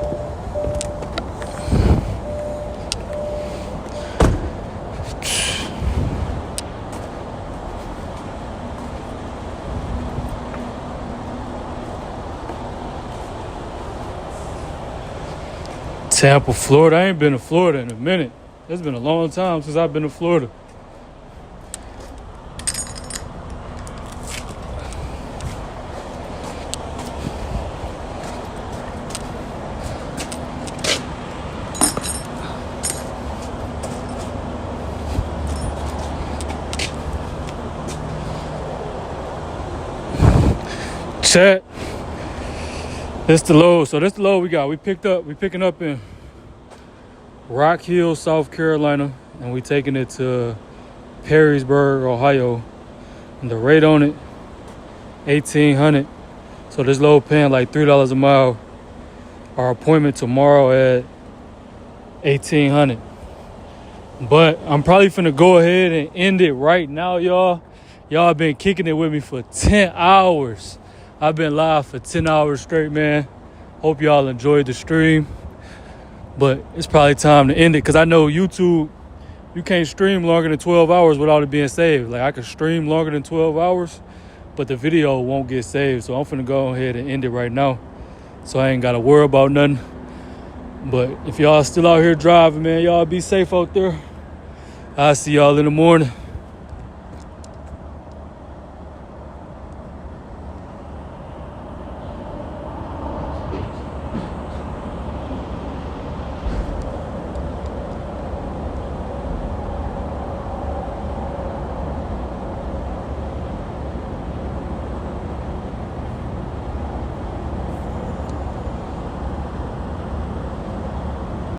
Tampa, Florida. I ain't been to Florida in a minute. It's been a long time since I've been to Florida. Chat. This the load. So this the load we got. We picking up in Rock Hill, South Carolina, and we taking it to Perrysburg, Ohio. And the rate on it, $1,800. So this load paying like $3 a mile. Our appointment tomorrow at $1,800. But I'm probably finna go ahead and end it right now, y'all. Y'all been kicking it with me for 10 hours. I've been live for 10 hours straight, man. Hope y'all enjoyed the stream. But it's probably time to end it because I know YouTube, you can't stream longer than 12 hours without it being saved. Like, I could stream longer than 12 hours, but the video won't get saved. So I'm finna go ahead and end it right now. So I ain't got to worry about nothing. But if y'all still out here driving, man, y'all be safe out there. I'll see y'all in the morning.